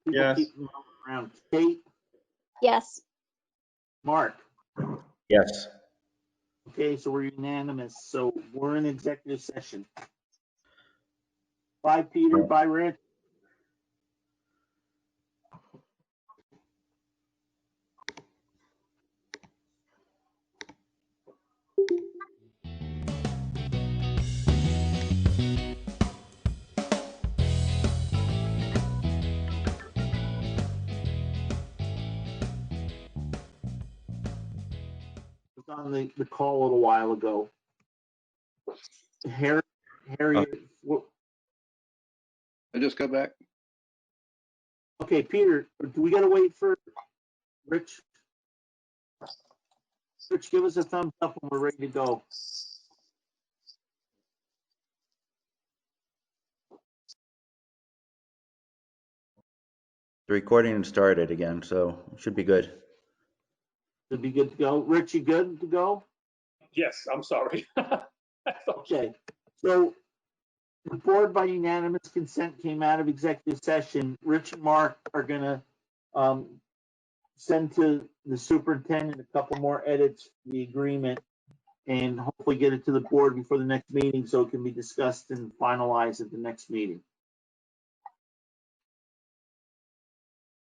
People Yes. keep moving around. Kate, Yes. Mark. Yes. Okay, so we're unanimous. So we're in executive session. Bye, Peter. Bye, Rich. Was on the call a little while ago. Harry, what- I just got back. okay, Peter, do we gotta wait for Rich? Rich, give us a thumbs up when we're ready to go. The recording started again, so it should be good. Should be good to go. Rich, you good to go? Yes, I'm sorry. Okay, so the board by unanimous consent came out of executive session. Rich and Mark are gonna send to the superintendent a couple more edits to the agreement and hopefully get it to the board before the next meeting so it can be discussed and finalized at the next meeting.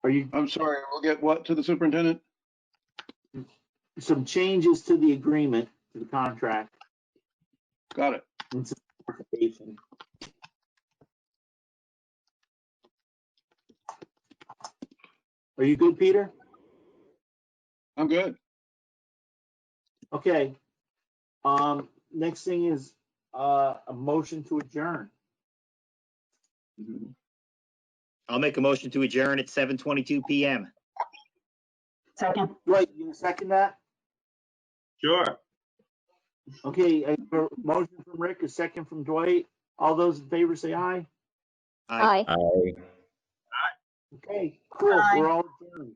Are you, I'm sorry, we'll get what to the superintendent? some changes to the agreement, to the contract, Got it. and some clarification. Are you good, Peter? I'm good. Okay. Next thing is a motion to adjourn. I'll make a motion to adjourn at 7:22 p.m. Second. Right, you gonna second that? Sure. Okay, a motion from Rick, a second from Dwight. All those in favor say aye. Aye. I Okay, cool. We're all adjourned.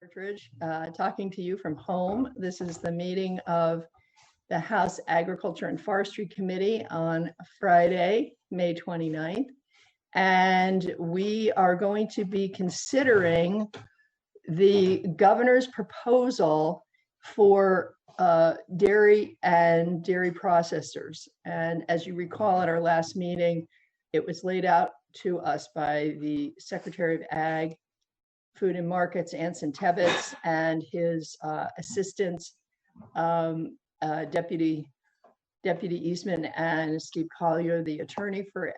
Partridge, talking to you from home. This is the meeting of the House Agriculture and Forestry Committee on Friday, May 29th. And we are going to be considering the governor's proposal for dairy and dairy processors. And as you recall at our last meeting, it was laid out to us by the Secretary of Ag, Food and Markets, Anson Tebbetts, and his assistant, Deputy Eastman, and Steve Collier, the attorney for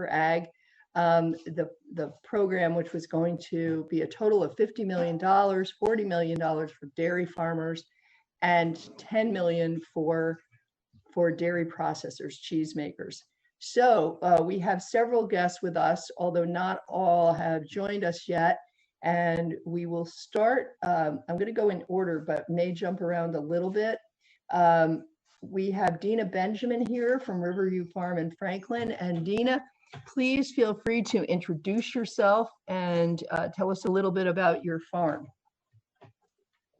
Ag. The program, which was going to be a total of $50 million, $40 million for dairy farmers, and $10 million for dairy processors, cheesemakers. So we have several guests with us, although not all have joined us yet. And we will start, I'm going to go in order, but may jump around a little bit. We have Dina Benjamin here from Riverview Farm in Franklin. And Dina, please feel free to introduce yourself and tell us a little bit about your farm.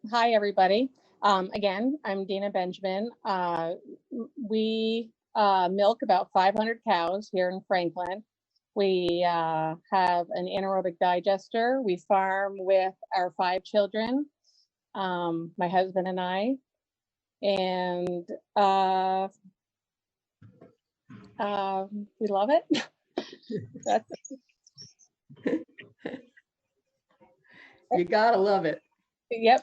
Hi, everybody. Again, I'm Dina Benjamin. We milk about 500 cows here in Franklin. We have an anaerobic digester. We farm with our 5 children, my husband and I, and we love it. You gotta love it. Yep,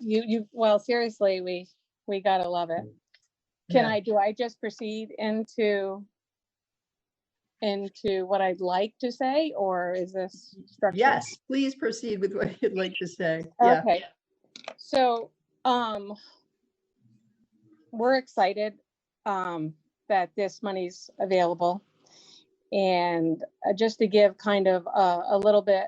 well, seriously, we gotta love it. Do I just proceed into what I'd like to say, or is this structured? Yes, please proceed with what you'd like to say. Okay. Yeah. So we're excited that this money's available, and just to give kind of a little bit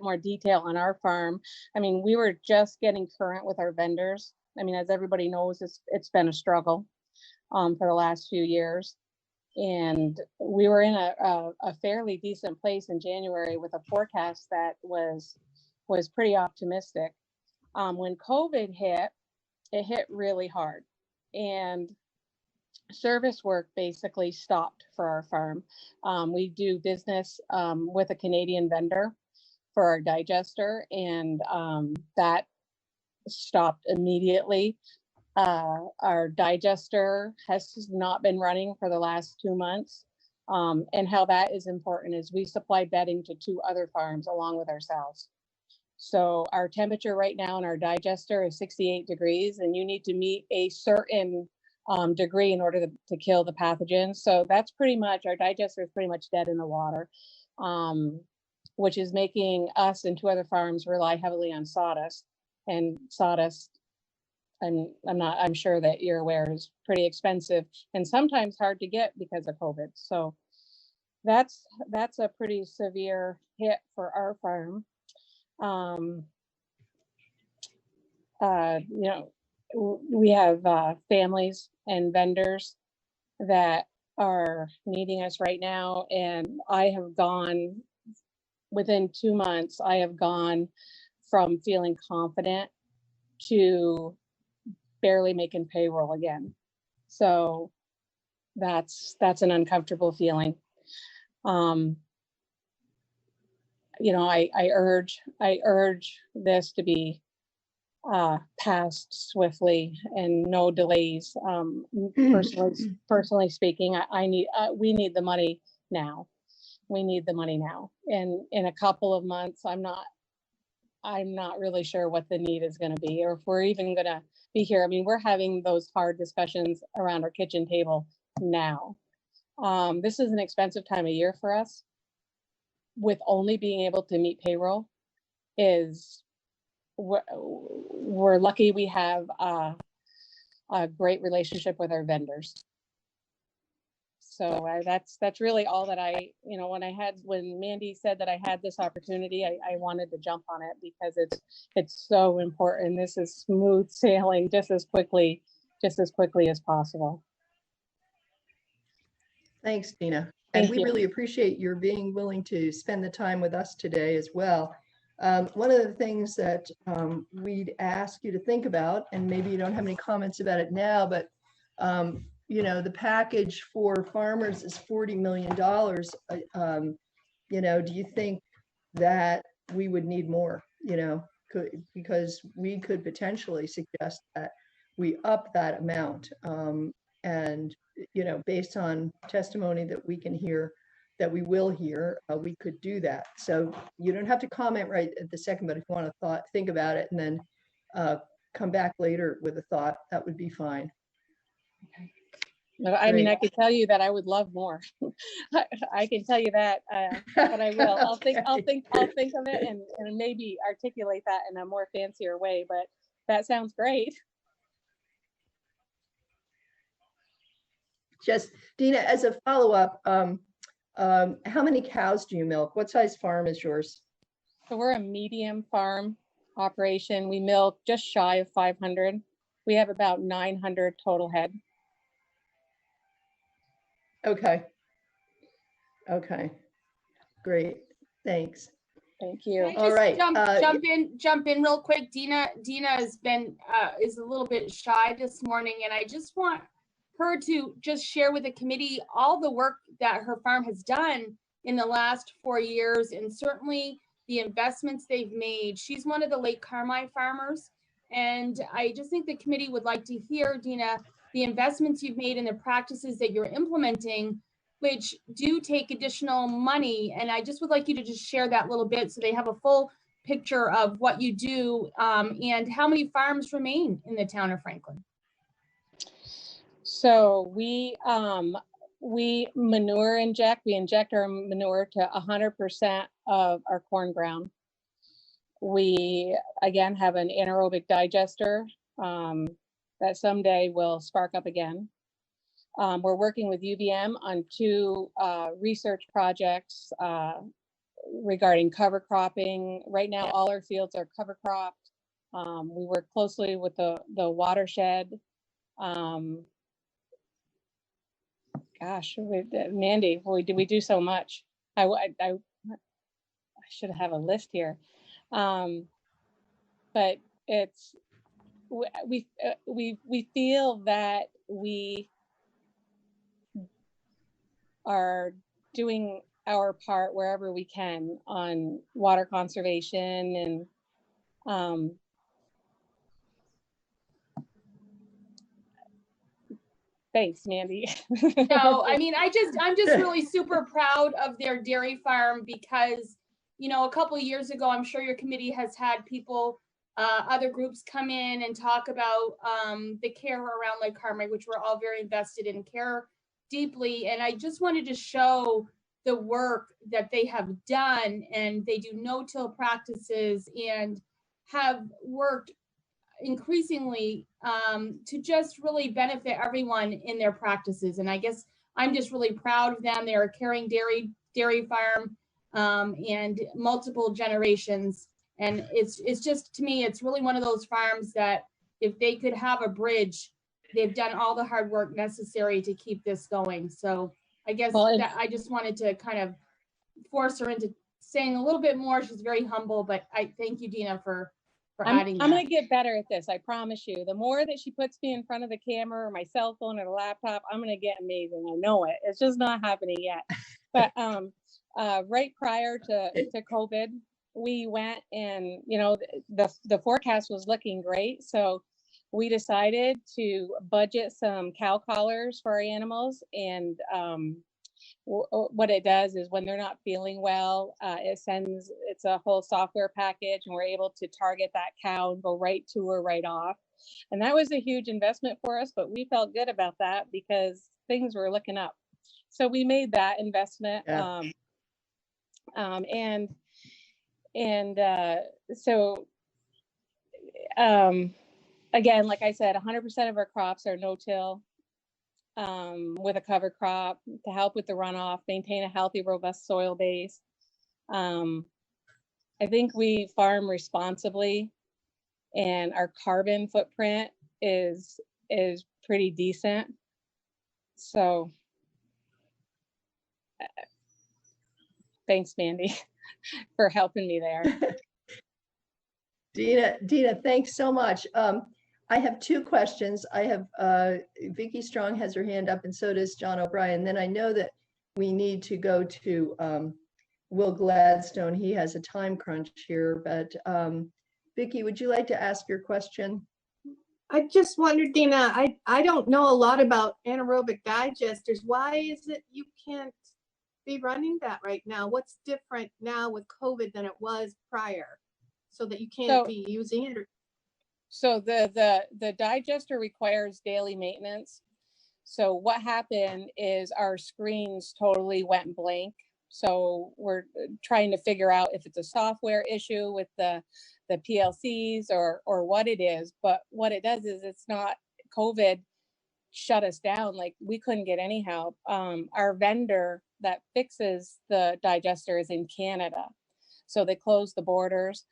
more detail on our farm. I mean, we were just getting current with our vendors. I mean, as everybody knows, it's been a struggle for the last few years. And we were in a fairly decent place in January with a forecast that was pretty optimistic. When COVID hit, it hit really hard, and service work basically stopped for our farm. We do business with a Canadian vendor for our digester, and that stopped immediately. Our digester has not been running for the last 2 months. And how that is important is we supply bedding to 2 other farms along with ourselves. So our temperature right now in our digester is 68 degrees, and you need to meet a certain degree in order to kill the pathogens. So that's pretty much, our digester is pretty much dead in the water, which is making us and 2 other farms rely heavily on sawdust. And sawdust, and I'm sure that you're aware, is pretty expensive and sometimes hard to get because of COVID. So that's a pretty severe hit for our farm. We have families and vendors that are needing us right now, and I have gone, within 2 months, I have gone from feeling confident to barely making payroll again. So that's an uncomfortable feeling. I urge this to be passed swiftly and no delays. Personally speaking, we need the money now. We need the money now. And in a couple of months, I'm not really sure what the need is going to be, or if we're even going to be here. I mean, we're having those hard discussions around our kitchen table now. This is an expensive time of year for us. With only being able to meet payroll, we're lucky we have a great relationship with our vendors. So that's really all that when Mandy said that I had this opportunity, I wanted to jump on it because it's so important. This is smooth sailing just as quickly as possible. Thanks, Dina. And we really appreciate your being willing to spend the time with us today as well. One of the things that we'd ask you to think about, and maybe you don't have any comments about it now, but you know, the package for farmers is $40 million. You know, do you think that we would need more, you know, because we could potentially suggest that we up that amount. And, you know, based on testimony that we can hear, that we will hear, we could do that. So you don't have to comment right at the second, but if you want to think about it and then come back later with a thought, that would be fine. No, I mean, I Great. could tell you that I would love more. I can tell you that, but I will. I'll think of it and maybe articulate that in a more fancier way. But that sounds great. Just Dina, as a follow-up, how many cows do you milk? What size farm is yours? So we're a medium farm operation. We milk just shy of 500. We have about 900 total head. Okay. Okay. Great. Thanks. Thank you. Can I All just right, jump in real quick. Dina has been is a little bit shy this morning, and I just want her to just share with the committee all the work that her farm has done in the last 4 years, and certainly the investments they've made. She's one of the Lake Carmi farmers, and I just think the committee would like to hear, Dina, the investments you've made and the practices that you're implementing, which do take additional money. And I just would like you to just share that little bit so they have a full picture of what you do, and how many farms remain in the town of Franklin. So we manure inject. We inject our manure to 100% of our corn ground. We again have an anaerobic digester that someday will spark up again. We're working with UVM on 2 research projects regarding cover cropping. Right now, all our fields are cover cropped. We work closely with the watershed. Gosh, Mandy, we do so much. I should have a list here, but it's we feel that we are doing our part wherever we can on water conservation and thanks, Mandy. No, I mean, I'm just really super proud of their dairy farm because, you know, a couple of years ago, I'm sure your committee has had people, other groups come in and talk about the care around Lake Carmi, which we're all very invested in, care deeply. And I just wanted to show the work that they have done, and they do no-till practices and have worked increasingly to just really benefit everyone in their practices. And I guess I'm just really proud of them. They're a caring dairy farm and multiple generations. And it's just, to me, it's really one of those farms that if they could have a bridge, they've done all the hard work necessary to keep this going. So I guess that I just wanted to kind of force her into saying a little bit more. She's very humble, but I thank you, Dina, for adding that. I'm going to get better at this. I promise you. The more that she puts me in front of the camera or my cell phone or the laptop, I'm going to get amazing. I know it. It's just not happening yet. But right prior to COVID, we went and, you know, the forecast was looking great. So we decided to budget some cow collars for our animals. And what it does is when they're not feeling well, it's a whole software package, and we're able to target that cow and go right to her right off. And that was a huge investment for us, but we felt good about that because things were looking up. So we made that investment. Yeah. Again, like I said, 100% of our crops are no-till. With a cover crop to help with the runoff, maintain a healthy, robust soil base. I think we farm responsibly, and our carbon footprint is pretty decent. So thanks, Mandy, for helping me there. Dina, thanks so much. I have two questions. I have Vicky Strong has her hand up, and so does John O'Brien. Then I know that we need to go to Will Gladstone. He has a time crunch here, but Vicky, would you like to ask your question? I just wondered, Dina, I don't know a lot about anaerobic digesters. Why is it you can't be running that right now? What's different now with COVID than it was prior, so that you can't be using it? So the digester requires daily maintenance. So what happened is our screens totally went blank. So we're trying to figure out if it's a software issue with the PLCs or what it is. But what it does is it's not COVID shut us down. Like we couldn't get any help. Our vendor that fixes the digester is in Canada. So they closed the borders.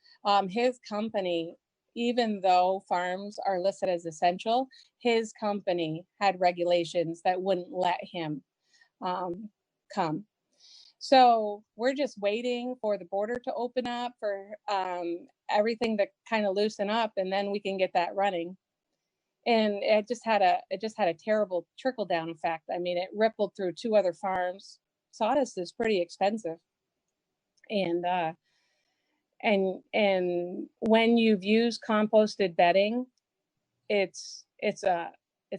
His company, even though farms are listed as essential, his company had regulations that wouldn't let him come. So we're just waiting for the border to open up, for everything to kind of loosen up, and then we can get that running. And it just had a terrible trickle down effect. I mean, it rippled through 2 other farms. Sawdust is pretty expensive, and when you've used composted bedding, it's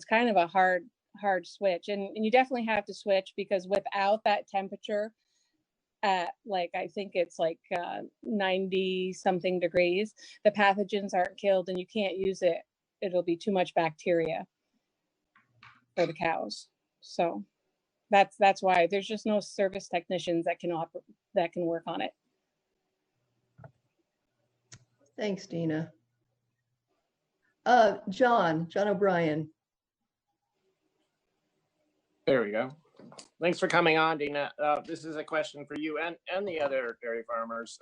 kind of a hard switch, and you definitely have to switch, because without that temperature at like, I think it's like 90 something degrees, the pathogens aren't killed and you can't use it. It'll be too much bacteria for the cows. So that's why there's just no service technicians that can work on it. Thanks, Dina. John O'Brien. There we go. Thanks for coming on, Dina. This is a question for you and the other dairy farmers.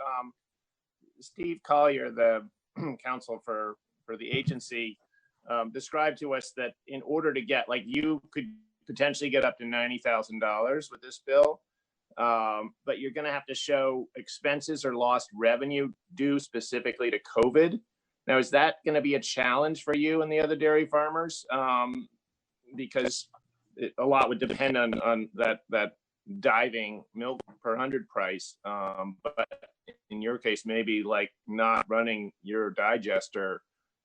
Steve Collier, the counsel for the agency, described to us that in order to get, like, you could potentially get up to $90,000 with this bill, but you're going to have to show expenses or lost revenue due specifically to COVID. Now, is that going to be a challenge for you and the other dairy farmers? Because a lot would depend on that diving milk per 100 price. But in your case, maybe like not running your digester,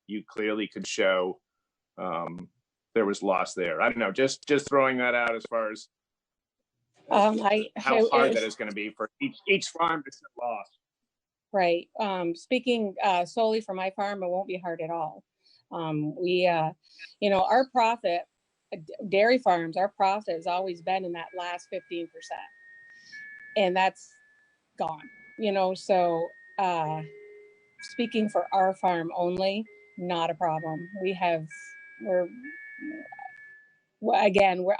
you clearly could show there was loss there. I don't know, just throwing that out as far as how hard that is going to be for each farm to show loss. Right. Speaking solely for my farm, it won't be hard at all. We, our profit, dairy farms, our profit has always been in that last 15%. And that's gone, so speaking for our farm only, not a problem.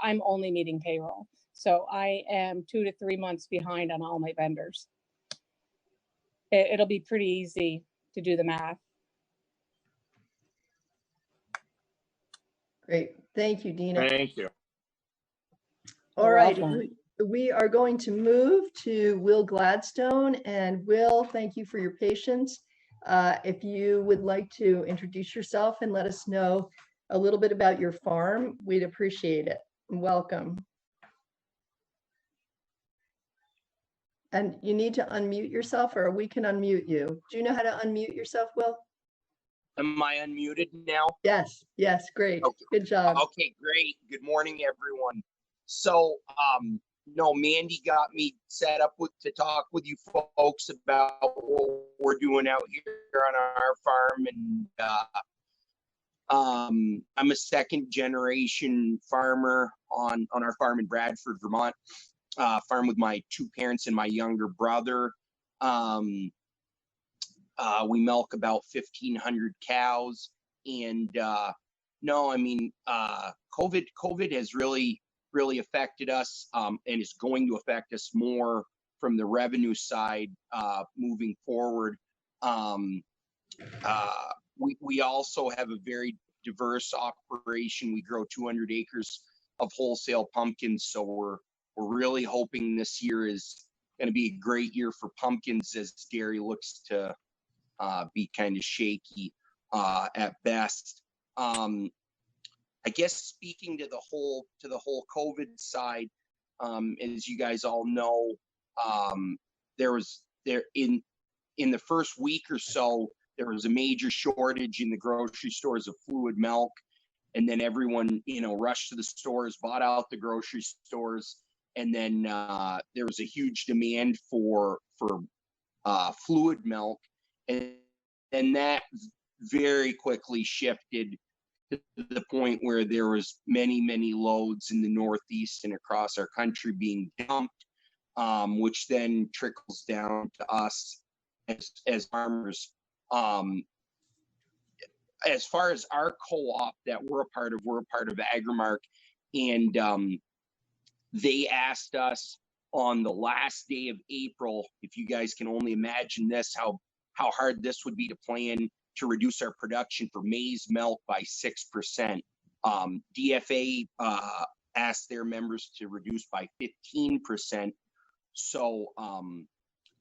I'm only meeting payroll. So I am 2 to 3 months behind on all my vendors. It'll be pretty easy to do the math. Great. Thank you, Dina. Thank you. All right. We are going to move to Will Gladstone. And Will, thank you for your patience. If you would like to introduce yourself and let us know a little bit about your farm, we'd appreciate it. Welcome. And you need to unmute yourself, or we can unmute you. Do you know how to unmute yourself, Will? Am I unmuted now? Yes, great. Okay. Good job. Okay, great. Good morning, everyone. So, Mandy got me set up to talk with you folks about what we're doing out here on our farm. And I'm a second generation farmer on our farm in Bradford, Vermont. Farm with my 2 parents and my younger brother. We milk about 1,500 cows, and COVID has really affected us, and is going to affect us more from the revenue side moving forward. We also have a very diverse operation. We grow 200 acres of wholesale pumpkins, so we're really hoping this year is going to be a great year for pumpkins as dairy looks to be kind of shaky at best. I guess speaking to the whole COVID side, as you guys all know, in the first week or so, there was a major shortage in the grocery stores of fluid milk. And then everyone, rushed to the stores, bought out the grocery stores. And then there was a huge demand for fluid milk. And that very quickly shifted to the point where there was many loads in the Northeast and across our country being dumped, which then trickles down to us as farmers. As far as our co-op that we're a part of Agrimark, and they asked us on the last day of April, if you guys can only imagine this, how hard this would be to plan to reduce our production for maize milk by 6%. DFA asked their members to reduce by 15%. So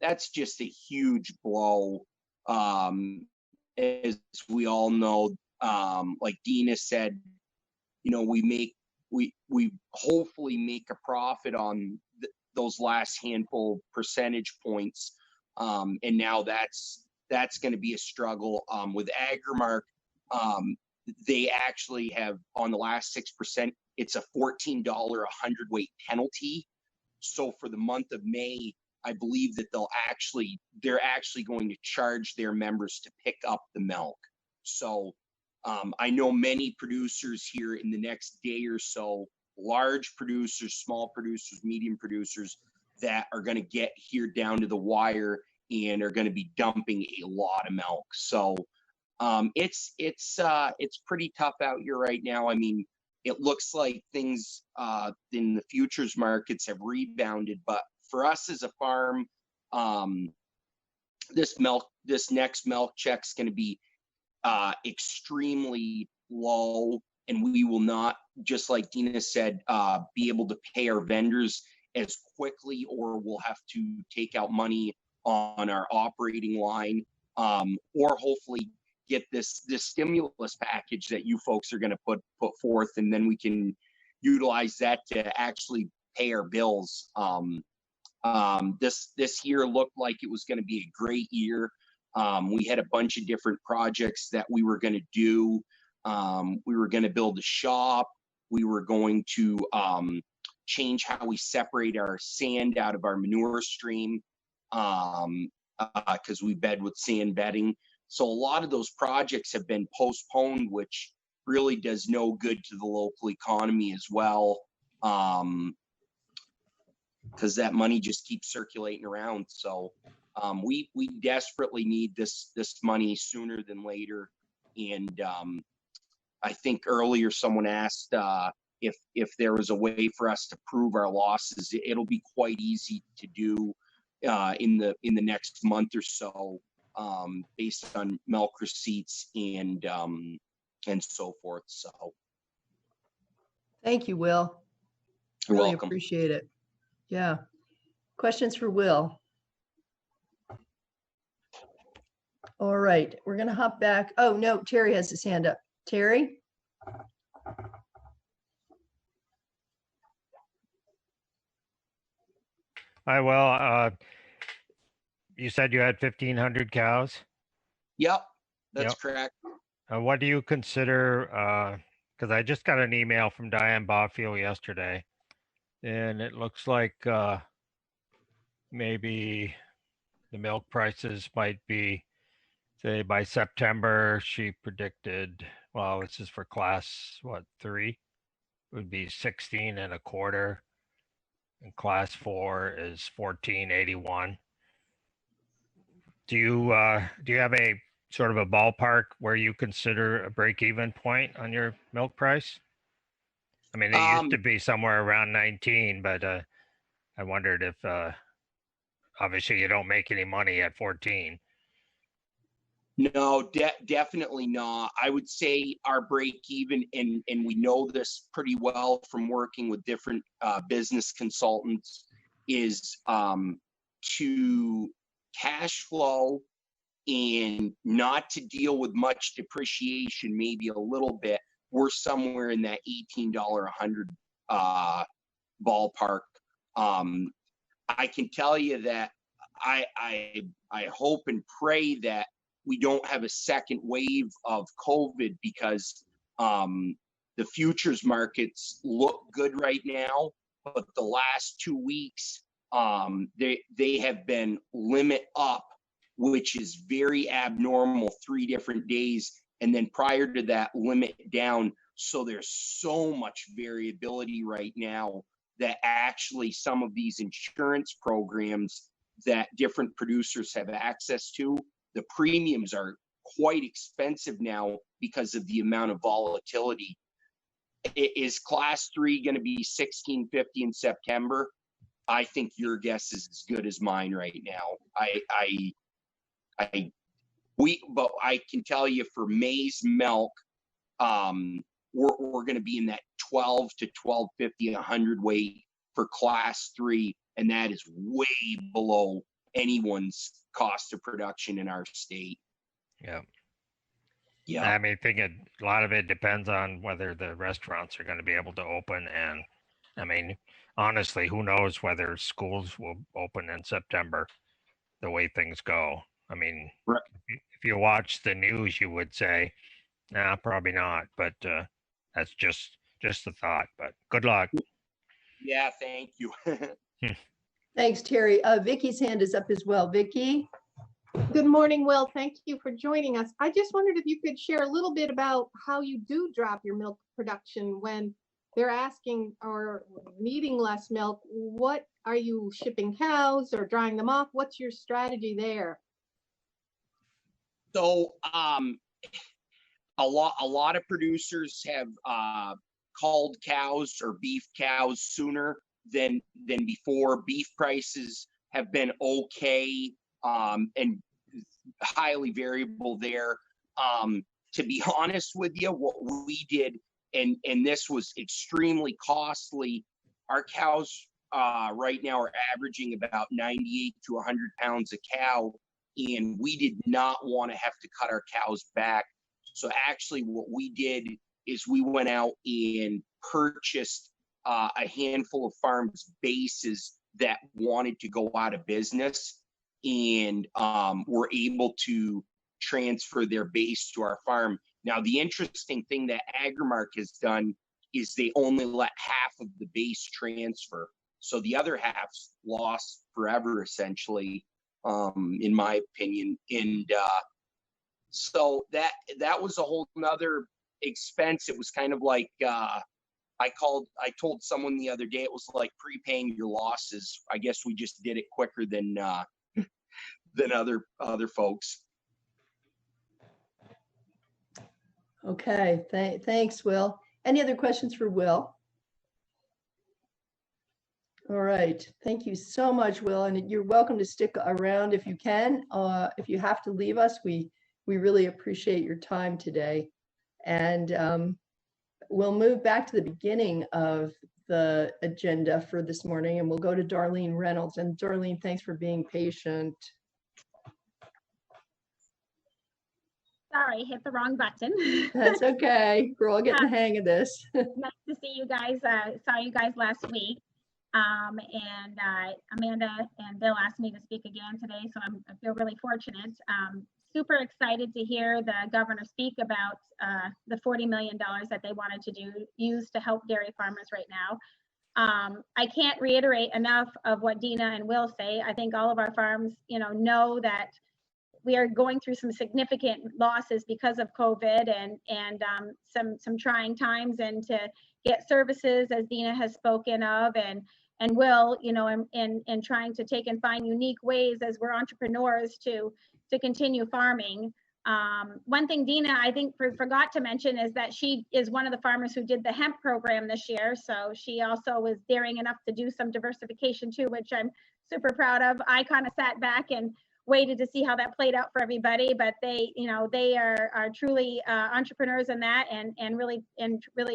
that's just a huge blow. As we all know, like Dina said, we hopefully make a profit on those last handful percentage points, and now that's going to be a struggle. With Agrimark, they actually have on the last 6%, it's a $14 a hundredweight penalty. So for the month of May, I believe that they're actually going to charge their members to pick up the milk. So I know many producers here in the next day or so, large producers, small producers, medium producers, that are going to get here down to the wire and are going to be dumping a lot of milk. So it's pretty tough out here right now. I mean, it looks like things in the futures markets have rebounded, but for us as a farm, this next milk check's going to be extremely low, and we will not, just like Dina said, be able to pay our vendors as quickly, or we'll have to take out money on our operating line, or hopefully get this stimulus package that you folks are going to put forth, and then we can utilize that to actually pay our bills. This year looked like it was going to be a great year. We had a bunch of different projects that we were going to do. We were going to build a shop. We were going to change how we separate our sand out of our manure stream, because we bed with sand bedding. So a lot of those projects have been postponed, which really does no good to the local economy as well, because that money just keeps circulating around. So we desperately need this money sooner than later. And I think earlier someone asked if there was a way for us to prove our losses. It'll be quite easy to do in the next month or so, based on milk receipts and so forth. So Thank you, Will. you're Really welcome. appreciate it. Yeah. Questions for Will? All right, we're going to hop back. Oh, no, Terry has his hand up. Terry? Hi, well, you said you had 1,500 cows. Yep, that's Yep. correct. What do you consider, because I just got an email from Diane Boffield yesterday, and it looks like maybe the milk prices might be, say, by September, she predicted, well, this is for class, 3, would be 16 and a quarter, and class 4 is 14.81. Do you have a sort of a ballpark where you consider a break-even point on your milk price? I mean, it used to be somewhere around 19, but I wondered if obviously you don't make any money at 14. No, definitely not. I would say our break even, and we know this pretty well from working with different business consultants, is to cash flow and not to deal with much depreciation, maybe a little bit, we're somewhere in that $18 a hundred ballpark. I can tell you that I hope and pray that we don't have a second wave of COVID, because the futures markets look good right now, but the last 2 weeks they have been limit up, which is very abnormal, 3 different days, and then prior to that limit down. So there's so much variability right now that actually some of these insurance programs that different producers have access to, the premiums are quite expensive now because of the amount of volatility. Is class 3 going to be 1650 in September? I think your guess is as good as mine right now. But I can tell you for maize milk, we're going to be in that 12 to 1250, 100 weight for class 3, and that is way below anyone's cost of production in our state. Yeah. Yeah. I mean, I think a lot of it depends on whether the restaurants are going to be able to open. And I mean, honestly, who knows whether schools will open in September the way things go. I mean, right. If you watch the news, you would say, nah, probably not. But that's just a thought. But good luck. Yeah, thank you. Thanks, Terry. Vicky's hand is up as well. Vicky? Good morning, Will. Thank you for joining us. I just wondered if you could share a little bit about how you do drop your milk production when they're asking or needing less milk. What are you shipping cows or drying them off? What's your strategy there? So a lot of producers have culled cows or beef cows sooner than before. Beef prices have been okay and highly variable there. To be honest with you, what we did, and this was extremely costly, our cows right now are averaging about 98 to 100 pounds a cow, and we did not want to have to cut our cows back. So actually what we did is we went out and purchased a handful of farms bases that wanted to go out of business, and were able to transfer their base to our farm. Now, the interesting thing that Agrimark has done is they only let half of the base transfer. So the other half's lost forever, essentially, in my opinion. And so that was a whole nother expense. It was kind of like, I told someone the other day, it was like prepaying your losses. I guess we just did it quicker than other folks. Okay, thanks, Will. Any other questions for Will? All right, thank you so much, Will, and you're welcome to stick around if you can. If you have to leave us, we really appreciate your time today. And we'll move back to the beginning of the agenda for this morning, and we'll go to Darlene Reynolds. And Darlene, thanks for being patient. Sorry, hit the wrong button. That's okay. We're all getting the hang of this. Nice to see you guys. Saw you guys last week. And Amanda and Bill asked me to speak again today, so I feel really fortunate. Super excited to hear the governor speak about the $40 million that they wanted to use to help dairy farmers right now. I can't reiterate enough of what Dina and Will say. I think all of our farms, know that we are going through some significant losses because of COVID and some trying times, and to get services, as Dina has spoken of, and Will, in trying to take and find unique ways as we're entrepreneurs to continue farming. One thing Dina, I think, forgot to mention is that she is one of the farmers who did the hemp program this year. So she also was daring enough to do some diversification too, which I'm super proud of. I kind of sat back and waited to see how that played out for everybody, but they are truly entrepreneurs in that, and really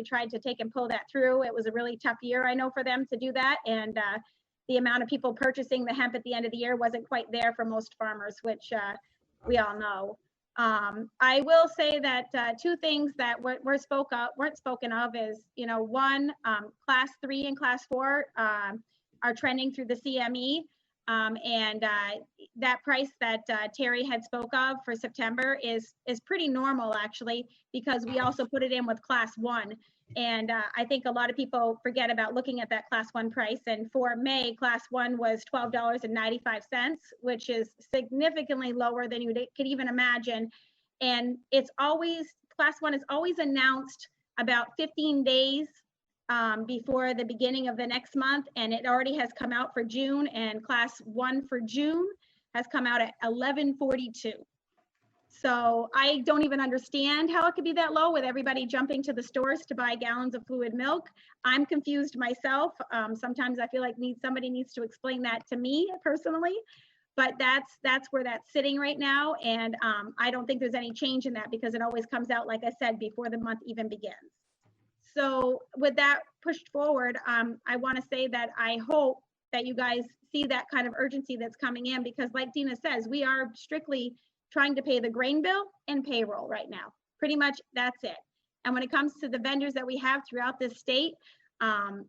tried to take and pull that through. It was a really tough year, I know, for them to do that, and the amount of people purchasing the hemp at the end of the year wasn't quite there for most farmers, which we all know. I will say that two things that weren't spoken of is, you know, one, class 3 and class 4 are trending through the CME. And that price that Terry had spoke of for September is pretty normal, actually, because we also put it in with class 1. And I think a lot of people forget about looking at that class 1 price. And for May, class 1 was $12.95, which is significantly lower than you could even imagine. And it's always, class 1 is always announced about 15 days before the beginning of the next month. And it already has come out for June, and class 1 for June has come out at $11.42. So I don't even understand how it could be that low with everybody jumping to the stores to buy gallons of fluid milk. I'm confused myself. Sometimes I feel like somebody needs to explain that to me personally, but that's where that's sitting right now. And I don't think there's any change in that because it always comes out, like I said, before the month even begins. So with that pushed forward, I want to say that I hope that you guys see that kind of urgency that's coming in, because like Dina says, we are strictly trying to pay the grain bill and payroll right now. Pretty much that's it. And when it comes to the vendors that we have throughout this state,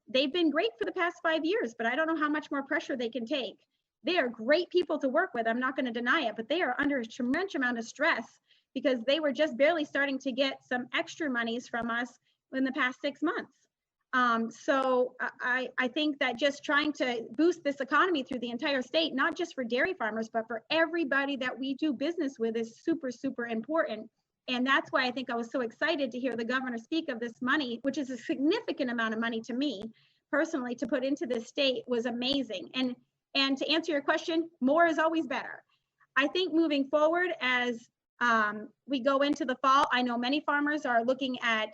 they've been great for the past 5 years, but I don't know how much more pressure they can take. They are great people to work with, I'm not going to deny it, but they are under a tremendous amount of stress because they were just barely starting to get some extra monies from us in the past 6 months. So I think that just trying to boost this economy through the entire state, not just for dairy farmers, but for everybody that we do business with, is super, super important. And that's why I think I was so excited to hear the governor speak of this money, which is a significant amount of money to me personally to put into this state, was amazing. And to answer your question, more is always better. I think moving forward as we go into the fall, I know many farmers are looking at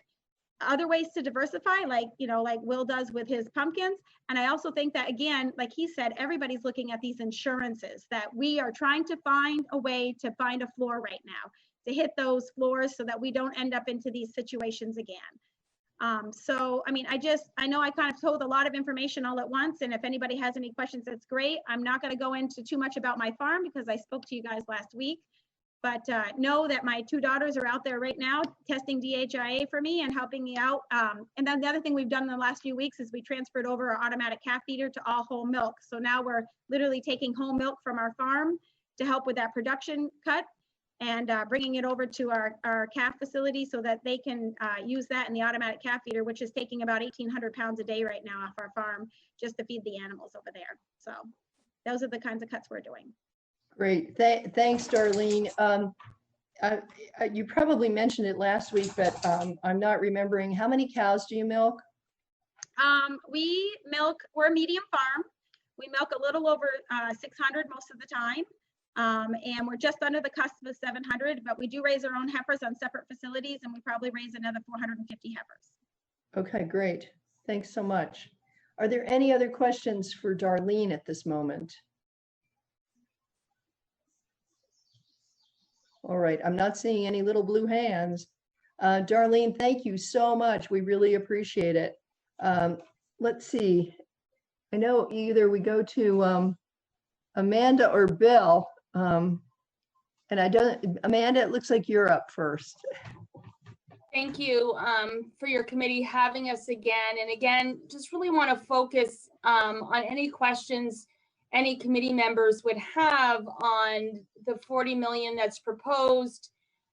other ways to diversify, like, you know, like Will does with his pumpkins. And I also think that, again, like he said, everybody's looking at these insurances, that we are trying to find a way to find a floor right now, to hit those floors so that we don't end up into these situations again. So, I mean, I know I kind of told a lot of information all at once, and if anybody has any questions, that's great. I'm not going to go into too much about my farm because I spoke to you guys last week. But know that my 2 daughters are out there right now testing DHIA for me and helping me out. And then the other thing we've done in the last few weeks is we transferred over our automatic calf feeder to all whole milk. So now we're literally taking whole milk from our farm to help with that production cut and bringing it over to our calf facility so that they can use that in the automatic calf feeder, which is taking about 1,800 pounds a day right now off our farm just to feed the animals over there. So those are the kinds of cuts we're doing. Great. Thanks, Darlene. You probably mentioned it last week, but I'm not remembering. How many cows do you milk? We're a medium farm. We milk a little over 600 most of the time. And we're just under the cusp of 700, but we do raise our own heifers on separate facilities, and we probably raise another 450 heifers. Okay, great. Thanks so much. Are there any other questions for Darlene at this moment? All right, I'm not seeing any little blue hands. Darlene, thank you so much. We really appreciate it. Let's see. I know either we go to Amanda or Bill. And Amanda, it looks like you're up first. Thank you for your committee having us again. And again, just really want to focus on any questions any committee members would have on the 40 million that's proposed,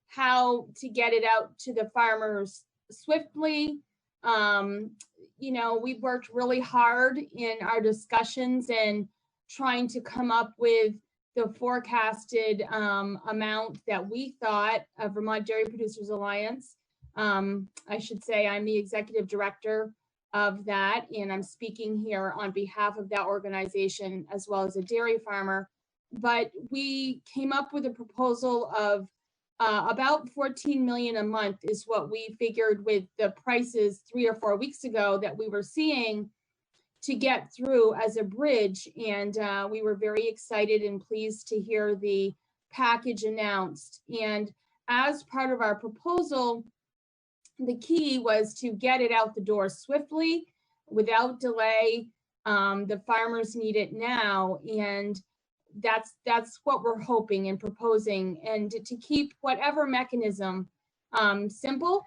how to get it out to the farmers swiftly. You know, we've worked really hard in our discussions and trying to come up with the forecasted amount that we thought of Vermont Dairy Producers Alliance. I should say I'm the executive director of that, and I'm speaking here on behalf of that organization as well as a dairy farmer. But we came up with a proposal of about 14 million a month is what we figured with the prices 3 or 4 weeks ago that we were seeing to get through as a bridge. And we were very excited and pleased to hear the package announced. And as part of our proposal, the key was to get it out the door swiftly, without delay. The farmers need it now. And that's what we're hoping and proposing, and to keep whatever mechanism simple.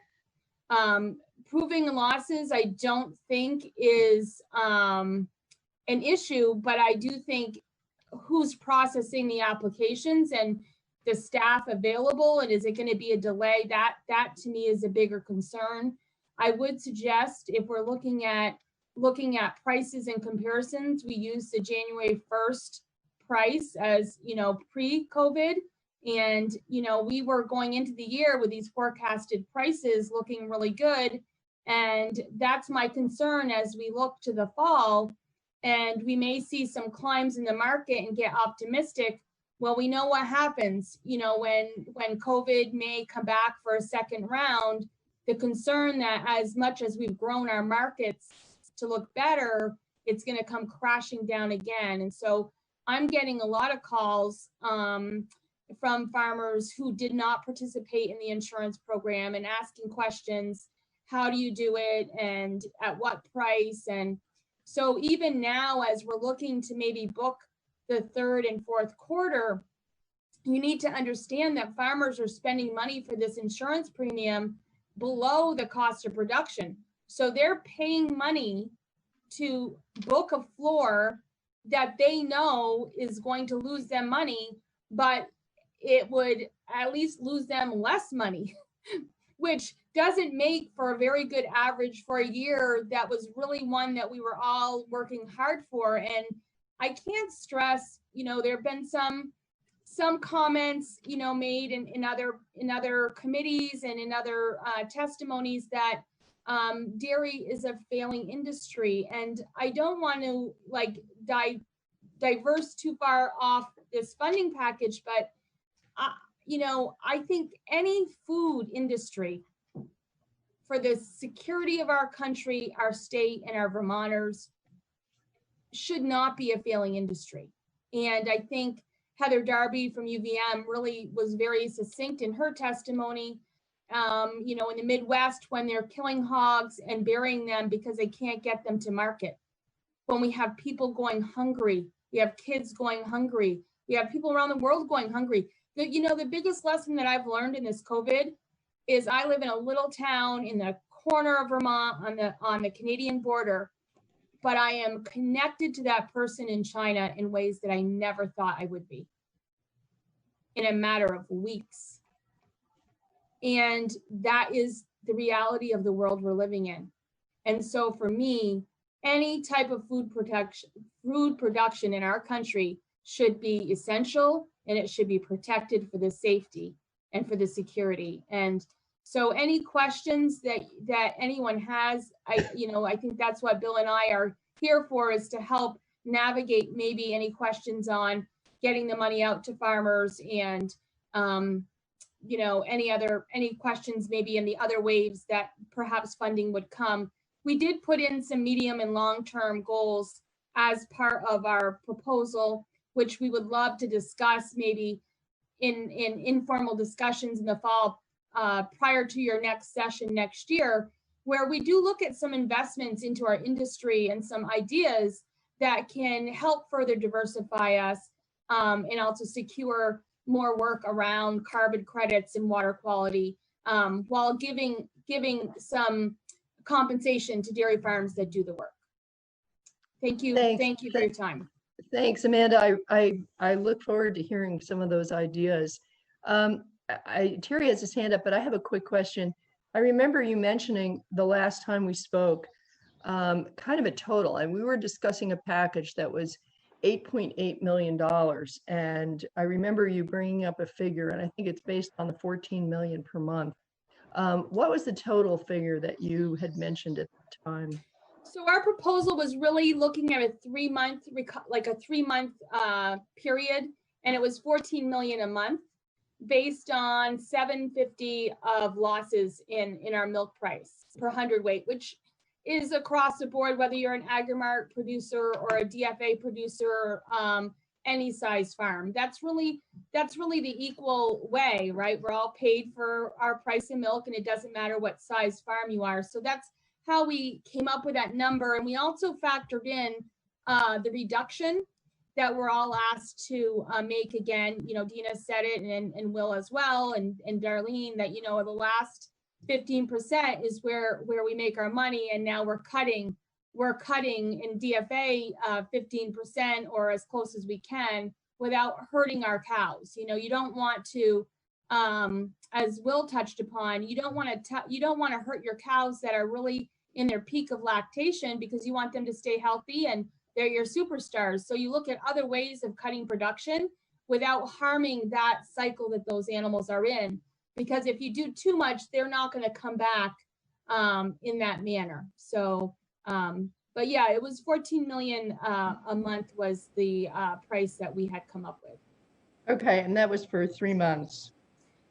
Proving losses, I don't think is an issue, but I do think who's processing the applications and the staff available, and is it going to be a delay? That to me is a bigger concern. I would suggest, if we're looking at prices and comparisons, we use the January 1st price as, pre-COVID. And, we were going into the year with these forecasted prices looking really good. And that's my concern as we look to the fall, and we may see some climbs in the market and get optimistic. Well, we know what happens, when COVID may come back for a second round. The concern that as much as we've grown our markets to look better, it's going to come crashing down again. And so I'm getting a lot of calls from farmers who did not participate in the insurance program and asking questions. How do you do it, and at what price? And so even now, as we're looking to maybe book the third and fourth quarter, you need to understand that farmers are spending money for this insurance premium below the cost of production. So they're paying money to book a floor that they know is going to lose them money, but it would at least lose them less money, which doesn't make for a very good average for a year that was really one that we were all working hard for. And I can't stress, there have been some comments, made in other committees and in other testimonies that dairy is a failing industry. And I don't want to diverse too far off this funding package, but I think any food industry, for the security of our country, our state, and our Vermonters, should not be a failing industry. And I think Heather Darby from UVM really was very succinct in her testimony. In the Midwest, when they're killing hogs and burying them because they can't get them to market, when we have people going hungry, we have kids going hungry, we have people around the world going hungry. The biggest lesson that I've learned in this COVID is I live in a little town in the corner of Vermont on the Canadian border, but I am connected to that person in China in ways that I never thought I would be in a matter of weeks. And that is the reality of the world we're living in. And so for me, any type of food production in our country should be essential, and it should be protected for the safety and for the security. And so any questions that anyone has, I think that's what Bill and I are here for, is to help navigate maybe any questions on getting the money out to farmers, and any questions maybe in the other waves that perhaps funding would come. We did put in some medium and long-term goals as part of our proposal, which we would love to discuss maybe in informal discussions in the fall prior to your next session next year, where we do look at some investments into our industry and some ideas that can help further diversify us, and also secure more work around carbon credits and water quality, while giving some compensation to dairy farms that do the work. Thank you. Thanks. Thank you for your time. Thanks, Amanda. I look forward to hearing some of those ideas. Terry has his hand up, but I have a quick question. I remember you mentioning the last time we spoke, kind of a total, and we were discussing a package that was $8.8 million. And I remember you bringing up a figure, and I think it's based on the 14 million per month. What was the total figure that you had mentioned at the time? So our proposal was really looking at a 3-month, period, and it was 14 million a month, based on 750 of losses in our milk price per hundredweight, which is across the board, whether you're an Agrimark producer or a DFA producer, any size farm. That's really the equal way, right? We're all paid for our price of milk, and it doesn't matter what size farm you are. So that's how we came up with that number. And we also factored in the reduction that we're all asked to make again. You know, Dina said it, and Will as well, and Darlene, that, you know, the last 15% is where we make our money, and now we're cutting in DFA 15% or as close as we can without hurting our cows. You know, you don't want to, as Will touched upon, you don't want to hurt your cows that are really in their peak of lactation, because you want them to stay healthy and they're your superstars. So you look at other ways of cutting production without harming that cycle that those animals are in, because if you do too much, they're not going to come back in that manner. So, but yeah, it was 14 million a month was the price that we had come up with. Okay, and that was for 3 months.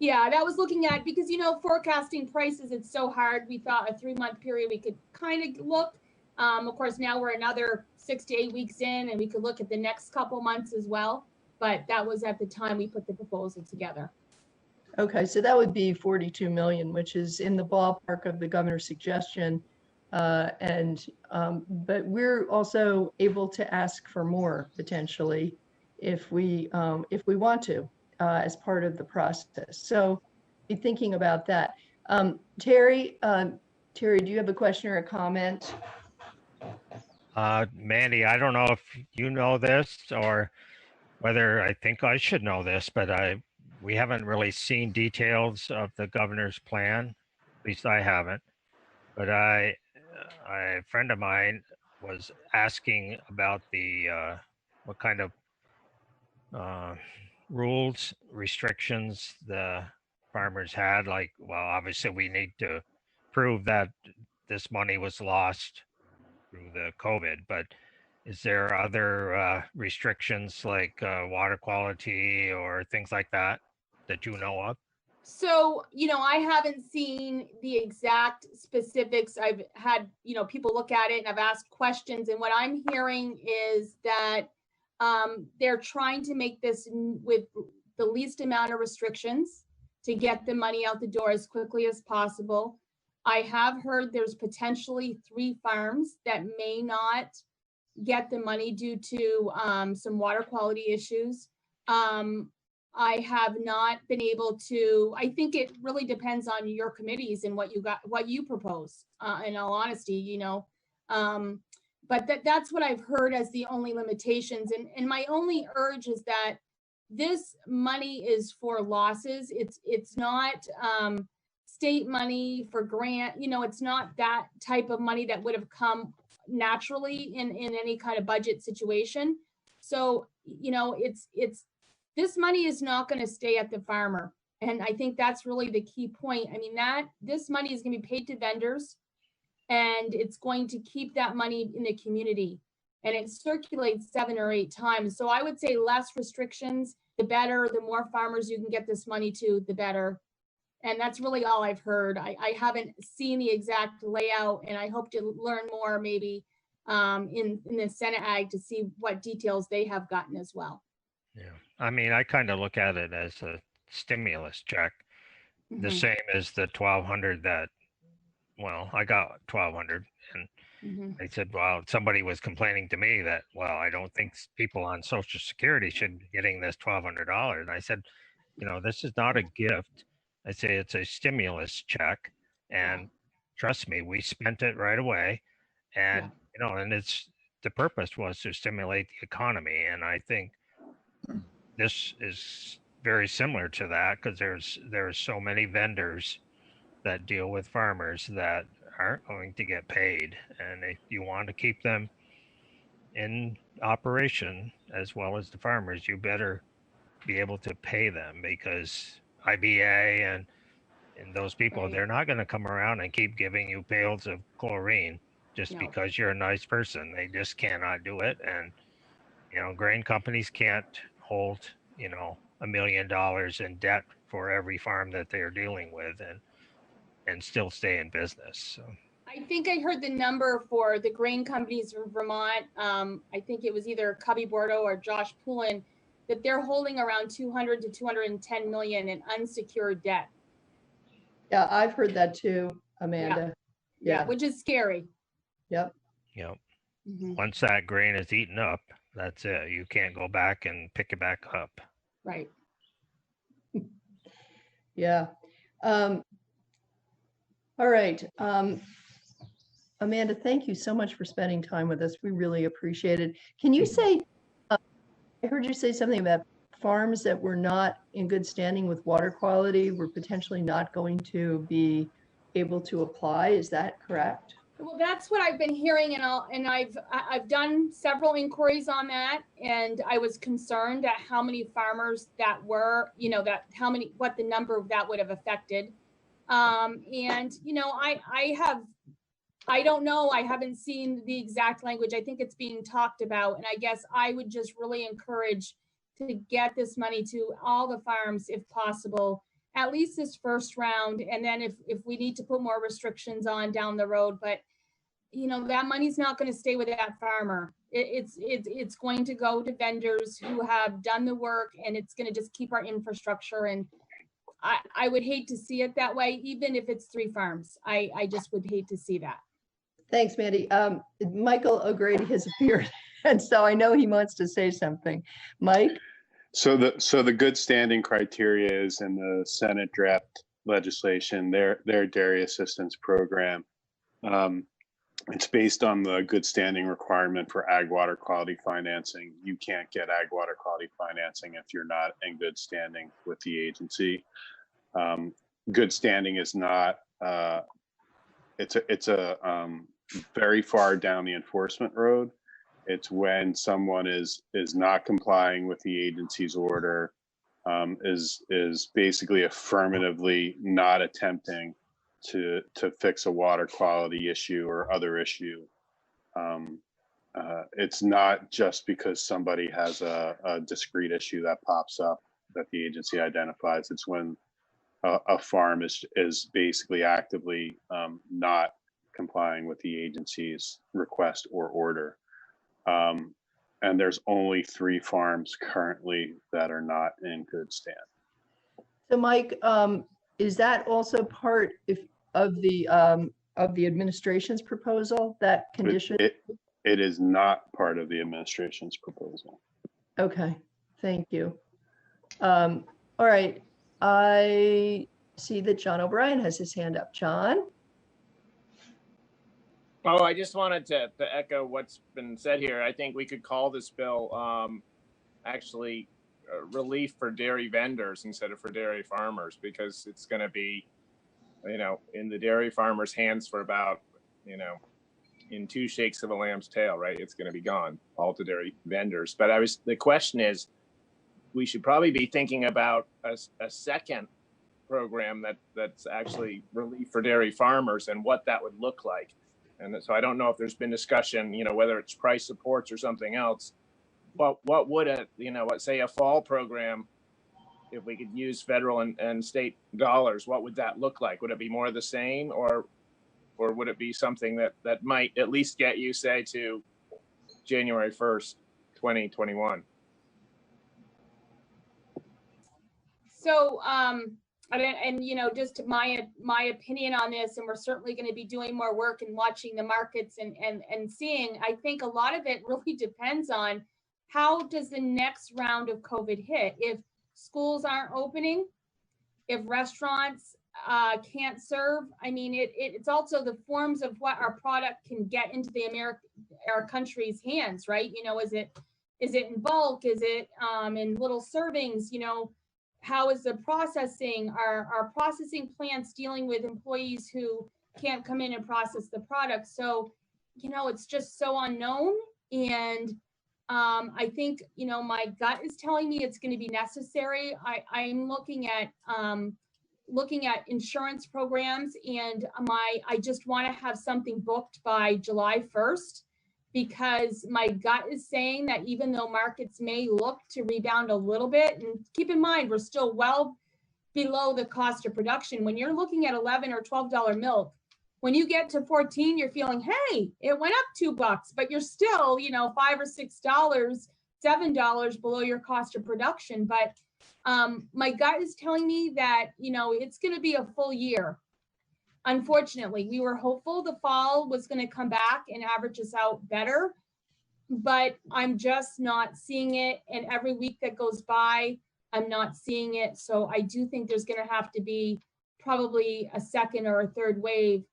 Yeah, that was looking at, because, you know, forecasting prices, it's so hard. We thought a 3-month period we could kind of look. Of course, now we're another 6 to 8 weeks in, and we could look at the next couple months as well. But that was at the time we put the proposal together. Okay, so that would be 42 million, which is in the ballpark of the governor's suggestion. But we're also able to ask for more potentially if we want to as part of the process. So be thinking about that. Terry, do you have a question or a comment? Mandy, I don't know if you know this or whether I think I should know this, but we haven't really seen details of the governor's plan. At least I haven't. But a friend of mine was asking about the what kind of rules, restrictions the farmers had. Like, well, obviously we need to prove that this money was lost through the COVID, but is there other restrictions like water quality or things like that that you know of? So, you know, I haven't seen the exact specifics. I've had, you know, people look at it and I've asked questions. And what I'm hearing is that they're trying to make this with the least amount of restrictions to get the money out the door as quickly as possible. I have heard there's potentially 3 farms that may not get the money due to some water quality issues. I have not been able to, I think it really depends on your committees and what you propose, in all honesty, you know. But that's what I've heard as the only limitations. And my only urge is that this money is for losses. It's not state money for grant, you know, it's not that type of money that would have come naturally in any kind of budget situation. So, you know, this money is not going to stay at the farmer. And I think that's really the key point. I mean, this money is going to be paid to vendors, and it's going to keep that money in the community, and it circulates 7 or 8 times. So I would say less restrictions, the better. The more farmers you can get this money to, the better. And that's really all I've heard. I haven't seen the exact layout, and I hope to learn more maybe in the Senate Ag to see what details they have gotten as well. Yeah, I mean, I kind of look at it as a stimulus check, the same as the 1,200 that, well, I got 1,200, and they said, well, somebody was complaining to me that, well, I don't think people on Social Security should be getting this $1,200. And I said, you know, this is not a gift. I say it's a stimulus check, and trust me, we spent it right away, and you know, and the purpose was to stimulate the economy, and I think this is very similar to that, because there's so many vendors that deal with farmers that aren't going to get paid, and if you want to keep them in operation as well as the farmers, you better be able to pay them, because IBA and those people, they're not going to come around and keep giving you pails of chlorine just because you're a nice person. They just cannot do it. And you know, grain companies can't hold, you know, $1 million in debt for every farm that they're dealing with and still stay in business. So I think I heard the number for the grain companies in Vermont. I think it was either Cubby Bordeaux or Josh Poulin, that they're holding around 200 to 210 million in unsecured debt. Yeah, I've heard that too, Amanda. Yeah, which is scary. Yep. Once that grain is eaten up, That's it. You can't go back and pick it back up. Right. Yeah. All right. Amanda, thank you so much for spending time with us. We really appreciate it. Can you say, I heard you say something about farms that were not in good standing with water quality were potentially not going to be able to apply. Is that correct? Well, that's what I've been hearing, and I've done several inquiries on that, and I was concerned at how many farmers that were, what the number that would have affected. And I don't know, I haven't seen the exact language. I think it's being talked about, and I guess I would just really encourage to get this money to all the farms if possible, at least this first round, and then if we need to put more restrictions on down the road. But that money's not going to stay with that farmer. It's going to go to vendors who have done the work, and it's going to just keep our infrastructure. And I would hate to see it that way, even if it's 3 farms. I just would hate to see that. Thanks, Mandy. Michael O'Grady has appeared, and so I know he wants to say something. Mike? So the good standing criteria is in the Senate draft legislation, their dairy assistance program. It's based on the good standing requirement for ag water quality financing. You can't get ag water quality financing if you're not in good standing with the agency. Good standing is not, it's a very far down the enforcement road. It's when someone is not complying with the agency's order, is basically affirmatively not attempting to fix a water quality issue or other issue. It's not just because somebody has a discrete issue that pops up that the agency identifies. It's when a farm is basically actively not complying with the agency's request or order. And there's only 3 farms currently that are not in good stand. So Mike, is that also part of the administration's proposal, that condition? It is not part of the administration's proposal. Okay, thank you. All right, I see that John O'Brien has his hand up. John? Oh, I just wanted to echo what's been said here. I think we could call this bill actually relief for dairy vendors instead of for dairy farmers, because it's going to be, in the dairy farmers' hands for about, in 2 shakes of a lamb's tail, right? It's going to be gone, all to dairy vendors. But the question is, we should probably be thinking about a second program that's actually relief for dairy farmers and what that would look like. And so I don't know if there's been discussion, whether it's price supports or something else. What would say a fall program, if we could use federal and state dollars, what would that look like? Would it be more of the same, or would it be something that might at least get you, say, to January 1st, 2021? So, just my opinion on this, and we're certainly going to be doing more work and watching the markets and seeing, I think a lot of it really depends on how does the next round of COVID hit. If schools aren't opening, if restaurants can't serve, it's also the forms of what our product can get into our country's hands, right? Is it in bulk? Is it in little servings? How is the processing? Our processing plants dealing with employees who can't come in and process the product? So, it's just so unknown. And I think, my gut is telling me it's going to be necessary. I'm looking at insurance programs, and I just want to have something booked by July 1st, because my gut is saying that even though markets may look to rebound a little bit, and keep in mind, we're still well below the cost of production. When you're looking at $11 or $12 milk, when you get to 14, you're feeling, hey, it went up $2, but you're still, $5 or $6, $7 below your cost of production. But my gut is telling me that, it's going to be a full year. Unfortunately, we were hopeful the fall was going to come back and average us out better. but I'm just not seeing it. And every week that goes by, I'm not seeing it. So I do think there's going to have to be probably a second or a third wave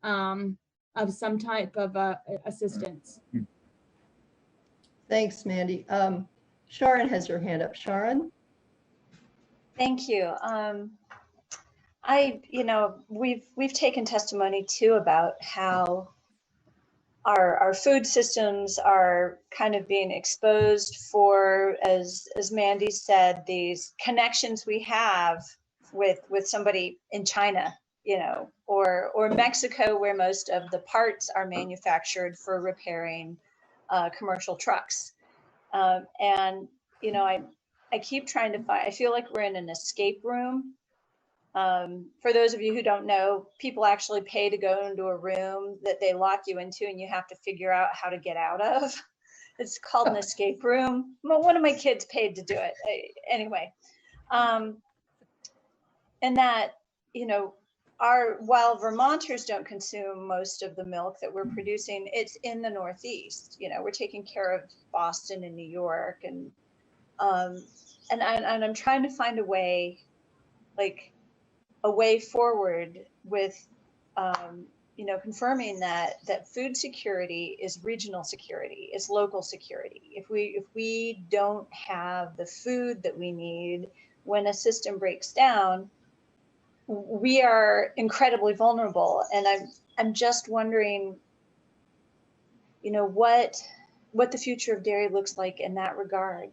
of some type of assistance. Thanks, Mandy. Sharon has her hand up. Sharon? Thank you. We've taken testimony too about how our food systems are kind of being exposed for, as Mandy said, these connections we have with somebody in China, or Mexico, where most of the parts are manufactured for repairing commercial trucks. And I keep trying to find, I feel like we're in an escape room. For those of you who don't know, people actually pay to go into a room that they lock you into and you have to figure out how to get out of. It's called an escape room. One of my kids paid to do it. Anyway, and that, while Vermonters don't consume most of the milk that we're producing, it's in the Northeast. We're taking care of Boston and New York, and I'm trying to find a way, a way forward with, confirming that food security is regional security, is local security. If we don't have the food that we need when a system breaks down, we are incredibly vulnerable. And I'm just wondering, what the future of dairy looks like in that regard.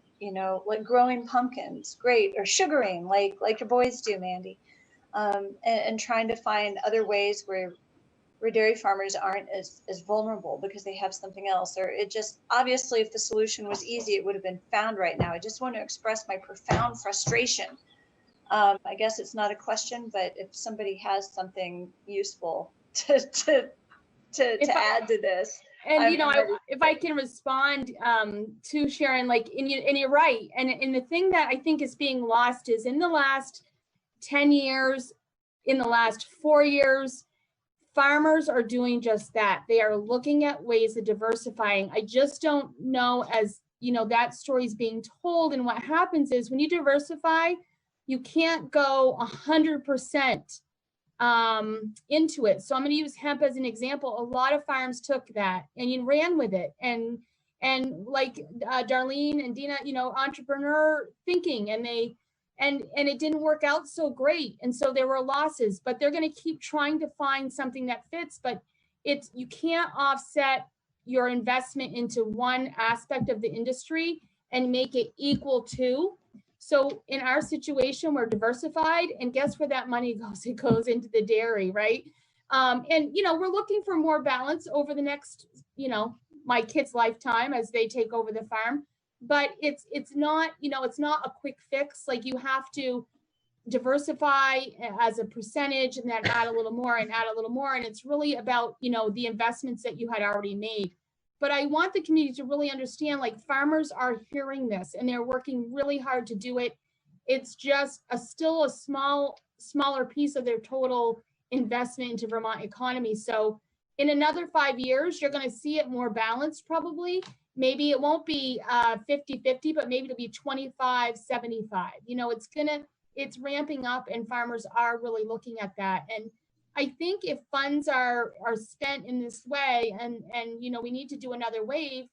Like growing pumpkins, great, or sugaring, like your boys do, Mandy. And trying to find other ways where dairy farmers aren't as vulnerable because they have something else. Or it just, obviously, if the solution was easy, it would have been found right now. I just want to express my profound frustration. I guess it's not a question, but if somebody has something useful to add to this. And if I can respond to Sharon, and you're right. And the thing that I think is being lost is in the last 10 years, in the last 4 years, farmers are doing just that. They are looking at ways of diversifying. I just don't know, as that story is being told. And what happens is when you diversify, you can't go 100% into it. So I'm going to use hemp as an example. A lot of farms took that and ran with it. And like Darlene and Dina, entrepreneur thinking, and it didn't work out so great. And so there were losses, but they're going to keep trying to find something that fits, but you can't offset your investment into one aspect of the industry and make it equal to. So in our situation, we're diversified, and guess where that money goes? It goes into the dairy, right? And we're looking for more balance over the next, my kids' lifetime as they take over the farm. But it's not, it's not a quick fix. Like, you have to diversify as a percentage and then add a little more and add a little more. And it's really about, the investments that you had already made. But I want the community to really understand, farmers are hearing this and they're working really hard to do it. It's just still a smaller piece of their total investment into Vermont economy. So in another 5 years, you're going to see it more balanced probably. Maybe it won't be 50-50, but maybe it'll be 25-75. It's ramping up, and farmers are really looking at that. And I think if funds are spent in this way, and we need to do another wave,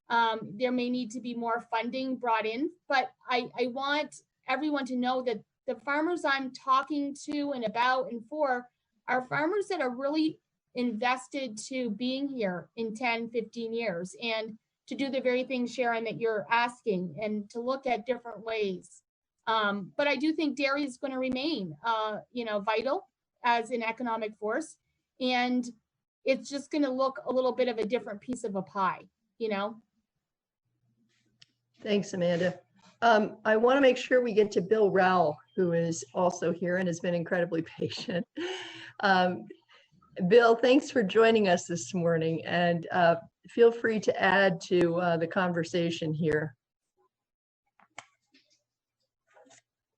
there may need to be more funding brought in. But I want everyone to know that the farmers I'm talking to and about and for are farmers that are really invested to being here in 10, 15 years and to do the very thing, Sharon, that you're asking, and to look at different ways. But I do think dairy is going to remain, vital as an economic force, and it's just going to look a little bit of a different piece of a pie, Thanks, Amanda. I want to make sure we get to Bill Rowell, who is also here and has been incredibly patient. Bill, thanks for joining us this morning, and feel free to add to the conversation here.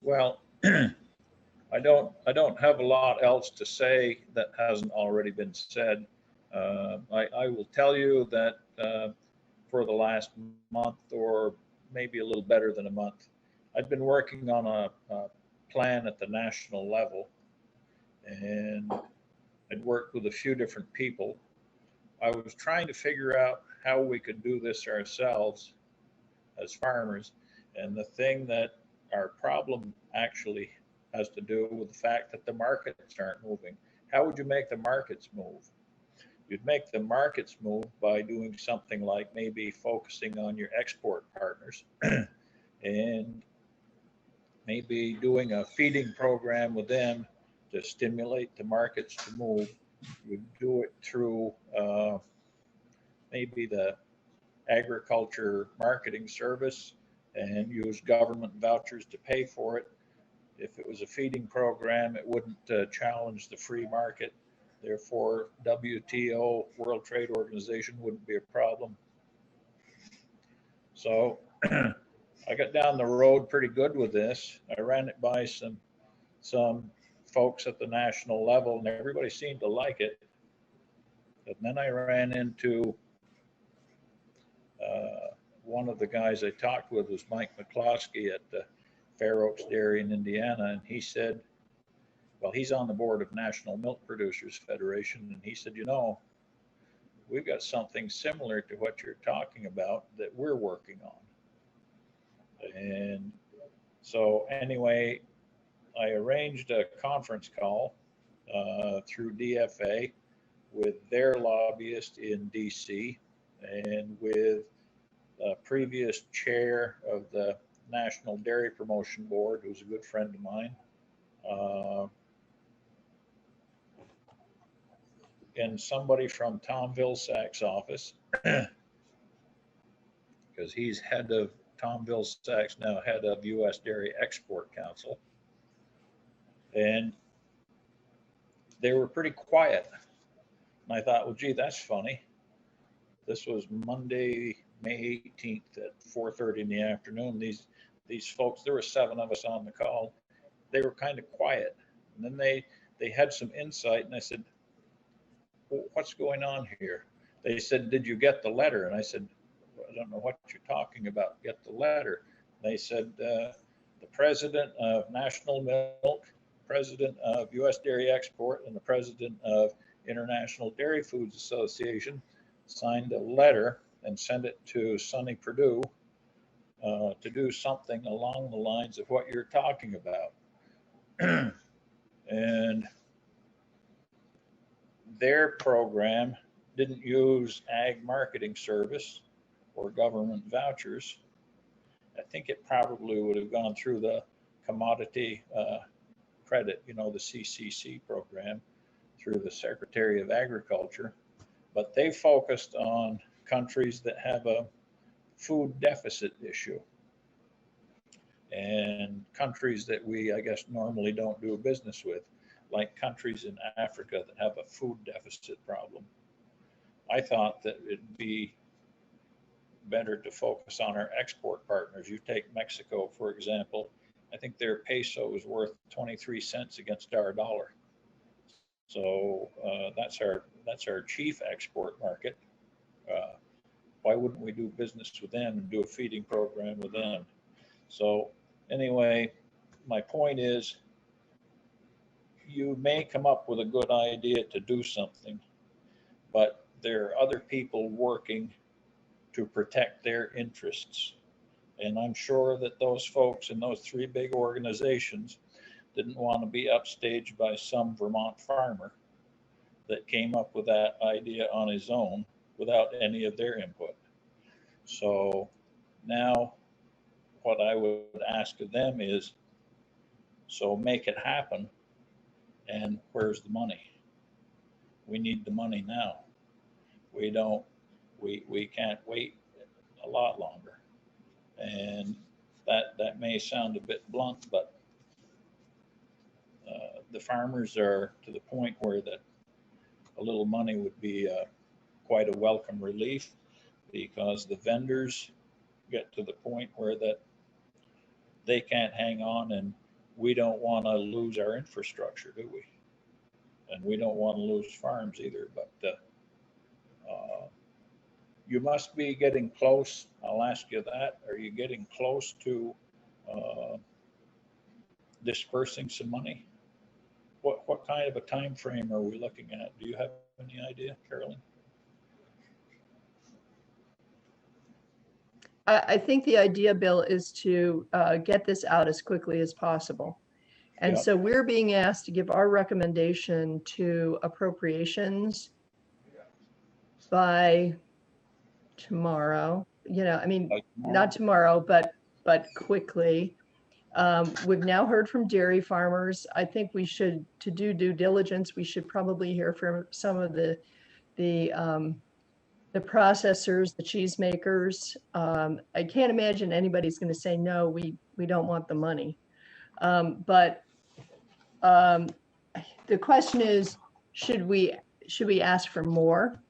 Well, I don't have a lot else to say that hasn't already been said. I will tell you that for the last month, or maybe a little better than a month. I'd been working on a plan at the national level, and I'd worked with a few different people. I was trying to figure out how we could do this ourselves as farmers. And the thing that our problem actually has to do with the fact that the markets aren't moving. How would you make the markets move? You'd make the markets move by doing something like maybe focusing on your export partners and maybe doing a feeding program with them to stimulate the markets to move. You do it through maybe the agriculture marketing service and use government vouchers to pay for it. If it was a feeding program, it wouldn't challenge the free market. Therefore, WTO, World Trade Organization, wouldn't be a problem. So I got down the road pretty good with this. I ran it by some folks at the national level, and everybody seemed to like it. But then I ran into one of the guys I talked with was Mike McCloskey at the Fair Oaks Dairy in Indiana, and he said, well, he's on the board of National Milk Producers Federation, and he said, you know, we've got something similar to what you're talking about that we're working on. And so anyway, I arranged a conference call through DFA with their lobbyist in DC and with a previous chair of the National Dairy Promotion Board, who's a good friend of mine, and somebody from Tom Vilsack's office, because he's head of, Tom Vilsack's now head of U.S. Dairy Export Council. And they were pretty quiet. And I thought, well, gee, that's funny. This was Monday, May 18th at 4:30 in the afternoon. These folks, there were 7 of us on the call. They were kind of quiet. And then they had some insight, and I said, well, what's going on here? They said, did you get the letter? And I said, I don't know what you're talking about, get the letter. They said, the president of National Milk, president of U.S. Dairy Export, and the president of International Dairy Foods Association signed a letter and sent it to Sonny Perdue to do something along the lines of what you're talking about. And their program didn't use ag marketing service or government vouchers. I think it probably would have gone through the commodity credit, you know, the CCC program through the Secretary of Agriculture. But they focused on countries that have a food deficit issue and countries that we, I guess, normally don't do business with, like countries in Africa that have a food deficit problem. I thought that it'd be better to focus on our export partners. You take Mexico, for example. I think their peso is worth 23 cents against our dollar. So that's our chief export market. Why wouldn't we do business with them and do a feeding program with them? So anyway, my point is, you may come up with a good idea to do something, but there are other people working to protect their interests. And I'm sure that those folks in those 3 big organizations didn't want to be upstaged by some Vermont farmer that came up with that idea on his own without any of their input. So now what I would ask of them is, so make it happen, and where's the money? We need the money now. We can't wait a lot longer. And that may sound a bit blunt, but the farmers are to the point where that a little money would be quite a welcome relief, because the vendors get to the point where that they can't hang on, and we don't want to lose our infrastructure, do we? And we don't want to lose farms either. But you must be getting close. I'll ask you that. Are you getting close to dispersing some money? What kind of a time frame are we looking at? Do you have any idea, Carolyn? I think the idea, Bill, is to get this out as quickly as possible. And Yeah. so we're being asked to give our recommendation to appropriations by tomorrow. You know, I mean, not tomorrow, but quickly. We've now heard from dairy farmers. I think we should, to do due diligence, we should probably hear from some of the processors, the cheesemakers. I can't imagine anybody's going to say, no, we don't want the money. But the question is, should we ask for more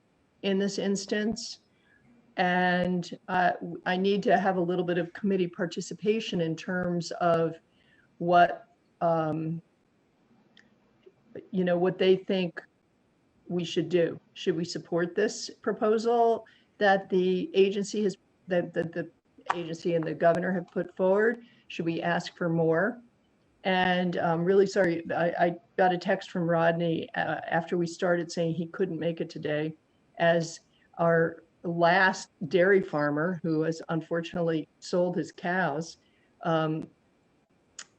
in this instance? And I need to have a little bit of committee participation in terms of what, what they think we should do. Should we support this proposal that the agency has, that the agency and the governor have put forward? Should we ask for more? And I'm really sorry, I got a text from Rodney after we started saying he couldn't make it today, as our last dairy farmer who has unfortunately sold his cows in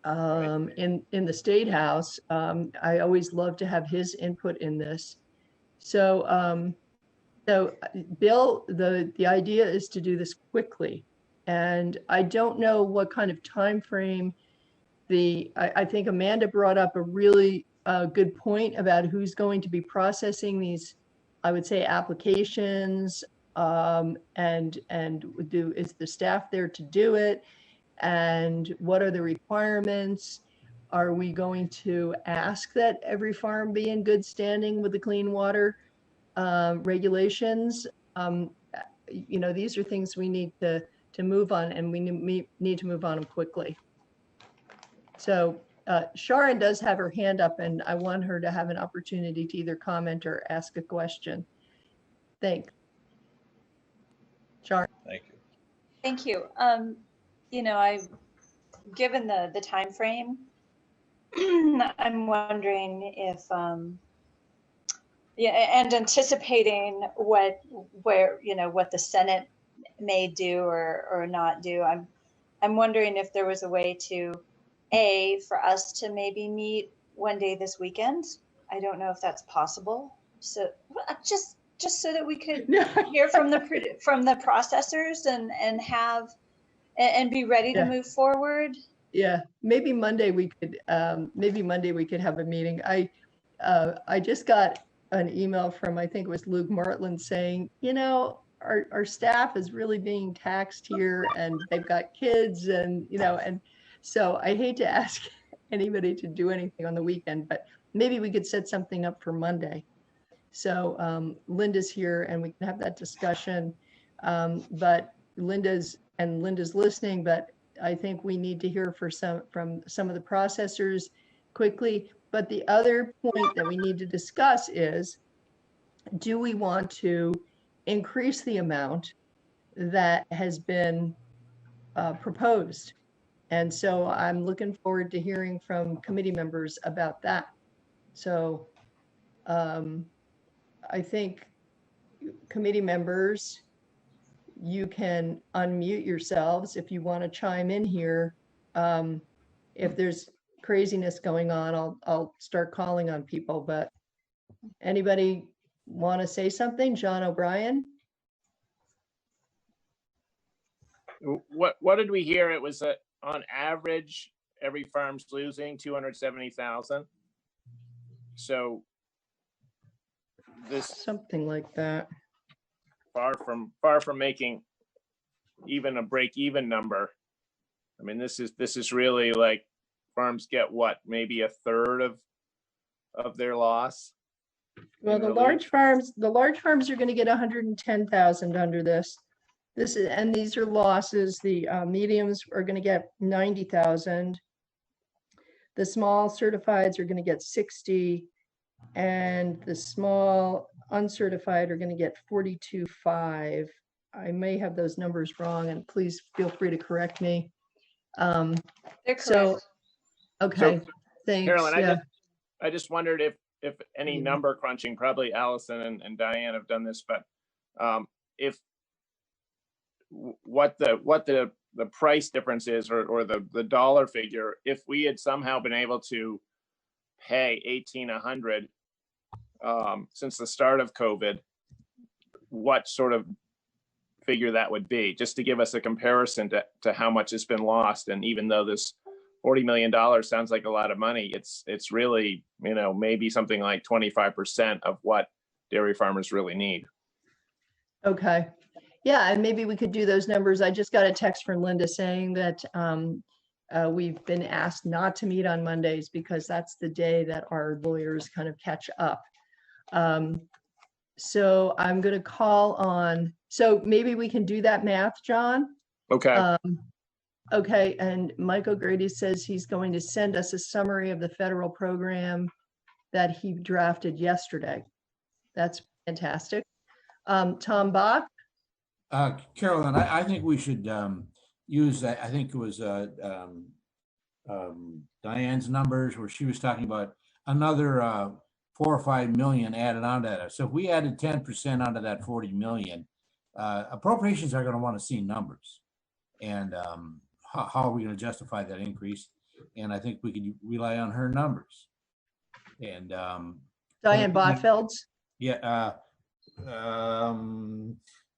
the State House. I always love to have his input in this. So, Bill, the idea is to do this quickly, and I don't know what kind of time frame. I think Amanda brought up a really good point about who's going to be processing these, I would say, applications, and is the staff there to do it, and what are the requirements? Are we going to ask that every farm be in good standing with the clean water regulations? These are things we need to move on, and we need to move on them quickly. So Sharon does have her hand up, and I want her to have an opportunity to either comment or ask a question. Thanks. Sharon. Thank you. Thank you. Given the time frame, I'm wondering if, and anticipating what the Senate may do or not do. I'm wondering if there was a way to, for us to maybe meet one day this weekend. I don't know if that's possible. So just so that we could hear from the processors and be ready to move forward. Yeah, maybe Monday we could have a meeting. I just got an email from, I think it was Luke Martland, saying, our staff is really being taxed here, and they've got kids, and so I hate to ask anybody to do anything on the weekend, but maybe we could set something up for Monday. So Linda's here and we can have that discussion. But Linda's listening, but I think we need to hear from some of the processors quickly. But the other point that we need to discuss is, do we want to increase the amount that has been proposed? And so I'm looking forward to hearing from committee members about that. So I think committee members, you can unmute yourselves if you want to chime in here. If there's craziness going on, I'll start calling on people, but anybody want to say something? John O'Brien? What did we hear? It was on average, every farm's losing 270,000. So this something like that. Far from making even a break-even number. I mean, this is really like farms get what, maybe a third of their loss. Well, the large farms are going to get 110,000 under this. And these are losses. The mediums are going to get 90,000. The small certifieds are going to get 60, and the small uncertified are going to get 42.5. I may have those numbers wrong, and please feel free to correct me. They're So, correct. okay, thanks, Carolyn, yeah. I just wondered if any number crunching, probably Allison and Diane have done this, but if what the price difference is, or the dollar figure, if we had somehow been able to pay 1,800 since the start of COVID, what sort of figure that would be, just to give us a comparison to how much has been lost. And even though this $40 million sounds like a lot of money, it's really, maybe something like 25% of what dairy farmers really need. Okay. Yeah, and maybe we could do those numbers. I just got a text from Linda saying that we've been asked not to meet on Mondays because that's the day that our lawyers kind of catch up. So I'm going to call on, so maybe we can do that math, John? Okay. Okay, and Mike O'Grady says he's going to send us a summary of the federal program that he drafted yesterday. That's fantastic. Tom Bach? Carolyn, I think we should use that. I think it was Diane's numbers where she was talking about another 4 or 5 million added onto that. So if we added 10% onto that 40 million, appropriations are going to want to see numbers. And how are we going to justify that increase? And I think we could rely on her numbers. And Diane Botfeld's? Yeah.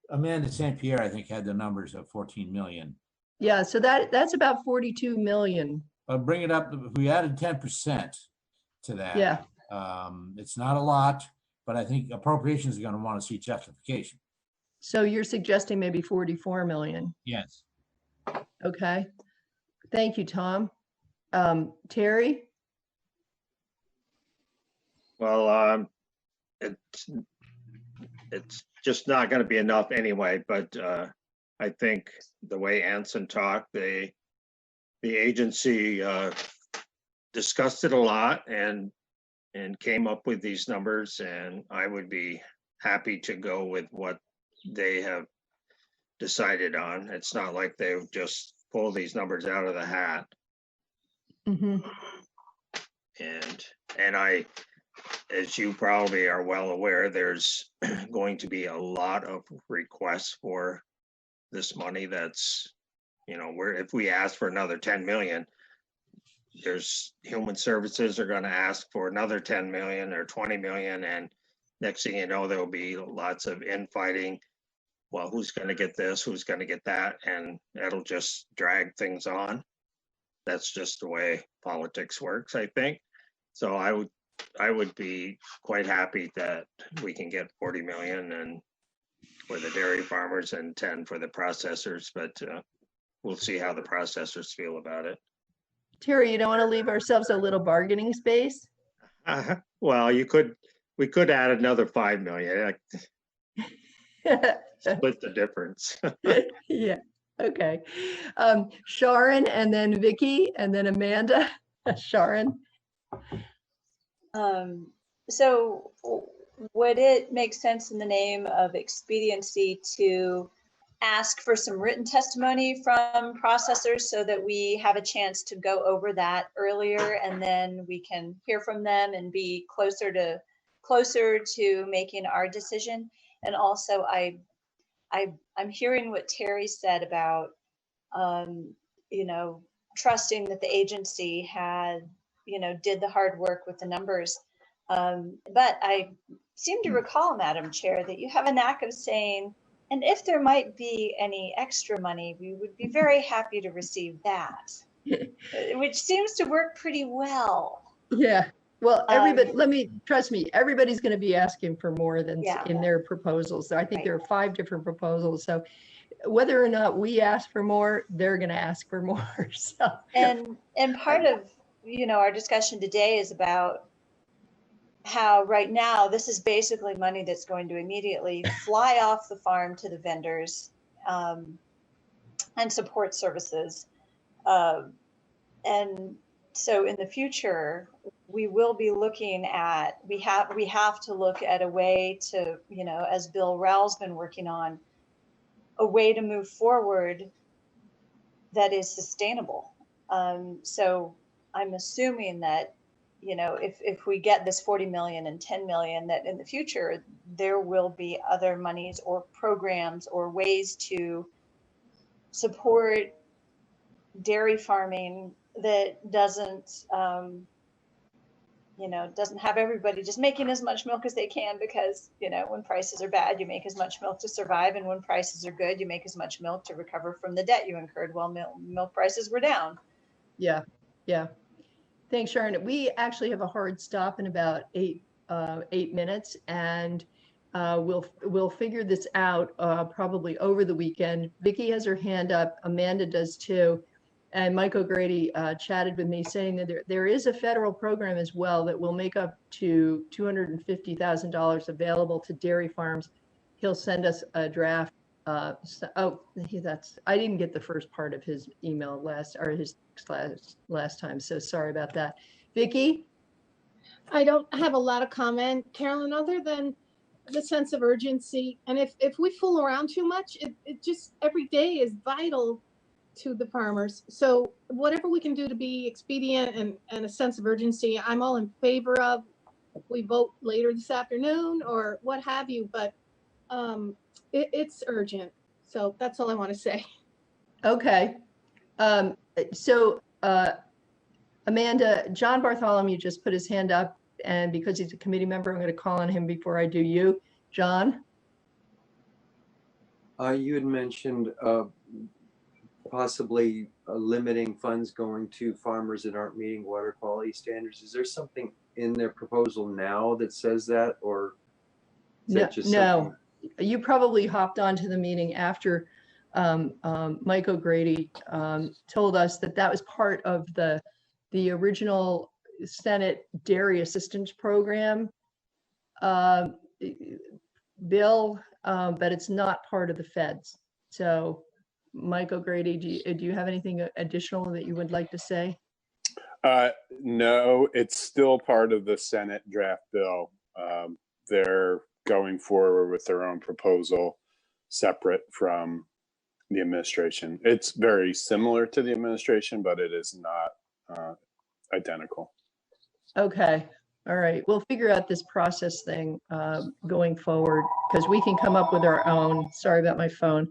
Amanda St. Pierre, I think, had the numbers of 14 million. Yeah, so that's about 42 million. But bring it up, if we added 10% to that, yeah, it's not a lot, but I think appropriations are going to want to see justification. So you're suggesting maybe 44 million? Yes. Okay. Thank you, Tom. Terry? Well, it's just not going to be enough anyway, but I think the way Anson talked, the agency discussed it a lot and came up with these numbers, and I would be happy to go with what they have decided on. It's not like they just pull these numbers out of the hat. Mm-hmm. And I, as you probably are well aware, there's going to be a lot of requests for this money. That's, if we ask for another 10 million, there's human services are going to ask for another 10 million or 20 million. And next thing you know, there'll be lots of infighting. Well, who's going to get this? Who's going to get that? And it'll just drag things on. That's just the way politics works, I think. So I would be quite happy that we can get 40 million and for the dairy farmers and 10 for the processors, but we'll see how the processors feel about it. Terry, you don't want to leave ourselves a little bargaining space? Well, we could add another 5 million. Split the difference. Yeah, okay. Sharon, and then Vicky, and then Amanda. Sharon? So would it make sense in the name of expediency to ask for some written testimony from processors so that we have a chance to go over that earlier, and then we can hear from them and be closer to making our decision? And also I'm hearing what Terry said about trusting that the agency had did the hard work with the numbers. But I seem to recall, Madam Chair, that you have a knack of saying, and if there might be any extra money, we would be very happy to receive that, which seems to work pretty well. Yeah, well, everybody, trust me, everybody's going to be asking for more than in their proposals. So I think there are 5 different proposals. So whether or not we ask for more, they're going to ask for more. So. And part of our discussion today is about how right now this is basically money that's going to immediately fly off the farm to the vendors and support services. And so in the future, we will be looking at, we have to look at a way to, as Bill Rowell's been working on, a way to move forward that is sustainable. So I'm assuming that, you know, if we get this 40 million and 10 million, that in the future, there will be other monies or programs or ways to support dairy farming that doesn't, you know, doesn't have everybody just making as much milk as they can, because, you know, when prices are bad, you make as much milk to survive. And when prices are good, you make as much milk to recover from the debt you incurred while milk prices were down. Yeah, yeah. Thanks, Sharon. We actually have a hard stop in about 8 minutes, and we'll figure this out probably over the weekend. Vicki has her hand up. Amanda does too. And Mike O'Grady chatted with me saying that there is a federal program as well that will make up to $250,000 available to dairy farms. He'll send us a draft. I didn't get the first part of his email last time, so sorry about that. Vicki? I don't have a lot of comment, Carolyn, other than the sense of urgency. And if we fool around too much, it just every day is vital to the farmers. So whatever we can do to be expedient and a sense of urgency, I'm all in favor of. We vote later this afternoon or what have you, but it's urgent. So that's all I want to say. Okay. Amanda, John Bartholomew just put his hand up, and because he's a committee member, I'm going to call on him before I do you. John? You had mentioned possibly limiting funds going to farmers that aren't meeting water quality standards. Is there something in their proposal now that says that, or is that just something? You probably hopped onto the meeting after Mike O'Grady told us that was part of the original Senate Dairy Assistance Program bill, but it's not part of the feds. So Mike O'Grady, do you have anything additional that you would like to say? No, it's still part of the Senate draft bill. They're going forward with their own proposal separate from the administration. It's very similar to the administration, but it is not identical. Okay. All right. We'll figure out this process thing going forward, because we can come up with our own, sorry about my phone,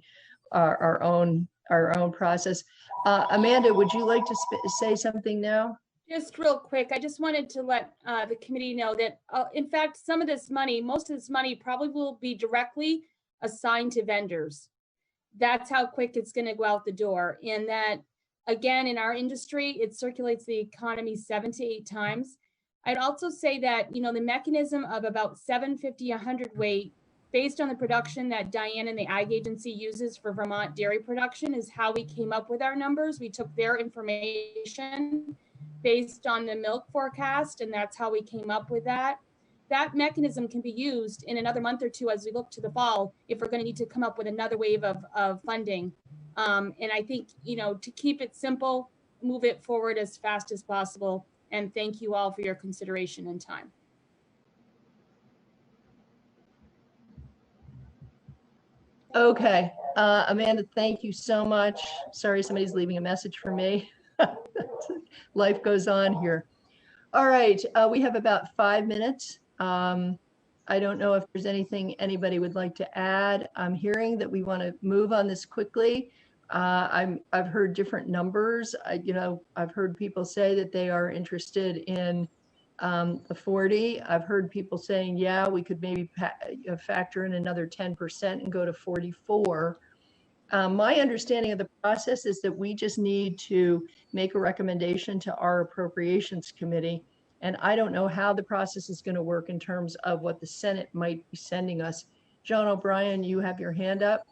our own process. Amanda, would you like to say something now? Just real quick, I just wanted to let the committee know that, in fact, some of this money, most of this money probably will be directly assigned to vendors. That's how quick it's going to go out the door. And that, again, in our industry, it circulates the economy 7 to 8 times. I'd also say that, you know, the mechanism of about 750, 100 weight, based on the production that Diane and the Ag Agency uses for Vermont dairy production, is how we came up with our numbers. We took their information based on the milk forecast, and that's how we came up with that. That mechanism can be used in another month or two as we look to the fall, if we're going to need to come up with another wave of funding. And I think, you know, to keep it simple, move it forward as fast as possible. And thank you all for your consideration and time. Okay. Amanda, thank you so much. Sorry, somebody's leaving a message for me. Life goes on here. All right. We have about 5 minutes. I don't know if there's anything anybody would like to add. I'm hearing that we want to move on this quickly. I've heard different numbers. I've heard people say that they are interested in the 40. I've heard people saying, yeah, we could maybe factor in another 10% and go to 44. My understanding of the process is that we just need to make a recommendation to our appropriations committee. And I don't know how the process is going to work in terms of what the Senate might be sending us. John O'Brien, you have your hand up.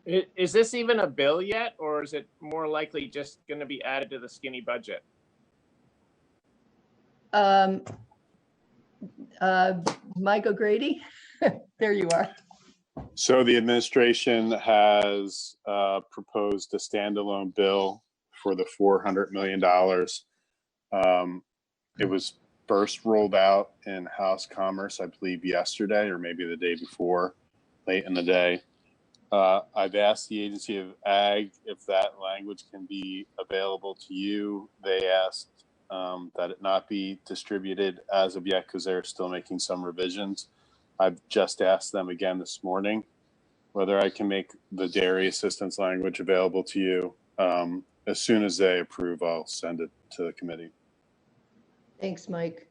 Is this even a bill yet, or is it more likely just going to be added to the skinny budget? Mike O'Grady, there you are. So the administration has proposed a standalone bill for the $400 million. It was first rolled out in House Commerce, I believe, yesterday or maybe the day before, late in the day. I've asked the Agency of Ag if that language can be available to you. They asked that it not be distributed as of yet because they're still making some revisions. I've just asked them again this morning whether I can make the dairy assistance language available to you. As soon as they approve, I'll send it to the committee. Thanks, Mike.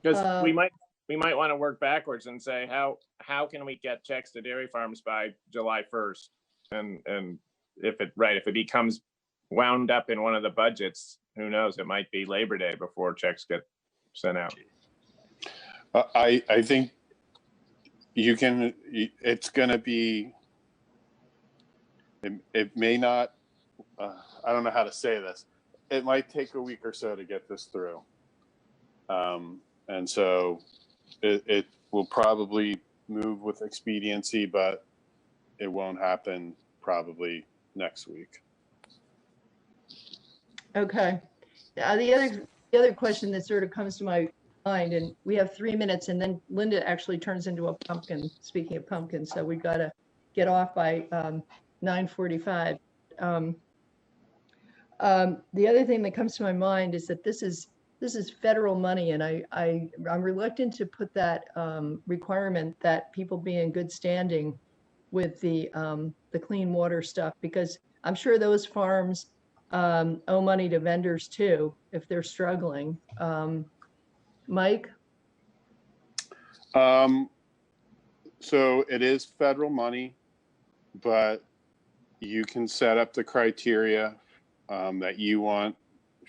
Because we might want to work backwards and say, how can we get checks to dairy farms by July 1st? And if it becomes wound up in one of the budgets, who knows? It might be Labor Day before checks get sent out. I think it's going to be, it may not, I don't know how to say this. It might take a week or so to get this through. And so it will probably move with expediency, but it won't happen probably next week. Okay. The other question that sort of comes to my mind, and we have 3 minutes, and then Linda actually turns into a pumpkin, speaking of pumpkins, so we've got to get off by 9:45. The other thing that comes to my mind is that this is federal money, and I'm reluctant to put that requirement that people be in good standing with the clean water stuff, because I'm sure those farms owe money to vendors too if they're struggling. Mike? So it is federal money, but you can set up the criteria that you want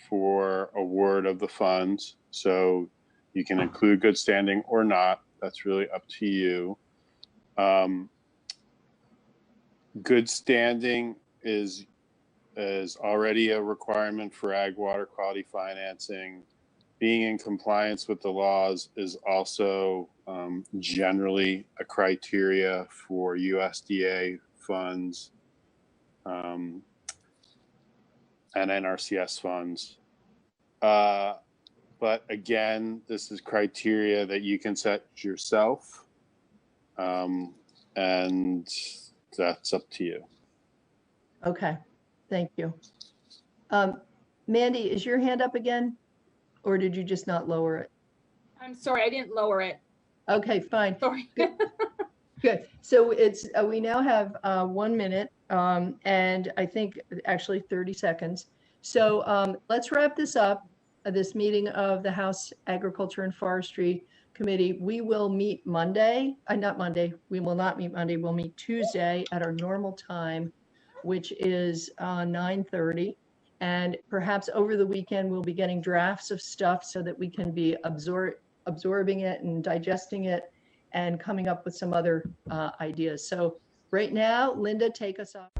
for award of the funds. So you can include good standing or not. That's really up to you. Good standing is already a requirement for ag water quality financing. Being in compliance with the laws is also generally a criteria for USDA funds and NRCS funds. But again, this is criteria that you can set yourself, and that's up to you. Okay, thank you. Mandy, is your hand up again? Or did you just not lower it? I'm sorry, I didn't lower it. Okay, fine. Sorry. Good. So it's we now have 1 minute and I think actually 30 seconds. So let's wrap this up. This meeting of the House Agriculture and Forestry Committee. We will meet Monday. Not Monday. We will not meet Monday. We'll meet Tuesday at our normal time, which is 9:30. And perhaps over the weekend, we'll be getting drafts of stuff so that we can be absorbing it and digesting it and coming up with some other ideas. So right now, Linda, take us off.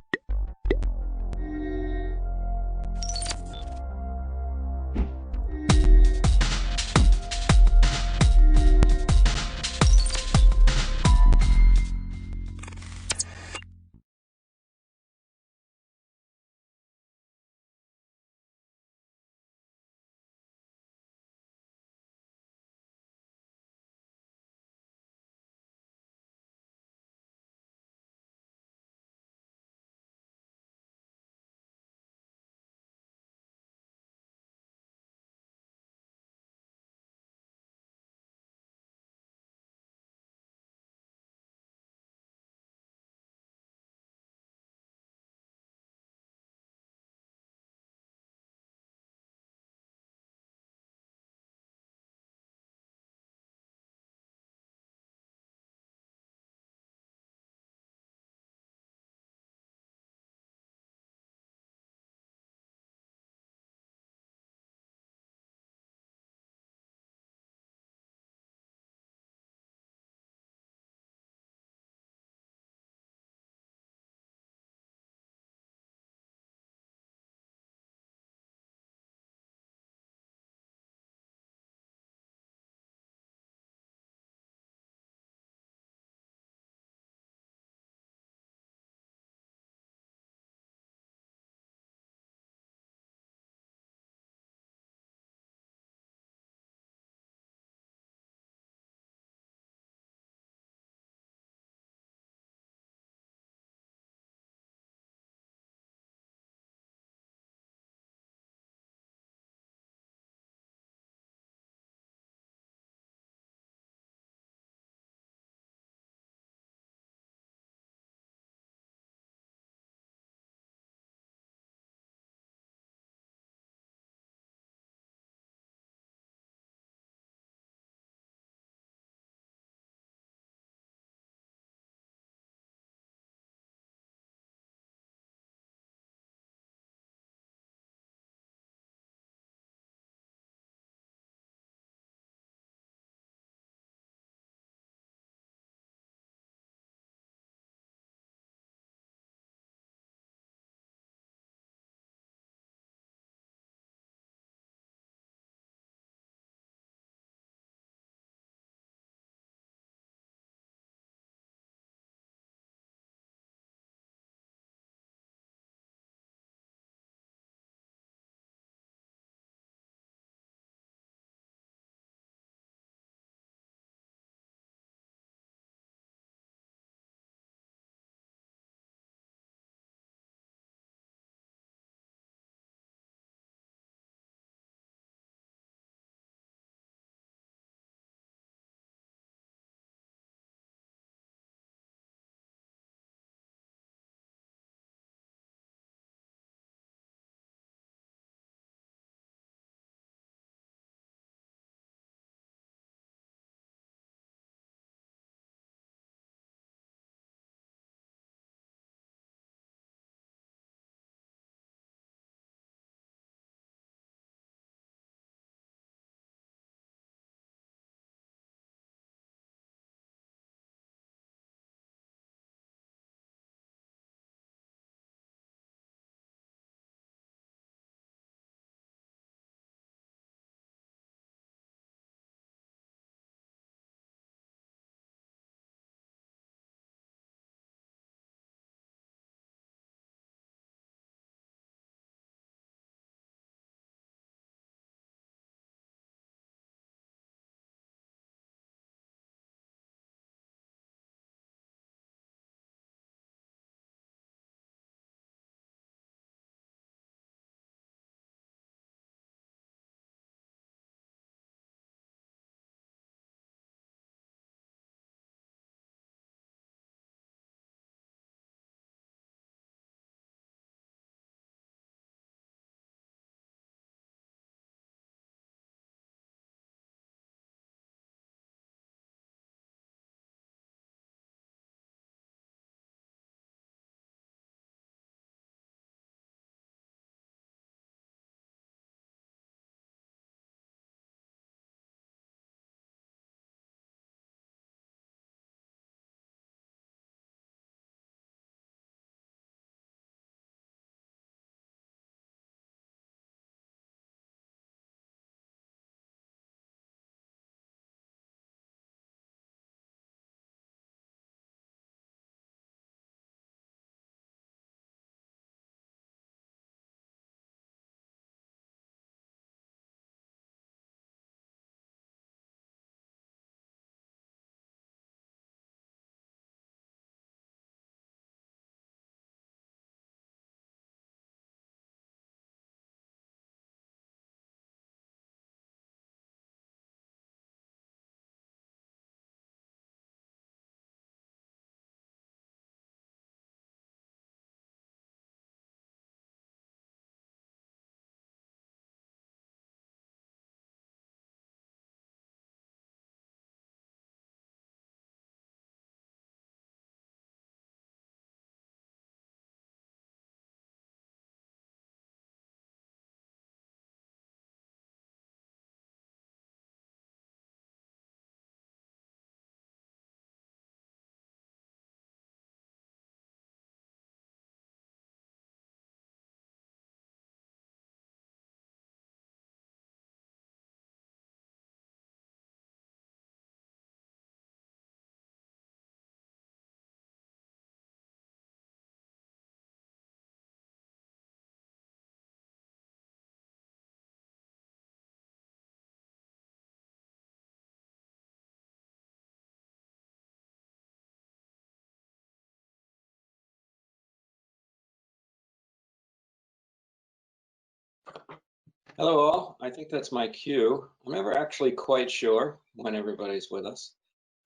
Hello all, I think that's my cue. I'm never actually quite sure when everybody's with us.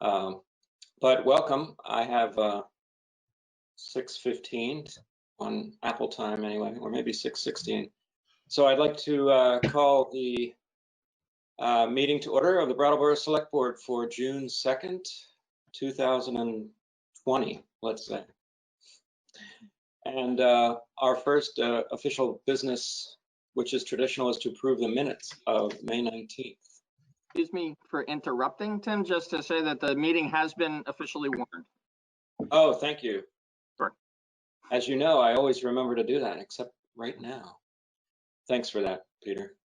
But welcome, I have 6:15 on Apple time anyway, or maybe 6:16. So I'd like to call the meeting to order of the Brattleboro Select Board for June 2nd, 2020, let's say. And our first official business, which is traditional, is to approve the minutes of May 19th. Excuse me for interrupting, Tim, just to say that the meeting has been officially warned. Oh, thank you. Sure. As you know, I always remember to do that, except right now. Thanks for that, Peter.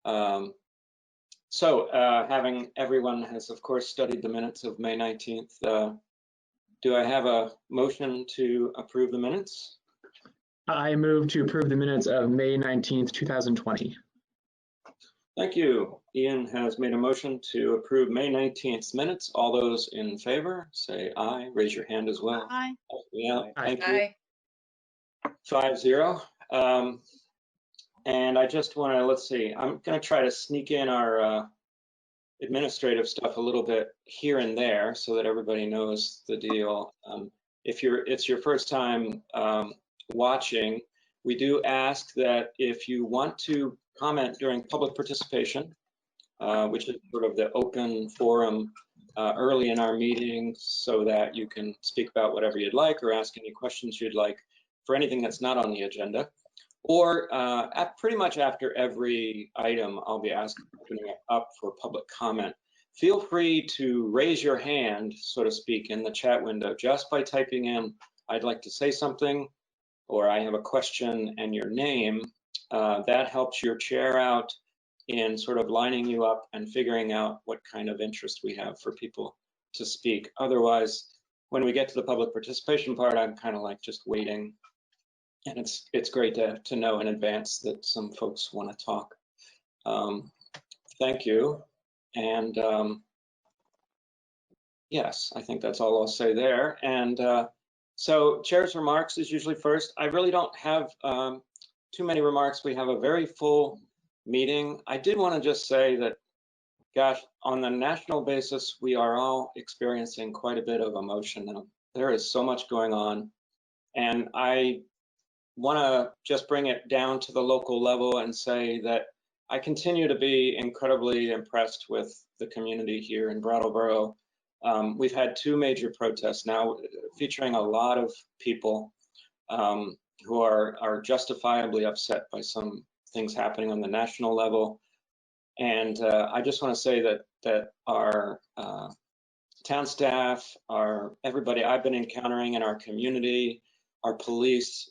Having everyone has, of course, studied the minutes of May 19th, do I have a motion to approve the minutes? I move to approve the minutes of May 19th, 2020. Thank you. Ian has made a motion to approve May 19th minutes. All those in favor, say aye. Raise your hand as well. Aye. Yeah, thank you. Aye. 5-0. And I just want to, let's see, I'm going to try to sneak in our administrative stuff a little bit here and there so that everybody knows the deal. If it's your first time watching, we do ask that if you want to comment during public participation, which is sort of the open forum early in our meeting, so that you can speak about whatever you'd like or ask any questions you'd like for anything that's not on the agenda. Or pretty much after every item, I'll be opening it up for public comment. Feel free to raise your hand, so to speak, in the chat window just by typing in, I'd like to say something, or I have a question and your name. That helps your chair out in sort of lining you up and figuring out what kind of interest we have for people to speak. Otherwise, when we get to the public participation part, I'm kind of like just waiting. And it's great to know in advance that some folks want to talk. Thank you. And yes, I think that's all I'll say there. And so chair's remarks is usually first. I really don't have too many remarks. We have a very full meeting. I did want to just say that, gosh, on the national basis, we are all experiencing quite a bit of emotion now. There is so much going on. And I want to just bring it down to the local level and say that I continue to be incredibly impressed with the community here in Brattleboro. We've had 2 major protests now featuring a lot of people who are justifiably upset by some things happening on the national level. And I just want to say that our town staff, everybody I've been encountering in our community, our police,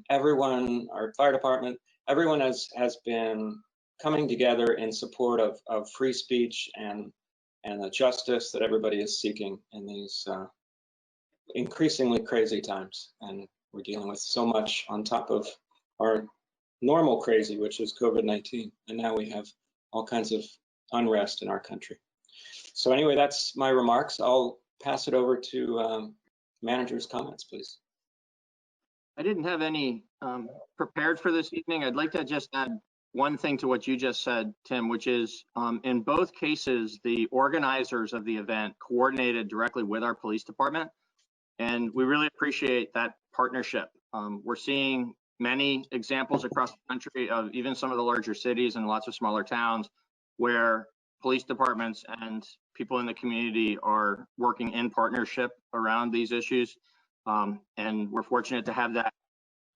everyone, our fire department, everyone has been coming together in support of free speech and the justice that everybody is seeking in these increasingly crazy times. And we're dealing with so much on top of our normal crazy, which is COVID-19. And now we have all kinds of unrest in our country. So anyway, that's my remarks. I'll pass it over to manager's comments, please. I didn't have any prepared for this evening. I'd like to just add one thing to what you just said, Tim, which is in both cases, the organizers of the event coordinated directly with our police department. And we really appreciate that partnership. We're seeing many examples across the country of even some of the larger cities and lots of smaller towns where police departments and people in the community are working in partnership around these issues. And we're fortunate to have that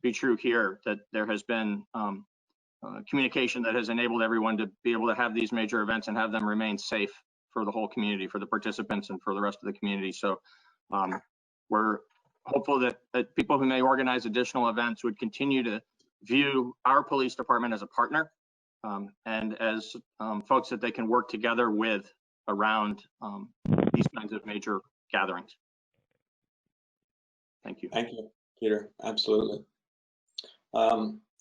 be true here, that there has been communication that has enabled everyone to be able to have these major events and have them remain safe for the whole community, for the participants and for the rest of the community. So we're hopeful that people who may organize additional events would continue to view our police department as a partner and as folks that they can work together with around these kinds of major gatherings. Thank you. Thank you, Peter. Absolutely.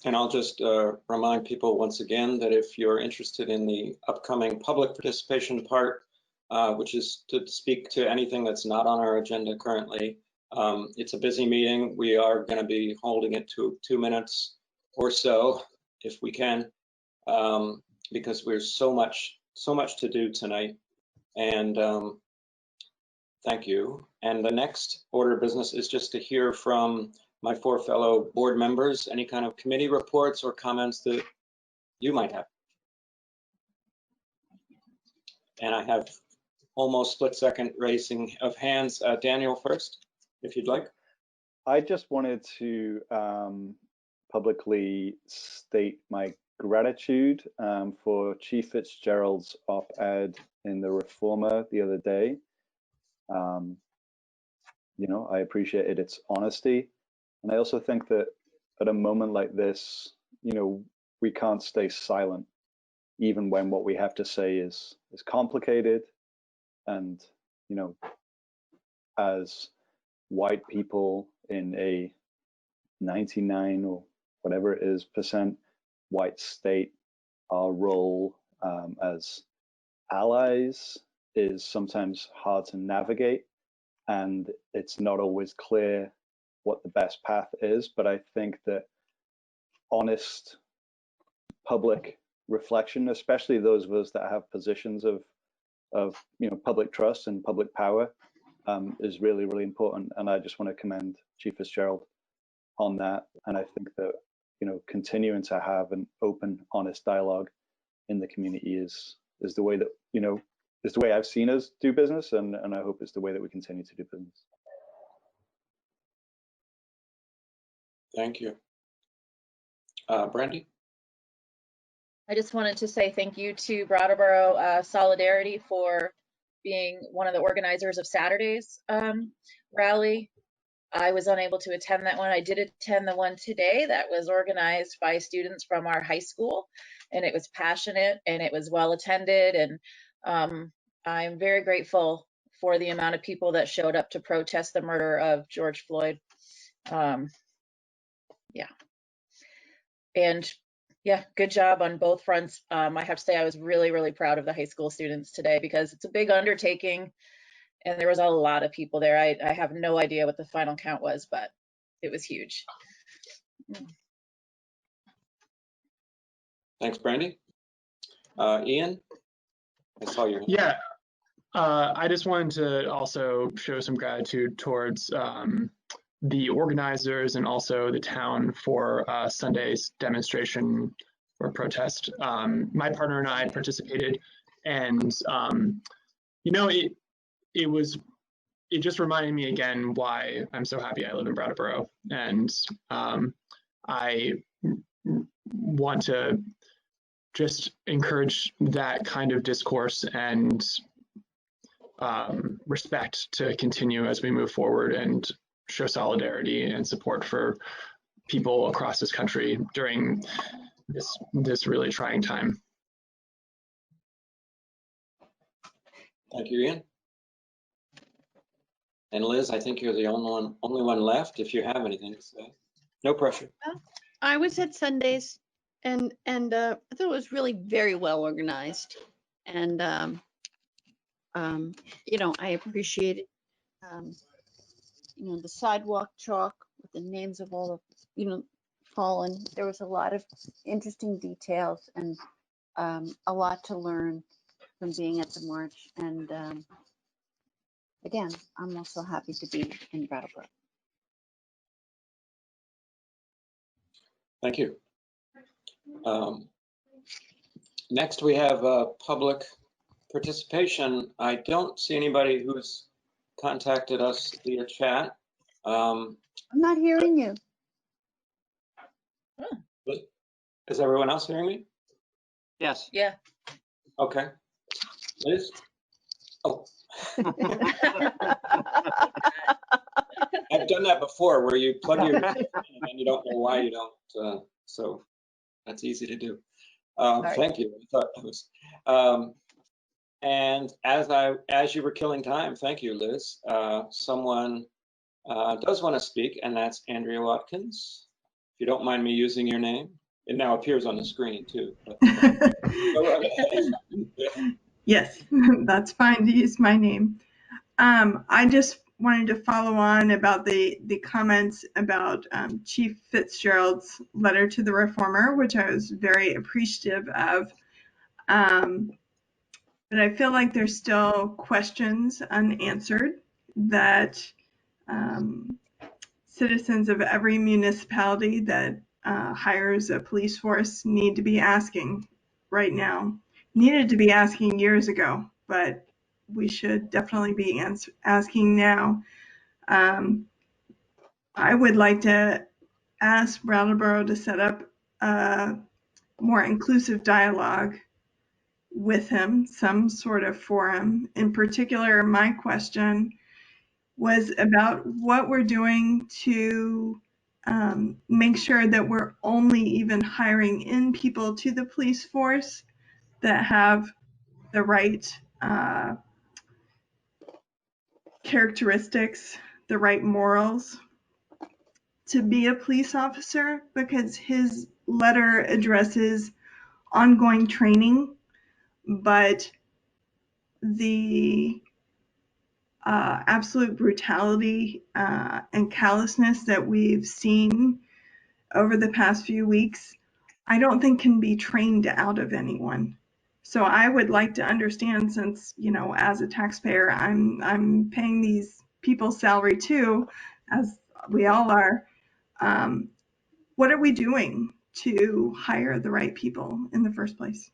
And I'll just remind people once again that if you're interested in the upcoming public participation part, which is to speak to anything that's not on our agenda currently, it's a busy meeting. We are going to be holding it to 2 minutes or so, if we can. because there's so much to do tonight. And thank you. And the next order of business is just to hear from my 4 fellow board members, any kind of committee reports or comments that you might have. And I have almost split-second raising of hands. Daniel first, if you'd like. I just wanted to publicly state my gratitude for Chief Fitzgerald's op-ed in the Reformer the other day. You know, I appreciated its honesty. And I also think that at a moment like this, you know, we can't stay silent, even when what we have to say is complicated. And, you know, as white people in a 99 or whatever it is % white state, our role as allies is sometimes hard to navigate, and it's not always clear what the best path is. But I think that honest public reflection, especially those of us that have positions of you know, public trust and public power, is really, really important. And I just want to commend Chief Fitzgerald on that. And I think that, you know, continuing to have an open, honest dialogue in the community is the way that, you know, is the way I've seen us do business, and I hope it's the way that we continue to do business. Thank you. Brandy? I just wanted to say thank you to Brattleboro Solidarity for being one of the organizers of Saturday's rally. I was unable to attend that one. I did attend the one today that was organized by students from our high school, and it was passionate and it was well attended. And I'm very grateful for the amount of people that showed up to protest the murder of George Floyd. Yeah. And yeah, good job on both fronts. I have to say I was really, really proud of the high school students today, because it's a big undertaking and there was a lot of people there. I have no idea what the final count was, but it was huge. Thanks, Brandy. Ian, I saw your hand. Yeah, I just wanted to also show some gratitude towards the organizers and also the town for Sunday's demonstration or protest. My partner and I participated, and you know, it just reminded me again why I'm so happy I live in Brattleboro, and I want to just encourage that kind of discourse and respect to continue as we move forward and show solidarity and support for people across this country during this really trying time. Thank you, Ian. And Liz, I think you're the only one left, if you have anything to say. No pressure. I was at Sundays, and I thought it was really very well organized, and you know, I appreciated you know, the sidewalk chalk with the names of all the, you know, fallen. There was a lot of interesting details and a lot to learn from being at the march. And again, I'm also happy to be in Brattleboro. Thank you. Next, we have public participation. I don't see anybody who's contacted us via chat. I'm not hearing you. Is everyone else hearing me? Yes. Yeah. Okay. Liz? Oh. I've done that before, where you plug your and you don't know why you don't. So that's easy to do. Thank you. I thought that was. And as you were killing time, thank you, Liz. Someone does want to speak, and that's Andrea Watkins. If you don't mind me using your name, it now appears on the screen too. But, go right ahead. Yes, that's fine to use my name. I just wanted to follow on about the comments about Chief Fitzgerald's letter to the reformer, which I was very appreciative of. But I feel like there's still questions unanswered that citizens of every municipality that hires a police force need to be asking right now. Needed to be asking years ago, but we should definitely be asking now. I would like to ask Brattleboro to set up a more inclusive dialogue with him, some sort of forum. In particular, my question was about what we're doing to make sure that we're only even hiring in people to the police force that have the right characteristics, the right morals to be a police officer, because his letter addresses ongoing training, but the absolute brutality and callousness that we've seen over the past few weeks, I don't think can be trained out of anyone. So I would like to understand, since, you know, as a taxpayer, I'm paying these people's salary too, as we all are. What are we doing to hire the right people in the first place?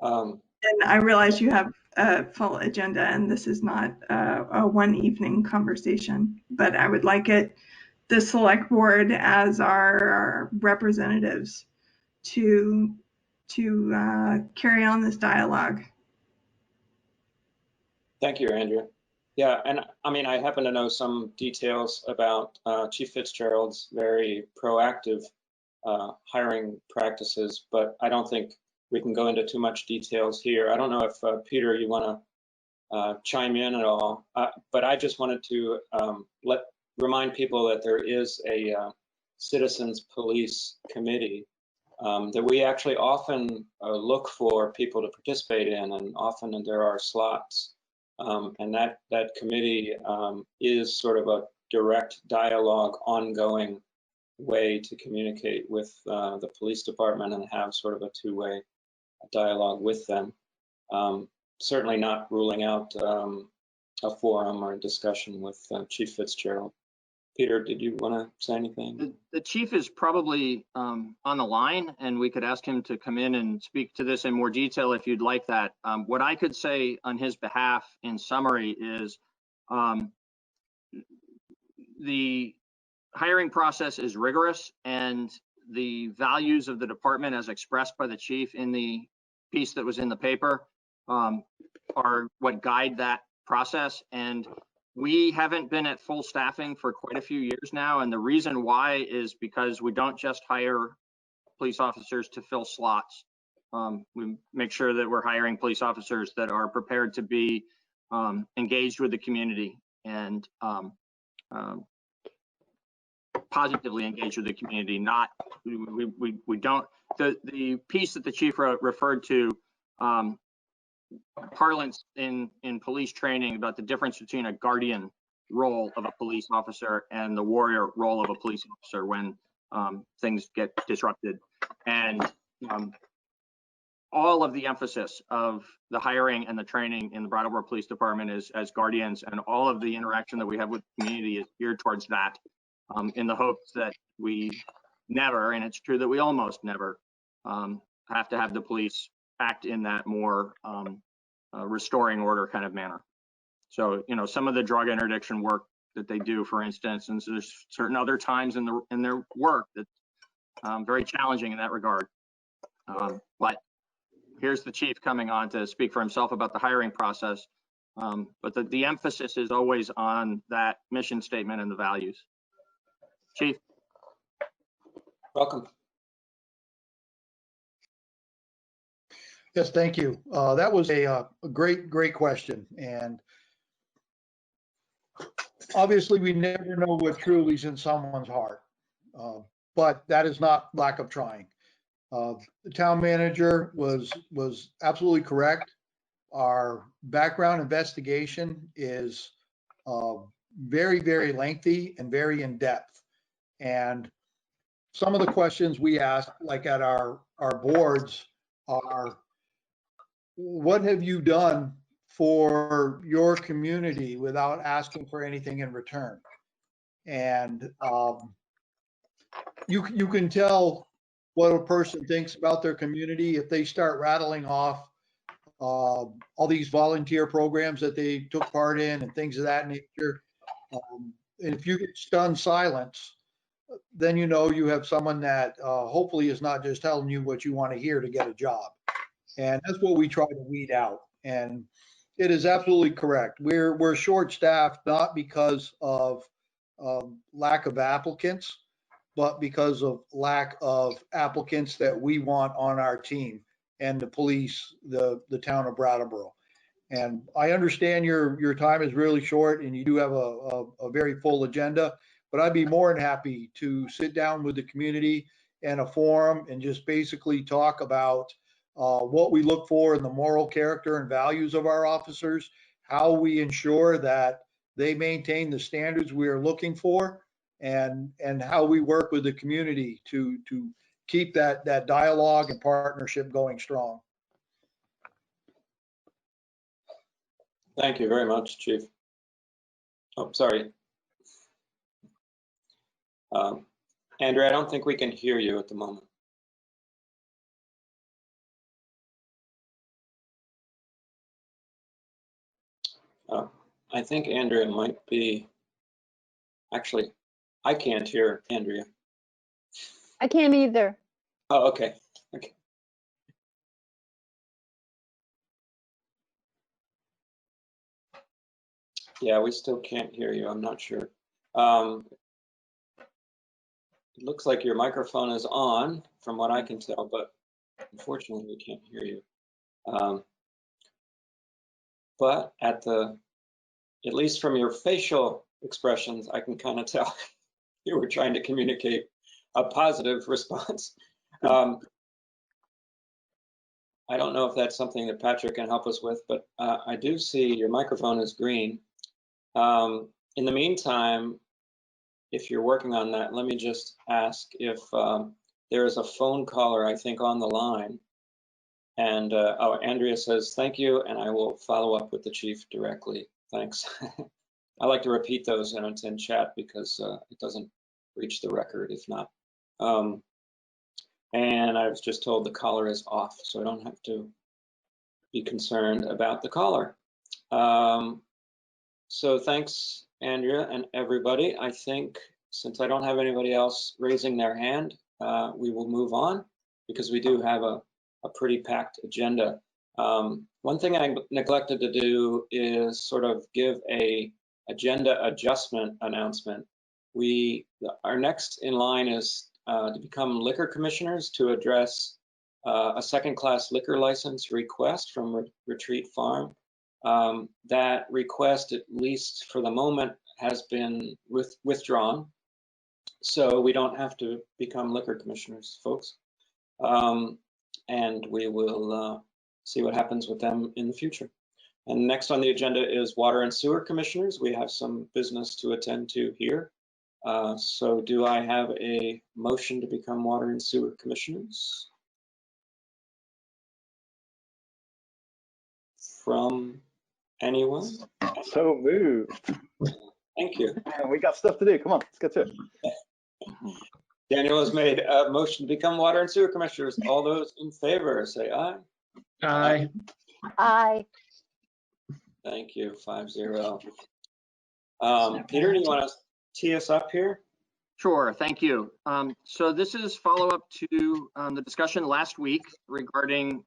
And I realize you have a full agenda and this is not a one evening conversation, but I would like the select board as our representatives to carry on this dialogue. Thank you, Andrea. Yeah, and I mean, I happen to know some details about Chief Fitzgerald's very proactive hiring practices, but I don't think we can go into too much details here. I don't know if Peter, you want to chime in at all, but I just wanted to remind people that there is a citizens police committee that we actually often look for people to participate in, and often there are slots. And that committee is sort of a direct dialogue, ongoing way to communicate with the police department and have sort of a two-way dialogue with them. Certainly not ruling out a forum or a discussion with Chief Fitzgerald. Peter, did you want to say anything? The chief is probably on the line, and we could ask him to come in and speak to this in more detail if you'd like that. What I could say on his behalf in summary is the hiring process is rigorous, and the values of the department as expressed by the chief in the piece that was in the paper are what guide that process. And we haven't been at full staffing for quite a few years now, and the reason why is because we don't just hire police officers to fill slots. We make sure that we're hiring police officers that are prepared to be engaged with the community and positively engaged with the community. Not we don't. The piece that the chief referred to, parlance in police training about the difference between a guardian role of a police officer and the warrior role of a police officer when things get disrupted. And all of the emphasis of the hiring and the training in the Brattleboro Police Department is as guardians, and all of the interaction that we have with the community is geared towards that, in the hopes that we never, and it's true that we almost never, have to have the police act in that more restoring order kind of manner. So, you know, some of the drug interdiction work that they do, for instance, and so there's certain other times in their work that's very challenging in that regard. But here's the chief coming on to speak for himself about the hiring process. But the emphasis is always on that mission statement and the values. Chief. Welcome. Yes, thank you. That was a great question. And obviously we never know what truly is in someone's heart, but that is not lack of trying. The town manager was absolutely correct. our background investigation is very, very lengthy and very in-depth. And some of the questions we ask, like at our boards, are what have you done for your community without asking for anything in return? And you can tell what a person thinks about their community if they start rattling off all these volunteer programs that they took part in and things of that nature. And if you get stunned silence, then you know you have someone that hopefully is not just telling you what you want to hear to get a job. And that's what we try to weed out. And it is absolutely correct. We're short-staffed not because of lack of applicants, but because of lack of applicants that we want on our team and the police, the town of Brattleboro. And I understand your time is really short and you do have a very full agenda, but I'd be more than happy to sit down with the community and a forum and just basically talk about what we look for in the moral character and values of our officers, how we ensure that they maintain the standards we are looking for, and how we work with the community to keep that dialogue and partnership going strong. Thank you very much, Chief. Oh, sorry. Andrew, I don't think we can hear you at the moment. I think Andrea might be, actually, I can't hear Andrea. I can't either. Oh, okay. Okay. Yeah, we still can't hear you. I'm not sure. It looks like your microphone is on from what I can tell, but unfortunately we can't hear you. But at least from your facial expressions, I can kind of tell you were trying to communicate a positive response. I don't know if that's something that Patrick can help us with, but I do see your microphone is green. In the meantime, if you're working on that, let me just ask if there is a phone caller, I think, on the line. And oh, Andrea says, thank you, and I will follow up with the chief directly. Thanks. I like to repeat those and it's in chat because it doesn't reach the record if not. And I was just told the caller is off, so I don't have to be concerned about the caller. So thanks, Andrea and everybody. I think since I don't have anybody else raising their hand, we will move on because we do have a pretty packed agenda. One thing I neglected to do is sort of give a agenda adjustment announcement. Our next in line is to become liquor commissioners to address a second-class liquor license request from Retreat Farm. That request, at least for the moment, has been withdrawn. So we don't have to become liquor commissioners, folks. And we will see what happens with them in the future. And next on the agenda is water and sewer commissioners. We have some business to attend to here. So do I have a motion to become water and sewer commissioners? From anyone? So moved. Thank you. We got stuff to do. Come on, let's get to it. Daniel has made a motion to become water and sewer commissioners. All those in favor say aye. Aye. Aye. Thank you, 5-0. Peter, do you want to tee us up here? Sure, thank you. So this is follow-up to the discussion last week regarding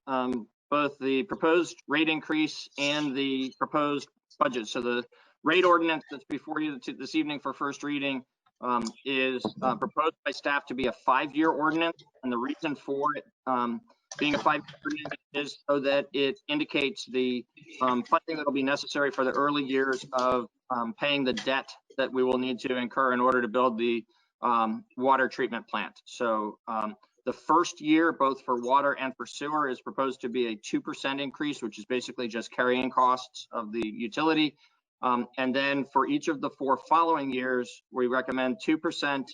both the proposed rate increase and the proposed budget. So the rate ordinance that's before you this evening for first reading is proposed by staff to be a 5-year ordinance. And the reason for it being a 5-year ordinance is so that it indicates the funding that will be necessary for the early years of paying the debt that we will need to incur in order to build the water treatment plant. So The first year, both for water and for sewer, is proposed to be a 2% increase, which is basically just carrying costs of the utility. And then for each of the 4 following years, we recommend 2%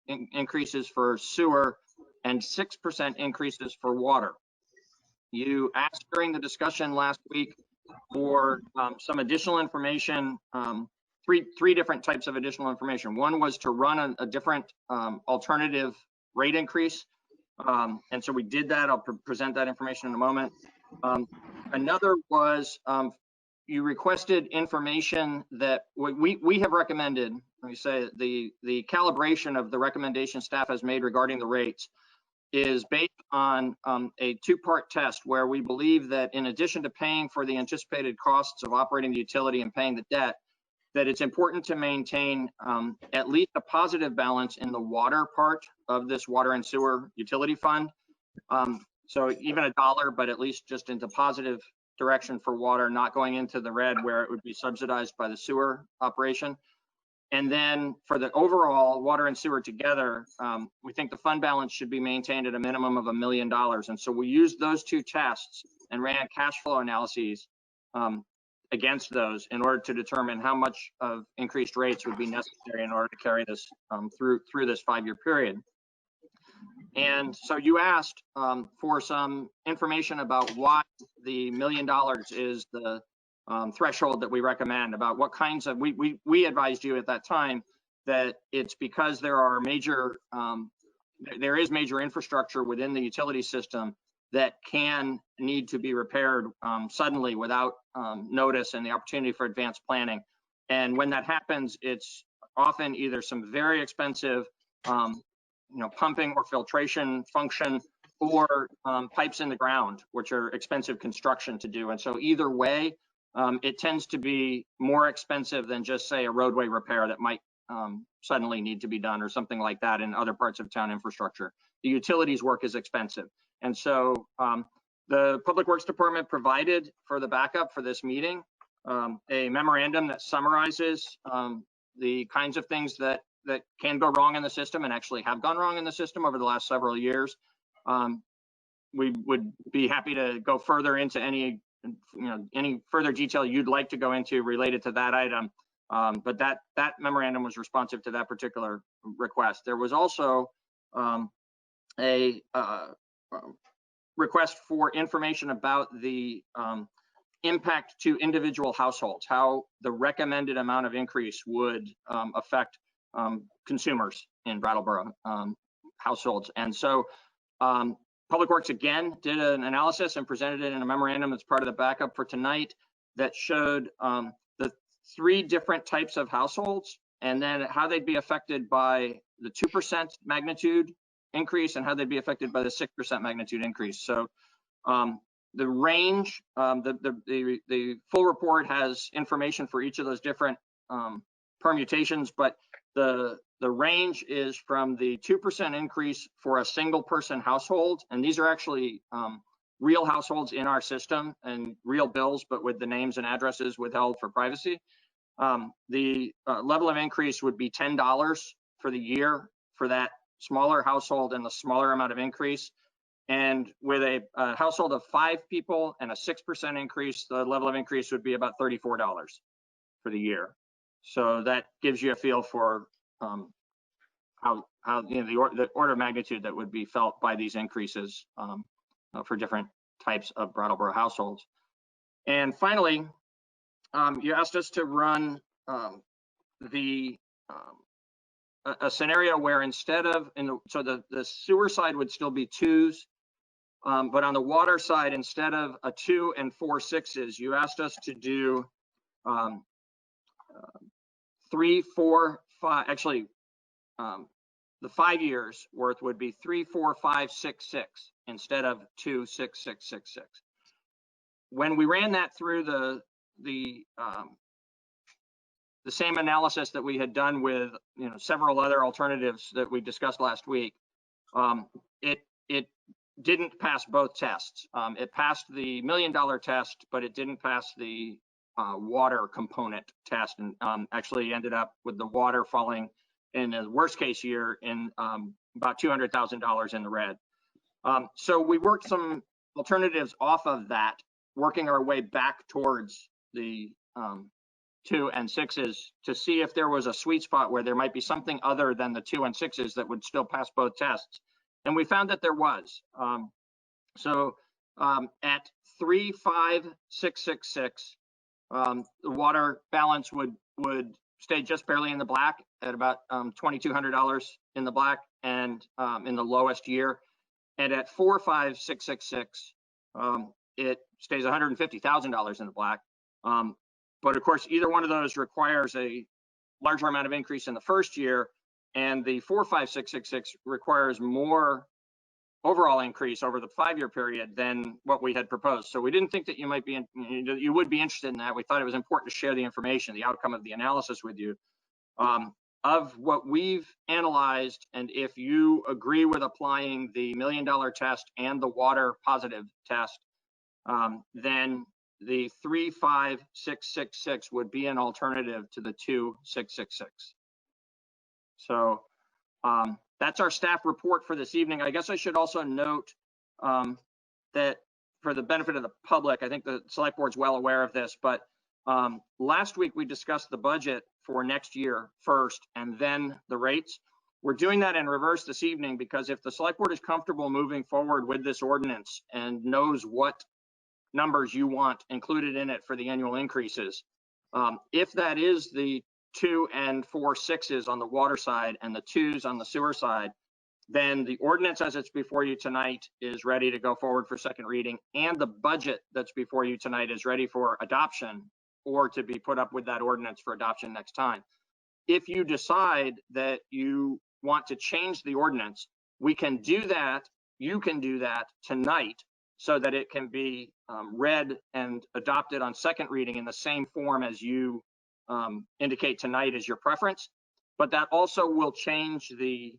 increases for sewer and 6% increases for water. You asked during the discussion last week for some additional information, three different types of additional information. One was to run a different alternative rate increase. And so we did that. I'll present that information in a moment. Another was you requested information that we have recommended. Let me say the calibration of the recommendation staff has made regarding the rates is based on a 2-part test where we believe that in addition to paying for the anticipated costs of operating the utility and paying the debt, that it's important to maintain at least a positive balance in the water part of this water and sewer utility fund. So even $1, but at least just into positive direction for water, not going into the red where it would be subsidized by the sewer operation. And then for the overall water and sewer together, we think the fund balance should be maintained at a minimum of $1 million. And so we used those 2 tests and ran cash flow analyses against those in order to determine how much of increased rates would be necessary in order to carry this through this 5-year period. And so you asked for some information about why the $1 million is the threshold that we recommend, about what kinds of, we advised you at that time that it's because there are major, there is major infrastructure within the utility system that can need to be repaired suddenly without notice and the opportunity for advanced planning. And when that happens, it's often either some very expensive pumping or filtration function, or pipes in the ground, which are expensive construction to do. And so either way, it tends to be more expensive than just say a roadway repair that might suddenly need to be done or something like that in other parts of town infrastructure. The utilities work is expensive. And so the Public Works Department provided for the backup for this meeting a memorandum that summarizes the kinds of things that can go wrong in the system and actually have gone wrong in the system over the last several years. We would be happy to go further into any further detail you'd like to go into related to that item. But that memorandum was responsive to that particular request. There was also a request for information about the impact to individual households, how the recommended amount of increase would affect consumers in Brattleboro households. And so Public Works again did an analysis and presented it in a memorandum that's part of the backup for tonight that showed the 3 different types of households and then how they'd be affected by the 2% magnitude increase and how they'd be affected by the 6% magnitude increase. So the range, the full report has information for each of those different permutations, but the range is from the 2% increase for a single person household, and these are actually real households in our system and real bills, but with the names and addresses withheld for privacy. The level of increase would be $10 for the year for that smaller household and the smaller amount of increase. And with a household of 5 people and a 6% increase, the level of increase would be about $34 for the year. So that gives you a feel for how the order of magnitude that would be felt by these increases for different types of Brattleboro households. And finally, you asked us to run a scenario where instead of so the sewer side would still be 2s, but on the water side, instead of a 2 and 4 6s, you asked us to do 3, 4, 5. Actually, the 5 years worth would be 3, 4, 5, 6, 6 instead of 2, 6, 6, 6, 6. When we ran that through the same analysis that we had done with several other alternatives that we discussed last week, it didn't pass both tests. It passed the $1 million test, but it didn't pass the water component test, and actually ended up with the water falling in the worst case year in about $200,000 in the red. So we worked some alternatives off of that, working our way back towards the 2 and 6s to see if there was a sweet spot where there might be something other than the 2 and 6s that would still pass both tests. And we found that there was. At 35666, the water balance would stay just barely in the black at about $2,200 in the black and in the lowest year. And at 45666, it stays $150,000 in the black. But of course, either one of those requires a larger amount of increase in the first year, and the 45666 requires more overall increase over the 5-year period than what we had proposed. So we didn't think that you would be interested in that. We thought it was important to share the information, the outcome of the analysis with you. Of what we've analyzed, and if you agree with applying the $1 million test and the water positive test, then the 35666 would be an alternative to the 2666. So that's our staff report for this evening. I guess I should also note that for the benefit of the public, I think the select board's well aware of this, but last week we discussed the budget for next year first and then the rates. We're doing that in reverse this evening because if the select board is comfortable moving forward with this ordinance and knows what numbers you want included in it for the annual increases, if that is the 2 and 4 6s on the water side and the 2s on the sewer side, then the ordinance as it's before you tonight is ready to go forward for second reading, and the budget that's before you tonight is ready for adoption or to be put up with that ordinance for adoption next time. If you decide that you want to change the ordinance, we can do that. You can do that tonight so that it can be read and adopted on second reading in the same form as you indicate tonight as your preference. But that also will change the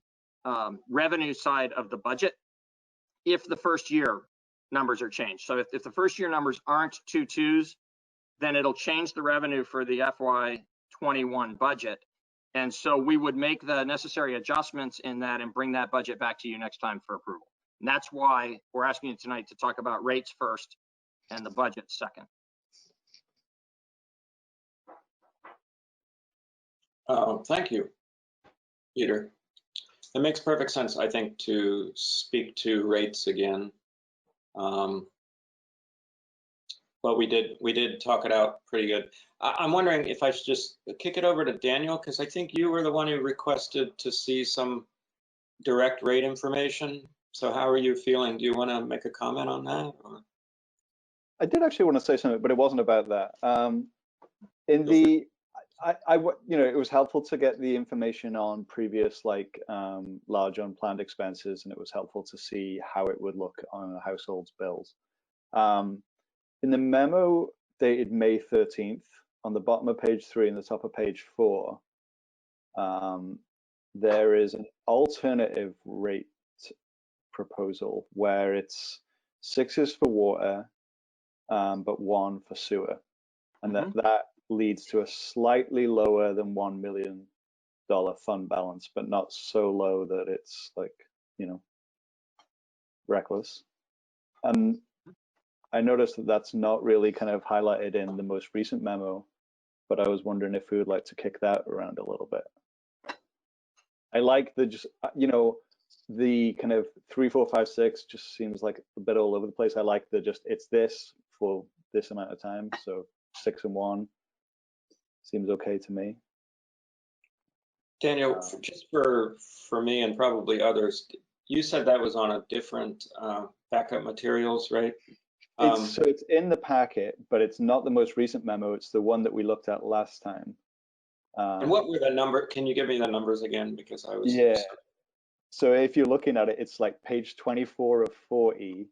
revenue side of the budget if the first year numbers are changed. So if the first year numbers aren't 2 2s, then it'll change the revenue for the FY21 budget. And so we would make the necessary adjustments in that and bring that budget back to you next time for approval. And that's why we're asking you tonight to talk about rates first and the budget second. Thank you, Peter. It makes perfect sense, I think, to speak to rates again. But we did talk it out pretty good. I'm wondering if I should just kick it over to Daniel, because I think you were the one who requested to see some direct rate information. So how are you feeling? Do you want to make a comment on that? Or? I did actually want to say something, but it wasn't about that. It was helpful to get the information on previous large unplanned expenses, and it was helpful to see how it would look on a household's bills. In the memo dated May 13th, on the bottom of page 3 and the top of page 4, there is an alternative rate proposal where it's 6s for water, but 1 for sewer, and that leads to a slightly lower than $1 million fund balance, but not so low that it's reckless. And I noticed that that's not really kind of highlighted in the most recent memo, but I was wondering if we would like to kick that around a little bit. I like the the kind of 3, 4, 5, 6 just seems like a bit all over the place. I like it's this for this amount of time. So 6 and 1 seems okay to me. Daniel, just for me and probably others, you said that was on a different backup materials, right? So it's in the packet, but it's not the most recent memo. It's the one that we looked at last time. And what were the number? Can you give me the numbers again? Because I was. Yeah. So if you're looking at it, it's like page 24 of 4E,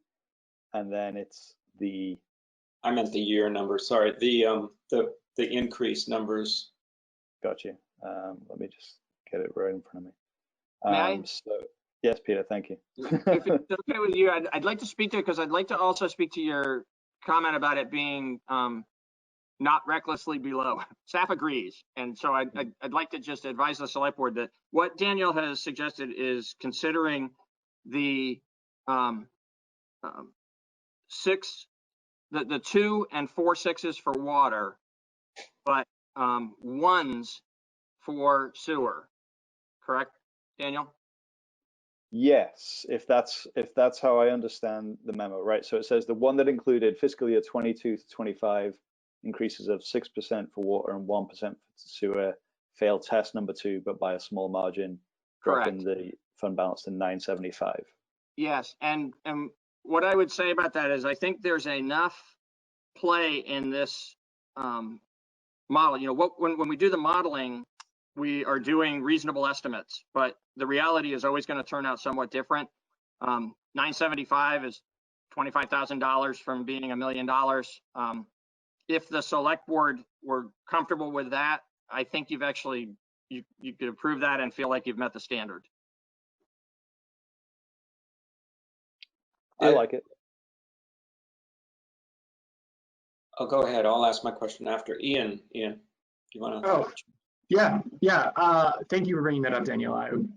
and then it's the. I meant the year number. Sorry, the increased numbers. Got you. Let me just get it right in front of me. May I? So, yes, Peter, thank you. If it's okay with you, I'd like to speak to it because I'd like to also speak to your comment about it being not recklessly below. Staff agrees. And so I'd like to just advise the select board that what Daniel has suggested is considering the um, um, the 2 and 4 6s for water, but 1s for sewer, correct, Daniel? Yes, if that's how I understand the memo, right? So it says the one that included fiscal year 22 to 25 increases of 6% for water and 1% for sewer failed test number 2, but by a small margin, dropping the fund balance to 975. Yes, and what I would say about that is I think there's enough play in this model. You know, when we do the modeling, we are doing reasonable estimates, but the reality is always going to turn out somewhat different. 975 is $25,000 from being $1 million. If the select board were comfortable with that, I think you've actually, you could approve that and feel like you've met the standard. I like it. I'll go ahead. I'll ask my question after. Ian, do you want to? Oh, yeah. Thank you for bringing that up, Daniel.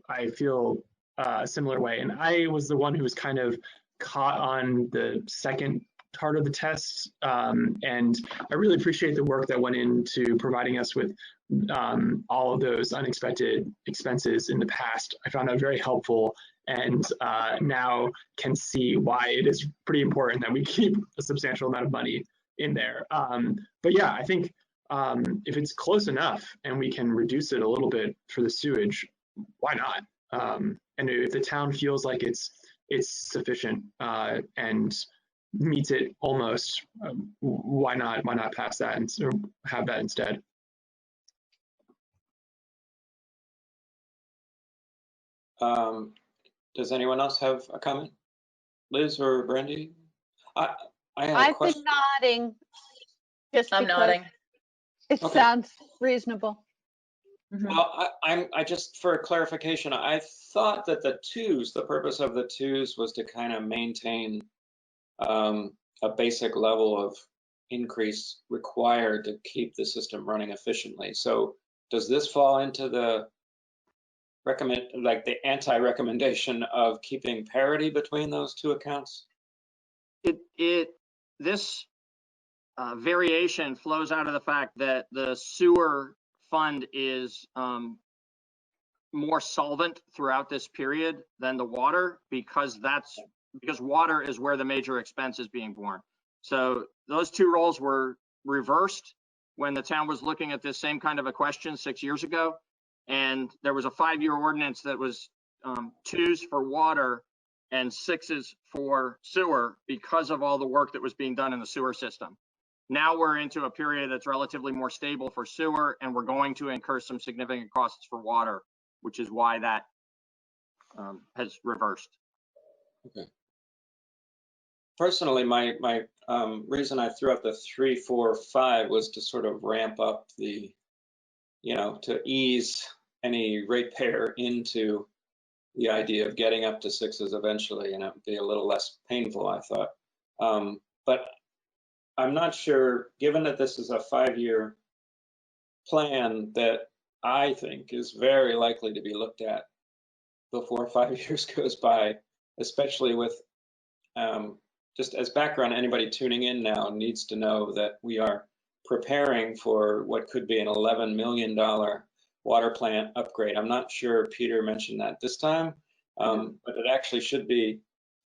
I feel a similar way. And I was the one who was kind of caught on the second part of the test. And I really appreciate the work that went into providing us with all of those unexpected expenses in the past. I found that very helpful, and now can see why it is pretty important that we keep a substantial amount of money in there. But yeah, I think if it's close enough and we can reduce it a little bit for the sewage, why not? And if the town feels like it's sufficient and meets it almost, why not pass that and have that instead? Does anyone else have a comment? Liz or Brandy? I had a I've question. been nodding just I'm because nodding. it Okay. sounds reasonable. Well, I just for clarification, I thought that the purpose of the 2s was to kind of maintain a basic level of increase required to keep the system running efficiently. So does this fall into the the anti-recommendation of keeping parity between those 2 accounts? This variation flows out of the fact that the sewer fund is more solvent throughout this period than the water, because water is where the major expense is being borne. So those 2 roles were reversed when the town was looking at this same kind of a question 6 years ago. And there was a 5-year ordinance that was 2s for water and 6s for sewer because of all the work that was being done in the sewer system. Now we're into a period that's relatively more stable for sewer, and we're going to incur some significant costs for water, which is why that has reversed. Okay. Personally, my reason I threw out the 3, 4, 5 was to sort of ramp up the, to ease any ratepayer into the idea of getting up to 6s eventually, and it would be a little less painful, I thought. But I'm not sure, given that this is a 5-year plan that I think is very likely to be looked at before 5 years goes by, especially with, just as background, anybody tuning in now needs to know that we are preparing for what could be an $11 million water plant upgrade. I'm not sure Peter mentioned that this time, but it actually should be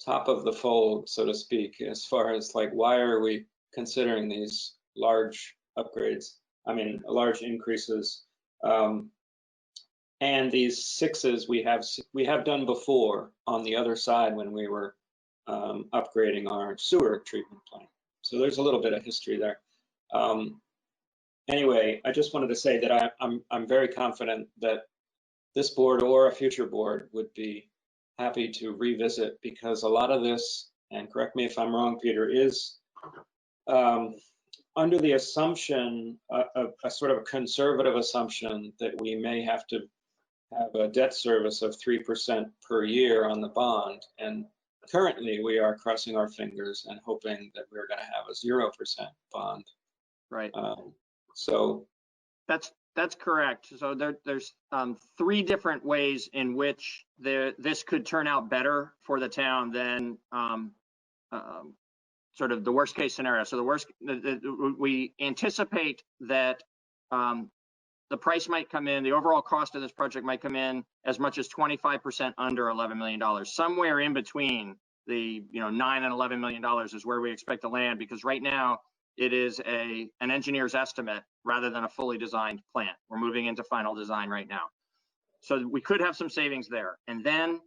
top of the fold, so to speak, as far as like, why are we considering these large upgrades? I mean, large increases. And these 6s we have done before on the other side when we were upgrading our sewer treatment plant. So there's a little bit of history there. Anyway, I just wanted to say that I'm very confident that this board or a future board would be happy to revisit, because a lot of this, and correct me if I'm wrong, Peter, is under the assumption, a sort of conservative assumption that we may have to have a debt service of 3% per year on the bond. And currently we are crossing our fingers and hoping that we're going to have a 0% bond. Right. So that's That's correct. So there's 3 different ways in which this could turn out better for the town than sort of the worst case scenario. So we anticipate that the price might come in, the overall cost of this project might come in as much as 25% under $11 million. Somewhere in between the $9 and $11 million is where we expect to land, because right now it is an engineer's estimate rather than a fully designed plant. We're moving into final design right now. So we could have some savings there. And then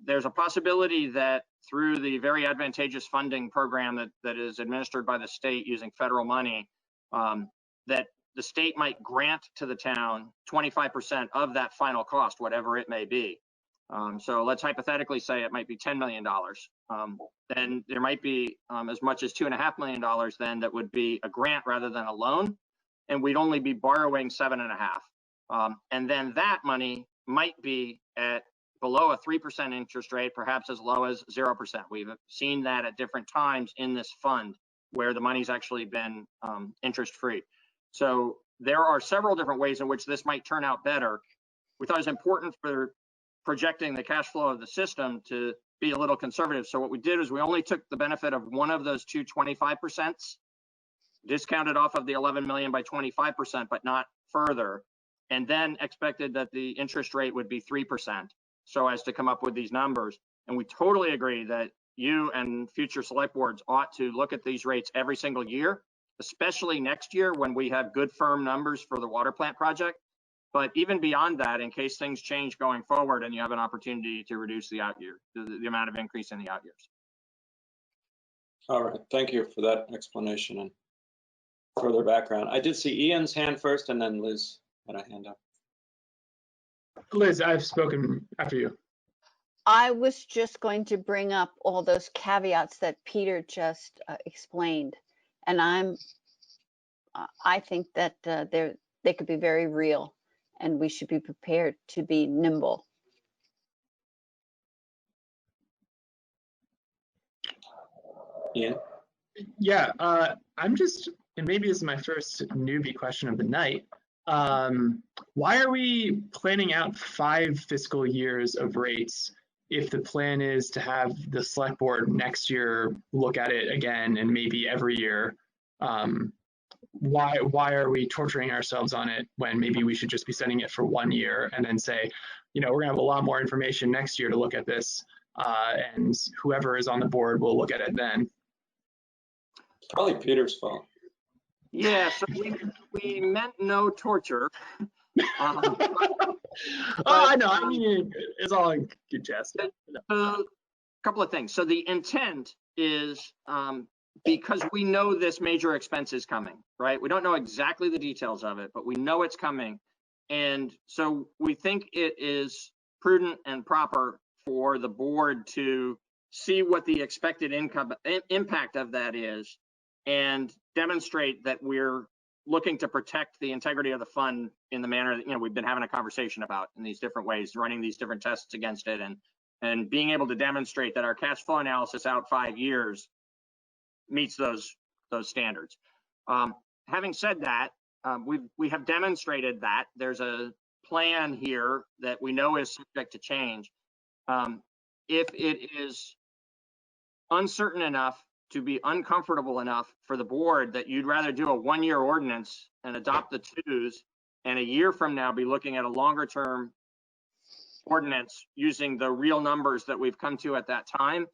there's a possibility that through the very advantageous funding program that is administered by the state using federal money, that the state might grant to the town 25% of that final cost, whatever it may be. So let's hypothetically say it might be $10 million. Then there might be as much as $2.5 million then that would be a grant rather than a loan, and we'd only be borrowing 7.5. And then that money might be at below a 3% interest rate, perhaps as low as 0%. We've seen that at different times in this fund where the money's actually been interest-free. So there are several different ways in which this might turn out better. We thought it was important for projecting the cash flow of the system to be a little conservative. So what we did is we only took the benefit of one of those two 25%, discounted off of the 11 million by 25%, but not further, and then expected that the interest rate would be 3%, so as to come up with these numbers. And we totally agree that you and future select boards ought to look at these rates every single year, especially next year when we have good firm numbers for the water plant project. But even beyond that, in case things change going forward and you have an opportunity to reduce the out year, the amount of increase in the out years. All right, thank you for that explanation and further background. I did see Ian's hand first, and then Liz had a hand up. Liz, I've spoken after you. I was just going to bring up all those caveats that Peter just explained, and I think that they could be very real, and we should be prepared to be nimble. Ian? Yeah, I'm just, and maybe this is my first newbie question of the night. Why are we planning out 5 fiscal years of rates if the plan is to have the select board next year look at it again and maybe every year? Why are we torturing ourselves on it when maybe we should just be setting it for 1 year and then say, we're gonna have a lot more information next year to look at this, and whoever is on the board will look at it then. Probably Peter's fault. Yeah, so we meant no torture. I know, I mean, it's all in good jest. A couple of things. So the intent is, because we know this major expense is coming, right? We don't know exactly the details of it, but we know it's coming. And so we think it is prudent and proper for the board to see what the expected impact of that is and demonstrate that we're looking to protect the integrity of the fund in the manner that we've been having a conversation about in these different ways, running these different tests against it, and being able to demonstrate that our cash flow analysis out 5 years meets those standards. Having said that, we have demonstrated that there's a plan here that we know is subject to change. If it is uncertain enough to be uncomfortable enough for the board that you'd rather do a 1-year ordinance and adopt the twos, and a year from now be looking at a longer term ordinance using the real numbers that we've come to at that time,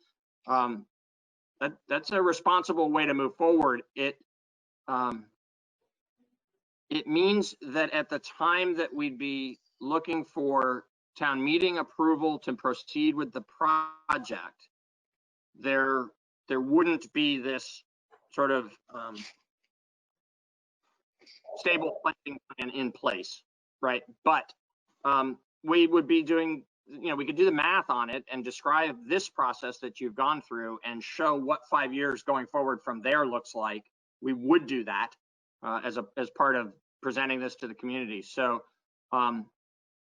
that's a responsible way to move forward. It means that at the time that we'd be looking for town meeting approval to proceed with the project, there wouldn't be this sort of stable funding plan in place, right? But we would be doing, we could do the math on it and describe this process that you've gone through and show what 5 years going forward from there looks like. We would do that as part of presenting this to the community. So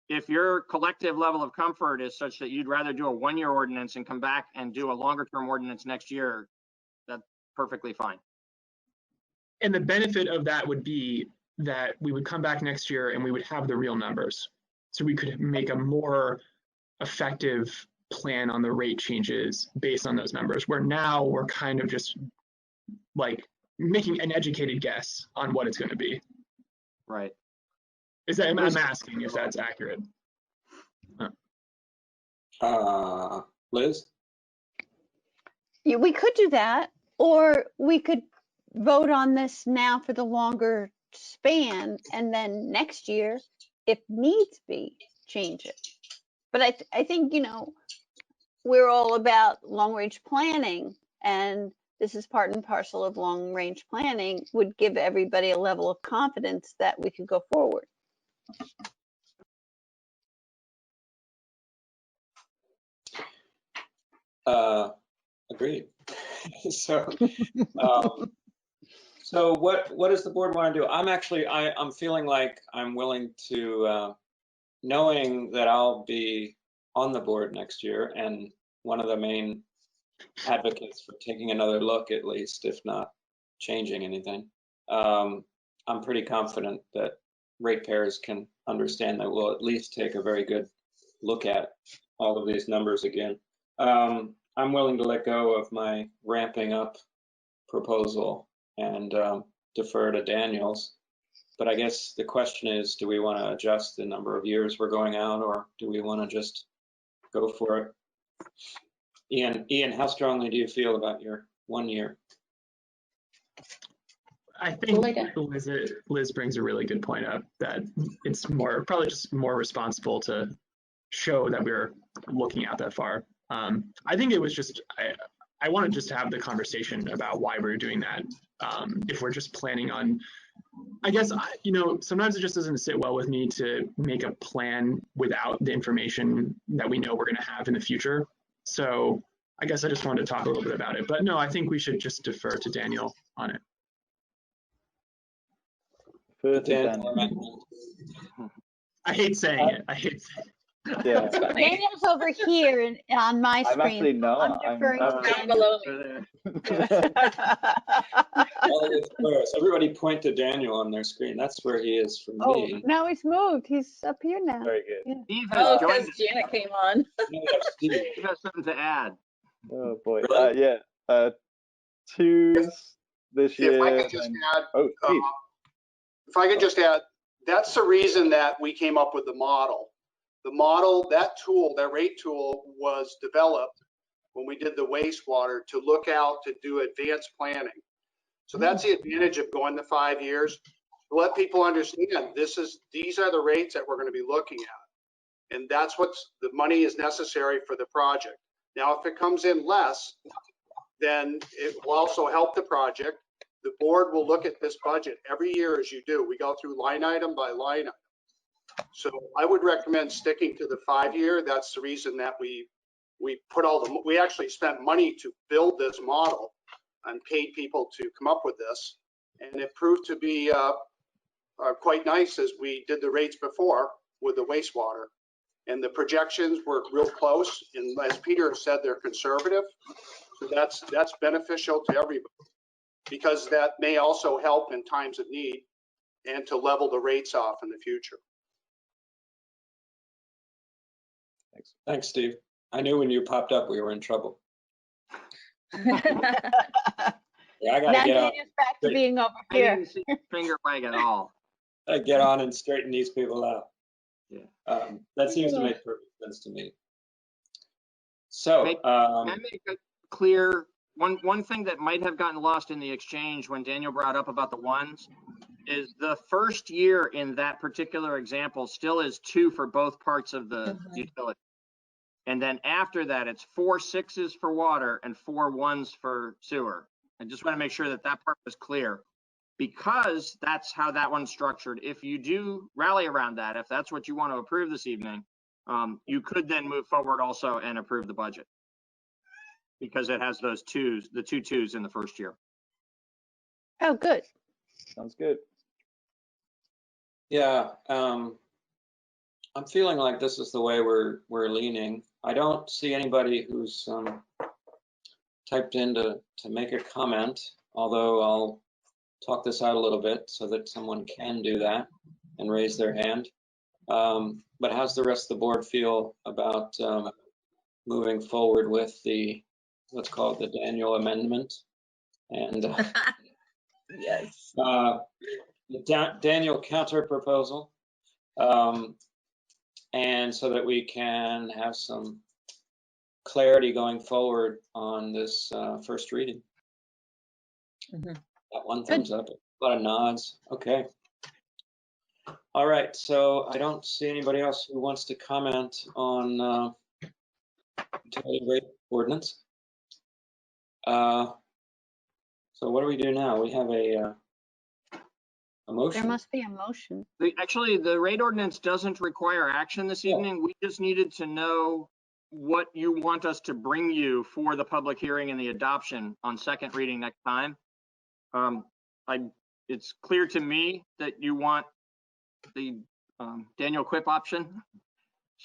if your collective level of comfort is such that you'd rather do a 1-year ordinance and come back and do a longer term ordinance next year, that's perfectly fine. And the benefit of that would be that we would come back next year and we would have the real numbers. So we could make a more effective plan on the rate changes based on those numbers, where now we're kind of just like making an educated guess on what it's going to be. Right. Is that, I'm asking if that's accurate. Liz? Yeah, we could do that, or we could vote on this now for the longer span, and then next year, if needs be, change it. But I think, you know, we're all about long-range planning, and this is part and parcel of long-range planning, would give everybody a level of confidence that we could go forward. Agreed. So, so what does the board want to do? I'm feeling like I'm willing to, knowing that I'll be on the board next year and one of the main advocates for taking another look, at least, if not changing anything. I'm pretty confident that ratepayers can understand that we'll at least take a very good look at all of these numbers again. I'm willing to let go of my ramping up proposal and defer to Daniel's. But I guess the question is, do we want to adjust the number of years we're going out, or do we want to just go for it? Ian, how strongly do you feel about your 1 year? I think Liz brings a really good point up, that it's probably just more responsible to show that we're looking out that far. I think it was just, I wanted just to have the conversation about why we're doing that. If we're just planning on, I guess, you know, sometimes it just doesn't sit well with me to make a plan without the information that we know we're going to have in the future. So I guess I just wanted to talk a little bit about it. But no, I think we should just defer to Daniel on it. I hate saying it. I hate saying it. Yeah. Daniel's over here on my I'm screen. actually no. I'm deferring to Daniel. Everybody point to Daniel on their screen. That's where he is for Oh, me. now he's moved. He's up here now. Very good. Yeah. Steve has joined us. Janet came on. Steve has something to add. Oh boy. Really? Yeah. Twos this year. If I could just add, oh, Steve. if I could just add, that's the reason that we came up with the model. The model, that tool, that rate tool was developed when we did the wastewater to look out to do advanced planning. So that's the advantage of going to 5 years. To let people understand these are the rates that we're going to be looking at. And that's what's the money is necessary for the project. Now, if it comes in less, then it will also help the project. The board will look at this budget every year as you do. We go through line item by line item. So I would recommend sticking to the 5 year. That's the reason that we put we actually spent money to build this model and paid people to come up with this. And it proved to be quite nice as we did the rates before with the wastewater. And the projections were real close. And as Peter said, they're conservative. So that's beneficial to everybody, because that may also help in times of need and to level the rates off in the future. Thanks, Steve. I knew when you popped up, we were in trouble. Yeah, I gotta get on. Back to being over here. I didn't see your finger wag at all. I get on and straighten these people out. Yeah, that seems to make perfect sense to me. So, can I make it clear? One thing that might have gotten lost in the exchange when Daniel brought up about the ones is the first year in that particular example still is 2 for both parts of the utility. And then after that, it's 4 6s for water and 4 1s for sewer. I just want to make sure that that part was clear, because that's how that one's structured. If you do rally around that, if that's what you want to approve this evening, you could then move forward also and approve the budget, because it has those twos, the 2 2s in the first year. Oh, good. Sounds good. yeah, I'm feeling like this is the way we're leaning. I don't see anybody who's typed in to make a comment, although talk this out a little bit so that someone can do that and raise their hand. But how's the rest of the board feel about moving forward with the, let's call it the Daniel amendment? And Yes. the Daniel counter proposal. And so that we can have some clarity going forward on this first reading. That one thumbs up, a lot of nods. Okay. All right, so I don't see anybody else who wants to comment on utility rate ordinance. So what do we do now? We have a motion. There must be a motion. Actually, the rate ordinance doesn't require action this evening. We just needed to know what you want us to bring you for the public hearing and the adoption on second reading next time. It's clear to me that you want the Daniel Quip option.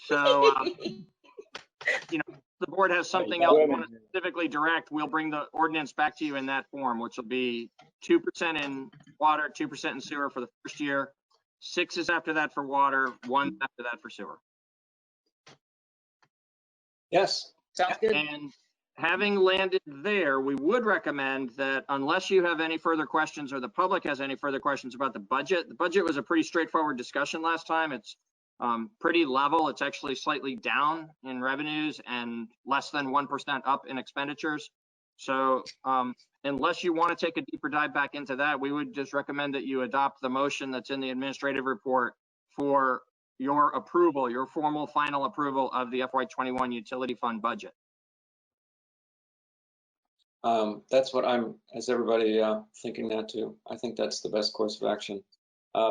So, you know, the board has something else you want to specifically direct, we'll bring the ordinance back to you in that form, which will be 2% in water, 2% in sewer for the first year. 6 is after that for water, 1 after that for sewer. Yes. Sounds good. And having landed there, we would recommend that unless you have any further questions or the public has any further questions about the budget was a pretty straightforward discussion last time. It's pretty level. It's actually slightly down in revenues and less than 1% up in expenditures. So unless you want to take a deeper dive back into that, we would just recommend that you adopt the motion that's in the administrative report for your approval, your formal final approval of the FY21 utility fund budget. That's what I'm, as everybody thinking that too. I think that's the best course of action.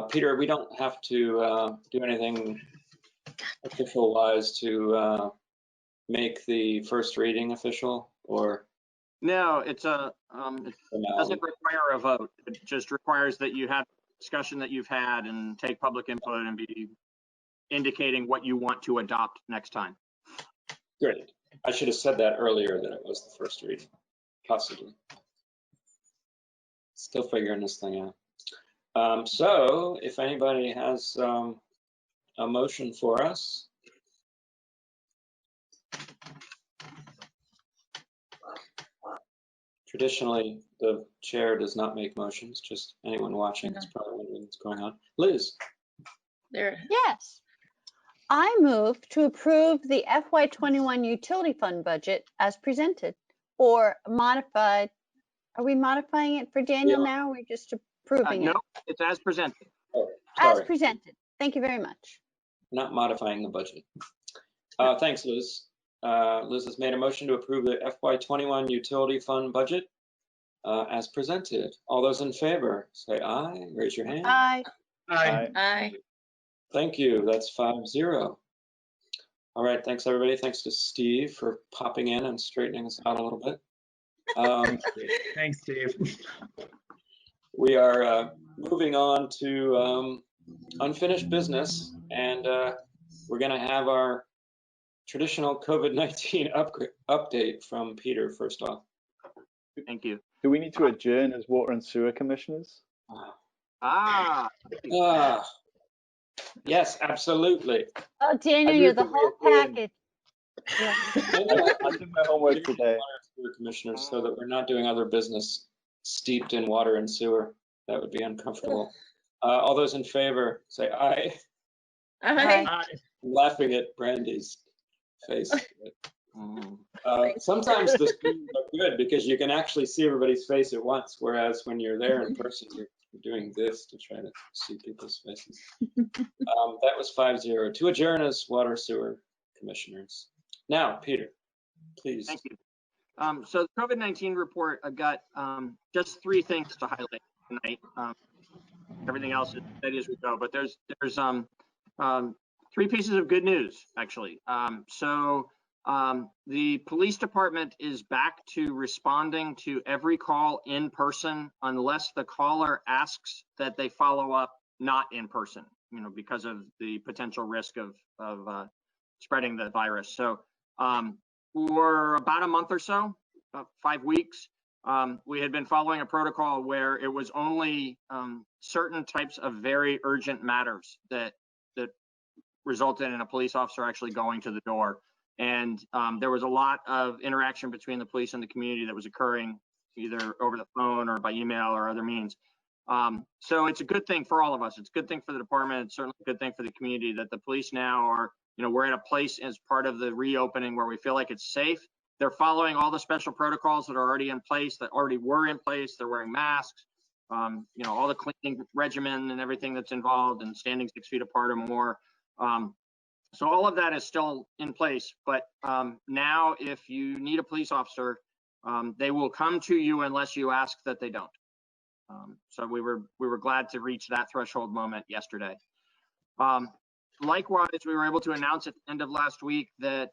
Peter, we don't have to do anything official wise to make the first reading official, or? No, it's it doesn't require a vote. It just requires that you have discussion that you've had and take public input and be indicating what you want to adopt next time. Great. I should have said that earlier, that it was the first reading, possibly. Still figuring this thing out. So if anybody has a motion for us. Traditionally, the chair does not make motions, just anyone watching is probably wondering what's going on. Liz. There. Yes. I move to approve the FY21 utility fund budget as presented or modified. Are we modifying it for Daniel now, or are we just approving no, it? it's as presented. Oh, as presented. Thank you very much. Not modifying the budget. Thanks, Liz. Liz has made a motion to approve the FY21 utility fund budget as presented. All those in favor, say aye. Raise your hand. Aye. Aye. Aye. Thank you. That's 5-0. All right. Thanks, everybody. Thanks to Steve for popping in and straightening us out a little bit. Thanks, Steve. We are moving on to unfinished business, and we're going to have our traditional COVID-19 update from Peter first off. Thank you. Do we need to adjourn as water and sewer commissioners? Yes, absolutely. Oh, Daniel, you're the whole package. Yeah. I did my homework today. Commissioners, so that we're not doing other business steeped in water and sewer. That would be uncomfortable. All those in favor, say aye. Aye. I'm laughing at Brandy's face. Sometimes the screens look good because you can actually see everybody's face at once, whereas when you're there in person, you're doing this to try to see people's faces. That was 5-0 to adjourn as water sewer commissioners. Now, Peter, please. Thank you. So the COVID-19 report, I've got just 3 things to highlight tonight. Everything else is steady as we go, but there's 3 pieces of good news, actually. The police department is back to responding to every call in person unless the caller asks that they follow up not in person, because of the potential risk of spreading the virus. So for about a month or so, about 5 weeks, we had been following a protocol where it was only certain types of very urgent matters that resulted in a police officer actually going to the door. And there was a lot of interaction between the police and the community that was occurring either over the phone or by email or other means. So it's a good thing for all of us. It's a good thing for the department. It's certainly a good thing for the community that the police now are, we're at a place as part of the reopening where we feel like it's safe. They're following all the special protocols that are already in place, that already were in place. They're wearing masks, all the cleaning regimen and everything that's involved, and standing 6 feet apart or more. So all of that is still in place, but now if you need a police officer, they will come to you unless you ask that they don't. So we were glad to reach that threshold moment yesterday. Likewise, we were able to announce at the end of last week that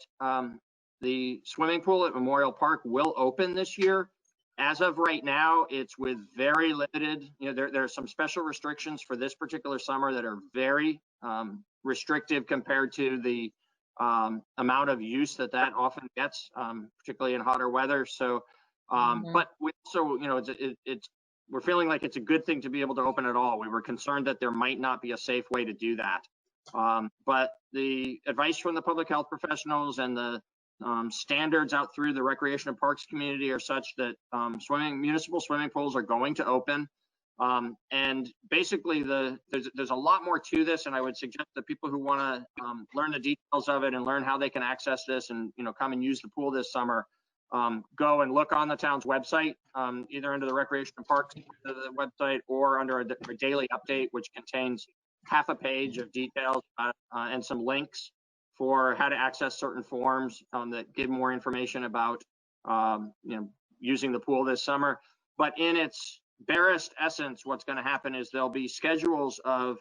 the swimming pool at Memorial Park will open this year. As of right now, it's with very limited, there are some special restrictions for this particular summer that are very restrictive compared to the amount of use that often gets, particularly in hotter weather. So, but we also, we're feeling like it's a good thing to be able to open it all. We were concerned that there might not be a safe way to do that. But the advice from the public health professionals and the standards out through the recreation and parks community are such that municipal swimming pools are going to open. And basically there's a lot more to this, and I would suggest that people who want to learn the details of it and learn how they can access this and come and use the pool this summer, go and look on the town's website, either under the recreation and parks website or under a daily update, which contains half a page of details and some links for how to access certain forms that give more information about using the pool this summer. But in its barest essence, what's going to happen is there'll be schedules of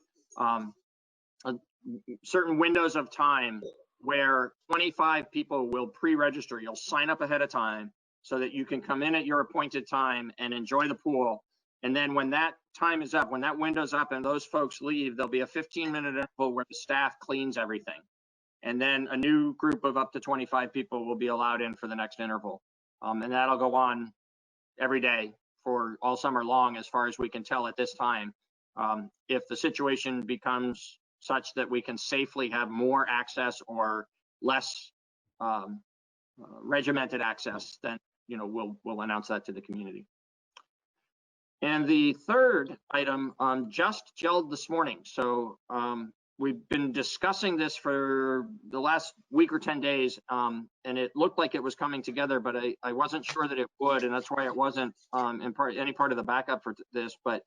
certain windows of time where 25 people will pre-register. You'll sign up ahead of time so that you can come in at your appointed time and enjoy the pool. And then when that time is up, when that window's up and ththose folks leave, there'll be a 15-minute interval where the staff cleans everything. And then a new group of up to 25 people will be allowed in for the next interval. And that'll go on every day for all summer long, as far as we can tell at this time. If the situation becomes such that we can safely have more access or less regimented access, then we'll announce that to the community. And the third item just gelled this morning. So we've been discussing this for the last week or 10 days, and it looked like it was coming together, but I wasn't sure that it would, and that's why it wasn't any part of the backup for this. But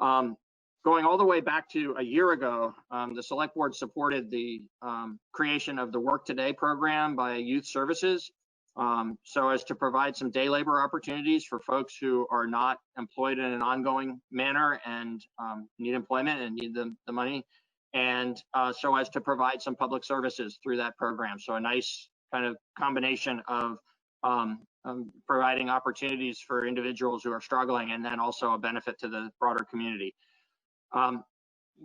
going all the way back to a year ago, the select board supported the creation of the Work Today program by Youth Services, so as to provide some day labor opportunities for folks who are not employed in an ongoing manner and need employment and need the money. And so as to provide some public services through that program. So a nice kind of combination of providing opportunities for individuals who are struggling, and then also a benefit to the broader community.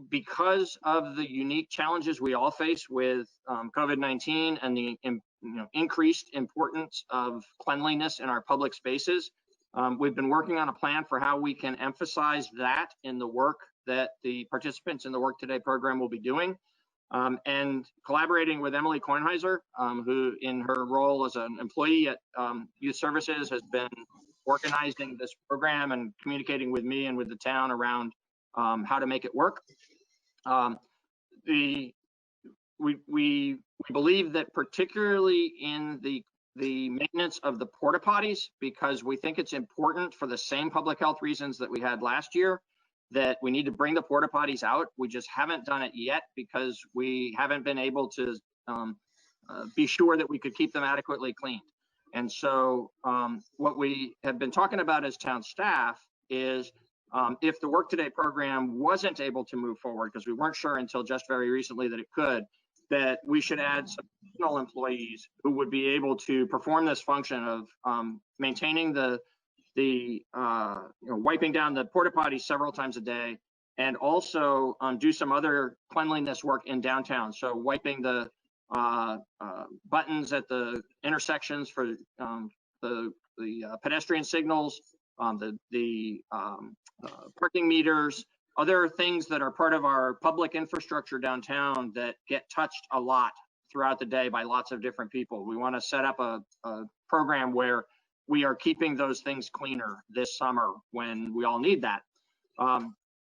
Because of the unique challenges we all face with COVID-19 and the increased importance of cleanliness in our public spaces, we've been working on a plan for how we can emphasize that in the work that the participants in the Work Today program will be doing, and collaborating with Emily Kornheiser, who in her role as an employee at Youth Services has been organizing this program and communicating with me and with the town around how to make it work. We believe that particularly in the maintenance of the porta potties, because we think it's important for the same public health reasons that we had last year, that we need to bring the porta potties out. We just haven't done it yet because we haven't been able to be sure that we could keep them adequately cleaned. And so what we have been talking about as town staff is if the Work Today program wasn't able to move forward, because we weren't sure until just very recently that it could, that we should add some additional employees who would be able to perform this function of maintaining the wiping down the porta potties several times a day, and also do some other cleanliness work in downtown. So wiping the buttons at the intersections for the pedestrian signals, the parking meters, other things that are part of our public infrastructure downtown that get touched a lot throughout the day by lots of different people. We want to set up a program where we are keeping those things cleaner this summer when we all need that.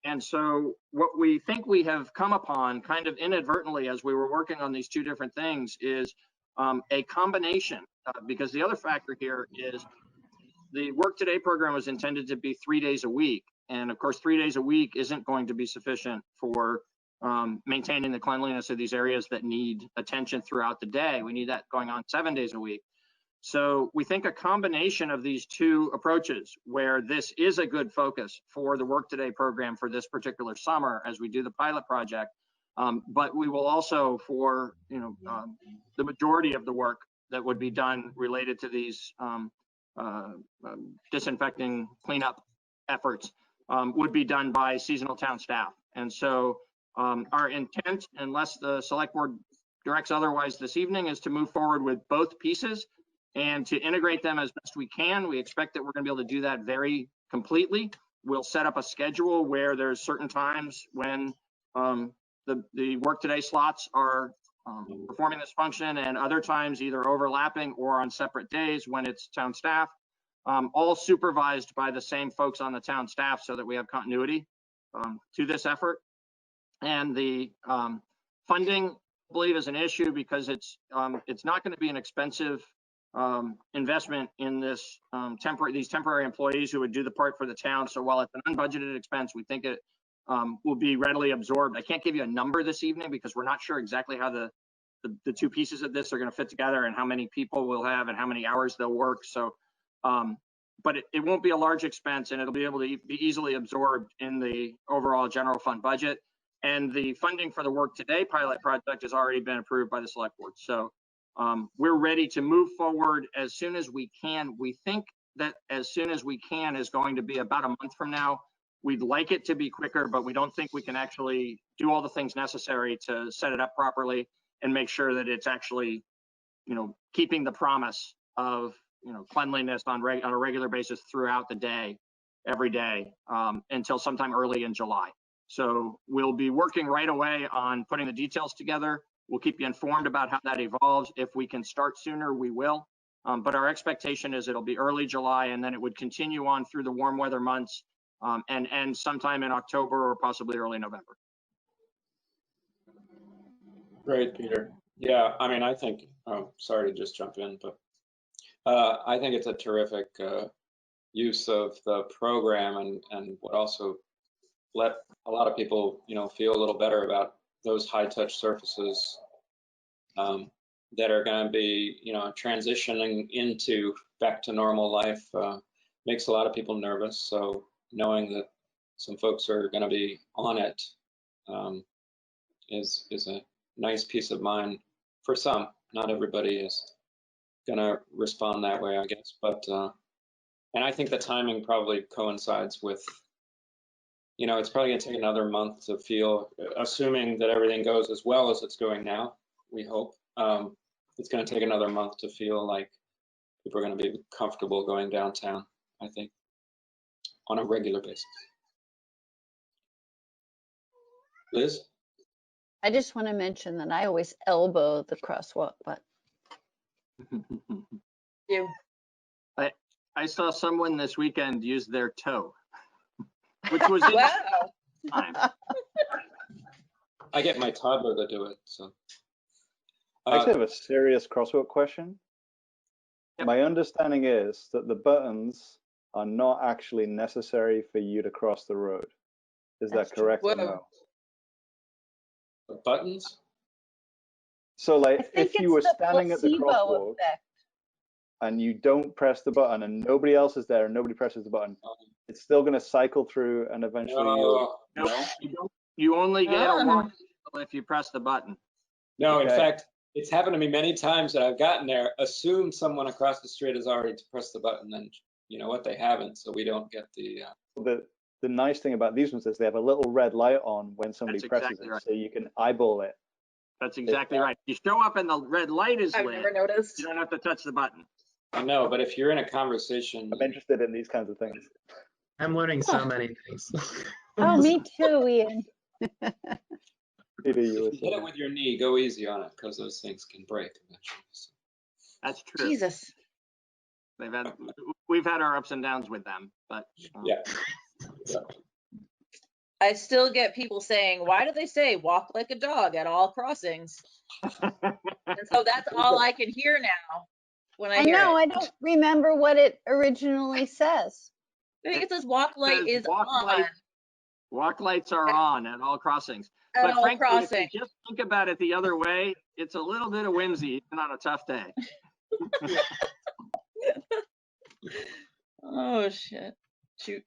And so what we think we have come upon kind of inadvertently as we were working on these two different things is a combination, because the other factor here is the Work Today program was intended to be 3 days a week. And of course, 3 days a week isn't going to be sufficient for maintaining the cleanliness of these areas that need attention throughout the day. We need that going on 7 days a week. So we think a combination of these two approaches, where this is a good focus for the Work Today program for this particular summer as we do the pilot project, but we will also, for the majority of the work that would be done related to these disinfecting cleanup efforts, would be done by seasonal town staff. And so our intent, unless the select board directs otherwise this evening, is to move forward with both pieces and to integrate them as best we can. We expect that we're going to be able to do that very completely. We'll set up a schedule where there's certain times when the Work Today slots are performing this function, and other times either overlapping or on separate days when it's town staff, all supervised by the same folks on the town staff so that we have continuity to this effort. And the funding, I believe, is an issue because it's not going to be an expensive investment in this these temporary employees who would do the part for the town. So while it's an unbudgeted expense, we think it will be readily absorbed. I can't give you a number this evening because we're not sure exactly how the two pieces of this are going to fit together and how many people we'll have and how many hours they'll work. So, but it won't be a large expense, and it'll be able to be easily absorbed in the overall general fund budget. And the funding for the Work Today pilot project has already been approved by the select board. So we're ready to move forward as soon as we can. We think that as soon as we can is going to be about a month from now. We'd like it to be quicker, but we don't think we can actually do all the things necessary to set it up properly and make sure that it's actually, keeping the promise of, cleanliness on a regular basis throughout the day, every day, until sometime early in July. So we'll be working right away on putting the details together. We'll keep you informed about how that evolves. If we can start sooner, we will. But our expectation is it'll be early July, and then it would continue on through the warm weather months and end sometime in October or possibly early November. Great, Peter. Yeah, I mean, I think, sorry to just jump in, but I think it's a terrific use of the program and would also let a lot of people, feel a little better about those high touch surfaces that are going to be, transitioning into back to normal life makes a lot of people nervous. So knowing that some folks are going to be on it is a nice peace of mind for some. Not everybody is going to respond that way, I guess. But and I think the timing probably coincides with, it's probably going to take another month to feel, assuming that everything goes as well as it's going now, we hope. It's going to take another month to feel like people are going to be comfortable going downtown, I think, on a regular basis. Liz? I just want to mention that I always elbow the crosswalk button. I saw someone this weekend use their toe, which was time. I get my toddler to do it. So I actually have a serious crosswalk question. Yep. My understanding is that the buttons are not actually necessary for you to cross the road. Is that correct or no? The buttons? So like if you were standing at the crosswalk and you don't press the button and nobody else is there and nobody presses the button, it's still going to cycle through and eventually you only get a warning if you press the button. No, in fact, it's happened to me many times that I've gotten there, assumed someone across the street has already pressed the button, and you know what, they haven't, so we don't get the The nice thing about these ones is they have a little red light on when somebody presses it, so you can eyeball it. That's exactly right. You show up and the red light is lit. I've never noticed. You don't have to touch the button. I know, but if you're in a conversation, I'm interested in these kinds of things. I'm learning so many things. Oh, me too, Ian. Peter, you were if you hit it with your knee, go easy on it because those things can break eventually. So. That's true. Jesus. We've had our ups and downs with them, but yeah. I still get people saying, why do they say walk like a dog at all crossings? And so that's all I can hear now when I I hear know, it. I don't remember what it originally says. I think it says walk light says is on walk lights are on at all crossings. at But all frankly, if crossings. you just think about it the other way, it's a little bit of whimsy even on a tough day. Oh shit. Shoot.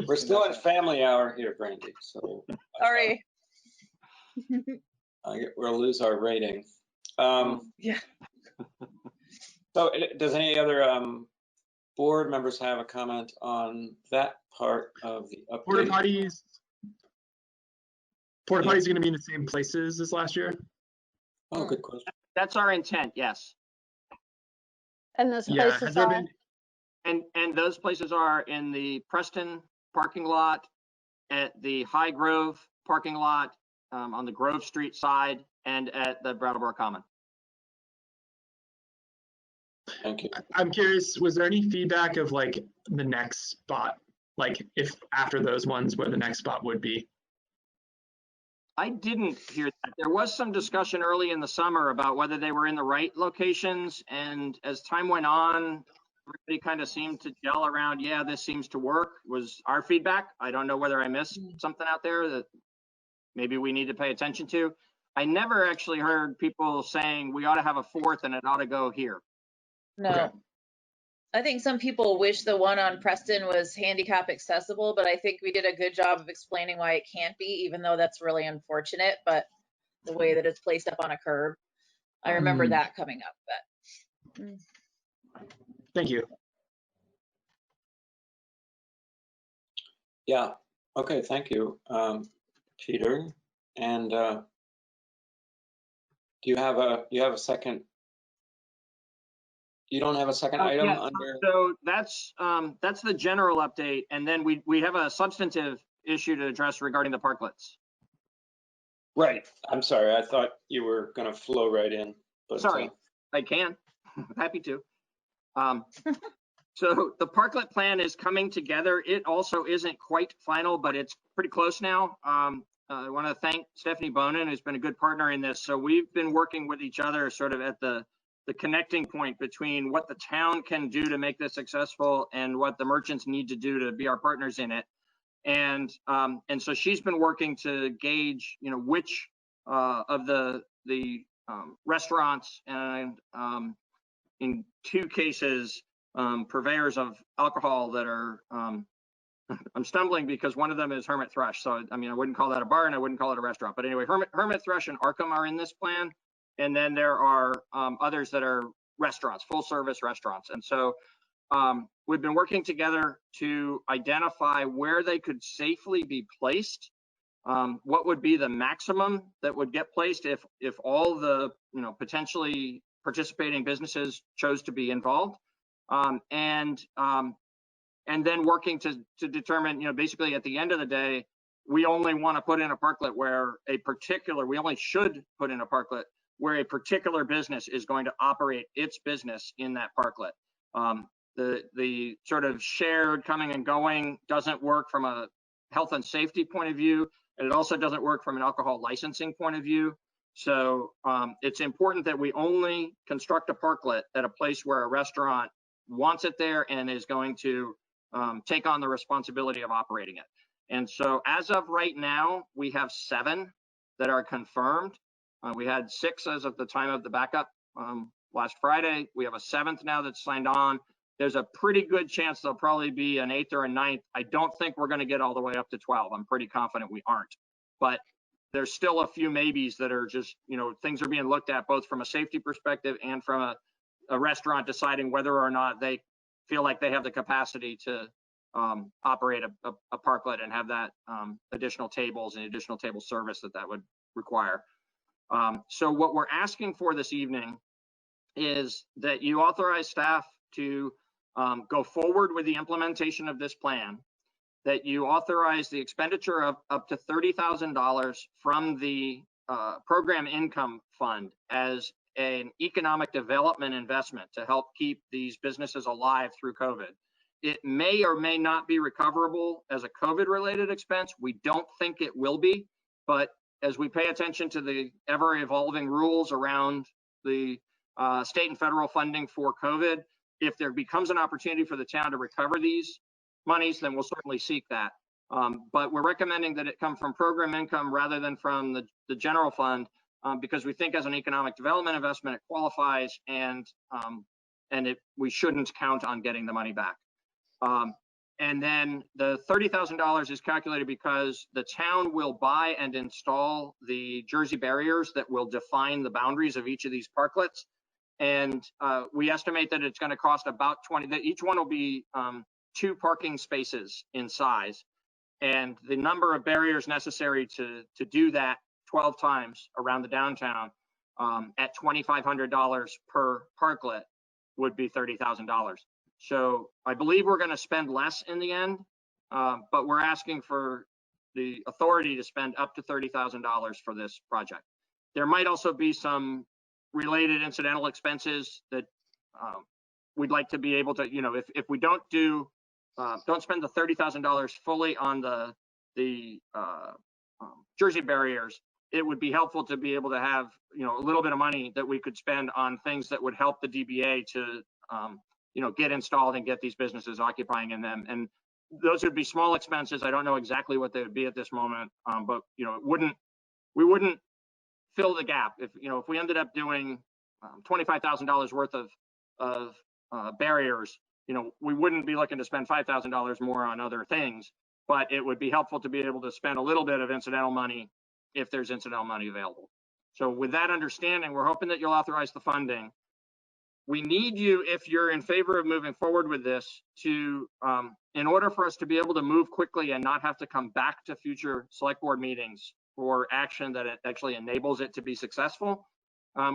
We're still in family hour here, Brandy. So sorry. We'll lose our rating. Yeah. So does any other board members have a comment on that part of the update? Porta potties are going to be in the same places as last year. Oh, good question. That's our intent, yes. And those Yeah, places has there are, been? And those places are in the Preston parking lot, at the High Grove parking lot, on the Grove Street side, and at the Brattleboro Common. Thank you. I'm curious, was there any feedback of like the next spot? Like if after those ones where the next spot would be? I didn't hear that. There was some discussion early in the summer about whether they were in the right locations. And as time went on, everybody kind of seemed to gel around, yeah, this seems to work, was our feedback. I don't know whether I missed something out there that maybe we need to pay attention to. I never actually heard people saying we ought to have a fourth and it ought to go here. No. Okay. I think some people wish the one on Preston was handicap accessible, but I think we did a good job of explaining why it can't be, even though that's really unfortunate, but the way that it's placed up on a curb. I remember that coming up, but. Thank you. Yeah. Okay. Thank you, Peter. And do you have a second? You don't have a second item yeah, under? So that's the general update, and then we have a substantive issue to address regarding the parklets. Right. I'm sorry. I thought you were going to flow right in. But, sorry, I can. Happy to. So the parklet plan is coming together. It also isn't quite final, but it's pretty close now. I want to thank Stephanie Bonin, who's been a good partner in this. So we've been working with each other sort of at the connecting point between what the town can do to make this successful and what the merchants need to do to be our partners in it. And so she's been working to gauge, which of the restaurants and in two cases, purveyors of alcohol that are, I'm stumbling because one of them is Hermit Thrush. So, I mean, I wouldn't call that a bar and I wouldn't call it a restaurant. But anyway, Hermit Thrush and Arkham are in this plan. And then there are others that are restaurants, full service restaurants. And so we've been working together to identify where they could safely be placed. What would be the maximum that would get placed if all the potentially participating businesses chose to be involved, and then working to determine, basically at the end of the day, we only want to put in a parklet where we only should put in a parklet where a particular business is going to operate its business in that parklet. The sort of shared coming and going doesn't work from a health and safety point of view, and it also doesn't work from an alcohol licensing point of view. So it's important that we only construct a parklet at a place where a restaurant wants it there and is going to take on the responsibility of operating it. And so as of right now, we have 7 that are confirmed. We had 6 as of the time of the backup last Friday. We have a 7th now that's signed on. There's a pretty good chance there'll probably be an 8th or a 9th. I don't think we're going to get all the way up to 12. I'm pretty confident we aren't. But there's still a few maybes that are just, things are being looked at both from a safety perspective and from a restaurant deciding whether or not they feel like they have the capacity to operate a parklet and have that additional tables and additional table service that would require. So what we're asking for this evening is that you authorize staff to go forward with the implementation of this plan, that you authorize the expenditure of up to $30,000 from the program income fund as an economic development investment to help keep these businesses alive through COVID. It may or may not be recoverable as a COVID-related expense. We don't think it will be, but as we pay attention to the ever-evolving rules around the state and federal funding for COVID, if there becomes an opportunity for the town to recover these monies, then we'll certainly seek that. But we're recommending that it come from program income rather than from the general fund, because we think as an economic development investment, it qualifies, and we shouldn't count on getting the money back. And then the $30,000 is calculated because the town will buy and install the Jersey barriers that will define the boundaries of each of these parklets. And we estimate that it's going to cost about 20, that each one will be 2 parking spaces in size. And the number of barriers necessary to do that 12 times around the downtown at $2,500 per parklet would be $30,000. So I believe we're going to spend less in the end, but we're asking for the authority to spend up to $30,000 for this project. There might also be some related incidental expenses that we'd like to be able to, you know, if we don't spend the $30,000 fully on the Jersey barriers, it would be helpful to be able to have, you know, a little bit of money that we could spend on things that would help the DBA to, you know, get installed and get these businesses occupying in them. And those would be small expenses. I don't know exactly what they would be at this moment, but, you know, we wouldn't fill the gap. If, you know, if we ended up doing $25,000 worth of barriers, you know, we wouldn't be looking to spend $5,000 more on other things, but it would be helpful to be able to spend a little bit of incidental money if there's incidental money available. So with that understanding, we're hoping that you'll authorize the funding. We need you, if you're in favor of moving forward with this, to, in order for us to be able to move quickly and not have to come back to future select board meetings for action that it actually enables it to be successful,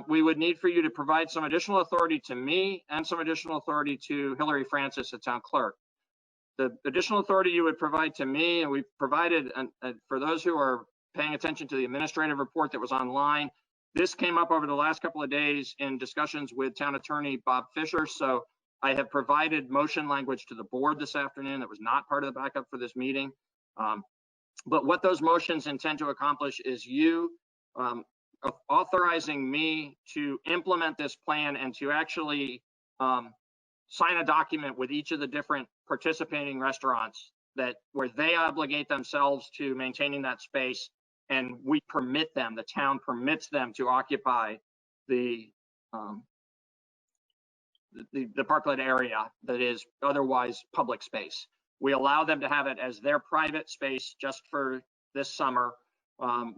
we would need for you to provide some additional authority to me and some additional authority to Hillary Francis, the town clerk. The additional authority you would provide to me, and we've provided, for those who are paying attention to the administrative report that was online, this came up over the last couple of days in discussions with town attorney Bob Fisher. So I have provided motion language to the board this afternoon that was not part of the backup for this meeting. But what those motions intend to accomplish is you authorizing me to implement this plan and to actually sign a document with each of the different participating restaurants where they obligate themselves to maintaining that space, and we permit them, the town permits them to occupy the parklet area that is otherwise public space. We allow them to have it as their private space just for this summer.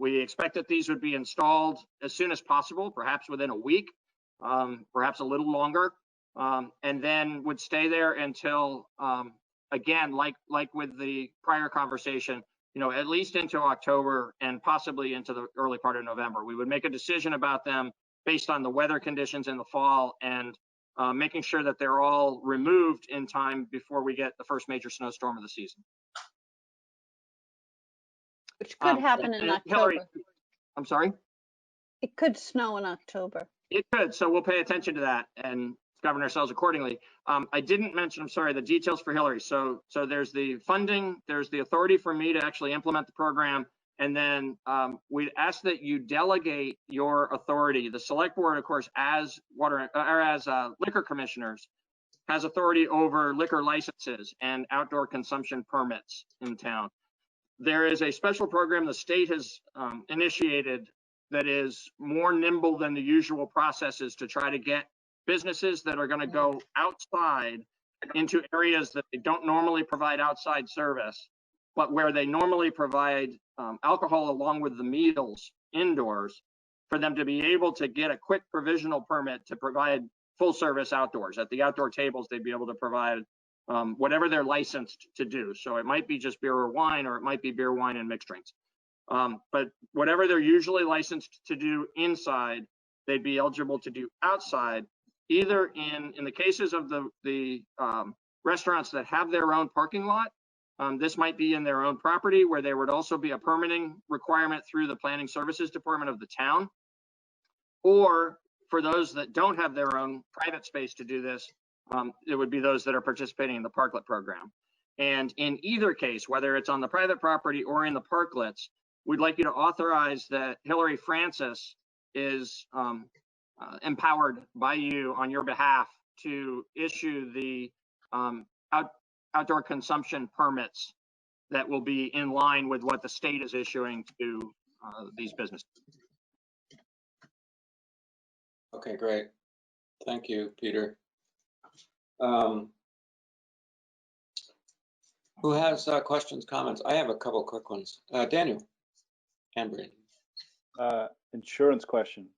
We expect that these would be installed as soon as possible, perhaps within a week, perhaps a little longer, and then would stay there until, again, like with the prior conversation, you know, at least into October and possibly into the early part of November. We would make a decision about them based on the weather conditions in the fall and making sure that they're all removed in time before we get the first major snowstorm of the season. Which could happen in October. Hillary, I'm sorry? It could snow in October. It could, so we'll pay attention to that and govern ourselves accordingly. I didn't mention, I'm sorry, the details for Hillary. So there's the funding, there's the authority for me to actually implement the program, and then we'd ask that you delegate your authority. The select board, of course, as liquor commissioners, has authority over liquor licenses and outdoor consumption permits in town. There is a special program the state has initiated that is more nimble than the usual processes to try to get businesses that are going to go outside into areas that they don't normally provide outside service, but where they normally provide alcohol along with the meals indoors, for them to be able to get a quick provisional permit to provide full service outdoors. At the outdoor tables, they'd be able to provide whatever they're licensed to do. So it might be just beer or wine, or it might be beer, wine, and mixed drinks. But whatever they're usually licensed to do inside, they'd be eligible to do outside, either in the cases of the restaurants that have their own parking lot. This might be in their own property, where there would also be a permitting requirement through the Planning Services Department of the town. Or for those that don't have their own private space to do this, it would be those that are participating in the parklet program. And in either case, whether it's on the private property or in the parklets, we'd like you to authorize that Hillary Francis is empowered by you on your behalf to issue the outdoor consumption permits that will be in line with what the state is issuing to these businesses. Okay, great. Thank you, Peter. Who has questions, comments? I have a couple quick ones. Daniel and Brandon. Insurance question.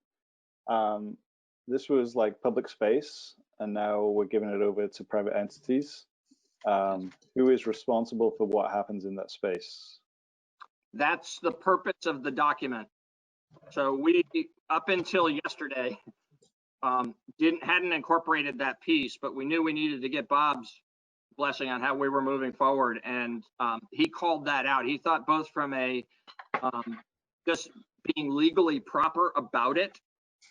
This was like public space, and now we're giving it over to private entities. Who is responsible for what happens in that space? That's the purpose of the document. So we, up until yesterday, hadn't incorporated that piece, but we knew we needed to get Bob's blessing on how we were moving forward, and he called that out. He thought both from a just being legally proper about it,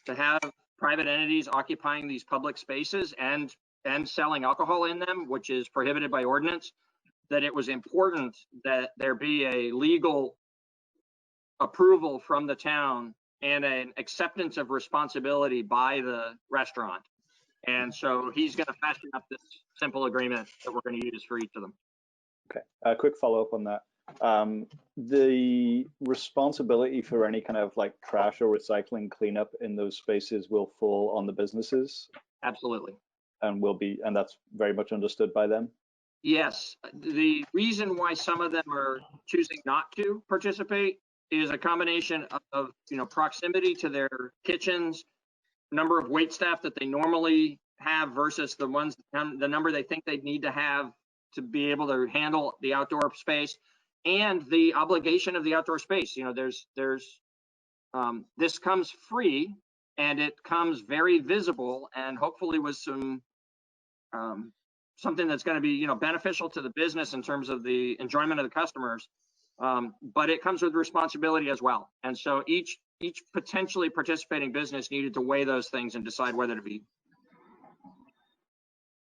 to have private entities occupying these public spaces and selling alcohol in them, which is prohibited by ordinance, that it was important that there be a legal approval from the town and an acceptance of responsibility by the restaurant. And so he's going to fashion up this simple agreement that we're going to use for each of them. Okay, a quick follow-up on that. The responsibility for any kind of like trash or recycling cleanup in those spaces will fall on the businesses? Absolutely. And that's very much understood by them? Yes. The reason why some of them are choosing not to participate is a combination of proximity to their kitchens, number of wait staff that they normally have versus the number they think they need to have to be able to handle the outdoor space, and the obligation of the outdoor space. This comes free, and it comes very visible, and hopefully with some something that's going to be beneficial to the business in terms of the enjoyment of the customers. But it comes with responsibility as well. And so each potentially participating business needed to weigh those things and decide whether to be.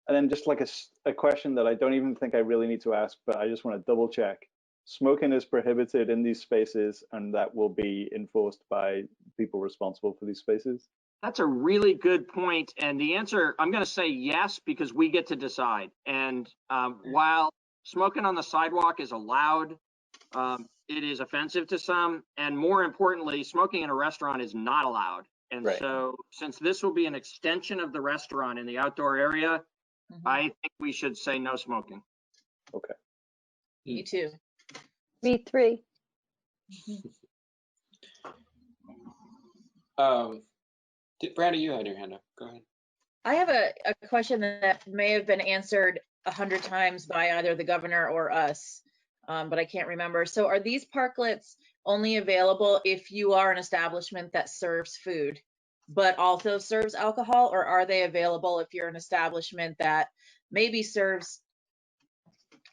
And then just like a question that I don't even think I really need to ask, but I just want to double check. Smoking is prohibited in these spaces, and that will be enforced by people responsible for these spaces? That's a really good point. And the answer, I'm going to say yes, because we get to decide. And while smoking on the sidewalk is allowed, it is offensive to some. And more importantly, smoking in a restaurant is not allowed. And right. So since this will be an extension of the restaurant in the outdoor area, I think we should say no smoking. Okay. Me too. Me three. Brandy, you had your hand up. Go ahead. I have a question that may have been answered 100 times by either the governor or us, but I can't remember. So are these parklets only available if you are an establishment that serves food, but also serves alcohol, or are they available if you're an establishment that maybe serves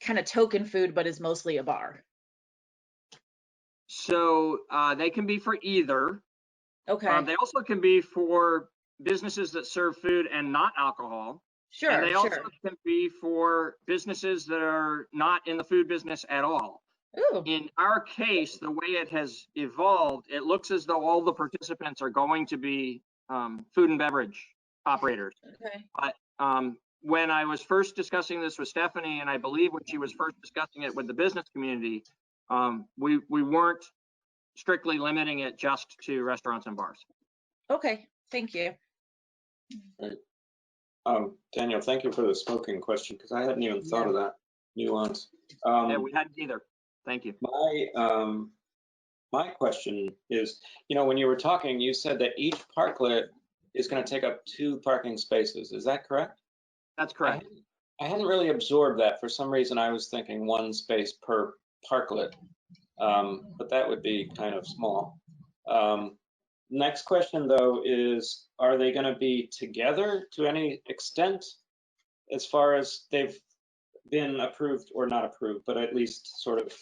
kind of token food, but is mostly a bar? So they can be for either. Okay. They also can be for businesses that serve food and not alcohol. Sure. And they also can be for businesses that are not in the food business at all. Ooh. In our case, the way it has evolved, it looks as though all the participants are going to be food and beverage operators. Okay. But when I was first discussing this with Stephanie, and I believe when she was first discussing it with the business community, we weren't strictly limiting it just to restaurants and bars. Okay, thank you. Right. Daniel, thank you for the smoking question, because I hadn't even thought of that nuance. Yeah, we hadn't either. Thank you. My question is, when you were talking, you said that each parklet is going to take up 2 parking spaces. Is that correct? That's correct. I hadn't really absorbed that. For some reason, I was thinking 1 space per parklet. but that would be kind of small. Next question though is, are they going to be together to any extent as far as they've been approved or not approved, but at least sort of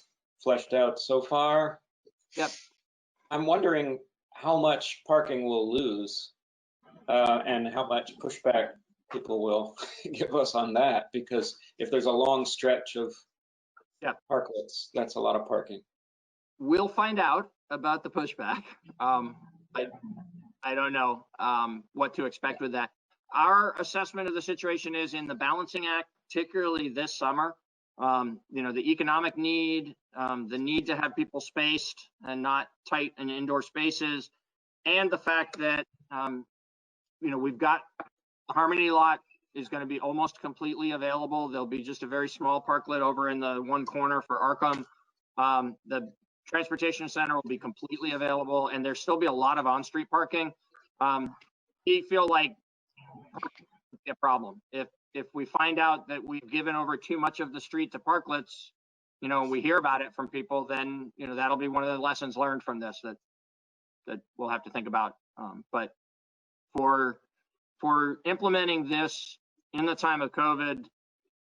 fleshed out so far? Yep. I'm wondering how much parking we'll lose and how much pushback people will give us on that, because if there's a long stretch of parklets, that's a lot of parking. We'll find out about the pushback. I don't know what to expect with that. Our assessment of the situation is in the balancing act, particularly this summer, the economic need, the need to have people spaced and not tight in indoor spaces, and the fact that, we've got the Harmony lot is going to be almost completely available. There'll be just a very small parklet over in the one corner for Arkham. The transportation center will be completely available, and there'll still be a lot of on-street parking. We feel like a problem. If we find out that we've given over too much of the street to parklets, we hear about it from people, then, that'll be one of the lessons learned from this that we'll have to think about. But for implementing this in the time of COVID,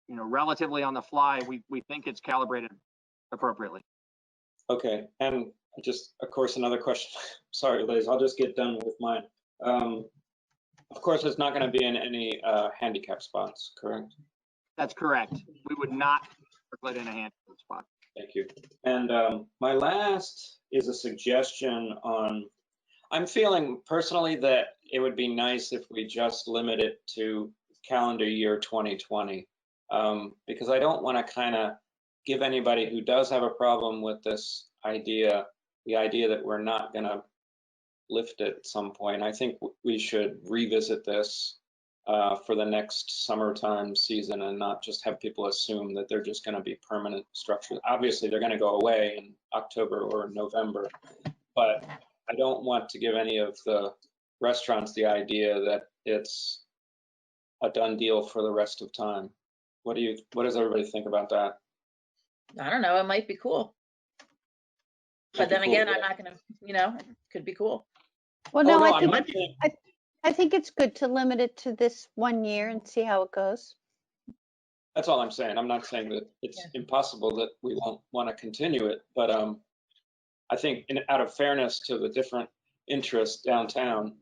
relatively on the fly, we think it's calibrated appropriately. Okay, and just, of course, another question. Sorry, Liz, I'll just get done with mine. Of course, it's not going to be in any handicap spots, correct? That's correct. We would not parklet in a handicap spot. Thank you. And my last is a suggestion on, I'm feeling personally that it would be nice if we just limit it to calendar year 2020, because I don't want to kind of give anybody who does have a problem with this idea, the idea that we're not going to lift it at some point. I think we should revisit this for the next summertime season and not just have people assume that they're just going to be permanent structures. Obviously, they're going to go away in October or November, but I don't want to give any of the restaurants the idea that it's a done deal for the rest of time. What does everybody think about that? I don't know, it might be cool. But then again, I'm not gonna, it could be cool. Well, no, I think it's good to limit it to this 1 year and see how it goes. That's all I'm saying. I'm not saying that it's impossible that we won't want to continue it, but I think out of fairness to the different interests downtown,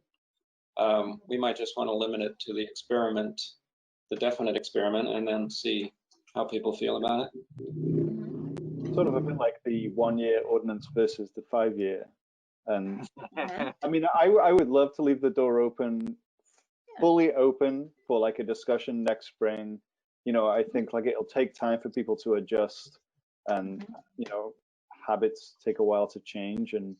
we might just want to limit it to the experiment, the definite experiment, and then see how people feel about it. Sort of a bit like the 1 year ordinance versus the 5 year. And I mean, I would love to leave the door open, fully open for like a discussion next spring. I think like it'll take time for people to adjust, and habits take a while to change. And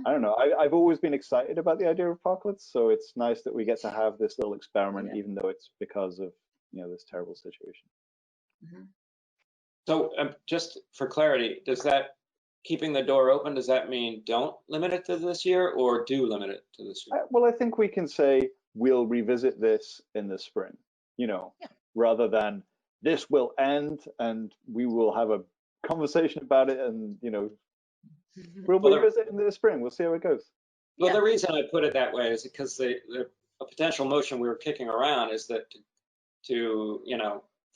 I don't know, I've always been excited about the idea of parklets, so it's nice that we get to have this little experiment, even though it's because of this terrible situation. So just for clarity, does that keeping the door open, does that mean don't limit it to this year or do limit it to this year? Well, I think we can say we'll revisit this in the spring, rather than this will end and we will have a conversation about it and, we'll revisit in the spring. We'll see how it goes. Well, the reason I put it that way is because a potential motion we were kicking around is that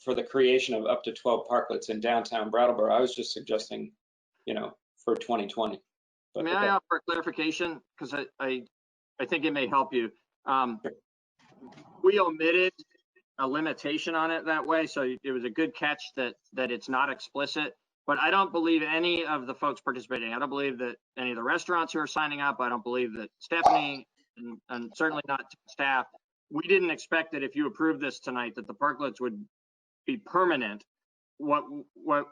for the creation of up to 12 parklets in downtown Brattleboro, I was just suggesting, for 2020. But, May I offer a clarification? Because I think it may help you. We omitted a limitation on it that way, so it was a good catch that it's not explicit. But I don't believe any of the folks participating, I don't believe that any of the restaurants who are signing up, I don't believe that Stephanie, and certainly not staff, we didn't expect that if you approve this tonight that the parklets would be permanent. What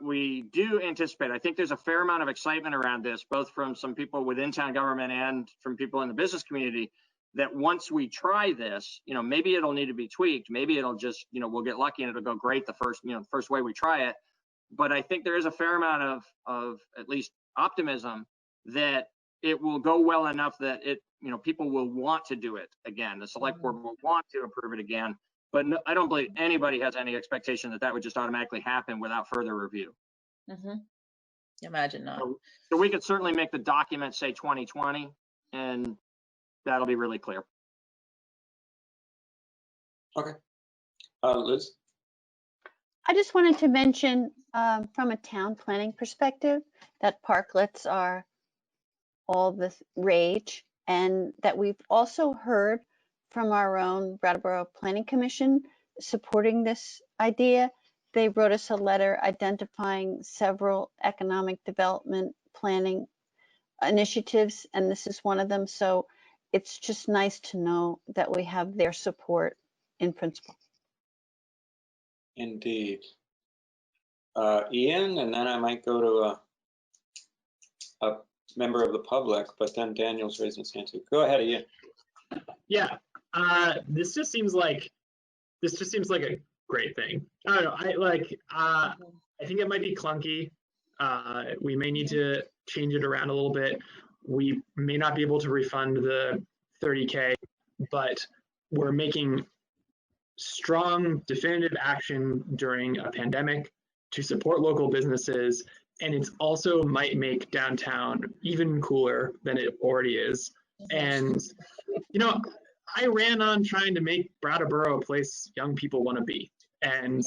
we do anticipate, I think there's a fair amount of excitement around this, both from some people within town government and from people in the business community, that once we try this, maybe it'll need to be tweaked. Maybe it'll just, we'll get lucky and it'll go great the first way we try it. But I think there is a fair amount of at least optimism that it will go well enough that people will want to do it again. The select board will want to approve it again. But no, I don't believe anybody has any expectation that would just automatically happen without further review. Imagine not. So we could certainly make the document say 2020, and that'll be really clear. Okay. Liz? I just wanted to mention from a town planning perspective that parklets are all the rage, and that we've also heard from our own Brattleboro Planning Commission supporting this idea. They wrote us a letter identifying several economic development planning initiatives, and this is one of them. So it's just nice to know that we have their support in principle. Indeed. Ian, and then I might go to a member of the public, but then Daniel's raising his hand too. Go ahead, Ian. Yeah, this just seems like a great thing. I don't know. I think it might be clunky. We may need to change it around a little bit. We may not be able to refund the 30K, but we're making strong, definitive action during a pandemic to support local businesses. And it's also might make downtown even cooler than it already is. And, you know, I ran on trying to make Brattleboro a place young people want to be. And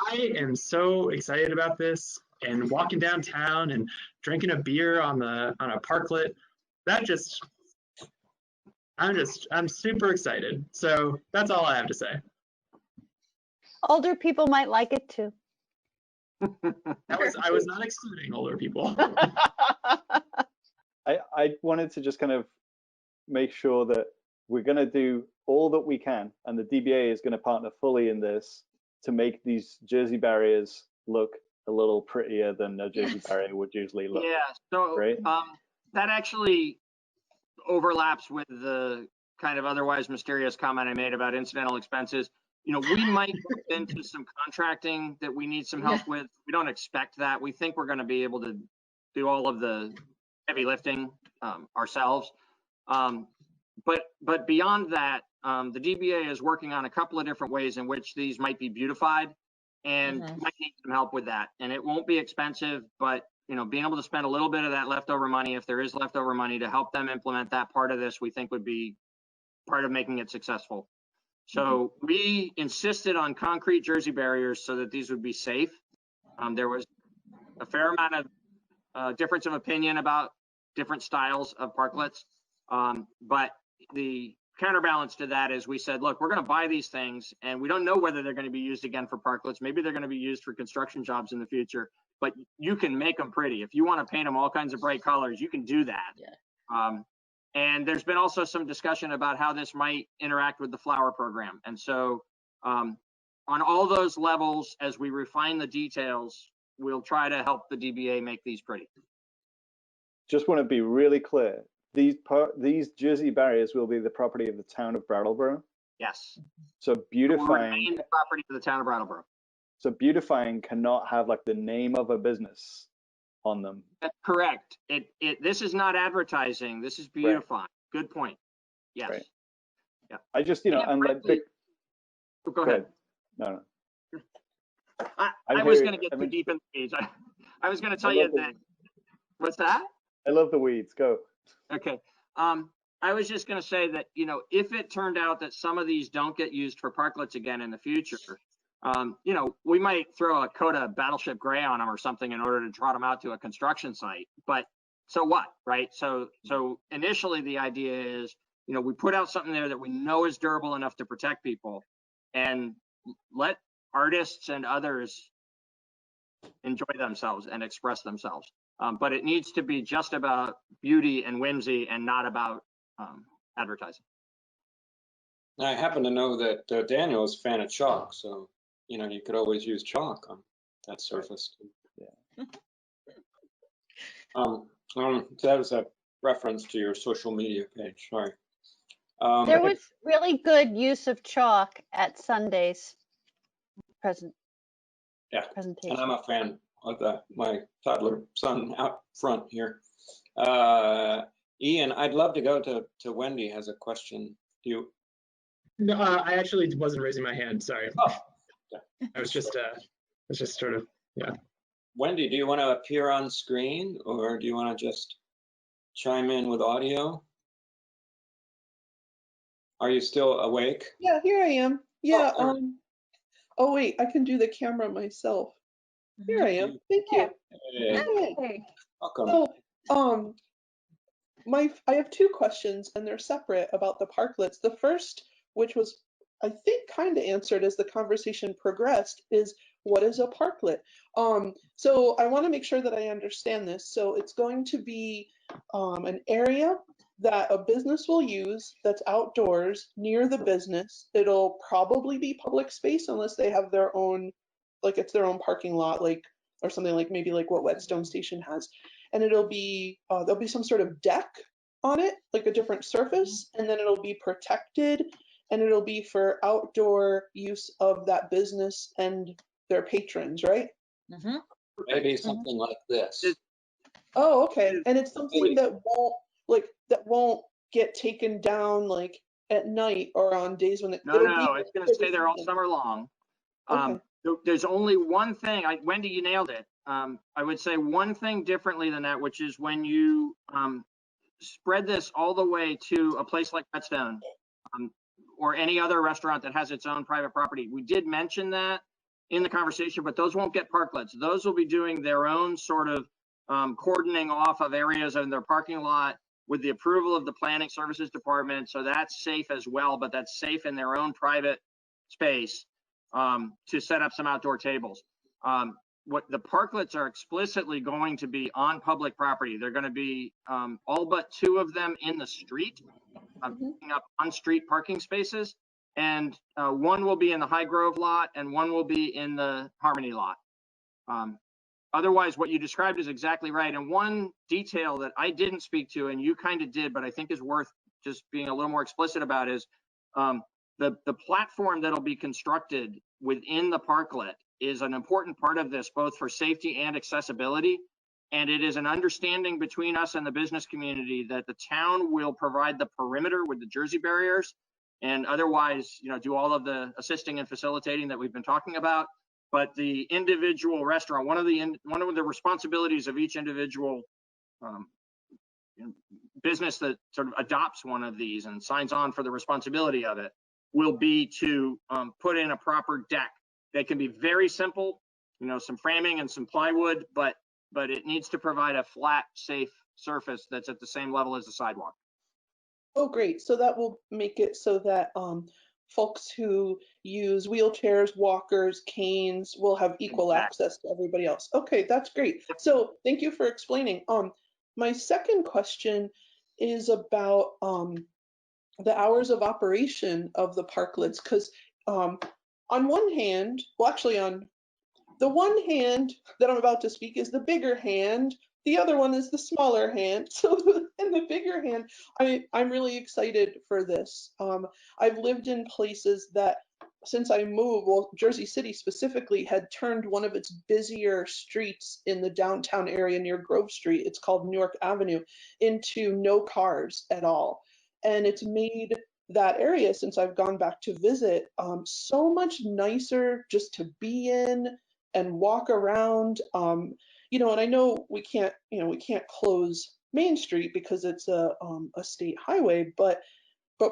I am so excited about this, and walking downtown and drinking a beer on a parklet. I'm super excited. So that's all I have to say. Older people might like it too. I was not excluding older people. I wanted to just kind of make sure that we're going to do all that we can, and the DBA is going to partner fully in this to make these Jersey barriers look a little prettier than a Jersey barrier would usually look. Yeah, so right? That actually overlaps with the kind of otherwise mysterious comment I made about incidental expenses. You know, we might get into some contracting that we need some help with. We don't expect that. We think we're going to be able to do all of the heavy lifting ourselves. But beyond that, the DBA is working on a couple of different ways in which these might be beautified, and might need some help with that. And it won't be expensive, but you know, being able to spend a little bit of that leftover money, if there is leftover money, to help them implement that part of this, we think would be part of making it successful. So we insisted on concrete Jersey barriers so that these would be safe. There was a fair amount of difference of opinion about different styles of parklets. But the counterbalance to that is we said, look, we're going to buy these things, and we don't know whether they're going to be used again for parklets. Maybe they're going to be used for construction jobs in the future, but you can make them pretty. If you want to paint them all kinds of bright colors, you can do that. Yeah. And there's been also some discussion about how this might interact with the flower program. And so on all those levels, as we refine the details, we'll try to help the DBA make these pretty. Just want to be really clear. These Jersey barriers will be the property of the town of Brattleboro. Yes. So beautifying remain the property of the town of Brattleboro. So beautifying cannot have like the name of a business on them. That's correct. This is not advertising. This is beautifying. Right. Good point. Yes. Right. Yeah. I just, you know, and like go ahead. No. I was going to get too deep in the weeds. I was going to tell you that. What's that? I love the weeds. Go. Okay. I was just going to say that, you know, if it turned out that some of these don't get used for parklets again in the future, you know, we might throw a coat of Battleship Gray on them or something in order to trot them out to a construction site. But so what, right? So initially the idea is, you know, we put out something there that we know is durable enough to protect people, and let artists and others enjoy themselves and express themselves. But it needs to be just about beauty and whimsy and not about advertising. I happen to know that Daniel is a fan of chalk, so you know you could always use chalk on that surface. Yeah. That was a reference to your social media page. Sorry. There was really good use of chalk at Sunday's presentation. And I'm a fan of that. My toddler son out front here. Ian, I'd love to go to Wendy has a question. Do you? No, I actually wasn't raising my hand. Sorry. Oh. Yeah. I was just sort of, yeah. Wendy, do you want to appear on screen or do you want to just chime in with audio? Are you still awake? Yeah, here I am. Yeah, there- oh wait, I can do the camera myself. Here I am. Thank you. Hey, Yay. welcome. So, I have two questions and they're separate about the parklets. The first, which was I think kind of answered as the conversation progressed, is what is a parklet? So I want to make sure that I understand this. So it's going to be an area that a business will use that's outdoors near the business. It'll probably be public space unless they have their own, like it's their own parking lot, like or something like maybe like what Whetstone Station has. And it'll be there'll be some sort of deck on it, like a different surface, and then it'll be protected and it'll be for outdoor use of that business and their patrons, right? Mm-hmm. Maybe something like this. Oh, okay. And it's something that won't get taken down like at night or on days when No, it's going to stay there all summer long. Okay. There's only one thing, Wendy, you nailed it. I would say one thing differently than that, which is when you spread this all the way to a place like Whetstone or any other restaurant that has its own private property. We did mention that in the conversation, but those won't get parklets. Those will be doing their own sort of cordoning off of areas in their parking lot with the approval of the planning services department. So that's safe as well, but that's safe in their own private space to set up some outdoor tables. What the parklets are explicitly going to be on public property. They're going to be all but two of them in the street, picking up on-street parking spaces, and one will be in the High Grove lot and one will be in the Harmony lot. Otherwise, what you described is exactly right. And one detail that I didn't speak to, and you kind of did, but I think is worth just being a little more explicit about is the platform that'll be constructed within the parklet is an important part of this, both for safety and accessibility. And it is an understanding between us and the business community that the town will provide the perimeter with the Jersey barriers and otherwise, do all of the assisting and facilitating that we've been talking about. But the individual restaurant, one of the responsibilities of each individual business that sort of adopts one of these and signs on for the responsibility of it will be to put in a proper deck. That can be very simple, some framing and some plywood, but it needs to provide a flat, safe surface that's at the same level as the sidewalk. Oh, great. So that will make it so that folks who use wheelchairs, walkers, canes will have equal access to everybody else. Okay, that's great. So thank you for explaining. My second question is about the hours of operation of the parklets, because on one hand, well, actually on the one hand that I'm about to speak is the bigger hand. The other one is the smaller hand. So in the bigger hand, I'm really excited for this. I've lived in places that since I moved, well, Jersey City specifically had turned one of its busier streets in the downtown area near Grove Street, it's called Newark Avenue, into no cars at all. And it's made that area, since I've gone back to visit, so much nicer just to be in and walk around. And I know we can't close Main Street because it's a state highway, but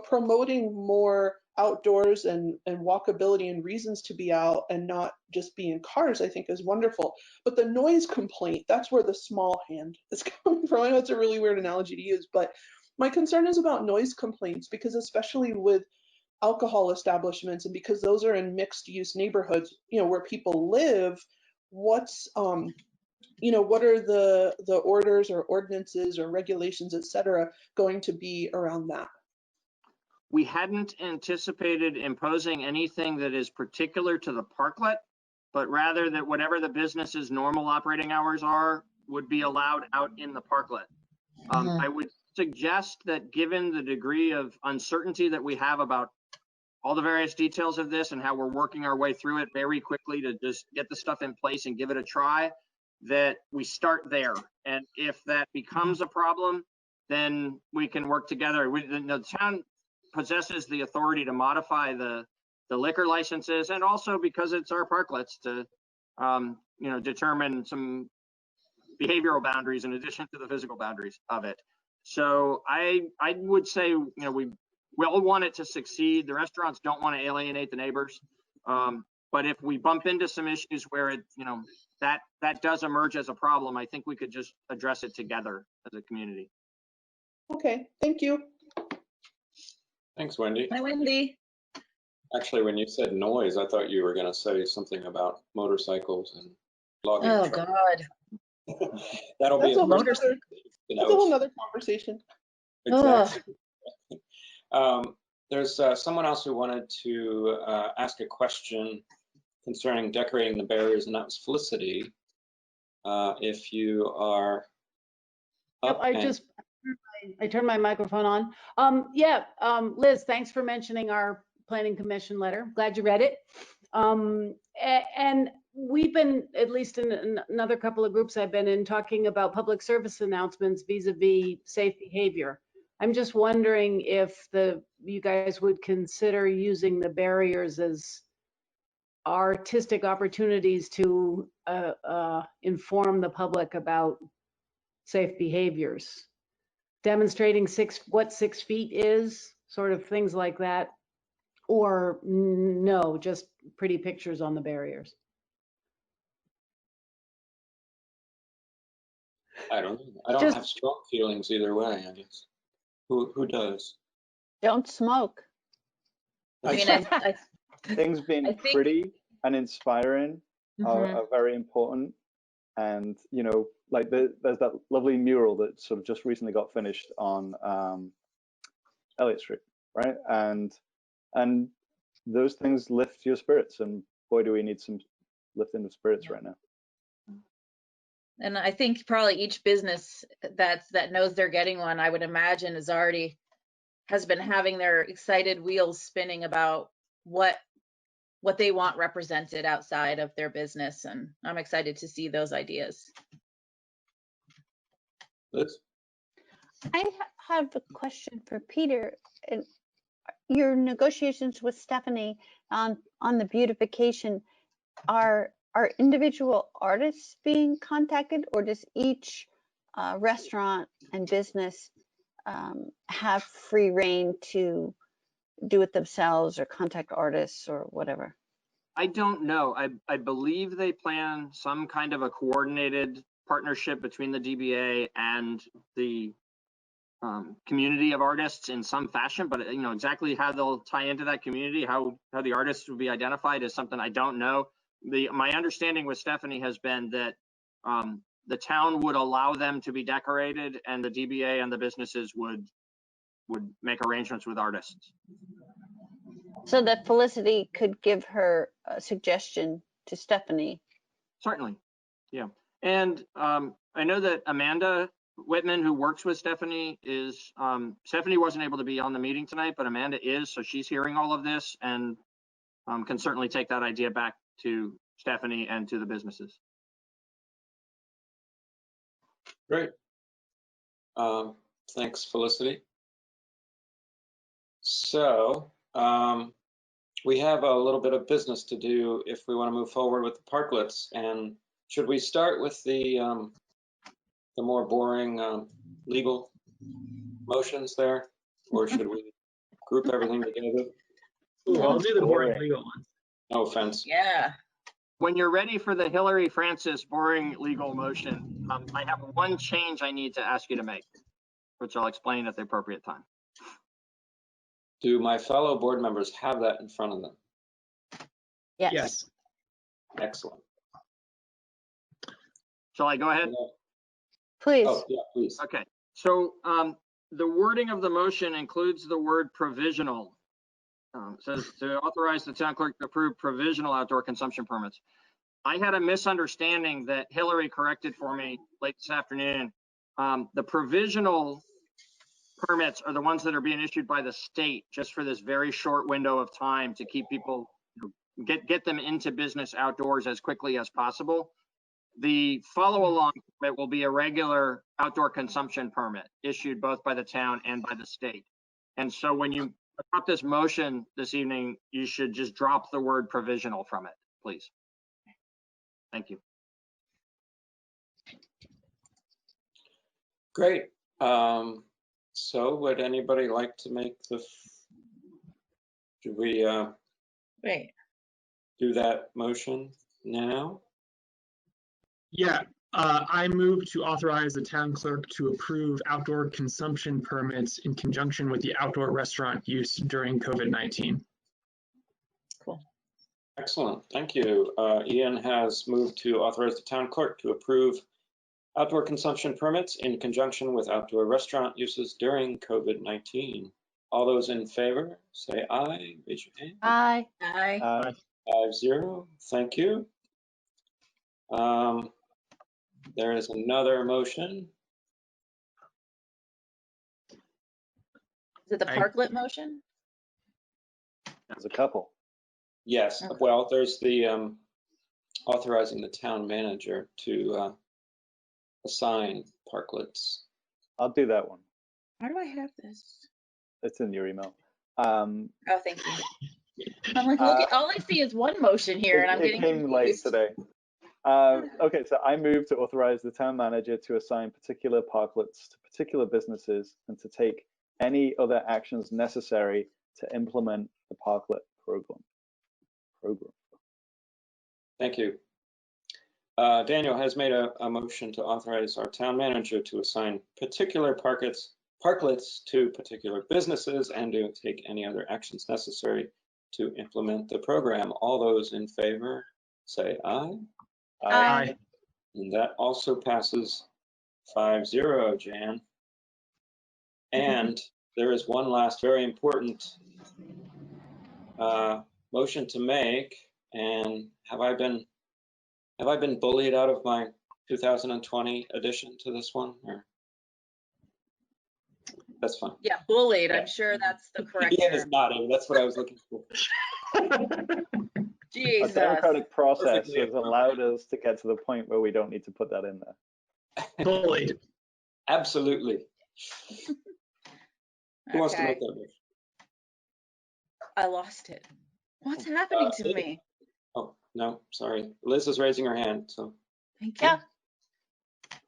promoting more outdoors and walkability and reasons to be out and not just be in cars, I think is wonderful. But the noise complaint, that's where the small hand is coming from. I know it's a really weird analogy to use, but my concern is about noise complaints, because especially with alcohol establishments and because those are in mixed use neighborhoods, where people live, what's what are the orders or ordinances or regulations, et cetera, going to be around that? We hadn't anticipated imposing anything that is particular to the parklet, but rather that whatever the business's normal operating hours are would be allowed out in the parklet. I would suggest that given the degree of uncertainty that we have about all the various details of this and how we're working our way through it very quickly to just get the stuff in place and give it a try, that we start there. And if that becomes a problem, then we can work together. The town possesses the authority to modify the liquor licenses, and also because it's our parklets to determine some behavioral boundaries in addition to the physical boundaries of it. So I would say, we all want it to succeed. The restaurants don't want to alienate the neighbors. But if we bump into some issues where that does emerge as a problem, I think we could just address it together as a community. Okay, thank you. Thanks, Wendy. Hi, Wendy. Actually, when you said noise, I thought you were going to say something about motorcycles and logging Oh, trucks. God. That'll be That's a a first. whole nother conversation. Exactly. There's someone else who wanted to ask a question concerning decorating the barriers, and that was Felicity. If you are up. Yep, I turned my microphone on. Liz, thanks for mentioning our Planning Commission letter. Glad you read it. And we've been, at least in another couple of groups I've been in, talking about public service announcements vis-a-vis safe behavior. I'm just wondering if you guys would consider using the barriers as artistic opportunities to inform the public about safe behaviors, demonstrating what 6 feet is, sort of things like that, or no, just pretty pictures on the barriers. I don't know. I don't have strong feelings either way, I guess. Who does? Don't smoke. I mean, things being pretty and inspiring are very important. And, like there's that lovely mural that sort of just recently got finished on Elliott Street, right? And those things lift your spirits, and boy, do we need some lifting of spirits right now. And I think probably each business that knows they're getting one, I would imagine, has been having their excited wheels spinning about what they want represented outside of their business, and I'm excited to see those ideas. Liz? I have a question for Peter. Your negotiations with Stephanie on the beautification, are individual artists being contacted, or does each restaurant and business have free reign to do it themselves or contact artists or whatever? I don't know. I believe they plan some kind of a coordinated partnership between the DBA and the community of artists in some fashion, but exactly how they'll tie into that community, how the artists will be identified, is something I don't know. My understanding with Stephanie has been that the town would allow them to be decorated, and the DBA and the businesses would make arrangements with artists. So that Felicity could give her a suggestion to Stephanie. Certainly, yeah. And I know that Amanda Whitman, who works with Stephanie, Stephanie wasn't able to be on the meeting tonight, but Amanda is, so she's hearing all of this and can certainly take that idea back to Stephanie and to the businesses. Great. Thanks, Felicity. So we have a little bit of business to do if we want to move forward with the parklets. And should we start with the more boring legal motions there, or should we group everything together? Ooh, I'll do the boring legal ones. No offense. Yeah. When you're ready for the Hillary Francis boring legal motion, I have one change I need to ask you to make, which I'll explain at the appropriate time. Do my fellow board members have that in front of them? Yes. Excellent. Shall I go ahead? Please. Oh, yeah, please. Okay. So the wording of the motion includes the word provisional. It says to authorize the town clerk to approve provisional outdoor consumption permits. I had a misunderstanding that Hillary corrected for me late this afternoon. The provisional permits are the ones that are being issued by the state just for this very short window of time to keep people, get them into business outdoors as quickly as possible. The follow-along permit will be a regular outdoor consumption permit issued both by the town and by the state. And so when you adopt this motion this evening, you should just drop the word provisional from it, please. Thank you. Great. So would anybody like to make the, should we Wait. do that motion now? Yeah, I move to authorize the town clerk to approve outdoor consumption permits in conjunction with the outdoor restaurant use during COVID-19. Cool. Excellent, thank you. Ian has moved to authorize the town clerk to approve outdoor consumption permits in conjunction with outdoor restaurant uses during COVID-19. All those in favor, say aye. Raise your hand. Aye. Aye. 5-0, thank you. There is another motion. Is it the parklet motion? There's a couple. Yes, Okay. well, there's the authorizing the town manager to assign parklets. I'll do that one. Why do I have this? It's in your email. Oh, thank you. I'm like, look at, all I see is one motion here, and I'm getting It came late confused. today. Okay, so I move to authorize the town manager to assign particular parklets to particular businesses and to take any other actions necessary to implement the parklet program. Thank you. Daniel has made a motion to authorize our town manager to assign particular parklets to particular businesses and to take any other actions necessary to implement the program. All those in favor, say aye. Aye. And that also passes 5-0, Jan. And there is one last very important motion to make. And have I been bullied out of my 2020 addition to this one? Or? That's fine. Yeah, bullied. I'm sure that's the correct Ian is term. nodding. That's what I was looking for. Jesus. A democratic process Perfectly has allowed us to get to the point where we don't need to put that in there. Bullied. Absolutely. Who wants to Okay. make that motion? I lost it. What's happening to me? Oh, no, sorry. Liz is raising her hand, so. Thank you.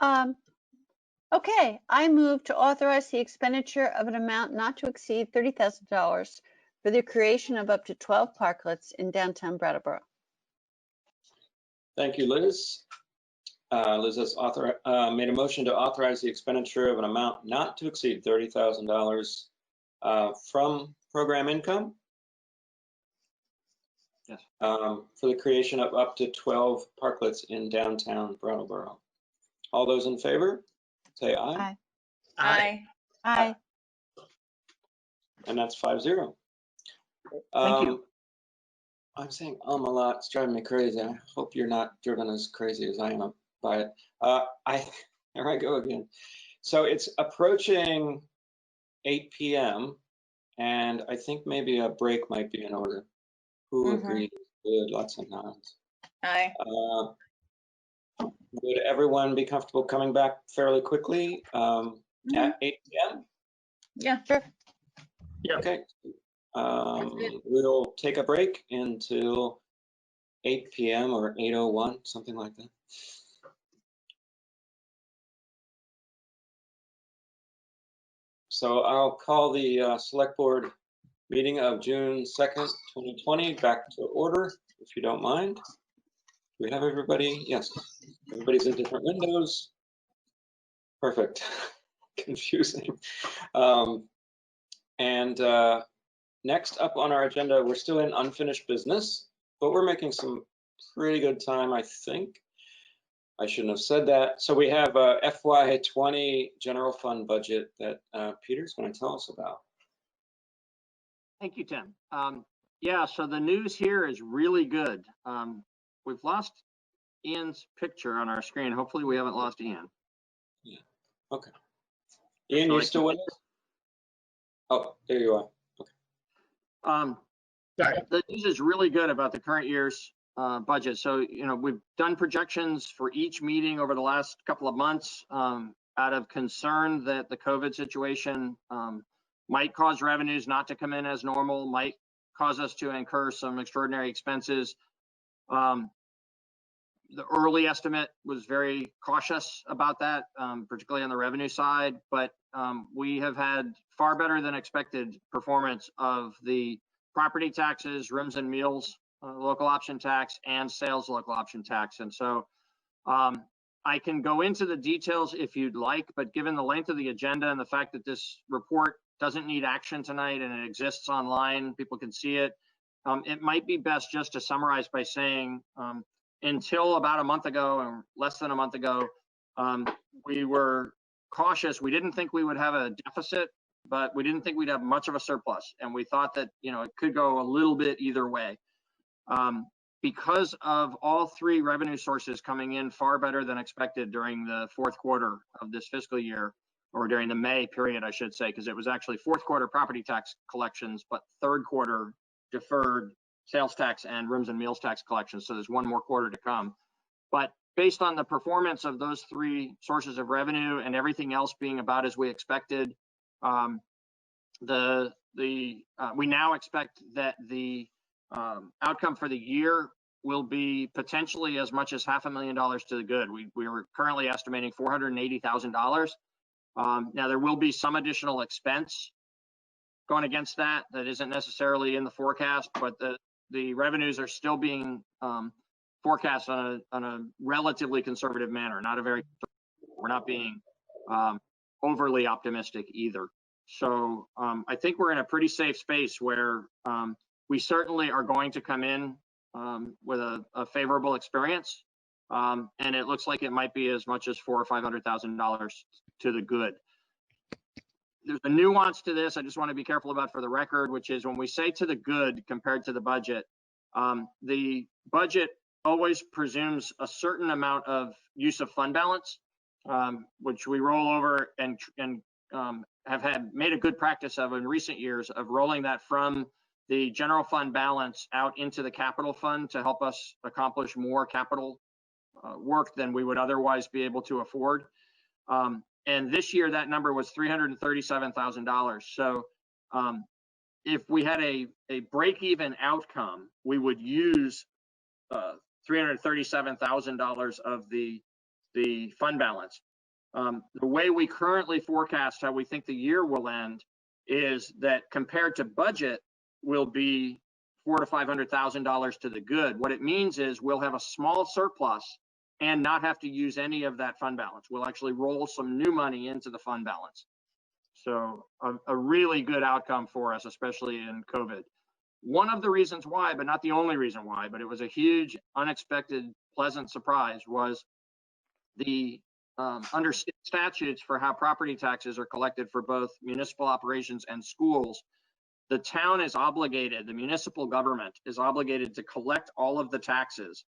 Yeah. Okay, I move to authorize the expenditure of an amount not to exceed $30,000 for the creation of up to 12 parklets in downtown Brattleboro. Thank you, Liz. Liz has made a motion to authorize the expenditure of an amount not to exceed $30,000 from program income. Yes. For the creation of up to 12 parklets in downtown Brattleboro. All those in favor, say aye. Aye. Aye. And that's 5-0. Thank you. I'm saying a lot. It's driving me crazy. I hope you're not driven as crazy as I am by it. Here I go again. So it's approaching 8 p.m. and I think maybe a break might be in order. Who agrees? Good, lots of nods. Aye. Would everyone be comfortable coming back fairly quickly at 8 p.m.? Yeah, sure. Yeah. Okay. We'll take a break until 8 p.m. or 8:01, something like that. So I'll call the select board meeting of June 2nd, 2020 back to order, if you don't mind. Do we have everybody? Yes. Everybody's in different windows. Perfect. Confusing. Next up on our agenda, we're still in unfinished business, but we're making some pretty good time, I think. I shouldn't have said that. So we have a FY20 general fund budget that Peter's going to tell us about. Thank you, Tim. Yeah, so the news here is really good. We've lost Ian's picture on our screen. Hopefully we haven't lost Ian. Yeah. Okay. Ian, So you still with us? Oh, there you are. The news is really good about the current year's budget. So, you know, we've done projections for each meeting over the last couple of months out of concern that the COVID situation might cause revenues not to come in as normal, might cause us to incur some extraordinary expenses. The early estimate was very cautious about that, particularly on the revenue side, but we have had far better than expected performance of the property taxes, rooms and meals, local option tax, and sales local option tax. And so I can go into the details if you'd like, but given the length of the agenda and the fact that this report doesn't need action tonight and it exists online, people can see it, it might be best just to summarize by saying until about a month ago, or less than a month ago, we were cautious. We didn't think we would have a deficit, but we didn't think we'd have much of a surplus. And we thought that, you know, it could go a little bit either way. Because of all three revenue sources coming in far better than expected during the fourth quarter of this fiscal year, or during the May period, I should say, because it was actually fourth quarter property tax collections, but third quarter deferred sales tax and rooms and meals tax collections. So there's one more quarter to come. But based on the performance of those three sources of revenue and everything else being about as we expected, we now expect that the outcome for the year will be potentially as much as $500,000 to the good. We were currently estimating $480,000. Now there will be some additional expense going against that isn't necessarily in the forecast, but the revenues are still being forecast on a relatively conservative manner, we're not being overly optimistic either. So I think we're in a pretty safe space where we certainly are going to come in with a favorable experience, and it looks like it might be as much as $400,000 or $500,000 to the good. There's a nuance to this I just want to be careful about for the record, which is when we say to the good compared to the budget always presumes a certain amount of use of fund balance, which we roll over and have made a good practice of in recent years of rolling that from the general fund balance out into the capital fund to help us accomplish more capital work than we would otherwise be able to afford. And this year that number was $337,000. So if we had a break-even outcome, we would use $337,000 of the fund balance. The way we currently forecast how we think the year will end is that compared to budget will be $400,000 to $500,000 to the good. What it means is we'll have a small surplus and not have to use any of that fund balance. We'll actually roll some new money into the fund balance. So a really good outcome for us, especially in COVID. One of the reasons why, but not the only reason why, but it was a huge, unexpected, pleasant surprise, was the under statutes for how property taxes are collected for both municipal operations and schools. The town is obligated, the municipal government is obligated to collect all of the taxes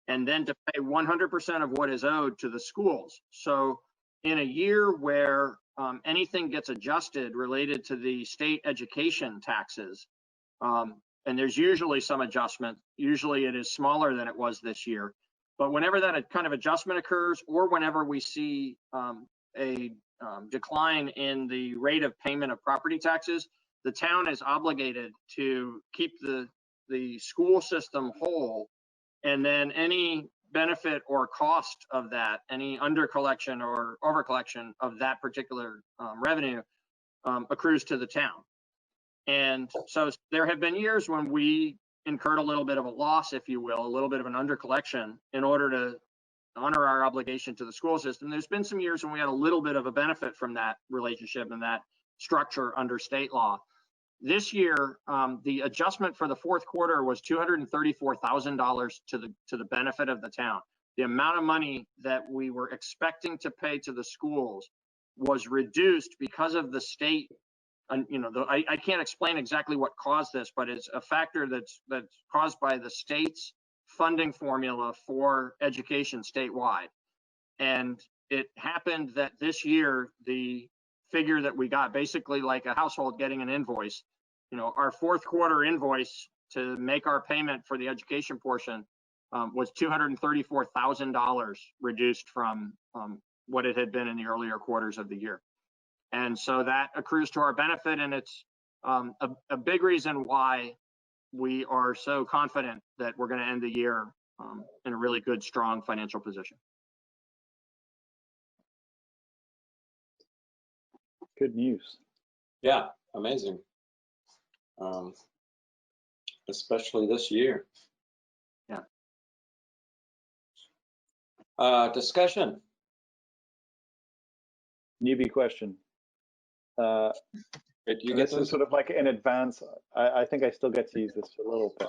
and then to pay 100% of what is owed to the schools. So in a year where anything gets adjusted related to the state education taxes, and there's usually some adjustment, usually it is smaller than it was this year, but whenever that kind of adjustment occurs, or whenever we see a decline in the rate of payment of property taxes, the town is obligated to keep the school system whole, and then any benefit or cost of that, any under collection or over collection of that particular revenue accrues to the town. And so there have been years when we incurred a little bit of a loss, if you will, a little bit of an under collection in order to honor our obligation to the school system. There's been some years when we had a little bit of a benefit from that relationship and that structure under state law. This year, the adjustment for the fourth quarter was $234,000 to the benefit of the town. The amount of money that we were expecting to pay to the schools was reduced because of the state. And I can't explain exactly what caused this, but it's a factor that's caused by the state's funding formula for education statewide. And it happened that this year, the figure that we got, basically like a household getting an invoice, our fourth quarter invoice to make our payment for the education portion was $234,000 reduced from what it had been in the earlier quarters of the year. And so that accrues to our benefit, and it's a big reason why we are so confident that we're going to end the year in a really good, strong financial position. Good news. Yeah, amazing. Especially this year. Yeah. Discussion. Newbie question. Did you And get this is those? sort of like in advance. I think I still get to use this a little bit.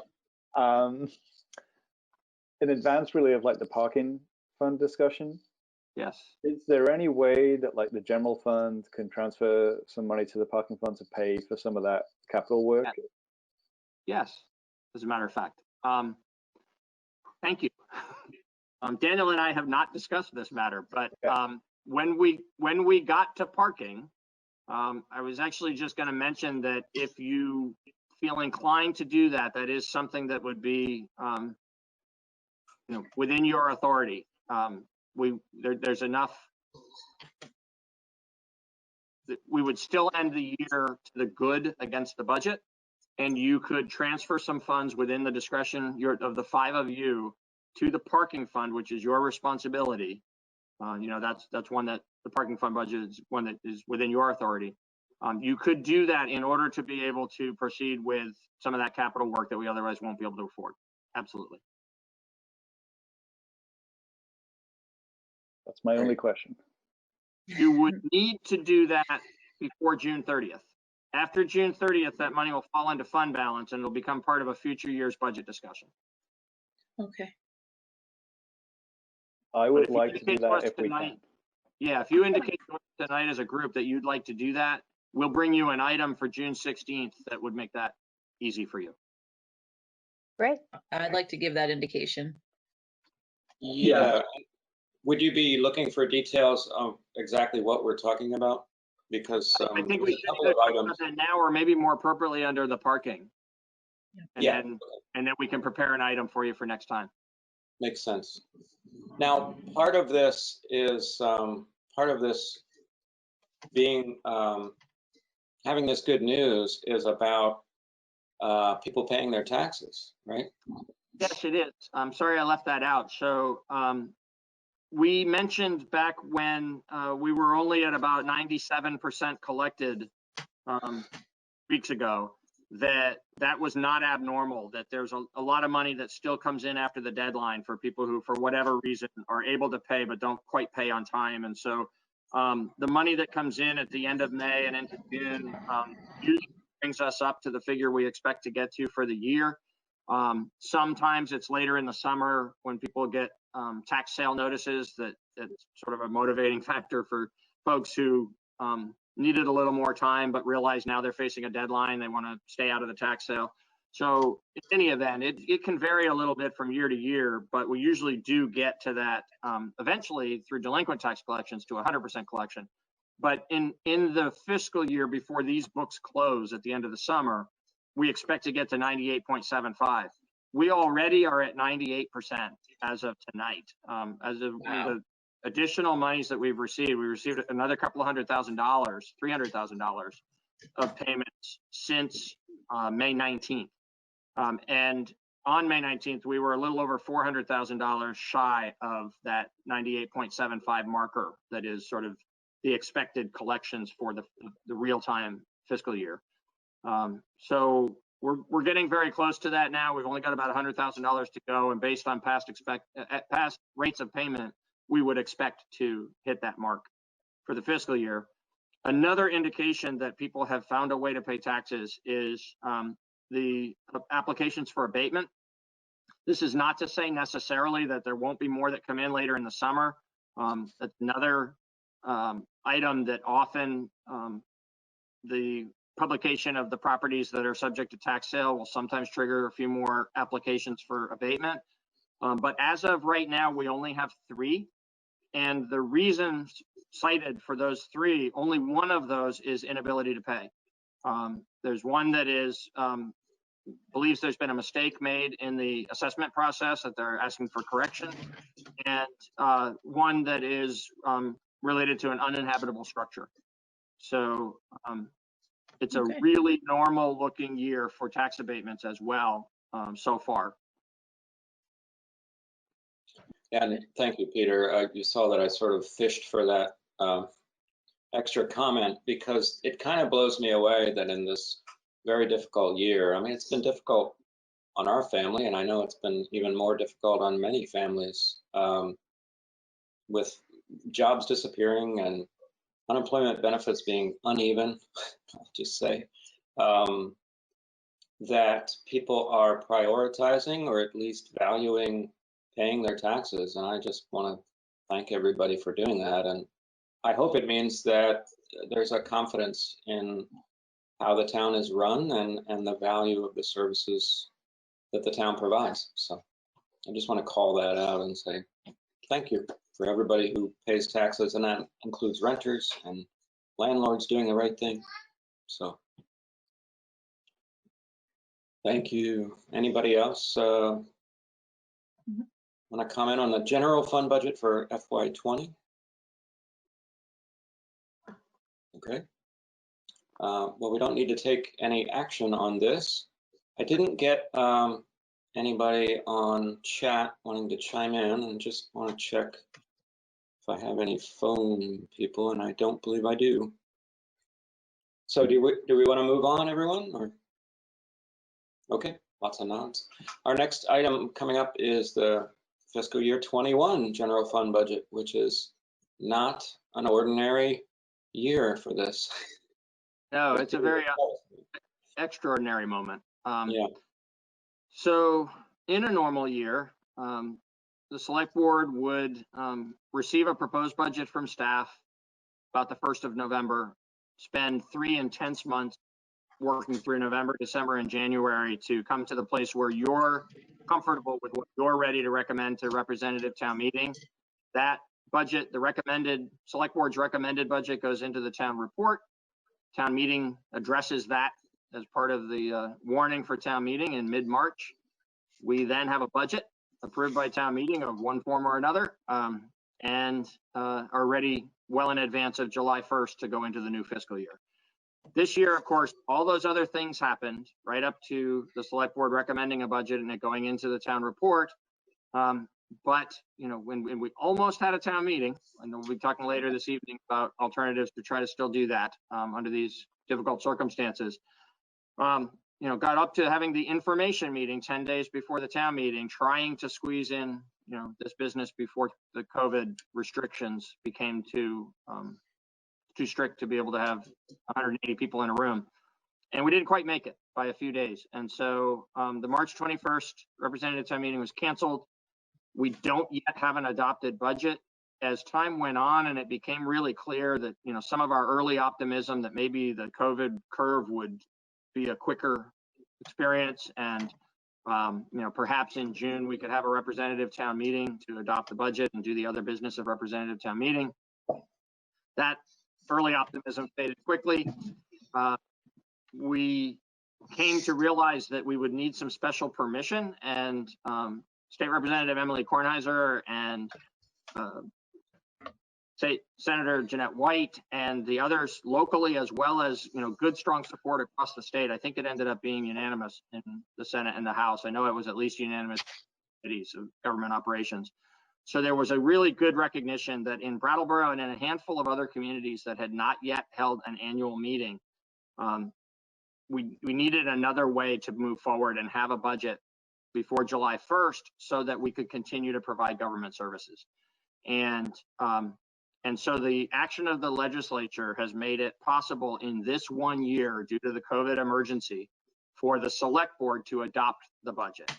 In advance, really, of like the parking fund discussion. Yes. Is there any way that like the general fund can transfer some money to the parking fund to pay for some of that capital work? Yes, as a matter of fact. Thank you. Daniel and I have not discussed this matter, but when we got to parking, I was actually just going to mention that if you feel inclined to do that, that is something that would be within your authority. There's enough. We would still end the year to the good against the budget, and you could transfer some funds within the discretion of the 5 of you to the parking fund, which is your responsibility. That's one that the parking fund budget is one that is within your authority. You could do that in order to be able to proceed with some of that capital work that we otherwise won't be able to afford. Absolutely. That's my only question. You would need to do that before June 30th. After June 30th, that money will fall into fund balance and it'll become part of a future year's budget discussion. Okay. I would like to do that if we can. Yeah, if you indicate tonight as a group that you'd like to do that, we'll bring you an item for June 16th that would make that easy for you. Great. I'd like to give that indication. Yeah. Would you be looking for details of exactly what we're talking about? Because I think we should either talk about that now or maybe more appropriately under the parking. And then we can prepare an item for you for next time. Makes sense. Now, part of this being having this good news is about people paying their taxes, right? Yes, it is. I'm sorry I left that out. So we mentioned back when we were only at about 97% collected weeks ago that was not abnormal, that there's a lot of money that still comes in after the deadline for people who, for whatever reason, are able to pay but don't quite pay on time. And so the money that comes in at the end of May and into June usually brings us up to the figure we expect to get to for the year. Sometimes it's later in the summer when people get tax sale notices that's sort of a motivating factor for folks who needed a little more time but realize now they're facing a deadline, they want to stay out of the tax sale. So in any event, it can vary a little bit from year to year, but we usually do get to that eventually through delinquent tax collections to 100% collection. But in the fiscal year before these books close at the end of the summer, we expect to get to 98.75. We already are at 98% as of tonight. As of the additional monies that we've received, we received another couple of $100,000, $300,000 of payments since May 19th. And on May 19th, we were a little over $400,000 shy of that 98.75 marker that is sort of the expected collections for the real-time fiscal year. So we're getting very close to that now. We've only got about $100,000 to go, and based on past rates of payment, we would expect to hit that mark for the fiscal year. Another indication that people have found a way to pay taxes is the applications for abatement. This is not to say necessarily that there won't be more that come in later in the summer. That's another item that often the publication of the properties that are subject to tax sale will sometimes trigger a few more applications for abatement. But as of right now, we only have 3. And the reasons cited for those 3, only one of those is inability to pay. There's one that is believes there's been a mistake made in the assessment process that they're asking for correction, and one that is related to an uninhabitable structure. So it's a really normal looking year for tax abatements as well so far. And thank you, Peter. You saw that I sort of fished for that extra comment because it kind of blows me away that in this very difficult year, I mean, it's been difficult on our family, and I know it's been even more difficult on many families with jobs disappearing and unemployment benefits being uneven, I'll just say, that people are prioritizing or at least valuing paying their taxes. And I just want to thank everybody for doing that. And I hope it means that there's a confidence in how the town is run and the value of the services that the town provides. So I just want to call that out and say thank you for everybody who pays taxes, and that includes renters and landlords doing the right thing. So thank you. Anybody else want to comment on the general fund budget for FY20? Okay. Well, we don't need to take any action on this. I didn't get anybody on chat wanting to chime in, and just want to check if I have any phone people, and I don't believe I do. So do we want to move on, everyone? Or okay, lots of nods. Our next item coming up is the fiscal year 21 general fund budget, which is not an ordinary year for this. No, it's a very extraordinary moment. Yeah. So in a normal year, the select board would receive a proposed budget from staff about the 1st of November, spend 3 intense months working through November, December, and January to come to the place where you're comfortable with what you're ready to recommend to representative town meeting. That budget, the recommended select board's recommended budget, goes into the town report. Town meeting addresses that as part of the warning for town meeting in mid-March. We then have a budget approved by town meeting of one form or another, and are ready well in advance of July 1st to go into the new fiscal year. This year, of course, all those other things happened right up to the select board recommending a budget and it going into the town report. But you know, when we almost had a town meeting, and we'll be talking later this evening about alternatives to try to still do that under these difficult circumstances. You know, got up to having the information meeting 10 days before the town meeting, trying to squeeze in, you know, this business before the COVID restrictions became too strict to be able to have 180 people in a room. And we didn't quite make it by a few days. And so the March 21st representative town meeting was canceled. We don't yet have an adopted budget. As time went on and it became really clear that, you know, some of our early optimism that maybe the COVID curve would be a quicker experience, and you know, perhaps in June we could have a representative town meeting to adopt the budget and do the other business of representative town meeting. That early optimism faded quickly. We came to realize that we would need some special permission, and State Representative Emily Kornheiser and State Senator Jeanette White and the others locally, as well as, you know, good strong support across the state. I think it ended up being unanimous in the Senate and the House. I know it was at least unanimous in committees of government operations. So there was a really good recognition that in Brattleboro and in a handful of other communities that had not yet held an annual meeting, we needed another way to move forward and have a budget before July 1st so that we could continue to provide government services. And so the action of the legislature has made it possible in this 1 year, due to the COVID emergency, for the select board to adopt the budget.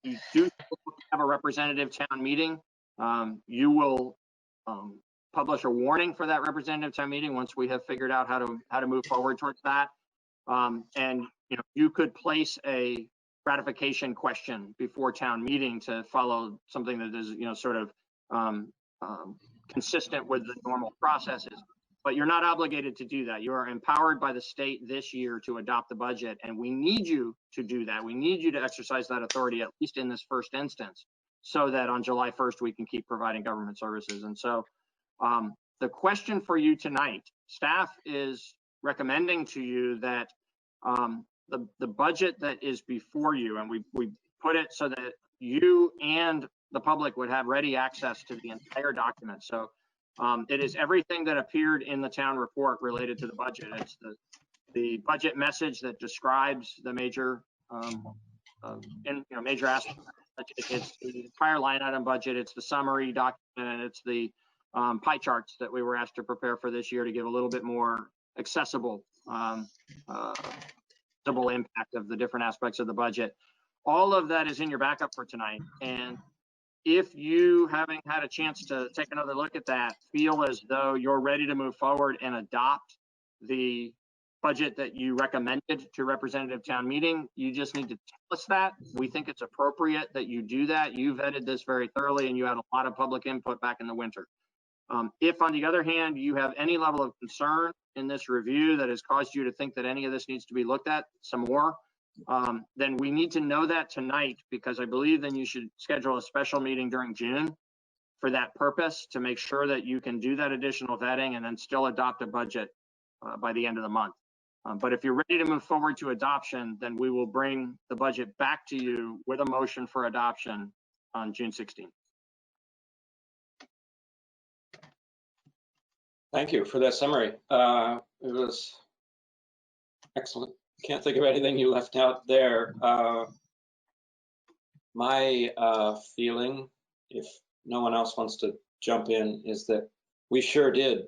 You do have a representative town meeting. You will publish a warning for that representative town meeting once we have figured out how to move forward towards that. And you know, you could place a ratification question before town meeting to follow something that is, you know, sort of consistent with the normal processes, but you're not obligated to do that. You are empowered by the state this year to adopt the budget, and we need you to do that. We need you to exercise that authority, at least in this first instance, so that on July 1st we can keep providing government services. And so the question for you tonight, staff is recommending to you that the budget that is before you, and we put it so that you and the public would have ready access to the entire document. So it is everything that appeared in the town report related to the budget. It's the budget message that describes the major major aspects. It's the entire line item budget. It's the summary document, and it's the pie charts that we were asked to prepare for this year to give a little bit more accessible visible impact of the different aspects of the budget. All of that is in your backup for tonight. And if you, having had a chance to take another look at that, feel as though you're ready to move forward and adopt the budget that you recommended to representative town meeting, you just need to tell us that. We think it's appropriate that you do that. You vetted this very thoroughly and you had a lot of public input back in the winter. If, on the other hand, you have any level of concern in this review that has caused you to think that any of this needs to be looked at some more, then we need to know that tonight, because I believe then you should schedule a special meeting during June for that purpose, to make sure that you can do that additional vetting and then still adopt a budget by the end of the month. But if you're ready to move forward to adoption, then we will bring the budget back to you with a motion for adoption on June 16th. Thank you for that summary. It was excellent. Can't think of anything you left out there. My feeling, if no one else wants to jump in, is that we sure did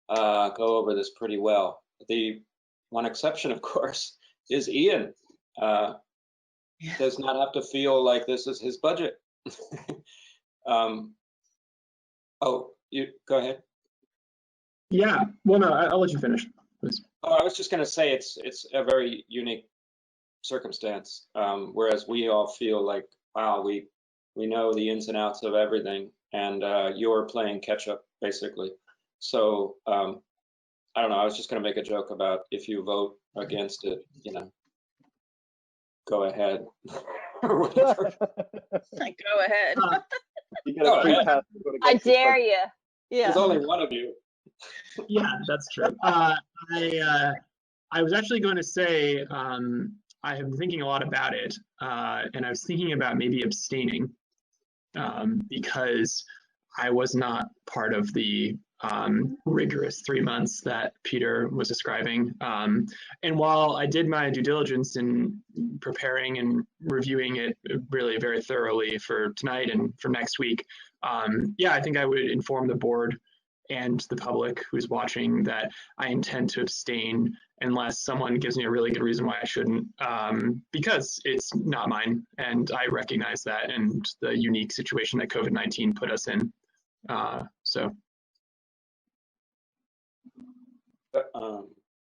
go over this pretty well. The one exception, of course, is Ian. Does not have to feel like this is his budget. Oh, you go ahead. Yeah, well, no, I'll let you finish, please. Oh, I was just going to say it's a very unique circumstance, whereas we all feel like, wow, we know the ins and outs of everything, and you're playing catch up basically. So I don't know. I was just going to make a joke about if you vote against it, go ahead. Or whatever. Go ahead. You get a free pass to go to I get this dare budget. you. Yeah. There's only one of you. Yeah, that's true. I was actually going to say, I have been thinking a lot about it, and I was thinking about maybe abstaining, because I was not part of the rigorous 3 months that Peter was describing. And while I did my due diligence in preparing and reviewing it really very thoroughly for tonight and for next week, yeah, I think I would inform the board and the public who's watching that I intend to abstain unless someone gives me a really good reason why I shouldn't, because it's not mine, and I recognize that and the unique situation that COVID-19 put us in. So.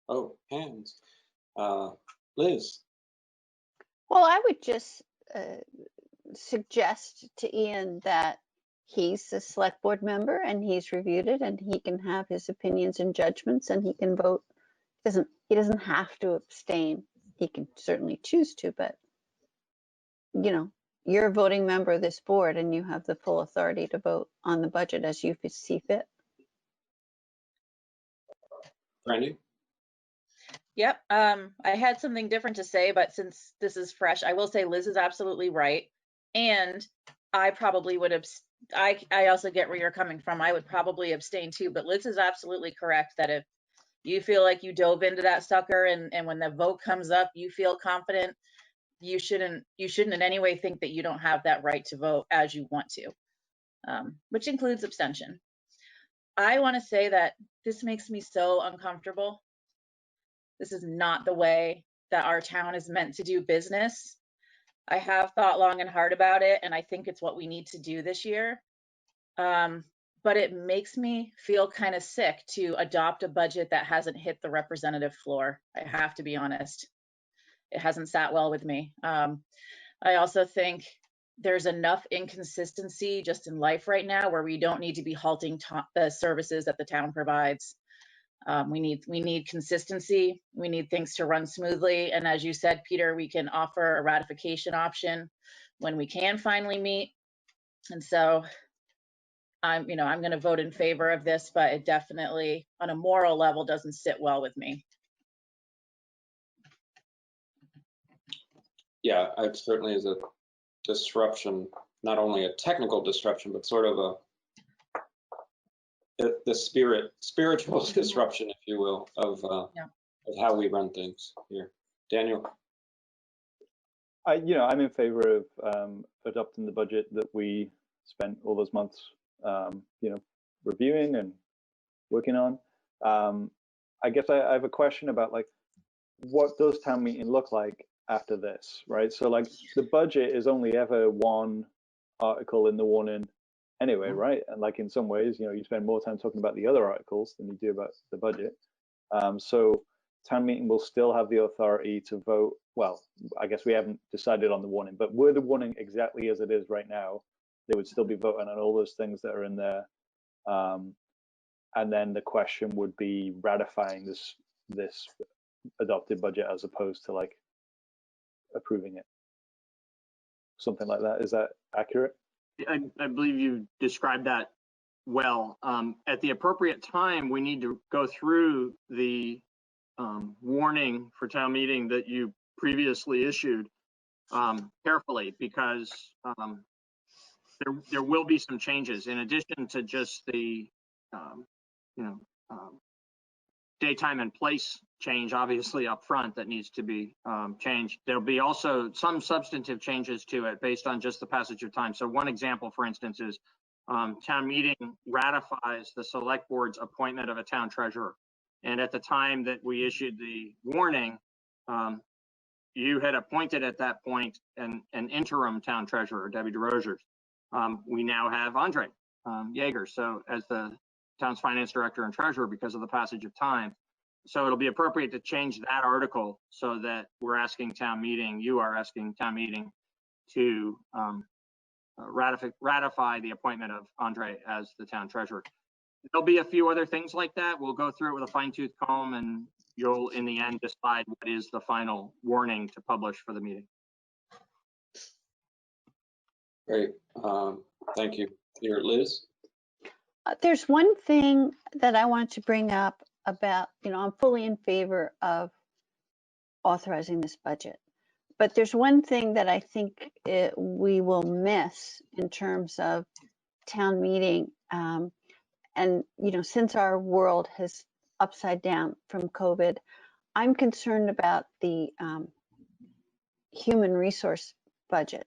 Oh, hands. Liz. Well, I would just suggest to Ian that he's a select board member and he's reviewed it and he can have his opinions and judgments and he can vote. He doesn't have to abstain. He can certainly choose to, but you're a voting member of this board and you have the full authority to vote on the budget as you see fit. Brandy? Yep. I had something different to say, but since this is fresh, I will say Liz is absolutely right. And I probably would I also get where you're coming from. I would probably abstain too, but Liz is absolutely correct that if you feel like you dove into that sucker and when the vote comes up, you feel confident, you shouldn't in any way think that you don't have that right to vote as you want to, which includes abstention. I want to say that this makes me so uncomfortable. This is not the way that our town is meant to do business. I have thought long and hard about it, and I think it's what we need to do this year. But it makes me feel kind of sick to adopt a budget that hasn't hit the representative floor. I have to be honest. It hasn't sat well with me. I also think there's enough inconsistency just in life right now where we don't need to be halting the services that the town provides. We need consistency. We need things to run smoothly. And as you said, Peter, we can offer a ratification option when we can finally meet. And so I'm going to vote in favor of this, but it definitely on a moral level doesn't sit well with me. Yeah, it certainly is a disruption, not only a technical disruption, but sort of the spiritual disruption, if you will, of how we run things here. Daniel? I'm in favor of adopting the budget that we spent all those months, reviewing and working on. I guess I have a question about like, what does town meeting look like after this, right? So like the budget is only ever one article in the warning anyway, right? And like in some ways, you spend more time talking about the other articles than you do about the budget. So town meeting will still have the authority to vote. Well, I guess we haven't decided on the warning, but were the warning exactly as it is right now, they would still be voting on all those things that are in there. And then the question would be ratifying this adopted budget as opposed to like approving it. Something like that. Is that accurate? I believe you described that well. At the appropriate time, we need to go through the warning for town meeting that you previously issued carefully, because there will be some changes in addition to just the daytime and place change, obviously up front, that needs to be changed. There'll be also some substantive changes to it based on just the passage of time. So one example, for instance, is town meeting ratifies the select board's appointment of a town treasurer. And at the time that we issued the warning, you had appointed at that point an interim town treasurer, Debbie DeRosiers. We now have Andre Yeager, so as the town's finance director and treasurer because of the passage of time. So it'll be appropriate to change that article so that we're asking town meeting, you are asking town meeting to ratify the appointment of Andre as the town treasurer. There'll be a few other things like that. We'll go through it with a fine-tooth comb, and you'll, in the end, decide what is the final warning to publish for the meeting. Great, thank you. Here, Liz? There's one thing that I wanted to bring up about, I'm fully in favor of authorizing this budget. But there's one thing that I think we will miss in terms of town meeting. And, since our world has upside down from COVID, I'm concerned about the human resource budget.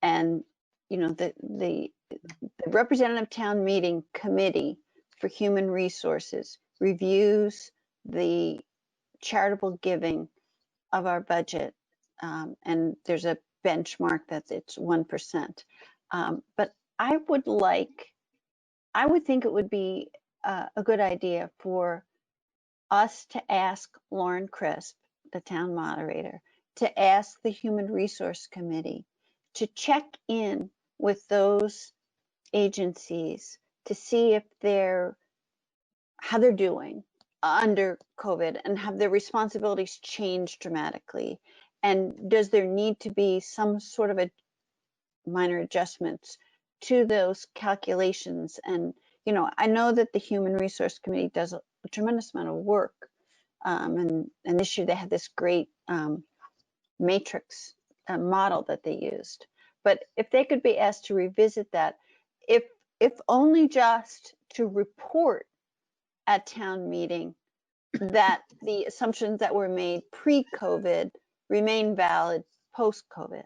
And, the representative town meeting committee for human resources reviews the charitable giving of our budget. And there's a benchmark that it's 1%. But I would think it would be a good idea for us to ask Lauren Crisp, the town moderator, to ask the Human Resource Committee to check in with those agencies to see if how they're doing under COVID and have their responsibilities changed dramatically. And does there need to be some sort of a minor adjustments to those calculations? And, I know that the Human Resource Committee does a tremendous amount of work. And this year they had this great matrix model that they used. But if they could be asked to revisit that, if only just to report at town meeting that the assumptions that were made pre-COVID remain valid post-COVID,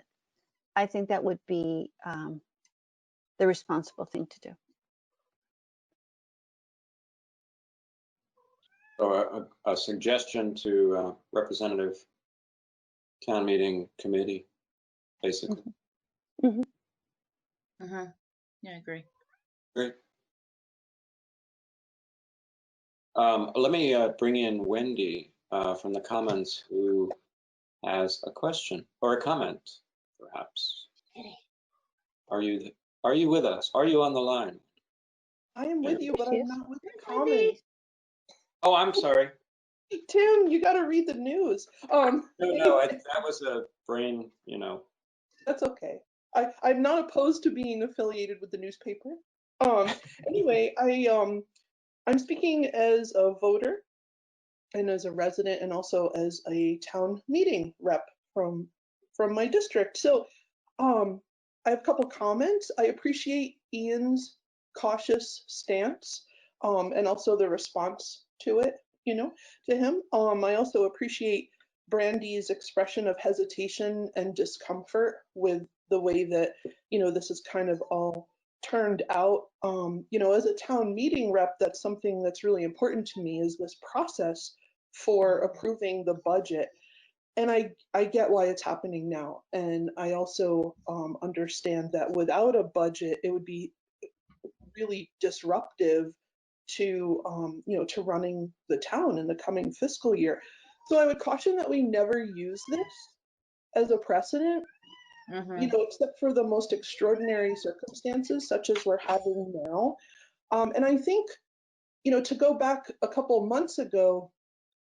I think that would be the responsible thing to do. So a suggestion to representative town meeting committee, basically. Mm-hmm. Yeah, I agree. Great. Let me bring in Wendy from the Commons, who has a question or a comment, perhaps. Are you with us? Are you on the line? I am with you, but I'm not with the Commons. Oh, I'm sorry. Tim, you got to read the news. No, that was a brain, That's okay. I'm not opposed to being affiliated with the newspaper. Anyway, I'm speaking as a voter and as a resident and also as a town meeting rep from my district. So I have a couple comments. I appreciate Ian's cautious stance, and also the response to it, to him. I also appreciate Brandy's expression of hesitation and discomfort with the way that, this is kind of all turned out. As a town meeting rep, that's something that's really important to me, is this process for approving the budget. And I get why it's happening now. And I also understand that without a budget, it would be really disruptive to, to running the town in the coming fiscal year. So I would caution that we never use this as a precedent, except for the most extraordinary circumstances, such as we're having now. And I think, to go back a couple months ago,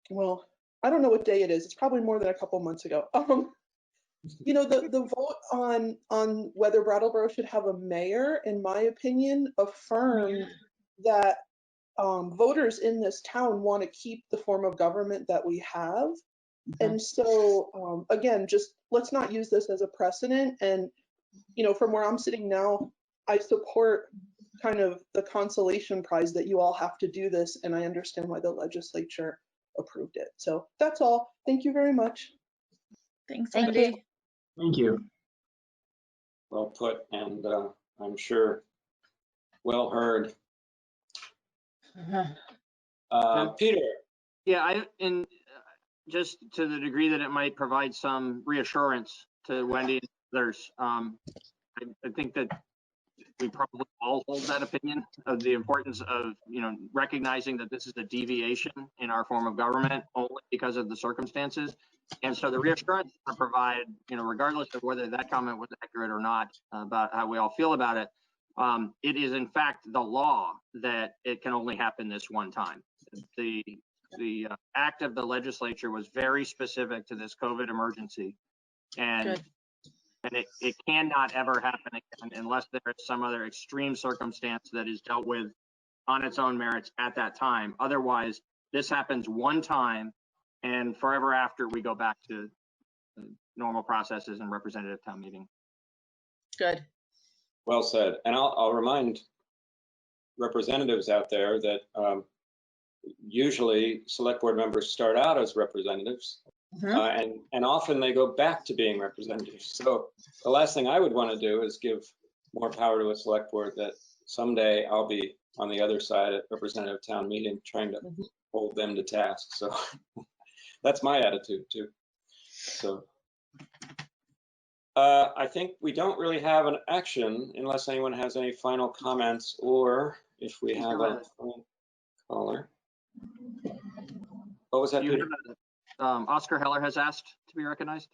well, I don't know what day it is. It's probably more than a couple months ago. The vote on whether Brattleboro should have a mayor, in my opinion, affirmed that voters in this town want to keep the form of government that we have. And so, again, just let's not use this as a precedent. And, from where I'm sitting now, I support kind of the consolation prize that you all have to do this. And I understand why the legislature approved it. So that's all. Thank you very much. Thanks, Thank Wendy. Thank you. Well put, and I'm sure well heard. Peter. Yeah, and just to the degree that it might provide some reassurance to Wendy and others, I think that we probably all hold that opinion of the importance of, recognizing that this is a deviation in our form of government only because of the circumstances. And so the reassurance to provide, regardless of whether that comment was accurate or not about how we all feel about it, it is in fact the law that it can only happen this one time. The act of the legislature was very specific to this COVID emergency, and it cannot ever happen again unless there is some other extreme circumstance that is dealt with on its own merits at that time. Otherwise, this happens one time, and forever after we go back to normal processes and representative town meeting. Good. Well said. And I'll remind representatives out there that usually select board members start out as representatives, and often they go back to being representatives. So the last thing I would want to do is give more power to a select board that someday I'll be on the other side at representative town meeting trying to hold them to task. So that's my attitude too. So I think we don't really have an action unless anyone has any final comments, or if we have a caller. What was that, Peter? Oscar Heller has asked to be recognized.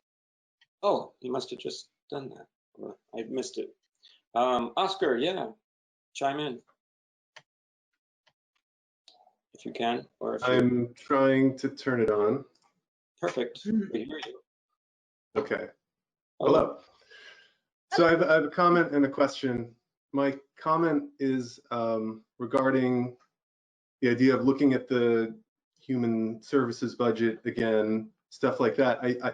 Oh, he must have just done that. Or I missed it. Oscar, yeah, chime in if you can, or if I'm trying to turn it on. Perfect. We hear you. Okay. Hello. So I have a comment and a question. My comment is regarding the idea of looking at the human services budget again, stuff like that. I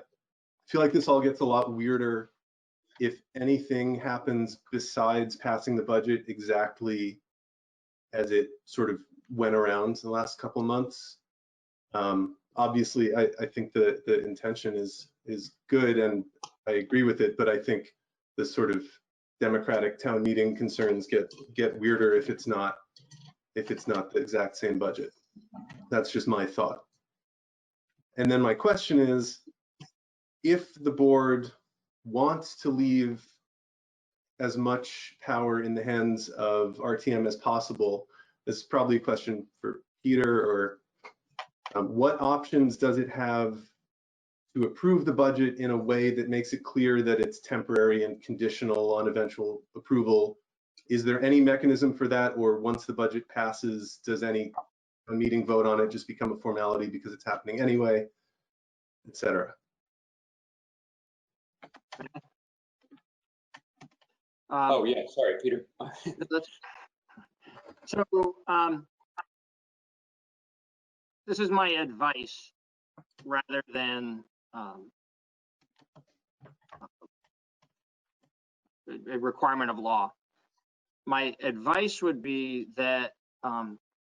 feel like this all gets a lot weirder if anything happens besides passing the budget exactly as it sort of went around in the last couple of months. Obviously, I think the intention is good and I agree with it, but I think the sort of democratic town meeting concerns get weirder if it's not the exact same budget. That's just my thought. And then my question is, if the board wants to leave as much power in the hands of RTM as possible, this is probably a question for Peter, or what options does it have to approve the budget in a way that makes it clear that it's temporary and conditional on eventual approval? Is there any mechanism for that, or once the budget passes, does a meeting vote on it just become a formality because it's happening anyway, et cetera? Oh yeah, sorry, Peter. So this is my advice rather than a requirement of law. My advice would be that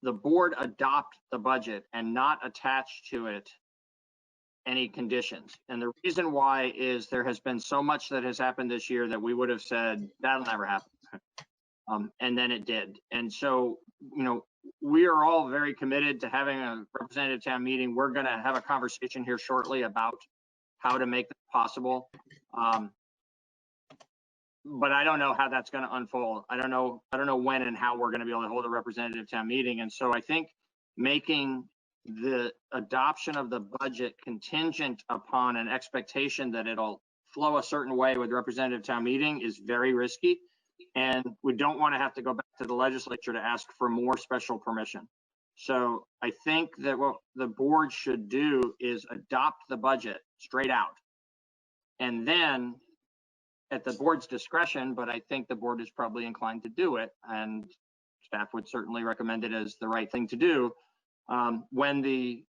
the board adopt the budget and not attach to it any conditions. And the reason why is there has been so much that has happened this year that we would have said that'll never happen. And then it did. And so, you know, we are all very committed to having a representative town meeting. We're going to have a conversation here shortly about how to make that possible. But I don't know how that's going to unfold. I don't know when and how we're going to be able to hold a representative town meeting. And so I think making the adoption of the budget contingent upon an expectation that it'll flow a certain way with representative town meeting is very risky. And we don't want to have to go back to the legislature to ask for more special permission. So I think that what the board should do is adopt the budget straight out. And then at the board's discretion, but I think the board is probably inclined to do it, and staff would certainly recommend it as the right thing to do. When the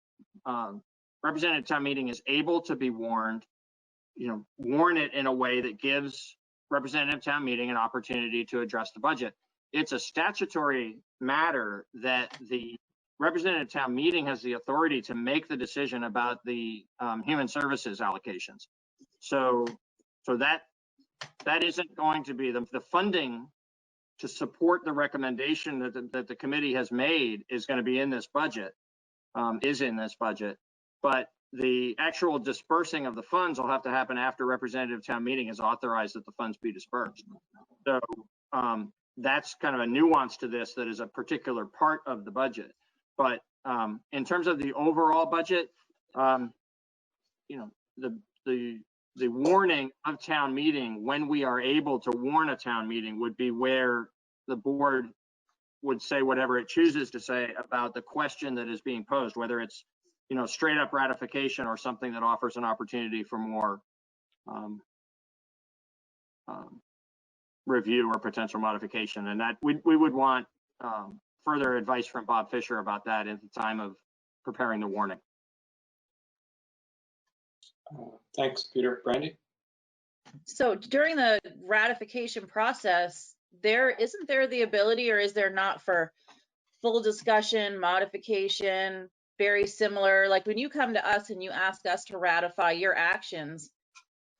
representative town meeting is able to be warned, you know, warn it in a way that gives representative town meeting an opportunity to address the budget. It's a statutory matter that the representative town meeting has the authority to make the decision about the human services allocations. So that isn't going to be the funding to support the recommendation that the committee has made is going to be in this budget, but the actual dispersing of the funds will have to happen after representative town meeting has authorized that the funds be dispersed. So that's kind of a nuance to this that is a particular part of the budget. But in terms of the overall budget, you know, the warning of town meeting, when we are able to warn a town meeting, would be where the board would say whatever it chooses to say about the question that is being posed, whether it's, you know, straight up ratification or something that offers an opportunity for more review or potential modification. And that we would want further advice from Bob Fisher about that at the time of preparing the warning. Thanks, Peter. Brandy? So during the ratification process, isn't there the ability, or is there not, for full discussion, modification, very similar? Like when you come to us and you ask us to ratify your actions,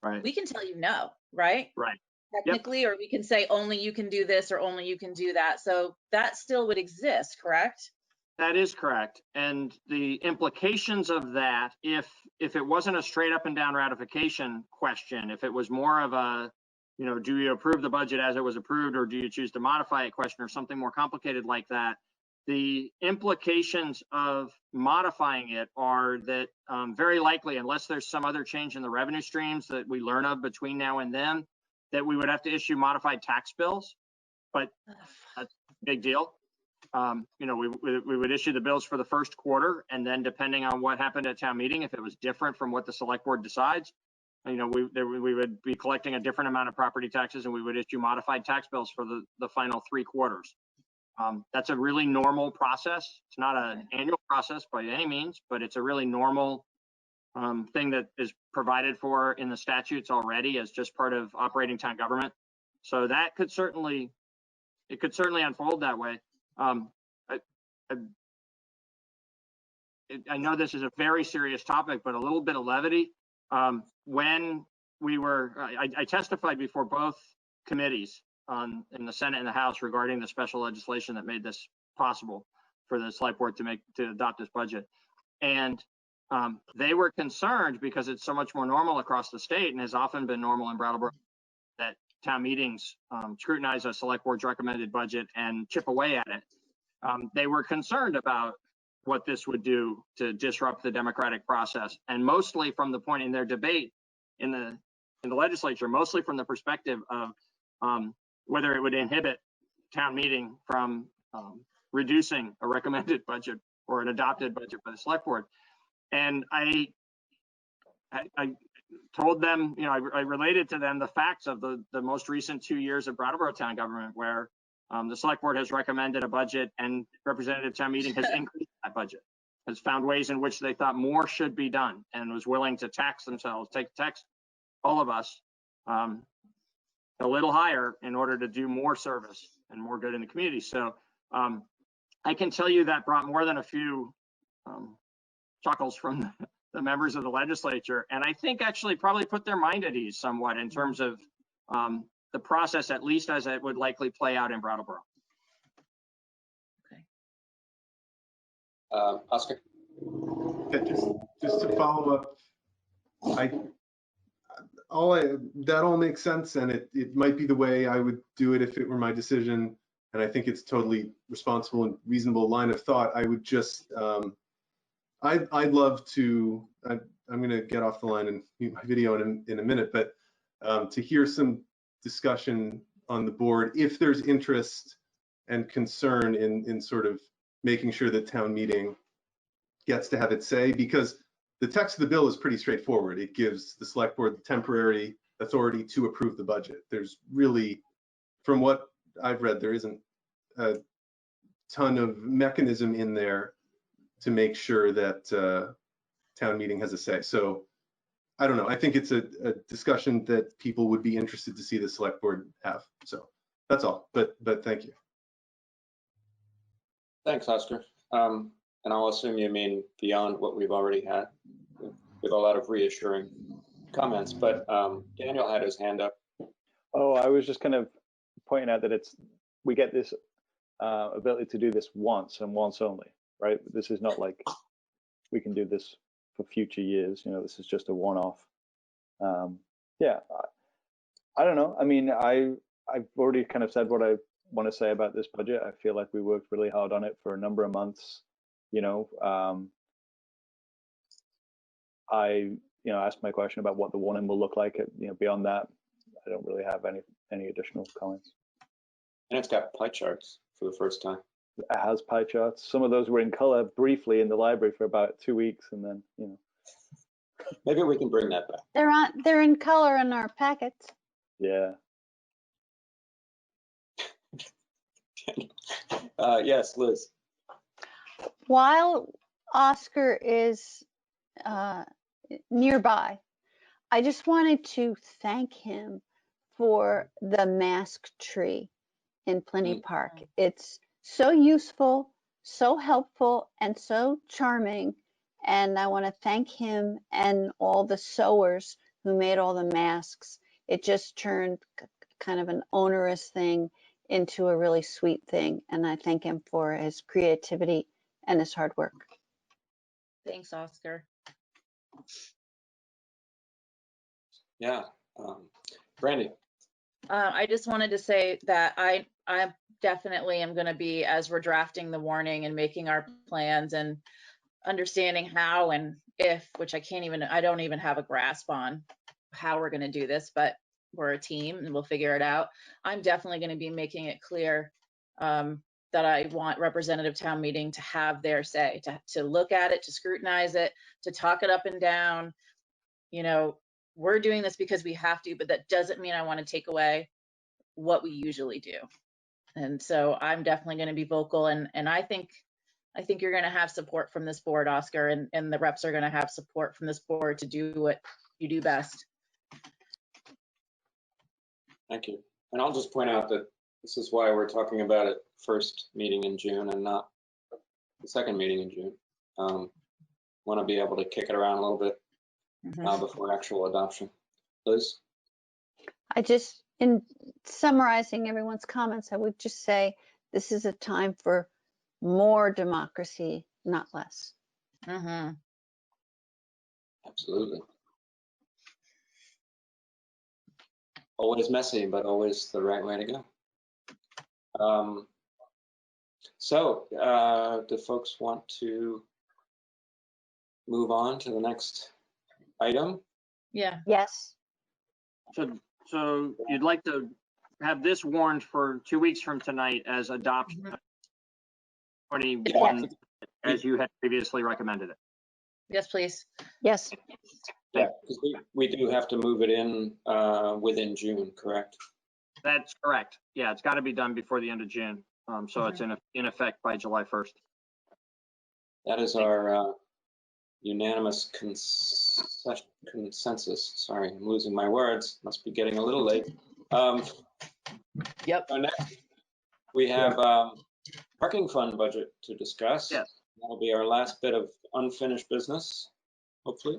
right, we can tell you no, right? Right. Technically, or we can say only you can do this or only you can do that. So that still would exist, correct? That is correct. And the implications of that, if it wasn't a straight up and down ratification question, if it was more of a, you know, do you approve the budget as it was approved, or do you choose to modify it question, or something more complicated like that, the implications of modifying it are that very likely, unless there's some other change in the revenue streams that we learn of between now and then, that we would have to issue modified tax bills. But that's a big deal. You know, we would issue the bills for the first quarter, and then depending on what happened at town meeting, if it was different from what the select board decides, you know, we would be collecting a different amount of property taxes, and we would issue modified tax bills for the final 3 quarters. That's a really normal process. It's not an annual process by any means, but it's a really normal thing that is provided for in the statutes already as just part of operating town government. So that could certainly, it could certainly unfold that way. I know this is a very serious topic, but a little bit of levity. When we were, I testified before both committees in the Senate and the House regarding the special legislation that made this possible for the select board to adopt this budget. And they were concerned, because it's so much more normal across the state and has often been normal in Brattleboro, that town meetings scrutinize a select board's recommended budget and chip away at it. They were concerned about what this would do to disrupt the democratic process, and mostly from the point in their debate in the legislature, mostly from the perspective of whether it would inhibit town meeting from reducing a recommended budget or an adopted budget by the select board. And I told them, you know, I related to them the facts of the most recent 2 years of Brattleboro town government, where the select board has recommended a budget and representative town meeting has increased that budget, has found ways in which they thought more should be done, and was willing to tax themselves, tax all of us a little higher in order to do more service and more good in the community. So I can tell you that brought more than a few chuckles from the members of the legislature, and I think actually probably put their mind at ease somewhat in terms of the process, at least as it would likely play out in Brattleboro. Oscar? Yeah, just to follow up, that all makes sense, and it might be the way I would do it if it were my decision, and I think it's totally responsible and reasonable line of thought. I would just, I'd love to, I'm going to get off the line and mute my video in a minute, but to hear some discussion on the board, if there's interest and concern in sort of making sure that town meeting gets to have its say, because the text of the bill is pretty straightforward. It gives the select board the temporary authority to approve the budget. There's really, from what I've read, there isn't a ton of mechanism in there to make sure that town meeting has a say. So I don't know. I think it's a discussion that people would be interested to see the select board have. So that's all. But thank you. Thanks, Oscar. And I'll assume you mean beyond what we've already had, with a lot of reassuring comments. But Daniel had his hand up. Oh, I was just kind of pointing out that we get this ability to do this once and once only, right? This is not like we can do this for future years. You know, this is just a one-off. Yeah, I don't know. I mean, I've already kind of said what I want to say about this budget. I feel like we worked really hard on it for a number of months. You know, I asked my question about what the warning will look like. Beyond that, I don't really have any additional comments. And it's got pie charts for the first time. It has pie charts. Some of those were in color briefly in the library for about 2 weeks, and then Maybe we can bring that back. They're in color in our packets. Yeah. Yes, Liz. While Oscar is nearby, I just wanted to thank him for the mask tree in Plenty Park. It's so useful, so helpful, and so charming. And I want to thank him and all the sewers who made all the masks. It just turned kind of an onerous thing into a really sweet thing. And I thank him for his creativity and his hard work. Thanks, Oscar. Yeah. Brandy. I just wanted to say that I definitely am going to be, as we're drafting the warning and making our plans and understanding how and if, which I don't even have a grasp on how we're going to do this, but we're a team and we'll figure it out. I'm definitely going to be making it clear that I want representative town meeting to have their say, to look at it, to scrutinize it, to talk it up and down. You know, we're doing this because we have to, but that doesn't mean I want to take away what we usually do. And so I'm definitely going to be vocal, and I think you're going to have support from this board, Oscar, and the reps are going to have support from this board to do what you do best. Thank you. And I'll just point out that this is why we're talking about it first meeting in June and not the second meeting in June. Want to be able to kick it around a little bit before actual adoption. Liz? In summarizing everyone's comments, I would just say this is a time for more democracy, not less. Absolutely. Always messy, but always the right way to go. So do folks want to move on to the next item? Yeah. Yes. So you'd like to have this warned for 2 weeks from tonight as adoption 21, as you had previously recommended it. Yes, please. Yes. Yeah, because we do have to move it in within June, correct? That's correct. Yeah, it's got to be done before the end of June. So it's in effect by July 1st. That is our unanimous consensus. Sorry, I'm losing my words. Must be getting a little late. Yep. So next, we have parking fund budget to discuss. Yes. That'll be our last bit of unfinished business, hopefully.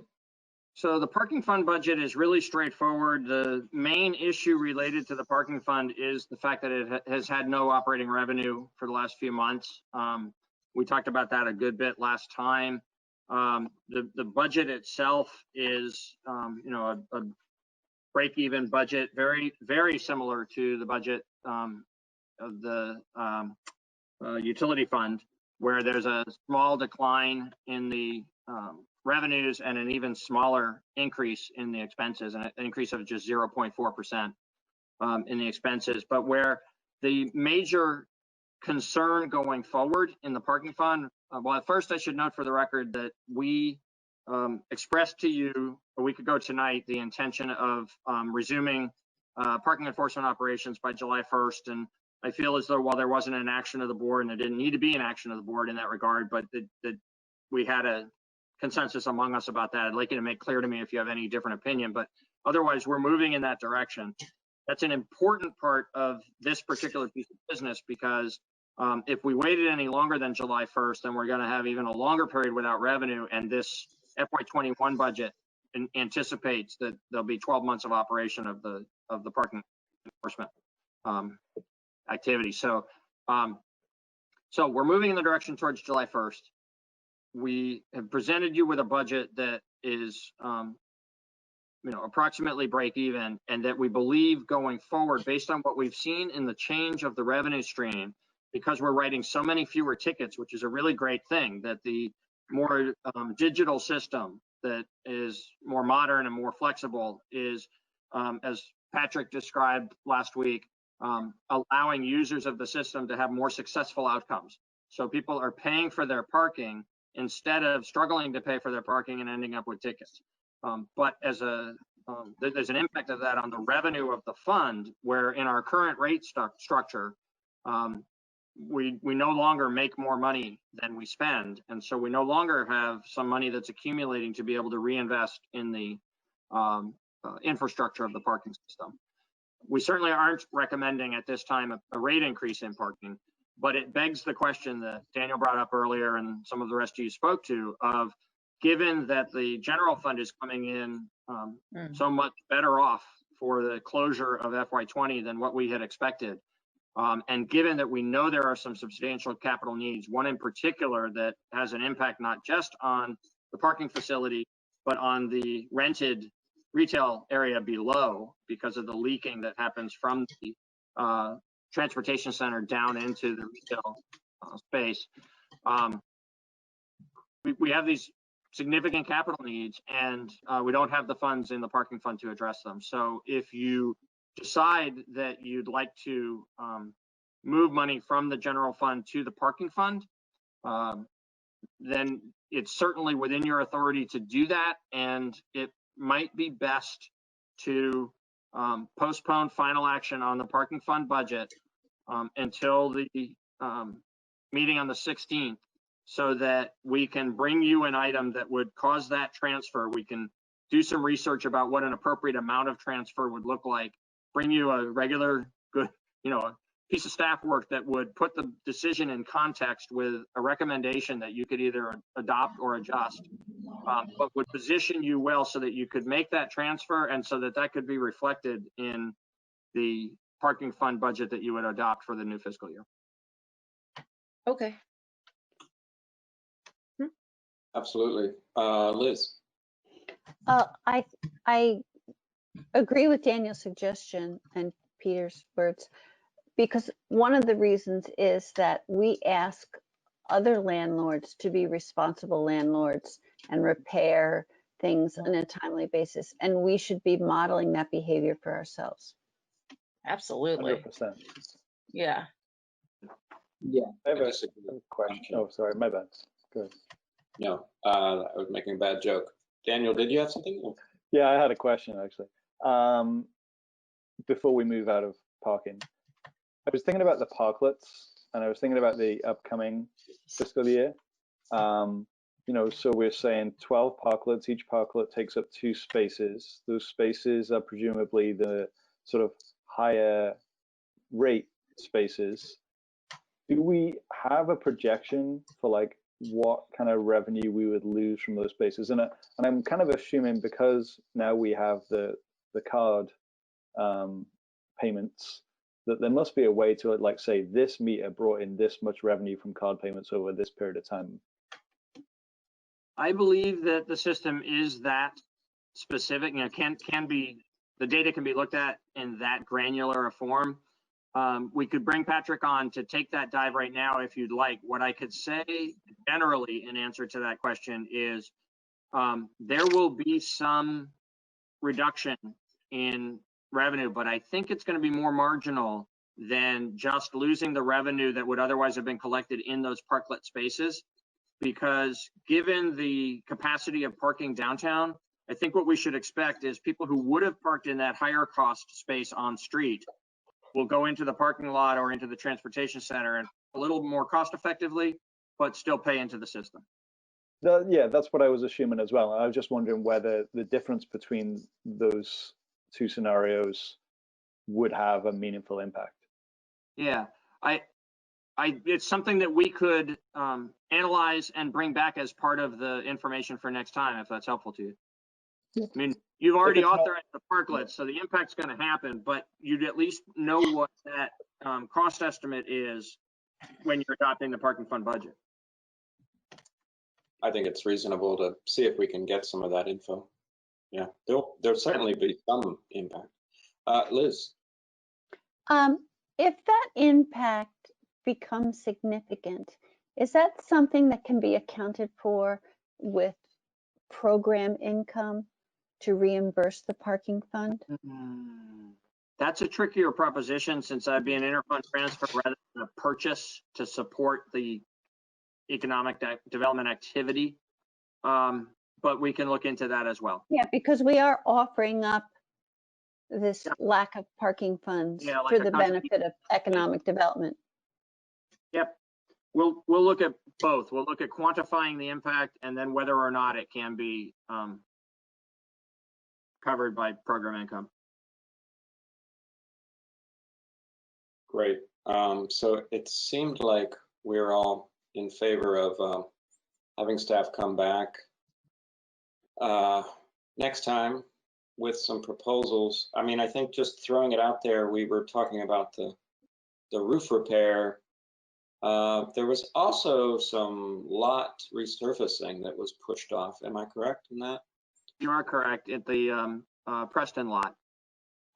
So the parking fund budget is really straightforward. The main issue related to the parking fund is the fact that it has had no operating revenue for the last few months. We talked about that a good bit last time. The budget itself is, a break-even budget, very, very similar to the budget of the utility fund, where there's a small decline in the revenues and an even smaller increase in the expenses, an increase of just 0.4% in the expenses. But where the major concern going forward in the parking fund, well, at first I should note for the record that we expressed to you a week ago tonight the intention of resuming parking enforcement operations by July 1st. And I feel as though while there wasn't an action of the board, and there didn't need to be an action of the board in that regard, but that we had a consensus among us about that. I'd like you to make clear to me if you have any different opinion, but otherwise we're moving in that direction. That's an important part of this particular piece of business, because if we waited any longer than July 1st, then we're going to have even a longer period without revenue, and this FY21 budget anticipates that there'll be 12 months of operation of the parking enforcement activity. So we're moving in the direction towards July 1st. We have presented you with a budget that is approximately break even, and that we believe going forward, based on what we've seen in the change of the revenue stream, because we're writing so many fewer tickets, which is a really great thing, that the more digital system that is more modern and more flexible is, as Patrick described last week, allowing users of the system to have more successful outcomes. So people are paying for their parking instead of struggling to pay for their parking and ending up with tickets. But as there's an impact of that on the revenue of the fund, where in our current rate structure, we no longer make more money than we spend. And so we no longer have some money that's accumulating to be able to reinvest in the infrastructure of the parking system. We certainly aren't recommending at this time a rate increase in parking, but it begs the question that Daniel brought up earlier and some of the rest of you spoke to, of given that the general fund is coming in so much better off for the closure of FY20 than what we had expected, and given that we know there are some substantial capital needs, one in particular that has an impact not just on the parking facility, but on the rented retail area below, because of the leaking that happens from the transportation center down into the retail space. We have these significant capital needs, and we don't have the funds in the parking fund to address them. So if you decide that you'd like to move money from the general fund to the parking fund, then it's certainly within your authority to do that, and it might be best to postpone final action on the parking fund budget until the meeting on the 16th, so that we can bring you an item that would cause that transfer. We can do some research about what an appropriate amount of transfer would look like, bring you a regular good, a piece of staff work that would put the decision in context with a recommendation that you could either adopt or adjust, but would position you well so that you could make that transfer, and so that that could be reflected in the parking fund budget that you would adopt for the new fiscal year. Okay. Absolutely. Liz. I agree with Daniel's suggestion and Peter's words, because one of the reasons is that we ask other landlords to be responsible landlords and repair things on a timely basis, and we should be modeling that behavior for ourselves. Absolutely. 100%. Yeah. Yeah. I have a question. Oh, sorry, my bad. Good. No, I was making a bad joke. Daniel, did you have something? Yeah, I had a question actually. Before we move out of parking, I was thinking about the parklets, and I was thinking about the upcoming fiscal year. So we're saying 12 parklets. Each parklet takes up 2 spaces. Those spaces are presumably the sort of higher rate spaces, do we have a projection for like what kind of revenue we would lose from those spaces? And I'm kind of assuming, because now we have the card payments, that there must be a way to, like, say this meter brought in this much revenue from card payments over this period of time. I believe that the system is that specific. You know, can be, the data can be looked at in that granular a form. We could bring Patrick on to take that dive right now if you'd like. What I could say generally in answer to that question is there will be some reduction in revenue, but I think it's going to be more marginal than just losing the revenue that would otherwise have been collected in those parklet spaces. Because given the capacity of parking downtown, I think what we should expect is people who would have parked in that higher cost space on street will go into the parking lot or into the transportation center and a little more cost effectively, but still pay into the system. Yeah, that's what I was assuming as well. I was just wondering whether the difference between those two scenarios would have a meaningful impact. Yeah, it's something that we could analyze and bring back as part of the information for next time, if that's helpful to you. I mean, you've already authorized the parklets, so the impact's going to happen, but you'd at least know what that cost estimate is when you're adopting the parking fund budget. I think it's reasonable to see if we can get some of that info. Yeah, there'll certainly be some impact. Liz. If that impact becomes significant, is that something that can be accounted for with program income to reimburse the parking fund? That's a trickier proposition, since I'd be an interfund transfer rather than a purchase to support the economic development activity. But we can look into that as well. Yeah, because we are offering up this lack of parking funds for the benefit of economic development. Yep. We'll look at both. We'll look at quantifying the impact and then whether or not it can be covered by program income. Great. So it seemed like we're all in favor of having staff come back next time with some proposals. I mean, I think just throwing it out there, we were talking about the roof repair. There was also some lot resurfacing that was pushed off. Am I correct in that? You are correct. At the Preston lot.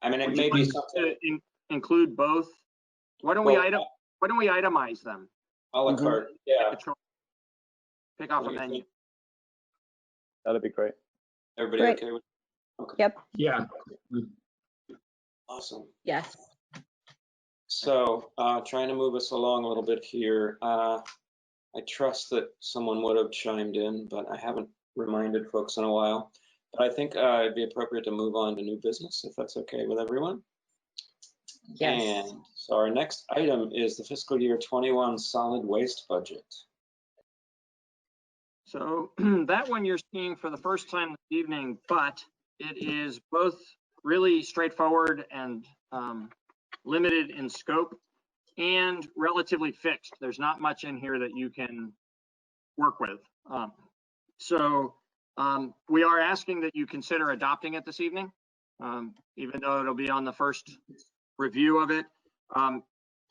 I mean, it may be something to include both. Why don't we itemize them? A la carte. Yeah. Pick off a menu. That'd be great. Everybody okay with it? Okay. Yep. Yeah. Awesome. Yes. So trying to move us along a little bit here. I trust that someone would have chimed in, but I haven't reminded folks in a while. But I think it'd be appropriate to move on to new business, if that's okay with everyone. Yes. And so our next item is the fiscal year 21 solid waste budget. So that one you're seeing for the first time this evening, but it is both really straightforward and limited in scope and relatively fixed. There's not much in here that you can work with. We are asking that you consider adopting it this evening, even though it'll be on the first review of it.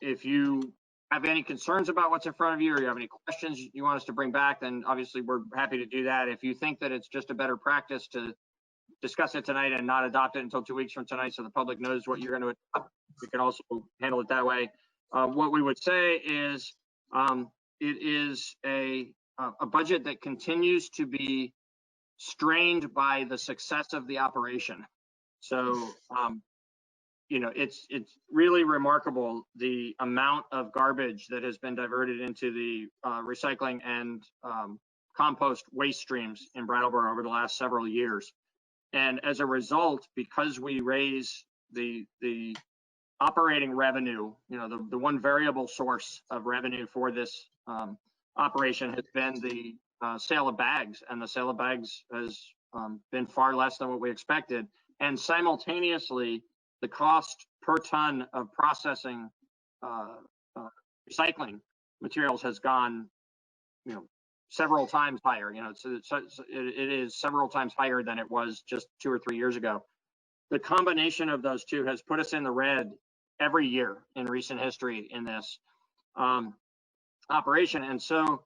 If you have any concerns about what's in front of you, or you have any questions you want us to bring back, then obviously we're happy to do that. If you think that it's just a better practice to discuss it tonight and not adopt it until 2 weeks from tonight so the public knows what you're going to adopt, we can also handle it that way. What we would say is it is a budget that continues to be strained by the success of the operation. So, you know, it's really remarkable the amount of garbage that has been diverted into the recycling and compost waste streams in Brattleboro over the last several years. And as a result, because we raise the operating revenue, you know, the one variable source of revenue for this operation has been the sale of bags, and the sale of bags has been far less than what we expected. And simultaneously, the cost per ton of processing recycling materials has gone, several times higher. It is several times higher than it was just 2 or 3 years ago. The combination of those two has put us in the red every year in recent history in this operation. And so,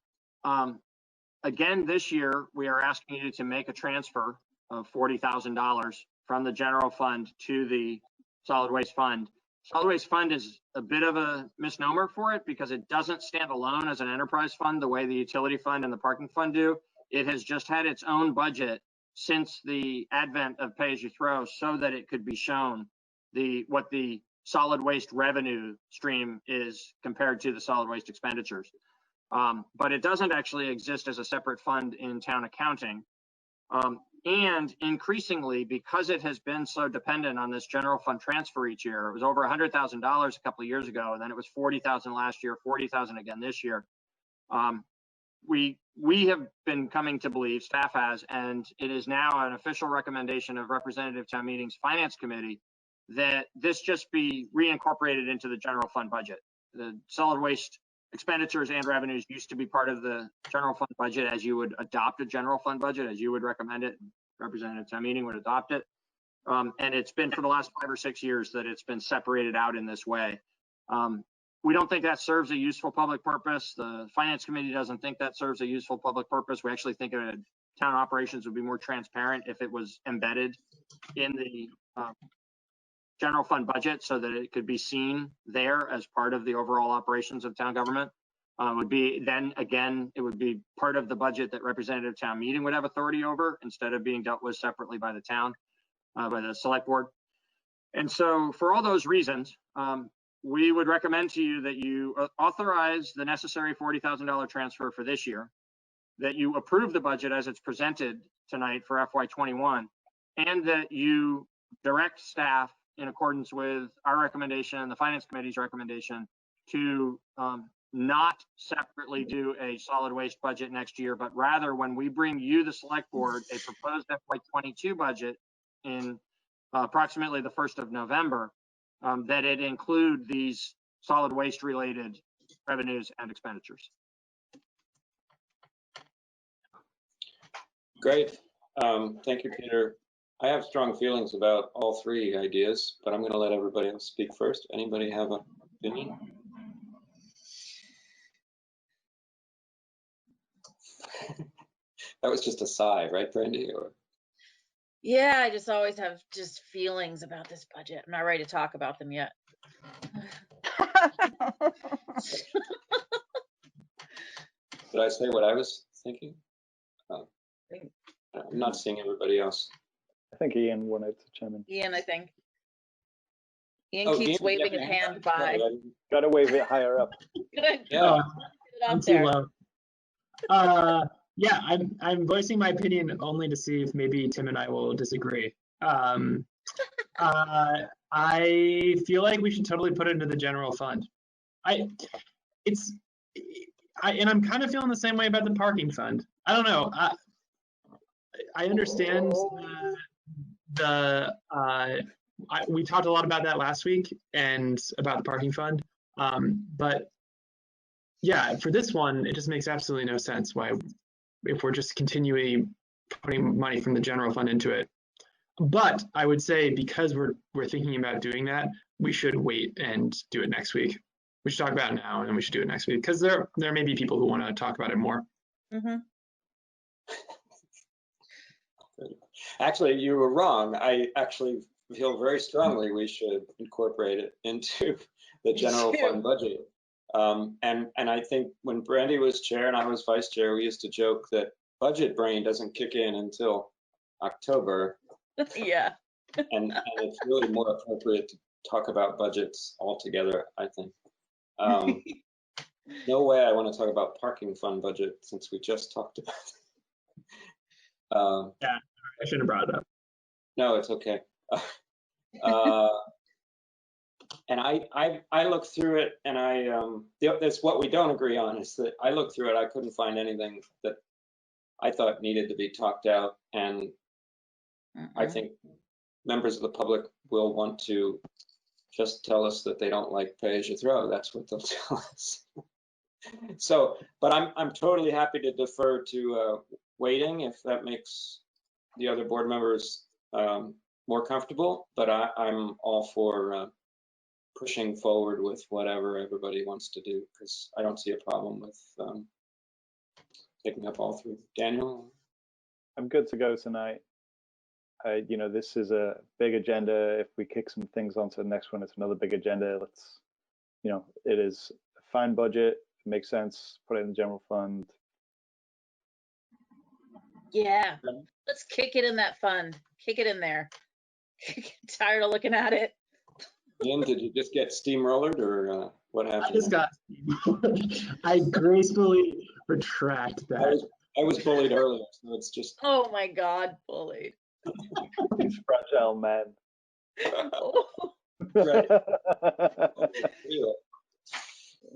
again, this year, we are asking you to make a transfer of $40,000 from the general fund to the solid waste fund. Solid waste fund is a bit of a misnomer for it because it doesn't stand alone as an enterprise fund the way the utility fund and the parking fund do. It has just had its own budget since the advent of pay-as-you-throw so that it could be shown what the solid waste revenue stream is compared to the solid waste expenditures. But it doesn't actually exist as a separate fund in town accounting. And increasingly, because it has been so dependent on this general fund transfer each year, it was over $100,000 a couple of years ago, and then it was $40,000 last year, $40,000 again this year. We have been coming to believe, staff has, and it is now an official recommendation of Representative Town Meeting's Finance Committee, that this just be reincorporated into the general fund budget. The solid waste expenditures and revenues used to be part of the general fund budget as you would adopt a general fund budget, as you would recommend it. Representative Town Meeting would adopt it. And it's been for the last 5 or 6 years that it's been separated out in this way. We don't think that serves a useful public purpose. The Finance Committee doesn't think that serves a useful public purpose. We actually think town operations would be more transparent if it was embedded in the general fund budget so that it could be seen there as part of the overall operations of town government. Would be then again, it would be part of the budget that Representative Town Meeting would have authority over instead of being dealt with separately by the town, by the select board. And so for all those reasons, we would recommend to you that you authorize the necessary $40,000 transfer for this year, that you approve the budget as it's presented tonight for FY21, and that you direct staff in accordance with our recommendation and the Finance Committee's recommendation to not separately do a solid waste budget next year, but rather when we bring you, the select board, a proposed FY22 budget in approximately the 1st of November, that it include these solid waste related revenues and expenditures. Great. Thank you, Peter. I have strong feelings about all three ideas, but I'm going to let everybody else speak first. Anybody have an opinion? That was just a sigh, right, Brandy? Or... Yeah, I just always have just feelings about this budget. I'm not ready to talk about them yet. Did I say what I was thinking? I'm not seeing everybody else. I think Ian wanted to chime in. Ian, I think. Ian keeps waving his hand by. Gotta wave it higher up. Yeah. I'm too low. Yeah, I'm voicing my opinion only to see if maybe Tim and I will disagree. I feel like we should totally put it into the general fund. And I'm kind of feeling the same way about the parking fund. I don't know. I understand we talked a lot about that last week and about the parking fund. But yeah, for this one, it just makes absolutely no sense why, if we're just continually putting money from the general fund into it. But I would say because we're thinking about doing that, we should wait and do it next week. We should talk about it now and then we should do it next week because there may be people who want to talk about it more. Mm-hmm. Actually, you were wrong. I actually feel very strongly we should incorporate it into the general fund budget. And I think when Brandy was chair and I was vice chair, we used to joke that budget brain doesn't kick in until October. Yeah. and it's really more appropriate to talk about budgets altogether, I think. No way I want to talk about parking fund budget since we just talked about it. Yeah, I shouldn't have brought it up. No, it's okay. And I looked through it, and that's what we don't agree on is that I looked through it. I couldn't find anything that I thought needed to be talked out, and I think members of the public will want to just tell us that they don't like pay as you throw. That's what they'll tell us. So, but I'm totally happy to defer to waiting if that makes the other board members more comfortable. But I'm all for pushing forward with whatever everybody wants to do, because I don't see a problem with picking up all three. Daniel? I'm good to go tonight. This is a big agenda. If we kick some things onto the next one, it's another big agenda. Let's, it is a fine budget. It makes sense. Put it in the general fund. Yeah, let's kick it in that fund. Kick it in there. Tired of looking at it. Ian, did you just get steamrollered, or what happened? I just got steamrollered. I gracefully retract that. I was bullied earlier, so it's just. Oh my God, bullied. These fragile men. Right.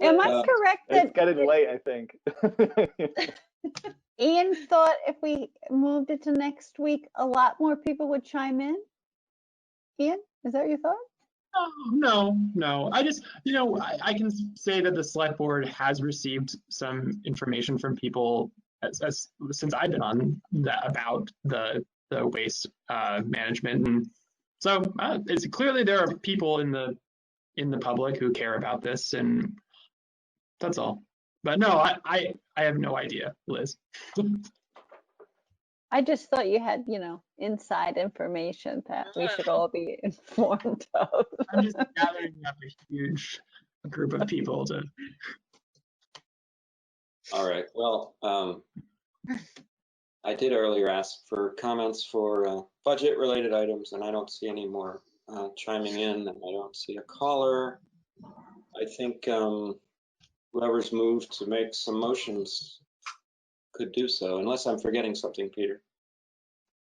Am I correct that It's getting late, I think. Ian thought if we moved it to next week, a lot more people would chime in? Ian, is that your thought? Oh, no. I just, I can say that the select board has received some information from people since I've been on that about the waste management, and so it's clearly there are people in the public who care about this, and that's all. But no, I have no idea, Liz. I just thought you had, inside information that we should all be informed of. I'm just gathering up a huge group of people to. All right. Well, I did earlier ask for comments for budget-related items, and I don't see any more chiming in, and I don't see a caller. I think whoever's moved to make some motions could do so, unless I'm forgetting something, Peter.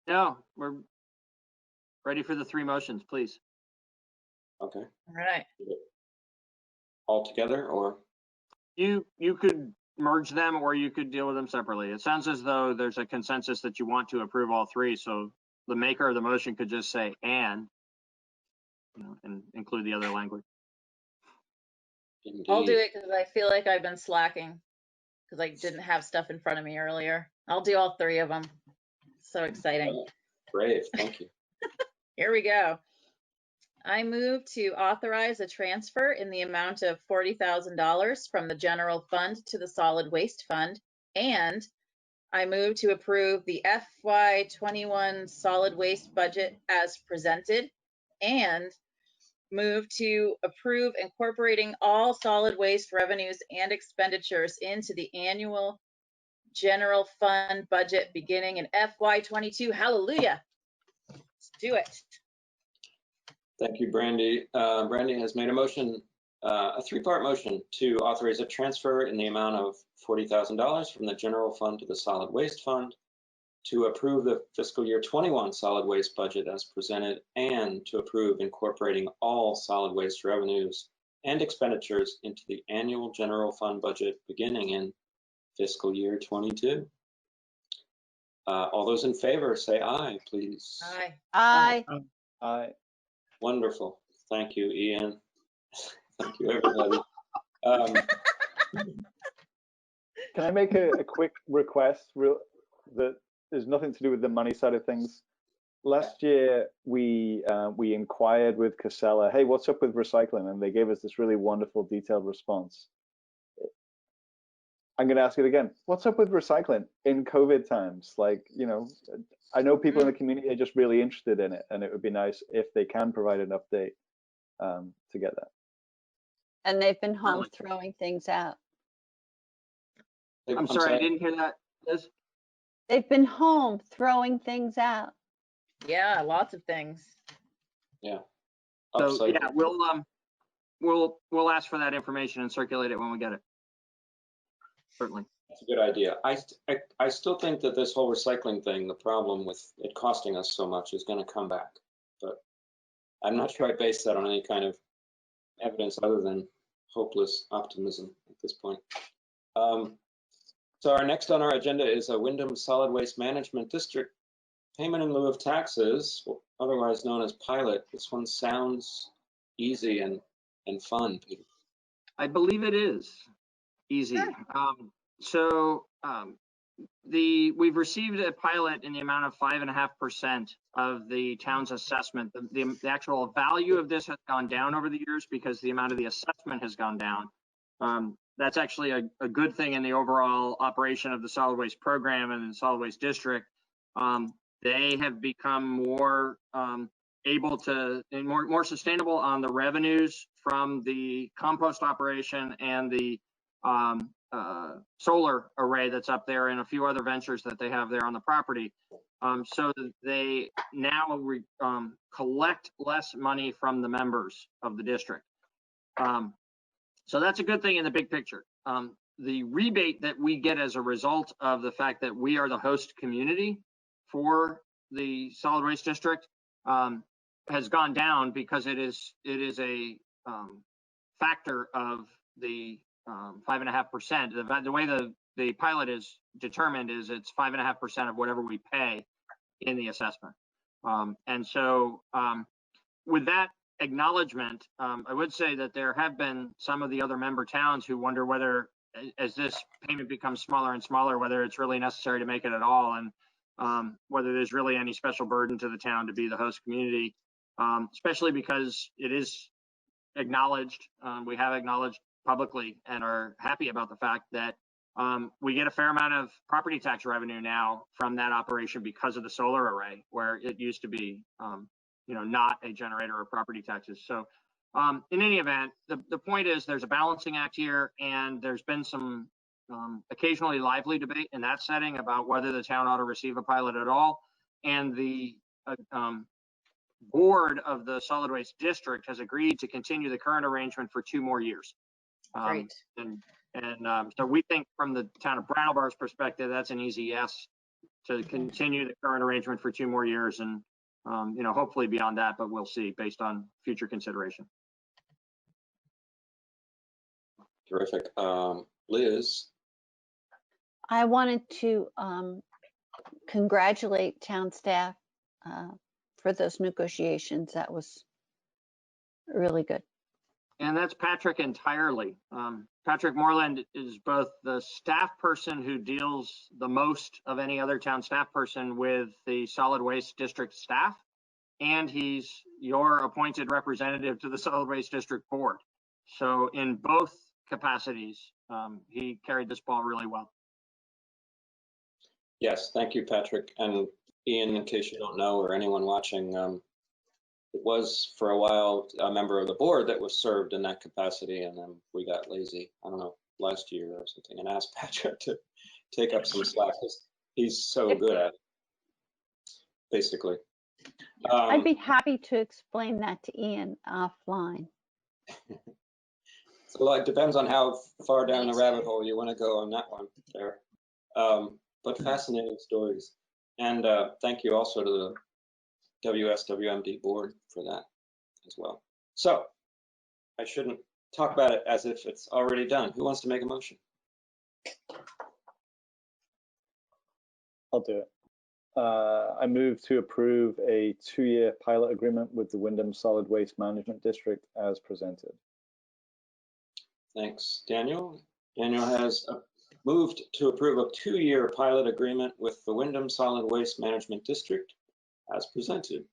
No, we're ready for the three motions, please. Okay. All right. All together, or? You could merge them, or you could deal with them separately. It sounds as though there's a consensus that you want to approve all three, so the maker of the motion could just say and include the other language. Indeed. I'll do it because I feel like I've been slacking because I didn't have stuff in front of me earlier. I'll do all three of them. So exciting. Brave, thank you. Here we go. I move to authorize a transfer in the amount of $40,000 from the general fund to the solid waste fund, and I move to approve the FY21 solid waste budget as presented, and move to approve incorporating all solid waste revenues and expenditures into the annual general fund budget beginning in FY22. Hallelujah. Let's do it. Thank you, Brandy. Brandy has made a motion, a three-part motion to authorize a transfer in the amount of $40,000 from the general fund to the solid waste fund, to approve the fiscal year 21 solid waste budget as presented, and to approve incorporating all solid waste revenues and expenditures into the annual general fund budget beginning in fiscal year 22. All those in favor say aye, please. Aye. Aye. Aye. Wonderful. Thank you, Ian. Thank you, everybody. Can I make a quick request that there's nothing to do with the money side of things? Last year, we inquired with Casella, hey, what's up with recycling? And they gave us this really wonderful detailed response. I'm going to ask it again. What's up with recycling in COVID times? Like, I know people in the community are just really interested in it, and it would be nice if they can provide an update to get that. And they've been home throwing things out. I'm sorry, I didn't hear that, Liz. They've been home throwing things out. Yeah, lots of things. Yeah. So yeah, we'll ask for that information and circulate it when we get it. Certainly. That's a good idea. I still think that this whole recycling thing, the problem with it costing us so much is going to come back, but I'm not sure I base that on any kind of evidence other than hopeless optimism at this point. So our next on our agenda is a Wyndham Solid Waste Management District payment in lieu of taxes, otherwise known as pilot. This one sounds easy and fun, Peter? I believe it is easy. We've received a pilot in the amount of 5.5% of the town's assessment. The actual value of this has gone down over the years because the amount of the assessment has gone down. That's actually a good thing in the overall operation of the solid waste program and the solid waste district. They have become more able to, and more sustainable on the revenues from the compost operation and the solar array that's up there and a few other ventures that they have there on the property. So they now collect less money from the members of the district. So that's a good thing in the big picture. The rebate that we get as a result of the fact that we are the host community for the solid waste district has gone down because it is a factor of the 5.5%. The way the pilot is determined is it's 5.5% of whatever we pay in the assessment. And so with that acknowledgement, I would say that there have been some of the other member towns who wonder whether, as this payment becomes smaller and smaller, whether it's really necessary to make it at all, and whether there's really any special burden to the town to be the host community, especially because it is acknowledged, we have acknowledged publicly and are happy about the fact that we get a fair amount of property tax revenue now from that operation because of the solar array, where it used to be not a generator of property taxes. So in any event, the point is there's a balancing act here, and there's been some occasionally lively debate in that setting about whether the town ought to receive a pilot at all. And the board of the solid waste district has agreed to continue the current arrangement for 2 more years. Great. So we think from the town of Brattleboro's perspective, that's an easy yes to continue the current arrangement for 2 more years, and hopefully beyond that, but we'll see based on future consideration. Terrific. Liz? I wanted to congratulate town staff for those negotiations. That was really good. And that's Patrick entirely. Patrick Moreland is both the staff person who deals the most of any other town staff person with the solid waste district staff, and he's your appointed representative to the solid waste district board. So in both capacities, he carried this ball really well. Yes, thank you, Patrick. And Ian, in case you don't know, or anyone watching, it was for a while a member of the board that was served in that capacity, and then we got lazy, I don't know, last year or something, and asked Patrick to take up some slack because he's so good at it, basically. I'd be happy to explain that to Ian offline. So it depends on how far down the rabbit hole you want to go on that one there. But fascinating stories. And thank you also to the WSWMD board for that as well. So I shouldn't talk about it as if it's already done. Who wants to make a motion? I'll do it. I move to approve a 2-year pilot agreement with the Wyndham Solid Waste Management District as presented. Thanks, Daniel. Daniel has moved to approve a 2-year pilot agreement with the Wyndham Solid Waste Management District as presented.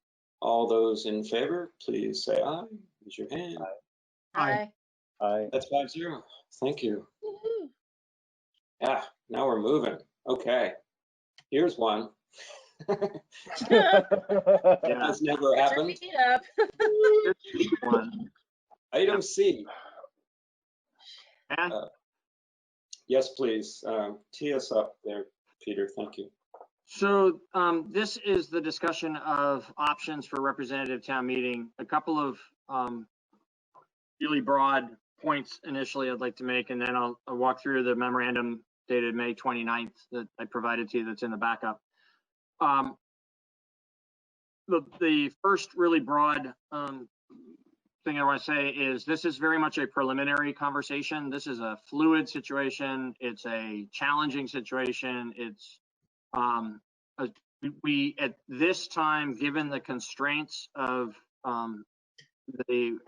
All those in favor, please say aye. Raise your hand. Aye. Aye. That's 5-0. Thank you. Yeah, now we're moving. Okay, here's one. That's never happened. Item C. Yes, please. Tee us up there, Peter. Thank you. So this is the discussion of options for representative town meeting. A couple of really broad points initially I'd like to make, and then I'll walk through the memorandum dated May 29th that I provided to you that's in the backup. The first really broad thing I want to say is this is very much a preliminary conversation. This is a fluid situation. It's a challenging situation. It's we at this time, given the constraints of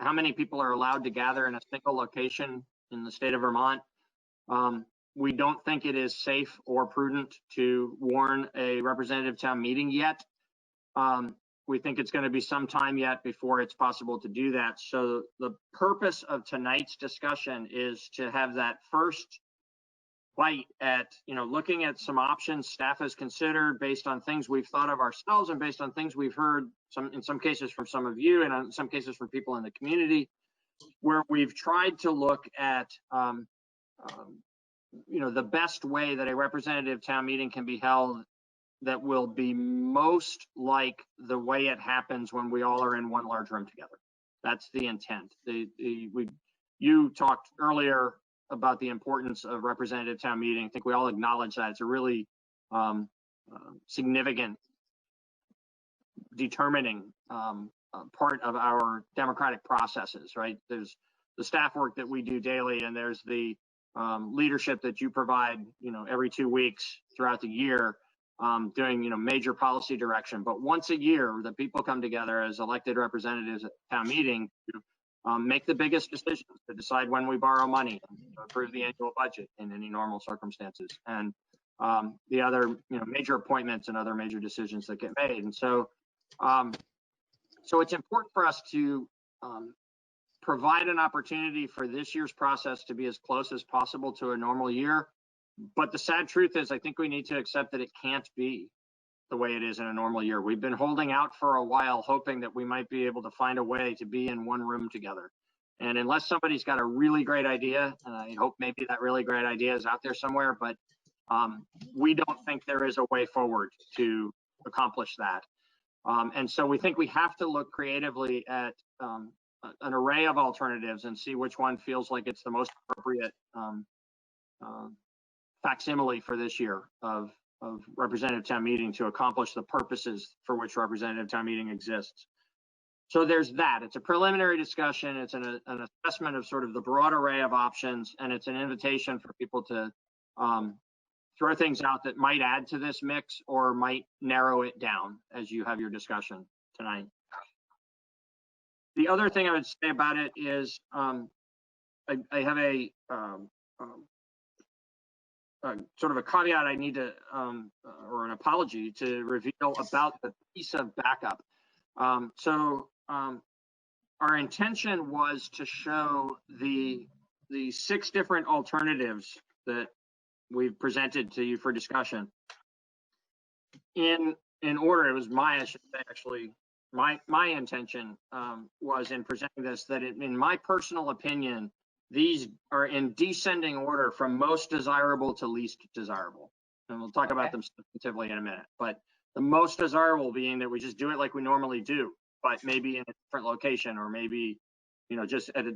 how many people are allowed to gather in a single location in the state of Vermont. We don't think it is safe or prudent to warn a representative town meeting yet. We think it's going to be some time yet before it's possible to do that. So the purpose of tonight's discussion is to have that first bite at, looking at some options staff has considered based on things we've thought of ourselves and based on things we've heard in some cases from some of you and in some cases from people in the community, where we've tried to look at, the best way that a representative town meeting can be held that will be most like the way it happens when we all are in one large room together. That's the intent. You talked earlier about the importance of representative town meeting. I think we all acknowledge that. It's a really significant determining part of our democratic processes, right? There's the staff work that we do daily, and there's the leadership that you provide, every 2 weeks throughout the year, doing, major policy direction. But once a year, the people come together as elected representatives at town meeting to make the biggest decisions, to decide when we borrow money, and approve the annual budget in any normal circumstances, and the other, major appointments and other major decisions that get made. And so, so it's important for us to provide an opportunity for this year's process to be as close as possible to a normal year. But the sad truth is, I think we need to accept that it can't be the way it is in a normal year. We've been holding out for a while, hoping that we might be able to find a way to be in one room together. And unless somebody's got a really great idea, and I hope maybe that really great idea is out there somewhere, but we don't think there is a way forward to accomplish that. And so we think we have to look creatively at an array of alternatives and see which one feels like it's the most appropriate facsimile for this year of representative town meeting to accomplish the purposes for which representative town meeting exists. So there's that. It's a preliminary discussion. It's an assessment of sort of the broad array of options, and it's an invitation for people to throw things out that might add to this mix or might narrow it down as you have your discussion tonight. The other thing I would say about it is I have a sort of a caveat I need to, or an apology to reveal about the piece of backup. Our intention was to show the 6 different alternatives that we've presented to you for discussion in order. It was my intention was in presenting this, that in my personal opinion, these are in descending order from most desirable to least desirable. And we'll talk about them substantively in a minute, but the most desirable being that we just do it like we normally do, but maybe in a different location, or maybe, just at a,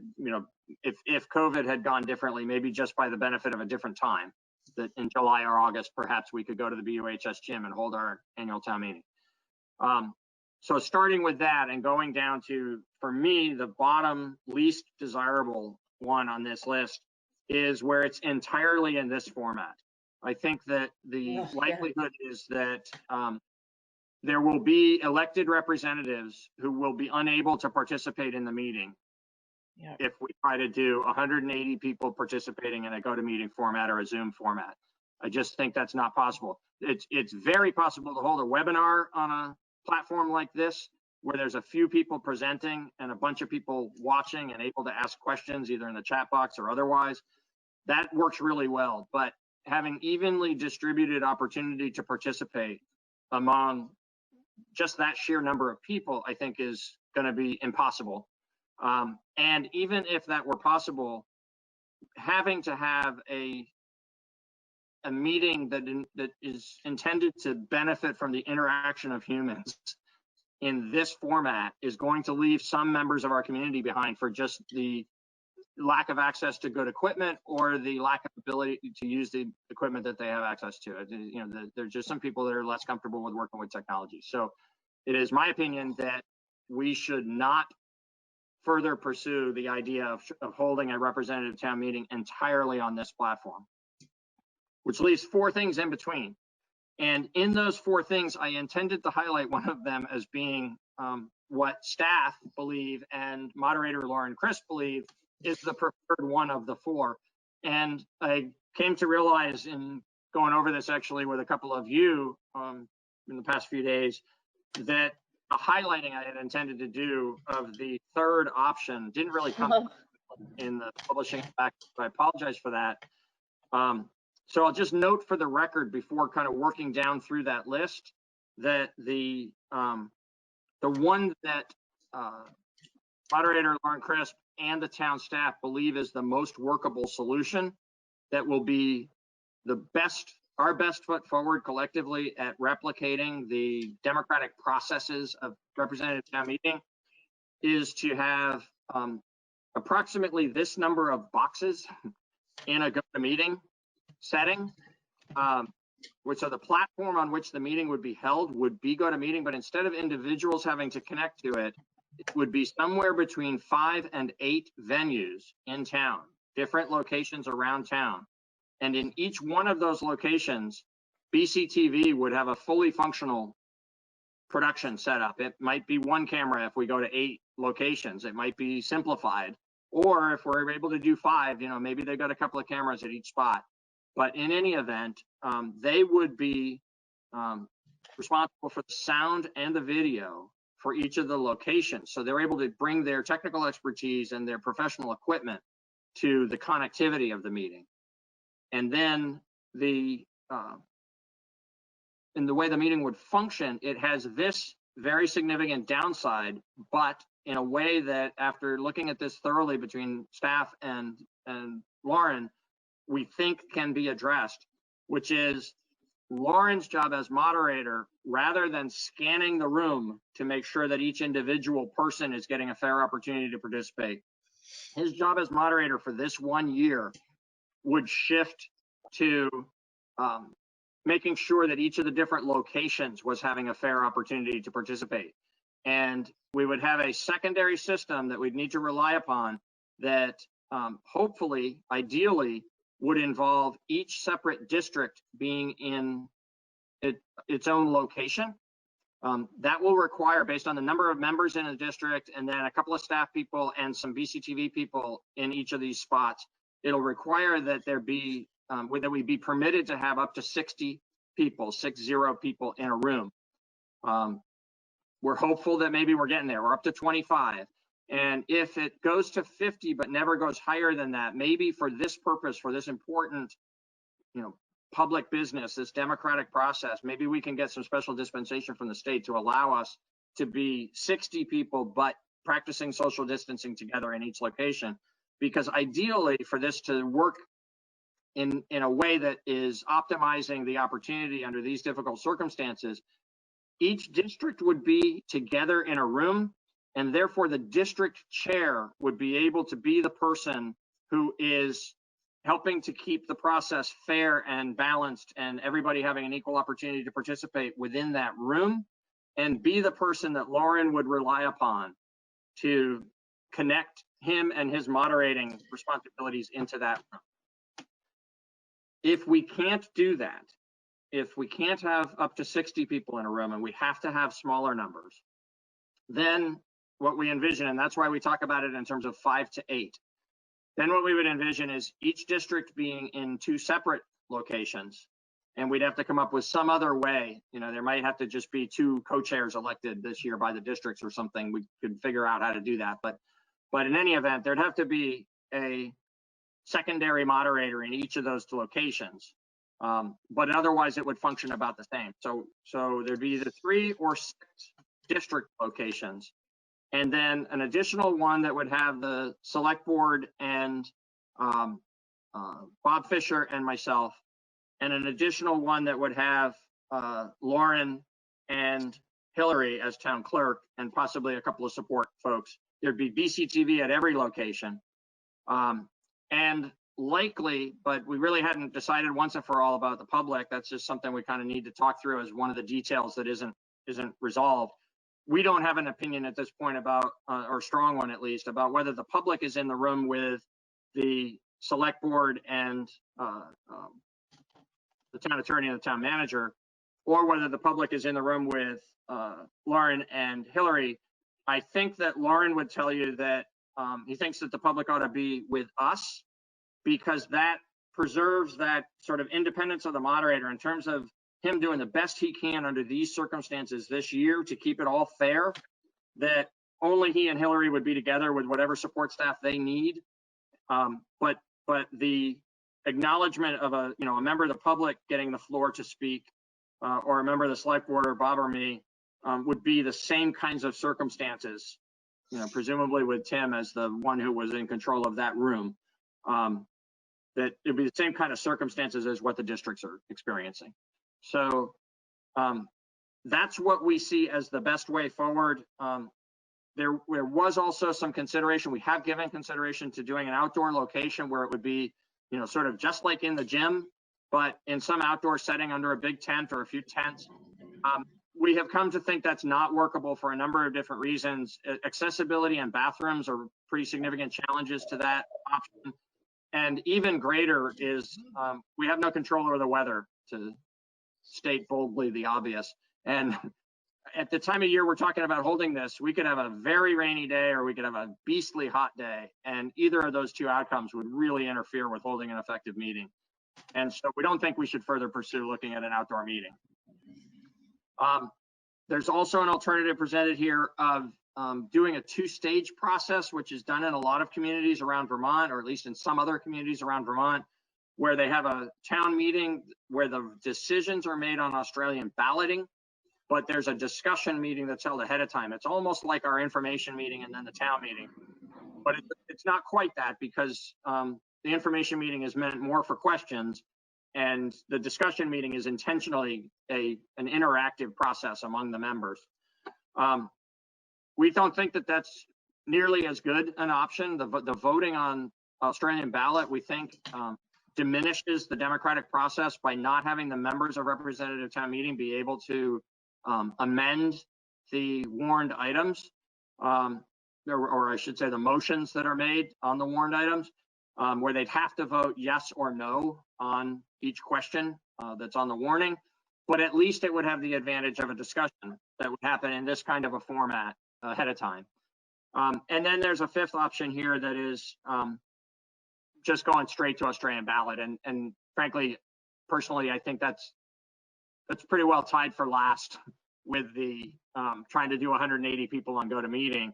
if COVID had gone differently, maybe just by the benefit of a different time, that in July or August, perhaps we could go to the BUHS gym and hold our annual town meeting. So starting with that and going down to, for me, the bottom least desirable one on this list is where it's entirely in this format. I think that the likelihood is that there will be elected representatives who will be unable to participate in the meeting if we try to do 180 people participating in a GoToMeeting format or a Zoom format. I just think that's not possible. It's very possible to hold a webinar on a platform like this, where there's a few people presenting and a bunch of people watching and able to ask questions either in the chat box or otherwise. That works really well, but having evenly distributed opportunity to participate among just that sheer number of people, I think is going to be impossible. And even if that were possible, having to have a meeting that is intended to benefit from the interaction of humans in this format is going to leave some members of our community behind for just the lack of access to good equipment or the lack of ability to use the equipment that they have access to. There's just some people that are less comfortable with working with technology. So it is my opinion that we should not further pursue the idea of holding a representative town meeting entirely on this platform, which leaves 4 things in between. And in those four things, I intended to highlight one of them as being what staff believe and moderator Lauren Crisp believe is the preferred one of the four. And I came to realize in going over this actually with a couple of you in the past few days that the highlighting I had intended to do of the third option didn't really come in the publishing back. So I apologize for that. So I'll just note for the record before kind of working down through that list that the one that moderator Lauren Crisp and the town staff believe is the most workable solution that will be the best, our best foot forward collectively at replicating the democratic processes of representative town meeting is to have approximately this number of boxes in a GoToMeeting setting, which so the platform on which the meeting would be held would be GoToMeeting, but instead of individuals having to connect to it, it would be somewhere between 5 and 8 venues in town, different locations around town. And in each one of those locations, BCTV would have a fully functional production setup. It might be one camera if we go to 8 locations. It might be simplified. Or if we're able to do 5, you know, maybe they've got a couple of cameras at each spot. But in any event, they would be responsible for the sound and the video for each of the locations. So they're able to bring their technical expertise and their professional equipment to the connectivity of the meeting. And then in the way the meeting would function, it has this very significant downside, but in a way that after looking at this thoroughly between staff and Lauren, we think can be addressed, which is Lauren's job as moderator, rather than scanning the room to make sure that each individual person is getting a fair opportunity to participate. His job as moderator for this 1 year would shift to making sure that each of the different locations was having a fair opportunity to participate. And we would have a secondary system that we'd need to rely upon that hopefully, ideally, would involve each separate district being in its own location. That will require, based on the number of members in a district and then a couple of staff people and some BCTV people in each of these spots, it'll require that there be, that we be permitted to have up to 60 people, 60 people in a room. We're hopeful that maybe we're getting there. We're up to 25. And if it goes to 50 but never goes higher than that, maybe for this purpose, for this important, you know, public business, this democratic process, maybe we can get some special dispensation from the state to allow us to be 60 people but practicing social distancing together in each location. Because ideally, for this to work in a way that is optimizing the opportunity under these difficult circumstances, each district would be together in a room, and therefore the district chair would be able to be the person who is helping to keep the process fair and balanced and everybody having an equal opportunity to participate within that room, and be the person that Lauren would rely upon to connect him and his moderating responsibilities into that room. If we can't do that, if we can't have up to 60 people in a room and we have to have smaller numbers, then what we envision, and that's why we talk about it in terms of 5 to 8, then what we would envision is each district being in 2 separate locations, and we'd have to come up with some other way. You know, there might have to just be 2 co-chairs elected this year by the districts or something. We could figure out how to do that. But in any event, there'd have to be a secondary moderator in each of those locations. But otherwise it would function about the same. So there'd be either 3 or 6 district locations, and then an additional one that would have the select board and Bob Fisher and myself, and an additional one that would have Lauren and Hillary as town clerk and possibly a couple of support folks. There'd be BCTV at every location. And likely, but we really hadn't decided once and for all about the public. That's just something we kind of need to talk through as one of the details that isn't resolved. We don't have an opinion at this point about, or a strong one at least, about whether the public is in the room with the select board and the town attorney and the town manager, or whether the public is in the room with Lauren and Hillary, I think that Lauren would tell you that he thinks that the public ought to be with us, because that preserves that sort of independence of the moderator in terms of him doing the best he can under these circumstances this year to keep it all fair, that only he and Hillary would be together with whatever support staff they need. But the acknowledgement of a member of the public getting the floor to speak, or a member of the select board or Bob or me, would be the same kinds of circumstances, presumably with Tim as the one who was in control of that room, that it'd be the same kind of circumstances as what the districts are experiencing. So that's what we see as the best way forward. There was also some consideration, we have given consideration to doing an outdoor location where it would be, sort of just like in the gym, but in some outdoor setting under a big tent or a few tents. We have come to think that's not workable for a number of different reasons. Accessibility and bathrooms are pretty significant challenges to that option. And even greater is we have no control over the weather, to state boldly the obvious. And at the time of year we're talking about holding this, we could have a very rainy day or we could have a beastly hot day. And either of those two outcomes would really interfere with holding an effective meeting. And so we don't think we should further pursue looking at an outdoor meeting. There's also an alternative presented here of doing a two-stage process, which is done in a lot of communities around Vermont, or at least in some other communities around Vermont, where they have a town meeting where the decisions are made on Australian balloting, but there's a discussion meeting that's held ahead of time. It's almost like our information meeting and then the town meeting, but it's not quite that, because the information meeting is meant more for questions, and the discussion meeting is intentionally an interactive process among the members. We don't think that that's nearly as good an option. The voting on Australian ballot, we think, diminishes the democratic process by not having the members of representative town meeting be able to amend the warned items, or I should say the motions that are made on the warned items, where they'd have to vote yes or no on each question that's on the warning. But at least it would have the advantage of a discussion that would happen in this kind of a format ahead of time. And then there's a fifth option here that is just going straight to Australian ballot. And frankly, personally, I think that's pretty well tied for last with the trying to do 180 people on GoToMeeting,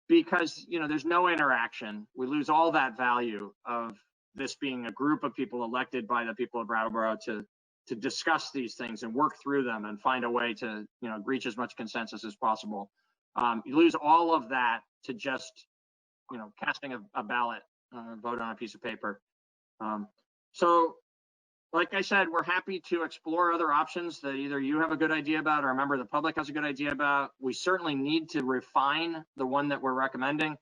because there's no interaction. We lose all that value of this being a group of people elected by the people of Brattleboro to discuss these things and work through them and find a way to reach as much consensus as possible. You lose all of that to just casting a ballot, vote on a piece of paper. So like I said, we're happy to explore other options that either you have a good idea about or a member of the public has a good idea about. We certainly need to refine the one that we're recommending,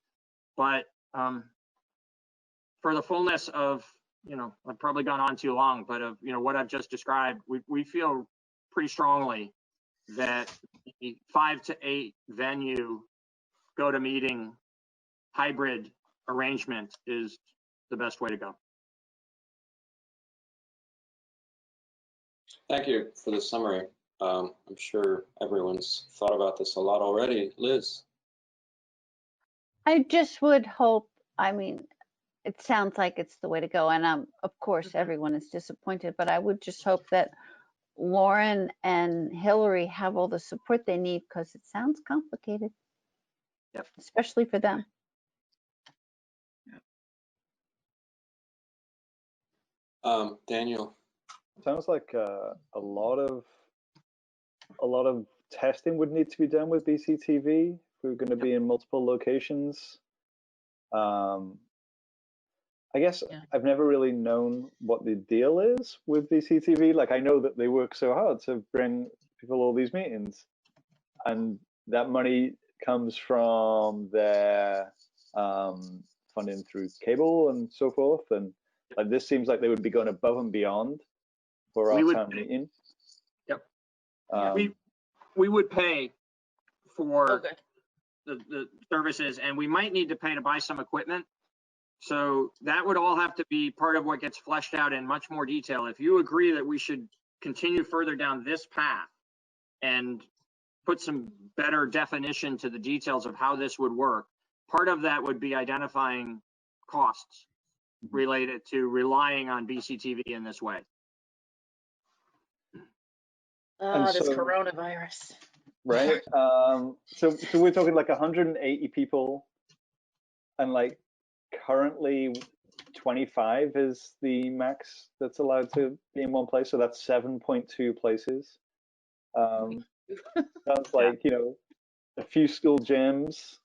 but for the fullness of, I've probably gone on too long, but of, what I've just described, we feel pretty strongly that the 5 to 8 venue GoToMeeting hybrid arrangement is the best way to go. Thank you for the summary. I'm sure everyone's thought about this a lot already. Liz? I just would hope, it sounds like it's the way to go. And of course, everyone is disappointed, but I would just hope that Lauren and Hillary have all the support they need, because it sounds complicated. Yep. Especially for them. Daniel? Sounds like a lot of testing would need to be done with BCTV if we're going to be in multiple locations. I guess I've never really known what the deal is with BCTV. Like, I know that they work so hard to bring people all these meetings, and that money comes from their funding through cable and so forth. And like, this seems like they would be going above and beyond for our town meeting. Yep. We would pay for the services, and we might need to pay to buy some equipment. So that would all have to be part of what gets fleshed out in much more detail. If you agree that we should continue further down this path and put some better definition to the details of how this would work, part of that would be identifying costs related to relying on BCTV in this way. Oh, this so- coronavirus. Right. So we're talking like 180 people, and like currently 25 is the max that's allowed to be in one place. So that's 7.2 places. Sounds like, you know, a few school gyms,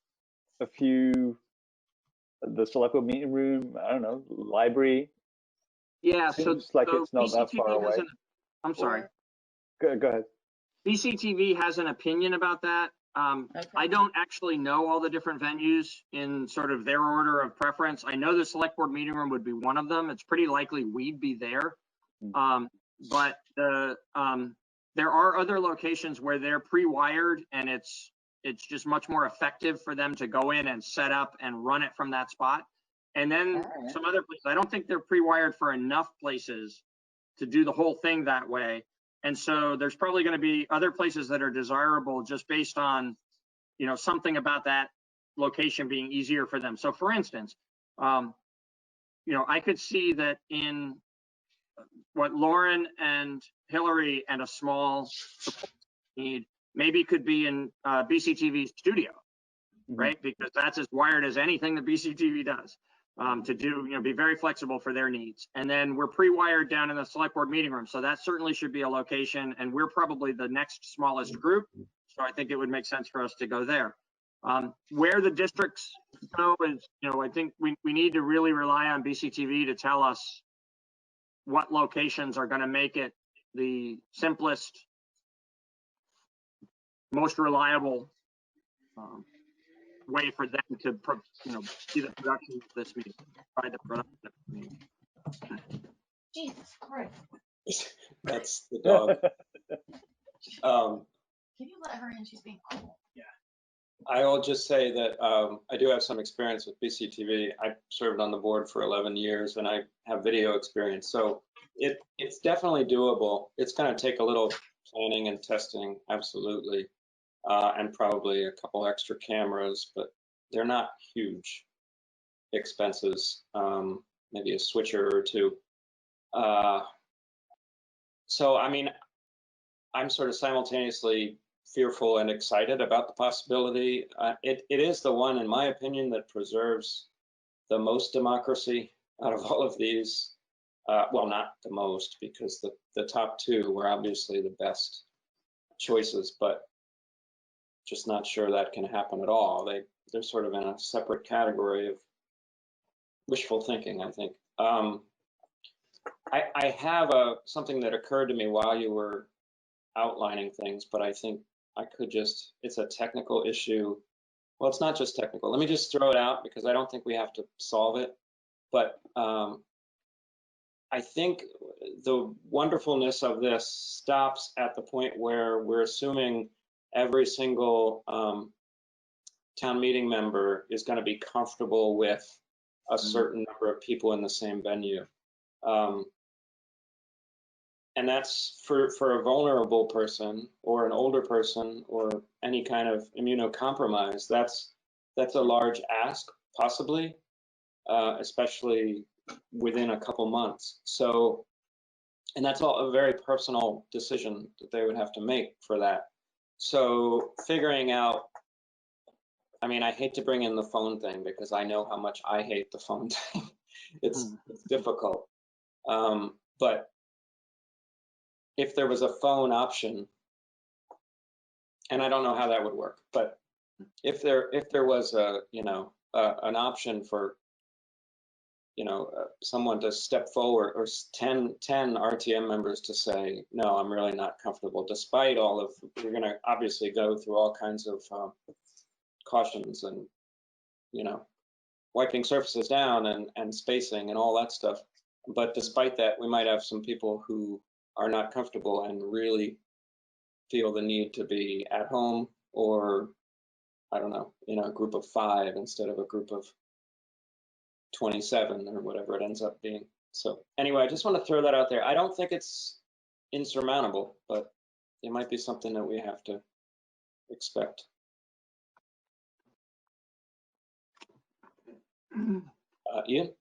a few, the select board meeting room, I don't know, library. Yeah, Seems like it's not that far away. I'm sorry. Go ahead. BCTV has an opinion about that. I don't actually know all the different venues in sort of their order of preference. I know the select board meeting room would be one of them. It's pretty likely we'd be there. But there are other locations where they're pre-wired, and it's just much more effective for them to go in and set up and run it from that spot. And then some other places, I don't think they're pre-wired for enough places to do the whole thing that way. And so there's probably going to be other places that are desirable just based on, you know, something about that location being easier for them. So for instance, you know, I could see that in what Lauren and Hillary and a small support need maybe could be in BCTV's studio, right? Because that's as wired as anything that BCTV does. To do, you know, be very flexible for their needs. And then we're pre-wired down in the select board meeting room. So that certainly should be a location, and we're probably the next smallest group. So I think it would make sense for us to go there. Where the districts go is, you know, I think we need to really rely on BCTV to tell us what locations are going to make it the simplest, most reliable way for them to, you know, see the production of this meeting, provide the production of the meeting. Jesus Christ. That's the dog. Can you let her in? She's being cool. Yeah. I will just say that I do have some experience with BCTV. I served on the board for 11 years, and I have video experience. So it's definitely doable. It's going to take a little planning and testing, absolutely. And probably a couple extra cameras, but they're not huge expenses, maybe a switcher or two. So, I mean, I'm sort of simultaneously fearful and excited about the possibility. It is the one, in my opinion, that preserves the most democracy out of all of these. Well, not the most, because the top two were obviously the best choices, but just not sure that can happen at all. They're sort of in a separate category of wishful thinking, I think. I have something that occurred to me while you were outlining things, but I think I could just, it's a technical issue. Well, it's not just technical. Let me just throw it out because I don't think we have to solve it. But I think the wonderfulness of this stops at the point where we're assuming every single town meeting member is going to be comfortable with a certain number of people in the same venue. And that's for a vulnerable person or an older person or any kind of immunocompromised, that's a large ask, possibly, especially within a couple months. So, and that's all a very personal decision that they would have to make for that. So figuring out, I mean, I hate to bring in the phone thing because I know how much I hate the phone thing. It's difficult. But if there was a phone option, and I don't know how that would work, but if there was a, you know, an option for, you know, someone to step forward, or 10 RTM members to say, no, I'm really not comfortable, despite all of, you're going to obviously go through all kinds of cautions and, you know, wiping surfaces down and spacing and all that stuff. But despite that, we might have some people who are not comfortable and really feel the need to be at home, or I don't know, in a group of 5 instead of a group of 27 or whatever it ends up being. So anyway, I just want to throw that out there. I don't think it's insurmountable, but it might be something that we have to expect. Ian?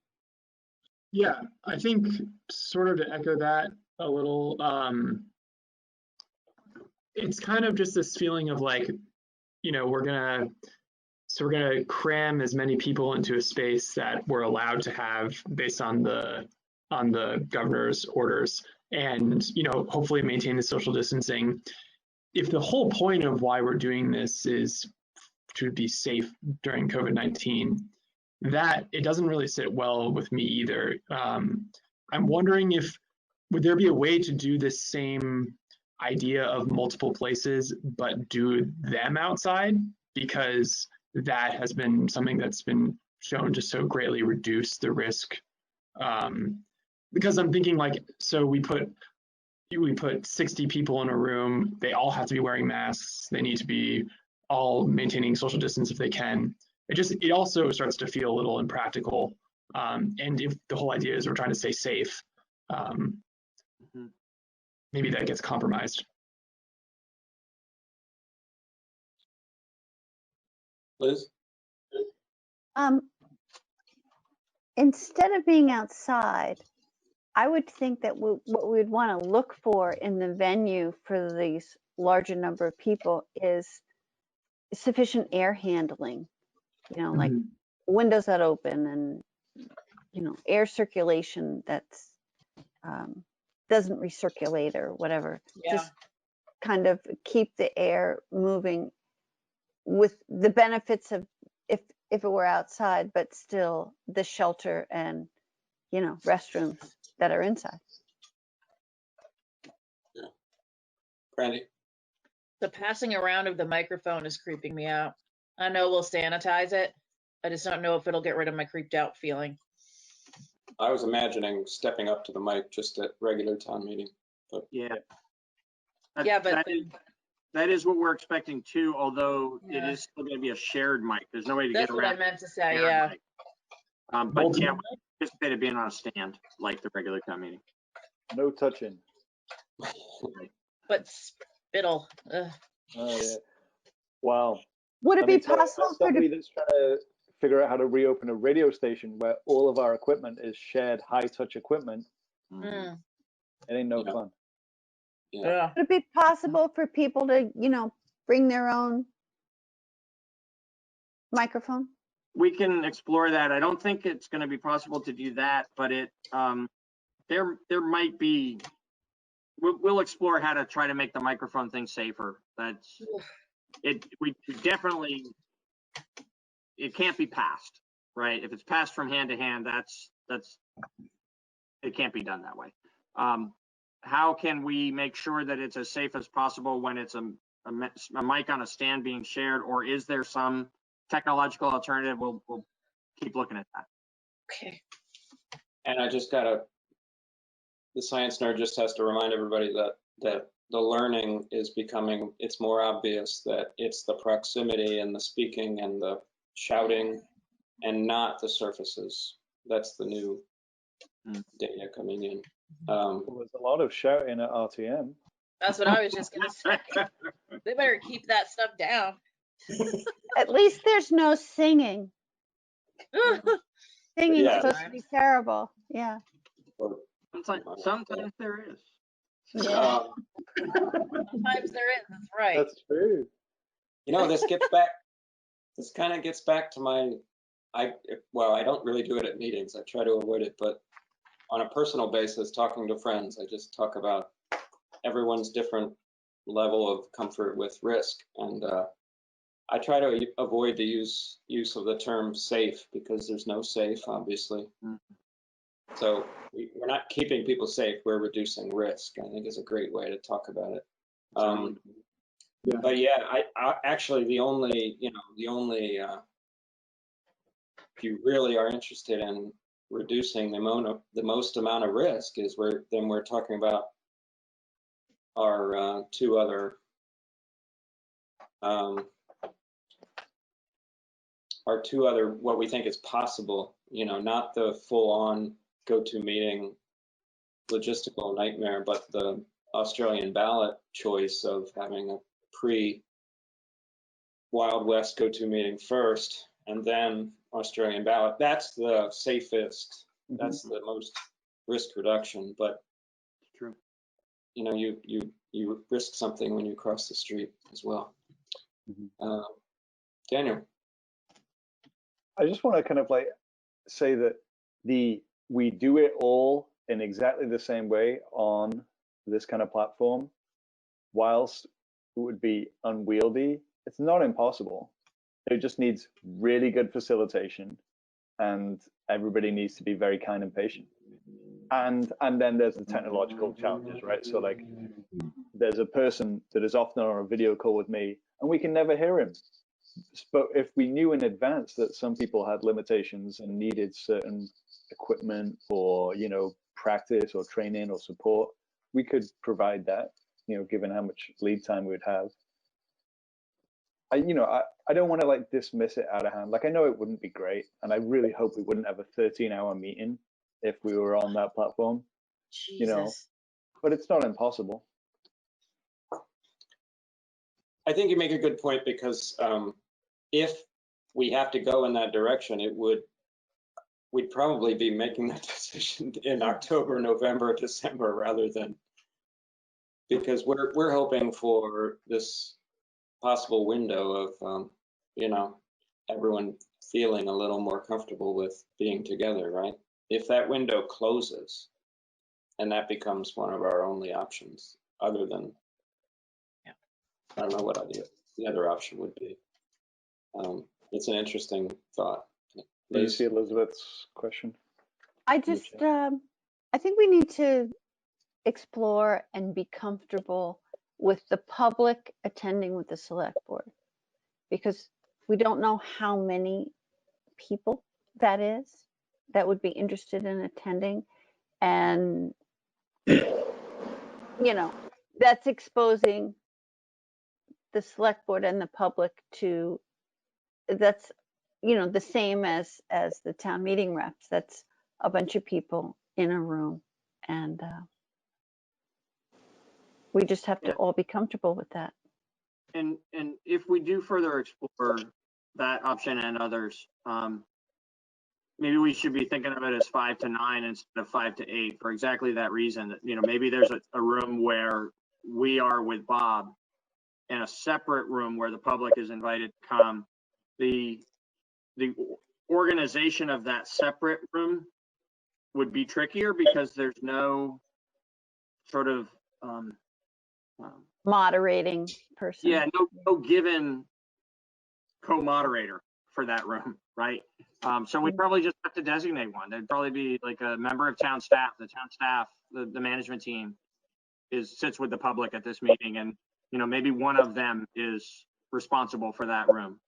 Yeah, I think sort of to echo that a little, it's kind of just this feeling of like, you know, we're gonna cram as many people into a space that we're allowed to have based on the governor's orders, and, you know, hopefully maintain the social distancing. If the whole point of why we're doing this is to be safe during COVID-19, that it doesn't really sit well with me either. I'm wondering would there be a way to do this same idea of multiple places, but do them outside? Because that has been something that's been shown to so greatly reduce the risk. Because I'm thinking like, so we put 60 people in a room, they all have to be wearing masks, they need to be all maintaining social distance if they can. It also starts to feel a little impractical. And if the whole idea is we're trying to stay safe, maybe that gets compromised. Liz? Instead of being outside, I would think that what we'd want to look for in the venue for these larger number of people is sufficient air handling, you know, like windows that open and, you know, air circulation that's doesn't recirculate or whatever. Yeah. Just kind of keep the air moving with the benefits of if it were outside, but still the shelter and, you know, restrooms that are inside. Yeah. Brandy? The passing around of the microphone is creeping me out. I know we'll sanitize it. I just don't know if it'll get rid of my creeped out feeling. I was imagining stepping up to the mic just at regular town meeting, but Yeah. Yeah, but that is what we're expecting too, although Yeah. It is still going to be a shared mic. There's no way to That's get what around. I meant to say, shared yeah. mic. But yeah, we anticipated being on a stand like the regular town meeting. No touching. But spittle. Ugh. Oh yeah. Wow. Would it be possible as somebody that's trying to figure out how to reopen a radio station where all of our equipment is shared high touch equipment? Mm. It ain't no fun. Yeah. Would it be possible for people to, you know, bring their own microphone? We can explore that. I don't think it's going to be possible to do that, but there might be. We'll explore how to try to make the microphone thing safer. That's it. We definitely. It can't be passed, right? If it's passed from hand to hand, that's it can't be done that way. How can we make sure that it's as safe as possible when it's a mic on a stand being shared, or is there some technological alternative? We'll keep looking at that. Okay. And I just the science nerd just has to remind everybody that the learning is becoming, it's more obvious that it's the proximity and the speaking and the shouting and not the surfaces. That's the new data coming in. Well, there's a lot of shouting at RTM. That's what I was just gonna say. They better keep that stuff down. At least there's no singing. Singing's Yeah. supposed to be terrible. Yeah. Sometimes there is. Yeah. Sometimes there is. That's right. That's true. You know, this kind of gets back to I don't really do it at meetings. I try to avoid it, but on a personal basis, talking to friends, I just talk about everyone's different level of comfort with risk. And I try to avoid the use of the term safe because there's no safe, obviously. So we're not keeping people safe, we're reducing risk. I think is a great way to talk about it. But yeah, I actually the only if you really are interested in reducing the most amount of risk is we're talking about our two other what we think is possible, you know, not the full on go-to meeting logistical nightmare, but the Australian ballot choice of having a pre-Wild West go-to meeting first and then Australian ballot. That's the safest, that's the most risk reduction, but True. You know, you risk something when you cross the street as well. Daniel. I just want to kind of like say that we do it all in exactly the same way on this kind of platform, whilst it would be unwieldy. It's not impossible. It just needs really good facilitation, and everybody needs to be very kind and patient. And then there's the technological challenges, right? So like, there's a person that is often on a video call with me, and we can never hear him. But if we knew in advance that some people had limitations and needed certain equipment or, you know, practice or training or support, we could provide that, you know, given how much lead time we'd have. I don't want to like dismiss it out of hand. Like, I know it wouldn't be great, and I really hope we wouldn't have a 13-hour meeting if we were on that platform, you know, but it's not impossible. I think you make a good point, because if we have to go in that direction, we'd probably be making that decision in October, November, December, rather than, because we're hoping for this possible window of you know, everyone feeling a little more comfortable with being together, right? If that window closes and that becomes one of our only options, other than, I don't know what the other option would be. It's an interesting thought. Do you see Elizabeth's question? I just, I think we need to explore and be comfortable with the public attending with the select board, because we don't know how many people that would be interested in attending. And, you know, that's exposing the select board and the public to, that's, you know, the same as the town meeting reps. That's a bunch of people in a room, and we just have to all be comfortable with that. And if we do further explore that option and others, maybe we should be thinking of it as 5 to 9 instead of 5 to 8 for exactly that reason. That, you know, maybe there's a room where we are with Bob, and a separate room where the public is invited to come. The organization of that separate room would be trickier, because there's no sort of moderating person. Yeah, no given co-moderator for that room, right? So we'd probably just have to designate one. There'd probably be like a member of town staff. The town staff, the management team sits with the public at this meeting, and, you know, maybe one of them is responsible for that room.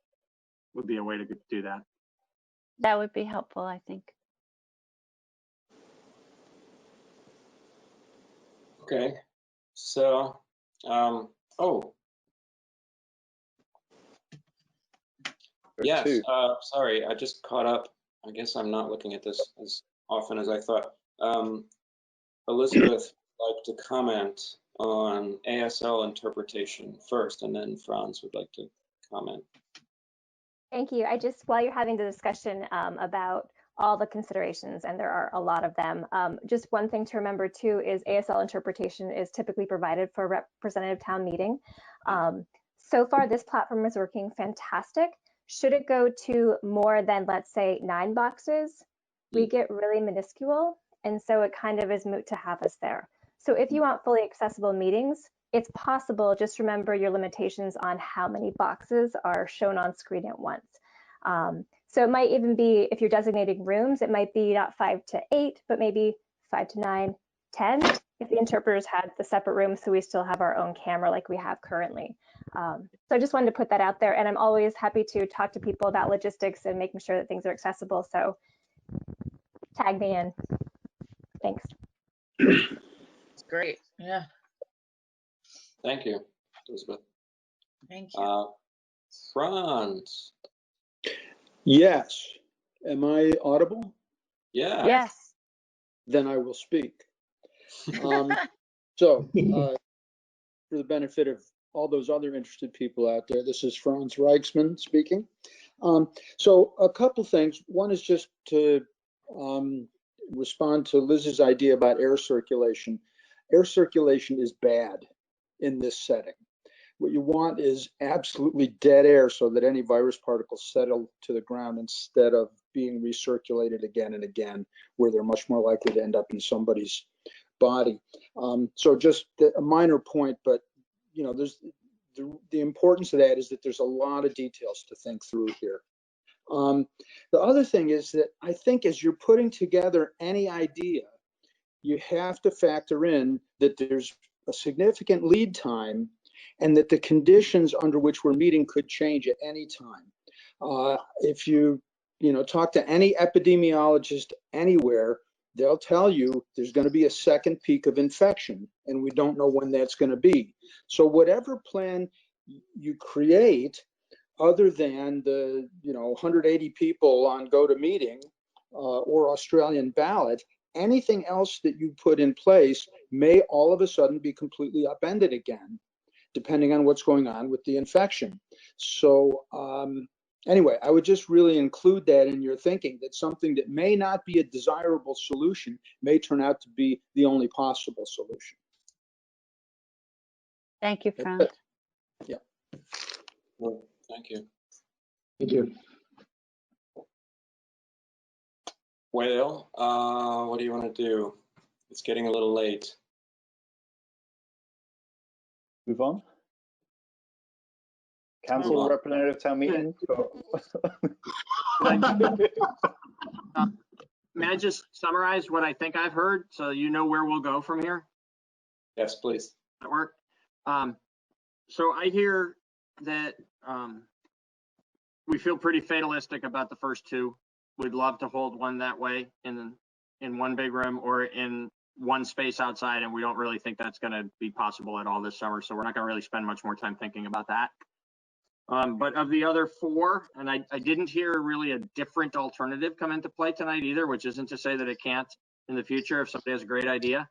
Would be a way to do that. That would be helpful, I think. Okay, so, yes, sorry, I just caught up. I guess I'm not looking at this as often as I thought. Elizabeth would like to comment on ASL interpretation first, and then Franz would like to comment. Thank you. I just, while you're having the discussion about all the considerations, and there are a lot of them, just one thing to remember too is ASL interpretation is typically provided for a representative town meeting. So far, this platform is working fantastic. Should it go to more than, let's say, 9 boxes, we get really minuscule, and so it kind of is moot to have us there. So if you want fully accessible meetings, it's possible. Just remember your limitations on how many boxes are shown on screen at once. So it might even be, if you're designating rooms, it might be not 5 to 8, but maybe 5 to 9, 10, if the interpreters had the separate rooms, so we still have our own camera like we have currently. So I just wanted to put that out there, and I'm always happy to talk to people about logistics and making sure that things are accessible. So tag me in. Thanks. It's great. Yeah. Thank you, Elizabeth. Thank you. Franz. Yes. Am I audible? Yeah. Yes. Then I will speak. So, for the benefit of all those other interested people out there, this is Franz Reichsman speaking. So a couple things. One is just to respond to Liz's idea about air circulation. Air circulation is bad in this setting. What you want is absolutely dead air so that any virus particles settle to the ground instead of being recirculated again and again, where they're much more likely to end up in somebody's body. So just a minor point, but you know, there's the importance of that is that there's a lot of details to think through here. The other thing is that I think as you're putting together any idea, you have to factor in that there's a significant lead time and that the conditions under which we're meeting could change at any time. If you talk to any epidemiologist anywhere, they'll tell you there's going to be a second peak of infection, and we don't know when that's going to be. So whatever plan you create, other than the 180 people on GoToMeeting or Australian ballot, anything else that you put in place may all of a sudden be completely upended again, depending on what's going on with the infection. So anyway, I would just really include that in your thinking, that something that may not be a desirable solution may turn out to be the only possible solution. Thank you, Franz. Yeah. Well, thank you. Thank you. Well, what do you want to do? It's getting a little late. Move on. Council representative town meeting. May I just summarize what I think I've heard so you know where we'll go from here? Yes, please. That work? So I hear that we feel pretty fatalistic about the first two. We'd love to hold one that way in one big room or in one space outside, and we don't really think that's going to be possible at all this summer. So we're not going to really spend much more time thinking about that. But of the other four, and I didn't hear really a different alternative come into play tonight either, which isn't to say that it can't in the future if somebody has a great idea.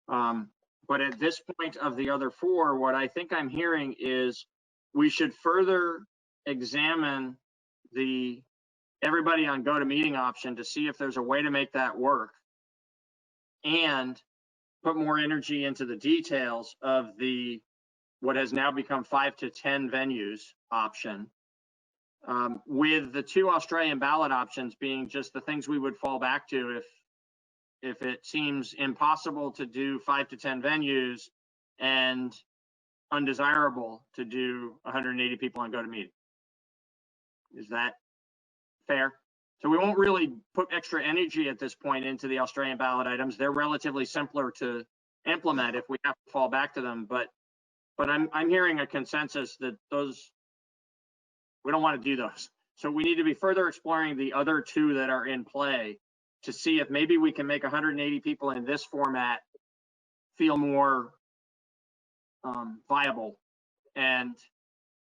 But at this point of the other four, what I think I'm hearing is we should further examine the everybody on GoToMeeting option to see if there's a way to make that work and put more energy into the details of the what has now become 5 to 10 venues option, with the two Australian ballot options being just the things we would fall back to if it seems impossible to do 5 to 10 venues and undesirable to do 180 people on GoToMeeting. Is that fair? So we won't really put extra energy at this point into the Australian ballot items. They're relatively simpler to implement if we have to fall back to them, but I'm hearing a consensus that those, we don't want to do those. So we need to be further exploring the other two that are in play to see if maybe we can make 180 people in this format feel more viable, and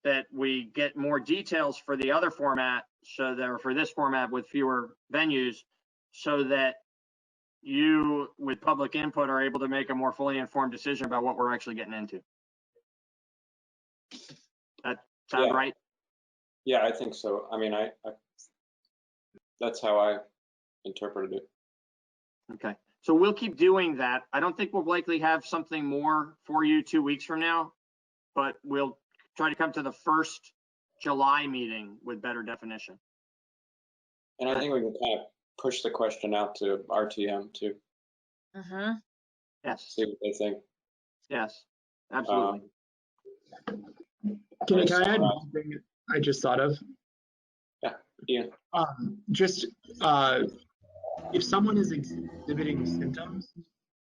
that we get more details for the other format, so that, or for this format with fewer venues, so that you with public input are able to make a more fully informed decision about what we're actually getting into. That sound right? Yeah, I think so. I mean, I that's how I interpreted it. Okay, so we'll keep doing that. I don't think we'll likely have something more for you 2 weeks from now, but we'll try to come to the first July meeting with better definition. And I think we can kind of push the question out to RTM too. Yes. See what they think. Yes, absolutely. Can I add one thing I just thought of? Yeah, Ian. If someone is exhibiting symptoms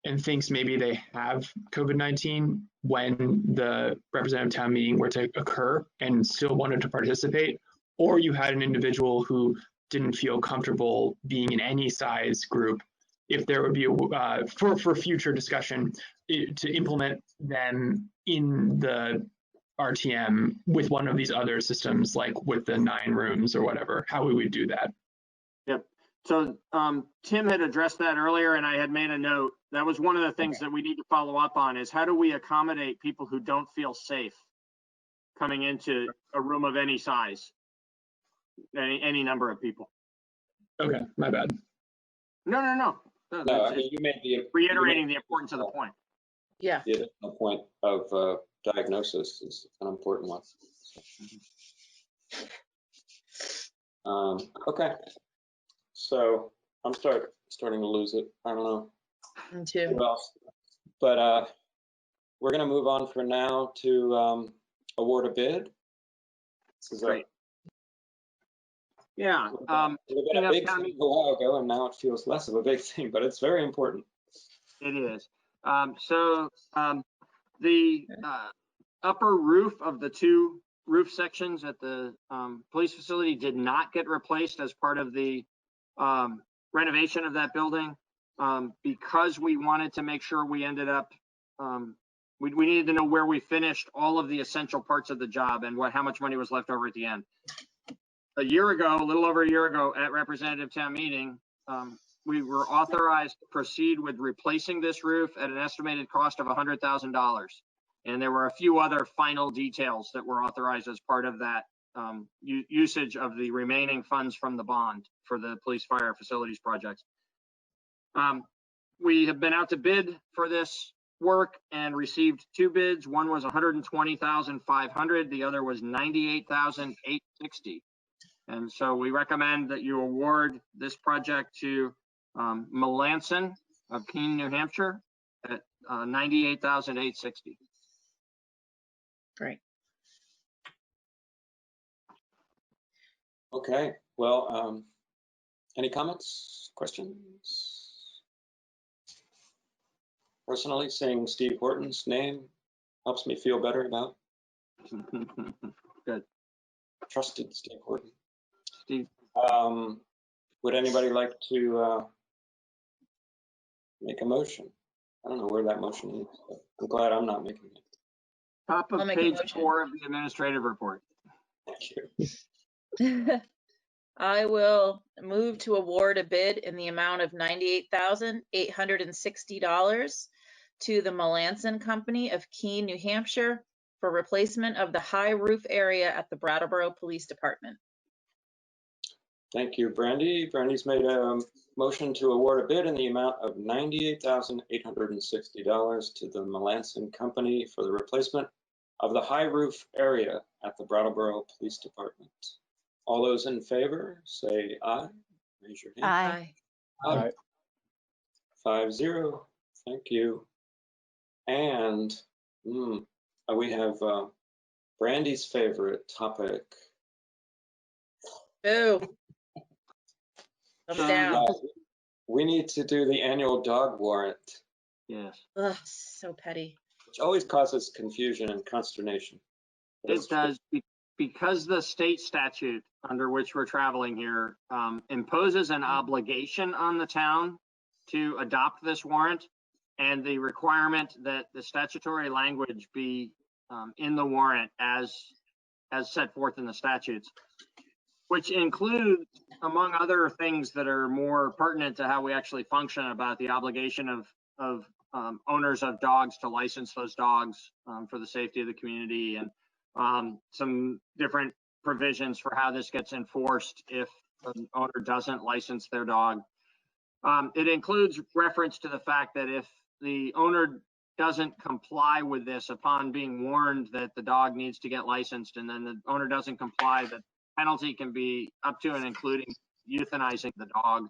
and thinks maybe they have COVID-19 when the representative town meeting were to occur and still wanted to participate, or you had an individual who didn't feel comfortable being in any size group, if there would be a, for future discussion, to implement them in the RTM with one of these other systems, like with the 9 rooms or whatever, how we would do that. Yep. So Tim had addressed that earlier, and I had made a note. That was one of the things that we need to follow up on, is how do we accommodate people who don't feel safe coming into a room of any size, any number of people. Okay, my bad. No. No, I mean, you made reiterating the importance of the point. Yeah. The additional point of diagnosis is an important one. Okay, so I'm starting to lose it. I don't know. Me too. Who else? But we're going to move on for now to award a bid. This is great. Yeah. It was a big thing a while ago, and now it feels less of a big thing, but it's very important. It is. The upper roof of the two roof sections at the police facility did not get replaced as part of the renovation of that building because we wanted to make sure we ended up, we needed to know where we finished all of the essential parts of the job and how much money was left over at the end. A little over a year ago at representative town meeting, we were authorized to proceed with replacing this roof at an estimated cost of $100,000. And there were a few other final details that were authorized as part of that usage of the remaining funds from the bond for the police fire facilities projects. We have been out to bid for this work and received two bids. One was $120,500. The other was $98,860. And so we recommend that you award this project to Melanson of Keene, New Hampshire at $98,860. Great. Okay, well, any comments, questions? Personally, saying Steve Horton's name helps me feel better about. Good. Trusted Steve Horton. Steve. Would anybody like to make a motion? I don't know where that motion is, but I'm glad I'm not making it. Top of page 4 of the administrative report. Thank you. I will move to award a bid in the amount of $98,860 to the Melanson Company of Keene, New Hampshire for replacement of the high roof area at the Brattleboro Police Department. Thank you, Brandy. Brandy's made a motion to award a bid in the amount of $98,860 to the Melanson Company for the replacement of the high roof area at the Brattleboro Police Department. All those in favor, say aye. Raise your hand. Aye. Aye. 5-0. Thank you. And we have Brandy's favorite topic. Boo. Thumbs down. We need to do the annual dog warrant. Yes. Ugh, so petty. Which always causes confusion and consternation. It does, because the state statute under which we're traveling here imposes an obligation on the town to adopt this warrant, and the requirement that the statutory language be in the warrant as set forth in the statutes, which include, among other things that are more pertinent to how we actually function, about the obligation of owners of dogs to license those dogs for the safety of the community, and some different provisions for how this gets enforced if an owner doesn't license their dog. It includes reference to the fact that if the owner doesn't comply with this upon being warned that the dog needs to get licensed, and then the owner doesn't comply, that penalty can be up to and including euthanizing the dog.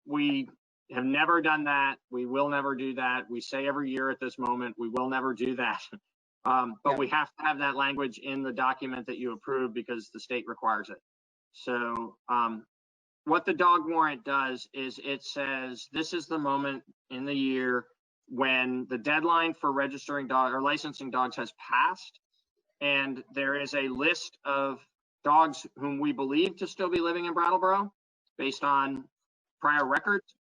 We have never done that. We will never do that. We say every year at this moment, we will never do that. But we have to have that language in the document that you approve because the state requires it. So what the dog warrant does is it says this is the moment in the year when the deadline for registering dog or licensing dogs has passed, and there is a list of dogs whom we believe to still be living in Brattleboro based on prior records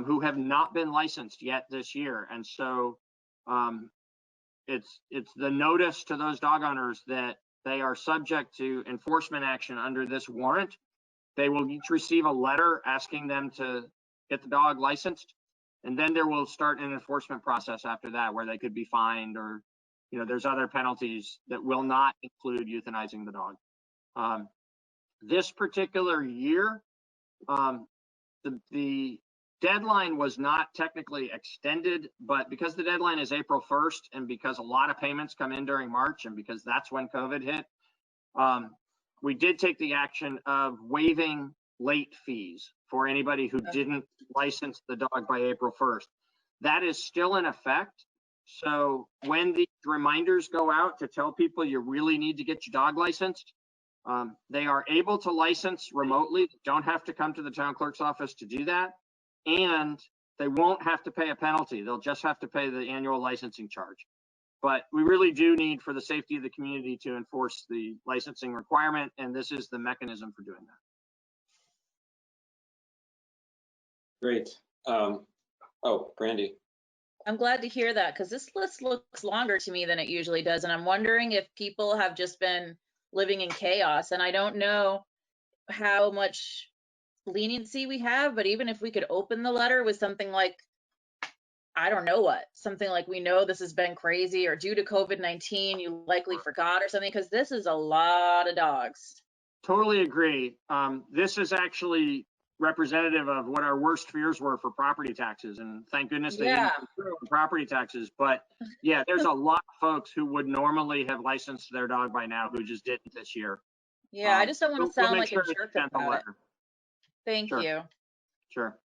who have not been licensed yet this year. And so it's the notice to those dog owners that they are subject to enforcement action under this warrant They will each receive a letter asking them to get the dog licensed, and then there will start an enforcement process after that, where they could be fined, or there's other penalties that will not include euthanizing the dog. This particular year, the deadline was not technically extended, but because the deadline is April 1st, and because a lot of payments come in during March, and because that's when COVID hit, we did take the action of waiving late fees for anybody who didn't license the dog by April 1st. That is still in effect. So when these reminders go out to tell people you really need to get your dog licensed, they are able to license remotely. They don't have to come to the town clerk's office to do that. And they won't have to pay a penalty. They'll just have to pay the annual licensing charge. But we really do need, for the safety of the community, to enforce the licensing requirement, and this is the mechanism for doing that. Great. Oh, Brandy. I'm glad to hear that, because this list looks longer to me than it usually does, and I'm wondering if people have just been living in chaos. And I don't know how much leniency we have, but even if we could open the letter with something like, I don't know what, something like, we know this has been crazy, or due to COVID-19, you likely forgot, or something, because this is a lot of dogs. Totally agree. This is actually representative of what our worst fears were for property taxes, and thank goodness they didn't come through on property taxes. But yeah, there's a lot of folks who would normally have licensed their dog by now who just didn't this year. Yeah, I just don't want to sound we'll like a jerk about it. Thank you. Sure.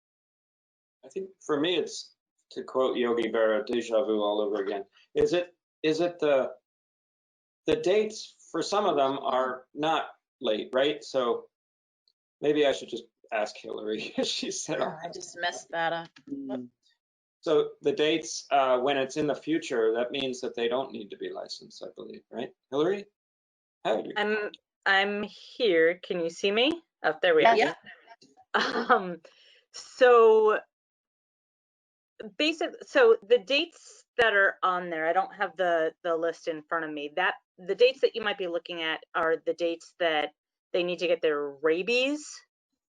I think for me, it's, to quote Yogi Berra, deja vu all over again. Is it the dates for some of them are not late, right? So maybe I should just ask Hillary. She said, Oh, I just messed that up. So the dates, when it's in the future, that means that they don't need to be licensed, I believe, right? Hillary? I'm here. Can you see me? Oh, there we are. Yeah. So so the dates that are on there, I don't have the list in front of me. That the dates that you might be looking at are the dates that they need to get their rabies.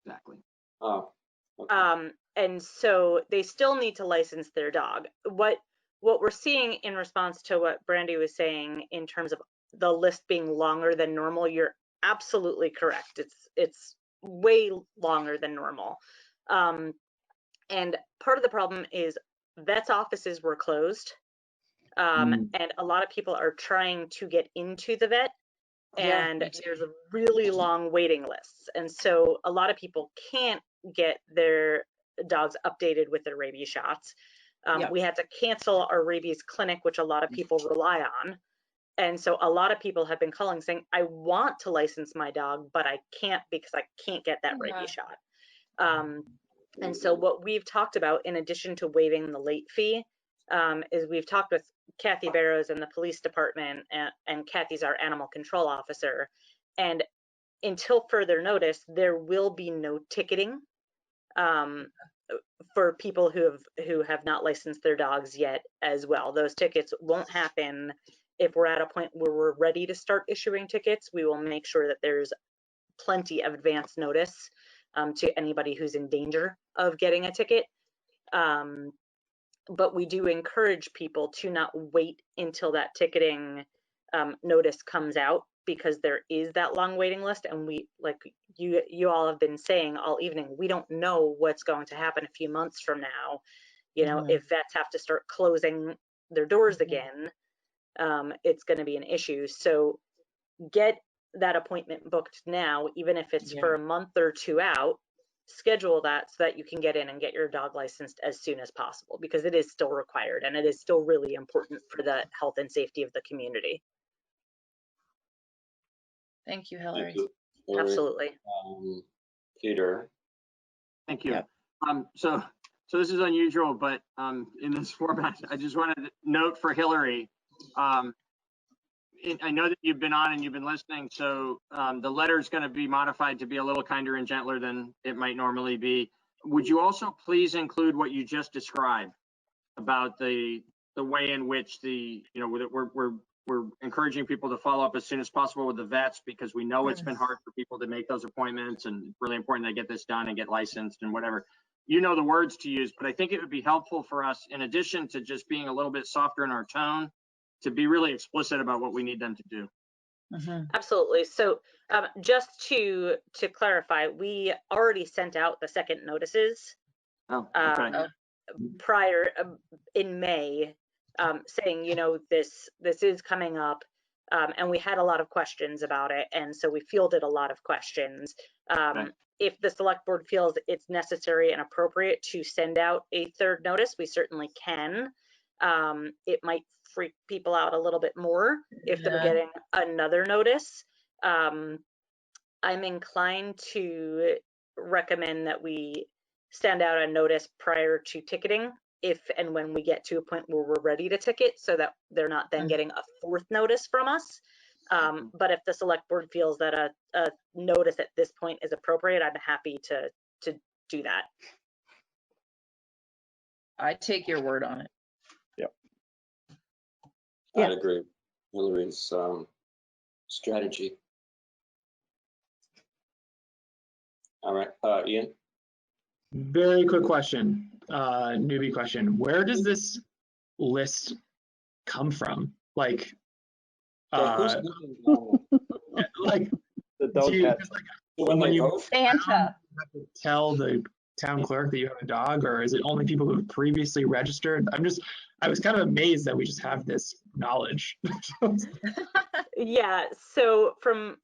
Exactly. Oh. Okay. And so they still need to license their dog. What we're seeing in response to what Brandy was saying in terms of the list being longer than normal, you're absolutely correct. It's way longer than normal. And part of the problem is vets' offices were closed, and a lot of people are trying to get into the vet, and there's a really long waiting lists. And so a lot of people can't get their dogs updated with their rabies shots. We had to cancel our rabies clinic, which a lot of people rely on. And so a lot of people have been calling saying, I want to license my dog, but I can't because I can't get that rabies shot. And so what we've talked about, in addition to waiving the late fee, is we've talked with Kathy Barrows in the police department, and Kathy's our animal control officer. And until further notice, there will be no ticketing for people who have not licensed their dogs yet as well. Those tickets won't happen. If we're at a point where we're ready to start issuing tickets, we will make sure that there's plenty of advance notice to anybody who's in danger of getting a ticket. But we do encourage people to not wait until that ticketing notice comes out, because there is that long waiting list. And we, like you all have been saying all evening, we don't know what's going to happen a few months from now. You know, if vets have to start closing their doors again, it's going to be an issue. So get that appointment booked now, even if it's for a month or two out. Schedule that so that you can get in and get your dog licensed as soon as possible, because it is still required and it is still really important for the health and safety of the community. Thank you, Hillary. Thank you, Hillary. Absolutely. Peter. Thank you. So this is unusual, but in this format, I just wanted to note for Hillary, I know that you've been on and you've been listening, so the letter is going to be modified to be a little kinder and gentler than it might normally be. Would you also please include what you just described about the way in which we're we're encouraging people to follow up as soon as possible with the vets because we know it's been hard for people to make those appointments and really important to get this done and get licensed and whatever. You know the words to use, but I think it would be helpful for us, in addition to just being a little bit softer in our tone, to be really explicit about what we need them to do. Absolutely. So just to clarify, we already sent out the second notices prior in May, saying, you know, this is coming up, and we had a lot of questions about it, and so we fielded a lot of questions. If the select board feels it's necessary and appropriate to send out a third notice, we certainly can. It might freak people out a little bit more if they're getting another notice. I'm inclined to recommend that we send out a notice prior to ticketing if and when we get to a point where we're ready to ticket, so that they're not then getting a fourth notice from us. But if the select board feels that a notice at this point is appropriate, I'm happy to do that. I take your word on it. Yep. I'd agree with Hillary's strategy. All right, Ian. Very quick question, newbie question. Where does this list come from? Like, Who's like the dog cat. When you Santa. tell the town clerk that you have a dog, or is it only people who have previously registered? I was kind of amazed that we just have this knowledge. Yeah, so from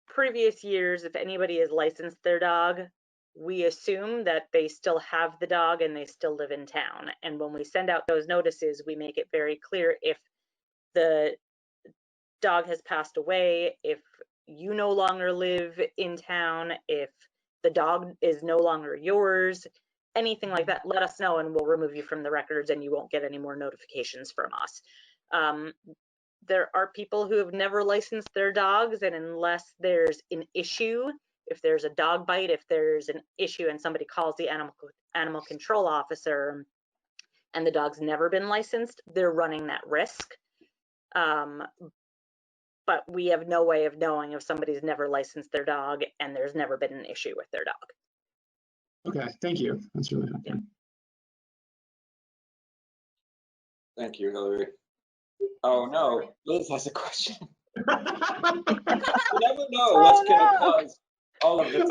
previous years, if anybody has licensed their dog, we assume that they still have the dog and they still live in town. And when we send out those notices, we make it very clear if the dog has passed away, if you no longer live in town, if the dog is no longer yours, anything like that, let us know and we'll remove you from the records and you won't get any more notifications from us. There are people who have never licensed their dogs, and unless there's an issue, if there's a dog bite, if there's an issue and somebody calls the animal control officer and the dog's never been licensed, they're running that risk. But we have no way of knowing if somebody's never licensed their dog and there's never been an issue with their dog. Okay, thank you. That's really helpful. Thank you, Hillary. Oh no, Liz has a question. You never know what's going to cause all of the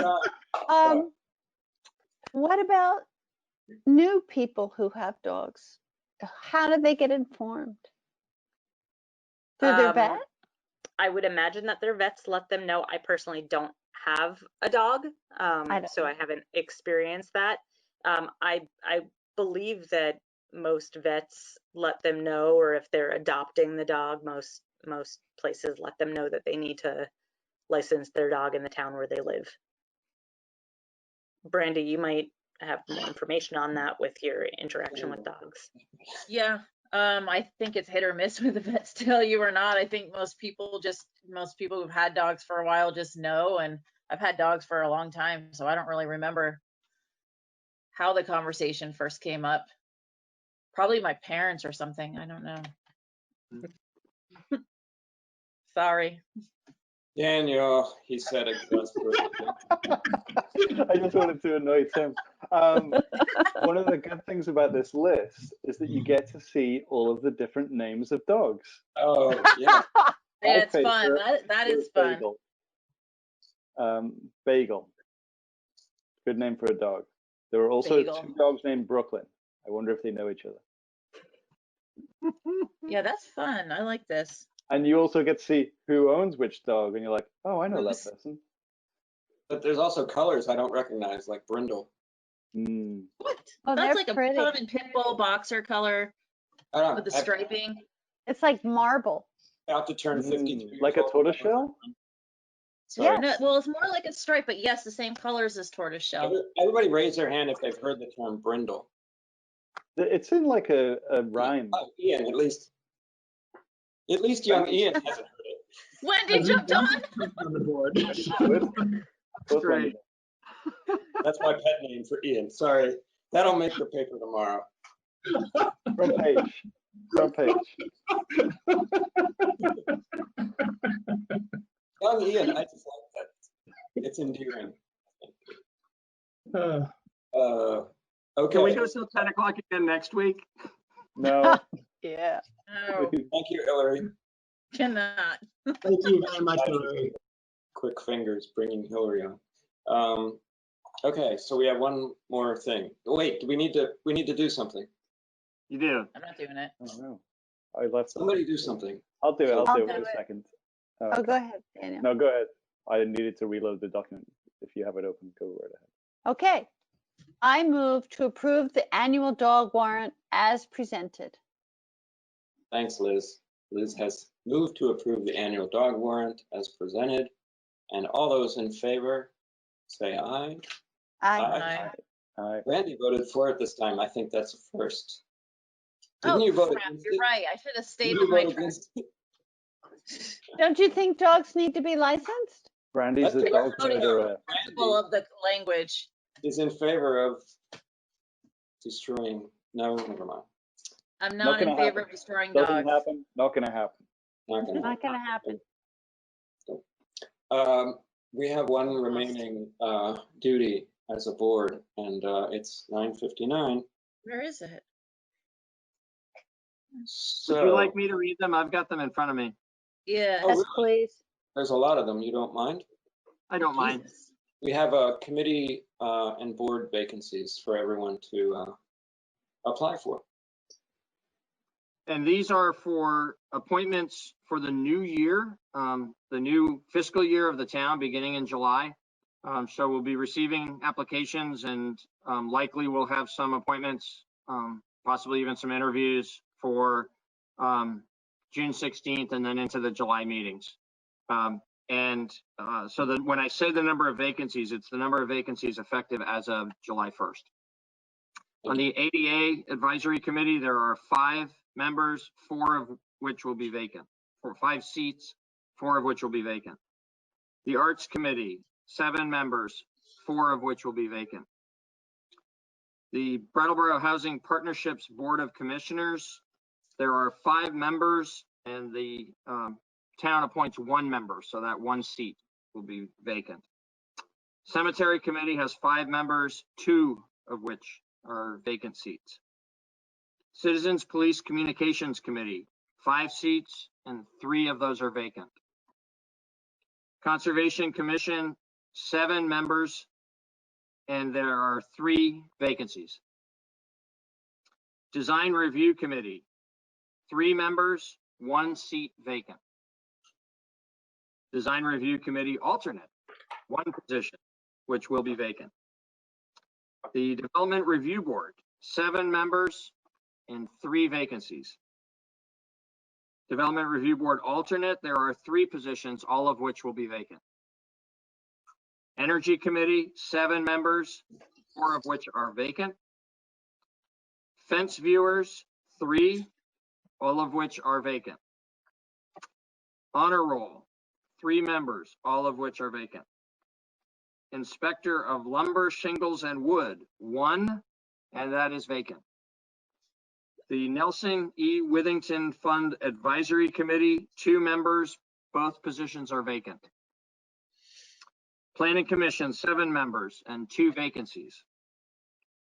time. What about new people who have dogs? How do they get informed? Through their vet? I would imagine that their vets let them know. I personally don't have a dog, so I haven't experienced that. I believe that most vets let them know, or if they're adopting the dog, most places let them know that they need to license their dog in the town where they live. Brandy, you might have more information on that with your interaction with dogs. Yeah, I think it's hit or miss with the vets tell you or not. I think most people who've had dogs for a while just know, and I've had dogs for a long time, so I don't really remember how the conversation first came up. Probably my parents or something, I don't know. Sorry. Daniel, he said exasperated. I just wanted to annoy Tim. One of the good things about this list is that you get to see all of the different names of dogs. Oh, yeah. Yeah, it's fun. That is fun. Bagel. Bagel. Good name for a dog. There are also Bagel. 2 dogs named Brooklyn. I wonder if they know each other. Yeah, that's fun. I like this. And you also get to see who owns which dog, and you're like, oh, I know that person. But there's also colors I don't recognize, like brindle. What? Oh, That's they're like a pretty. common pit bull boxer color with the striping. It's like marble. About to turn 53. Like a tortoiseshell? Sorry. No, well, it's more like a stripe, but yes, the same colors as tortoiseshell. Everybody raise their hand if they've heard the term brindle. It's in like a rhyme. Oh, Ian, at least young Ian hasn't heard it. Wendy jumped on. On the board. Great. That's my pet name for Ian. Sorry. That'll make the paper tomorrow. Front page. Front page. Young Ian, I just like that. It's endearing. Uh, Okay. Can we go till 10 o'clock again next week? No. Yeah. No, Thank you, Hillary. cannot. Thank you very much, Hillary. Quick fingers bringing Hillary on. Okay, so we have one more thing. Wait, we need to do something. You do. I'm not doing it. Oh no. I left. Somebody do something. I'll do it. I'll do it in do a it. second. Oh, go ahead, Daniel. No, go ahead. I needed to reload the document. If you have it open, go right ahead. Okay. I move to approve the annual dog warrant as presented. Thanks, Liz. Liz has moved to approve the annual dog warrant as presented. And all those in favor, say aye. Aye. Aye. Randy voted for it this time. I think that's a first. Didn't Oh, you vote crap, against you're it? right. I should have stayed Didn't with you my vote track. against it? Don't you think dogs need to be licensed? Brandy's a dog Voting murderer. principle of the language. Is in favor of destroying. No, never mind. I'm Not not in gonna favor happen. of destroying Doesn't dogs. happen. Not gonna happen. Not gonna Not going to happen. We have one remaining duty as a board, and it's 9:59. Where is it? So Would you like me to read them? I've got them in front of me. Yeah. Oh, Yes, really? please. There's a lot of them. You don't mind? I don't mind. Jesus. We have a committee and board vacancies for everyone to apply for. And these are for appointments for the new year, the new fiscal year of the town beginning in July. So we'll be receiving applications and likely we'll have some appointments, possibly even some interviews for June 16th and then into the July meetings. So that when I say the number of vacancies, it's the number of vacancies effective as of July 1st. On the ADA Advisory Committee, there are 5 members, 4 of which will be vacant, for 5 seats, 4 of which will be vacant. The Arts Committee, 7 members, 4 of which will be vacant. The Brattleboro Housing Partnerships Board of Commissioners, there are 5 members and the town appoints 1 member, so that 1 seat will be vacant. Cemetery Committee has 5 members, 2 of which are vacant seats. Citizens Police Communications Committee, 5 seats and 3 of those are vacant. Conservation Commission, 7 members and there are 3 vacancies. Design Review Committee, 3 members, 1 seat vacant. Design Review Committee alternate, 1 position, which will be vacant. The Development Review Board, 7 members and 3 vacancies. Development Review Board alternate, there are 3 positions, all of which will be vacant. Energy Committee, 7 members, 4 of which are vacant. Fence Viewers, 3, all of which are vacant. Honor Roll, 3 members, all of which are vacant. Inspector of Lumber, Shingles, and Wood, 1, and that is vacant. The Nelson E. Withington Fund Advisory Committee, 2 members, both positions are vacant. Planning Commission, 7 members and 2 vacancies.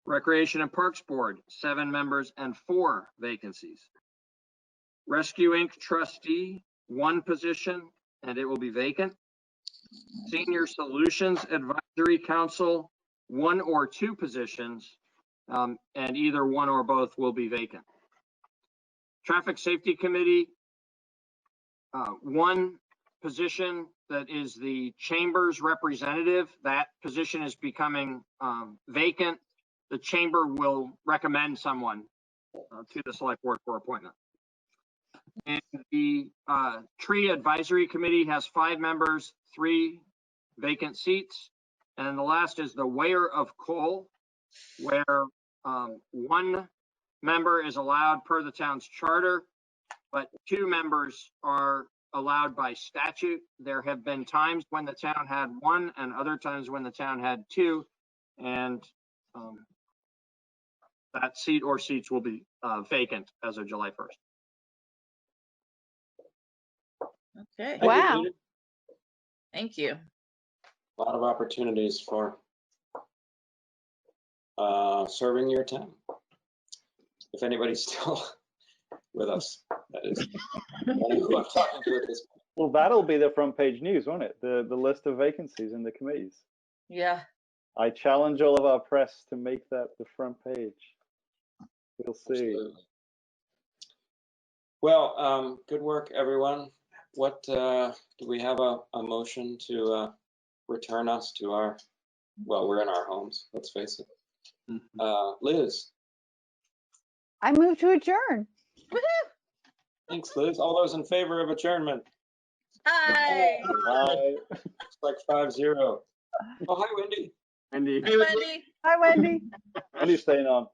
Recreation and Parks Board, 7 members and 4 vacancies. Rescue Inc. Trustee, 1 position, and it will be vacant. Senior Solutions Advisory Council, 1 or 2 positions, and either 1 or both will be vacant. Traffic Safety Committee, 1 position that is the Chamber's representative. That position is becoming vacant. The Chamber will recommend someone to the Select Board for appointment. And the Tree Advisory Committee has 5 members, 3 vacant seats. And the last is the Weigher of Coal, where 1 member is allowed per the town's charter, but 2 members are allowed by statute. There have been times when the town had 1 and other times when the town had 2, and that seat or seats will be vacant as of July 1st. Okay. Thank you, Wow. Judy. Thank you. A lot of opportunities for serving your town. If anybody's still with us, that is. Who I'm talking to at this point. Well, that'll be the front page news, won't it? The list of vacancies in the committees. Yeah. I challenge all of our press to make that the front page. We'll see. Absolutely. Well, good work, everyone. What do we have a motion to return us to our? Well, we're in our homes. Let's face it. Liz. I move to adjourn. Thanks, Liz. All those in favor of adjournment? Hi. Bye. Looks like 5-0. Oh, hi, Wendy. Wendy. Wendy. Hi, Wendy. Wendy's staying on.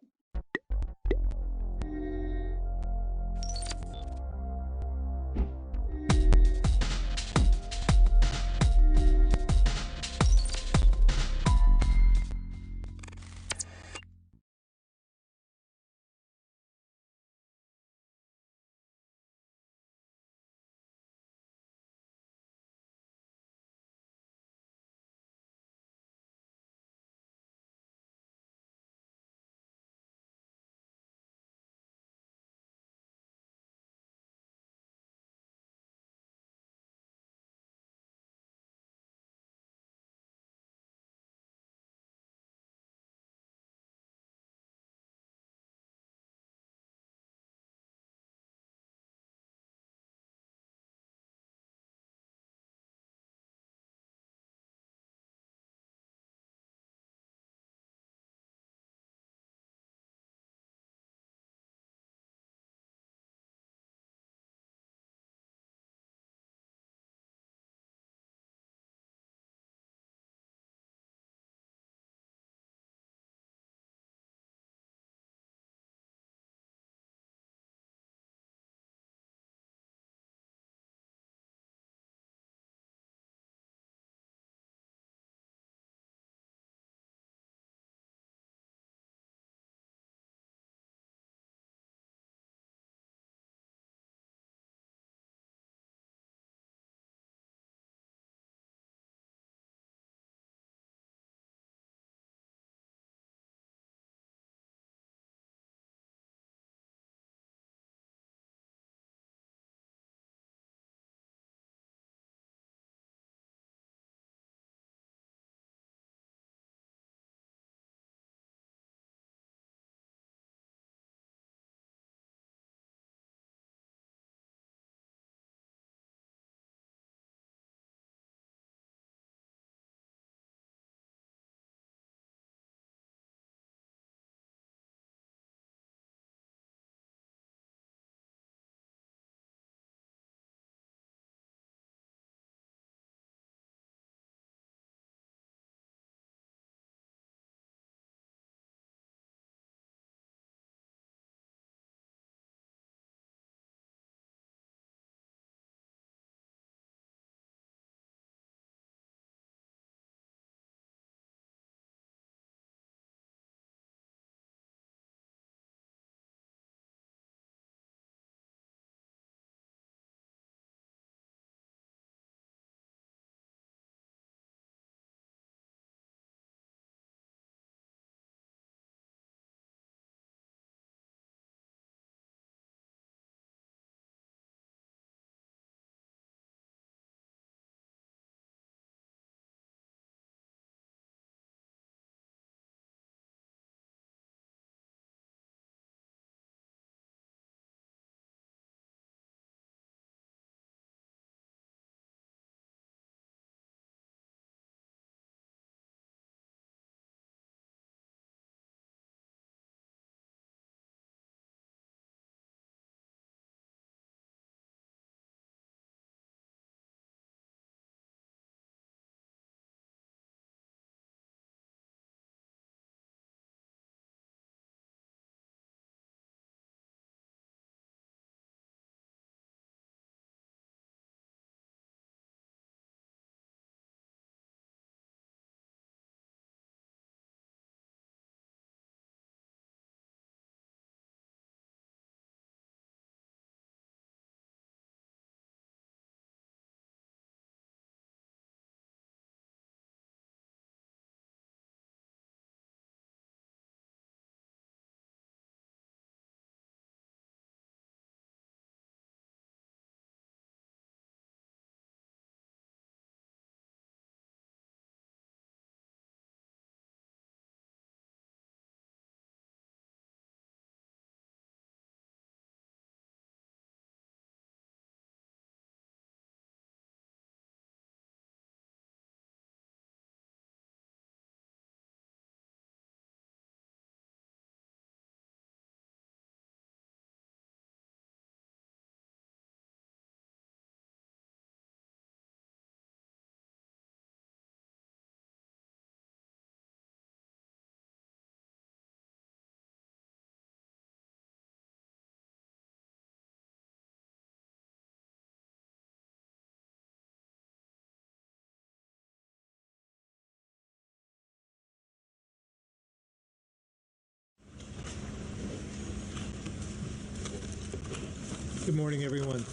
Good morning, everyone.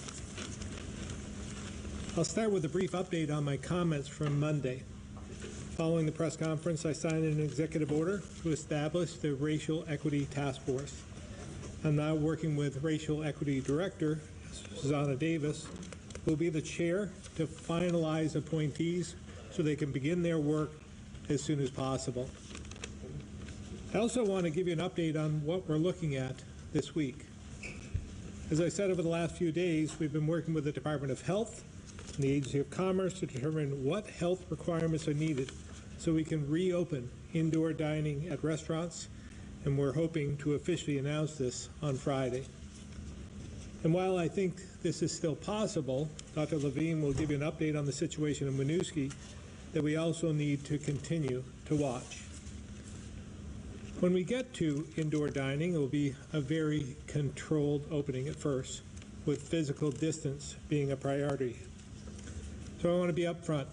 I'll start with a brief update on my comments from Monday. Following the press conference, I signed an executive order to establish the Racial Equity Task Force. I'm now working with Racial Equity Director, Susanna Davis, who will be the chair to finalize appointees so they can begin their work as soon as possible. I also want to give you an update on what we're looking at this week. As I said, over the last few days, we've been working with the Department of Health and the Agency of Commerce to determine what health requirements are needed so we can reopen indoor dining at restaurants, and we're hoping to officially announce this on Friday. And while I think this is still possible, Dr. Levine will give you an update on the situation in Winooski that we also need to continue to watch. When we get to indoor dining, it will be a very controlled opening at first, with physical distance being a priority. So I want to be upfront.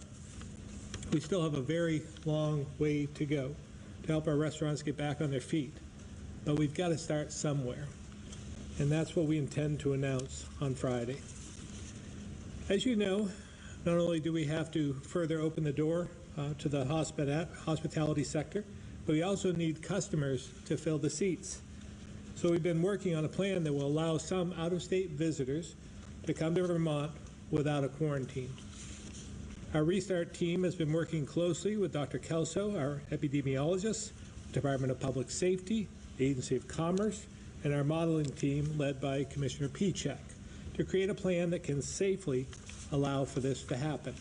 We still have a very long way to go to help our restaurants get back on their feet, but we've got to start somewhere, and that's what we intend to announce on Friday. As you know, not only do we have to further open the door to the hospitality sector, but we also need customers to fill the seats. So we've been working on a plan that will allow some out-of-state visitors to come to Vermont without a quarantine. Our Restart team has been working closely with Dr. Kelso, our epidemiologist, Department of Public Safety, the Agency of Commerce, and our modeling team led by Commissioner Pichek to create a plan that can safely allow for this to happen.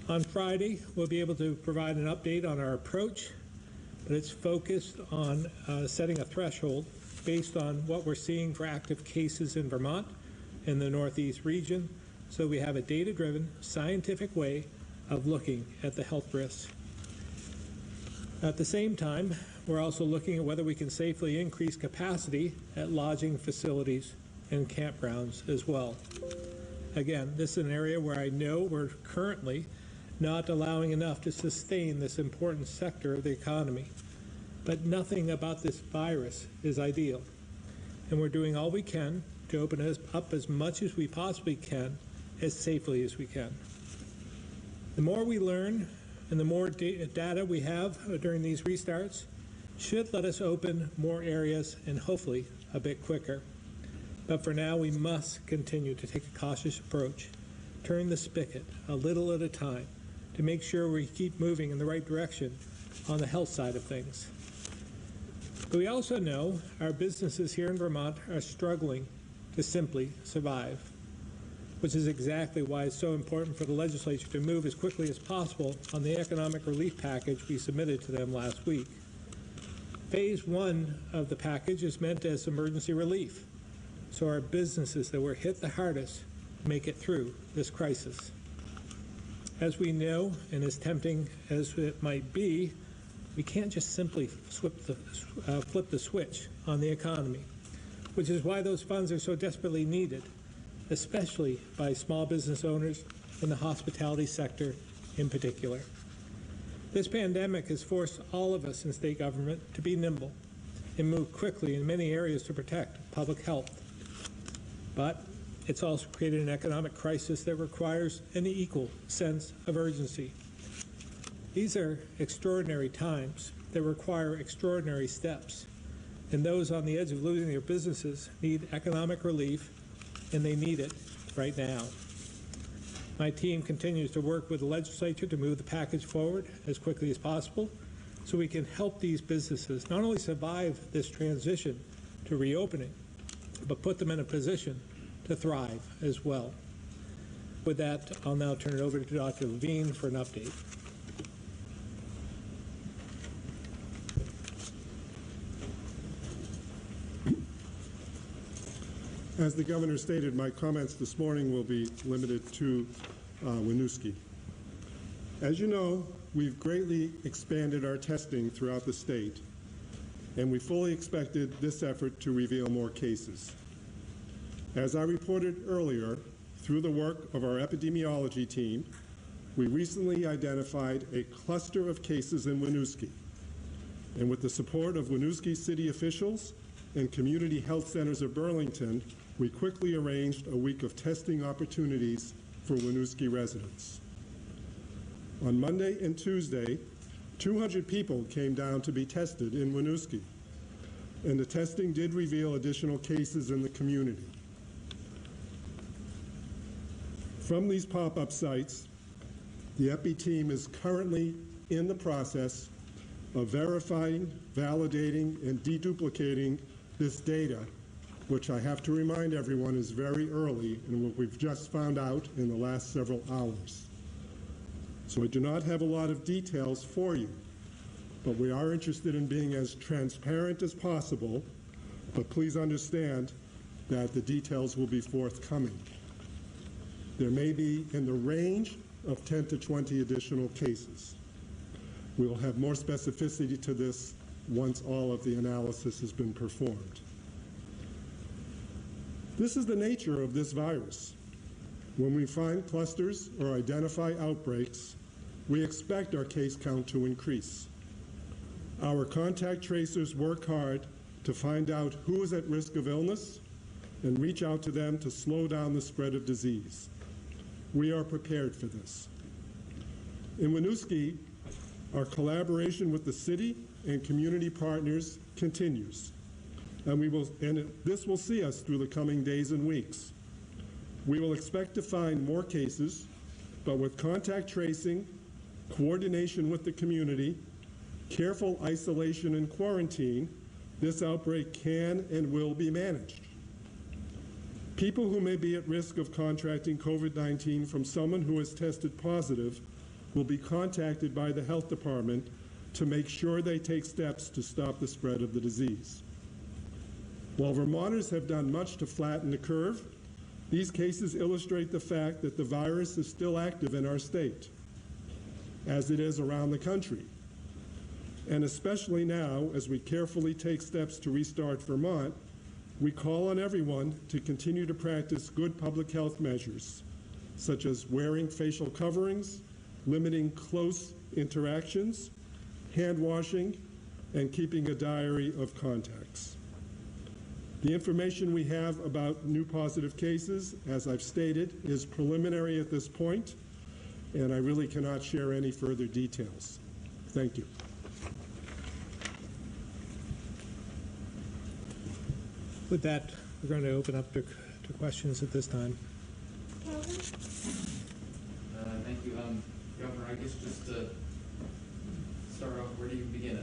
On Friday, we'll be able to provide an update on our approach, but it's focused on setting a threshold based on what we're seeing for active cases in Vermont and the Northeast region, so we have a data-driven, scientific way of looking at the health risks. At the same time, we're also looking at whether we can safely increase capacity at lodging facilities and campgrounds as well. Again, this is an area where I know we're currently not allowing enough to sustain this important sector of the economy. But nothing about this virus is ideal, and we're doing all we can to open us up as much as we possibly can, as safely as we can. The more we learn and the more data we have during these restarts should let us open more areas and hopefully a bit quicker. But for now, we must continue to take a cautious approach, turn the spigot a little at a time to make sure we keep moving in the right direction on the health side of things. But we also know our businesses here in Vermont are struggling to simply survive, which is exactly why it's so important for the legislature to move as quickly as possible on the economic relief package we submitted to them last week. Phase 1 of the package is meant as emergency relief, so our businesses that were hit the hardest make it through this crisis. As we know, and as tempting as it might be, we can't just simply flip the switch on the economy, which is why those funds are so desperately needed, especially by small business owners in the hospitality sector in particular. This pandemic has forced all of us in state government to be nimble and move quickly in many areas to protect public health. But it's also created an economic crisis that requires an equal sense of urgency. These are extraordinary times that require extraordinary steps, and those on the edge of losing their businesses need economic relief, and they need it right now. My team continues to work with the legislature to move the package forward as quickly as possible so we can help these businesses not only survive this transition to reopening, but put them in a position to thrive as well. With that, I'll now turn it over to Dr. Levine for an update. As the governor stated, my comments this morning will be limited to Winooski. As you know, we've greatly expanded our testing throughout the state, and we fully expected this effort to reveal more cases. As I reported earlier, through the work of our epidemiology team, we recently identified a cluster of cases in Winooski. And with the support of Winooski city officials and community health centers of Burlington, we quickly arranged a week of testing opportunities for Winooski residents. On Monday and Tuesday, 200 people came down to be tested in Winooski, and the testing did reveal additional cases in the community. From these pop-up sites, the EPI team is currently in the process of verifying, validating, and deduplicating this data, which I have to remind everyone is very early and what we've just found out in the last several hours. So I do not have a lot of details for you, but we are interested in being as transparent as possible, but please understand that the details will be forthcoming. There may be in the range of 10 to 20 additional cases. We will have more specificity to this once all of the analysis has been performed. This is the nature of this virus. When we find clusters or identify outbreaks, we expect our case count to increase. Our contact tracers work hard to find out who is at risk of illness and reach out to them to slow down the spread of disease. We are prepared for this. In Winooski, our collaboration with the city and community partners continues, and this will see us through the coming days and weeks. We will expect to find more cases, but with contact tracing, coordination with the community, careful isolation and quarantine, this outbreak can and will be managed. People who may be at risk of contracting COVID-19 from someone who has tested positive will be contacted by the health department to make sure they take steps to stop the spread of the disease. While Vermonters have done much to flatten the curve, these cases illustrate the fact that the virus is still active in our state, as it is around the country. And especially now, as we carefully take steps to restart Vermont, we call on everyone to continue to practice good public health measures, such as wearing facial coverings, limiting close interactions, hand washing, and keeping a diary of contacts. The information we have about new positive cases, as I've stated, is preliminary at this point, and I really cannot share any further details. Thank you. With that, we're going to open up to questions at this time. Thank you. Governor, I guess just to start off, where do you begin?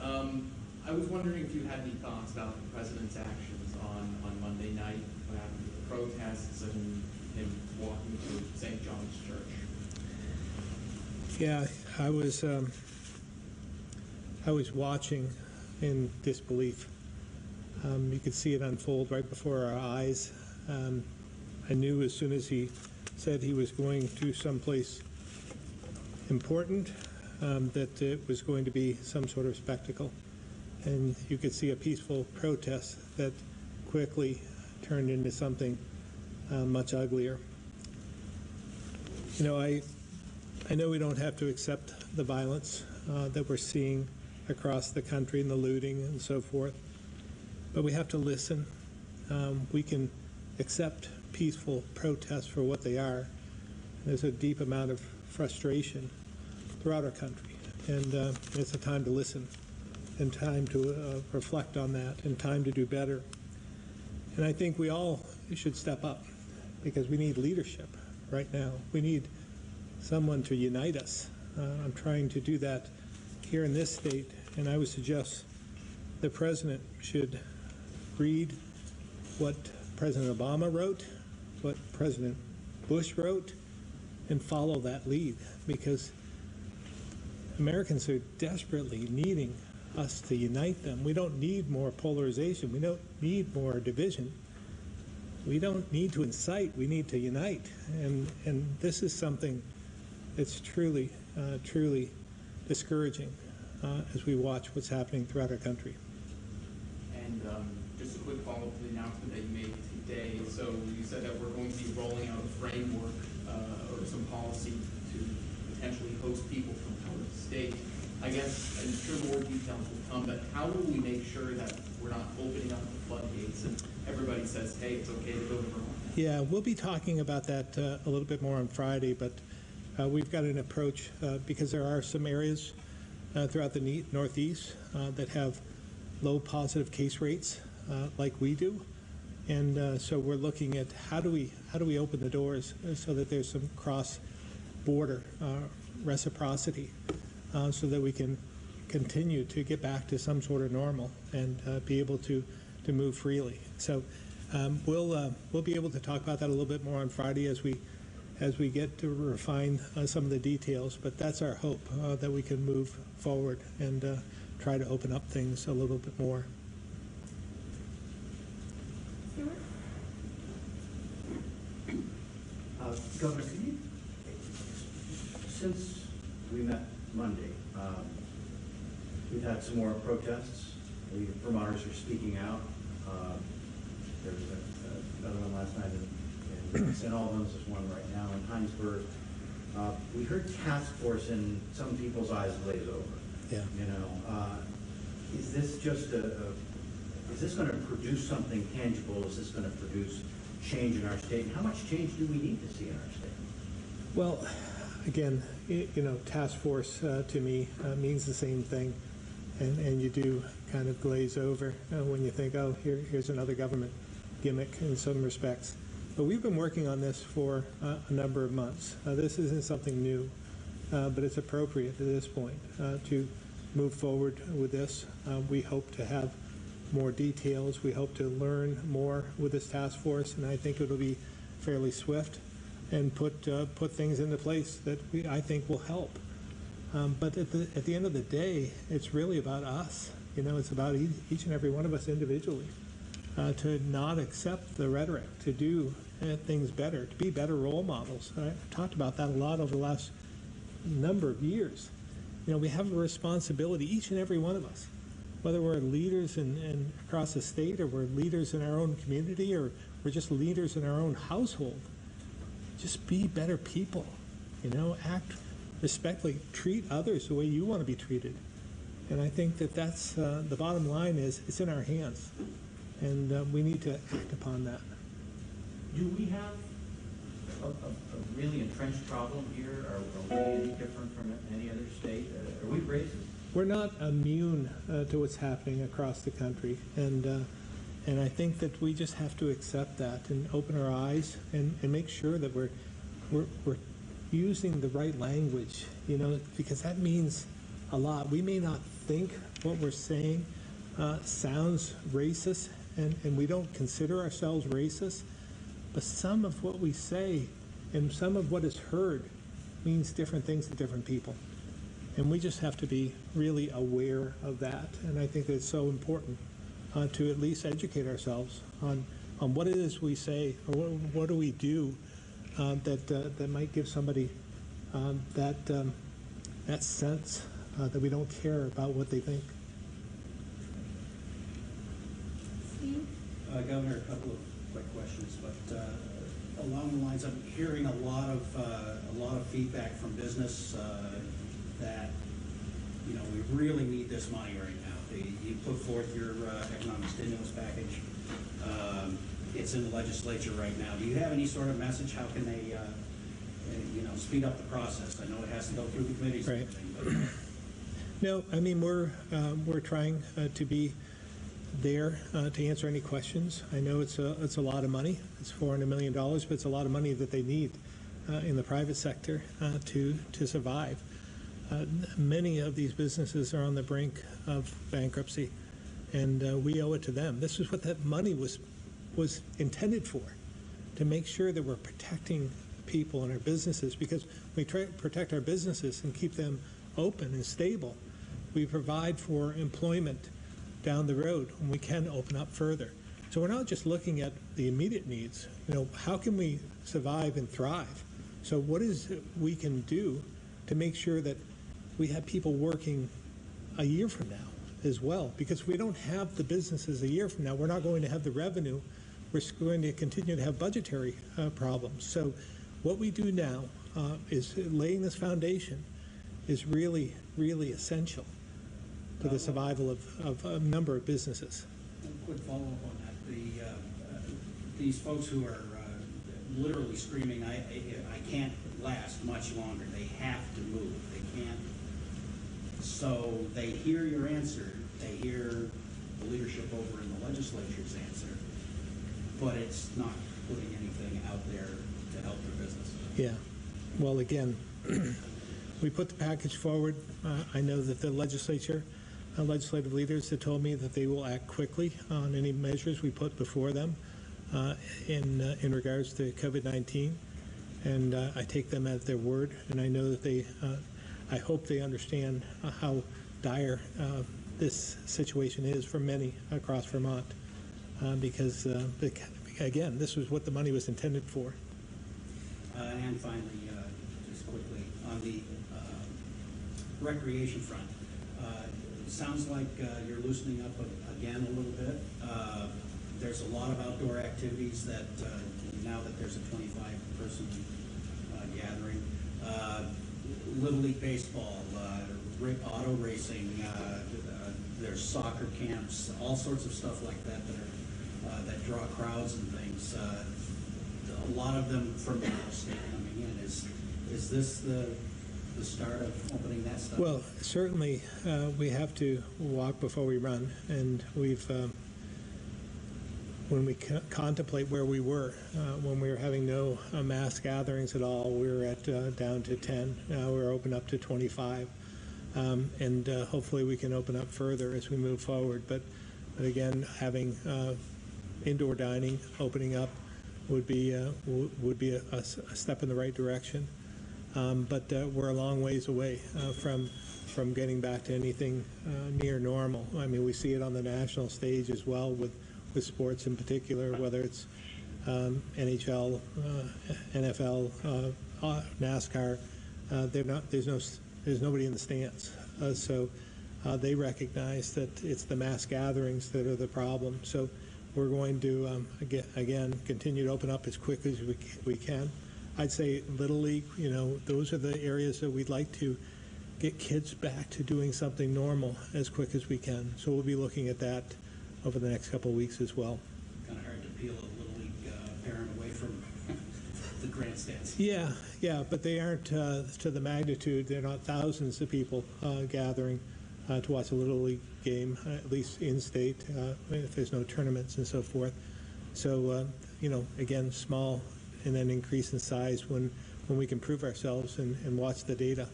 I was wondering if you had any thoughts about the president's actions on Monday night, what happened to the protests and him walking to St. John's Church. Yeah, I was watching in disbelief. You could see it unfold right before our eyes. I knew as soon as he said he was going to someplace important that it was going to be some sort of spectacle. And you could see a peaceful protest that quickly turned into something much uglier. You know, I know we don't have to accept the violence that we're seeing across the country and the looting and so forth, but we have to listen. We can accept peaceful protests for what they are. There's a deep amount of frustration throughout our country, and it's a time to listen and time to reflect on that and time to do better. And I think we all should step up because we need leadership right now. We need someone to unite us. I'm trying to do that here in this state, and I would suggest the president should read what President Obama wrote, what President Bush wrote, and follow that lead, because Americans are desperately needing us to unite them. We don't need more polarization. We don't need more division. We don't need to incite. We need to unite. And this is something that's truly, truly discouraging as we watch what's happening throughout our country. And just a quick follow-up to the announcement that you made today. So you said that we're going to be rolling out a framework or some policy to potentially host people from out of state. I guess, I'm sure more details will come, but how will we make sure that we're not opening up the floodgates and everybody says, hey, it's okay to go to Vermont? Yeah, we'll be talking about that a little bit more on Friday, but we've got an approach because there are some areas throughout the Northeast that have low positive case rates like we do. And so we're looking at how do we open the doors so that there's some cross-border reciprocity so that we can continue to get back to some sort of normal and be able to move freely. So we'll be able to talk about that a little bit more on Friday as we get to refine some of the details. But that's our hope, that we can move forward and try to open up things a little bit more. Governor, can you, since we met Monday, we've had some more protests. Vermonters are speaking out. There was another one last night in St. Albans. There's one right now in Heinsberg. We heard task force in some people's eyes glaze over. Yeah. You know, is this just is this going to produce something tangible? Is this going to produce change in our state? And how much change do we need to see in our state? Well, again, you know, task force to me means the same thing. And you do kind of glaze over when you think, oh, here's another government gimmick in some respects. But we've been working on this for a number of months. This isn't something new, but it's appropriate at this point to move forward with this. We hope to have more details. We hope to learn more with this task force, and I think it'll be fairly swift and put things into place that I think will help. But at the end of the day, it's really about us. You know, it's about each and every one of us individually to not accept the rhetoric, to do things better, to be better role models. I've talked about that a lot over the last number of years. You know, we have a responsibility, each and every one of us, whether we're leaders in across the state, or we're leaders in our own community, or we're just leaders in our own household. Just be better people. You know, act respectfully, treat others the way you want to be treated. And I think that that's the bottom line is it's in our hands, and we need to act upon that. Do we have a really entrenched problem here? Are we any different from any other state? Are we racist? We're not immune to what's happening across the country, and I think that we just have to accept that and open our eyes and make sure that we're using the right language, you know, because that means a lot. We may not think what we're saying sounds racist, and we don't consider ourselves racist, but some of what we say and some of what is heard means different things to different people. And we just have to be really aware of that. And I think that it's so important to at least educate ourselves on what it is we say, or what do we do that might give somebody that sense that we don't care about what they think. Steve? Governor, a couple of quick questions, but along the lines, I'm hearing a lot of feedback from business that, you know, we really need this money right now. You put forth your economic stimulus package. It's in the legislature right now. Do you have any sort of message? How can they, you know, speed up the process? I know it has to go through the committees and everything, but no, I mean, we're trying to be there to answer any questions. I know it's a lot of money. It's $400 million, but it's a lot of money that they need in the private sector to survive. Many of these businesses are on the brink of bankruptcy, and we owe it to them. This is what that money was intended for, to make sure that we're protecting people and our businesses, because we try to protect our businesses and keep them open and stable. We provide for employment down the road when we can open up further. So we're not just looking at the immediate needs. You know, how can we survive and thrive? So what is it we can do to make sure that we have people working a year from now as well? Because if we don't have the businesses a year from now, we're not going to have the revenue. We're going to continue to have budgetary problems. So what we do now is laying this foundation, is really, really essential to the survival of a number of businesses. A quick follow-up on that. These folks who are literally screaming, I can't last much longer. They have to move. They can't. So they hear your answer. They hear the leadership over in the legislature's answer, but it's not putting anything out there to help their business. Yeah. Well, again, we put the package forward. I know that the legislature, legislative leaders have told me that they will act quickly on any measures we put before them in regards to COVID-19, and I take them at their word. And I know that they, I hope they understand how dire this situation is for many across Vermont, because again, this was what the money was intended for. And finally, just quickly, on the recreation front, it sounds like you're loosening up again a little bit. There's a lot of outdoor activities that, now that there's a 25-person gathering, Little League Baseball, auto racing, there's soccer camps, all sorts of stuff like that that draw crowds and things. A lot of them from the state coming in. Is this the start of opening that stuff? Well, certainly we have to walk before we run, and we've when we contemplate where we were when we were having no mass gatherings at all, we were at down to 10. Now we're open up to 25, and hopefully we can open up further as we move forward. But again, having indoor dining opening up would be a step in the right direction. But we're a long ways away from getting back to anything near normal. I mean, we see it on the national stage as well with sports in particular, whether it's NHL, NFL, NASCAR. There's nobody in the stands. So they recognize that it's the mass gatherings that are the problem. So we're going to again continue to open up as quick as we can. I'd say Little League, those are the areas that we'd like to get kids back to doing something normal as quick as we can. So we'll be looking at that over the next couple of weeks as well. Kind of hard to peel a Little League parent away from the grandstands. Yeah, but they aren't to the magnitude. They're not thousands of people gathering to watch a Little League game, at least in state, if there's no tournaments and so forth. So, again, small and then increase in size when we can prove ourselves and watch the data.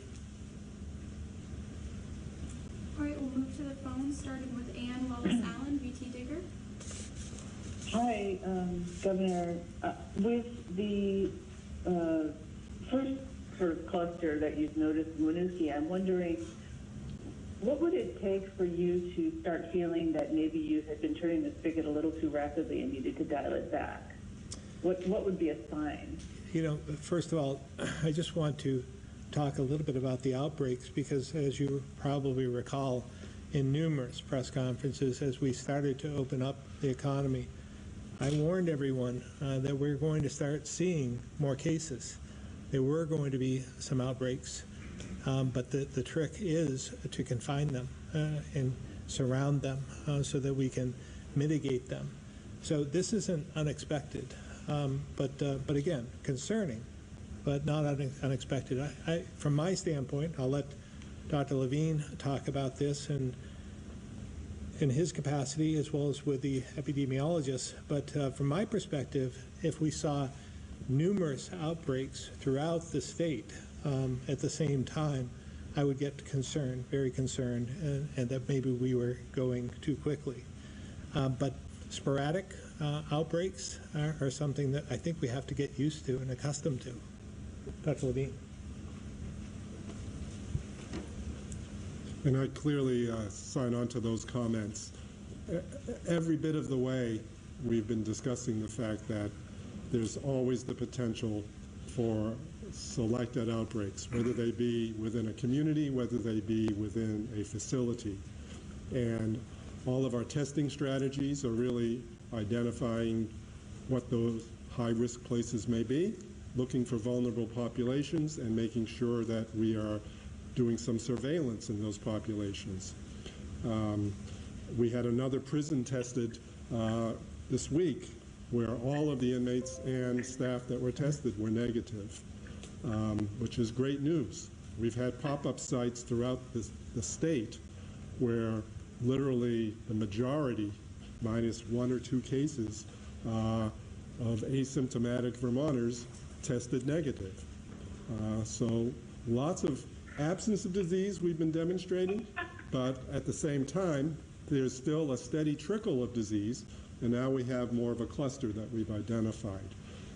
All right, we'll move to the phone, starting with Ann Wallace-Allen, VT Digger. Hi, Governor. With the first sort of cluster that you've noticed in Winooski, I'm wondering, what would it take for you to start feeling that maybe you had been turning the spigot a little too rapidly and needed to dial it back? What would be a sign? First of all, I just want to talk a little bit about the outbreaks because, as you probably recall, in numerous press conferences as we started to open up the economy, I warned everyone that we're going to start seeing more cases. There were going to be some outbreaks, but the trick is to confine them and surround them so that we can mitigate them. So this isn't unexpected, but again, concerning, but not unexpected. From my standpoint, I'll let Dr. Levine talk about this and in his capacity as well as with the epidemiologists. But from my perspective, if we saw numerous outbreaks throughout the state at the same time, I would get concerned, very concerned, and that maybe we were going too quickly. But sporadic outbreaks are something that I think we have to get used to and accustomed to. Dr. Levine. And I clearly sign on to those comments. Every bit of the way, we've been discussing the fact that there's always the potential for selected outbreaks, whether they be within a community, whether they be within a facility. And all of our testing strategies are really identifying what those high-risk places may be, looking for vulnerable populations, and making sure that we are doing some surveillance in those populations. We had another prison tested this week where all of the inmates and staff that were tested were negative, which is great news. We've had pop-up sites throughout the state where literally the majority, minus 1 or 2 cases, of asymptomatic Vermonters tested negative. So lots of absence of disease we've been demonstrating, but at the same time, there's still a steady trickle of disease, and now we have more of a cluster that we've identified.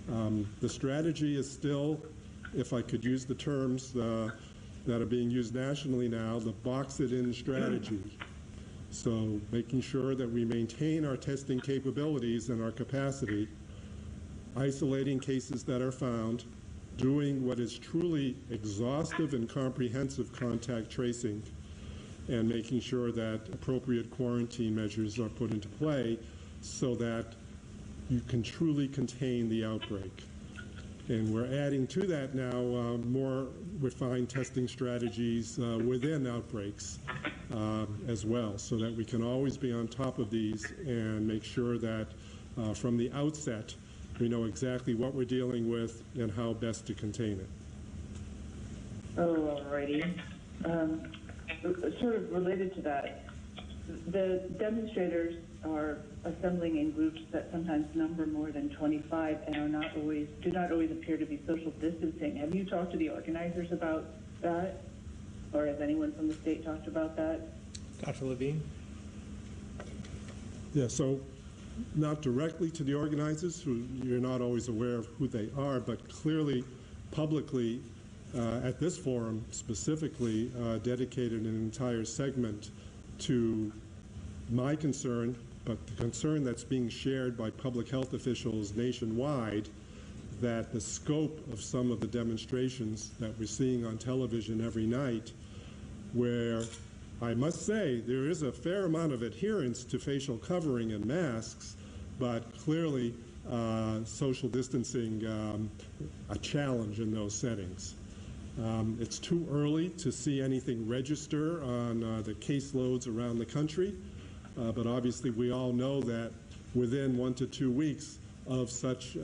The strategy is still, if I could use the terms that are being used nationally now, the box it in strategy. So making sure that we maintain our testing capabilities and our capacity, isolating cases that are found, doing what is truly exhaustive and comprehensive contact tracing, and making sure that appropriate quarantine measures are put into play so that you can truly contain the outbreak. And we're adding to that now more refined testing strategies within outbreaks as well, so that we can always be on top of these and make sure that from the outset we know exactly what we're dealing with and how best to contain it. Oh, alrighty. Sort of related to that, the demonstrators are assembling in groups that sometimes number more than 25 and do not always appear to be social distancing. Have you talked to the organizers about that? Or has anyone from the state talked about that? Dr. Levine? Yeah, so not directly to the organizers, who you're not always aware of who they are, but clearly, publicly, at this forum specifically, dedicated an entire segment to my concern, but the concern that's being shared by public health officials nationwide, that the scope of some of the demonstrations that we're seeing on television every night, where I must say there is a fair amount of adherence to facial covering and masks, but clearly social distancing a challenge in those settings. It's too early to see anything register on the caseloads around the country, but obviously we all know that within 1 to 2 weeks of such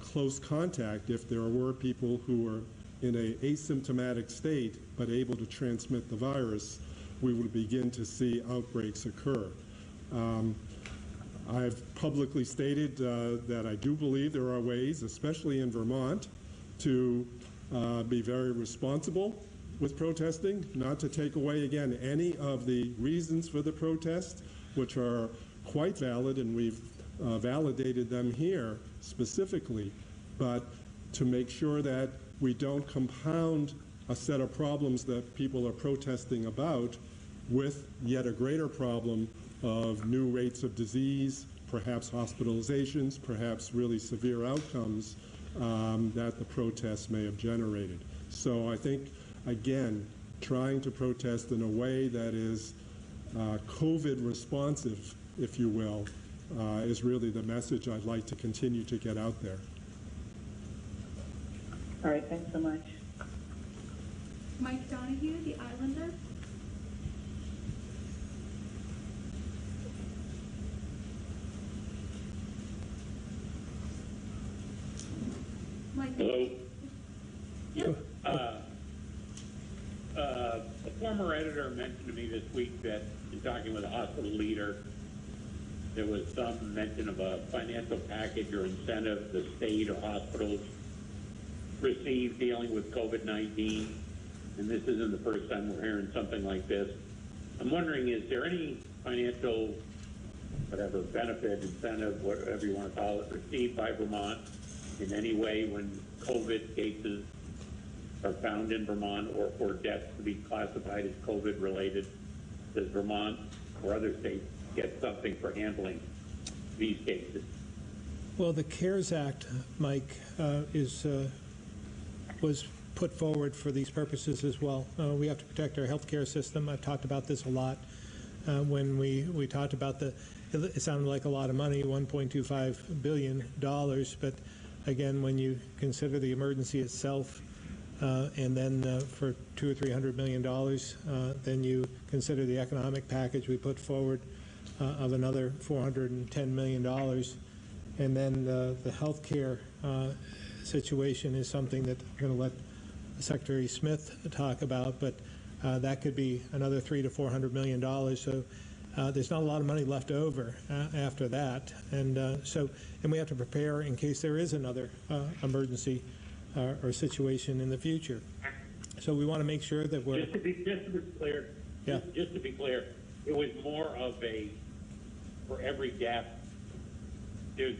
close contact, if there were people who were in an asymptomatic state but able to transmit the virus, we would begin to see outbreaks occur. I've publicly stated that I do believe there are ways, especially in Vermont, to be very responsible with protesting, not to take away, again, any of the reasons for the protest, which are quite valid, and we've validated them here specifically, but to make sure that we don't compound a set of problems that people are protesting about with yet a greater problem of new rates of disease, perhaps hospitalizations, perhaps really severe outcomes that the protests may have generated. So I think, again, trying to protest in a way that is COVID responsive, if you will, is really the message I'd like to continue to get out there. All right, thanks so much. Mike Donahue, The Islander. Mike. Hello. A former editor mentioned to me this week that in talking with a hospital leader, there was some mention of a financial package or incentive the state or hospitals receive dealing with COVID-19, and this isn't the first time we're hearing something like this. I'm wondering, is there any financial, whatever, benefit, incentive, whatever you want to call it, received by Vermont in any way when COVID cases are found in Vermont, or for deaths to be classified as COVID related? Does Vermont or other states get something for handling these cases? Well, the CARES Act, Mike, was put forward for these purposes as well. We have to protect our healthcare system. I've talked about this a lot. When we talked about it sounded like a lot of money, $1.25 billion, but again, when you consider the emergency itself, and then for $200 or $300 million, then you consider the economic package we put forward of another $410 million. And then the healthcare situation is something that I'm going to let Secretary Smith talk about, but that could be another $300 to $400 million. So there's not a lot of money left over after that, and and we have to prepare in case there is another emergency or situation in the future. So we want to make sure that we're just to be clear. Yeah. Just to be clear, it was more of a for every death. There's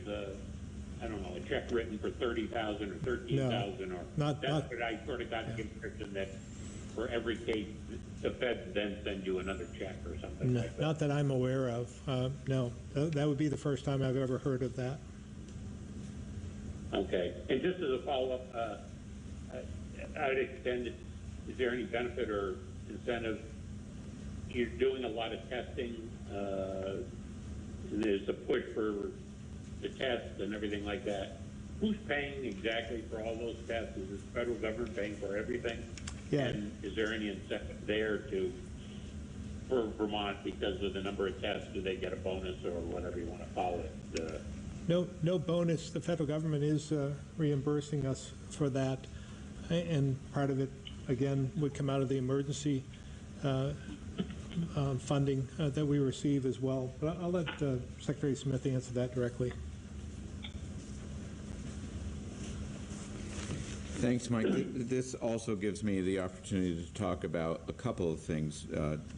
I don't know, a check written for 30,000 or 13,000, or not, that's what I sort of got the impression that for every case, the feds then send you another check or something like that. Not that I'm aware of. No, that would be the first time I've ever heard of that. Okay, and just as a follow-up, I would extend it. Is there any benefit or incentive? You're doing a lot of testing. There's a push for the tests and everything like that. Who's paying exactly for all those tests? Is the federal government paying for everything? Yeah. And is there any incentive there for Vermont because of the number of tests? Do they get a bonus or whatever you want to call it? No bonus. The federal government is reimbursing us for that, and part of it, again, would come out of the emergency funding that we receive as well. But I'll let Secretary Smith answer that directly. Thanks, Mike. This also gives me the opportunity to talk about a couple of things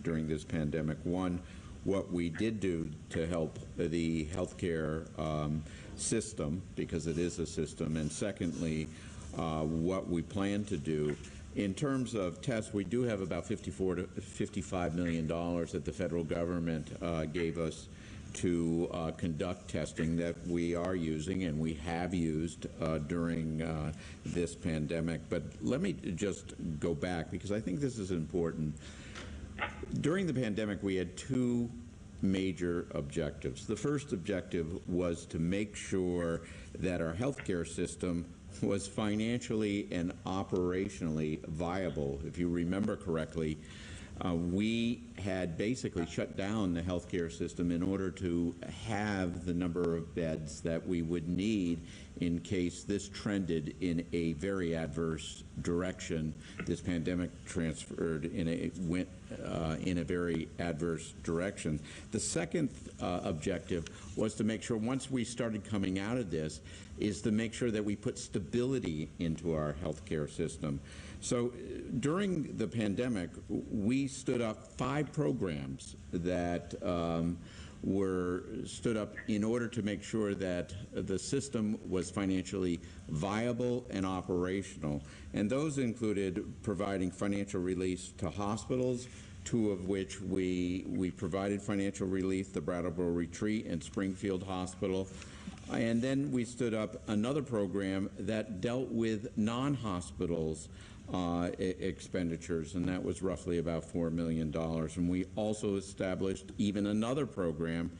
during this pandemic. One, what we did do to help the healthcare system, because it is a system, and secondly, what we plan to do. In terms of tests, we do have about $54 to $55 million that the federal government gave us to conduct testing that we are using and we have used during this pandemic. But let me just go back, because I think this is important. During the pandemic, we had two major objectives. The first objective was to make sure that our healthcare system was financially and operationally viable. If you remember correctly, we had basically shut down the healthcare system in order to have the number of beds that we would need in case this trended in a very adverse direction. This pandemic went in a very adverse direction. The second objective was to make sure, once we started coming out of this, is to make sure that we put stability into our healthcare system. So during the pandemic, we stood up 5 programs that were stood up in order to make sure that the system was financially viable and operational. And those included providing financial relief to hospitals, 2 of which we provided financial relief, the Brattleboro Retreat and Springfield Hospital. And then we stood up another program that dealt with non-hospitals expenditures, and that was roughly about $4 million. And we also established even another program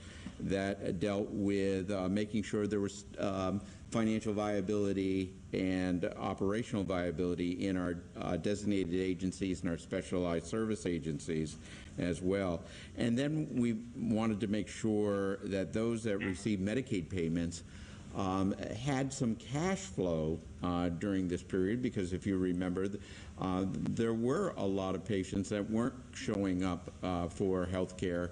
that dealt with making sure there was financial viability and operational viability in our designated agencies and our specialized service agencies as well. And then we wanted to make sure that those that receive Medicaid payments had some cash flow during this period, because if you remember, there were a lot of patients that weren't showing up for health care,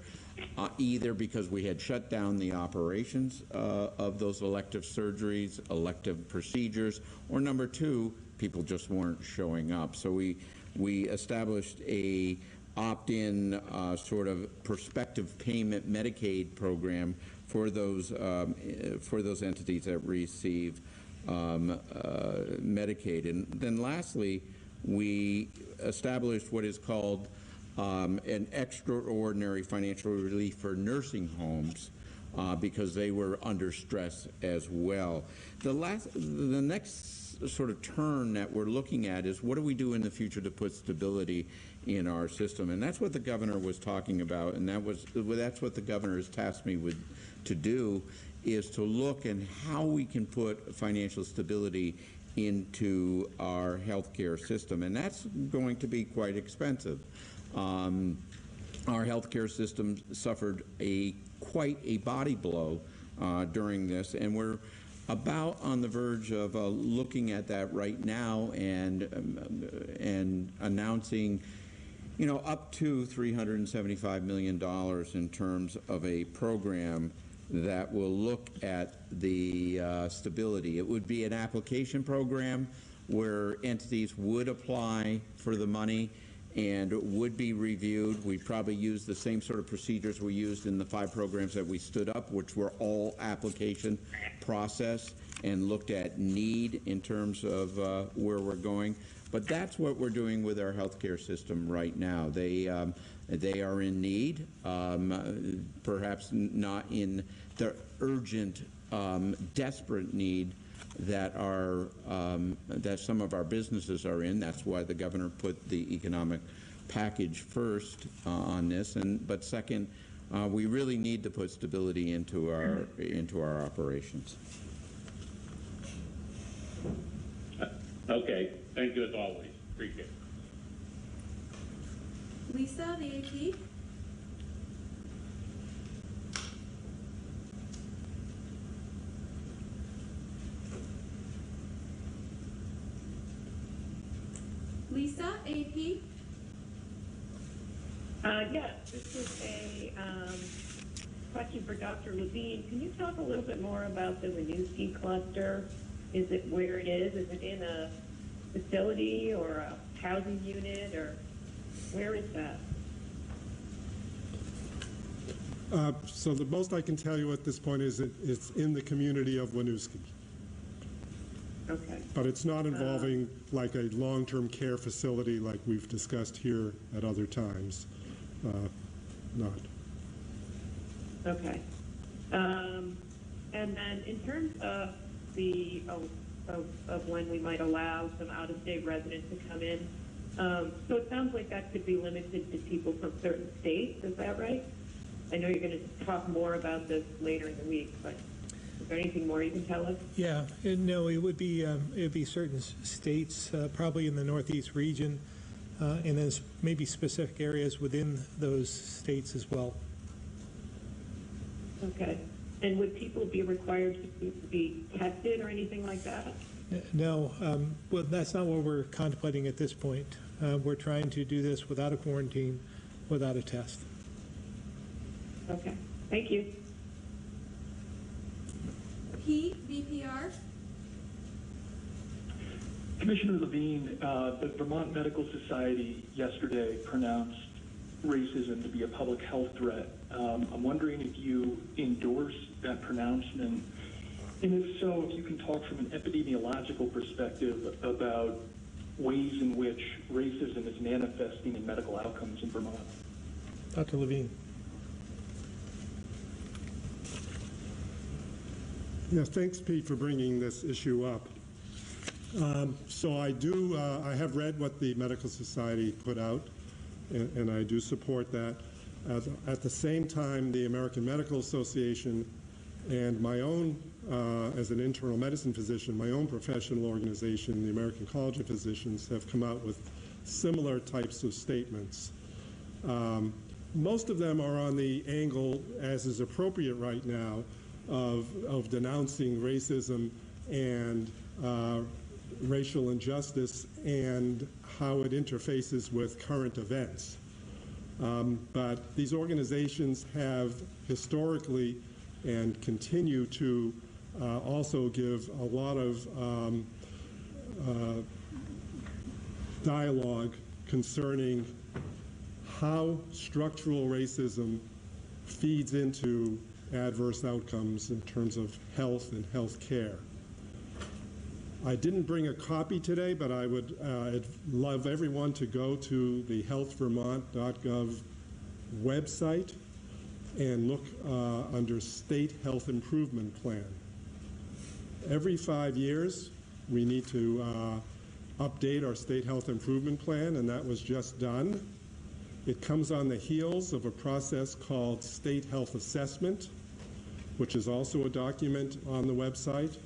either because we had shut down the operations of those elective surgeries, elective procedures, or number 2, people just weren't showing up. So we established a opt-in sort of prospective payment Medicaid program for those entities that receive Medicaid. And then lastly, we established what is called an extraordinary financial relief for nursing homes because they were under stress as well. The next sort of turn that we're looking at is, what do we do in the future to put stability in our system? And that's what the governor was talking about, and that's what the governor has tasked me with to do, is to look at how we can put financial stability into our healthcare system, and that's going to be quite expensive. Our healthcare system suffered quite a body blow during this, and we're about on the verge of looking at that right now and announcing, up to $375 million in terms of a program that will look at the stability. It would be an application program where entities would apply for the money and would be reviewed. We'd probably use the same sort of procedures we used in the 5 programs that we stood up, which were all application process and looked at need in terms of where we're going. But that's what we're doing with our healthcare system right now. They are in need, perhaps not in the urgent, desperate need that that some of our businesses are in. That's why the governor put the economic package first on this. But second, we really need to put stability into our operations. Okay, thank you as always. Appreciate it. Lisa, the AP. Lisa, AP. Yes, this is a question for Dr. Levine. Can you talk a little bit more about the Winooski cluster? Is it where it is? Is it in a facility or a housing unit, or where is that? So the most I can tell you at this point is it's in the community of Winooski. Okay. But it's not involving like a long-term care facility like we've discussed here at other times. Not. Okay. And then in terms of the of when we might allow some out-of-state residents to come in, so it sounds like that could be limited to people from certain states. Is that right? I know you're going to talk more about this later in the week, but is there anything more you can tell us? Yeah, no, it would be certain states, probably in the Northeast region, and then maybe specific areas within those states as well. Okay. And would people be required to be tested or anything like that? No, well, that's not what we're contemplating at this point. We're trying to do this without a quarantine, without a test. Okay, thank you. P, VPR. Commissioner Levine, the Vermont Medical Society yesterday pronounced racism to be a public health threat. I'm wondering if you endorse that pronouncement, and if so, if you can talk from an epidemiological perspective about ways in which racism is manifesting in medical outcomes in Vermont. Dr. Levine. Yeah, thanks, Pete, for bringing this issue up. So I have read what the Medical Society put out, and I do support that. At the same time, the American Medical Association and my own, as an internal medicine physician, my own professional organization, the American College of Physicians, have come out with similar types of statements. Most of them are on the angle, as is appropriate right now, of denouncing racism and racial injustice and how it interfaces with current events. But these organizations have historically and continue to also give a lot of dialogue concerning how structural racism feeds into adverse outcomes in terms of health and health care. I didn't bring a copy today, but I would I'd love everyone to go to the healthvermont.gov website and look under State Health Improvement Plan. Every 5 years, we need to update our State Health Improvement Plan, and that was just done. It comes on the heels of a process called State Health Assessment, which is also a document on the website.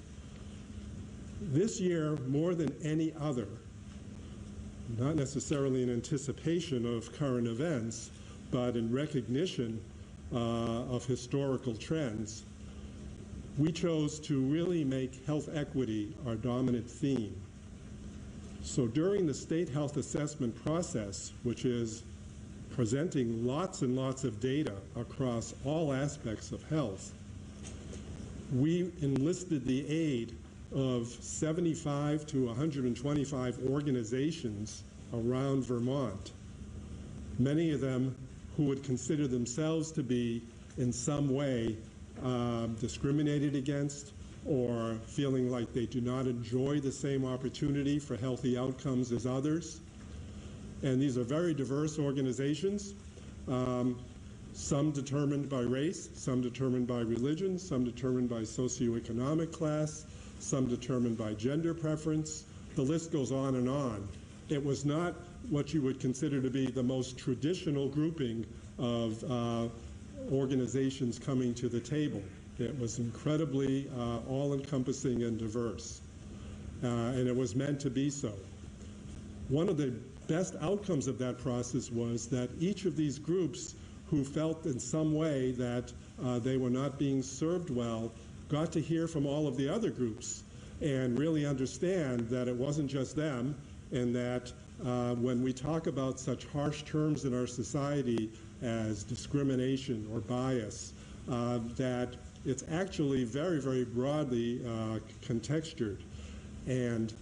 This year, more than any other, not necessarily in anticipation of current events, but in recognition of historical trends, we chose to really make health equity our dominant theme. So during the state health assessment process, which is presenting lots and lots of data across all aspects of health, we enlisted the aid of 75 to 125 organizations around Vermont, many of them who would consider themselves to be in some way discriminated against or feeling like they do not enjoy the same opportunity for healthy outcomes as others. And these are very diverse organizations, some determined by race, some determined by religion, some determined by socioeconomic class, some determined by gender preference. The list goes on and on. It was not what you would consider to be the most traditional grouping of organizations coming to the table. It was incredibly all-encompassing and diverse, and it was meant to be so. One of the best outcomes of that process was that each of these groups who felt in some way that they were not being served well got to hear from all of the other groups and really understand that it wasn't just them, and that when we talk about such harsh terms in our society as discrimination or bias, that it's actually very, very broadly contextured. And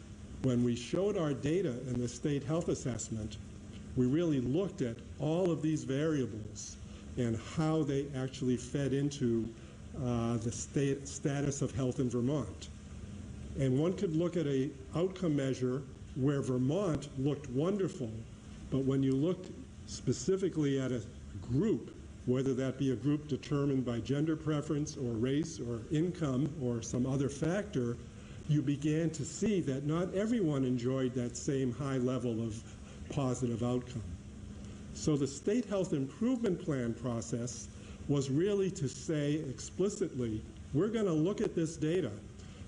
when we showed our data in the state health assessment, we really looked at all of these variables and how they actually fed into the status of health in Vermont. And one could look at an outcome measure where Vermont looked wonderful, but when you looked specifically at a group, whether that be a group determined by gender preference or race or income or some other factor, you began to see that not everyone enjoyed that same high level of positive outcome. So the State Health Improvement Plan process was really to say explicitly, we're going to look at this data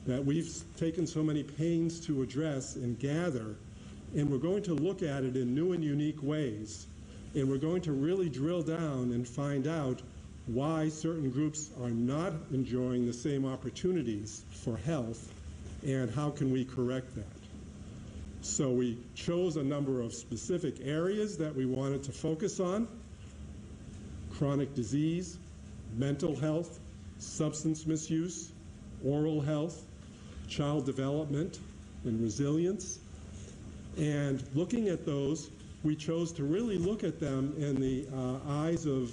that we've taken so many pains to address and gather, and we're going to look at it in new and unique ways. And we're going to really drill down and find out why certain groups are not enjoying the same opportunities for health, and how can we correct that. So we chose a number of specific areas that we wanted to focus on: chronic disease, mental health, substance misuse, oral health, child development, and resilience. And looking at those, we chose to really look at them in the eyes of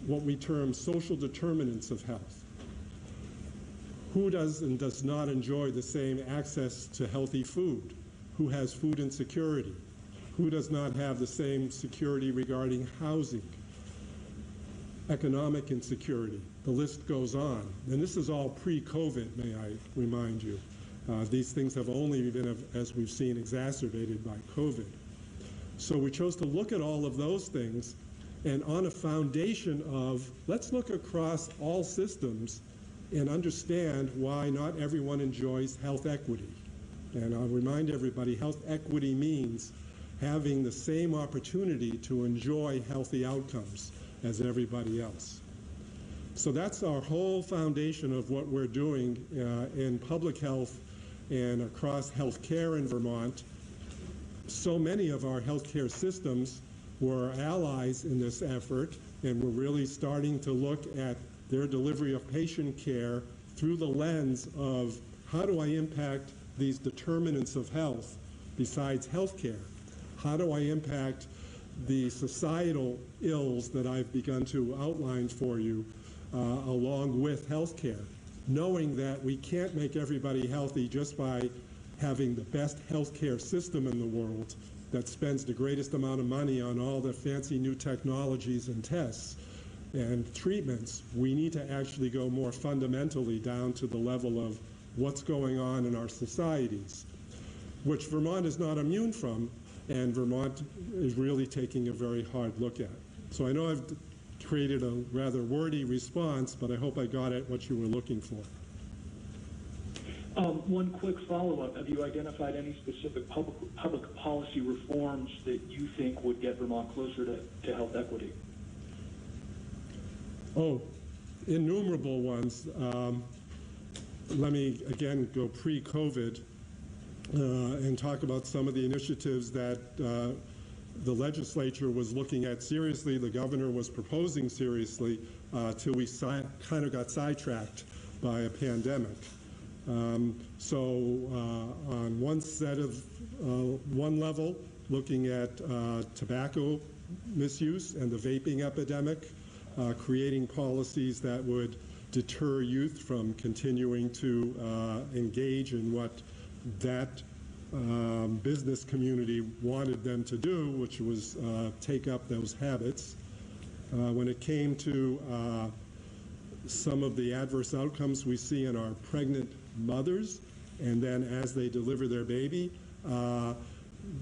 what we term social determinants of health. Who does and does not enjoy the same access to healthy food? Who has food insecurity? Who does not have the same security regarding housing? Economic insecurity. The list goes on. And this is all pre-COVID, may I remind you. These things have only been, as we've seen, exacerbated by COVID. So we chose to look at all of those things, and on a foundation of, let's look across all systems and understand why not everyone enjoys health equity. And I'll remind everybody, health equity means having the same opportunity to enjoy healthy outcomes as everybody else. So that's our whole foundation of what we're doing in public health and across healthcare in Vermont. So many of our healthcare systems were allies in this effort, and we're really starting to look at their delivery of patient care through the lens of how do I impact these determinants of health besides healthcare? How do I impact the societal ills that I've begun to outline for you along with healthcare, knowing that we can't make everybody healthy just by having the best healthcare system in the world that spends the greatest amount of money on all the fancy new technologies and tests and treatments. We need to actually go more fundamentally down to the level of what's going on in our societies, which Vermont is not immune from, and Vermont is really taking a very hard look at. So I know I've created a rather wordy response, but I hope I got at what you were looking for. One quick follow-up. Have you identified any specific public policy reforms that you think would get Vermont closer to health equity? Oh, innumerable ones. Let me again go pre-COVID and talk about some of the initiatives that the legislature was looking at seriously, the governor was proposing seriously, till we kind of got sidetracked by a pandemic. So on one level, looking at tobacco misuse and the vaping epidemic, creating policies that would deter youth from continuing to engage in what that business community wanted them to do, which was take up those habits. When it came to some of the adverse outcomes we see in our pregnant mothers, and then as they deliver their baby,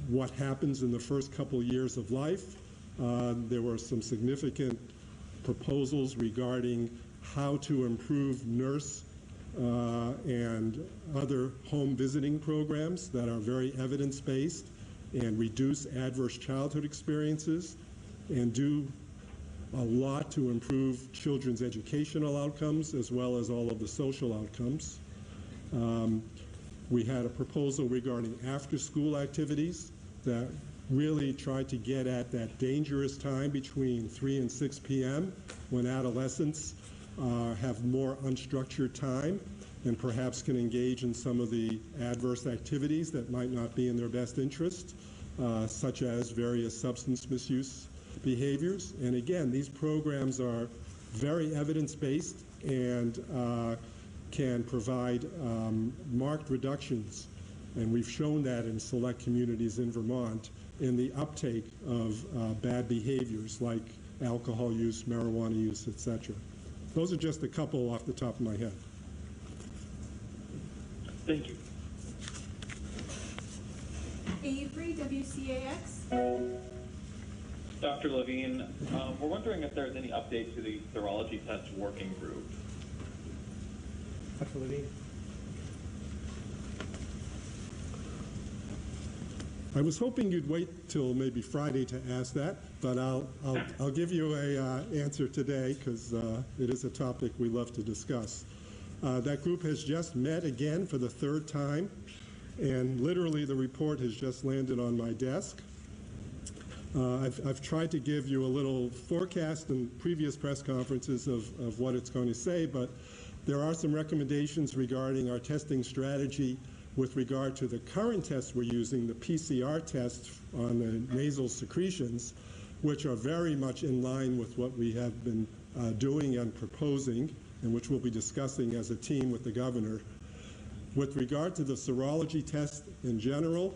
what happens in the first couple years of life. There were some significant proposals regarding how to improve nurse and other home visiting programs that are very evidence-based and reduce adverse childhood experiences and do a lot to improve children's educational outcomes as well as all of the social outcomes. We had a proposal regarding after-school activities that really tried to get at that dangerous time between 3 and 6 p.m. when adolescents have more unstructured time and perhaps can engage in some of the adverse activities that might not be in their best interest, such as various substance misuse behaviors. And again, these programs are very evidence-based and can provide marked reductions, and we've shown that in select communities in Vermont, in the uptake of bad behaviors like alcohol use, marijuana use, etc. Those are just a couple off the top of my head. Thank you. Avery, WCAX. Dr. Levine, we're wondering if there's any update to the serology test working group. Dr. Levine. I was hoping you'd wait till maybe Friday to ask that, but I'll give you a answer today because it is a topic we love to discuss. That group has just met again for the third time, and literally the report has just landed on my desk. I've tried to give you a little forecast in previous press conferences of what it's going to say, but there are some recommendations regarding our testing strategy with regard to the current tests we're using, the PCR tests on the nasal secretions, which are very much in line with what we have been doing and proposing, and which we'll be discussing as a team with the governor. With regard to the serology test in general,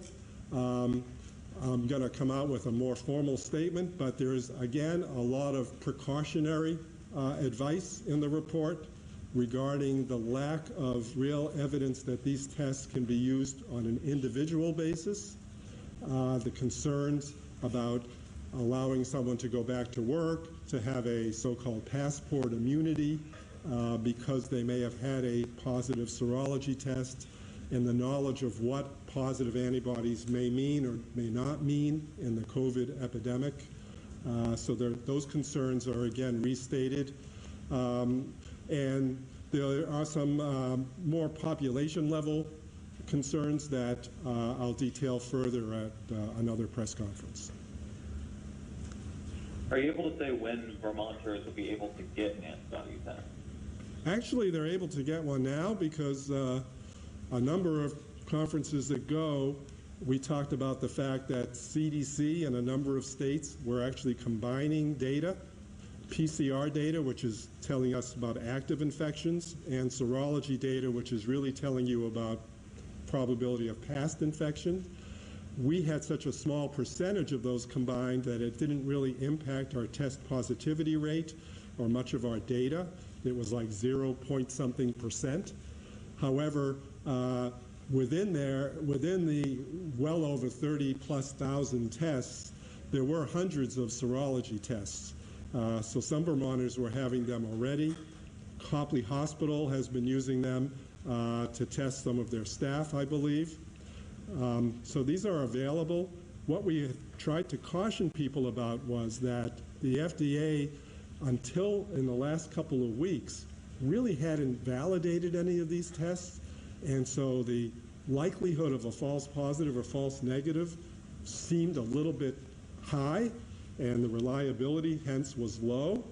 I'm going to come out with a more formal statement, but there is, again, a lot of precautionary advice in the report regarding the lack of real evidence that these tests can be used on an individual basis, the concerns about allowing someone to go back to work, to have a so-called passport immunity because they may have had a positive serology test, and the knowledge of what positive antibodies may mean or may not mean in the COVID epidemic. So those concerns are again restated. And there are some more population level concerns that I'll detail further at another press conference. Are you able to say when Vermonters will be able to get an antibody test? Actually, they're able to get one now because a number of conferences ago, we talked about the fact that CDC and a number of states were actually combining data, PCR data, which is telling us about active infections, and serology data, which is really telling you about probability of past infection. We had such a small percentage of those combined that it didn't really impact our test positivity rate or much of our data. It was like 0.something%. However, within the well over 30,000+ tests, there were hundreds of serology tests. So some Vermonters were having them already. Copley Hospital has been using them. to test some of their staff, I believe. So these are available. What we had tried to caution people about was that the FDA, until in the last couple of weeks, really hadn't validated any of these tests. And so the likelihood of a false positive or false negative seemed a little bit high, and the reliability hence was low.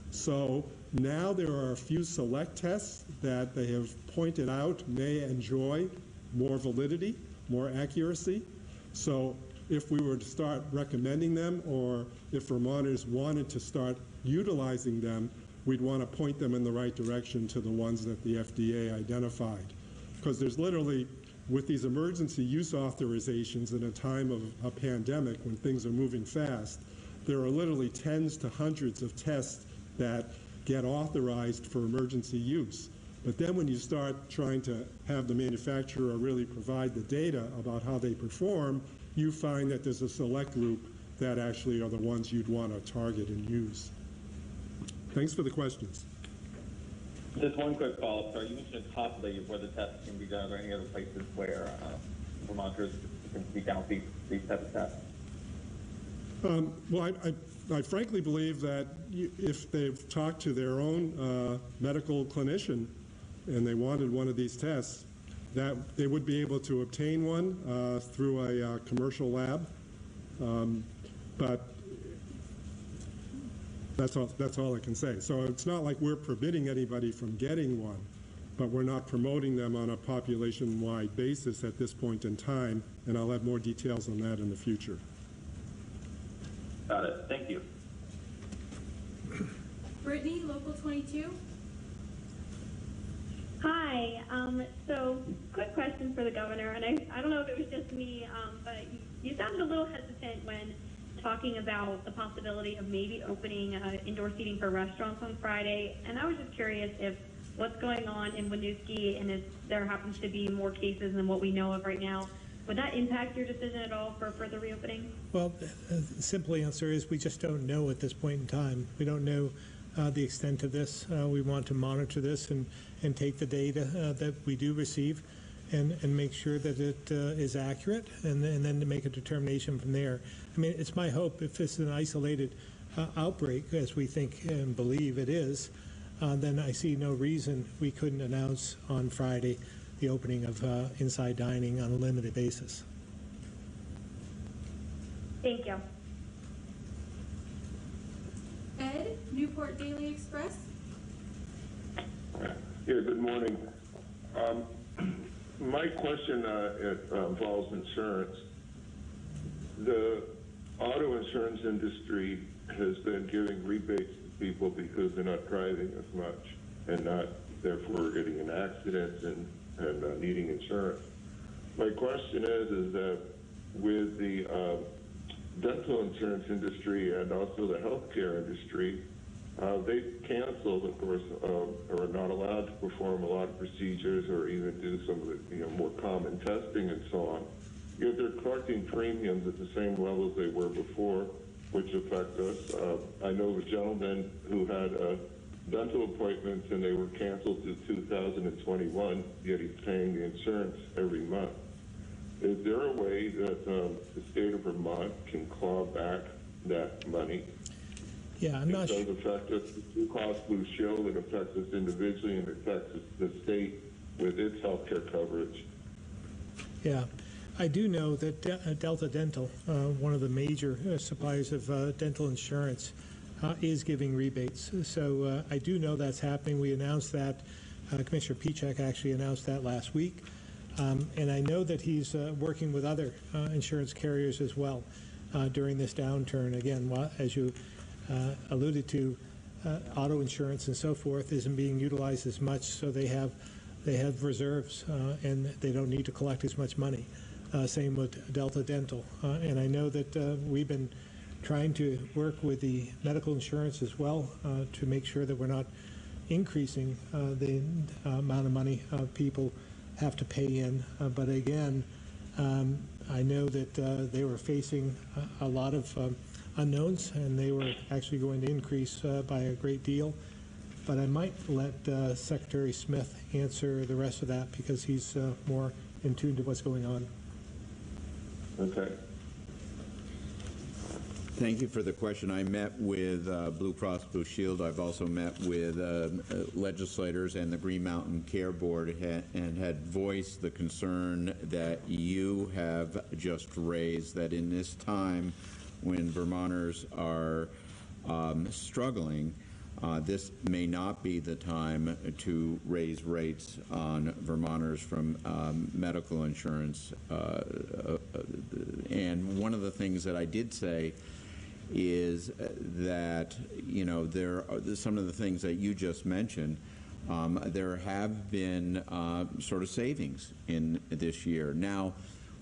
So now there are a few select tests that they have pointed out may enjoy more validity, more accuracy. So if we were to start recommending them, or if Vermonters wanted to start utilizing them, we'd want to point them in the right direction to the ones that the FDA identified. Because there's literally, with these emergency use authorizations in a time of a pandemic when things are moving fast, there are literally tens to hundreds of tests that get authorized for emergency use. But then when you start trying to have the manufacturer really provide the data about how they perform, you find that there's a select group that actually are the ones you'd want to target and use. Thanks for the questions. Just one quick follow-up, sir. You mentioned a possibility of where the tests can be done. Are there any other places where Vermonters can seek out these type of tests? Well, I frankly believe that if they've talked to their own medical clinician and they wanted one of these tests, that they would be able to obtain one through a commercial lab. But that's all I can say. So it's not like we're forbidding anybody from getting one, but we're not promoting them on a population-wide basis at this point in time, and I'll have more details on that in the future. Got it. Thank you. Brittany, Local 22. Hi. So, quick question for the governor, and I don't know if it was just me, but you sounded a little hesitant when talking about the possibility of maybe opening indoor seating for restaurants on Friday, and I was just curious if what's going on in Winooski, and if there happens to be more cases than what we know of right now, would that impact your decision at all for further reopening? Well, the simple answer is we just don't know at this point in time. We don't know the extent of this. We want to monitor this and take the data that we do receive and make sure that it is accurate, and then to make a determination from there. I mean, it's my hope if it's an isolated outbreak, as we think and believe it is, then I see no reason we couldn't announce on Friday the opening of inside dining on a limited basis. Thank you. Ed, Newport Daily Express. Yeah, good morning. My question involves insurance. The auto insurance industry has been giving rebates to people because they're not driving as much and not therefore getting in accidents and needing insurance. My question is that with the dental insurance industry and also the healthcare industry, they've canceled, of course, or are not allowed to perform a lot of procedures or even do some of the more common testing and so on. Yet they're collecting premiums at the same level as they were before, which affect us. I know a gentleman who had dental appointments and they were canceled to 2021, yet he's paying the insurance every month. Is there a way that the state of Vermont can claw back that money? Yeah, I'm not sure. It does affect us. Blue Cross Blue Shield, it affects us individually, and it affects the state with its health care coverage. Yeah, I do know that Delta Dental, one of the major suppliers of dental insurance, is giving rebates. So I do know that's happening. We announced that. Commissioner Pichak actually announced that last week. And I know that he's working with other insurance carriers as well during this downturn. Again, as you alluded to, auto insurance and so forth isn't being utilized as much, so they have reserves and they don't need to collect as much money. Same with Delta Dental. And I know that we've been trying to work with the medical insurance as well to make sure that we're not increasing the amount of money people have to pay in. But again, I know that they were facing a lot of unknowns, and they were actually going to increase by a great deal. but I might let Secretary Smith answer the rest of that because he's more in tune to what's going on. Okay. Thank you for the question. I met with Blue Cross Blue Shield. I've also met with legislators and the Green Mountain Care Board and had voiced the concern that you have just raised, that in this time when Vermonters are struggling, this may not be the time to raise rates on Vermonters from medical insurance. And one of the things that I did say is that, you know, there are some of the things that you just mentioned. There have been sort of savings in this year. Now,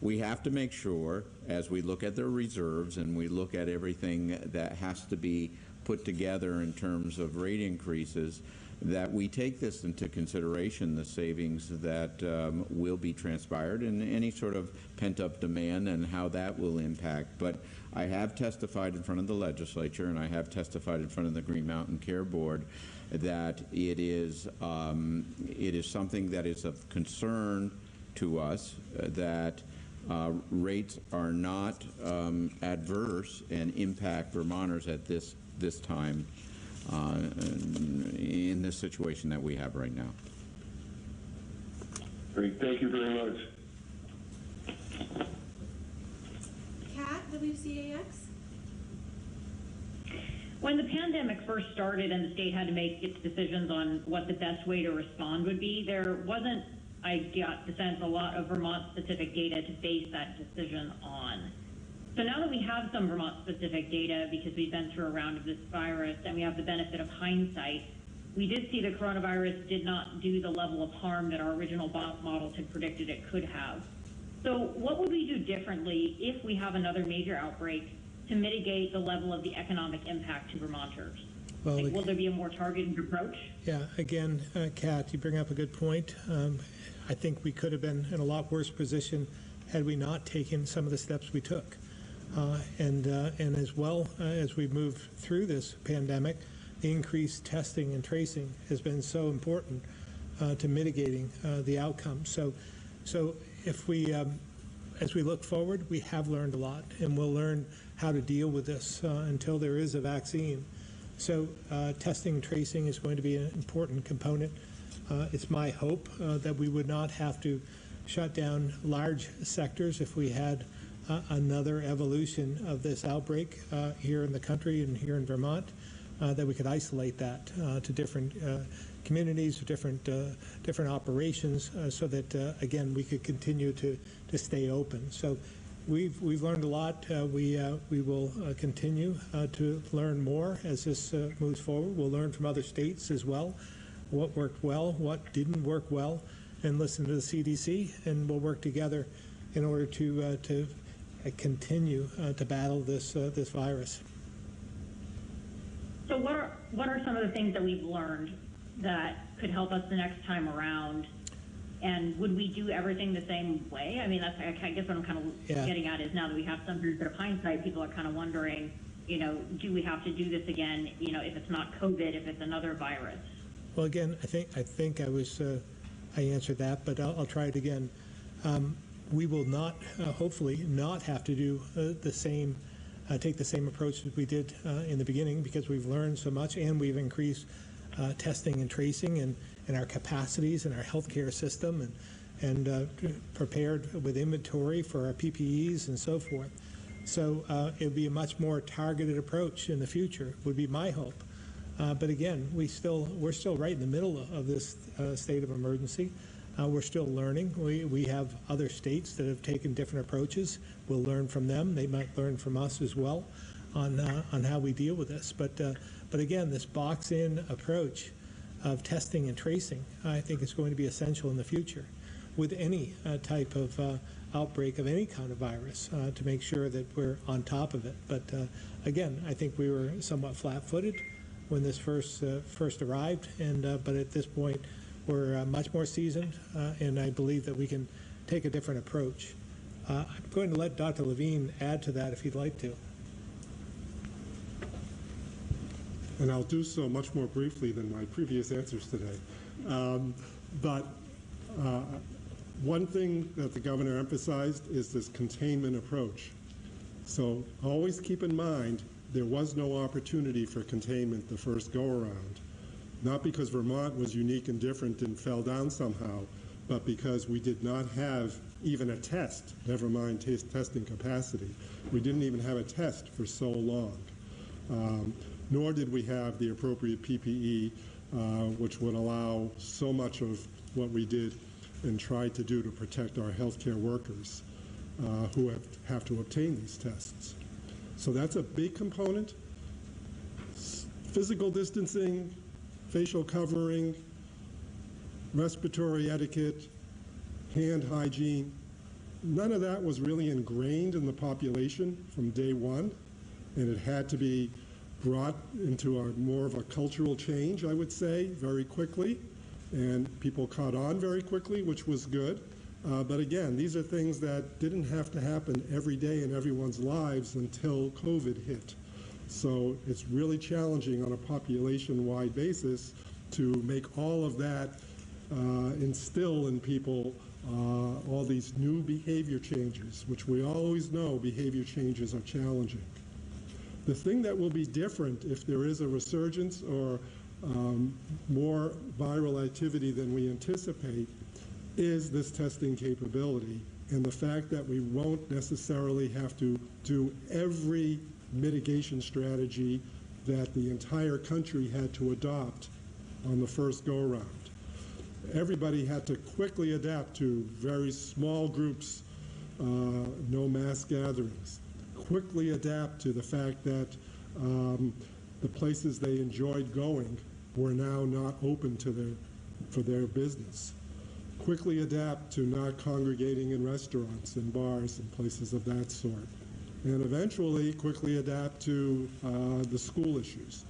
we have to make sure, as we look at their reserves and we look at everything that has to be put together in terms of rate increases, that we take this into consideration, the savings that will be transpired and any sort of pent-up demand and how that will impact. But I have testified in front of the legislature and I have testified in front of the Green Mountain Care Board that it is something that is of concern to us, that rates are not adverse and impact Vermonters at this time in this situation that we have right now. Great. Thank you very much. Kat, WCAX? When the pandemic first started and the state had to make its decisions on what the best way to respond would be, there wasn't, I got the sense, a lot of Vermont-specific data to base that decision on. So now that we have some Vermont-specific data, because we've been through a round of this virus and we have the benefit of hindsight, we did see the coronavirus did not do the level of harm that our original models had predicted it could have. So what would we do differently if we have another major outbreak to mitigate the level of the economic impact to Vermonters? Well, Will there be a more targeted approach? Yeah, again, Kat, you bring up a good point. I think we could have been in a lot worse position had we not taken some of the steps we took. And as well as we move through this pandemic, the increased testing and tracing has been so important to mitigating the outcome. So if we, as we look forward, we have learned a lot, and we'll learn how to deal with this until there is a vaccine. So testing and tracing is going to be an important component. It's my hope that we would not have to shut down large sectors if we had another evolution of this outbreak here in the country and here in Vermont, that we could isolate that to different communities, different operations, so that again we could continue to stay open. So we've learned a lot. We will continue to learn more as this moves forward. We'll learn from other states as well, what worked well, what didn't work well, and listen to the CDC, and we'll work together in order to continue to battle this virus. So what are some of the things that we've learned that could help us the next time around? And would we do everything the same way? I mean, that's, I guess what I'm kind of getting at is now that we have some bit of hindsight, people are kind of wondering, you know, do we have to do this again? You know, if it's not COVID, if it's another virus. Well, again, I think I answered that, but I'll try it again. We will not, hopefully, not have to do take the same approach that we did in the beginning, because we've learned so much and we've increased testing and tracing and our capacities in our healthcare system and prepared with inventory for our PPEs and so forth. So it would be a much more targeted approach in the future, would be my hope. But again, we're still right in the middle of this state of emergency. We're still learning. We have other states that have taken different approaches. We'll learn from them. They might learn from us as well on how we deal with this. But again, this box-in approach of testing and tracing, I think, is going to be essential in the future with any type of outbreak of any kind of virus to make sure that we're on top of it. But again, I think we were somewhat flat-footed when this first arrived, but at this point, we're much more seasoned, and I believe that we can take a different approach. I'm going to let Dr. Levine add to that if he'd like to. and I'll do so much more briefly than my previous answers today. But one thing that the governor emphasized is this containment approach. So always keep in mind there was no opportunity for containment the first go-around, not because Vermont was unique and different and fell down somehow, but because we did not have even a test, never mind testing capacity. We didn't even have a test for so long. Nor did we have the appropriate PPE, which would allow so much of what we did and tried to do to protect our healthcare workers who have to obtain these tests. So that's a big component. Physical distancing, facial covering, respiratory etiquette, hand hygiene, none of that was really ingrained in the population from day one, and it had to be brought into more of a cultural change, I would say, very quickly, and people caught on very quickly, which was good. But again, these are things that didn't have to happen every day in everyone's lives until COVID hit. So it's really challenging on a population-wide basis to make all of that instill in people all these new behavior changes, which we always know behavior changes are challenging. The thing that will be different if there is a resurgence or more viral activity than we anticipate is this testing capability and the fact that we won't necessarily have to do every mitigation strategy that the entire country had to adopt on the first go-around. Everybody had to quickly adapt to very small groups, no mass gatherings, quickly adapt to the fact that the places they enjoyed going were now not open to for their business. Quickly adapt to not congregating in restaurants and bars and places of that sort. And eventually quickly adapt to the school issues.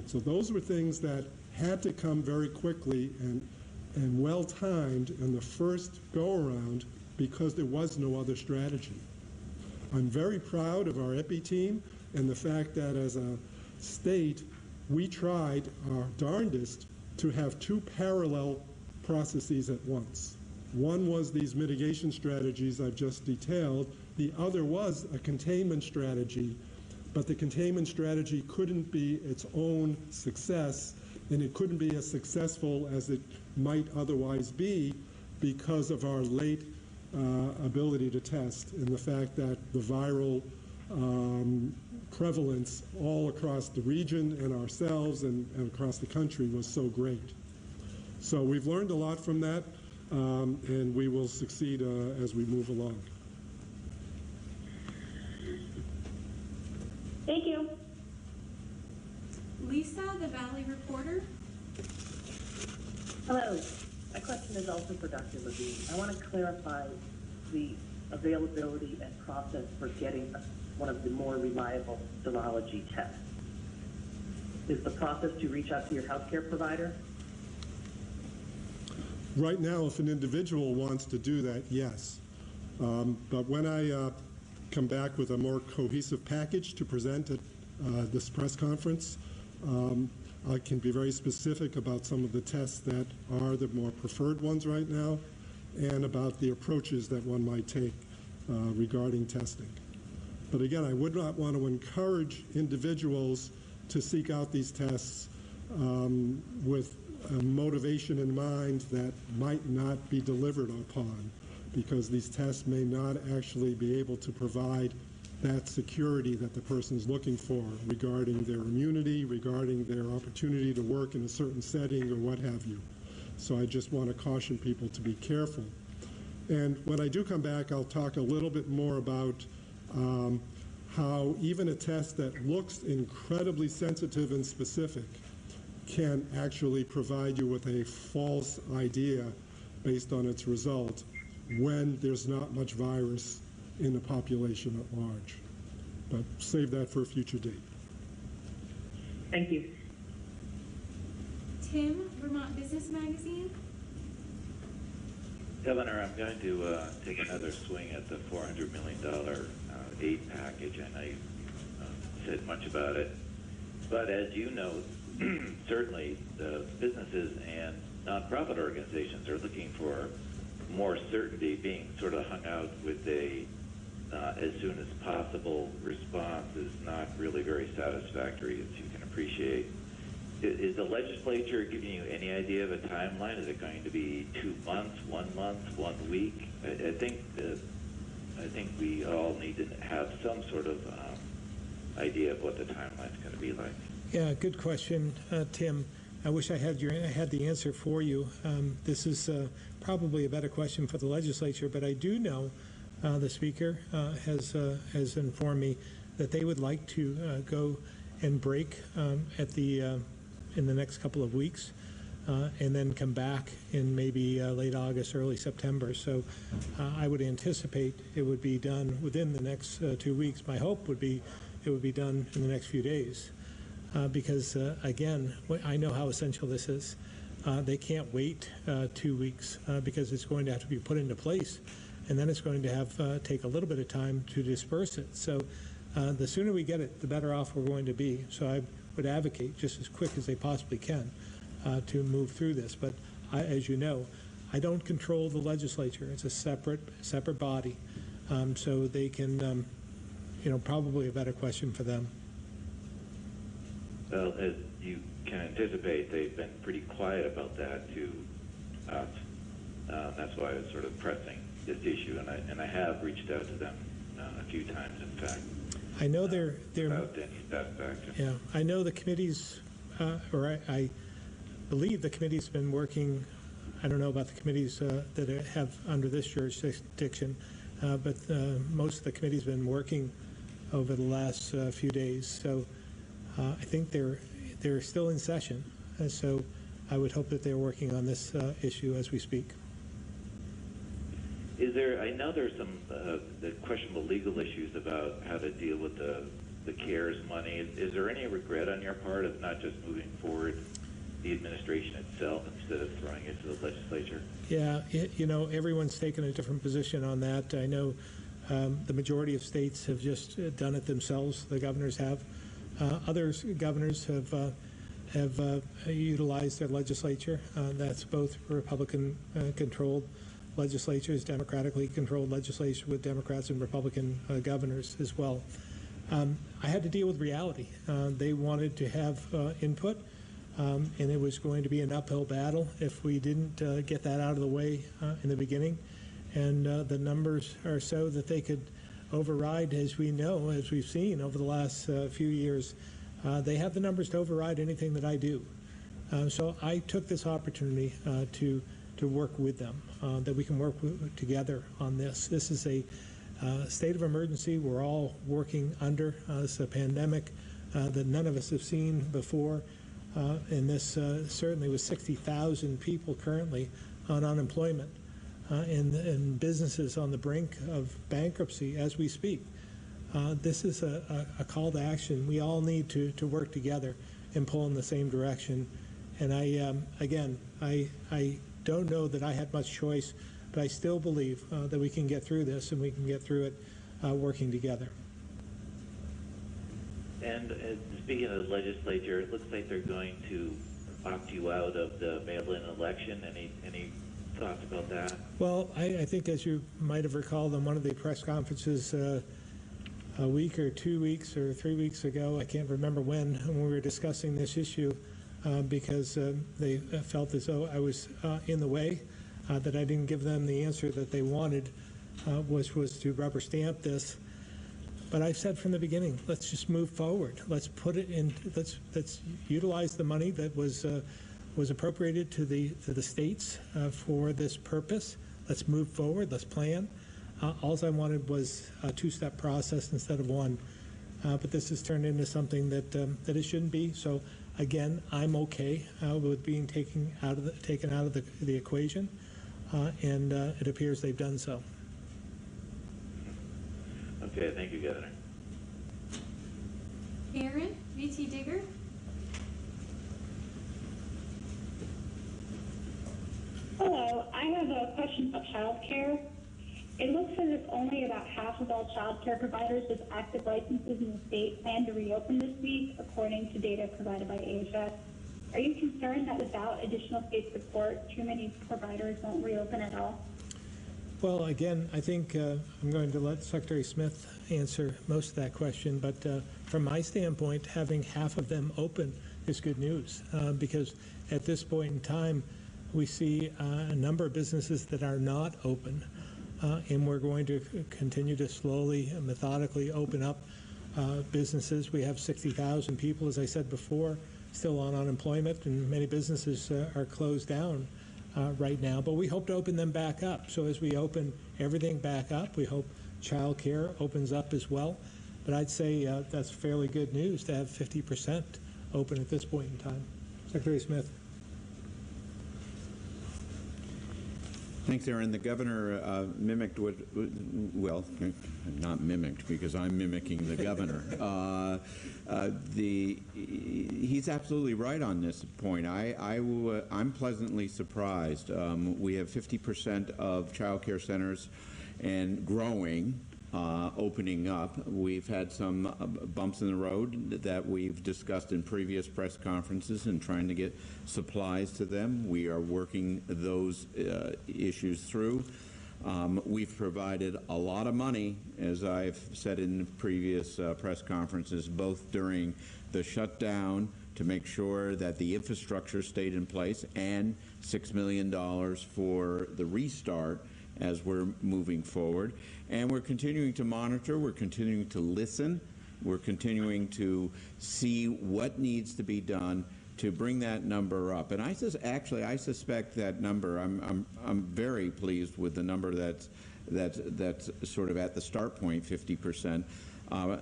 So those were things that had to come very quickly and well-timed in the first go-around because there was no other strategy. I'm very proud of our EPI team and the fact that as a state, we tried our darndest to have two parallel processes at once. One was these mitigation strategies I've just detailed. The other was a containment strategy, but the containment strategy couldn't be its own success, and it couldn't be as successful as it might otherwise be because of our late ability to test and the fact that the viral prevalence all across the region and ourselves and across the country was so great. So we've learned a lot from that, and we will succeed as we move along. Thank you. Lisa, the Valley Reporter. Hello. My question is also for Dr. Levine. I want to clarify the availability and process for getting one of the more reliable serology tests. Is the process to reach out to your healthcare provider? Right now, if an individual wants to do that, yes. But when I come back with a more cohesive package to present at this press conference, I can be very specific about some of the tests that are the more preferred ones right now and about the approaches that one might take regarding testing. But again, I would not want to encourage individuals to seek out these tests with a motivation in mind that might not be delivered upon, because these tests may not actually be able to provide that security that the person is looking for regarding their immunity, regarding their opportunity to work in a certain setting or what have you. So I just want to caution people to be careful. And when I do come back, I'll talk a little bit more about how even a test that looks incredibly sensitive and specific can actually provide you with a false idea based on its result when there's not much virus in the population at large. But save that for a future date. Thank you. Tim, Vermont Business Magazine. Governor, I'm going to take another swing at the $400 million aid package. I know you said much about it, But as you know, certainly the businesses and nonprofit organizations are looking for more certainty. Being sort of hung out with a as soon as possible response is not really very satisfactory, as you can appreciate. Is the legislature giving you any idea of a timeline? Is it going to be 2 months, 1 month, 1 week? I think we all need to have some sort of idea of what the timeline is going to be like. Yeah, good question, Tim. I wish I had the answer for you. This is probably a better question for the legislature, but I do know the speaker has informed me that they would like to go and break in the next couple of weeks, and then come back in maybe late August, early September. So I would anticipate it would be done within the next 2 weeks. My hope would be it would be done in the next few days, because again, I know how essential this is. They can't wait 2 weeks because it's going to have to be put into place, and then it's going to have take a little bit of time to disperse it. So the sooner we get it, the better off we're going to be. So I would advocate just as quick as they possibly can to move through this. But as you know, I don't control the legislature. It's a separate body, so they can, probably a better question for them. Well, as you can anticipate, they've been pretty quiet about that to us. That's why I was sort of pressing this issue, and I have reached out to them a few times, in fact. I know they're without any satisfaction. Yeah, I know the committees, or I believe the committee's been working. I don't know about the committees that have under this jurisdiction, but most of the committee's been working over the last few days. So I think they're still in session. So I would hope that they're working on this issue as we speak. I know there's some the questionable legal issues about how to deal with the CARES money. Is there any regret on your part of not just moving forward the administration itself instead of throwing it to the legislature? Yeah, everyone's taken a different position on that. I know the majority of states have just done it themselves. The governors have. Other governors have utilized their legislature. That's both Republican-controlled legislatures, democratically controlled legislation with Democrats and Republican governors as well. I had to deal with reality. They wanted to have input, and it was going to be an uphill battle if we didn't get that out of the way in the beginning. And the numbers are so that they could override, as we know, as we've seen over the last few years. They have the numbers to override anything that I do. So I took this opportunity to work with them, that we can work together on this. This is a state of emergency we're all working under. It's a pandemic that none of us have seen before, and this certainly with 60,000 people currently on unemployment and businesses on the brink of bankruptcy as we speak. This is a call to action. We all need to work together and pull in the same direction. And I don't know that I had much choice, but I still believe that we can get through this, and we can get through it working together. And speaking of the legislature, it looks like they're going to opt you out of the mail-in election. Any thoughts about that? Well, I think, as you might have recalled on one of the press conferences a week or 2 weeks or 3 weeks ago, I can't remember when we were discussing this issue, because they felt as though I was in the way, that I didn't give them the answer that they wanted, which was to rubber stamp this. But I've said from the beginning, let's just move forward. Let's put it in. Let's utilize the money that was appropriated to the states for this purpose. Let's move forward. Let's plan. All I wanted was a two-step process instead of one. But this has turned into something that it shouldn't be. So again, I'm okay with being taken out of the equation, and it appears they've done so. Okay, thank you, Governor. Aaron, VT Digger. Hello, I have a question about childcare. It looks as if only about half of all child care providers with active licenses in the state plan to reopen this week, according to data provided by AHS. Are you concerned that without additional state support, too many providers won't reopen at all? Well, again, I think I'm going to let Secretary Smith answer most of that question, but from my standpoint, having half of them open is good news because at this point in time, we see a number of businesses that are not open, and we're going to continue to slowly and methodically open up businesses. We have 60,000 people, as I said before, still on unemployment, and many businesses are closed down right now, but we hope to open them back up. So as we open everything back up, we hope child care opens up as well. But I'd say that's fairly good news to have 50% open at this point in time. Secretary Smith. Thanks, Aaron. The governor mimicked what, well, not mimicked because I'm mimicking the governor. He's absolutely right on this point. I'm pleasantly surprised. We have 50% of child care centers and growing opening up. We've had some bumps in the road that we've discussed in previous press conferences and trying to get supplies to them. We are working those issues through. We've provided a lot of money, as I've said in previous press conferences, both during the shutdown to make sure that the infrastructure stayed in place and $6 million for the restart as we're moving forward. And we're continuing to monitor, we're continuing to listen, we're continuing to see what needs to be done to bring that number up. And I suspect that number, I'm very pleased with the number that's sort of at the start point, 50%.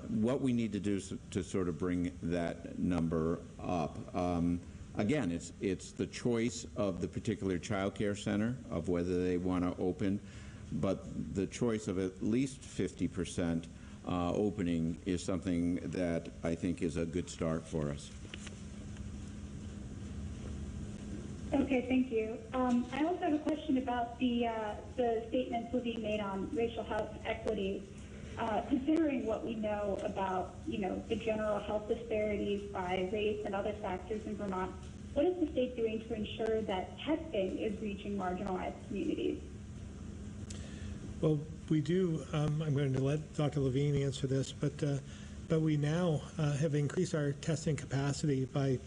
What we need to do to sort of bring that number up. Again, it's the choice of the particular child care center of whether they want to open, but the choice of at least 50% opening is something that I think is a good start for us. Okay, thank you. I also have a question about the statements Levine made on racial health equity. Considering what we know about, the general health disparities by race and other factors in Vermont, what is the state doing to ensure that testing is reaching marginalized communities? Well, we do. I'm going to let Dr. Levine answer this, but we now have increased our testing capacity by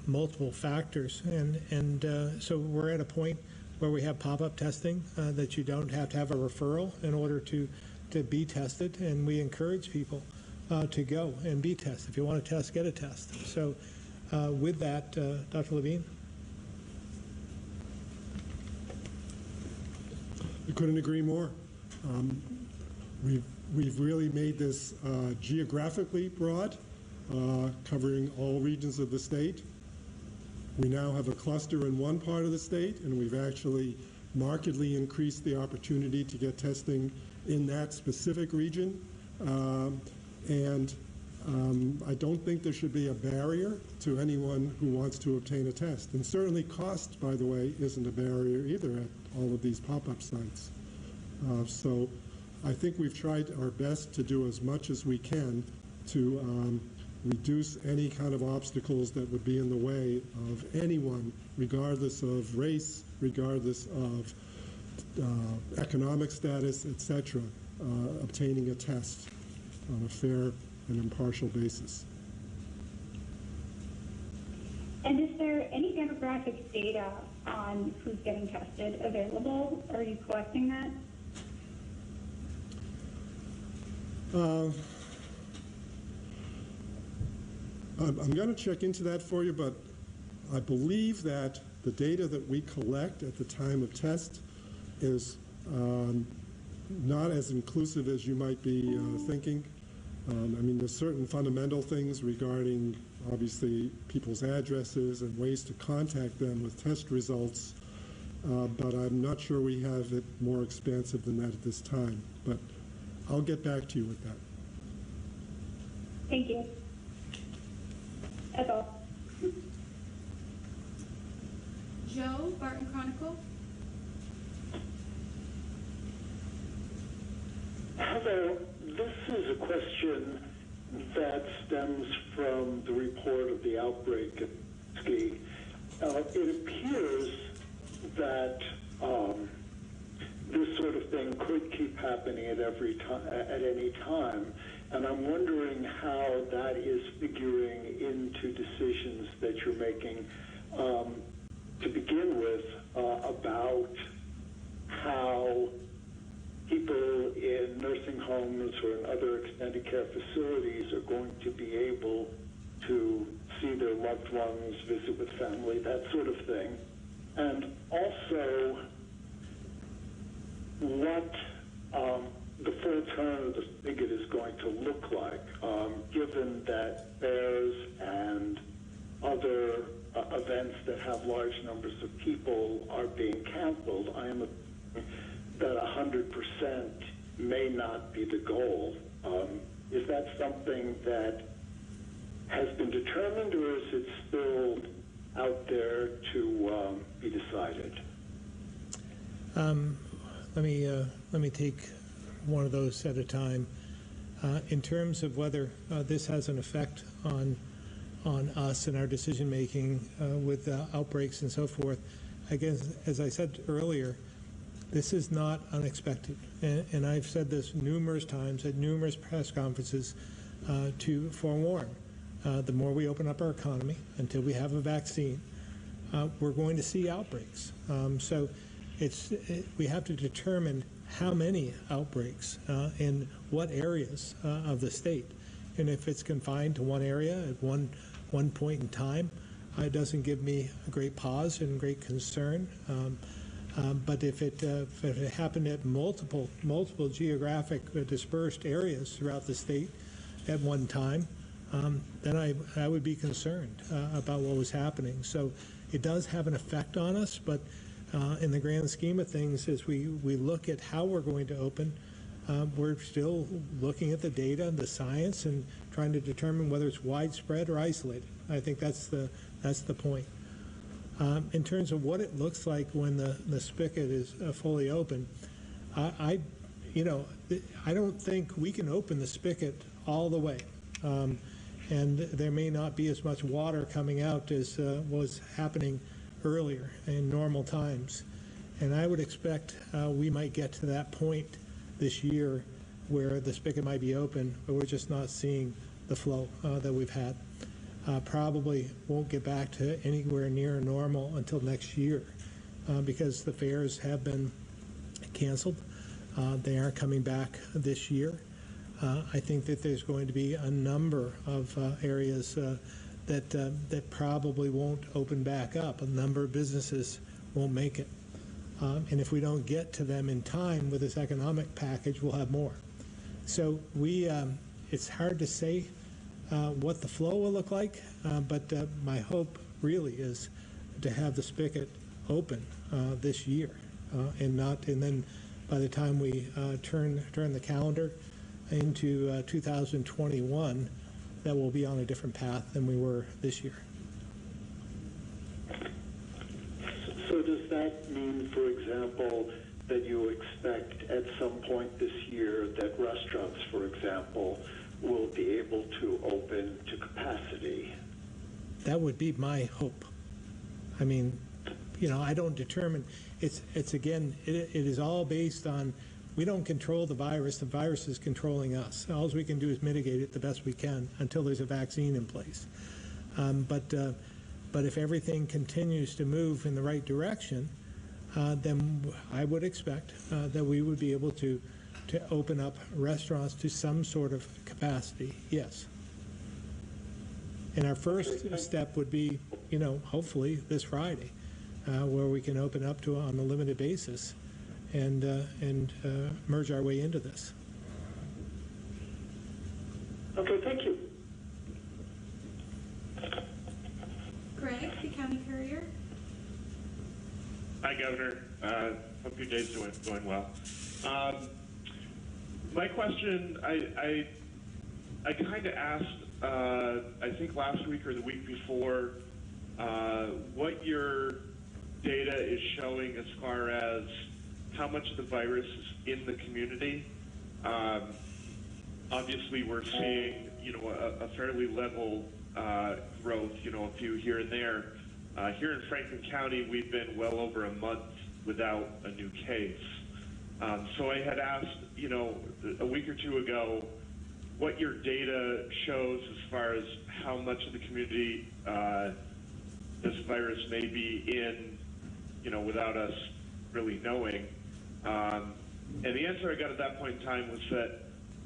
multiple factors, and so we're at a point where we have pop-up testing that you don't have to have a referral in order to be tested, and we encourage people to go and be tested. If you want to test, get a test. So with that, Dr. Levine? I couldn't agree more. We've really made this geographically broad, covering all regions of the state. We now have a cluster in one part of the state, and we've actually markedly increased the opportunity to get testing in that specific region. I don't think there should be a barrier to anyone who wants to obtain a test. And certainly cost, by the way, isn't a barrier either at all of these pop-up sites. So I think we've tried our best to do as much as we can to reduce any kind of obstacles that would be in the way of anyone, regardless of race, regardless of economic status, etc., obtaining a test on a fair and impartial basis. And is there any demographic data on who's getting tested available? Are you collecting that? I'm going to check into that for you, but I believe that the data that we collect at the time of test is not as inclusive as you might be thinking. I mean, there's certain fundamental things regarding, obviously, people's addresses and ways to contact them with test results, but I'm not sure we have it more expansive than that at this time. But I'll get back to you with that. Thank you. That's all. Joe, Barton Chronicle. So this is a question that stems from the report of the outbreak at Ski. It appears that this sort of thing could keep happening at any time, and I'm wondering how that is figuring into decisions that you're making to begin with about how people in nursing homes or in other extended care facilities are going to be able to see their loved ones, visit with family, that sort of thing. And also what the full turn of the spigot is going to look like, given that fairs and other events that have large numbers of people are being canceled. I am that 100% may not be the goal. Is that something that has been determined, or is it still out there to be decided? Let me take one of those at a time. In terms of whether this has an effect on us and our decision making with outbreaks and so forth, again, as I said earlier, this is not unexpected, and I've said this numerous times at numerous press conferences to forewarn. The more we open up our economy until we have a vaccine, we're going to see outbreaks. So we have to determine how many outbreaks in what areas of the state. And if it's confined to one area at one point in time, it doesn't give me a great pause and great concern. But if it happened at multiple geographic dispersed areas throughout the state at one time, then I would be concerned about what was happening. So it does have an effect on us, but in the grand scheme of things, as we look at how we're going to open, we're still looking at the data and the science and trying to determine whether it's widespread or isolated. I think that's the point. In terms of what it looks like when the spigot is fully open, I don't think we can open the spigot all the way. And there may not be as much water coming out as was happening earlier in normal times. And I would expect we might get to that point this year where the spigot might be open, but we're just not seeing the flow that we've had. Probably won't get back to anywhere near normal until next year because the fairs have been canceled. They aren't coming back this year. I think that there's going to be a number of areas that probably won't open back up. A number of businesses won't make it. And if we don't get to them in time with this economic package, we'll have more. So it's hard to say what the flow will look like, but my hope really is to have the spigot open this year, and then by the time we turn the calendar into 2021, that we'll be on a different path than we were this year. So does that mean, for example, that you expect at some point this year that restaurants, for example, will be able to open to capacity? That would be my hope. I mean, I don't determine. It's again, it is all based on, we don't control the virus is controlling us. All we can do is mitigate it the best we can until there's a vaccine in place. But if everything continues to move in the right direction, then I would expect that we would be able to open up restaurants to some sort of capacity, yes. And our first step would be, hopefully this Friday, where we can open up to on a limited basis and merge our way into this. Okay, thank you. Greg, the County Courier. Hi, Governor. Hope your day's going well. My question, I kind of asked, I think last week or the week before, what your data is showing as far as how much of the virus is in the community Obviously, we're seeing, a fairly level growth, a few here and there. Here in Franklin County, we've been well over a month without a new case. So I had asked, a week or two ago, what your data shows as far as how much of the community this virus may be in, without us really knowing. And the answer I got at that point in time was that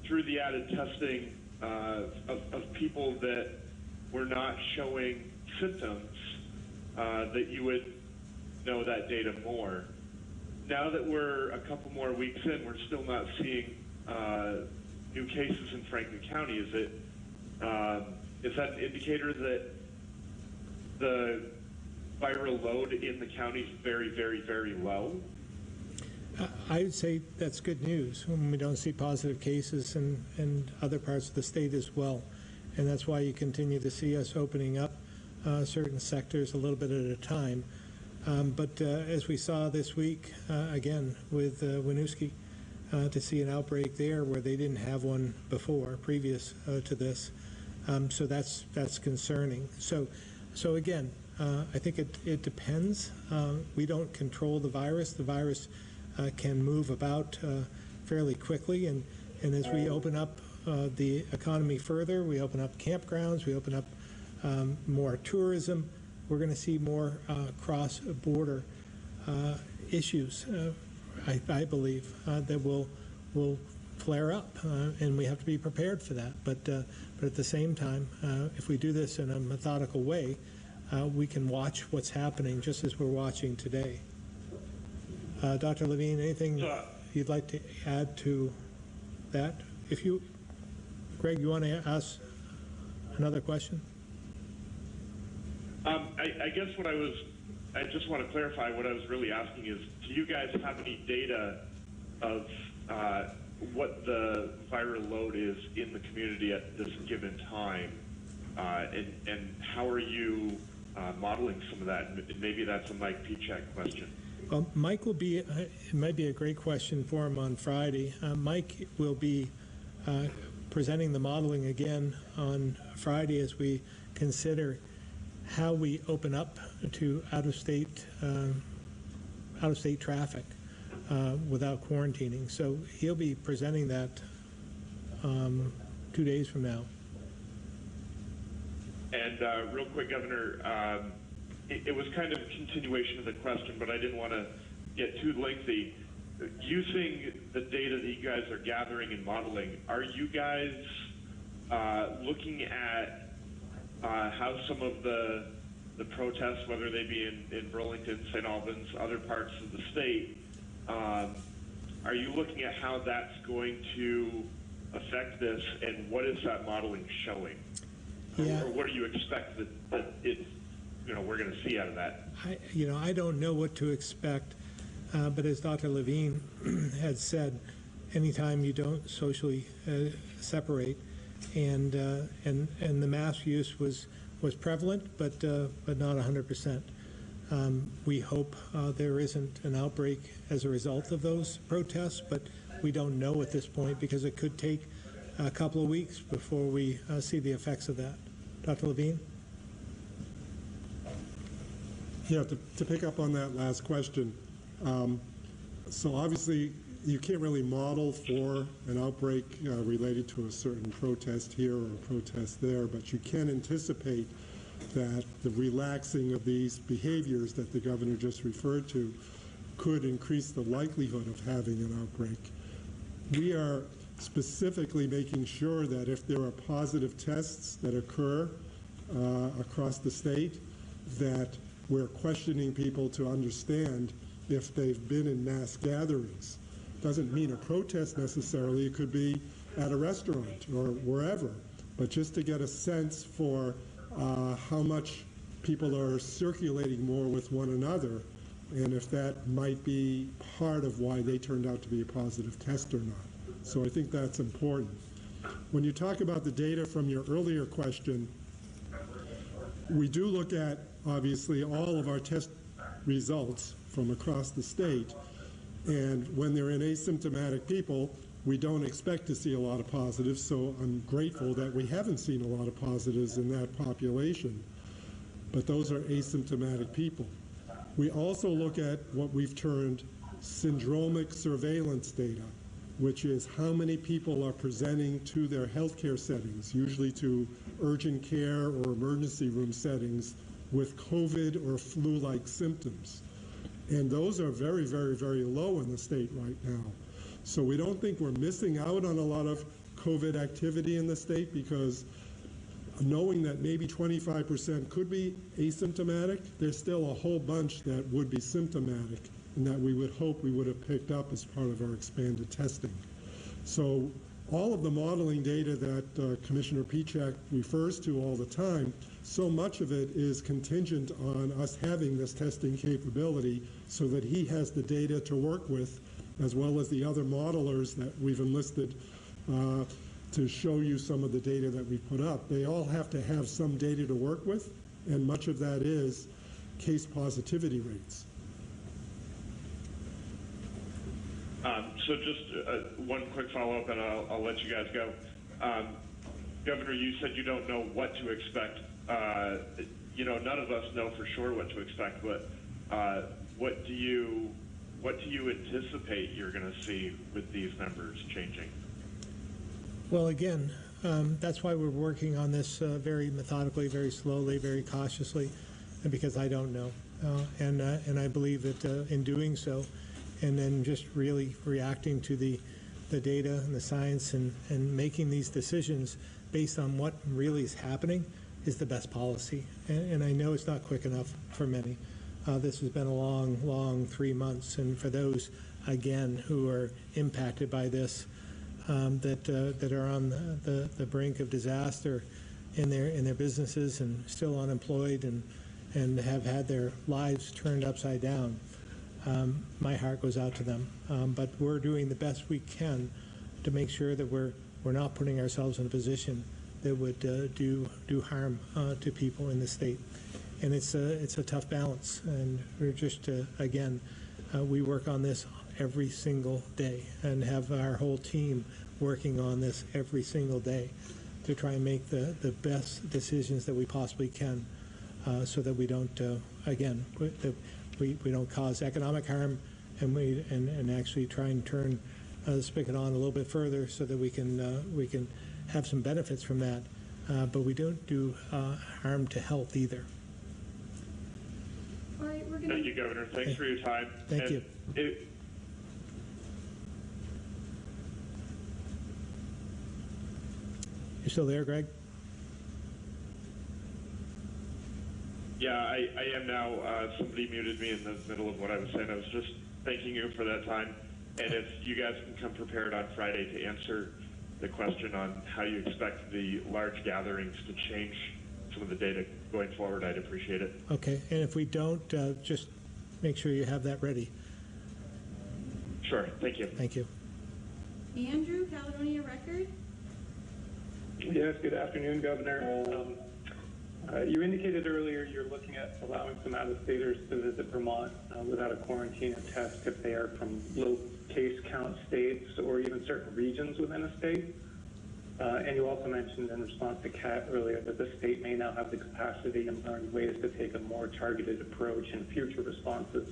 through the added testing of people that were not showing symptoms, that you would know that data more. Now that we're a couple more weeks in, we're still not seeing new cases in Franklin County. Is that an indicator that the viral load in the county is very, very, very low? I would say that's good news when we don't see positive cases in other parts of the state as well. And that's why you continue to see us opening up certain sectors a little bit at a time. But as we saw this week, again, with Winooski, to see an outbreak there where they didn't have one before, previous to this. So that's concerning. So again, I think it depends. We don't control the virus. The virus can move about fairly quickly. And as we open up the economy further, we open up campgrounds, we open up more tourism, we're going to see more cross-border issues, I believe, that will flare up, and we have to be prepared for that. But at the same time, if we do this in a methodical way, we can watch what's happening just as we're watching today. Dr. Levine, anything you'd like to add to that? Greg, you want to ask another question? I guess I just want to clarify what I was really asking is, do you guys have any data of what the viral load is in the community at this given time? And how are you modeling some of that? Maybe that's a Mike Pichak question. Well, Mike will be, it might be a great question for him on Friday. Mike will be presenting the modeling again on Friday as we consider how we open up to out-of-state traffic without quarantining. So he'll be presenting that 2 days from now. And real quick, Governor, it was kind of a continuation of the question, but I didn't want to get too lengthy. Using the data that you guys are gathering and modeling, are you guys looking at how some of the protests, whether they be in Burlington, St. Albans, other parts of the state, are you looking at how that's going to affect this, and what is that modeling showing? Yeah. Or what do you expect that it's, we're going to see out of that? I don't know what to expect, but as Dr. Levine had said, anytime you don't socially separate, and the mask use was prevalent, but not 100%. We hope there isn't an outbreak as a result of those protests, but we don't know at this point because it could take a couple of weeks before we see the effects of that. Dr. Levine? Yeah, to pick up on that last question, so obviously you can't really model for an outbreak related to a certain protest here or a protest there, but you can anticipate that the relaxing of these behaviors that the governor just referred to could increase the likelihood of having an outbreak. We are specifically making sure that if there are positive tests that occur across the state, that we're questioning people to understand if they've been in mass gatherings. Doesn't mean a protest necessarily, it could be at a restaurant or wherever, but just to get a sense for how much people are circulating more with one another, and if that might be part of why they turned out to be a positive test or not. So I think that's important. When you talk about the data from your earlier question, we do look at, obviously, all of our test results from across the state, and when they're in asymptomatic people, We don't expect to see a lot of positives, so I'm grateful that we haven't seen a lot of positives in that population. But those are asymptomatic people. We also look at what we've termed syndromic surveillance data, which is how many people are presenting to their healthcare settings, usually to urgent care or emergency room settings, with COVID or flu-like symptoms. And those are very, very, very low in the state right now. So we don't think we're missing out on a lot of COVID activity in the state, because knowing that maybe 25% could be asymptomatic, there's still a whole bunch that would be symptomatic and that we would hope we would have picked up as part of our expanded testing. So all of the modeling data that Commissioner Pichak refers to all the time, so much of it is contingent on us having this testing capability so that he has the data to work with, as well as the other modelers that we've enlisted to show you some of the data that we put up. They all have to have some data to work with, and much of that is case positivity rates. So just one quick follow-up, and I'll let you guys go. Governor, you said you don't know what to expect. You know, none of us know for sure what to expect, but what do you anticipate you're going to see with these numbers changing? Well, again, that's why we're working on this very methodically, very slowly, very cautiously, and because I don't know. And I believe that in doing so, and then just really reacting to the data and the science and making these decisions based on what really is happening is the best policy. And I know it's not quick enough for many. This has been a long, long 3 months. And for those, again, who are impacted by this, that are on the brink of disaster in their businesses and still unemployed and have had their lives turned upside down, my heart goes out to them. But we're doing the best we can to make sure that we're not putting ourselves in a position that would do harm to people in the state. And it's a tough balance. And we're just again, we work on this every single day and have our whole team working on this every single day to try and make the best decisions that we possibly can, so that we don't again we don't cause economic harm, and actually try and turn the spigot on a little bit further so that we can have some benefits from that, but we don't do harm to health either. All right, we're gonna. Thank you, Governor. Thanks for your time. Thank you. You're still there, Greg? Yeah, I am now. Somebody muted me in the middle of what I was saying. I was just thanking you for that time. And if you guys can come prepared on Friday to answer the question on how you expect the large gatherings to change some of the data going forward, I'd appreciate it. Okay, and if we don't, just make sure you have that ready. Sure, thank you. Thank you. Andrew, Caledonia Record. Yes, good afternoon, Governor. You indicated earlier you're looking at allowing some out-of-staters to visit Vermont without a quarantine and test if they are from low case count states or even certain regions within a state. And you also mentioned in response to Kat earlier that the state may now have the capacity and learn ways to take a more targeted approach in future responses.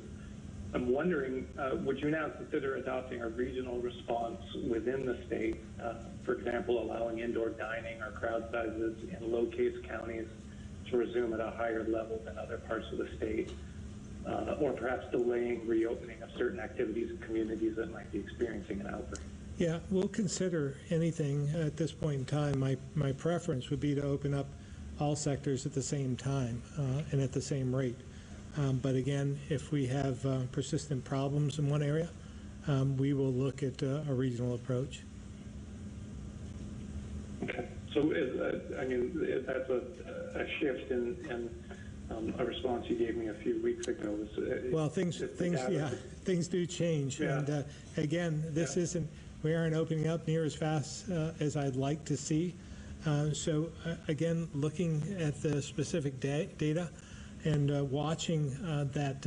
I'm wondering, would you now consider adopting a regional response within the state, for example, allowing indoor dining or crowd sizes in low case counties to resume at a higher level than other parts of the state, or perhaps delaying reopening of certain activities and communities that might be experiencing an outbreak? Yeah, we'll consider anything at this point in time. My preference would be to open up all sectors at the same time and at the same rate. But again, if we have persistent problems in one area, we will look at a regional approach. Okay. So, I mean, that's a shift in a response you gave me a few weeks ago. Well, things do change. Yeah. And again, this isn't. We aren't opening up near as fast as I'd like to see. So again, looking at the specific data and watching that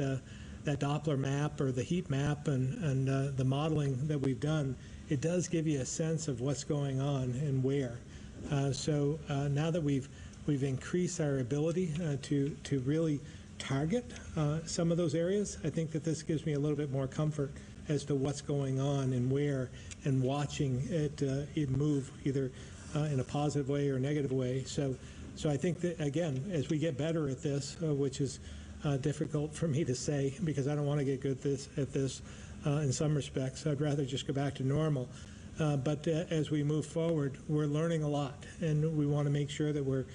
Doppler map or the heat map and the modeling that we've done, it does give you a sense of what's going on and where. So now that we've increased our ability to really target some of those areas, I think that this gives me a little bit more comfort as to what's going on and where, and watching it move either in a positive way or a negative way. So I think that, again, as we get better at this, which is difficult for me to say because I don't want to get good at this in some respects. I'd rather just go back to normal. But as we move forward, we're learning a lot, and we want to make sure that we're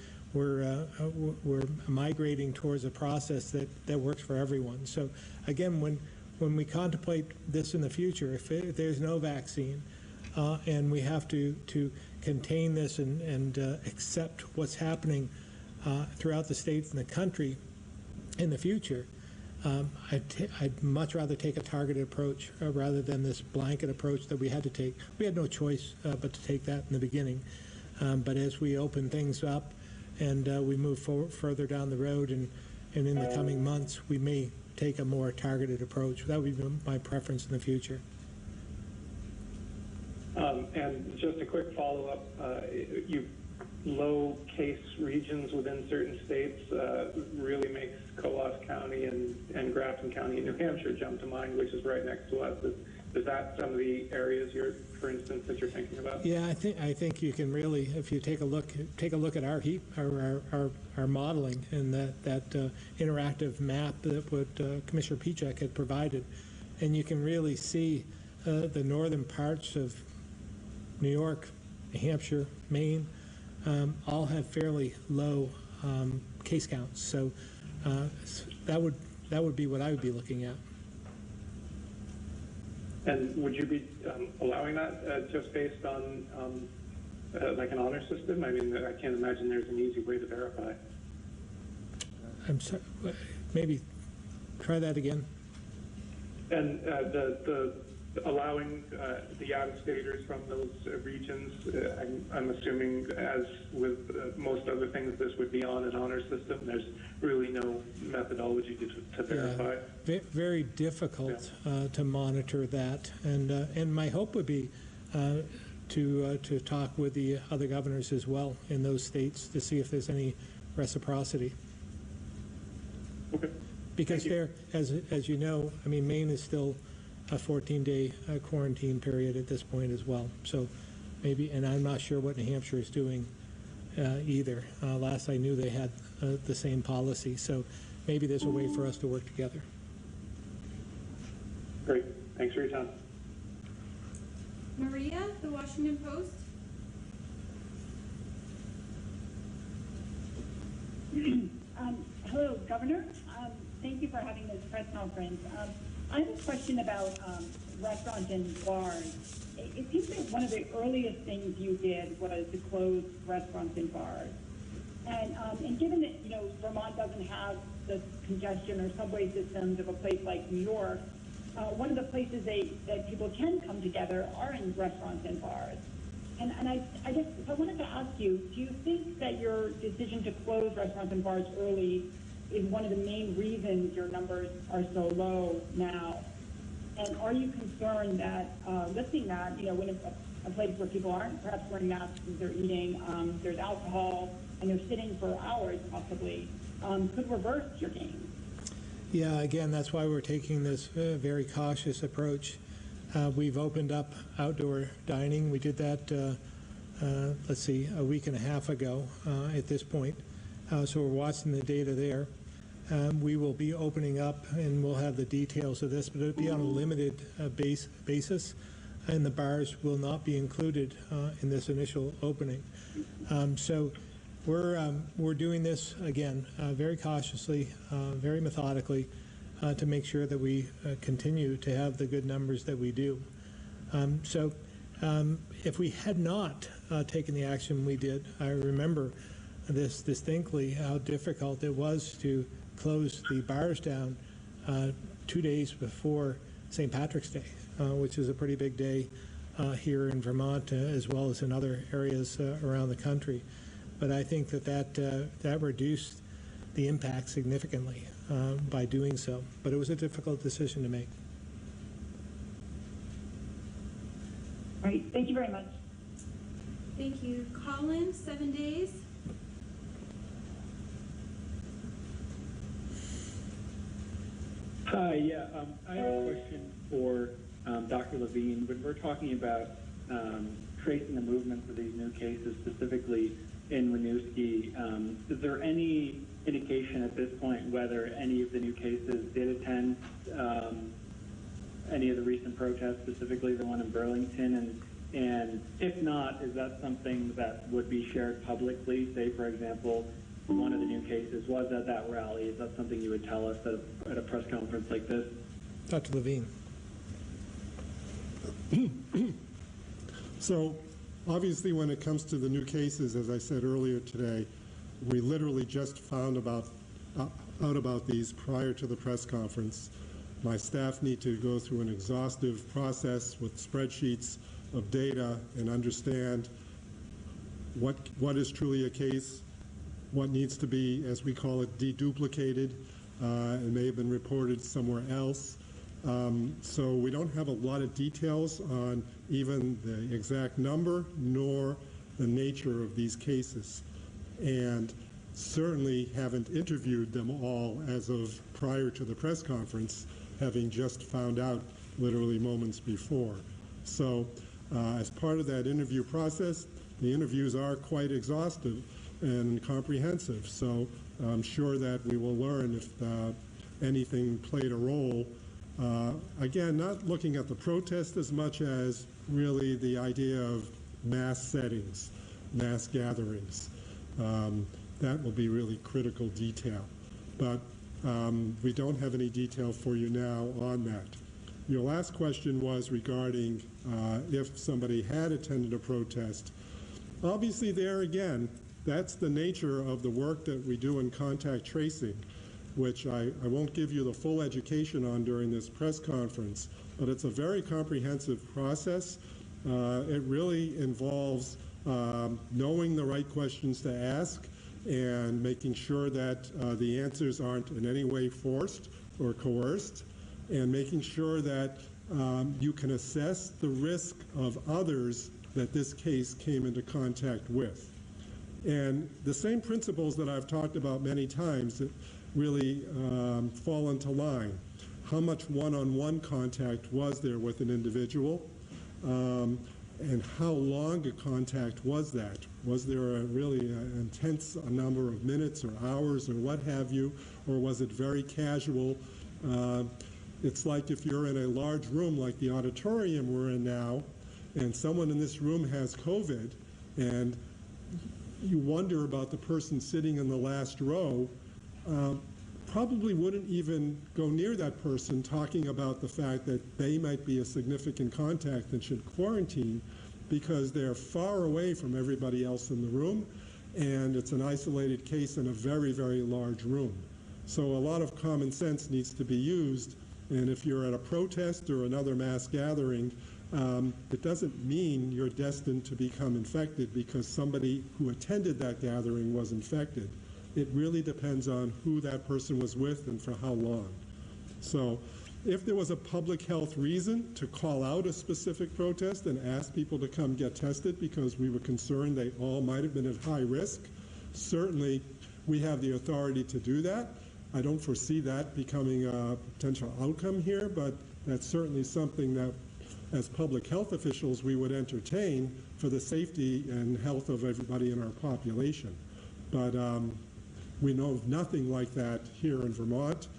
migrating towards a process that works for everyone. So again, when we contemplate this in the future, if there's no vaccine and we have to contain this and accept what's happening throughout the states and the country in the future, I'd much rather take a targeted approach rather than this blanket approach that we had to take. We had no choice but to take that in the beginning. But as we open things up and we move further down the road, and in the coming months, we may take a more targeted approach. That would be my preference in the future. And just a quick follow-up, low case regions within certain states really makes Coos County and Grafton County in New Hampshire jump to mind, which is right next to us. Is that some of the areas for instance, that you're thinking about? Yeah, I think you can really, if you take a look at our modeling and that interactive map that Commissioner Pichek had provided, and you can really see the northern parts of New York, New Hampshire, Maine, all have fairly low case counts. So that would be what I would be looking at. And would you be allowing that just based on like an honor system? I mean, I can't imagine there's an easy way to verify. I'm sorry, maybe try that again. And the allowing the out-of-staters from those regions, I'm assuming, as with most other things, this would be on an honor system. There's really no methodology to verify. Yeah, very difficult to monitor that, and my hope would be to talk with the other governors as well in those states to see if there's any reciprocity. Okay. Because there, as you know, I mean, Maine is still a 14-day quarantine period at this point as well. So maybe, and I'm not sure what New Hampshire is doing either. Last I knew, they had the same policy. So maybe there's a way for us to work together. Great. Thanks for your time. Maria, The Washington Post. Hello, Governor. Thank you for having this press conference. I have a question about restaurants and bars. It seems that one of the earliest things you did was to close restaurants and bars. And given that, you know, Vermont doesn't have the congestion or subway systems of a place like New York, one of the places that people can come together are in restaurants and bars. And I guess I wanted to ask you, do you think that your decision to close restaurants and bars early is one of the main reasons your numbers are so low now? And are you concerned that lifting that, you know, when a place where people aren't perhaps wearing masks as they're eating, there's alcohol, and they're sitting for hours possibly, could reverse your gains? Yeah, again, that's why we're taking this very cautious approach. We've opened up outdoor dining. We did that, let's see, a week and a half ago at this point. So we're watching the data there. We will be opening up, and we'll have the details of this, but it'll be on a limited basis, and the bars will not be included in this initial opening. So we're doing this, again, very cautiously, very methodically, to make sure that we continue to have the good numbers that we do. So if we had not taken the action we did, I remember this distinctly, how difficult it was to close the bars down 2 days before St. Patrick's Day, which is a pretty big day here in Vermont as well as in other areas around the country. But I think that reduced the impact significantly by doing so. But it was a difficult decision to make. Great, thank you very much. Thank you. Colin, 7 days. Hi, yeah, I have a question for Dr. Levine. When we're talking about tracing the movements of these new cases, specifically in Winooski, is there any indication at this point whether any of the new cases did attend any of the recent protests, specifically the one in Burlington? And if not, is that something that would be shared publicly? Say, for example, one of the new cases was at that rally. Is that something you would tell us at a press conference like this? Dr. Levine. So obviously when it comes to the new cases, as I said earlier today, we literally just found out about these prior to the press conference. My staff need to go through an exhaustive process with spreadsheets of data and understand what is truly a case, what needs to be, as we call it, deduplicated. It may have been reported somewhere else. So we don't have a lot of details on even the exact number nor the nature of these cases. And certainly haven't interviewed them all as of prior to the press conference, having just found out literally moments before. So as part of that interview process, the interviews are quite exhaustive and comprehensive. So I'm sure that we will learn if anything played a role. Again, not looking at the protest as much as really the idea of mass settings, mass gatherings. That will be really critical detail. But we don't have any detail for you now on that. Your last question was regarding if somebody had attended a protest. Obviously there again, that's the nature of the work that we do in contact tracing, which I won't give you the full education on during this press conference, but it's a very comprehensive process. It really involves knowing the right questions to ask and making sure that the answers aren't in any way forced or coerced, and making sure that you can assess the risk of others that this case came into contact with. And the same principles that I've talked about many times that really fall into line. How much one-on-one contact was there with an individual? And how long a contact was that? Was there a really intense number of minutes or hours or what have you? Or was it very casual? It's like if you're in a large room like the auditorium we're in now, and someone in this room has COVID, and you wonder about the person sitting in the last row, probably wouldn't even go near that person talking about the fact that they might be a significant contact and should quarantine, because they're far away from everybody else in the room, and it's an isolated case in a very, very large room. So a lot of common sense needs to be used, and if you're at a protest or another mass gathering, it doesn't mean you're destined to become infected because somebody who attended that gathering was infected. It really depends on who that person was with and for how long. So if there was a public health reason to call out a specific protest and ask people to come get tested because we were concerned they all might have been at high risk, certainly we have the authority to do that. I don't foresee that becoming a potential outcome here, but that's certainly something that as public health officials we would entertain for the safety and health of everybody in our population. But we know of nothing like that here in Vermont,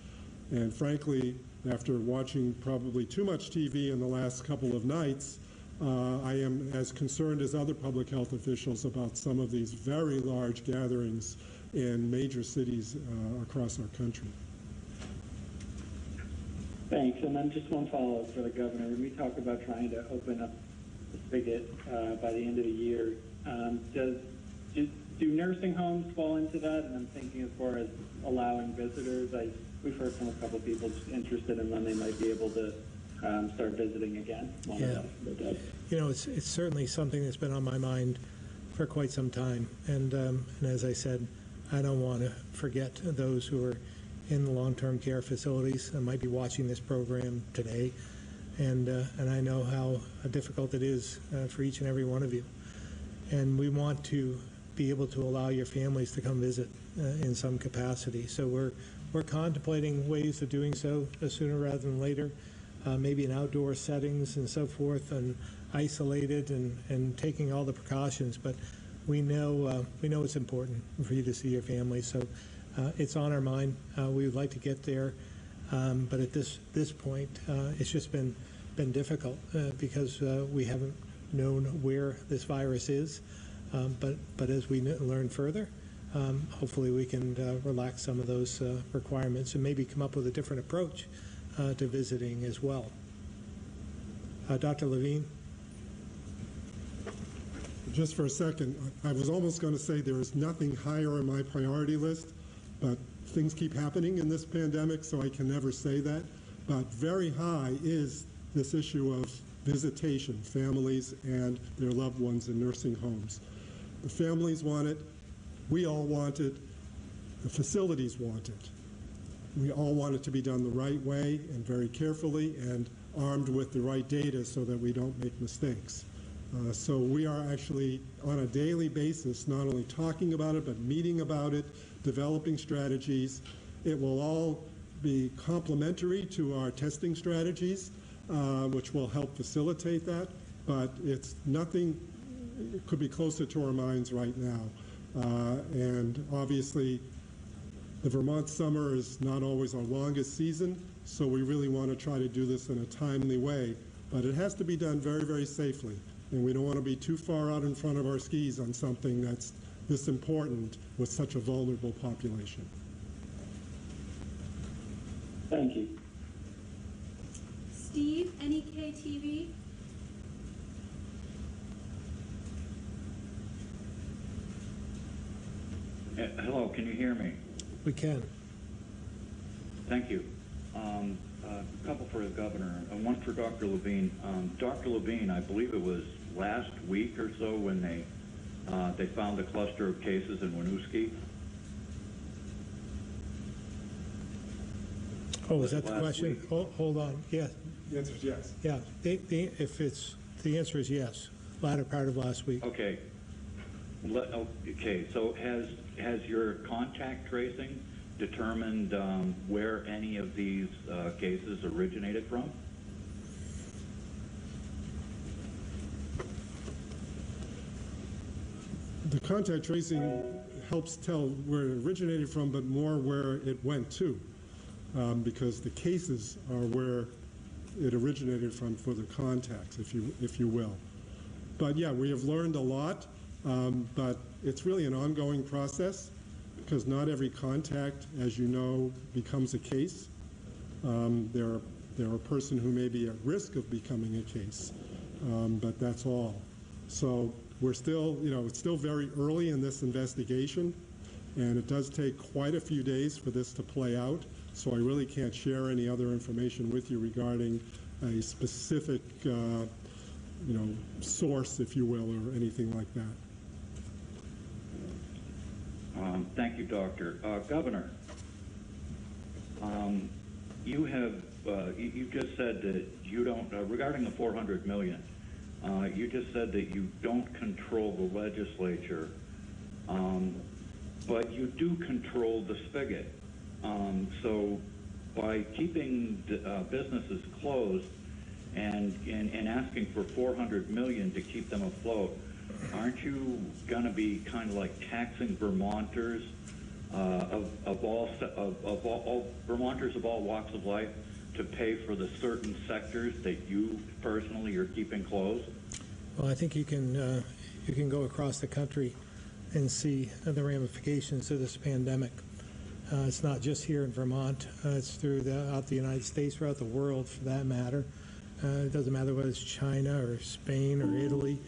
and frankly, after watching probably too much TV in the last couple of nights, I am as concerned as other public health officials about some of these very large gatherings in major cities across our country. Thanks. And then just one follow-up for the governor. When we talk about trying to open up the spigot by the end of the year, do nursing homes fall into that? And I'm thinking as far as allowing visitors. We've heard from a couple of people just interested in when they might be able to start visiting again. Yeah. You know, it's certainly something that's been on my mind for quite some time. And as I said, I don't want to forget those who are in the long-term care facilities that might be watching this program today. and I know how difficult it is for each and every one of you. And we want to be able to allow your families to come visit in some capacity. So we're contemplating ways of doing so sooner rather than later, maybe in outdoor settings and so forth, and isolated and taking all the precautions. But we know it's important for you to see your family. So it's on our mind. We would like to get there, but at this point, it's just been difficult because we haven't known where this virus is. But as we learn further, hopefully we can relax some of those requirements and maybe come up with a different approach to visiting as well. Dr. Levine? Just for a second, I was almost going to say there is nothing higher on my priority list, but things keep happening in this pandemic, so I can never say that. But very high is this issue of visitation, families and their loved ones in nursing homes. The families want it, we all want it, the facilities want it. We all want it to be done the right way and very carefully and armed with the right data so that we don't make mistakes. So we are actually on a daily basis not only talking about it, but meeting about it, developing strategies. It will all be complementary to our testing strategies, which will help facilitate that, but it's nothing, it could be closer to our minds right now. And obviously, the Vermont summer is not always our longest season, so we really want to try to do this in a timely way, but it has to be done very, very safely. And we don't want to be too far out in front of our skis on something that's this important with such a vulnerable population. Thank you. Steve, NEK TV? Hello, can you hear me? We can. Thank you. A couple for the governor, and one for Dr. Levine. Dr. Levine, I believe it was last week or so when they found a cluster of cases in Winooski. Oh, is that the question? Hold on. Yeah. The answer is yes. Yeah. The answer is yes. Latter part of last week. Okay. Okay. So has your contact tracing determined where any of these cases originated from? The contact tracing helps tell where it originated from, but more where it went to, because the cases are where it originated from for the contacts, if you will. But yeah, we have learned a lot, but it's really an ongoing process because not every contact, as you know, becomes a case. There are a person who may be at risk of becoming a case, but that's all. So we're still, it's still very early in this investigation, and it does take quite a few days for this to play out. So I really can't share any other information with you regarding a specific, source, if you will, or anything like that. Thank you, Doctor. Governor, you have you just said that you don't regarding the $400 million. You just said that you don't control the legislature, but you do control the spigot. So by keeping businesses closed and asking for $400 million to keep them afloat, aren't you going to be kind of like taxing Vermonters of all Vermonters of all walks of life to pay for the certain sectors that you personally are keeping closed? Well, I think you can go across the country and see the ramifications of this pandemic. It's not just here in Vermont. It's throughout the United States, throughout the world, for that matter. It doesn't matter whether it's China or Spain or Italy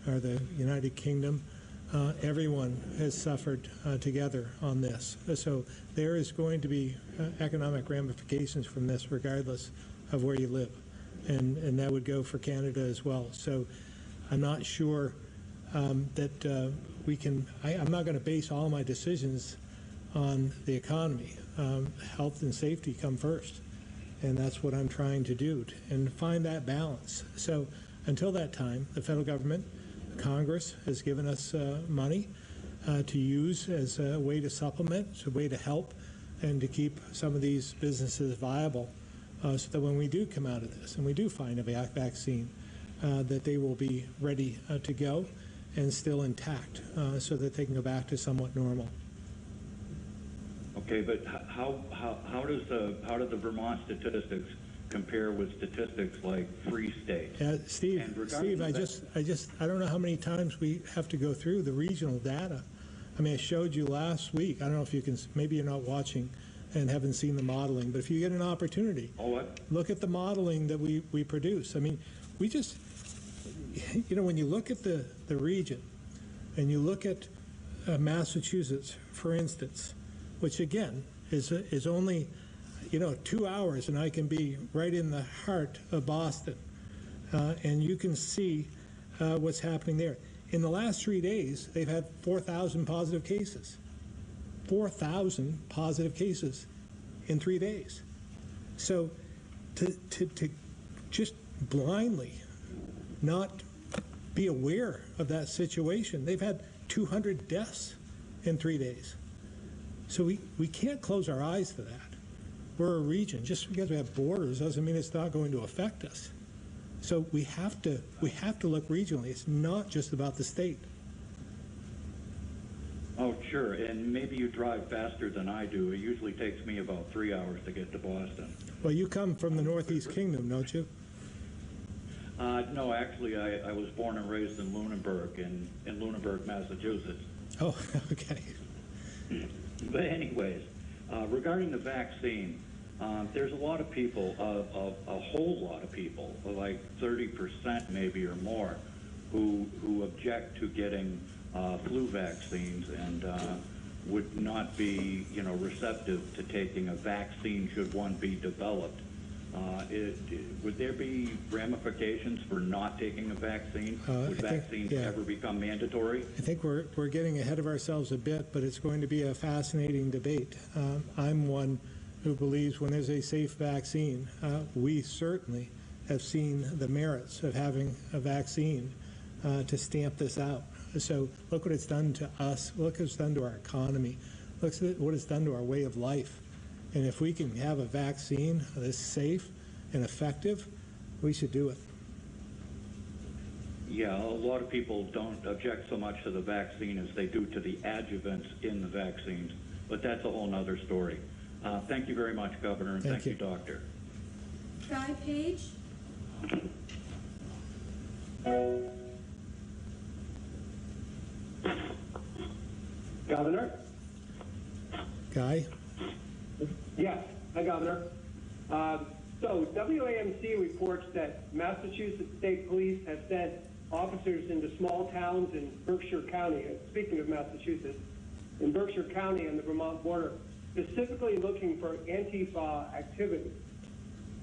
or the United Kingdom. Everyone has suffered together on this. So there is going to be economic ramifications from this regardless of where you live. And that would go for Canada as well. So I'm not sure that we can, I'm not going to base all my decisions on the economy. Health and safety come first. And that's what I'm trying to do, and find that balance. So until that time, the federal government, Congress has given us money to use as a way to supplement, as a way to help, and to keep some of these businesses viable, so that when we do come out of this and we do find a vaccine, that they will be ready to go and still intact, so that they can go back to somewhat normal. Okay, but how do the Vermont statistics compare with statistics like free states? Steve, I don't know how many times we have to go through the regional data. I mean, I showed you last week. I don't know if you can, maybe you're not watching and haven't seen the modeling, but if you get an opportunity, look at the modeling that we produce. I mean, we just, when you look at the region and you look at Massachusetts, for instance, which again is only 2 hours, and I can be right in the heart of Boston, and you can see what's happening there. In the last 3 days, they've had 4,000 positive cases. 4,000 positive cases in 3 days. So to just blindly not be aware of that situation, they've had 200 deaths in 3 days. So we can't close our eyes to that. We're a region. Just because we have borders doesn't mean it's not going to affect us. So we have to look regionally. It's not just about the state. Oh, sure, and maybe you drive faster than I do. It usually takes me about 3 hours to get to Boston. Well, you come from the Northeast Kingdom, don't you? No, actually, I was born and raised in Lunenburg, in Lunenburg, Massachusetts. Oh, okay. But anyways, regarding the vaccine, there's a lot of people, a whole lot of people, like 30% maybe or more, who object to getting flu vaccines and would not be, receptive to taking a vaccine should one be developed. Would there be ramifications for not taking a vaccine? Would vaccines ever become mandatory? I think we're getting ahead of ourselves a bit, but it's going to be a fascinating debate. I'm one who believes when there's a safe vaccine, we certainly have seen the merits of having a vaccine to stamp this out. So look what it's done to us. Look what it's done to our economy. Look what it's done to our way of life. And if we can have a vaccine that's safe and effective, we should do it. Yeah, a lot of people don't object so much to the vaccine as they do to the adjuvants in the vaccines, but that's a whole other story. Thank you very much, Governor, and thank you, Doctor. Guy Page? Governor? Guy? Yes. Hi, Governor. So WAMC reports that Massachusetts State Police have sent officers into small towns in Berkshire County, speaking of Massachusetts, in Berkshire County on the Vermont border, specifically looking for Antifa activity.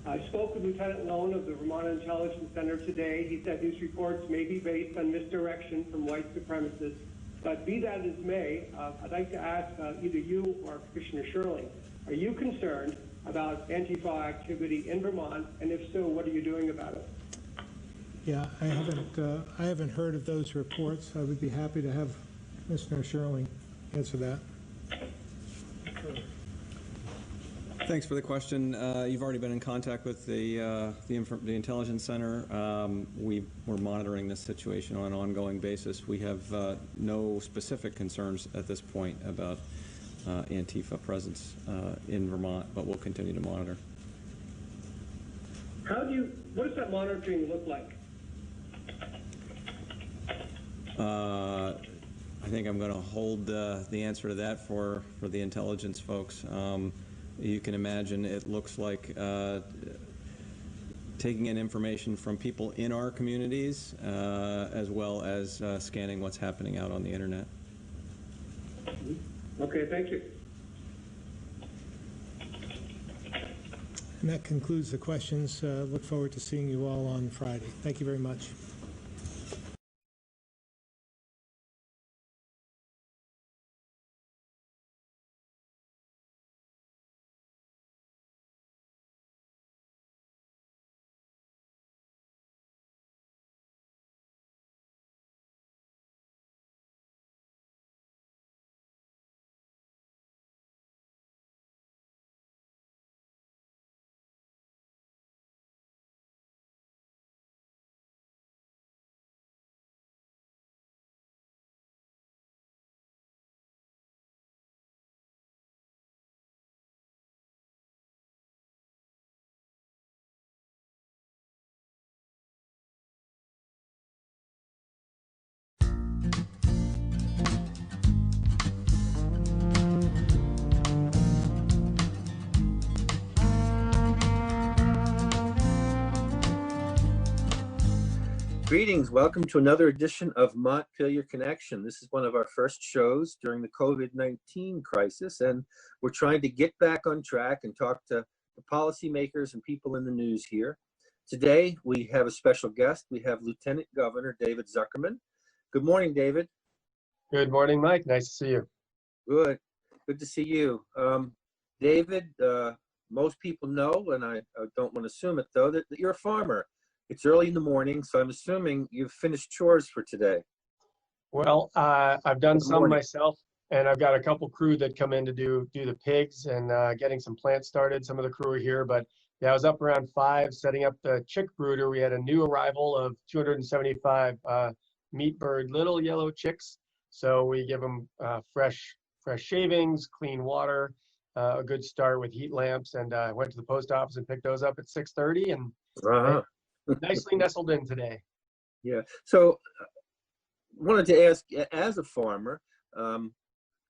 I spoke with Lieutenant Lone of the Vermont Intelligence Center today. He said these reports may be based on misdirection from white supremacists. But be that as may, I'd like to ask either you or Commissioner Shirley, are you concerned about Antifa activity in Vermont? And if so, what are you doing about it? Yeah, I haven't heard of those reports. I would be happy to have Commissioner Shirley answer that. Thanks for the question. You've already been in contact with the Intelligence Center. We're monitoring this situation on an ongoing basis. We have no specific concerns at this point about Antifa presence in Vermont, but we'll continue to monitor. What does that monitoring look like? I think I'm going to hold the answer to that for the intelligence folks. You can imagine it looks like taking in information from people in our communities as well as scanning what's happening out on the internet. Okay, thank you. And that concludes the questions. Look forward to seeing you all on Friday. Thank you very much. Greetings. Welcome to another edition of Montpelier Connection. This is one of our first shows during the COVID-19 crisis, and we're trying to get back on track and talk to the policymakers and people in the news here. Today, we have a special guest. We have Lieutenant Governor David Zuckerman. Good morning, David. Good morning, Mike. Nice to see you. Good. Good to see you. David, most people know, and I don't want to assume it though, that you're a farmer. It's early in the morning, so I'm assuming you've finished chores for today. Well, I've done some myself, and I've got a couple crew that come in to do the pigs and getting some plants started. Some of the crew are here, but yeah, I was up around 5 setting up the chick brooder. We had a new arrival of 275 meat bird little yellow chicks. So we give them fresh shavings, clean water, a good start with heat lamps, and I went to the post office and picked those up at 6:30, and nicely nestled in today. Yeah. So wanted to ask, as a farmer,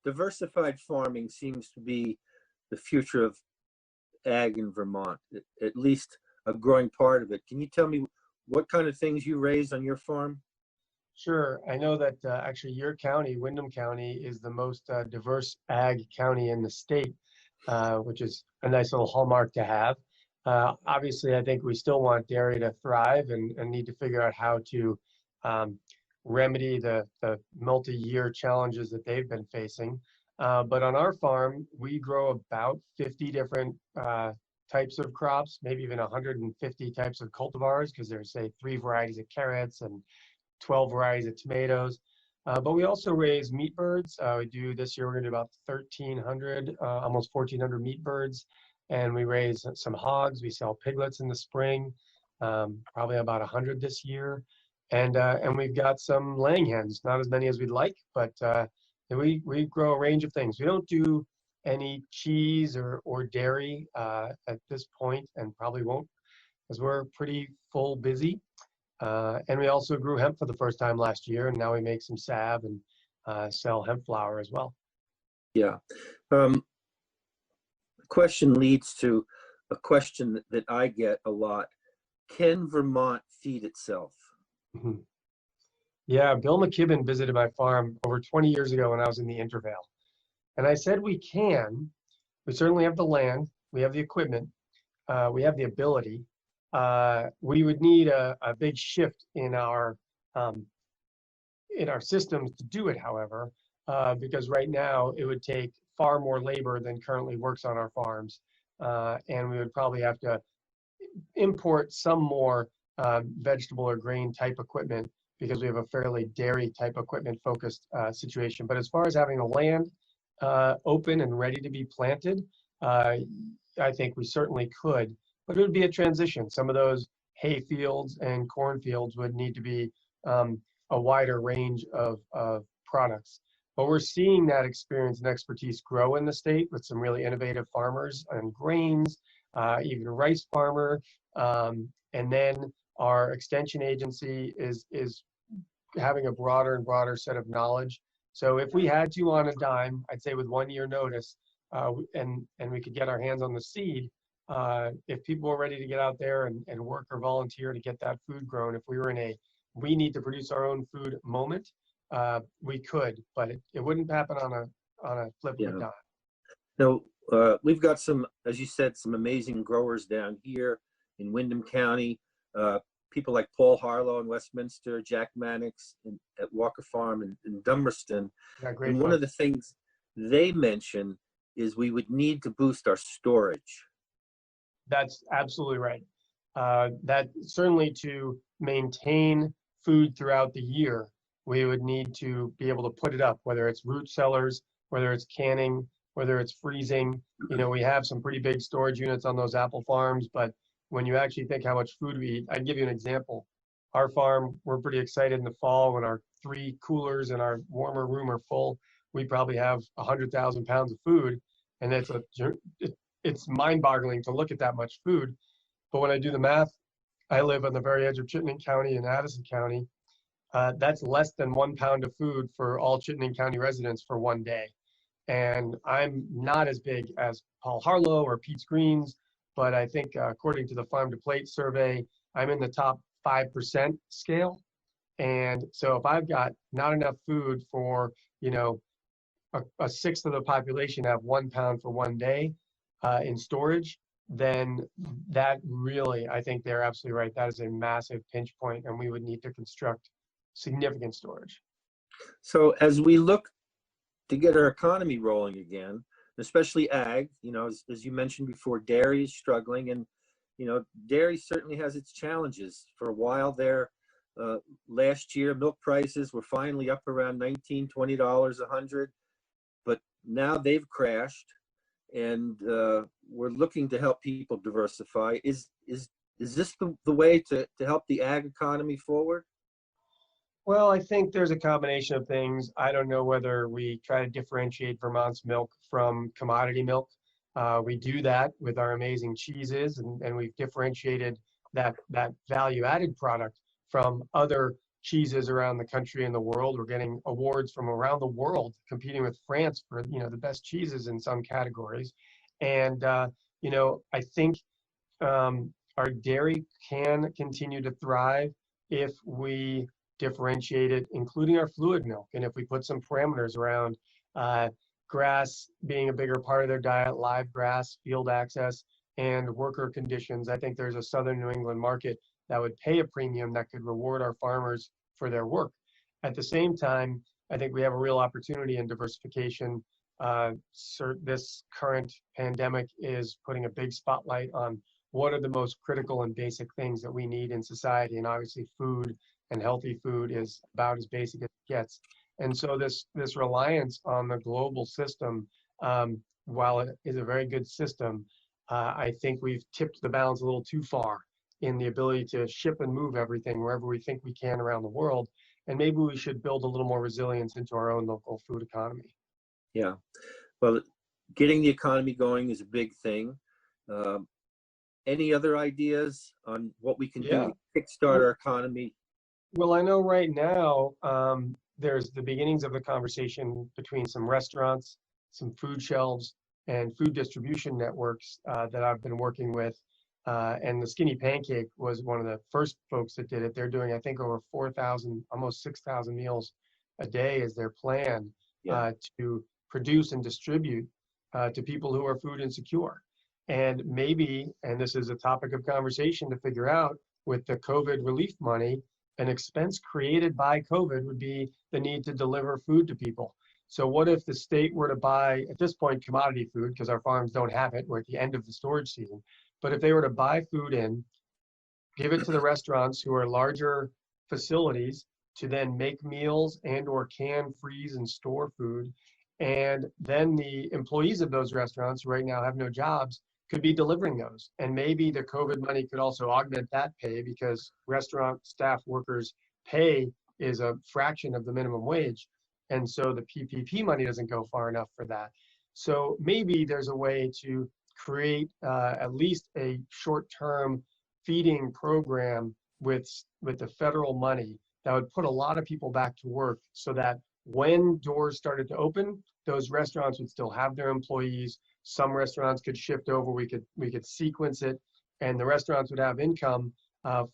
diversified farming seems to be the future of ag in Vermont, at least a growing part of it. Can you tell me what kind of things you raise on your farm? Sure. I know that actually your county, Windham County, is the most diverse ag county in the state, which is a nice little hallmark to have. Obviously, I think we still want dairy to thrive and need to figure out how to remedy the multi-year challenges that they've been facing. But on our farm, we grow about 50 different types of crops, maybe even 150 types of cultivars, because there's, say, 3 varieties of carrots and 12 varieties of tomatoes. But we also raise meat birds. This year, we're going to do about 1,300, almost 1,400 meat birds. And we raise some hogs. We sell piglets in the spring, probably about 100 this year. And we've got some laying hens, not as many as we'd like, but we grow a range of things. We don't do any cheese or dairy at this point, and probably won't, because we're pretty full busy. And we also grew hemp for the first time last year, and now we make some salve and sell hemp flour as well. Yeah. Question leads to a question that I get a lot. Can Vermont feed itself? Mm-hmm. Yeah, Bill McKibben visited my farm over 20 years ago when I was in the Intervale. And I said we can. We certainly have the land. We have the equipment. We have the ability. We would need a big shift in our systems to do it, however, because right now it would take far more labor than currently works on our farms, and we would probably have to import some more vegetable or grain type equipment because we have a fairly dairy type equipment focused situation. But as far as having the land open and ready to be planted, I think we certainly could, but it would be a transition. Some of those hay fields and cornfields would need to be a wider range of products. But we're seeing that experience and expertise grow in the state with some really innovative farmers and grains, even a rice farmer. And then our extension agency is having a broader and broader set of knowledge. So if we had to on a dime, I'd say with 1 year notice, and we could get our hands on the seed, if people were ready to get out there and work or volunteer to get that food grown, if we were in we need to produce our own food moment, we could, but it wouldn't happen on a flip of a dime. Now, we've got some, as you said, some amazing growers down here in Windham County. People like Paul Harlow in Westminster, Jack Mannix at Walker Farm in Dummerston. Yeah, great. And one of the things they mention is we would need to boost our storage. That's absolutely right. That certainly to maintain food throughout the year, we would need to be able to put it up, whether it's root cellars, whether it's canning, whether it's freezing. You know, we have some pretty big storage units on those apple farms, but when you actually think how much food we eat, I'd give you an example. Our farm, we're pretty excited in the fall when our 3 coolers in our warmer room are full. We probably have 100,000 pounds of food, and it's mind-boggling to look at that much food. But when I do the math, I live on the very edge of Chittenden County and Addison County. That's less than 1 pound of food for all Chittenden County residents for 1 day. And I'm not as big as Paul Harlow or Pete's Greens, but I think according to the Farm to Plate survey, I'm in the top 5% scale And so if I've got not enough food for, you know, a sixth of the population have 1 pound for one day in storage, then that really, I think they're absolutely right. That is a massive pinch point, and we would need to construct significant storage. So as we look to get our economy rolling again, especially ag, you know, as you mentioned before, dairy is struggling, and you know, dairy certainly has its challenges. For a while there, last year, milk prices were finally up around $19, $20 a hundred, but now they've crashed, and we're looking to help people diversify. Is this the way to help the ag economy forward? Well, I think there's a combination of things. I don't know whether we try to differentiate Vermont's milk from commodity milk. We do that with our amazing cheeses, and we've differentiated that value-added product from other cheeses around the country and the world. We're getting awards from around the world, competing with France for, you know, the best cheeses in some categories. And you know, I think our dairy can continue to thrive if we differentiate it, including our fluid milk. And if we put some parameters around grass being a bigger part of their diet, live grass, field access, and worker conditions, I think there's a southern New England market that would pay a premium that could reward our farmers for their work. At the same time, I think we have a real opportunity in diversification. This current pandemic is putting a big spotlight on what are the most critical and basic things that we need in society, and obviously food and healthy food is about as basic as it gets. And so this reliance on the global system, while it is a very good system, I think we've tipped the balance a little too far in the ability to ship and move everything wherever we think we can around the world. And maybe we should build a little more resilience into our own local food economy. Yeah, well, getting the economy going is a big thing. Any other ideas on what we can do to kickstart our economy? Well, I know right now there's the beginnings of a conversation between some restaurants, some food shelves, and food distribution networks that I've been working with. And the Skinny Pancake was one of the first folks that did it. They're doing, I think, over 4,000, almost 6,000 meals a day is their plan to produce and distribute to people who are food insecure. And maybe, and this is a topic of conversation to figure out, with the COVID relief money, an expense created by COVID would be the need to deliver food to people. So what if the state were to buy, at this point, commodity food, because our farms don't have it, we're at the end of the storage season, but if they were to buy food in, give it to the restaurants who are larger facilities to then make meals and or can, freeze, and store food, and then the employees of those restaurants who right now have no jobs could be delivering those. And maybe the COVID money could also augment that pay, because restaurant staff workers' pay is a fraction of the minimum wage. And so the PPP money doesn't go far enough for that. So maybe there's a way to create at least a short-term feeding program with the federal money that would put a lot of people back to work, so that when doors started to open, those restaurants would still have their employees. Some restaurants could shift over, we could sequence it, and the restaurants would have income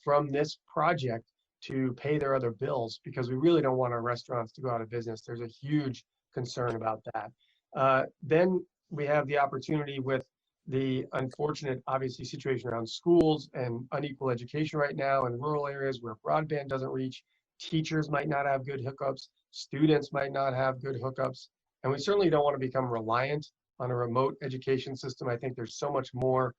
from this project to pay their other bills, because we really don't want our restaurants to go out of business. There's a huge concern about that. Then we have the opportunity with the unfortunate, obviously, situation around schools and unequal education right now in rural areas where broadband doesn't reach. Teachers might not have good hookups, students might not have good hookups, and we certainly don't want to become reliant on a remote education system. I think there's so much more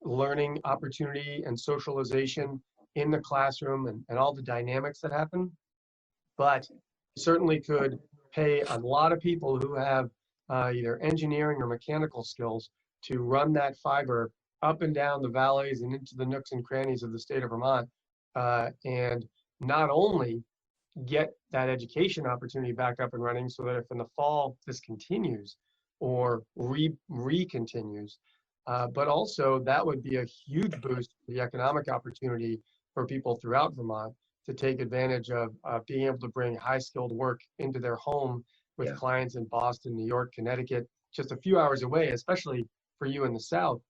learning opportunity and socialization in the classroom and all the dynamics that happen. But certainly could pay a lot of people who have either engineering or mechanical skills to run that fiber up and down the valleys and into the nooks and crannies of the state of Vermont, and not only get that education opportunity back up and running, so that if in the fall this continues or re-continues, but also that would be a huge boost for the economic opportunity for people throughout Vermont to take advantage of being able to bring high-skilled work into their home with clients in Boston, New York, Connecticut, just a few hours away, especially for you in the South,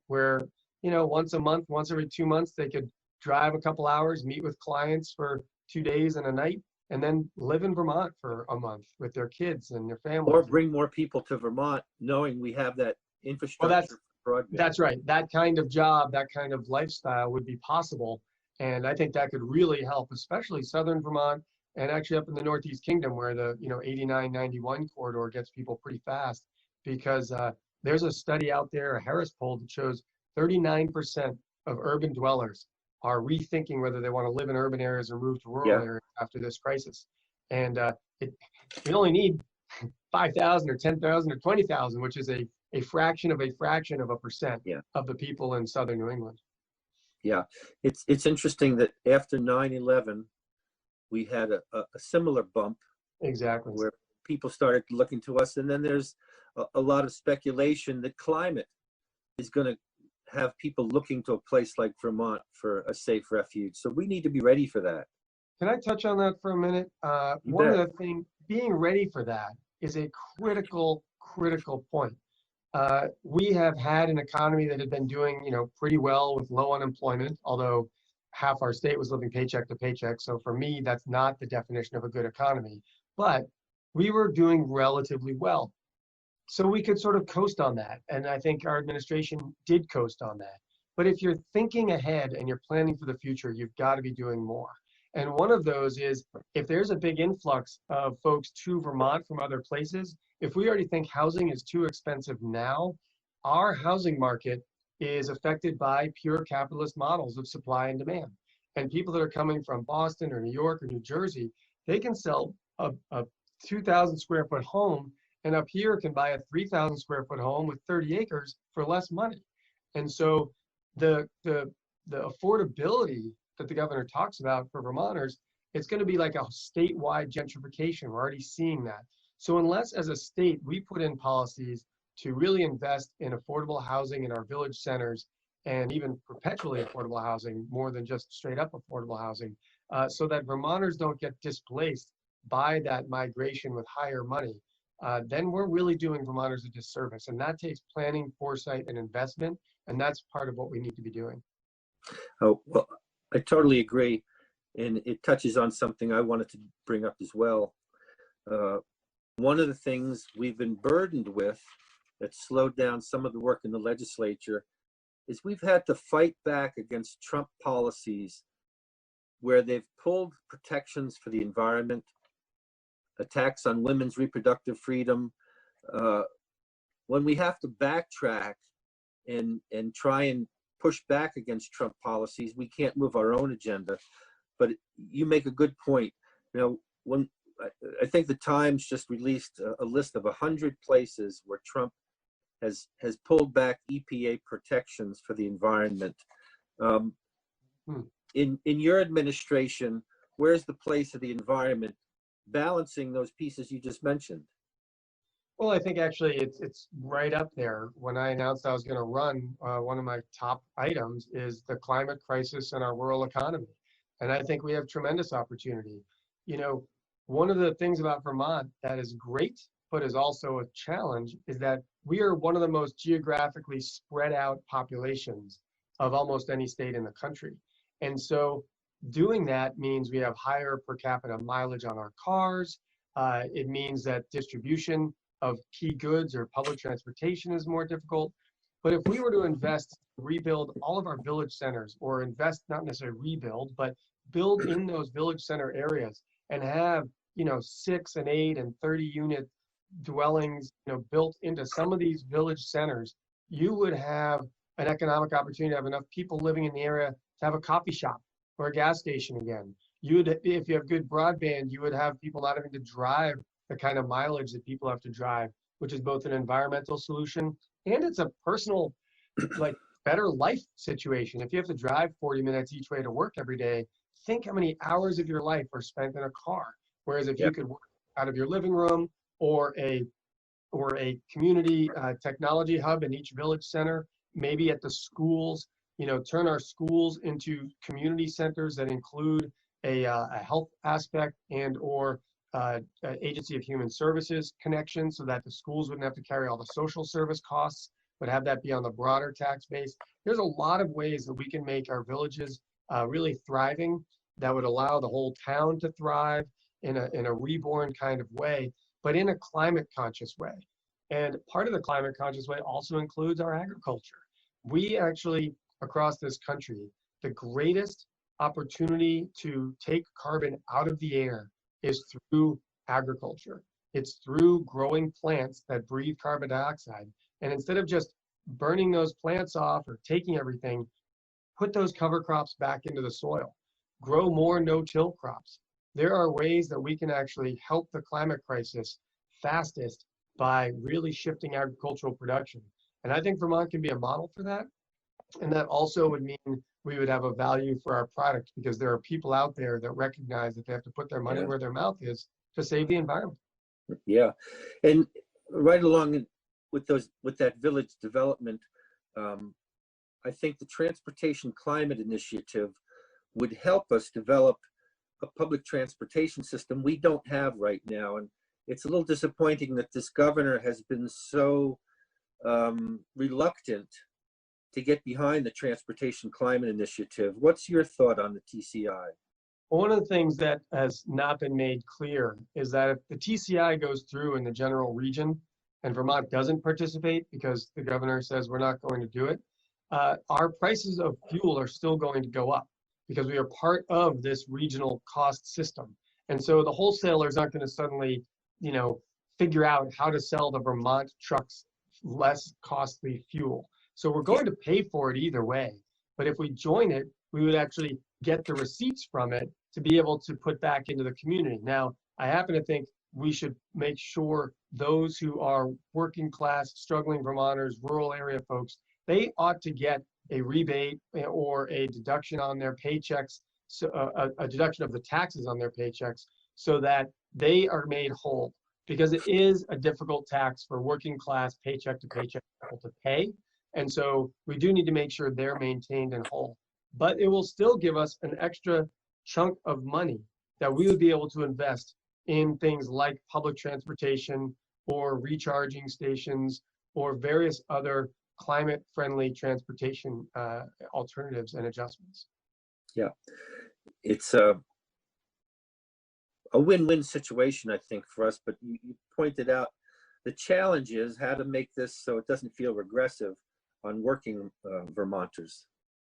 where, you know, once a month, once every 2 months, they could drive a couple hours, meet with clients for 2 days and a night, and then live in Vermont for a month with their kids and their families. Or bring more people to Vermont, knowing we have that infrastructure for broadband. That's right. That kind of job, that kind of lifestyle would be possible. And I think that could really help, especially southern Vermont and actually up in the Northeast Kingdom where the 89-91 corridor gets people pretty fast, because there's a study out there, a Harris poll, that shows 39% of urban dwellers are rethinking whether they want to live in urban areas or move to rural areas after this crisis. And we only need 5,000 or 10,000 or 20,000, which is a fraction of a percent of the people in southern New England. Yeah, it's interesting that after 9/11, we had a similar bump. Exactly. Where people started looking to us, and then there's a lot of speculation that climate is going to have people looking to a place like Vermont for a safe refuge. So we need to be ready for that. Can I touch on that for a minute? One of the things, being ready for that is a critical point. We have had an economy that had been doing, pretty well with low unemployment, although half our state was living paycheck to paycheck. So for me, that's not the definition of a good economy. But we were doing relatively well. So we could sort of coast on that. And I think our administration did coast on that. But if you're thinking ahead and you're planning for the future, you've got to be doing more. And one of those is, if there's a big influx of folks to Vermont from other places, if we already think housing is too expensive now, our housing market is affected by pure capitalist models of supply and demand. And people that are coming from Boston or New York or New Jersey, they can sell a 2,000 square foot home, and up here can buy a 3,000 square foot home with 30 acres for less money. And so the affordability that the governor talks about for Vermonters, it's going to be like a statewide gentrification. We're already seeing that. So unless as a state we put in policies to really invest in affordable housing in our village centers, and even perpetually affordable housing, more than just straight up affordable housing, so that Vermonters don't get displaced by that migration with higher money, then we're really doing Vermonters a disservice. And that takes planning, foresight, and investment. And that's part of what we need to be doing. Oh, well, I totally agree. And it touches on something I wanted to bring up as well. One of the things we've been burdened with that slowed down some of the work in the legislature is we've had to fight back against Trump policies where they've pulled protections for the environment, attacks on women's reproductive freedom. When we have to backtrack and try and push back against Trump policies, we can't move our own agenda. But you make a good point. When I think the Times just released a list of 100 places where Trump has pulled back EPA protections for the environment. In your administration, where's the place of the environment balancing those pieces you just mentioned? Well, I think actually it's right up there. When I announced I was going to run, one of my top items is the climate crisis in our rural economy. And I think we have tremendous opportunity. One of the things about Vermont that is great, but is also a challenge, is that we are one of the most geographically spread out populations of almost any state in the country. And so doing that means we have higher per capita mileage on our cars. It means that distribution of key goods or public transportation is more difficult. But if we were to invest, rebuild all of our village centers, or invest, not necessarily rebuild, but build in those village center areas and have, 6 and 8 and 30 unit dwellings, built into some of these village centers, you would have an economic opportunity to have enough people living in the area to have a coffee shop or a gas station again. If you have good broadband, you would have people not having to drive the kind of mileage that people have to drive, which is both an environmental solution and it's a personal, better life situation. If you have to drive 40 minutes each way to work every day, think how many hours of your life are spent in a car. Whereas if you could work out of your living room or a community technology hub in each village center, maybe at the schools, turn our schools into community centers that include a health aspect and or Agency of Human Services connection, so that the schools wouldn't have to carry all the social service costs, but have that be on the broader tax base. There's a lot of ways that we can make our villages really thriving, that would allow the whole town to thrive in a reborn kind of way, but in a climate conscious way. And part of the climate conscious way also includes our agriculture. We actually, across this country, the greatest opportunity to take carbon out of the air is through agriculture. It's through growing plants that breathe carbon dioxide. And instead of just burning those plants off or taking everything, put those cover crops back into the soil. Grow more no-till crops. There are ways that we can actually help the climate crisis fastest by really shifting agricultural production. And I think Vermont can be a model for that. And that also would mean we would have a value for our product, because there are people out there that recognize that they have to put their money where their mouth is to save the environment. Yeah, and right along with that village development, I think the Transportation Climate Initiative would help us develop a public transportation system we don't have right now. And it's a little disappointing that this governor has been so reluctant to get behind the Transportation Climate Initiative. What's your thought on the TCI? One of the things that has not been made clear is that if the TCI goes through in the general region and Vermont doesn't participate because the governor says we're not going to do it, our prices of fuel are still going to go up because we are part of this regional cost system. And so the wholesalers aren't going to suddenly, figure out how to sell the Vermont trucks less costly fuel. So we're going to pay for it either way. But if we join it, we would actually get the receipts from it to be able to put back into the community. Now, I happen to think we should make sure those who are working class, struggling Vermonters, rural area folks, they ought to get a rebate or a deduction on their paychecks, so a deduction of the taxes on their paychecks, so that they are made whole. Because it is a difficult tax for working class paycheck to paycheck people to pay. And so we do need to make sure they're maintained and whole. But it will still give us an extra chunk of money that we would be able to invest in things like public transportation or recharging stations or various other climate-friendly transportation alternatives and adjustments. Yeah, it's a win-win situation, I think, for us. But you pointed out the challenge is how to make this so it doesn't feel regressive on working Vermonters.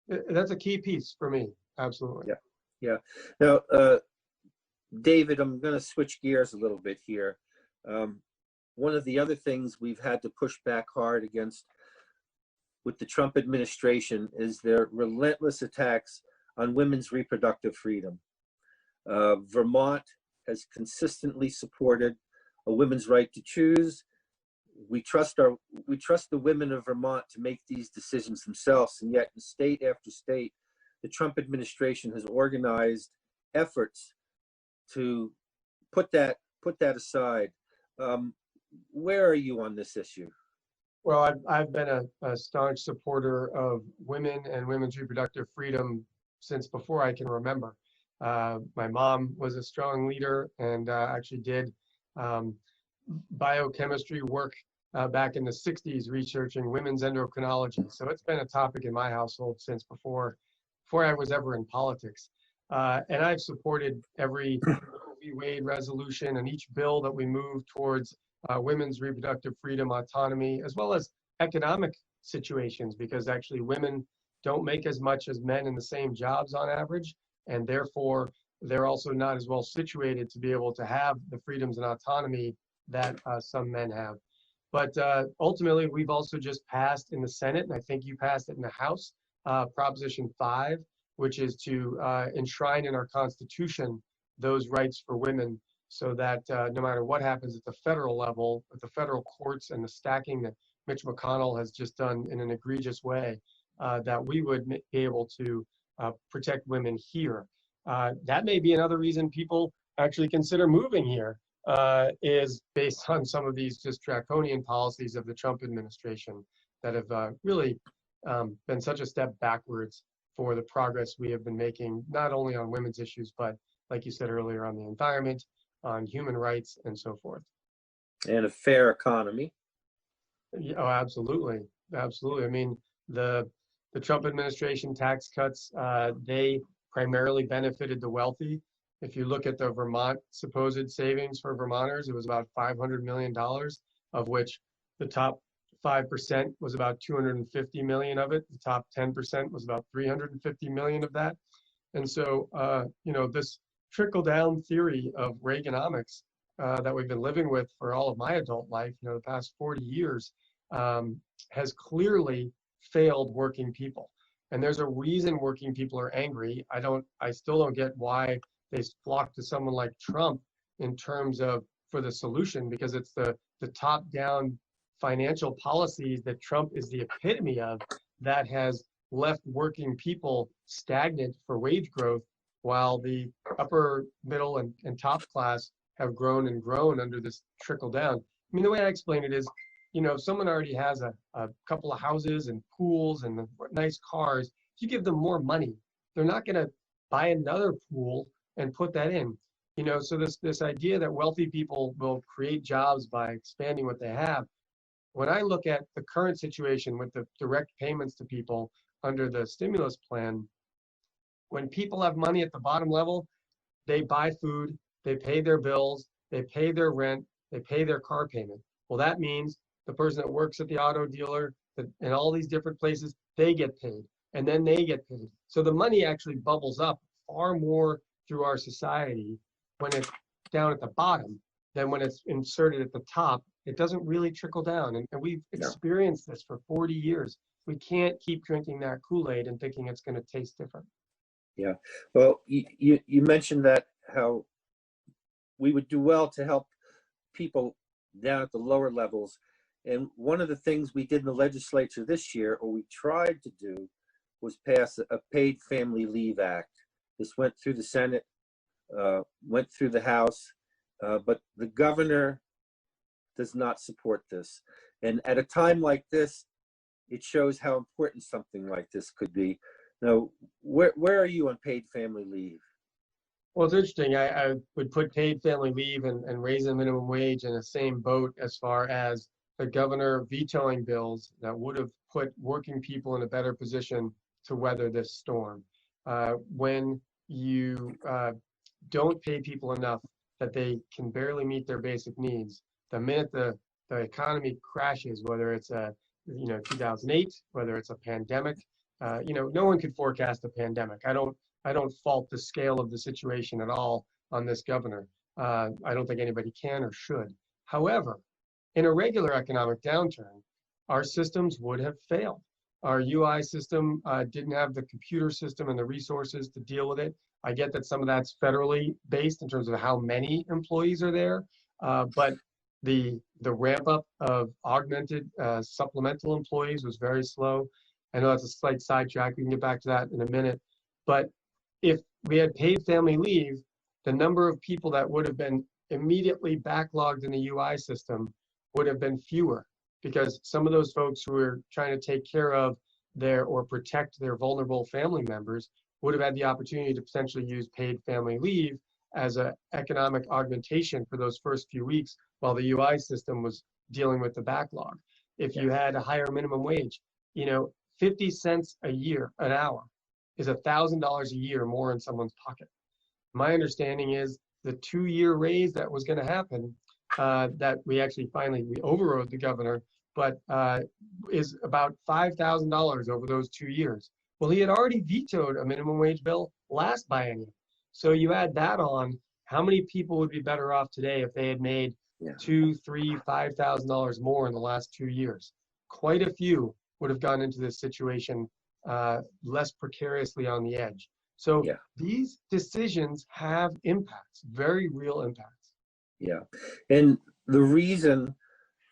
That's a key piece for me. Absolutely. Yeah. Now, David, I'm going to switch gears a little bit here. One of the other things we've had to push back hard against with the Trump administration is their relentless attacks on women's reproductive freedom. Vermont has consistently supported a women's right to choose. We trust the women of Vermont to make these decisions themselves, and yet in state after state, the Trump administration has organized efforts to put that aside. Where are you on this issue? Well, I've been a staunch supporter of women and women's reproductive freedom since before I can remember. My mom was a strong leader and actually did biochemistry work back in the 60s researching women's endocrinology. So it's been a topic in my household since before I was ever in politics. And I've supported every Roe v. Wade resolution and each bill that we move towards women's reproductive freedom, autonomy, as well as economic situations, because actually women don't make as much as men in the same jobs on average, and therefore they're also not as well situated to be able to have the freedoms and autonomy that some men have. But ultimately, we've also just passed in the Senate, and I think you passed it in the House, Proposition 5, which is to enshrine in our Constitution those rights for women, so that no matter what happens at the federal level, at the federal courts and the stacking that Mitch McConnell has just done in an egregious way, that we would be able to protect women here. That may be another reason people actually consider moving here, is based on some of these just draconian policies of the Trump administration that have really been such a step backwards for the progress we have been making, not only on women's issues, but like you said earlier, on the environment, on human rights, and so forth. And a fair economy. Oh, absolutely. Absolutely. I mean, the the Trump administration tax cuts, they primarily benefited the wealthy. If you look at the Vermont supposed savings for Vermonters, it was about $500 million, of which the top 5% was about 250 million of it. The top 10% was about 350 million of that. And so, this trickle-down theory of Reaganomics that we've been living with for all of my adult life, the past 40 years, has clearly failed working people. And there's a reason working people are angry. I still don't get why they flock to someone like Trump in terms of for the solution, because it's the top-down financial policies that Trump is the epitome of that has left working people stagnant for wage growth, while the upper, middle, and top class have grown and grown under this trickle down. I mean, the way I explain it is, if someone already has a couple of houses and pools and nice cars, if you give them more money, they're not going to buy another pool and put that in. So this idea that wealthy people will create jobs by expanding what they have, when I look at the current situation with the direct payments to people under the stimulus plan, when people have money at the bottom level, they buy food, they pay their bills, they pay their rent, they pay their car payment. Well, that means the person that works at the auto dealer and all these different places, they get paid, and then they get paid. So the money actually bubbles up far more through our society when it's down at the bottom than when it's inserted at the top. It doesn't really trickle down. And we've experienced this for 40 years. We can't keep drinking that Kool-Aid and thinking it's going to taste different. Yeah. Well, you mentioned that how we would do well to help people down at the lower levels. And one of the things we did in the legislature this year, or we tried to do, was pass a Paid Family Leave Act. This went through the Senate, went through the House, but the governor does not support this. And at a time like this, it shows how important something like this could be. Now, where are you on paid family leave? Well, it's interesting. I would put paid family leave and raise the minimum wage in the same boat as far as the governor vetoing bills that would have put working people in a better position to weather this storm. When you don't pay people enough that they can barely meet their basic needs, the minute the economy crashes, whether it's 2008, whether it's a pandemic, no one could forecast a pandemic. I don't fault the scale of the situation at all on this governor. I don't think anybody can or should. However, in a regular economic downturn, our systems would have failed. Our UI system didn't have the computer system and the resources to deal with it. I get that some of that's federally based in terms of how many employees are there, but the ramp up of augmented supplemental employees was very slow. I know that's a slight sidetrack. We can get back to that in a minute. But if we had paid family leave, the number of people that would have been immediately backlogged in the UI system would have been fewer, because some of those folks who are trying to take care of or protect their vulnerable family members would have had the opportunity to potentially use paid family leave as an economic augmentation for those first few weeks while the UI system was dealing with the backlog. If you had a higher minimum wage, 50 cents an hour is $1,000 a year more in someone's pocket. My understanding is the 2-year raise that was going to happen, that we overrode the governor, but is about $5,000 over those 2 years. Well, he had already vetoed a minimum wage bill last biennium. So you add that on, how many people would be better off today if they had made $2,000, $3,000, $5,000 more in the last 2 years? Quite a few would have gone into this situation less precariously on the edge. So these decisions have impacts, very real impacts. Yeah, and the reason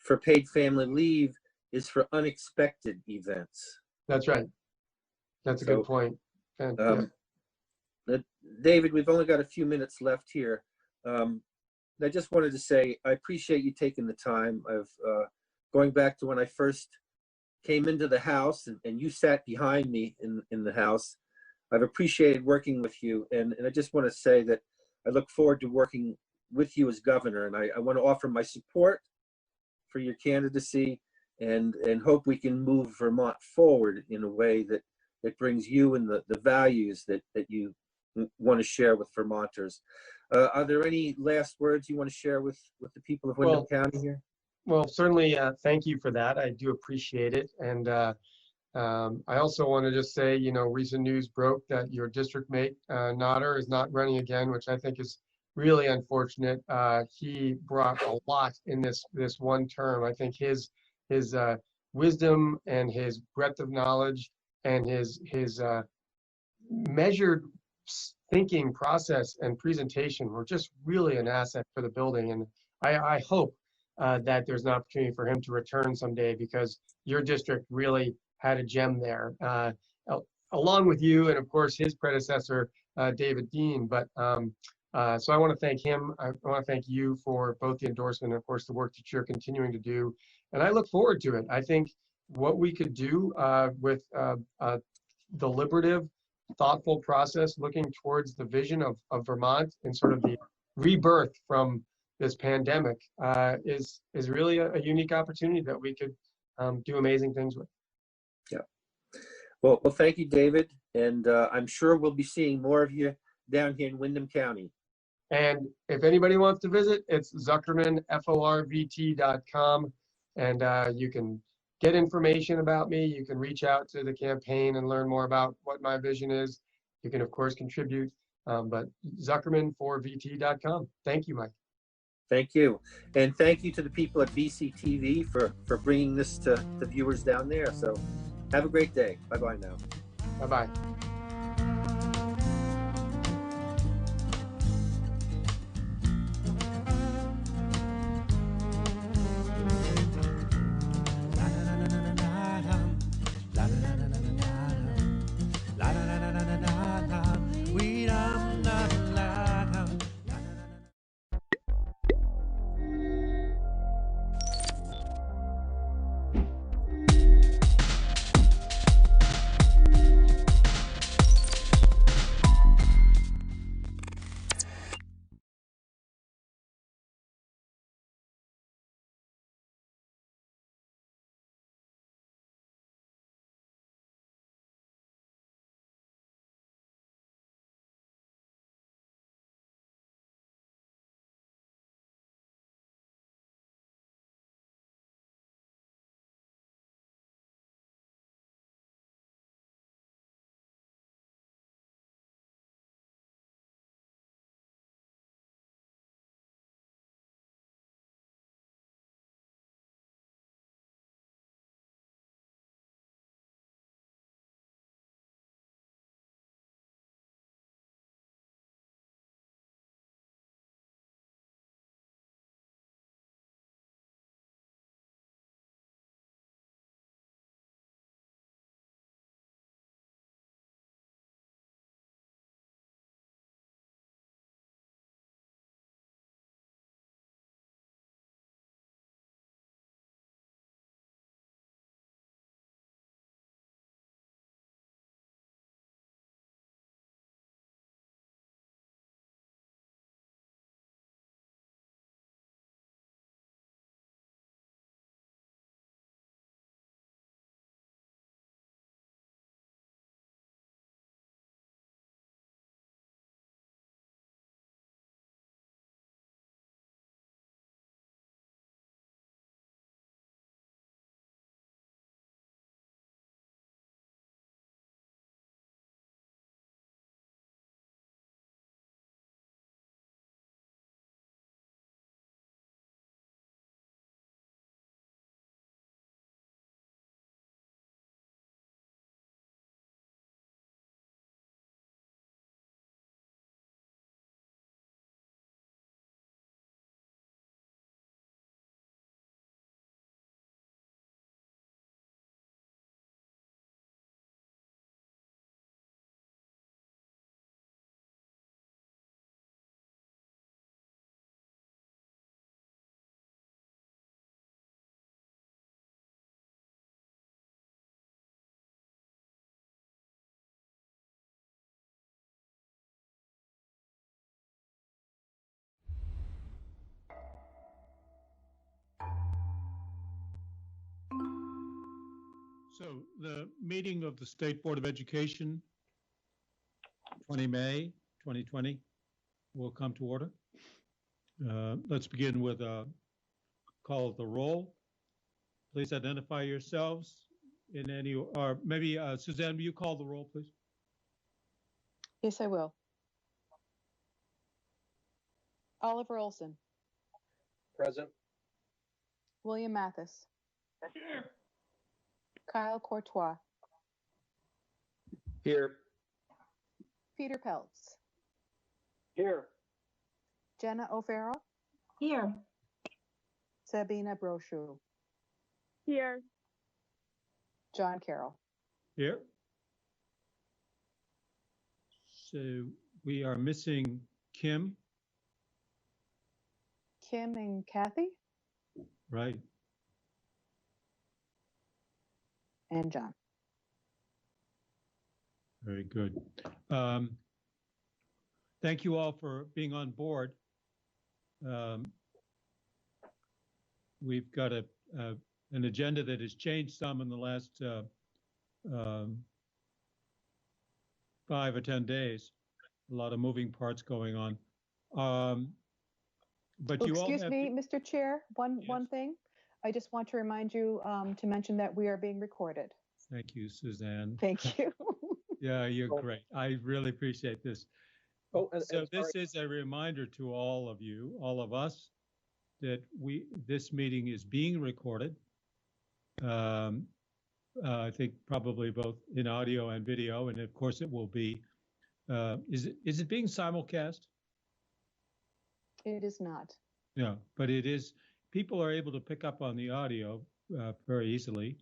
for paid family leave is for unexpected events. That's right. That's a good point. David, we've only got a few minutes left here. I just wanted to say I appreciate you taking the time of going back to when I first came into the House and you sat behind me in the House. I've appreciated working with you, and I just want to say that I look forward to working with you as governor, and I want to offer my support for your candidacy and hope we can move Vermont forward in a way that that brings you and the values that you want to share with Vermonters. Are there any last words you want to share with the people of Windham County here? Well, certainly, thank you for that. I do appreciate it. And I also want to just say, recent news broke that your district mate, Nodder, is not running again, which I think is really unfortunate. He brought a lot in this one term. I think his wisdom and his breadth of knowledge and his measured thinking process and presentation were just really an asset for the building. And I hope that there's an opportunity for him to return someday, because your district really had a gem there, along with you and of course his predecessor, David Dean. But so I want to thank him. I want to thank you for both the endorsement and of course the work that you're continuing to do. And I look forward to it. I think what we could do with a deliberative, thoughtful process looking towards the vision of Vermont and sort of the rebirth from this pandemic is really a unique opportunity that we could do amazing things with. Yeah. Well, thank you, David. And I'm sure we'll be seeing more of you down here in Windham County. And if anybody wants to visit, it's zuckerman.forvt.com. And you can get information about me. You can reach out to the campaign and learn more about what my vision is. You can, of course, contribute, but zuckerman4vt.com. Thank you, Mike. Thank you. And thank you to the people at BCTV for bringing this to the viewers down there. So have a great day. Bye-bye now. Bye-bye. So the meeting of the State Board of Education, 20 May 2020, will come to order. Let's begin with a call of the roll. Please identify yourselves in any, or maybe Suzanne, will you call the roll, please? Yes, I will. Oliver Olson. Present. William Mathis. Here. Kyle Courtois. Here. Peter Peltz. Here. Jenna O'Farrell. Here. Sabina Brochu. Here. John Carroll. Here. So we are missing Kim. Kim and Kathy. Right. And John. Very good. Thank you all for being on board. We've got an agenda that has changed some in the last 5 or 10 days. A lot of moving parts going on. But you all excuse have me, Mr. Chair, one thing. I just want to remind you to mention that we are being recorded. Thank you, Suzanne. Thank you. Yeah, you're great. I really appreciate this. So this is a reminder to all of you, all of us, that this meeting is being recorded. I think probably both in audio and video, and of course it will be. Is it being simulcast? It is not. Yeah, but it is. People are able to pick up on the audio very easily,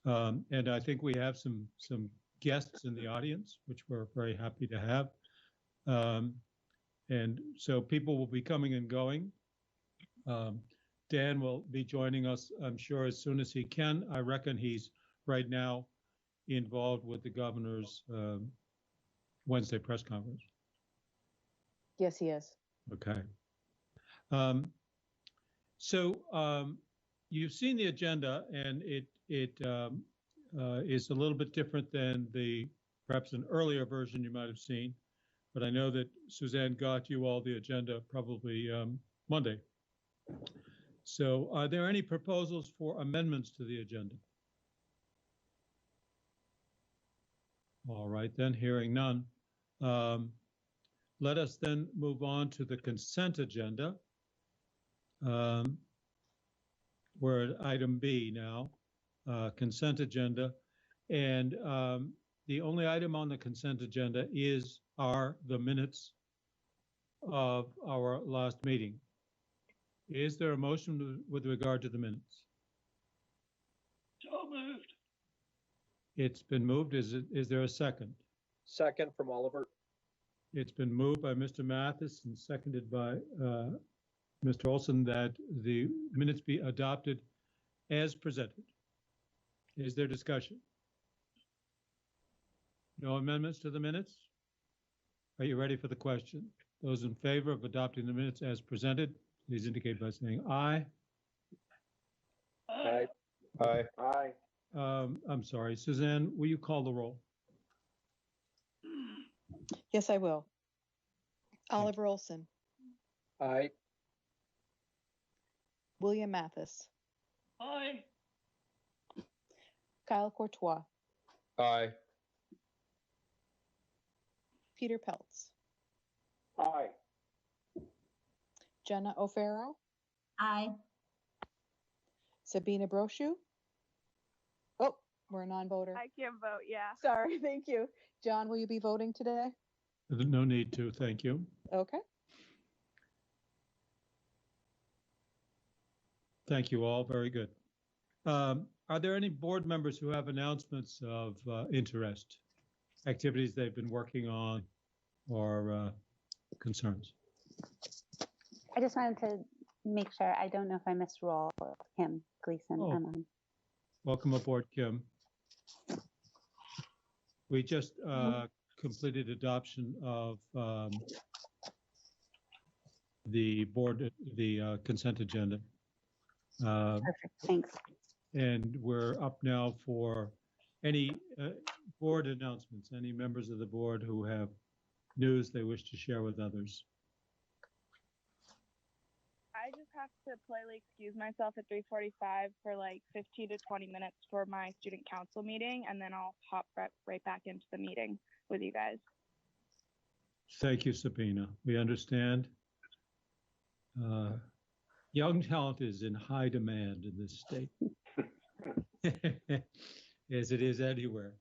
and I think we have some guests in the audience, which we're very happy to have. And so people will be coming and going. Dan will be joining us, I'm sure, as soon as he can. I reckon he's right now involved with the governor's Wednesday press conference. Yes, he is. Okay. So you've seen the agenda, and it is a little bit different than perhaps an earlier version you might have seen. But I know that Suzanne got you all the agenda probably Monday. So are there any proposals for amendments to the agenda? All right, then, hearing none. Let us then move on to the consent agenda. We're at item B now, consent agenda. And the only item on the consent agenda are the minutes of our last meeting. Is there a motion with regard to the minutes? So moved. It's been moved. Is there a second? Second from Oliver. It's been moved by Mr. Mathis and seconded by Mr. Olson that the minutes be adopted as presented. Is there discussion? No amendments to the minutes? Are you ready for the question? Those in favor of adopting the minutes as presented, please indicate by saying aye. Aye. Aye. Aye. I'm sorry, Suzanne, will you call the roll? Yes, I will. Oliver Olson. Aye. William Mathis. Aye. Kyle Courtois. Aye. Peter Peltz. Aye. Jenna O'Farrell. Aye. Sabina Brochu. Oh, we're a non-voter. I can't vote, yeah. Sorry, thank you. John, will you be voting today? No need to, thank you. Okay. Thank you all, very good. Are there any board members who have announcements of interest, activities they've been working on, or concerns? I just wanted to make sure, I don't know if I missed roll with Kim Gleason. Oh. Welcome aboard, Kim. We just completed adoption of the consent agenda. Perfect, thanks. And we're up now for Any board announcements? Any members of the board who have news they wish to share with others? I just have to politely excuse myself at 3:45 for like 15 to 20 minutes for my student council meeting, and then I'll hop right back into the meeting with you guys. Thank you, Sabina. We understand. Young talent is in high demand in this state, as it is anywhere.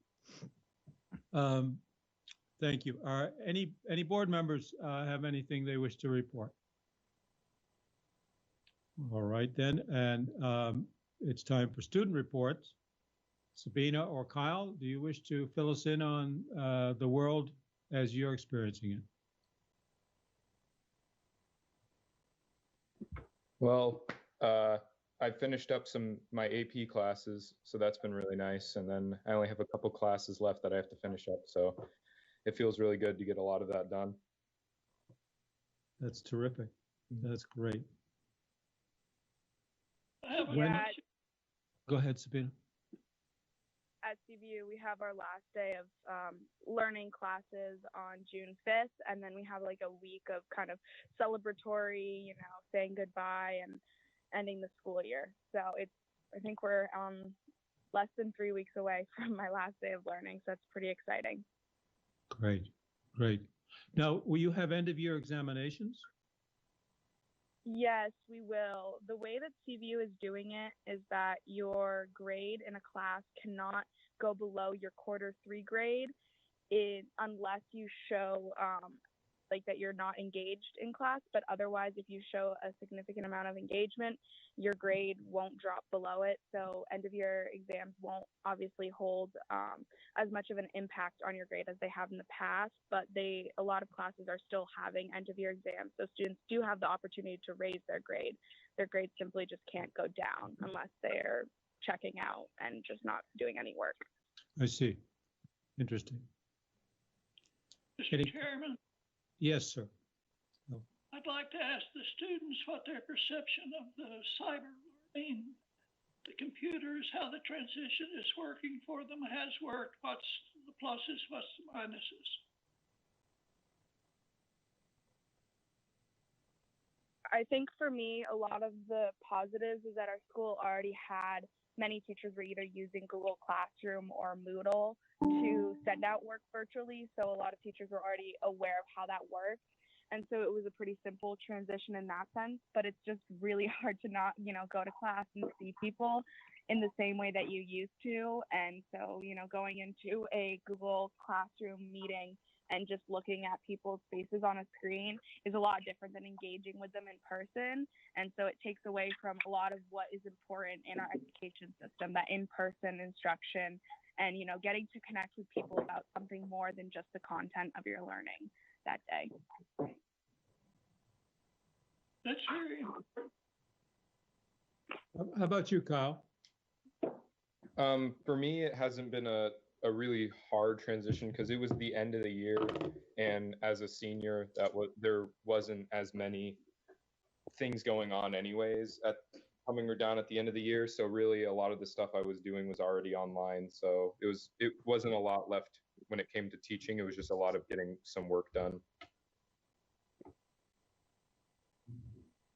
Thank you. Any board members have anything they wish to report? All right then, and it's time for student reports. Sabina or Kyle, do you wish to fill us in on the world as you're experiencing it? Well, I finished up my AP classes, so that's been really nice. And then I only have a couple classes left that I have to finish up, so it feels really good to get a lot of that done. That's terrific. That's great. Go ahead, Sabina. At CVU, we have our last day of learning classes on June 5th, and then we have like a week of kind of celebratory, saying goodbye and ending the school year. So I think we're less than 3 weeks away from my last day of learning, so it's pretty exciting. Great, great. Now, will you have end-of-year examinations? Yes, we will. The way that CVU is doing it is that your grade in a class cannot go below your Q3 grade unless you show like that you're not engaged in class, but otherwise if you show a significant amount of engagement, your grade won't drop below it. So end of year exams won't obviously hold as much of an impact on your grade as they have in the past, but a lot of classes are still having end of year exams. So students do have the opportunity to raise their grade. Their grade simply just can't go down unless they're checking out and just not doing any work. I see. Interesting. Mr. Chairman? Yes, sir. No. I'd like to ask the students what their perception of the cyber learning, the computers, how the transition is working for them, has worked, what's the pluses, what's the minuses. I think for me, a lot of the positives is that our school already had many teachers were either using Google Classroom or Moodle to send out work virtually. So a lot of teachers were already aware of how that worked. And so it was a pretty simple transition in that sense, but it's just really hard to not, go to class and see people in the same way that you used to. And so, going into a Google Classroom meeting and just looking at people's faces on a screen is a lot different than engaging with them in person. And so it takes away from a lot of what is important in our education system, that in-person instruction and, getting to connect with people about something more than just the content of your learning that day. That's very important. How about you, Kyle? For me, it hasn't been a really hard transition because it was the end of the year, and as a senior, there wasn't as many things going on anyways coming down at the end of the year. So really, a lot of the stuff I was doing was already online. So it wasn't a lot left when it came to teaching. It was just a lot of getting some work done.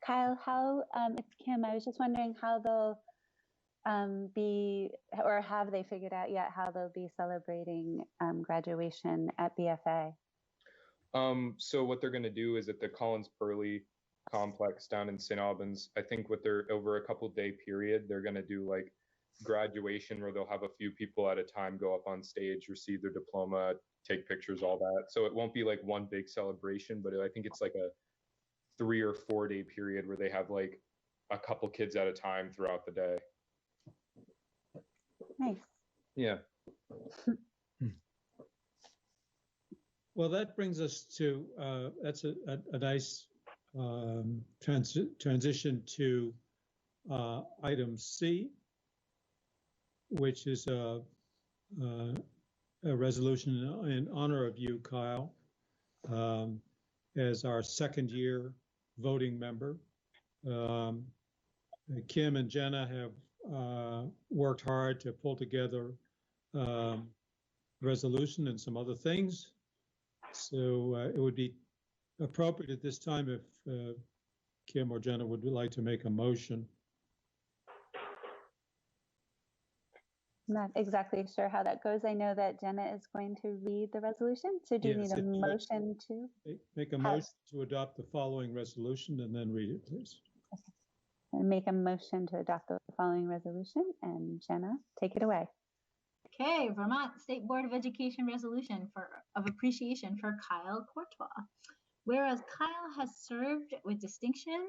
Kyle, it's Kim. I was just wondering how they'll be, or have they figured out yet how they'll be celebrating graduation at BFA? So what they're going to do is at the Collins Pearly complex down in St. Albans, I think over a couple-day period, they're going to do like graduation where they'll have a few people at a time go up on stage, receive their diploma, take pictures, all that. So it won't be like one big celebration, but I think it's like a 3 or 4 day period where they have like a couple kids at a time throughout the day. Nice. Yeah. Well, that brings us to, that's a nice transition to item C, which is a resolution in honor of you, Kyle, as our second year voting member. Kim and Jenna have worked hard to pull together resolution and some other things. So it would be appropriate at this time if Kim or Jenna would like to make a motion. Not exactly sure how that goes. I know that Jenna is going to read the resolution. So do you need a motion to? Make a motion to adopt the following resolution and then read it, please. Okay. Make a motion to adopt the following resolution, and Jenna, take it away. Okay, Vermont State Board of Education resolution of appreciation for Kyle Courtois. Whereas Kyle has served with distinction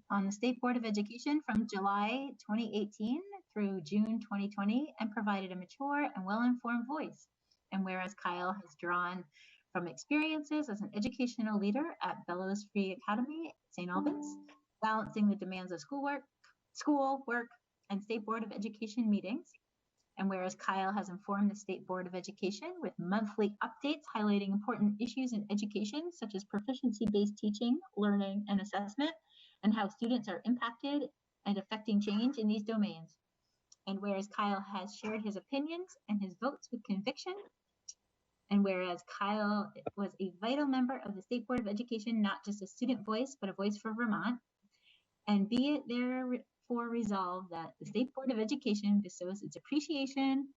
on the State Board of Education from July 2018 through June 2020 and provided a mature and well-informed voice. And whereas Kyle has drawn from experiences as an educational leader at Bellows Free Academy, St. Albans, balancing the demands of school work, and State Board of Education meetings. And whereas Kyle has informed the State Board of Education with monthly updates highlighting important issues in education, such as proficiency-based teaching, learning, and assessment, and how students are impacted and affecting change in these domains. And whereas Kyle has shared his opinions and his votes with conviction, and whereas Kyle was a vital member of the State Board of Education, not just a student voice, but a voice for Vermont, and be it therefore resolved that the State Board of Education bestows its appreciation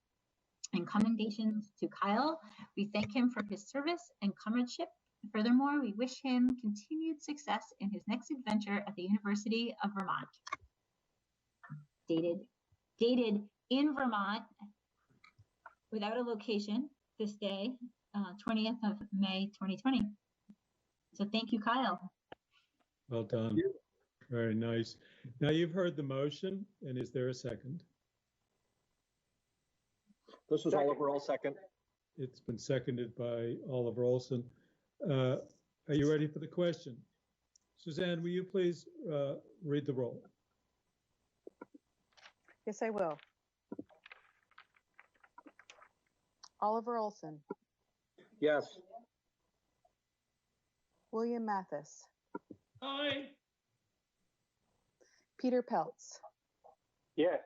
and commendations to Kyle. We thank him for his service and comradeship. Furthermore, we wish him continued success in his next adventure at the University of Vermont. Dated in Vermont, without a location, this day, 20th of May, 2020. So thank you, Kyle. Well done. Very nice. Now you've heard the motion, and is there a second? This is Oliver, I'll second. It's been seconded by Oliver Olson. Are you ready for the question? Suzanne, will you please read the roll? Yes, I will. Oliver Olson. Yes. William Mathis. Aye. Peter Peltz. Yes.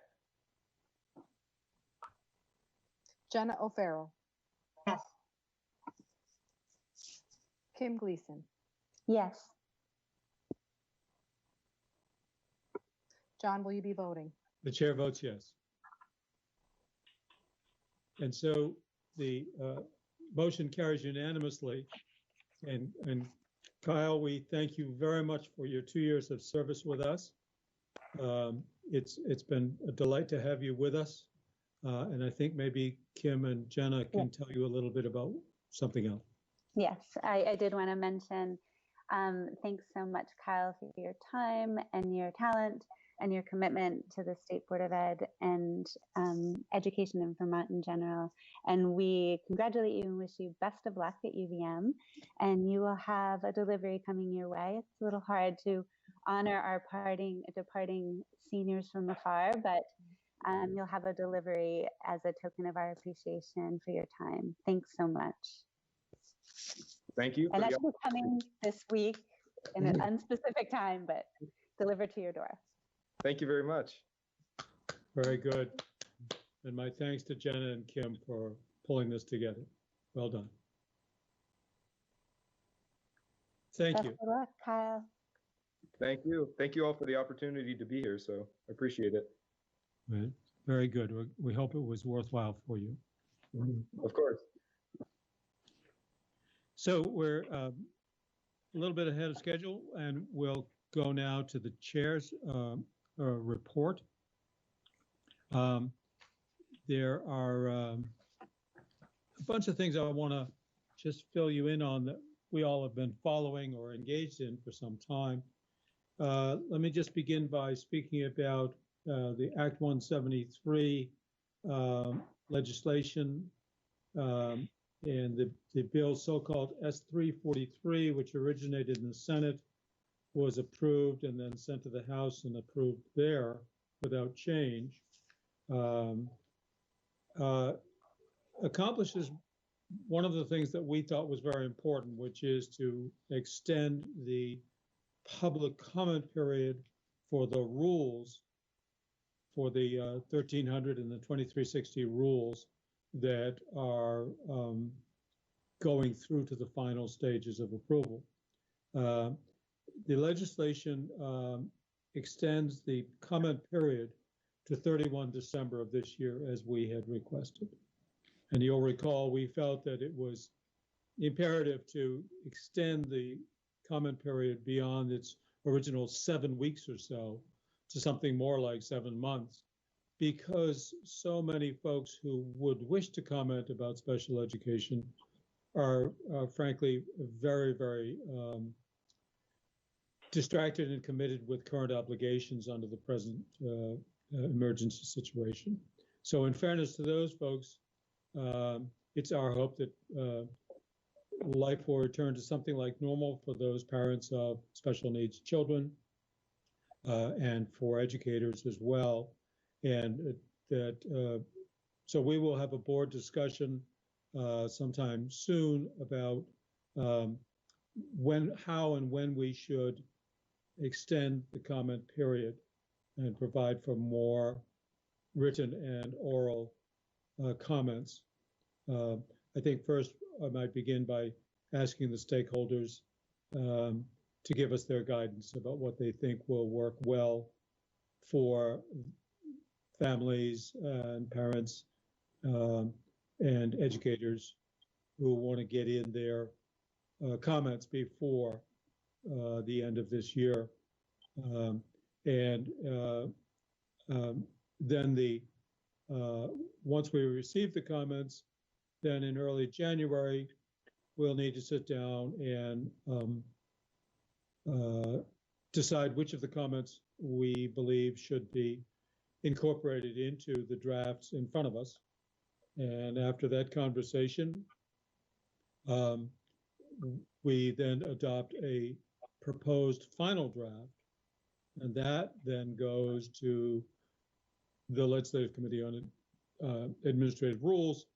Jenna O'Farrell. Yes. Kim Gleason. Yes. John, will you be voting? The chair votes yes. And so the motion carries unanimously. And Kyle, we thank you very much for your 2 years of service with us. It's been a delight to have you with us. And I think maybe Kim and Jenna can tell you a little bit about something else. Yes, I did want to mention, thanks so much, Kyle, for your time and your talent and your commitment to the State Board of Ed and education in Vermont in general. And we congratulate you and wish you best of luck at UVM. And you will have a delivery coming your way. It's a little hard to honor our departing seniors from afar, but you'll have a delivery as a token of our appreciation for your time. Thanks so much. Thank you. And that should be coming this week in an unspecific time, but delivered to your door. Thank you very much. Very good. And my thanks to Jenna and Kim for pulling this together. Well done. Thank you. Best of luck, Kyle. Thank you. Thank you all for the opportunity to be here. So I appreciate it. Right. Very good. We hope it was worthwhile for you. Of course. So we're a little bit ahead of schedule, and we'll go now to the chair's report. There are a bunch of things I want to just fill you in on that we all have been following or engaged in for some time. Let me just begin by speaking about the Act 173 legislation and the bill so-called S343, which originated in the Senate, was approved and then sent to the House and approved there without change. Accomplishes one of the things that we thought was very important, which is to extend the public comment period for the rules, for the 1300 and the 2360 rules, that are going through to the final stages of approval. The legislation extends the comment period to 31 December of this year, as we had requested. And you'll recall we felt that it was imperative to extend the comment period beyond its original 7 weeks or so to something more like 7 months, because so many folks who would wish to comment about special education are frankly very, very distracted and committed with current obligations under the present emergency situation. So in fairness to those folks, it's our hope that life will return to something like normal for those parents of special needs children and for educators as well. And so we will have a board discussion sometime soon about how and when we should extend the comment period and provide for more written and oral comments. I think first I might begin by asking the stakeholders to give us their guidance about what they think will work well for families and parents and educators who want to get in their comments before the end of this year. Then once we receive the comments, then in early January, we'll need to sit down and decide which of the comments we believe should be incorporated into the drafts in front of us. And after that conversation, we then adopt a proposed final draft, and that then goes to the Legislative Committee on Administrative Rules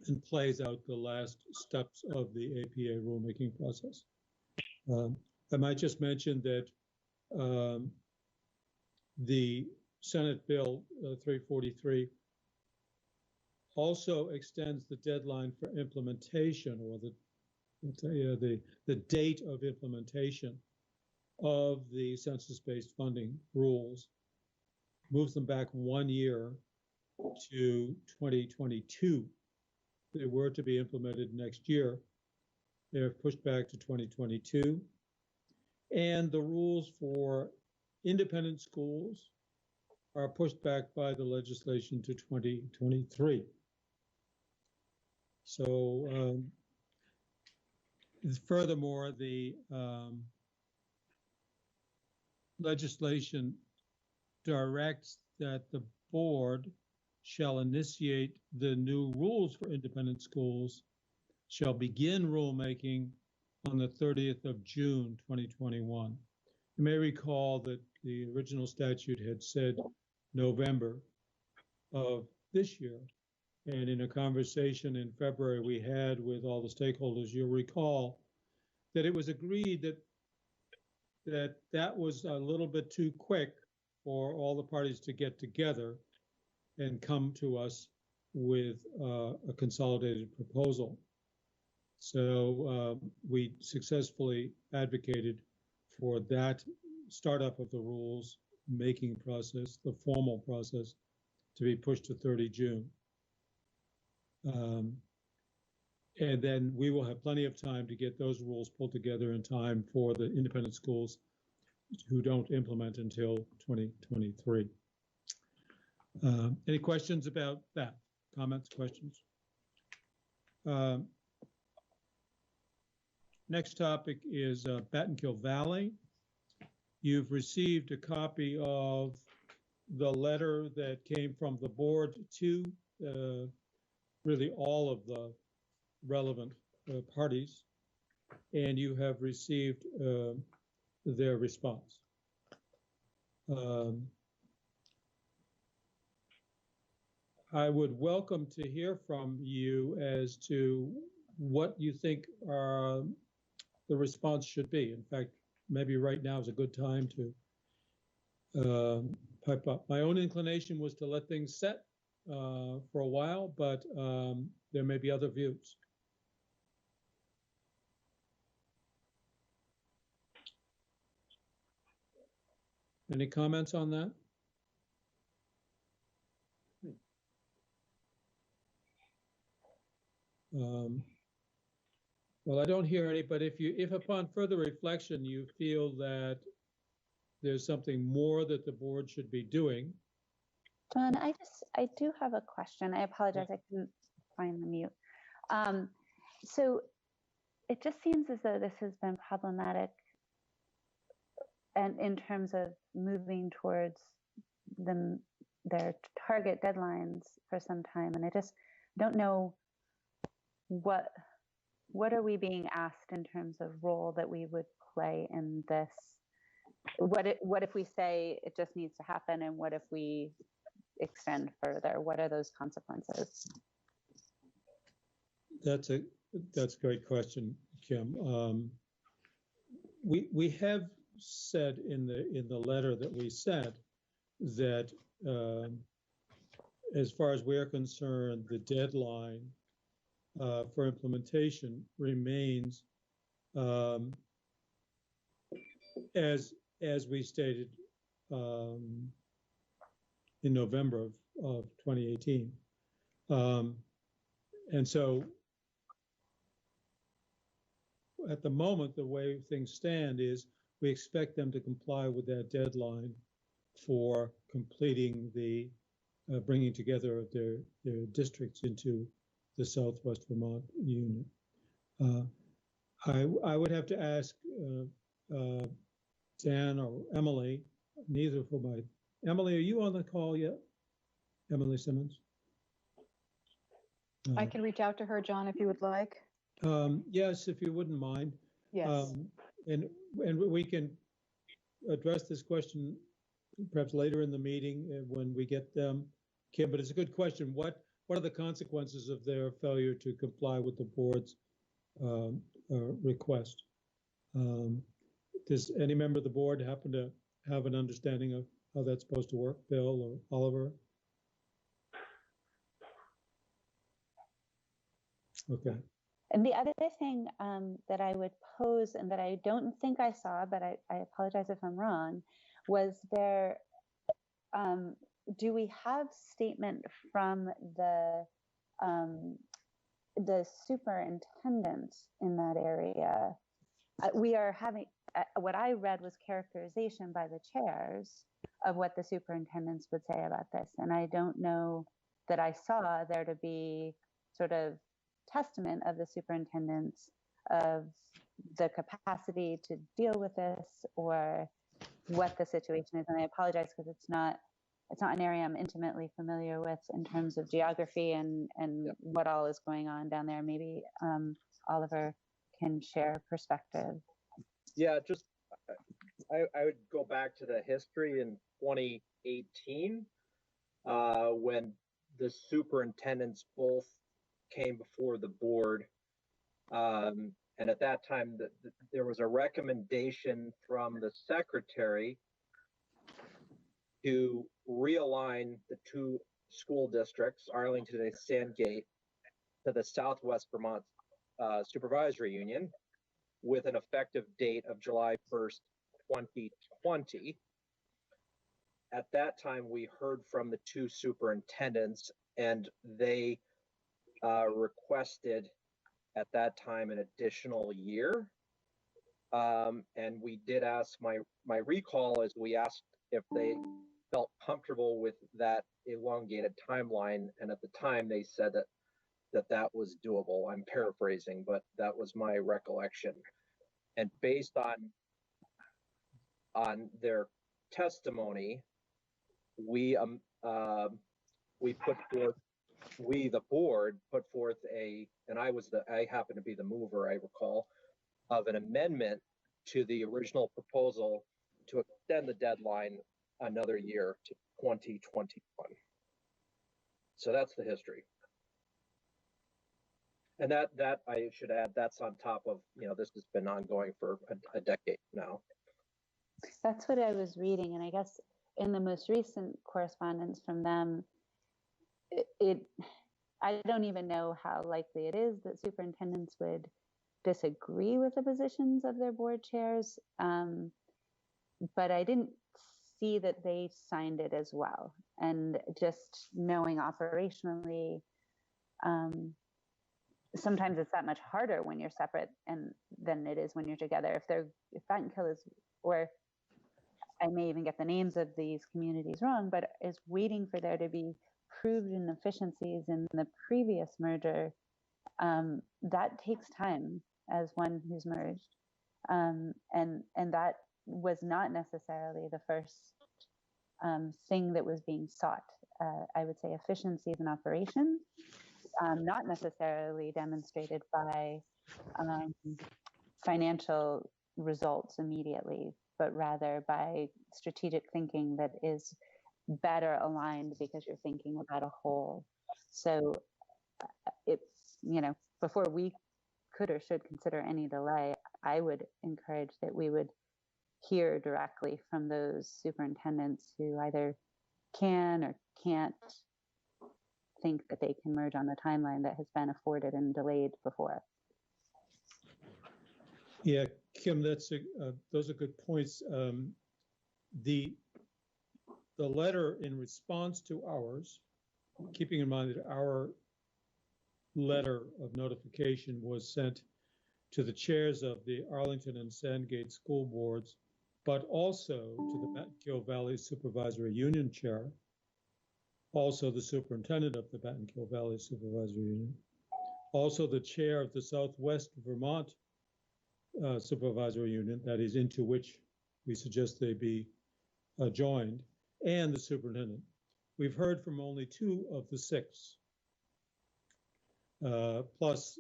and plays out the last steps of the APA rulemaking process. I might just mention that the Senate Bill 343 also extends the deadline for implementation, or the date of implementation of the census-based funding rules, moves them back 1 year to 2022. They were to be implemented next year. They're pushed back to 2022. And the rules for independent schools are pushed back by the legislation to 2023. So furthermore, the legislation directs that the board shall initiate the new rules for independent schools, shall begin rulemaking on the 30th of June, 2021. You may recall that the original statute had said November of this year. And in a conversation in February we had with all the stakeholders, you'll recall that it was agreed that was a little bit too quick for all the parties to get together and come to us with a consolidated proposal. So we successfully advocated for that startup of the rules making process, the formal process, to be pushed to 30 June. And then we will have plenty of time to get those rules pulled together in time for the independent schools who don't implement until 2023. Any questions about that? Comments, questions? Next topic is Battenkill Valley. You've received a copy of the letter that came from the board to really all of the relevant parties, and you have received their response. I would welcome to hear from you as to what you think the response should be. In fact, maybe right now is a good time to pipe up. My own inclination was to let things set for a while, but there may be other views. Any comments on that? Well, I don't hear any, but if upon further reflection you feel that there's something more that the board should be doing. John, I do have a question. I apologize, I couldn't find the mute. So it just seems as though this has been problematic, and in terms of moving towards their target deadlines for some time, and I just don't know what are we being asked in terms of role that we would play in this. What if we say it just needs to happen, and what if we extend further? What are those consequences? That's a great question, Kim. We have said in the letter that we sent that as far as we're concerned, the deadline for implementation remains as we stated in November of 2018. And so at the moment, the way things stand is we expect them to comply with that deadline for completing the bringing together of their districts into the Southwest Vermont unit. I would have to ask Dan or Emily, neither of whom Emily, are you on the call yet? Emily Simmons? I can reach out to her, John, if you would like. Yes, if you wouldn't mind. Yes. And we can address this question perhaps later in the meeting when we get them, Kim, but it's a good question. What are the consequences of their failure to comply with the board's request? Does any member of the board happen to have an understanding of how that's supposed to work, Bill or Oliver? Okay. And the other thing that I would pose, and that I don't think I saw, but I apologize if I'm wrong, was there, do we have statement from the superintendent in that area? We are having, what I read was characterization by the chairs of what the superintendents would say about this. And I don't know that I saw there to be sort of testament of the superintendents of the capacity to deal with this, or what the situation is. And I apologize because it's not an area I'm intimately familiar with in terms of geography and what all is going on down there. Maybe Oliver can share perspective. Yeah, just I would go back to the history in 2018 when the superintendents both came before the board. And at that time, there was a recommendation from the secretary to realign the two school districts, Arlington and Sandgate, to the Southwest Vermont Supervisory Union with an effective date of July 1st, 2020. At that time, we heard from the two superintendents, and they requested at that time an additional year. And we did ask, my recall is we asked if they felt comfortable with that elongated timeline. And at the time they said that was doable. I'm paraphrasing, but that was my recollection. And based on their testimony, we put forth, the board put forth and I happen to be the mover, I recall, of an amendment to the original proposal to extend the deadline another year to 2021. So that's the history. And that I should add, that's on top of, this has been ongoing for a decade now. That's what I was reading. And I guess in the most recent correspondence from them, it I don't even know how likely it is that superintendents would disagree with the positions of their board chairs, but I didn't see that they signed it as well. And just knowing operationally, sometimes it's that much harder when you're separate and than it is when you're together. If Battenkill is, or I may even get the names of these communities wrong, but is waiting for there to be proved inefficiencies in the previous merger, that takes time as one who's merged. And that was not necessarily the first thing that was being sought. I would say efficiencies in operation, not necessarily demonstrated by financial results immediately, but rather by strategic thinking that is better aligned because you're thinking about a whole. So it's, before we could or should consider any delay, I would encourage that we would hear directly from those superintendents who either can or can't think that they can merge on the timeline that has been afforded and delayed before. Yeah, Kim, those are good points. The letter in response to ours, keeping in mind that our letter of notification was sent to the chairs of the Arlington and Sandgate school boards, but also to the Battenkill Valley Supervisory Union chair, also the superintendent of the Battenkill Valley Supervisory Union, also the chair of the Southwest Vermont Supervisory Union, that is into which we suggest they be joined, and the superintendent. We've heard from only 2 of the 6, plus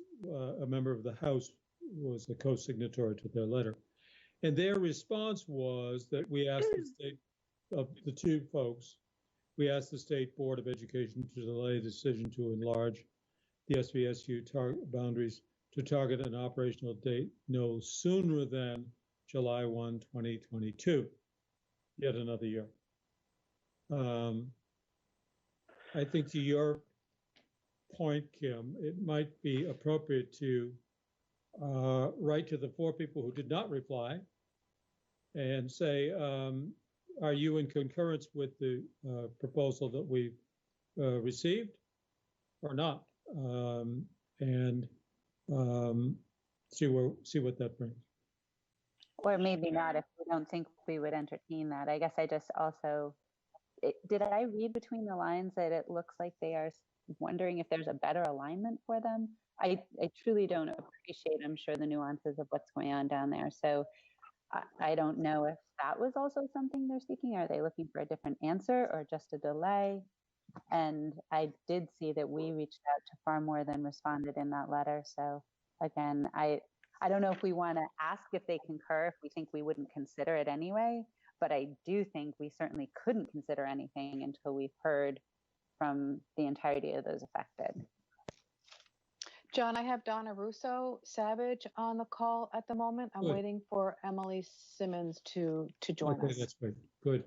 a member of the House was a co-signatory to their letter. And their response was that we asked the state, of the 2 folks, we asked the State Board of Education to delay the decision to enlarge the SVSU boundaries to target an operational date no sooner than July 1, 2022, yet another year. I think to your point, Kim, it might be appropriate to write to the 4 people who did not reply and say, are you in concurrence with the proposal that we received or not? And see what that brings. Or maybe not if we don't think we would entertain that. I guess I just also, did I read between the lines that it looks like they are wondering if there's a better alignment for them? I truly don't appreciate, I'm sure, the nuances of what's going on down there. So I don't know if that was also something they're seeking. Are they looking for a different answer or just a delay? And I did see that we reached out to far more than responded in that letter. So again, I don't know if we want to ask if they concur, if we think we wouldn't consider it anyway, but I do think we certainly couldn't consider anything until we've heard from the entirety of those affected. John, I have Donna Russo Savage on the call at the moment. I'm Good. waiting for Emily Simmons to join us. Okay, that's great. Good.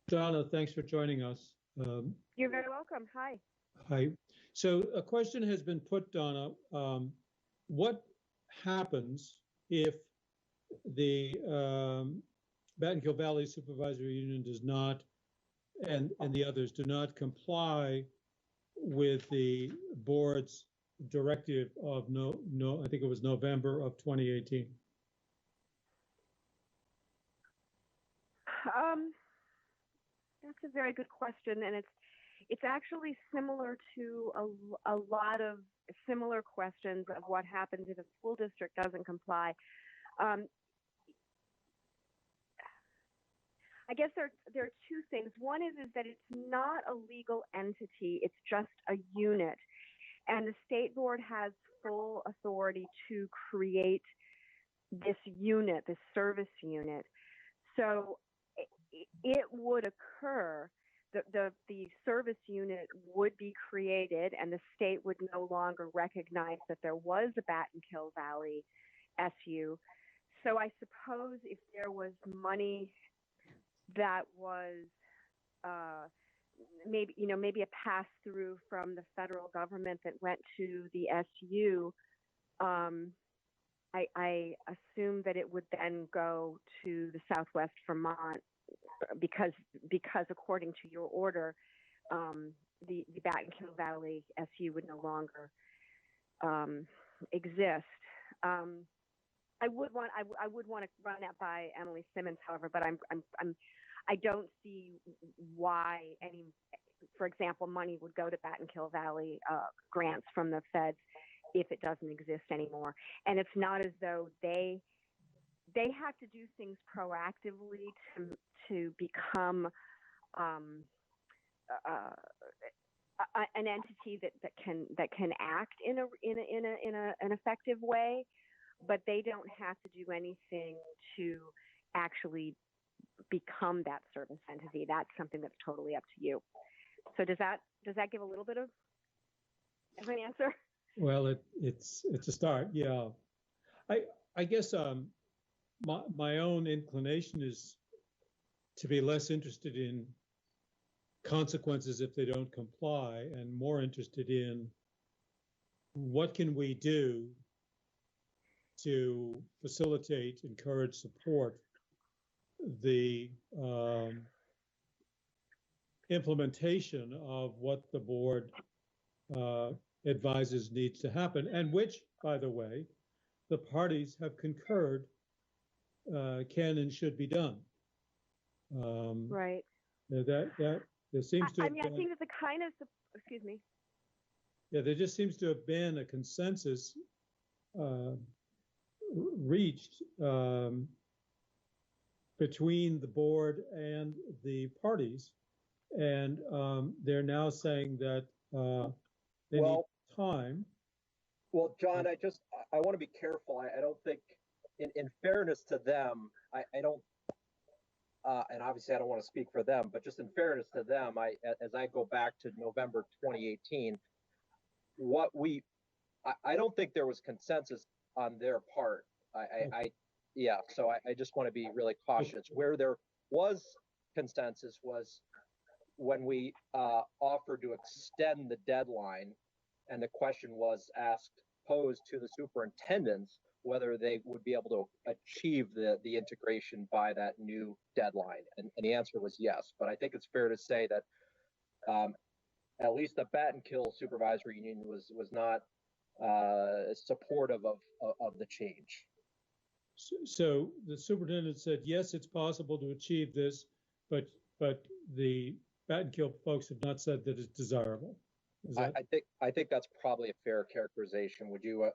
Donna, thanks for joining us. You're very welcome. Hi. Hi. So a question has been put, Donna. What happens if the Battenkill Valley Supervisory Union does not, and the others do not comply with the board's directive of I think it was November of 2018? That's a very good question, and it's actually similar to a lot of similar questions of what happens if a school district doesn't comply. I guess there are 2 things. One is that it's not a legal entity, it's just a unit. And the state board has full authority to create this unit, this service unit. So it would occur, the service unit would be created and the state would no longer recognize that there was a Battenkill Valley SU. So I suppose if there was money that was maybe a pass through from the federal government that went to the SU. I assume that it would then go to the Southwest Vermont because according to your order, the Battenkill Valley SU would no longer exist. I would want to run that by Emily Simmons, however, but I don't see why for example, money would go to Battenkill Valley grants from the feds if it doesn't exist anymore. And it's not as though they have to do things proactively to become an entity that can act in an effective way, but they don't have to do anything to actually become that service entity. That's something that's totally up to you. So does that give a little bit of an answer? Well, it's a start. Yeah, I guess my own inclination is to be less interested in consequences if they don't comply, and more interested in what can we do to facilitate, encourage, support the implementation of what the board advises needs to happen, and which, by the way, the parties have concurred can and should be done. Right. That there seems to. I think that the kind of, excuse me. Yeah, there just seems to have been a consensus reached between the board and the parties, and they're now saying that they need time. Well, John, I want to be careful. I don't think, in fairness to them, I don't, and obviously I don't want to speak for them, but just in fairness to them, as I go back to November 2018, I don't think there was consensus on their part. So I just want to be really cautious. Where there was consensus was when we offered to extend the deadline, and the question was posed to the superintendents whether they would be able to achieve the integration by that new deadline. And the answer was yes. But I think it's fair to say that at least the Battenkill Supervisory Union was not supportive of the change. So the superintendent said, yes, it's possible to achieve this, but the Battenkill folks have not said that it's desirable. I think that's probably a fair characterization. Would you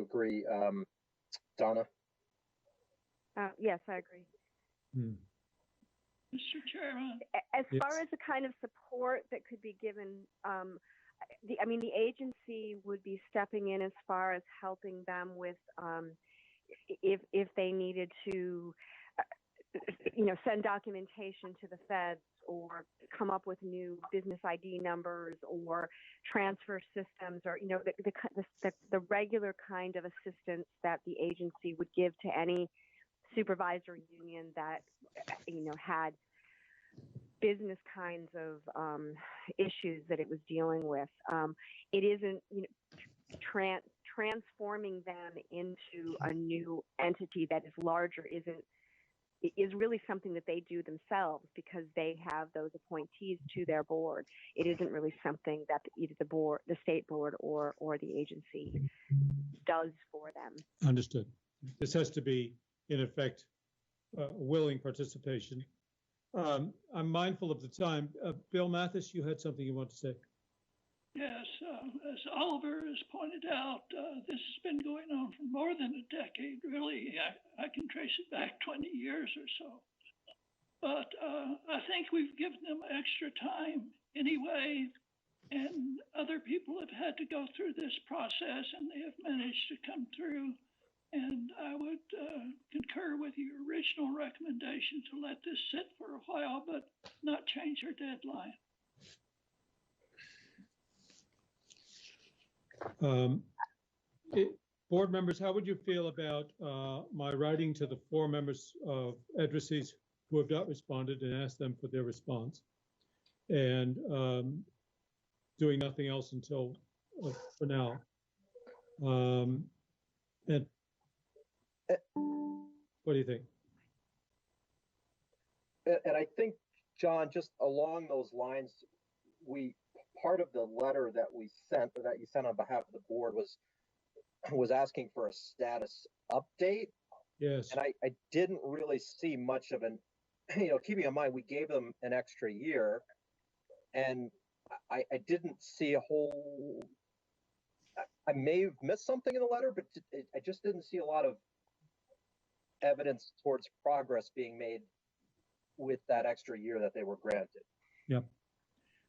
agree, Donna? Yes, I agree. Mr. Chairman. As far as the kind of support that could be given, the agency would be stepping in as far as helping them with if they needed to, send documentation to the feds or come up with new business ID numbers or transfer systems, or the regular kind of assistance that the agency would give to any supervisory union that had business kinds of issues that it was dealing with. It isn't transforming them into a new entity that is larger is really something that they do themselves because they have those appointees to their board. It isn't really something that either the state board or the agency does for them. Understood. This has to be, in effect, willing participation. I'm mindful of the time. Bill Mathis, you had something you want to say. Yes, as Oliver has pointed out, this has been going on for more than a decade, really. I can trace it back 20 years or so. But I think we've given them extra time anyway, and other people have had to go through this process, and they have managed to come through. And I would concur with your original recommendation to let this sit for a while, but not change our deadline. Board members, how would you feel about my writing to the 4 members of Edrices who have not responded and ask them for their response. And doing nothing else until for now. And what do you think? And I think, John, just along those lines, part of the letter that we sent, or that you sent on behalf of the board, was asking for a status update. Yes. And I didn't really see much of an, keeping in mind we gave them an extra year, and I didn't see a whole. I may have missed something in the letter, but I just didn't see a lot of evidence towards progress being made with that extra year that they were granted. Yep.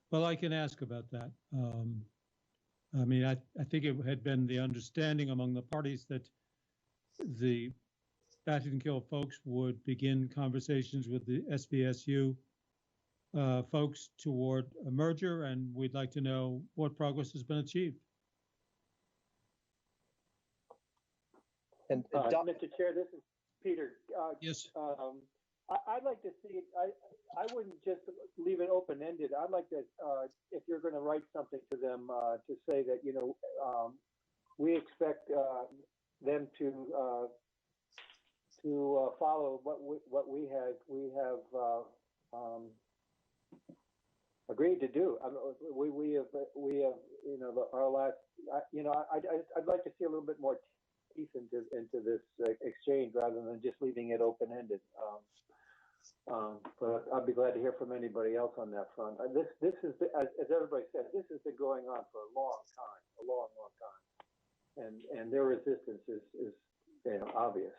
Well, I can ask about that. I mean, I think it had been the understanding among the parties that the Battenkill folks would begin conversations with the SVSU folks toward a merger, and we'd like to know what progress has been achieved. And Mr. Chair, this is Peter. Yes. I'd like to see it. I wouldn't just leave it open-ended. I'd like to, if you're going to write something to them, to say that we expect them to follow what we have agreed to do. We have our last. I'd like to see a little bit more teeth into this exchange rather than just leaving it open-ended. But I'd be glad to hear from anybody else on that front. This is, as everybody said, this has been going on for a long time, and their resistance is obvious.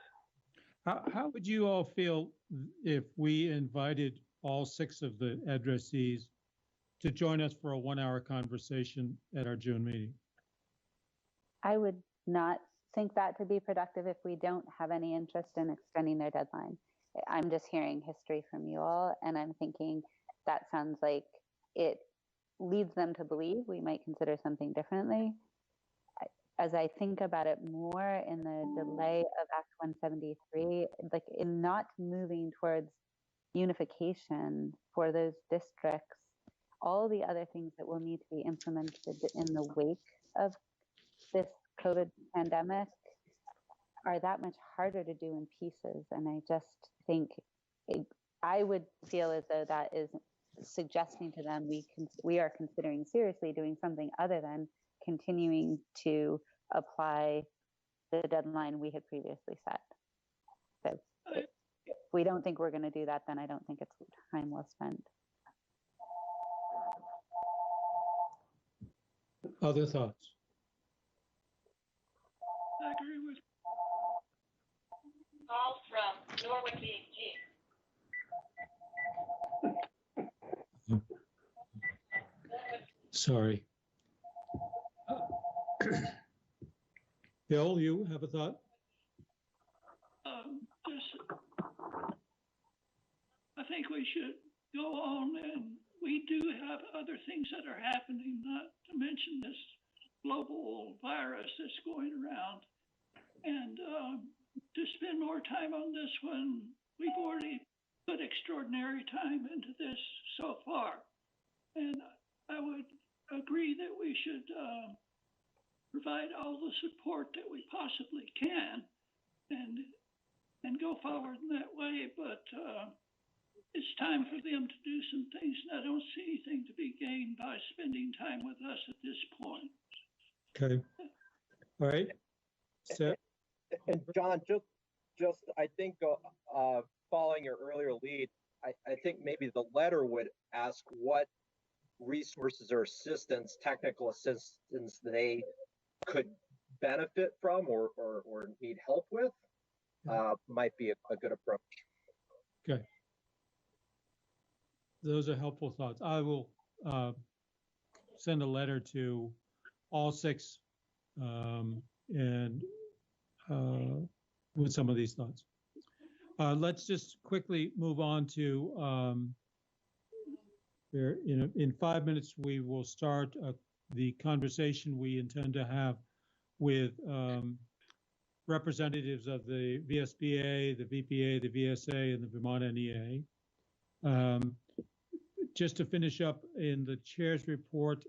How would you all feel if we invited all 6 of the addressees to join us for a 1-hour conversation at our June meeting? I would not think that to be productive if we don't have any interest in extending their deadline. I'm just hearing history from you all, and I'm thinking that sounds like it leads them to believe we might consider something differently. As I think about it more in the delay of Act 173, like in not moving towards unification for those districts, all the other things that will need to be implemented in the wake of this COVID pandemic are that much harder to do in pieces. And I just think I would feel as though that is suggesting to them we are considering seriously doing something other than continuing to apply the deadline we had previously set. So if we don't think we're going to do that, then I don't think it's time well spent. Other thoughts? I agree with Paul from Norwood BG. Sorry. Bill, you have a thought? I think we should go on, and we do have other things that are happening, not to mention this global virus that's going around. And to spend more time on this one, we've already put extraordinary time into this so far. And I would agree that we should provide all the support that we possibly can and go forward in that way. But it's time for them to do some things, and I don't see anything to be gained by spending time with us at this point. Okay. All right. So, and John, just I think following your earlier lead, I think maybe the letter would ask what resources or assistance, technical assistance they could benefit from or need help with, might be a good approach. Okay. Those are helpful thoughts. I will send a letter to all 6 and with some of these thoughts. Let's just quickly move on to in 5 minutes we will start the conversation we intend to have with representatives of the VSBA, the VPA, the VSA, and the Vermont NEA. Um, just to finish up in the chair's report,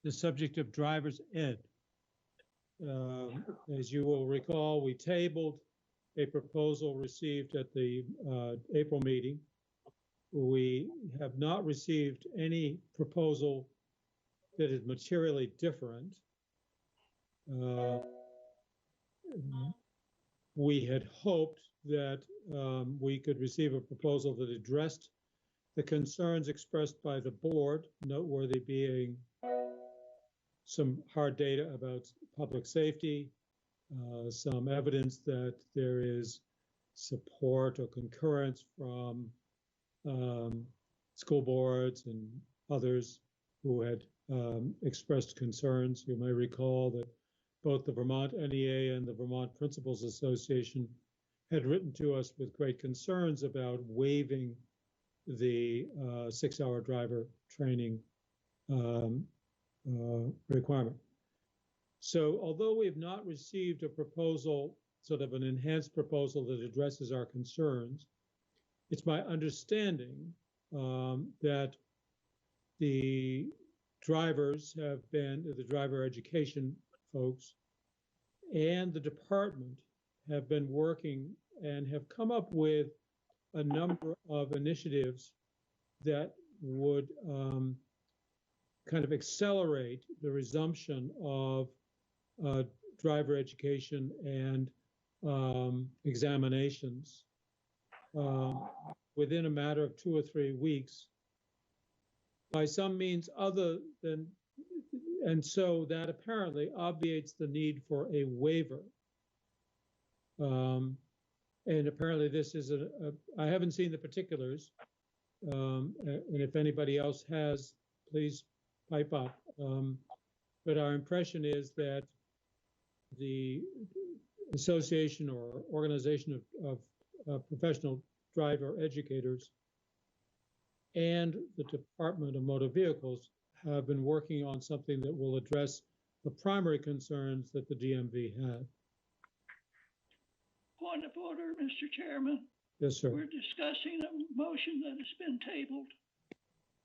the subject of driver's ed. As you will recall, we tabled a proposal received at the April meeting. We have not received any proposal that is materially different. We had hoped that we could receive a proposal that addressed the concerns expressed by the board, noteworthy being some hard data about public safety, some evidence that there is support or concurrence from school boards and others who had expressed concerns. You may recall that both the Vermont NEA and the Vermont Principals Association had written to us with great concerns about waiving the 6-hour driver training requirement. So although we have not received a proposal, sort of an enhanced proposal that addresses our concerns, it's my understanding that the drivers have been, the driver education folks and the department have been working and have come up with a number of initiatives that would kind of accelerate the resumption of driver education and examinations within a matter of 2 or 3 weeks by some means other than, and so that apparently obviates the need for a waiver. And apparently this is I haven't seen the particulars, and if anybody else has, please pipe up. But our impression is that the association or organization of professional driver educators and the Department of Motor Vehicles have been working on something that will address the primary concerns that the DMV had. Point of order, Mr. Chairman. Yes, sir. We're discussing a motion that has been tabled.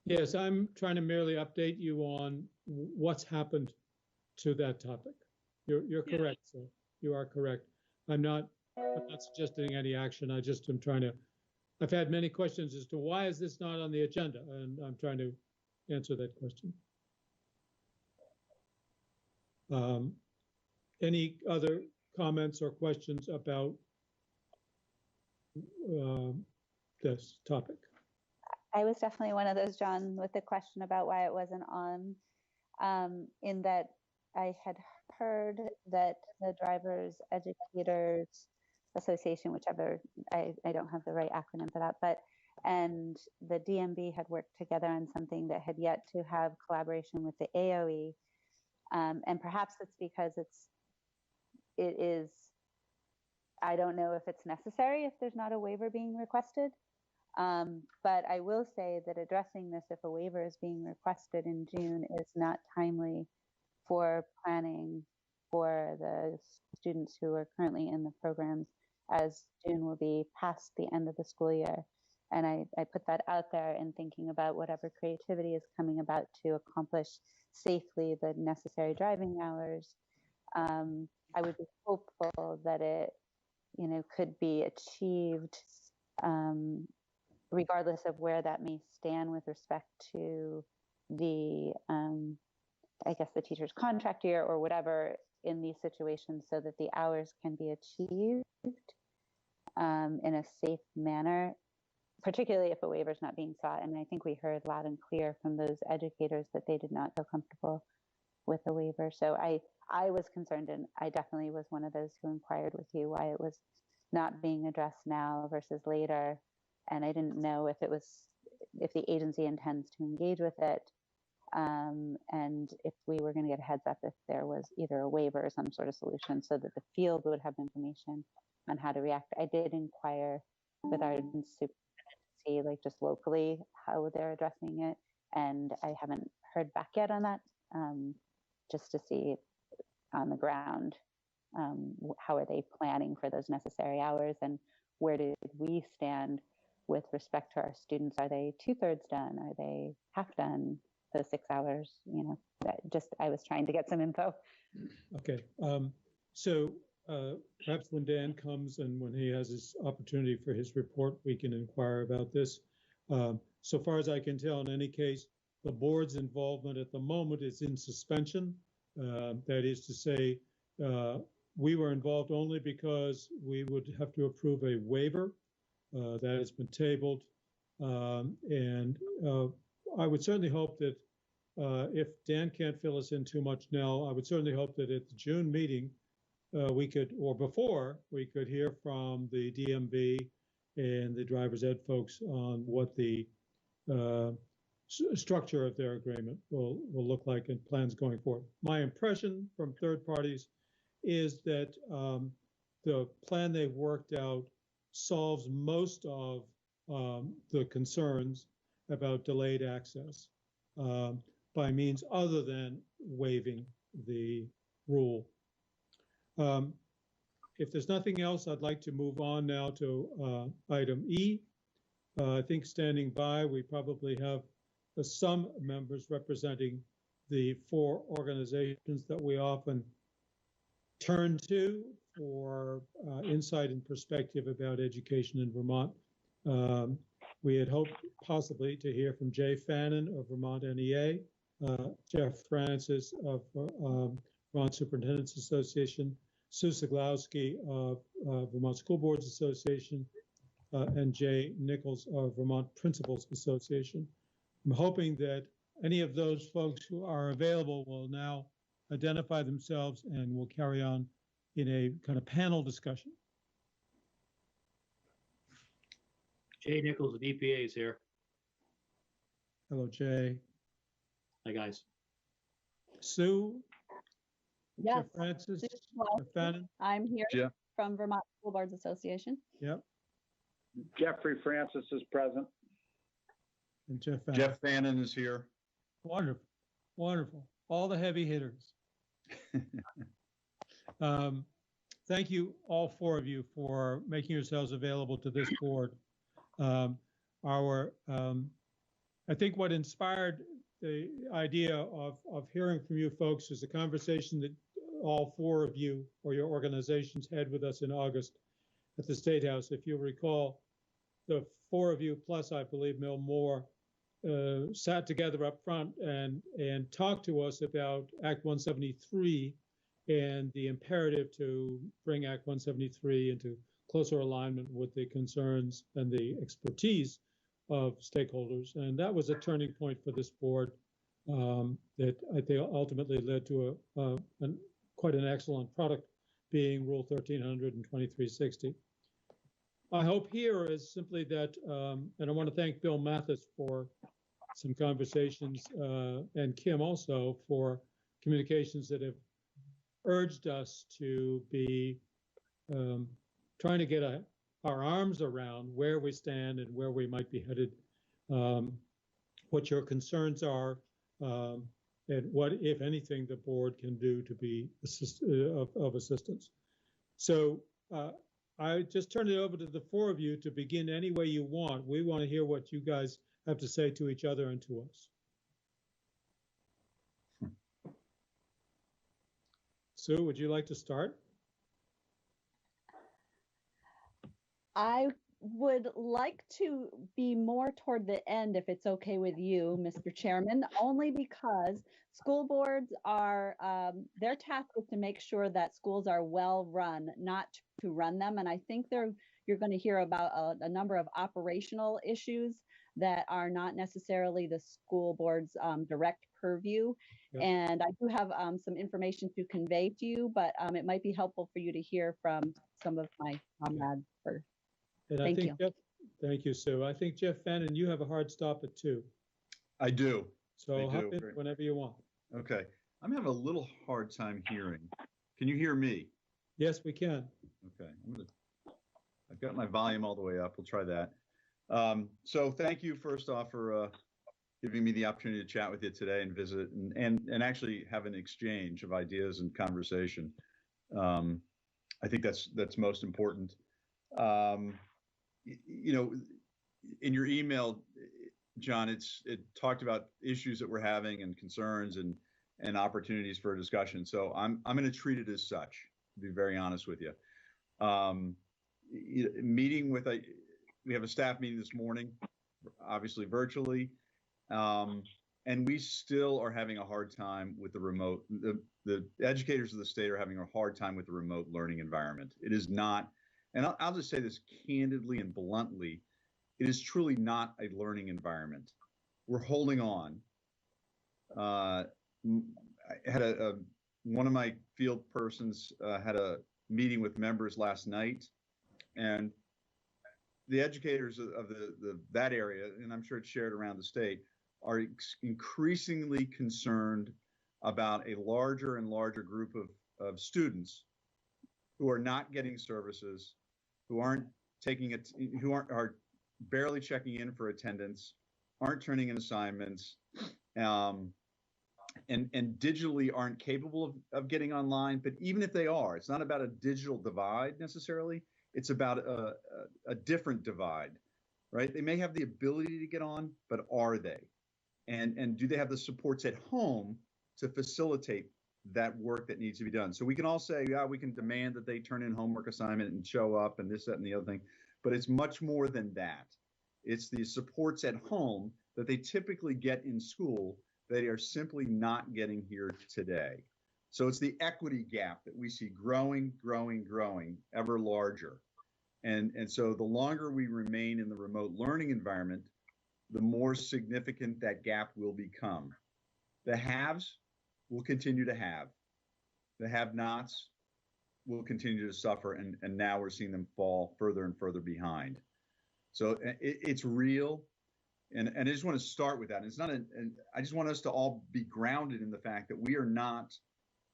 Yes, I'm trying to merely update you on what's happened to that topic. You're correct, sir. You are correct. I'm not suggesting any action. I just am trying to, I've had many questions as to why is this not on the agenda, and I'm trying to answer that question. Any other comments or questions about this topic? I was definitely one of those, John, with the question about why it wasn't on, in that I had heard that the Drivers Educators Association, whichever, I don't have the right acronym for that, but, and the DMV had worked together on something that had yet to have collaboration with the AOE. And perhaps it's because it is, I don't know if it's necessary if there's not a waiver being requested. But I will say that addressing this if a waiver is being requested in June is not timely for planning for the students who are currently in the programs, as June will be past the end of the school year. And I put that out there in thinking about whatever creativity is coming about to accomplish safely the necessary driving hours. I would be hopeful that it, could be achieved regardless of where that may stand with respect to the, I guess, the teacher's contract year or whatever in these situations, so that the hours can be achieved in a safe manner, particularly if a waiver is not being sought. And I think we heard loud and clear from those educators that they did not feel comfortable with a waiver. So I was concerned, and I definitely was one of those who inquired with you why it was not being addressed now versus later. And I didn't know if the agency intends to engage with it, and if we were going to get a heads up if there was either a waiver or some sort of solution so that the field would have information on how to react. I did inquire with our superintendent to see, like, just locally how they're addressing it, and I haven't heard back yet on that, just to see on the ground how are they planning for those necessary hours, and where did we stand with respect to our students? Are they 2/3 done? Are they half done? The 6 hours, I was trying to get some info. Okay. So perhaps when Dan comes and when he has his opportunity for his report, we can inquire about this. So far as I can tell, in any case, the board's involvement at the moment is in suspension. That is to say, we were involved only because we would have to approve a waiver that has been tabled. And I would certainly hope that if Dan can't fill us in too much now, I would certainly hope that at the June meeting, we could, or before, we could hear from the DMV and the driver's ed folks on what the structure of their agreement will look like and plans going forward. My impression from third parties is that the plan they've worked out solves most of the concerns about delayed access by means other than waiving the rule. If there's nothing else, I'd like to move on now to item E. I think standing by, we probably have some members representing the 4 organizations that we often turn to for insight and perspective about education in Vermont. We had hoped possibly to hear from Jay Fannin of Vermont NEA, Jeff Francis of Vermont Superintendents Association, Sue Siglowski of Vermont School Boards Association, and Jay Nichols of Vermont Principals Association. I'm hoping that any of those folks who are available will now identify themselves and will carry on in a kind of panel discussion. Jay Nichols with EPA is here. Hello, Jay. Hi, guys. Sue? Yes. Jeff Francis? Well, Jeff Fannin? I'm here Jeff. from Vermont School Boards Association. Yep. Jeffrey Francis is present. And Jeff Fannin. Jeff Fannin is here. Wonderful. Wonderful. All the heavy hitters. Thank you, all 4 of you, for making yourselves available to this board. I think what inspired the idea of hearing from you folks is a conversation that all 4 of you or your organizations had with us in August at the State House. If you recall, the 4 of you, plus I believe Mil Moore, sat together up front and talked to us about Act 173 and the imperative to bring Act 173 into closer alignment with the concerns and the expertise of stakeholders. And that was a turning point for this board that I think ultimately led to quite an excellent product, being Rule 1300 and 2360. I hope here is simply that, and I want to thank Bill Mathis for some conversations and Kim also for communications that have urged us to be trying to get our arms around where we stand and where we might be headed, what your concerns are, and what, if anything, the board can do to be of assistance. So I just turn it over to the 4 of you to begin any way you want. We want to hear what you guys have to say to each other and to us. Sue, would you like to start? I would like to be more toward the end, if it's okay with you, Mr. Chairman, only because school boards are, their task is to make sure that schools are well run, not to run them. And I think you're going to hear about a number of operational issues that are not necessarily the school board's direct purview. Yep. And I do have some information to convey to you, but it might be helpful for you to hear from some of my comrades first. And thank you. Thank you, Sue. I think Jeff Fannin, you have a hard stop at 2. I do. So hop in whenever you want. Okay. I'm having a little hard time hearing. Can you hear me? Yes, we can. Okay. I've got my volume all the way up. We'll try that. So thank you first off for giving me the opportunity to chat with you today and visit and actually have an exchange of ideas and conversation. I think that's most important. You know, in your email, John, it talked about issues that we're having and concerns and opportunities for a discussion. So I'm going to treat it as such, to be very honest with you. Meeting with we have a staff meeting this morning, obviously virtually, and we still are having a hard time with the remote. The educators of the state are having a hard time with the remote learning environment. It is not, and I'll just say this candidly and bluntly, it is truly not a learning environment. We're holding on. I had one of my field persons had a meeting with members last night, and the educators of that area, and I'm sure it's shared around the state, are increasingly concerned about a larger and larger group of students who are not getting services, who aren't taking it, who are barely checking in for attendance, aren't turning in assignments, and digitally aren't capable of getting online. But even if they are, it's not about a digital divide necessarily. It's about a different divide, right? They may have the ability to get on, but are they? And do they have the supports at home to facilitate that work that needs to be done? So we can all say, yeah, we can demand that they turn in homework assignment and show up and this, that, and the other thing, but it's much more than that. It's the supports at home that they typically get in school that they are simply not getting here today. So it's the equity gap that we see growing, ever larger. And so the longer we remain in the remote learning environment, the more significant that gap will become. The haves will continue to have. The have-nots will continue to suffer, and now we're seeing them fall further and further behind. So it's real, and I just want to start with that. It's not I just want us to all be grounded in the fact that we are not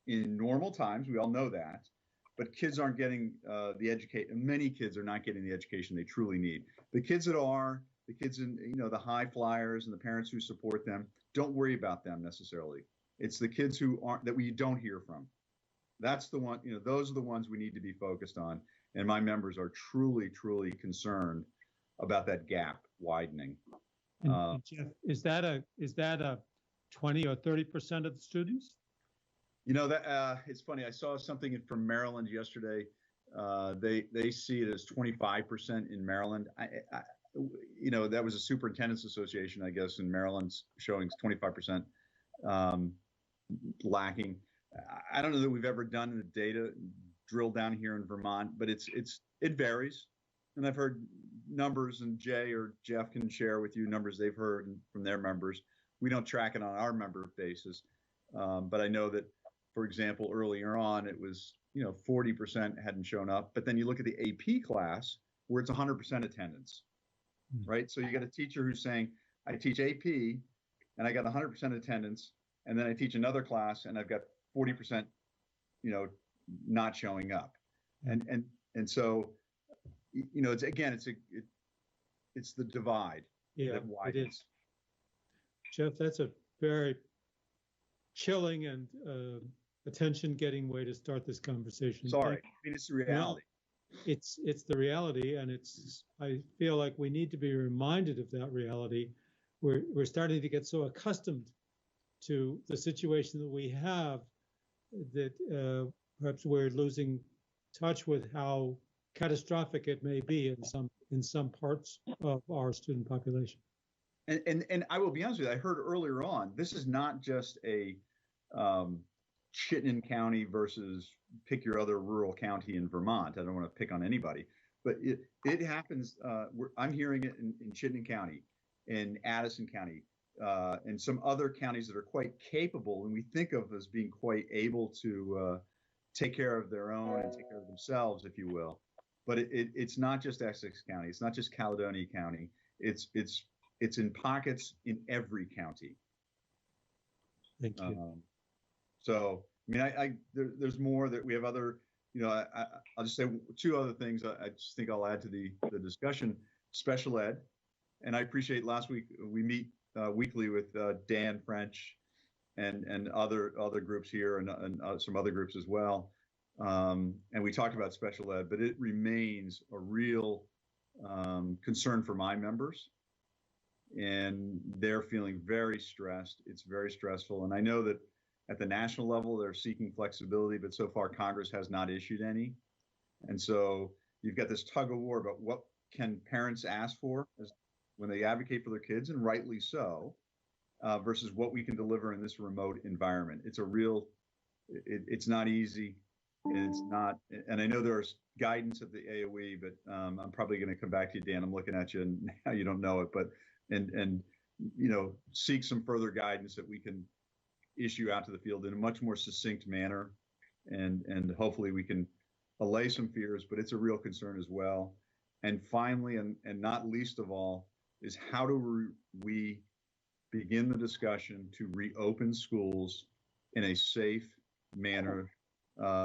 in normal times. We all know that, but kids aren't getting many kids are not getting the education they truly need. The kids that are, the kids in, the high flyers and the parents who support them, don't worry about them necessarily. It's the kids who aren't, that we don't hear from. That's the one, those are the ones we need to be focused on. And my members are truly, truly concerned about that gap widening. And Jeff, is that a 20 or 30% of the students? That it's funny. I saw something from Maryland yesterday. They see it as 25% in Maryland. That was a superintendent's association, I guess, in Maryland's showing 25% lacking. I don't know that we've ever done the data drill down here in Vermont, but it varies. And I've heard numbers, and Jay or Jeff can share with you numbers they've heard from their members. We don't track it on our member basis, but I know that, for example, earlier on it was 40% hadn't shown up. But then you look at the AP class where it's 100% attendance, right? So you got a teacher who's saying, I teach AP and I got 100% attendance, and then I teach another class and I've got 40%, not showing up, and so it's the divide that widens. It is. Jeff, that's a very chilling and attention-getting way to start this conversation. Sorry, it's the reality. It's the reality, and I feel like we need to be reminded of that reality. We're starting to get so accustomed to the situation that we have that perhaps we're losing touch with how catastrophic it may be in some parts of our student population. And I will be honest with you, I heard earlier on, this is not just a Chittenden County versus pick your other rural county in Vermont. I don't want to pick on anybody, but it happens. I'm hearing it in Chittenden County, in Addison County, and some other counties that are quite capable, and we think of as being quite able to take care of their own and take care of themselves, if you will. But it's not just Essex County. It's not just Caledonia County. It's in pockets in every county. Thank you. So, I mean, there's more that we have other, I'll just say two other things I just think I'll add to the discussion. Special ed. And I appreciate last week we meet weekly with Dan French and other groups here and some other groups as well. And we talked about special ed, but it remains a real concern for my members, and they're feeling very stressed. It's very stressful. And I know that at the national level, they're seeking flexibility, but so far Congress has not issued any. And so you've got this tug of war about what can parents ask for when they advocate for their kids, and rightly so, versus what we can deliver in this remote environment. It's it's not easy. And it's not, and I know there's guidance at the AOE, but I'm probably going to come back to you, Dan. I'm looking at you, and now you don't know it, but and seek some further guidance that we can issue out to the field in a much more succinct manner, and hopefully we can allay some fears. But it's a real concern as well. And finally, and not least of all, is how do we begin the discussion to reopen schools in a safe manner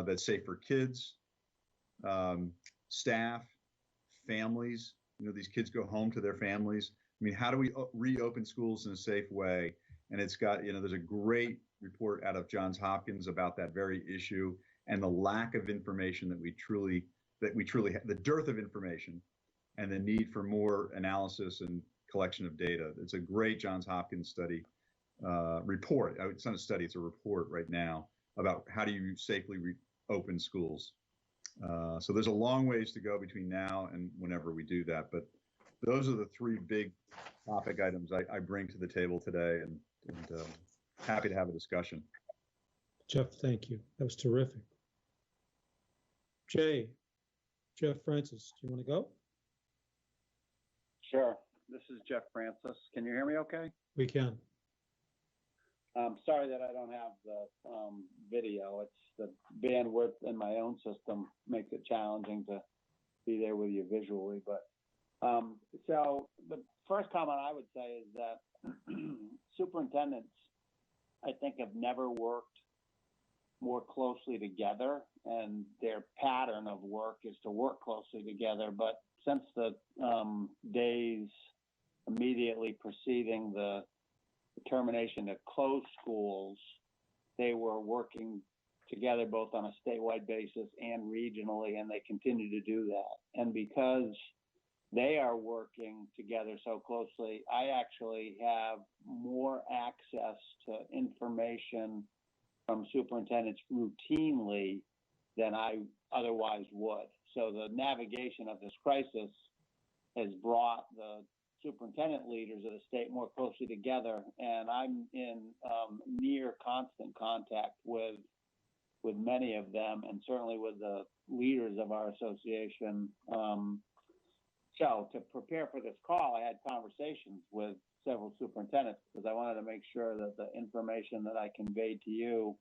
that's safe for kids, staff, families. These kids go home to their families. I mean, how do we reopen schools in a safe way? And it's got, there's a great report out of Johns Hopkins about that very issue and the lack of information that we truly have, the dearth of information and the need for more analysis and collection of data. It's a great Johns Hopkins study report. It's not a study, it's a report right now about how do you safely reopen schools. So there's a long ways to go between now and whenever we do that. But those are the three big topic items I bring to the table today, and happy to have a discussion. Jeff, thank you. That was terrific. Jeff Francis, do you want to go? Sure. This is Jeff Francis. Can you hear me okay? We can. I'm sorry that I don't have the video. It's the bandwidth in my own system makes it challenging to be there with you visually. But so the first comment I would say is that superintendents, I think, have never worked more closely together, and their pattern of work is to work closely together. But since the days immediately preceding the determination to close schools, they were working together both on a statewide basis and regionally, and they continue to do that. And because they are working together so closely, I actually have more access to information from superintendents routinely than I otherwise would. So the navigation of this crisis has brought the superintendent leaders of the state more closely together, and I'm in near constant contact with many of them, and certainly with the leaders of our association. So to prepare for this call, I had conversations with several superintendents because I wanted to make sure that the information that I conveyed to you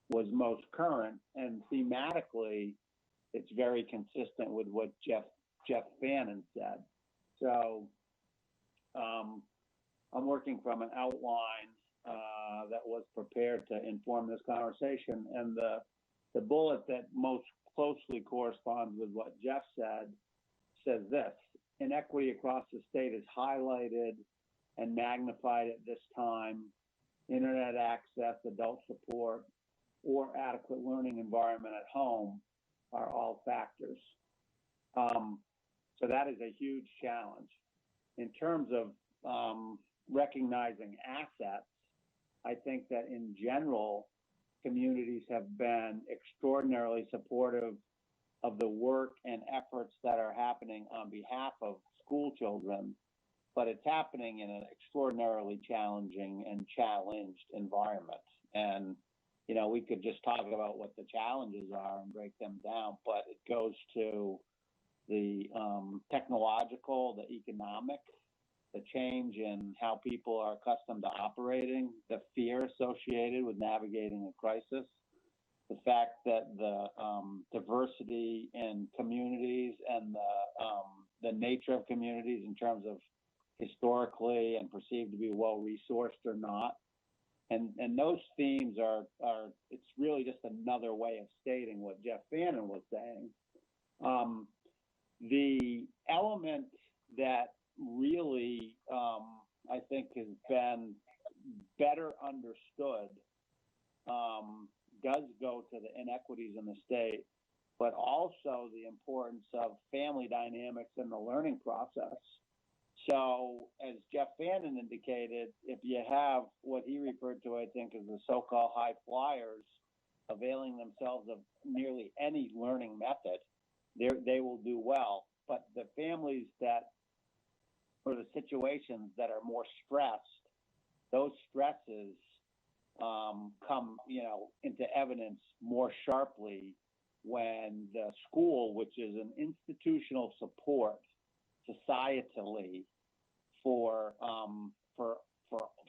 was most current, and thematically, it's very consistent with what Jeff Fannin said. So I'm working from an outline that was prepared to inform this conversation, and the bullet that most closely corresponds with what Jeff said says this: inequity across the state is highlighted and magnified at this time. Internet access, adult support, or adequate learning environment at home are all factors. So that is a huge challenge. In terms of recognizing assets, I think that in general, communities have been extraordinarily supportive of the work and efforts that are happening on behalf of school children, but it's happening in an extraordinarily challenging and challenged environment. And, we could just talk about what the challenges are and break them down, but it goes to the technological, the economic, the change in how people are accustomed to operating, the fear associated with navigating a crisis, the fact that the diversity in communities and the nature of communities in terms of historically and perceived to be well-resourced or not. And those themes are, it's really just another way of stating what Jeff Fannin was saying. The element that really, I think, has been better understood does go to the inequities in the state, but also the importance of family dynamics in the learning process. So, as Jeff Fannin indicated, if you have what he referred to, I think, as the so-called high flyers availing themselves of nearly any learning method, they will do well. But the families that, or the situations that are more stressed, those stresses come, into evidence more sharply when the school, which is an institutional support societally for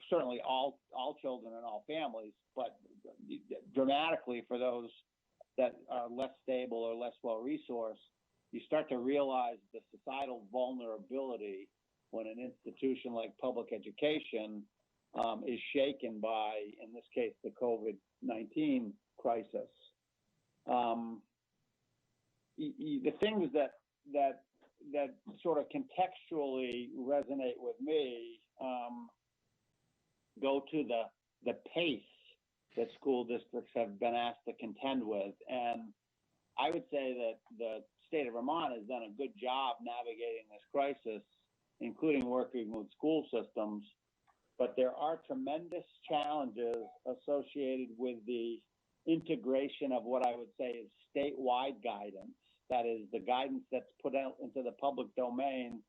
certainly all children and all families, but dramatically for those that are less stable or less well resourced, you start to realize the societal vulnerability when an institution like public education is shaken by, in this case, the COVID-19 crisis. The things that sort of contextually resonate with me go to the pace that school districts have been asked to contend with. And I would say that the state of Vermont has done a good job navigating this crisis, including working with school systems. But there are tremendous challenges associated with the integration of what I would say is statewide guidance. That is the guidance that's put out into the public domain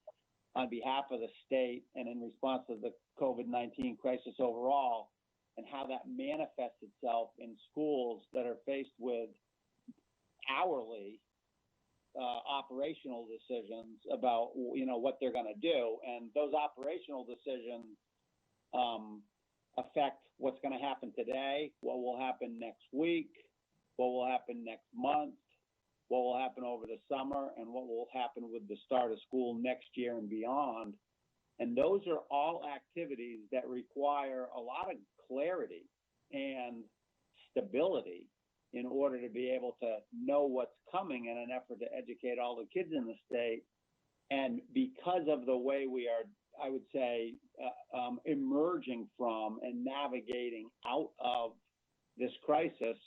on behalf of the state and in response to the COVID-19 crisis overall, and how that manifests itself in schools that are faced with hourly operational decisions about what they're going to do. And those operational decisions affect what's going to happen today, what will happen next week, what will happen next month, what will happen over the summer, and what will happen with the start of school next year and beyond. And those are all activities that require a lot of clarity and stability in order to be able to know what's coming in an effort to educate all the kids in the state. And because of the way we are, I would say, emerging from and navigating out of this crisis,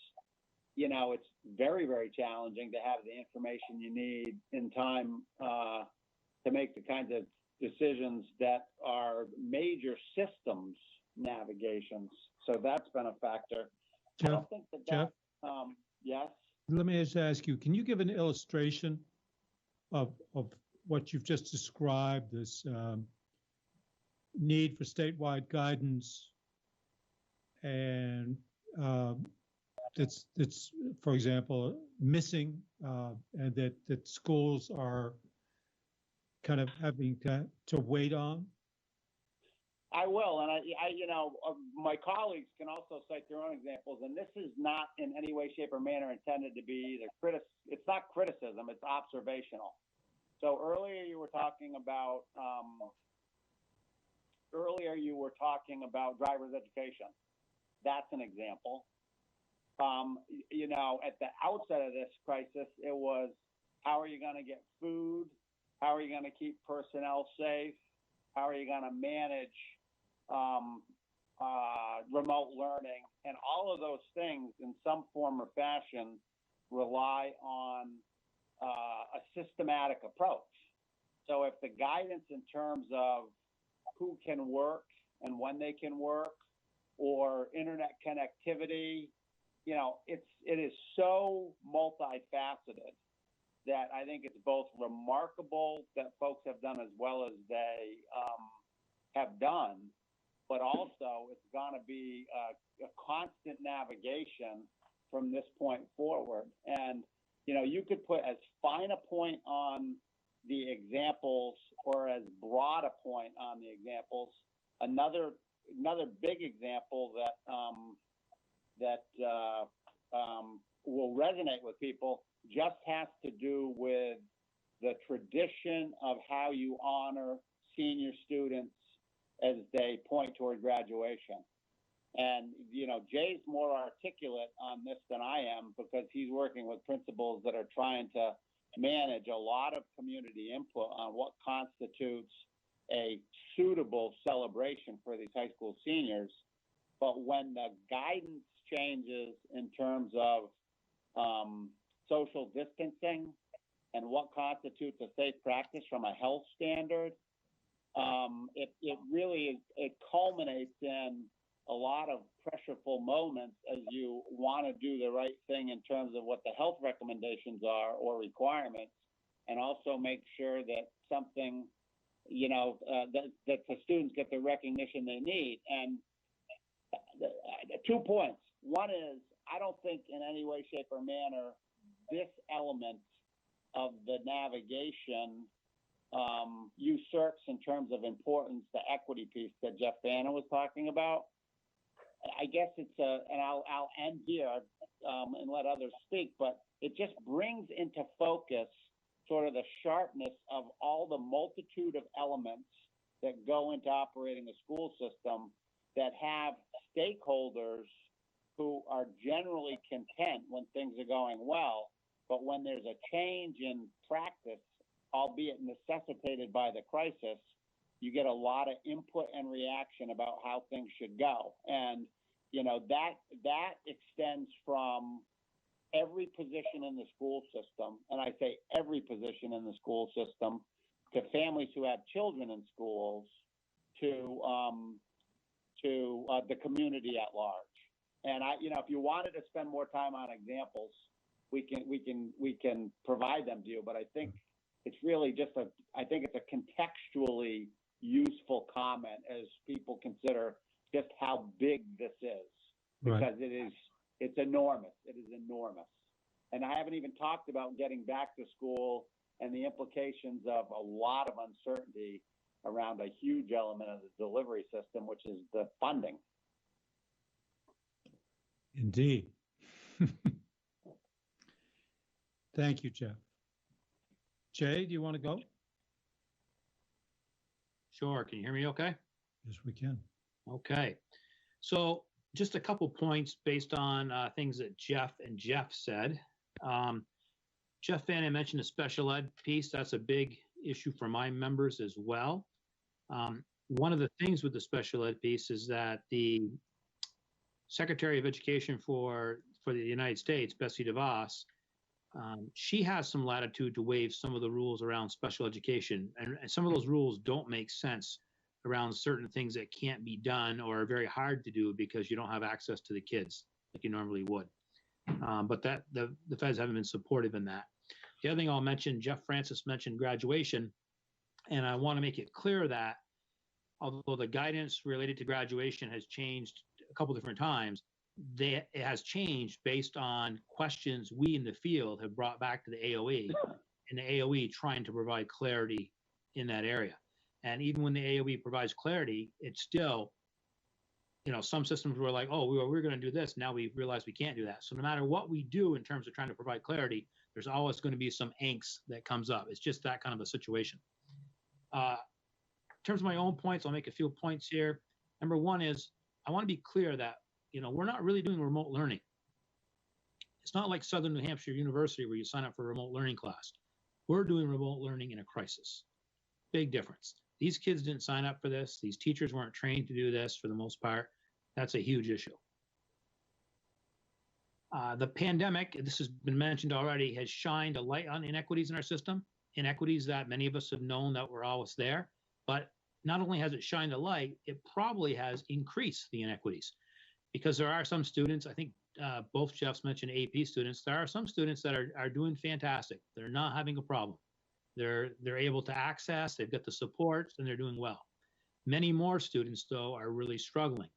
it's very, very challenging to have the information you need in time to make the kinds of decisions that are major systems navigations. So that's been a factor. Jeff, I don't think Jeff? Yes? Let me just ask you, can you give an illustration of what you've just described, this need for statewide guidance, and that's, for example, missing, and that schools are kind of having to wait on? I will, and I my colleagues can also cite their own examples, and this is not in any way, shape, or manner intended to be either it's not criticism, it's observational. So earlier you were talking about driver's education. That's an example. At the outset of this crisis, it was, how are you going to get food? How are you going to keep personnel safe? How are you going to manage remote learning? And all of those things, in some form or fashion, rely on a systematic approach. So if the guidance in terms of who can work and when they can work, or internet connectivity, it is so multifaceted that I think it's both remarkable that folks have done as well as they have done, but also it's going to be a constant navigation from this point forward. And, you could put as fine a point on the examples or as broad a point on the examples. Another big example that will resonate with people just has to do with the tradition of how you honor senior students as they point toward graduation. And, Jay's more articulate on this than I am, because he's working with principals that are trying to manage a lot of community input on what constitutes a suitable celebration for these high school seniors. But when the guidance changes in terms of social distancing and what constitutes a safe practice from a health standard, it really it culminates in a lot of pressureful moments as you want to do the right thing in terms of what the health recommendations are or requirements, and also make sure that something, that the students get the recognition they need. And 2 points. One is, I don't think in any way, shape, or manner this element of the navigation usurps in terms of importance the equity piece that Jeff Bannon was talking about. I guess it's and I'll end here and let others speak, but it just brings into focus sort of the sharpness of all the multitude of elements that go into operating a school system that have stakeholders who are generally content when things are going well, but when there's a change in practice, albeit necessitated by the crisis, you get a lot of input and reaction about how things should go. And, that extends from every position in the school system, and I say every position in the school system, to families who have children in schools, to the community at large. And if you wanted to spend more time on examples, we can provide them to you. But I think it's really just I think it's a contextually useful comment as people consider just how big this is, because it's enormous. It is enormous. And I haven't even talked about getting back to school and the implications of a lot of uncertainty around a huge element of the delivery system, which is the funding. Indeed. Thank you, Jeff. Jay, do you want to go? Sure. Can you hear me okay? Yes, we can. Okay. So just a couple points based on things that Jeff said. Jeff Bannon mentioned the special ed piece. That's a big issue for my members as well. One of the things with the special ed piece is that the Secretary of Education for the United States, Betsy DeVos, she has some latitude to waive some of the rules around special education. And some of those rules don't make sense around certain things that can't be done or are very hard to do because you don't have access to the kids like you normally would. But that the feds haven't been supportive in that. The other thing I'll mention, Jeff Francis mentioned graduation, and I want to make it clear that although the guidance related to graduation has changed a couple different times, it has changed based on questions we in the field have brought back to the AOE, and the AOE trying to provide clarity in that area. And even when the AOE provides clarity, it's still, some systems were like, oh, we're going to do this. Now we realize we can't do that. So no matter what we do in terms of trying to provide clarity, there's always going to be some angst that comes up. It's just that kind of a situation. In terms of my own points, I'll make a few points here. Number one is I want to be clear that, we're not really doing remote learning. It's not like Southern New Hampshire University where you sign up for a remote learning class. We're doing remote learning in a crisis. Big difference. These kids didn't sign up for this. These teachers weren't trained to do this for the most part. That's a huge issue. The pandemic, this has been mentioned already, has shined a light on inequities in our system, inequities that many of us have known that were always there. But not only has it shined a light, it probably has increased the inequities, because there are some students, I think both Jeffs mentioned AP students, there are some students that are doing fantastic. They're not having a problem. They're able to access, they've got the support, and they're doing well. Many more students, though, are really struggling.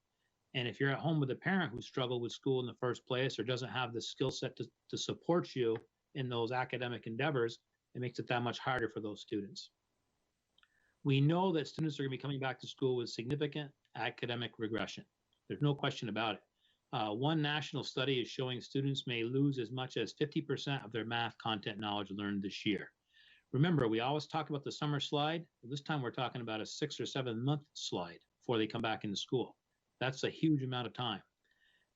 And if you're at home with a parent who struggled with school in the first place or doesn't have the skill set to support you in those academic endeavors, it makes it that much harder for those students. We know that students are going to be coming back to school with significant academic regression. There's no question about it. One national study is showing students may lose as much as 50% of their math content knowledge learned this year. Remember, we always talk about the summer slide. This time we're talking about a 6 or 7 month slide before they come back into school. That's a huge amount of time.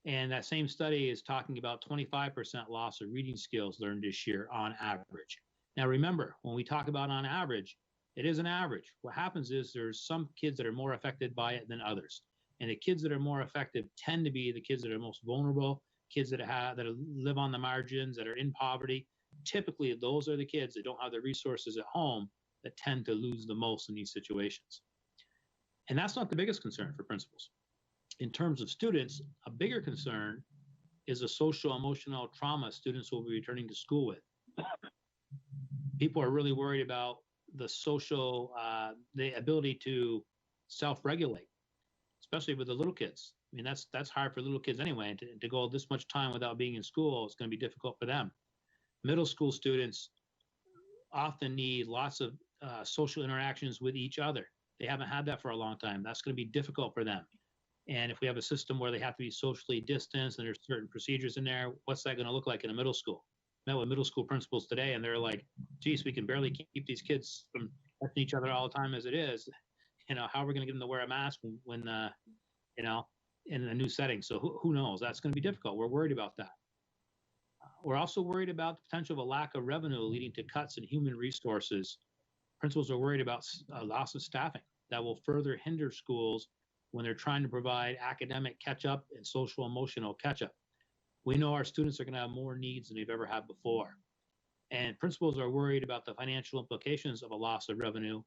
And that same study is talking about 25% loss of reading skills learned this year on average. Now, remember, when we talk about on average, it is an average. What happens is there's some kids that are more affected by it than others. And the kids that are more affected tend to be the kids that are most vulnerable, kids that live on the margins, that are in poverty. Typically, those are the kids that don't have the resources at home that tend to lose the most in these situations. And that's not the biggest concern for principals. In terms of students, a bigger concern is the social emotional trauma students will be returning to school with. People are really worried about the the ability to self-regulate, especially with the little kids. I mean, that's hard for little kids anyway. To go this much time without being in school is going to be difficult for them. Middle school students often need lots of social interactions with each other. They haven't had that for a long time. That's going to be difficult for them. And if we have a system where they have to be socially distanced and there's certain procedures in there, what's that going to look like in a middle school? I met with middle school principals today, and they're like, geez, we can barely keep these kids from touching each other all the time as it is. You know, how are we going to get them to wear a mask when you know, in a new setting? So who knows? That's going to be difficult. We're worried about that. We're also worried about the potential of a lack of revenue leading to cuts in human resources. Principals are worried about loss of staffing that will further hinder schools when they're trying to provide academic catch-up and social emotional catch-up. We know our students are going to have more needs than they've ever had before. And principals are worried about the financial implications of a loss of revenue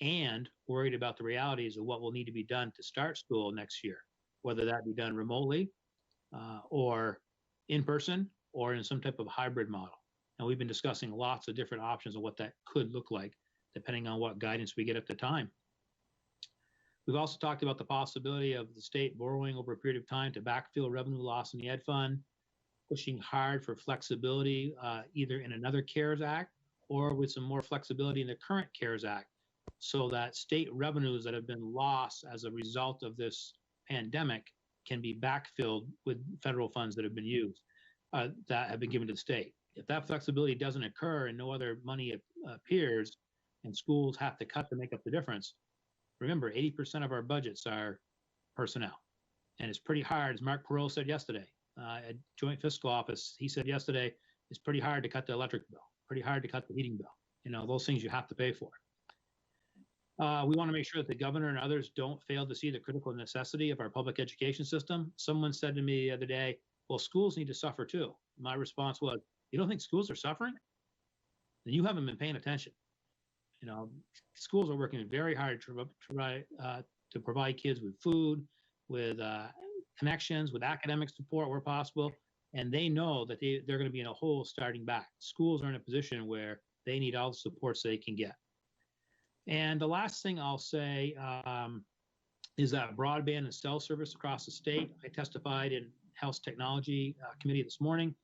and worried about the realities of what will need to be done to start school next year, whether that be done remotely or in person or in some type of hybrid model. And we've been discussing lots of different options of what that could look like, depending on what guidance we get at the time. We've also talked about the possibility of the state borrowing over a period of time to backfill revenue loss in the ed fund, pushing hard for flexibility either in another CARES Act or with some more flexibility in the current CARES Act, so that state revenues that have been lost as a result of this pandemic can be backfilled with federal funds that have been used, that have been given to the state. If that flexibility doesn't occur and no other money appears and schools have to cut to make up the difference, remember, 80% of our budgets are personnel. And it's pretty hard, as Mark Perot said yesterday, at Joint Fiscal Office, he said yesterday, it's pretty hard to cut the electric bill, pretty hard to cut the heating bill. You know, those things you have to pay for. We want to make sure that the governor and others don't fail to see the critical necessity of our public education system. Someone said to me the other day, well, schools need to suffer too. My response was, you don't think schools are suffering? Then you haven't been paying attention. You know, schools are working very hard to provide kids with food, with connections, with academic support where possible, and they know that they're going to be in a hole starting back. Schools are in a position where they need all the supports they can get. And the last thing I'll say is that broadband and cell service across the state, I testified in Health Technology Committee this morning,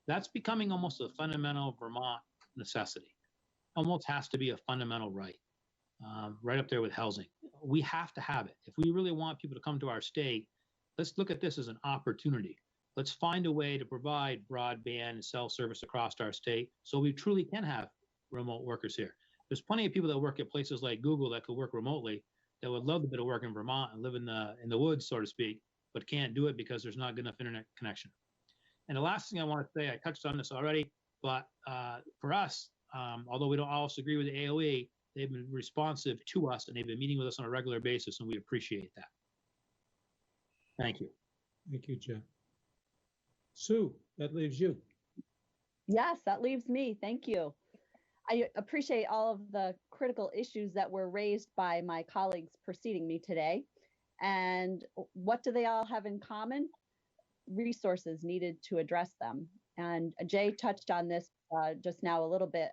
that's becoming almost a fundamental Vermont necessity. Almost has to be a fundamental right, right up there with housing. We have to have it. If we really want people to come to our state, let's look at this as an opportunity. Let's find a way to provide broadband and cell service across our state so we truly can have remote workers here. There's plenty of people that work at places like Google that could work remotely that would love a bit of work in Vermont and live in the woods, so to speak, but can't do it because there's not good enough internet connection. And the last thing I want to say, I touched on this already, but for us, although we don't always agree with the AOE, they've been responsive to us and they've been meeting with us on a regular basis, and we appreciate that. Thank you. Thank you, Jeff. Sue, that leaves you. Yes, that leaves me. Thank you. I appreciate all of the critical issues that were raised by my colleagues preceding me today. And what do they all have in common? Resources needed to address them. And Jay touched on this just now a little bit.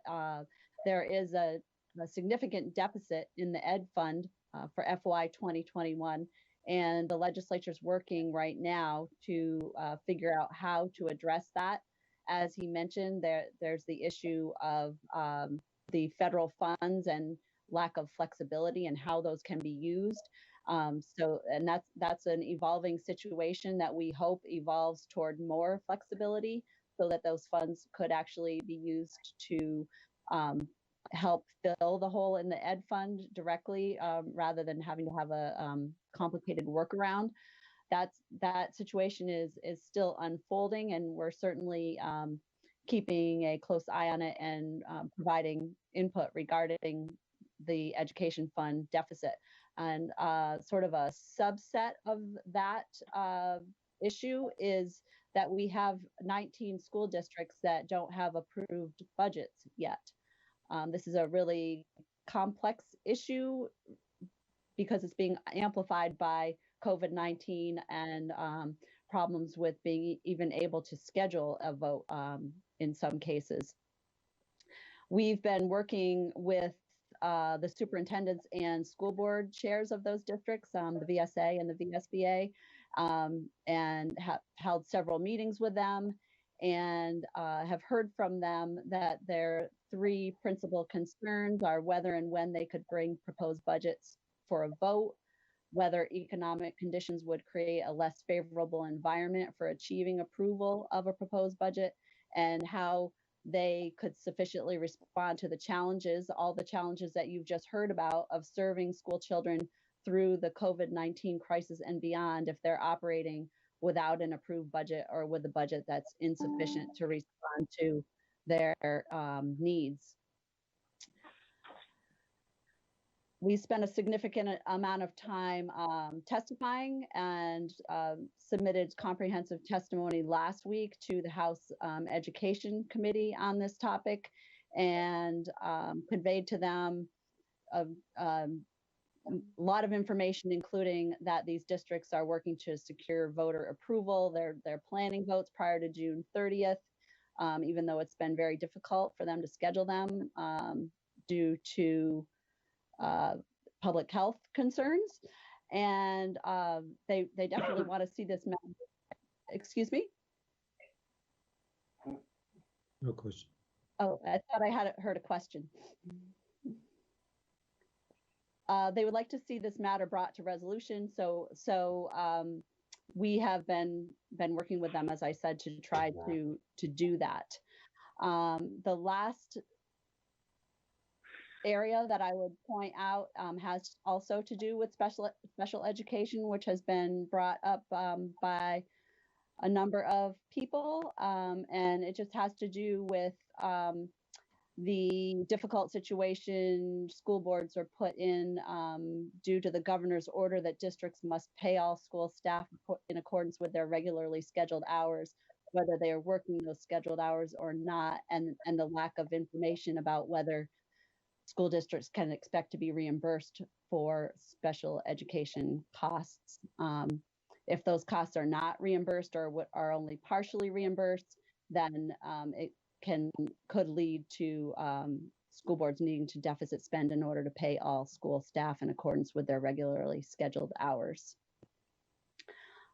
There is a significant deficit in the ed fund for FY 2021. And the legislature's working right now to figure out how to address that. As he mentioned, there's the issue of the federal funds and lack of flexibility and how those can be used. And that's an evolving situation that we hope evolves toward more flexibility so that those funds could actually be used to help fill the hole in the ed fund directly rather than having to have a complicated workaround. That situation is still unfolding, and we're certainly keeping a close eye on it and providing input regarding the education fund deficit. And sort of a subset of that issue is that we have 19 school districts that don't have approved budgets yet. This is a really complex issue because it's being amplified by COVID-19 and problems with being even able to schedule a vote in some cases. We've been working with the superintendents and school board chairs of those districts, the VSA and the VSBA, and have held several meetings with them and have heard from them that their three principal concerns are whether and when they could bring proposed budgets for a vote, whether economic conditions would create a less favorable environment for achieving approval of a proposed budget, and how they could sufficiently respond to the challenges, all the challenges that you've just heard about of serving school children through the COVID-19 crisis and beyond if they're operating without an approved budget or with a budget that's insufficient to respond to their needs. We spent a significant amount of time testifying and submitted comprehensive testimony last week to the House Education Committee on this topic, and conveyed to them a lot of information, including that these districts are working to secure voter approval. They're planning votes prior to June 30th, even though it's been very difficult for them to schedule them due to public health concerns, and they definitely want to see this. Excuse me? No question. Oh, I thought I had heard a question. They would like to see this matter brought to resolution, so we have been working with them, as I said, to try to do that. The last area that I would point out has also to do with special education, which has been brought up by a number of people, and it just has to do with the difficult situation school boards are put in due to the governor's order that districts must pay all school staff in accordance with their regularly scheduled hours, whether they are working those scheduled hours or not, and the lack of information about whether school districts can expect to be reimbursed for special education costs. If those costs are not reimbursed or are only partially reimbursed, then it could lead to school boards needing to deficit spend in order to pay all school staff in accordance with their regularly scheduled hours.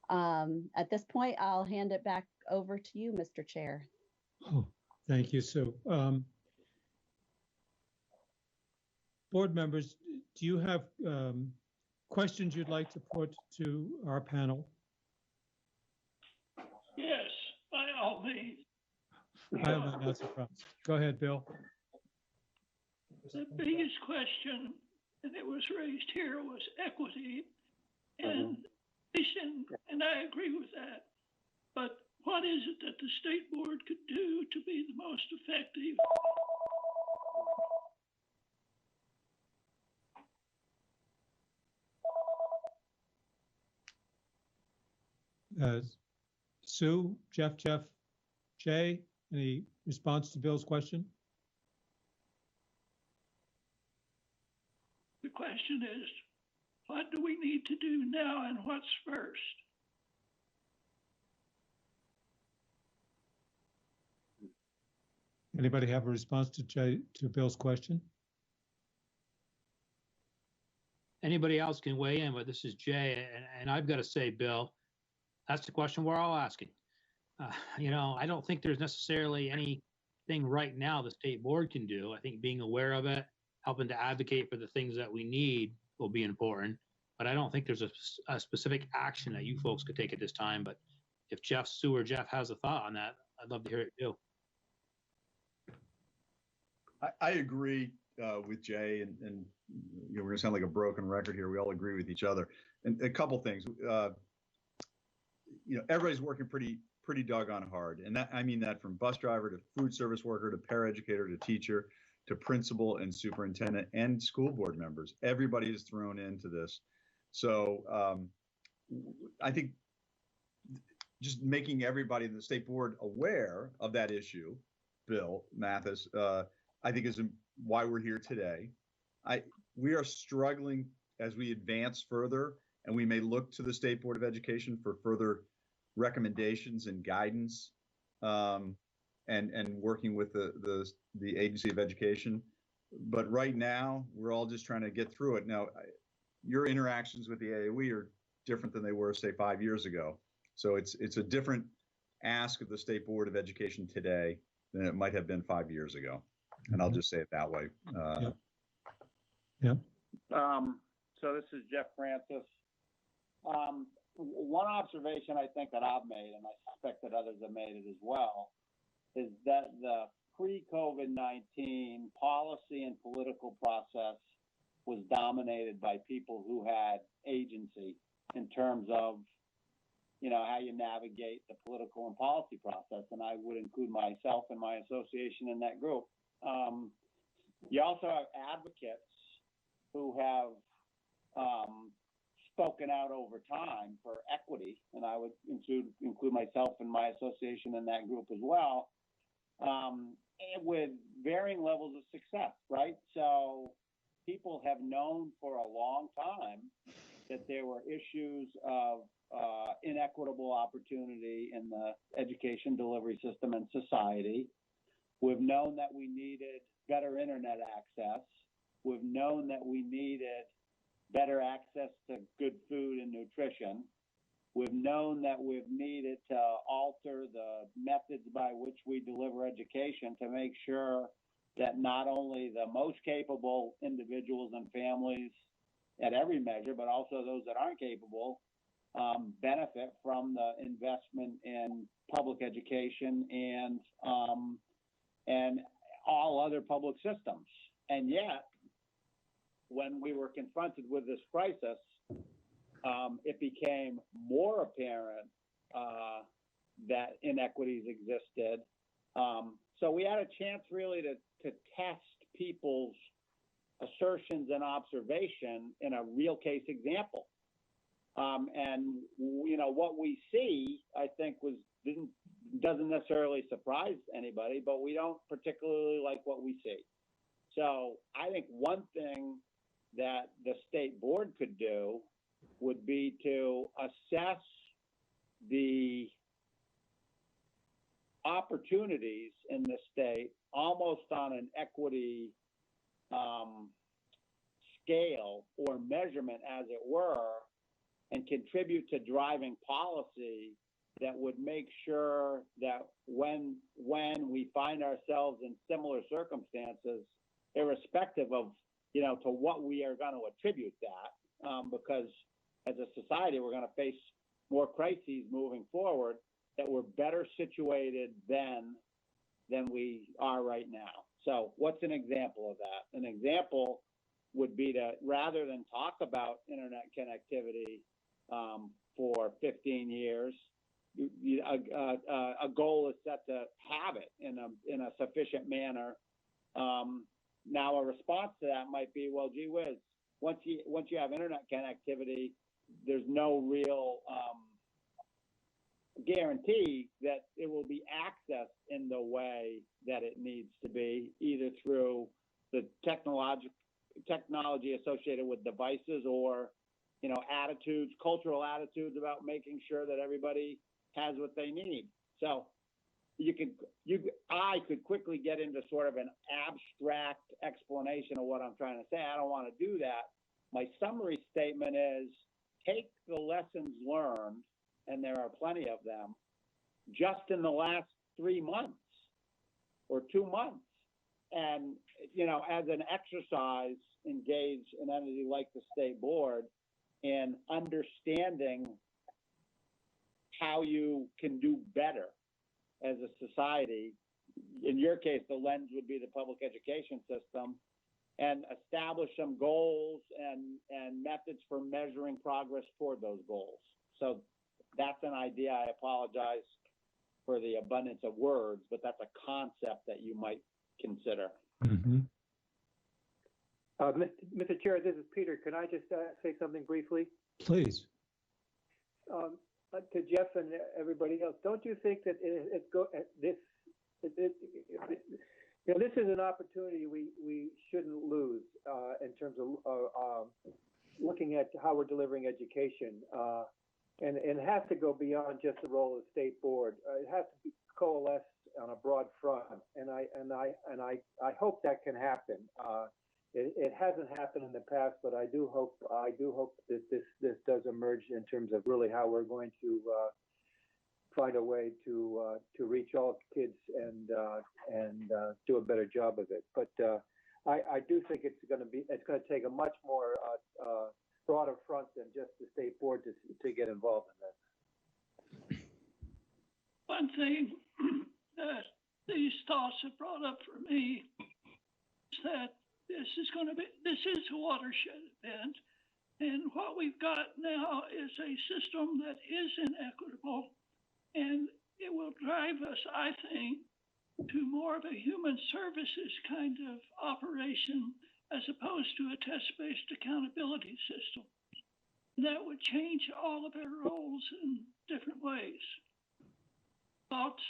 At this point, I'll hand it back over to you, Mr. Chair. Oh, thank you, Sue. Board members, do you have questions you'd like to put to our panel? Yes, by all means. I am not surprised. Go ahead, Bill. The biggest question, and it was raised here, was equity, and I agree with that. But what is it that the state board could do to be the most effective? Sue, Jeff, Jay, any response to Bill's question? The question is, what do we need to do now and what's first? Anybody have a response to Bill's question? Anybody else can weigh in, but this is Jay, and I've got to say, Bill, that's the question we're all asking. I don't think there's necessarily anything right now the state board can do. I think being aware of it, helping to advocate for the things that we need will be important. But I don't think there's a specific action that you folks could take at this time. But if Sue or Jeff has a thought on that, I'd love to hear it too. I agree with Jay, and we're going to sound like a broken record here. We all agree with each other. And a couple things. Everybody's working pretty doggone hard, and that I mean that from bus driver to food service worker to paraeducator to teacher to principal and superintendent and school board members. Everybody is thrown into this. So I think just making everybody in the state board aware of that issue, Bill Mathis, I think is why we're here today. We are struggling as we advance further, and we may look to the State Board of Education for further recommendations and guidance, and working with the Agency of Education. But right now, we're all just trying to get through it. Now, your interactions with the AOE are different than they were, say, 5 years ago. So it's a different ask of the State Board of Education today than it might have been 5 years ago. And I'll just say it that way. Yep. So this is Jeff Francis. One observation I think that I've made, and I suspect that others have made it as well, is that the pre-COVID-19 policy and political process was dominated by people who had agency in terms of, how you navigate the political and policy process. And I would include myself and my association in that group. You also have advocates who have spoken out over time for equity, and I would include myself and my association in that group as well, with varying levels of success, right? So people have known for a long time that there were issues of inequitable opportunity in the education delivery system and society. We've known that we needed better internet access. We've known that we needed better access to good food and nutrition. We've known that we've needed to alter the methods by which we deliver education to make sure that not only the most capable individuals and families at every measure, but also those that aren't capable, benefit from the investment in public education and all other public systems. And yet, when we were confronted with this crisis, it became more apparent that inequities existed. So we had a chance really to test people's assertions and observation in a real case example. And what we see, I think, doesn't necessarily surprise anybody, but we don't particularly like what we see. So I think one thing that the state board could do would be to assess the opportunities in the state almost on an equity scale or measurement, as it were, and contribute to driving policy that would make sure that when we find ourselves in similar circumstances, irrespective of, to what we are going to attribute that, because as a society, we're going to face more crises moving forward, that we're better situated than we are right now. So what's an example of that? An example would be to, rather than talk about internet connectivity for 15 years, a goal is set to have it in a sufficient manner. Now, a response to that might be, well, gee whiz, once you have internet connectivity, there's no real guarantee that it will be accessed in the way that it needs to be, either through the technology associated with devices or, attitudes, cultural attitudes about making sure that everybody has what they need. So I could quickly get into sort of an abstract explanation of what I'm trying to say. I don't want to do that. My summary statement is, take the lessons learned, and there are plenty of them, just in the last 3 months or 2 months. And, as an exercise, engage an entity like the state board in understanding how you can do better as a society. In your case, the lens would be the public education system, and establish some goals and methods for measuring progress toward those goals. So that's an idea. I apologize for the abundance of words, but that's a concept that you might consider. Mm-hmm. Mr. Chair, this is Peter. Can I just say something briefly? Please. to Jeff and everybody else, don't you think that this is an opportunity we shouldn't lose in terms of looking at how we're delivering education, and it has to go beyond just the role of the state board. It has to be coalesce on a broad front, and I hope that can happen. It hasn't happened in the past, but I do hope that this does emerge in terms of really how we're going to find a way to reach all kids and do a better job of it. But I do think it's going to take a much more broader front than just the state board to get involved in this. One thing that these thoughts have brought up for me is that this is a watershed event, and what we've got now is a system that is inequitable, and it will drive us, I think, to more of a human services kind of operation as opposed to a test-based accountability system. That would change all of our roles in different ways. Thoughts?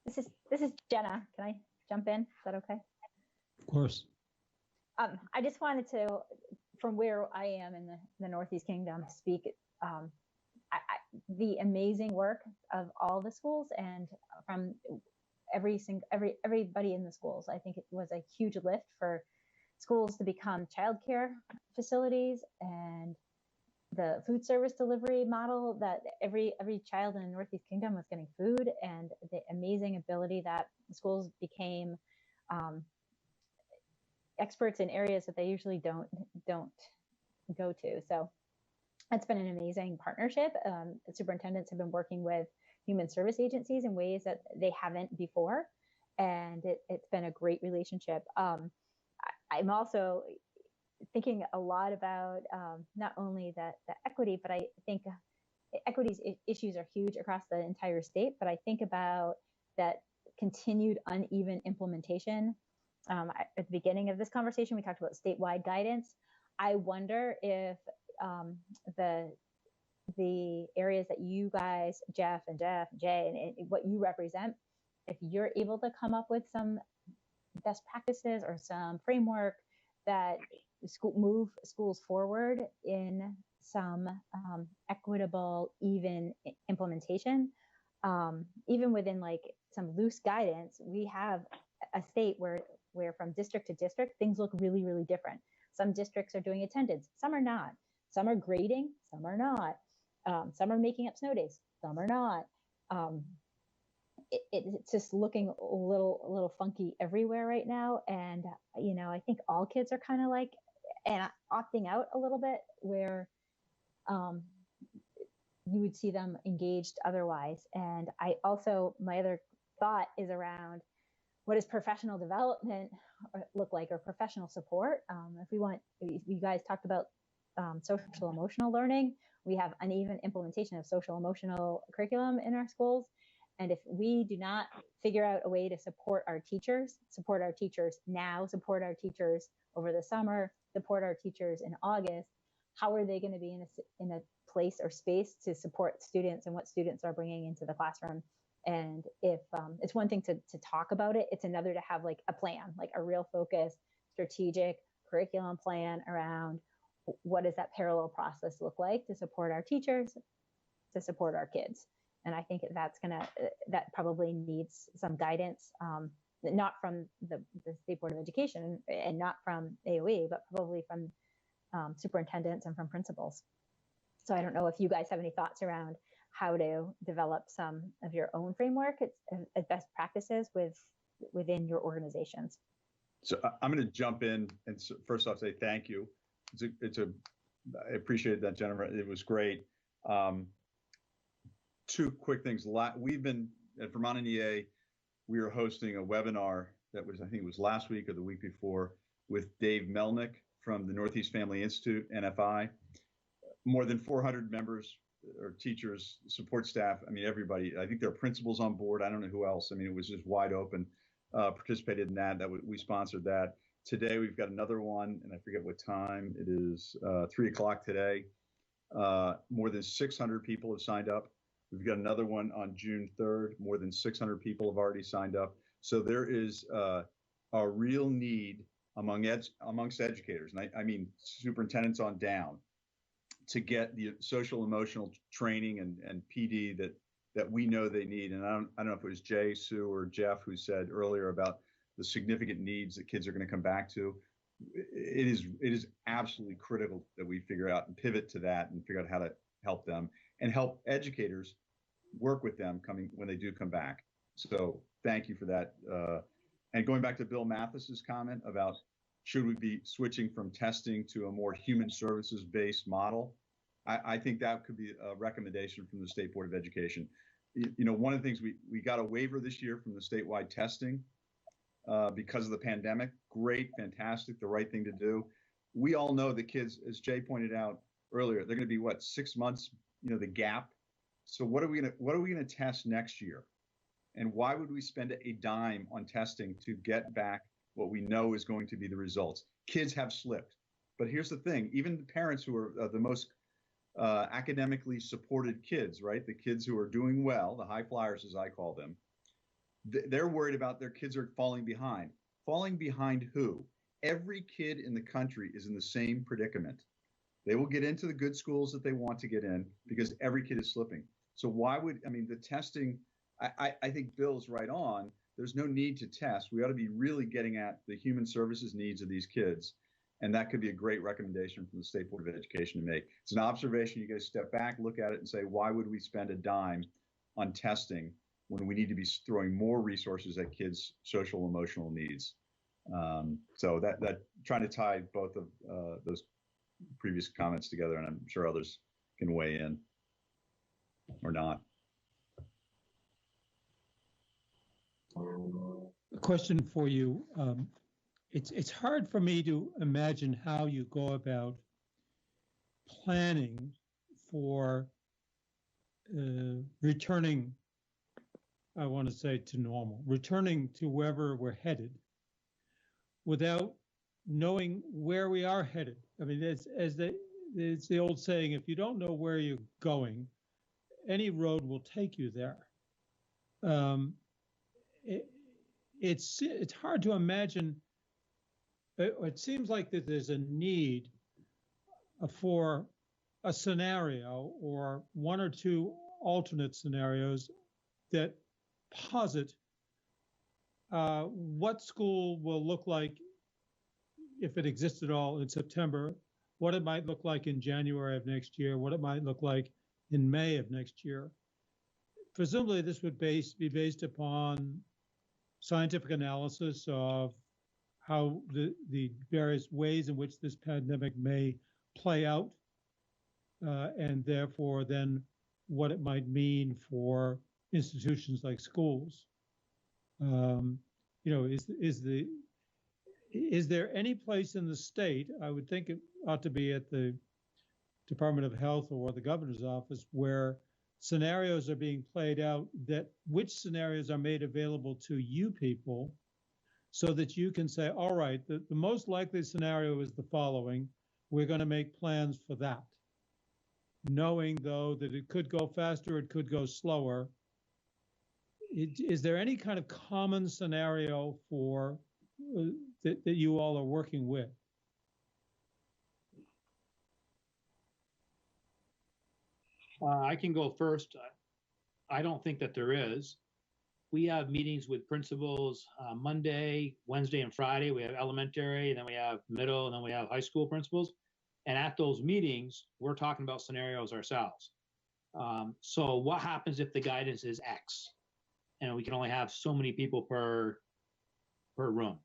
This is Jenna. Can I jump in? Is that okay? Of course. I just wanted to, from where I am in the Northeast Kingdom, speak the amazing work of all the schools and from everybody in the schools. I think it was a huge lift for schools to become childcare facilities, and the food service delivery model that every child in the Northeast Kingdom was getting food, and the amazing ability that schools became experts in areas that they usually don't go to. So it's been an amazing partnership. The superintendents have been working with human service agencies in ways that they haven't before, and it's been a great relationship. I'm also thinking a lot about not only the equity, but I think equities issues are huge across the entire state, but I think about that continued uneven implementation. At the beginning of this conversation, we talked about statewide guidance. I wonder if the areas that you guys, Jeff and Jay, and what you represent, if you're able to come up with some best practices or some framework that move schools forward in some equitable, even implementation, even within like some loose guidance, we have a state where from district to district, things look really, really different. Some districts are doing attendance, some are not. Some are grading, some are not. Some are making up snow days, some are not. It's just looking a little funky everywhere right now. And, I think all kids are kind of like, and opting out a little bit where you would see them engaged otherwise. And my other thought is around, what does professional development look like, or professional support? You guys talked about social emotional learning. We have uneven implementation of social emotional curriculum in our schools. And if we do not figure out a way to support our teachers now, support our teachers over the summer, support our teachers in August, how are they going to be in a place or space to support students and what students are bringing into the classroom? And if it's one thing to talk about it, it's another to have like a plan, like a real focused strategic curriculum plan around what does that parallel process look like to support our teachers, to support our kids. And I think that probably needs some guidance, not from the State Board of Education and not from AOE, but probably from superintendents and from principals. So I don't know if you guys have any thoughts around how to develop some of your own framework as best practices within your organizations. So I'm going to jump in and first off say thank you. I appreciate that, Jennifer. It was great. Two quick things. We've been at Vermont NEA. We were hosting a webinar that was, I think it was last week or the week before, with Dave Melnick from the Northeast Family Institute, NFI. More than 400 members or teachers, support staff. I mean, everybody. I think there are principals on board. I don't know who else. I mean, it was just wide open. Participated in that. We sponsored that. Today we've got another one, and I forget what time it is. 3 o'clock today. More than 600 people have signed up. We've got another one on June 3rd. More than 600 people have already signed up. So there is a real need amongst educators, and I mean superintendents on down, to get the social emotional training and PD that we know they need. And I don't know if it was Jay, Sue, or Jeff who said earlier about the significant needs that kids are going to come back to. It is absolutely critical that we figure out and pivot to that and figure out how to help them and help educators work with them when they do come back. So thank you for that. And going back to Bill Mathis's comment about should we be switching from testing to a more human services based model, I think that could be a recommendation from the State Board of Education. You know, one of the things we got a waiver this year from the statewide testing because of the pandemic. Great, fantastic, the right thing to do. We all know the kids, as Jay pointed out earlier, they're going to be what, 6 months, you know, the gap. So what are we going to test next year? And why would we spend a dime on testing to get back what we know is going to be the results? Kids have slipped. But here's the thing, even the parents who are the most academically supported kids, right? The kids who are doing well, the high flyers, as I call them, they're worried about their kids are falling behind. Falling behind who? Every kid in the country is in the same predicament. They will get into the good schools that they want to get in because every kid is slipping. So why would, I mean, the testing, I think Bill's right on. There's no need to test. We ought to be really getting at the human services needs of these kids. And that could be a great recommendation from the State Board of Education to make. It's an observation. You got to step back, look at it and say, why would we spend a dime on testing when we need to be throwing more resources at kids' social emotional needs? So that trying to tie both of those previous comments together, and I'm sure others can weigh in or not. A question for you. It's hard for me to imagine how you go about planning for returning, I want to say, to normal, returning to wherever we're headed without knowing where we are headed. I mean, it's the old saying, if you don't know where you're going, any road will take you there. It's hard to imagine. It seems like that there's a need for a scenario or one or two alternate scenarios that posit what school will look like if it exists at all in September, what it might look like in January of next year, what it might look like in May of next year. Presumably this would be based upon scientific analysis of how the various ways in which this pandemic may play out, and therefore then what it might mean for institutions like schools. You know, is there any place in the state, I would think it ought to be at the Department of Health or the governor's office, where scenarios are being played out, that which scenarios are made available to you people so that you can say, all right, the most likely scenario is the following. We're going to make plans for that. Knowing, though, that it could go faster, it could go slower. Is there any kind of common scenario for that you all are working with? I can go first. I don't think that there is. We have meetings with principals Monday, Wednesday, and Friday. We have elementary, and then we have middle, and then we have high school principals. And at those meetings, we're talking about scenarios ourselves. So what happens if the guidance is X, and we can only have so many people per room,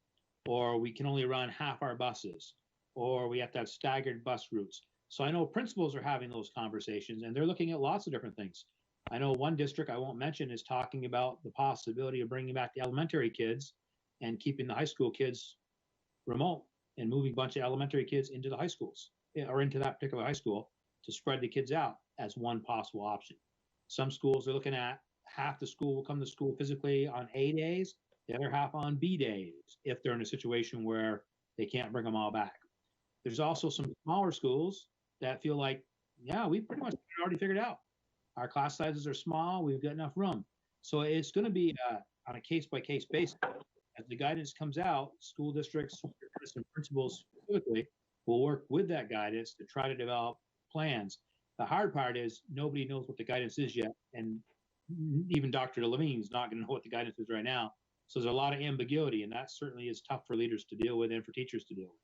or we can only run half our buses, or we have to have staggered bus routes. So I know principals are having those conversations, and they're looking at lots of different things. I know one district I won't mention is talking about the possibility of bringing back the elementary kids and keeping the high school kids remote and moving a bunch of elementary kids into the high schools or into that particular high school to spread the kids out as one possible option. Some schools are looking at half the school will come to school physically on A days, the other half on B days, if they're in a situation where they can't bring them all back. There's also some smaller schools that feel like Yeah, we pretty much already figured out. Our class sizes are small. We've got enough room. So it's going to be on a case by case basis. As the guidance comes out, school districts and principals specifically will work with that guidance to try to develop plans. The hard part is nobody knows what the guidance is yet, and even Dr. Levine's not going to know what the guidance is right now. So there's a lot of ambiguity, and that certainly is tough for leaders to deal with and for teachers to deal with.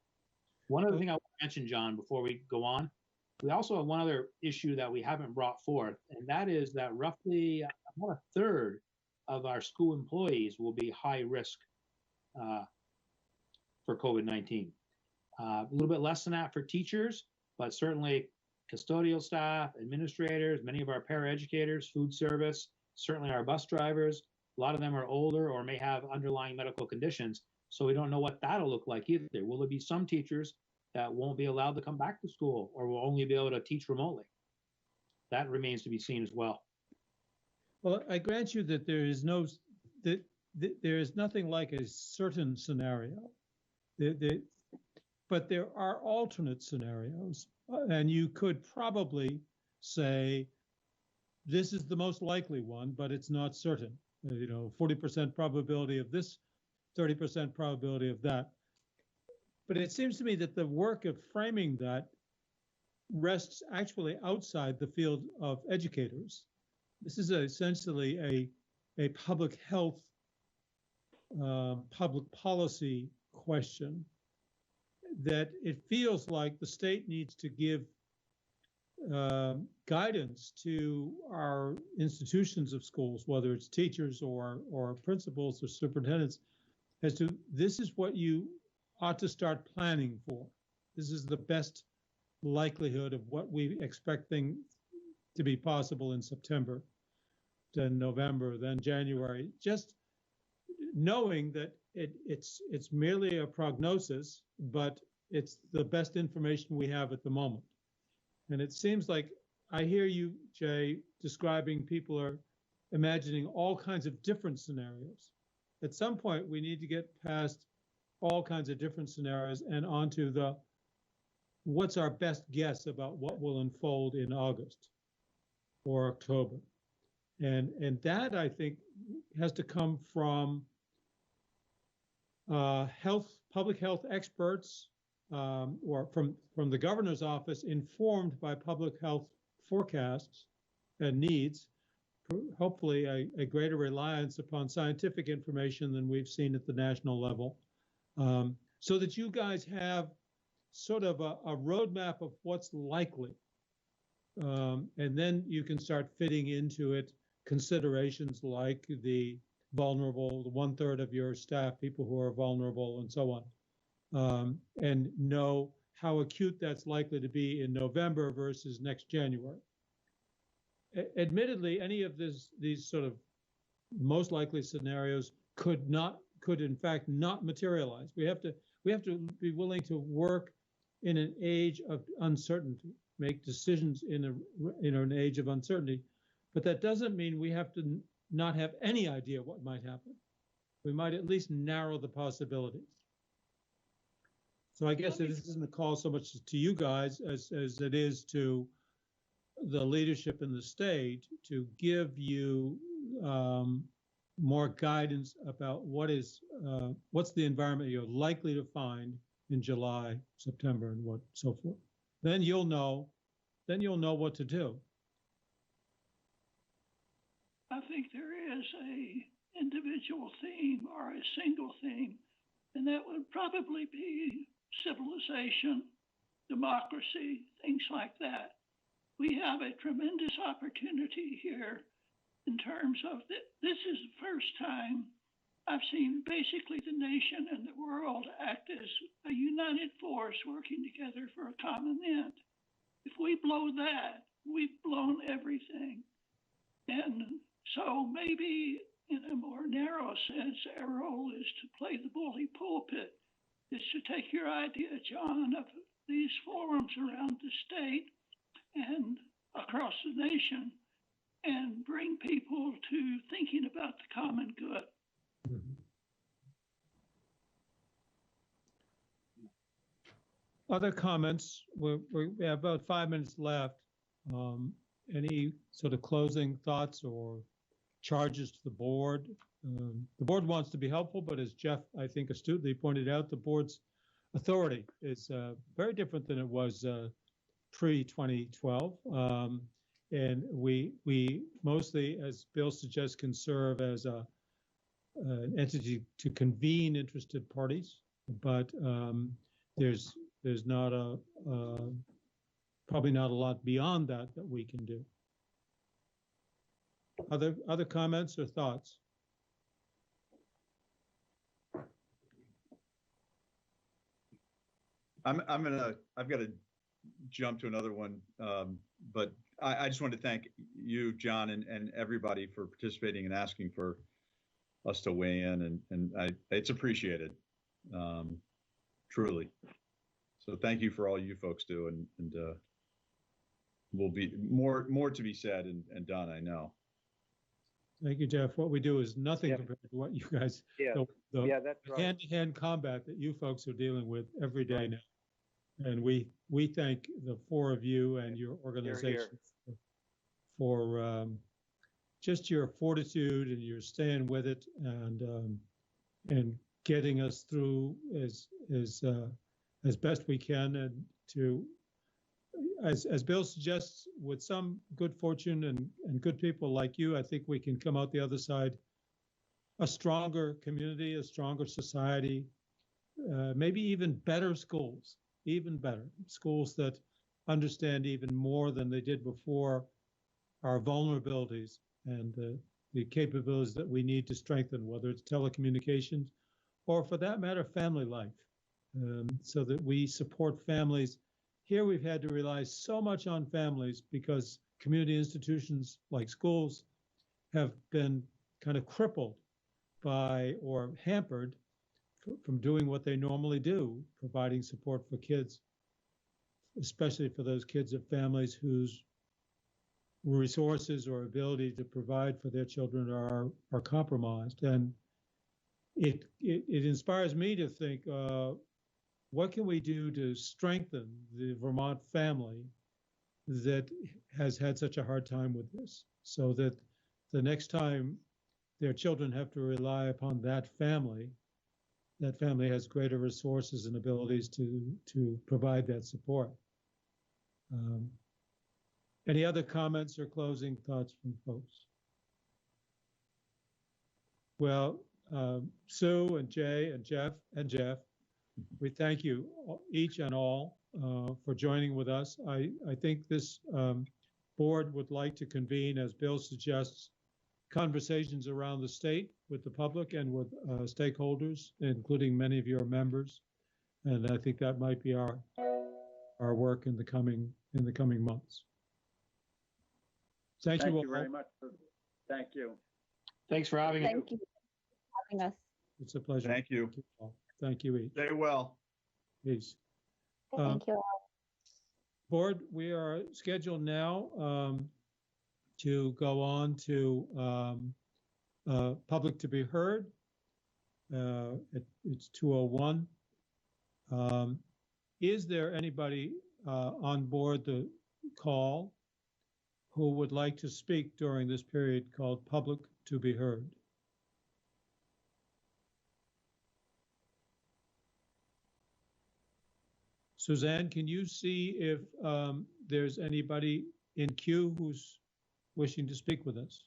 One other thing I want to mention, John, before we go on, we also have one other issue that we haven't brought forth, and that is that roughly about a third of our school employees will be high risk for COVID-19. A little bit less than that for teachers, but certainly custodial staff, administrators, many of our paraeducators, food service, certainly our bus drivers. A lot of them are older or may have underlying medical conditions, so we don't know what that'll look like either. Will there be some teachers that won't be allowed to come back to school or will only be able to teach remotely? That remains to be seen as well. Well, I grant you that there is there is nothing like a certain scenario. But there are alternate scenarios, and you could probably say this is the most likely one, but it's not certain. 40% probability of this, 30% probability of that. But it seems to me that the work of framing that rests actually outside the field of educators. This is essentially a public health, public policy question that it feels like the state needs to give guidance to our institutions of schools, whether it's teachers or principals or superintendents, as to this is what you ought to start planning for. This is the best likelihood of what we expect things to be possible in September, then November, then January, just knowing that it's merely a prognosis, but it's the best information we have at the moment. And it seems like I hear you, Jay, describing people are imagining all kinds of different scenarios. At some point, we need to get past all kinds of different scenarios and onto the what's our best guess about what will unfold in August or October. And that, I think, has to come from public health experts or from the governor's office, informed by public health forecasts and needs, hopefully a greater reliance upon scientific information than we've seen at the national level, so that you guys have sort of a roadmap of what's likely. And then you can start fitting into it considerations like the vulnerable, the 1/3 of your staff, people who are vulnerable and so on, and know how acute that's likely to be in November versus next January. Admittedly, any of these sort of most likely scenarios could in fact not materialize. We have to be willing to work in an age of uncertainty, make decisions in an age of uncertainty, but that doesn't mean we have to not have any idea what might happen. We might at least narrow the possibilities. So I guess this isn't a call so much to you guys as it is to the leadership in the state to give you more guidance about what's the environment you're likely to find in July, September, and what so forth. Then you'll know what to do. I think there is a individual theme or a single theme, and that would probably be civilization, democracy, things like that. We have a tremendous opportunity here in terms of this is the first time I've seen basically the nation and the world act as a united force working together for a common end. If we blow that, we've blown everything. And so maybe in a more narrow sense, our role is to play the bully pulpit, is to take your idea, John, of these forums around the state and across the nation and bring people to thinking about the common good. Other comments? We have about 5 minutes left. Um, any sort of closing thoughts or charges to the board? The board wants to be helpful, but as Jeff, I think, astutely pointed out, the board's authority is very different than it was pre-2012. And we mostly, as Bill suggests, can serve as an entity to convene interested parties, but there's not probably not a lot beyond that we can do. Other comments or thoughts? I've got to jump to another one, but I just want to thank you, John, and everybody for participating and asking for us to weigh in, and it's appreciated, truly. So thank you for all you folks do, and will be more to be said and done, I know. Thank you, Jeff. What we do is nothing compared to what you guys, yeah, that's right. hand-to-hand combat that you folks are dealing with every day now. And we thank the four of you and your organization for just your fortitude and your staying with it and getting us through as best we can, and to, as Bill suggests, with some good fortune and good people like you, I think we can come out the other side a stronger community, a stronger society, maybe even better schools, that understand even more than they did before our vulnerabilities and the capabilities that we need to strengthen, whether it's telecommunications or, for that matter, family life, so that we support families. Here we've had to rely so much on families because community institutions like schools have been kind of crippled by or hampered from doing what they normally do, providing support for kids, especially for those kids of families whose resources or ability to provide for their children are compromised. And it inspires me to think, what can we do to strengthen the Vermont family that has had such a hard time with this, so that the next time their children have to rely upon that family has greater resources and abilities to provide that support. Any other comments or closing thoughts from folks? Well, Sue and Jay and Jeff, we thank you each and all for joining with us. I think this board would like to convene, as Bill suggests, conversations around the state with the public and with stakeholders, including many of your members. And I think that might be our work in the coming months. Thank you all very much. Thank you. Thanks for having us. Thank you for having us. It's a pleasure. Thank you. Thank you all. Thank you each. Stay well. Peace. Thank you all. Board, we are scheduled now to go on to public to be heard. It's 2:01. Is there anybody on board the call who would like to speak during this period called public to be heard? Suzanne, can you see if there's anybody in queue who's wishing to speak with us?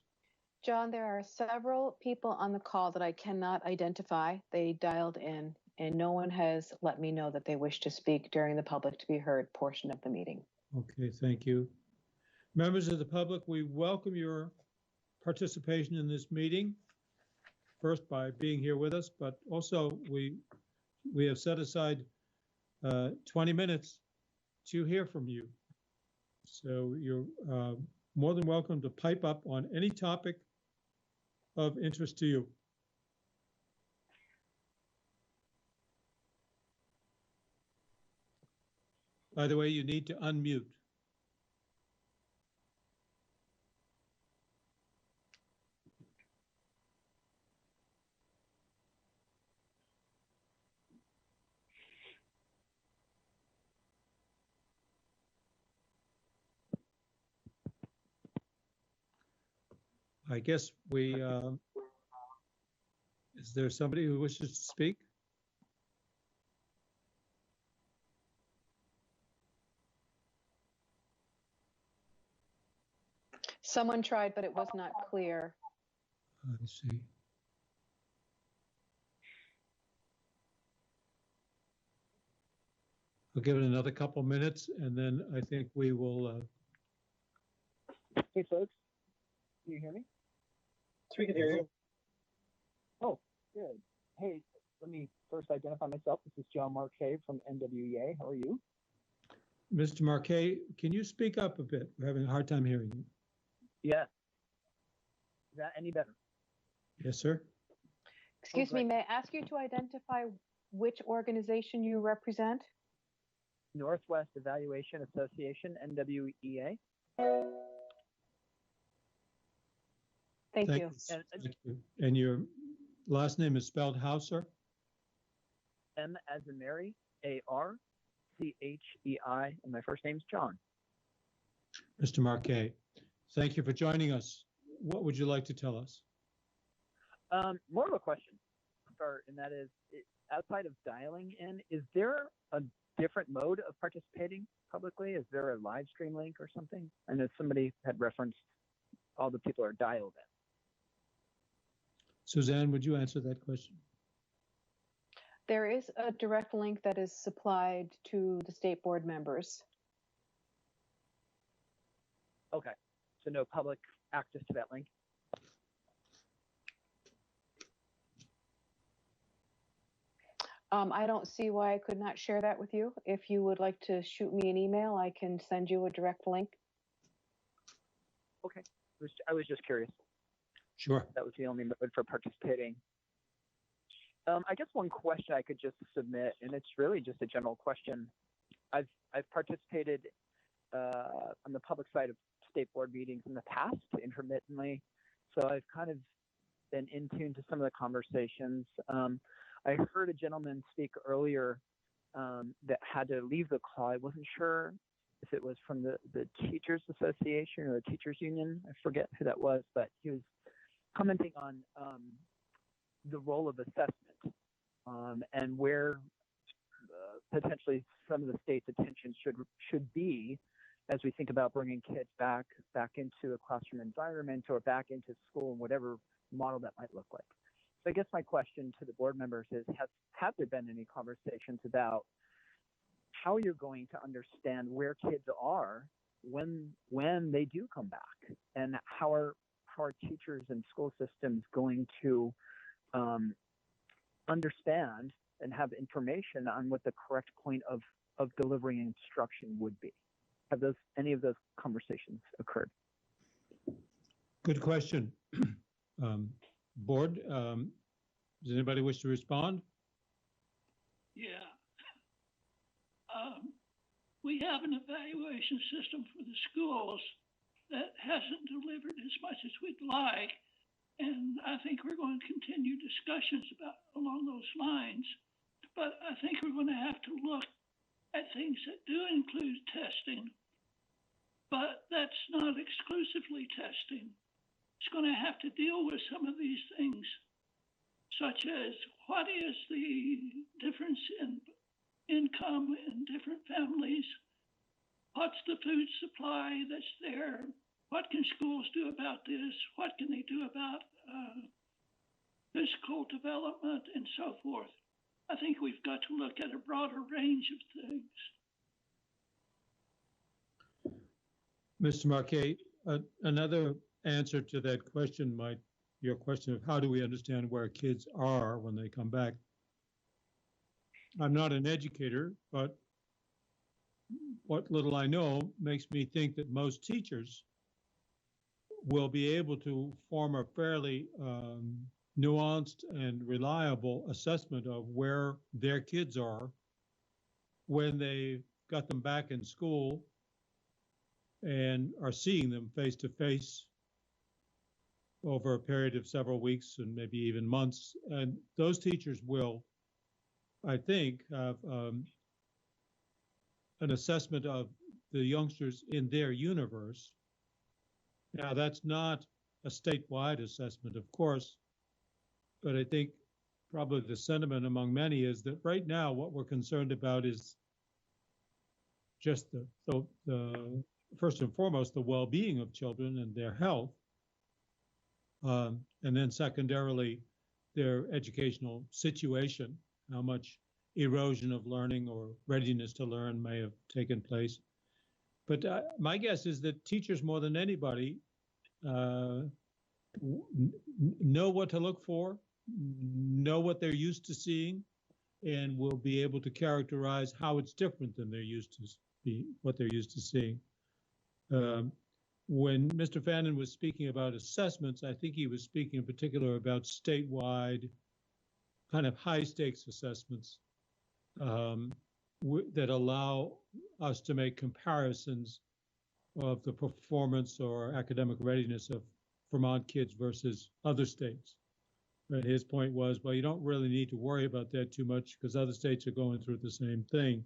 John, there are several people on the call that I cannot identify. They dialed in, and no one has let me know that they wish to speak during the public to be heard portion of the meeting. Okay, thank you. Members of the public, we welcome your participation in this meeting, first by being here with us, but also we have set aside 20 minutes to hear from you. So you're more than welcome to pipe up on any topic of interest to you. By the way, you need to unmute. I guess is there somebody who wishes to speak? Someone tried, but it was not clear. I see. We'll give it another couple minutes, and then I think we will. Hey, folks, can you hear me? We can hear you. Oh, good. Hey, let me first identify myself. This is John Marquet from NWEA. How are you? Mr. Marquet, can you speak up a bit? We're having a hard time hearing you. Yes. Is that any better? Yes, sir. Excuse me, may I ask you to identify which organization you represent? Northwest Evaluation Association, NWEA. Thank you. Thank you. And your last name is spelled how, sir? M as in Mary, A-R-C-H-E-I, and my first name's John. Mr. Marquet, thank you for joining us. What would you like to tell us? More of a question, and that is, outside of dialing in, is there a different mode of participating publicly? Is there a live stream link or something? I know somebody had referenced all the people are dialed in. Suzanne, would you answer that question? There is a direct link that is supplied to the state board members. Okay, so no public access to that link? I don't see why I could not share that with you. If you would like to shoot me an email, I can send you a direct link. Okay, I was just curious. Sure. That was the only mode for participating. I guess one question I could just submit, and it's really just a general question. I've participated on the public side of state board meetings in the past intermittently, so I've kind of been in tune to some of the conversations. I heard a gentleman speak earlier that had to leave the call. I wasn't sure if it was from the Teachers Association or the Teachers Union. I forget who that was, but he was commenting on the role of assessment and where potentially some of the state's attention should be as we think about bringing kids back into a classroom environment or back into school in whatever model that might look like. So I guess my question to the board members is, have there been any conversations about how you're going to understand where kids are when they do come back, and how are teachers and school systems going to understand and have information on what the correct point of delivering instruction would be? Have any of those conversations occurred? Good question. Board, does anybody wish to respond? Yeah. We have an evaluation system for the schools that hasn't delivered as much as we'd like. And I think we're going to continue discussions along those lines. But I think we're going to have to look at things that do include testing, but that's not exclusively testing. It's going to have to deal with some of these things, such as what is the difference in income in different families? What's the food supply that's there? What can schools do about this? What can they do about physical development and so forth? I think we've got to look at a broader range of things. Mr. Marquet, another answer to that question your question of how do we understand where kids are when they come back. I'm not an educator, but what little I know makes me think that most teachers will be able to form a fairly nuanced and reliable assessment of where their kids are when they got them back in school and are seeing them face to face over a period of several weeks and maybe even months. And those teachers will, I think, have an assessment of the youngsters in their universe. Now, that's not a statewide assessment, of course, but I think probably the sentiment among many is that right now what we're concerned about is just the first and foremost, the well-being of children and their health, and then secondarily, their educational situation, how much erosion of learning or readiness to learn may have taken place. But my guess is that teachers, more than anybody, know what to look for, know what they're used to seeing, and will be able to characterize how it's different than what they're used to seeing. When Mr. Fannin was speaking about assessments, I think he was speaking in particular about statewide kind of high stakes assessments that allow us to make comparisons of the performance or academic readiness of Vermont kids versus other states. But his point was, well, you don't really need to worry about that too much because other states are going through the same thing.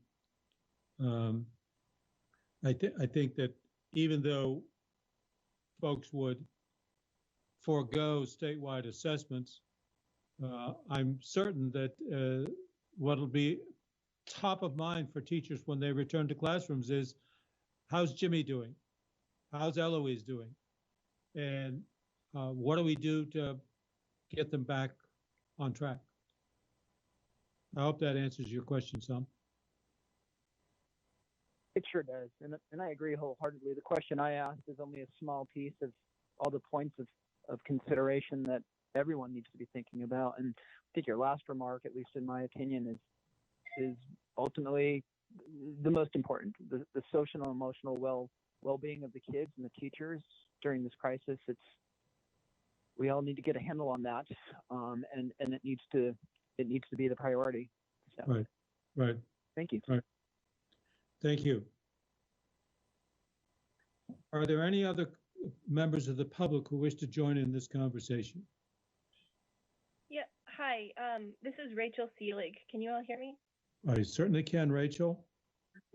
I think that even though folks would forego statewide assessments, I'm certain that what'll be top of mind for teachers when they return to classrooms is, how's Jimmy doing? How's Eloise doing? And what do we do to get them back on track? I hope that answers your question some. It sure does, and I agree wholeheartedly. The question I asked is only a small piece of all the points of consideration that everyone needs to be thinking about. And I think your last remark, at least in my opinion, is ultimately the most important. The social and emotional well-being of the kids and the teachers during this crisis. We all need to get a handle on that, and it needs to be the priority. So. Right. Thank you. Right. Thank you. Are there any other members of the public who wish to join in this conversation? Yeah. Hi. This is Rachel Seelig. Can you all hear me? I certainly can, Rachel.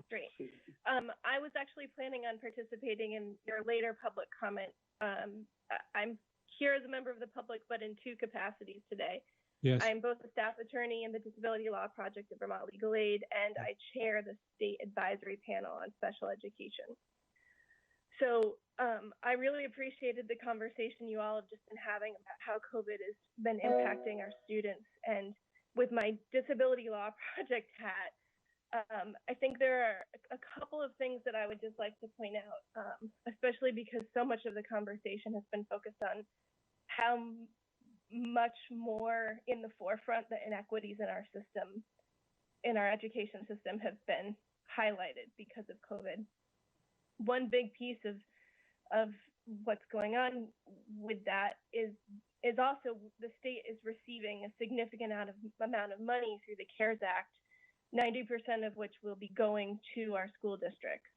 Great. I was actually planning on participating in your later public comment. I'm here as a member of the public, but in two capacities today. Yes. I'm both a staff attorney in the Disability Law Project at Vermont Legal Aid, and I chair the State Advisory Panel on Special Education. So I really appreciated the conversation you all have just been having about how COVID has been impacting our students. And with my Disability Law Project hat, I think there are a couple of things that I would just like to point out, especially because so much of the conversation has been focused on how much more in the forefront the inequities in our system, in our education system, have been highlighted because of COVID. One big piece of what's going on with that is also the state is receiving a significant amount of money through the CARES Act, 90% of which will be going to our school districts.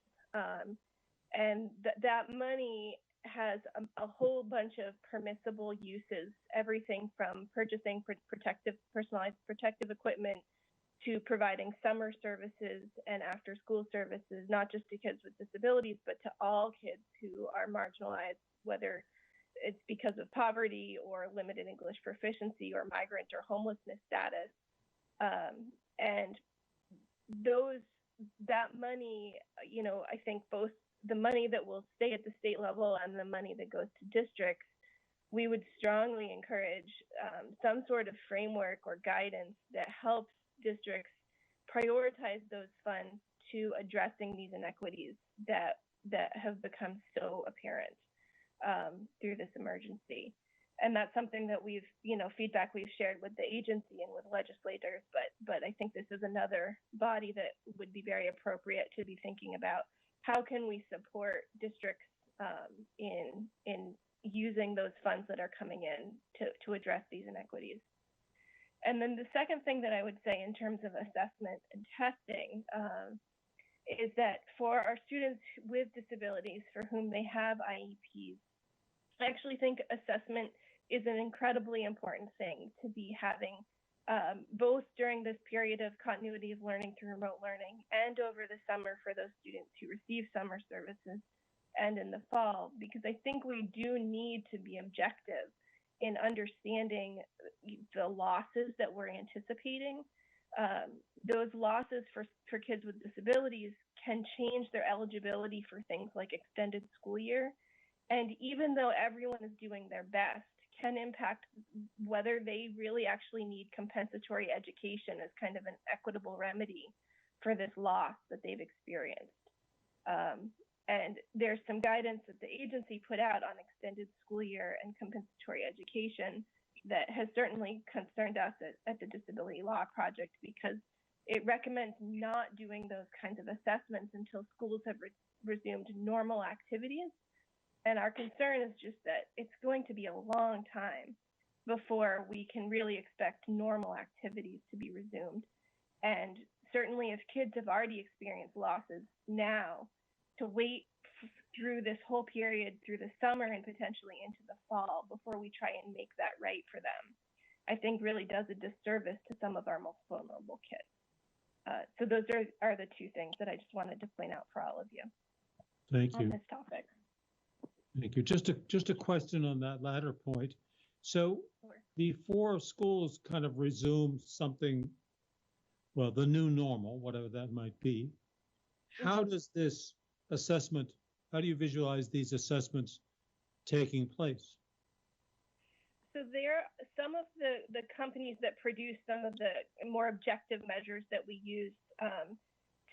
And that money has a whole bunch of permissible uses, everything from purchasing personalized protective equipment to providing summer services and after school services, not just to kids with disabilities, but to all kids who are marginalized, whether it's because of poverty or limited English proficiency or migrant or homelessness status. And that money, I think both the money that will stay at the state level and the money that goes to districts, we would strongly encourage some sort of framework or guidance that helps districts prioritize those funds to addressing these inequities that have become so apparent through this emergency. And that's something that we've, feedback we've shared with the agency and with legislators, but I think this is another body that would be very appropriate to be thinking about how can we support districts in using those funds that are coming in to address these inequities. And then the second thing that I would say in terms of assessment and testing is that for our students with disabilities for whom they have IEPs, I actually think assessment is an incredibly important thing to be having both during this period of continuity of learning through remote learning and over the summer for those students who receive summer services, and in the fall, because I think we do need to be objective in understanding the losses that we're anticipating. Those losses for kids with disabilities can change their eligibility for things like extended school year. And even though everyone is doing their best, can impact whether they really actually need compensatory education as kind of an equitable remedy for this loss that they've experienced. And there's some guidance that the agency put out on extended school year and compensatory education that has certainly concerned us at the Disability Law Project, because it recommends not doing those kinds of assessments until schools have resumed normal activities. And our concern is just that it's going to be a long time before we can really expect normal activities to be resumed. And certainly if kids have already experienced losses now, to wait through this whole period, through the summer and potentially into the fall before we try and make that right for them, I think really does a disservice to some of our most vulnerable kids. So those are the two things that I just wanted to point out for all of you. Thank you. On this topic. Thank you. Just a question on that latter point. So before schools kind of resume something, well, the new normal, whatever that might be, how does this assessment, how do you visualize these assessments taking place? So there are some of the companies that produce some of the more objective measures that we use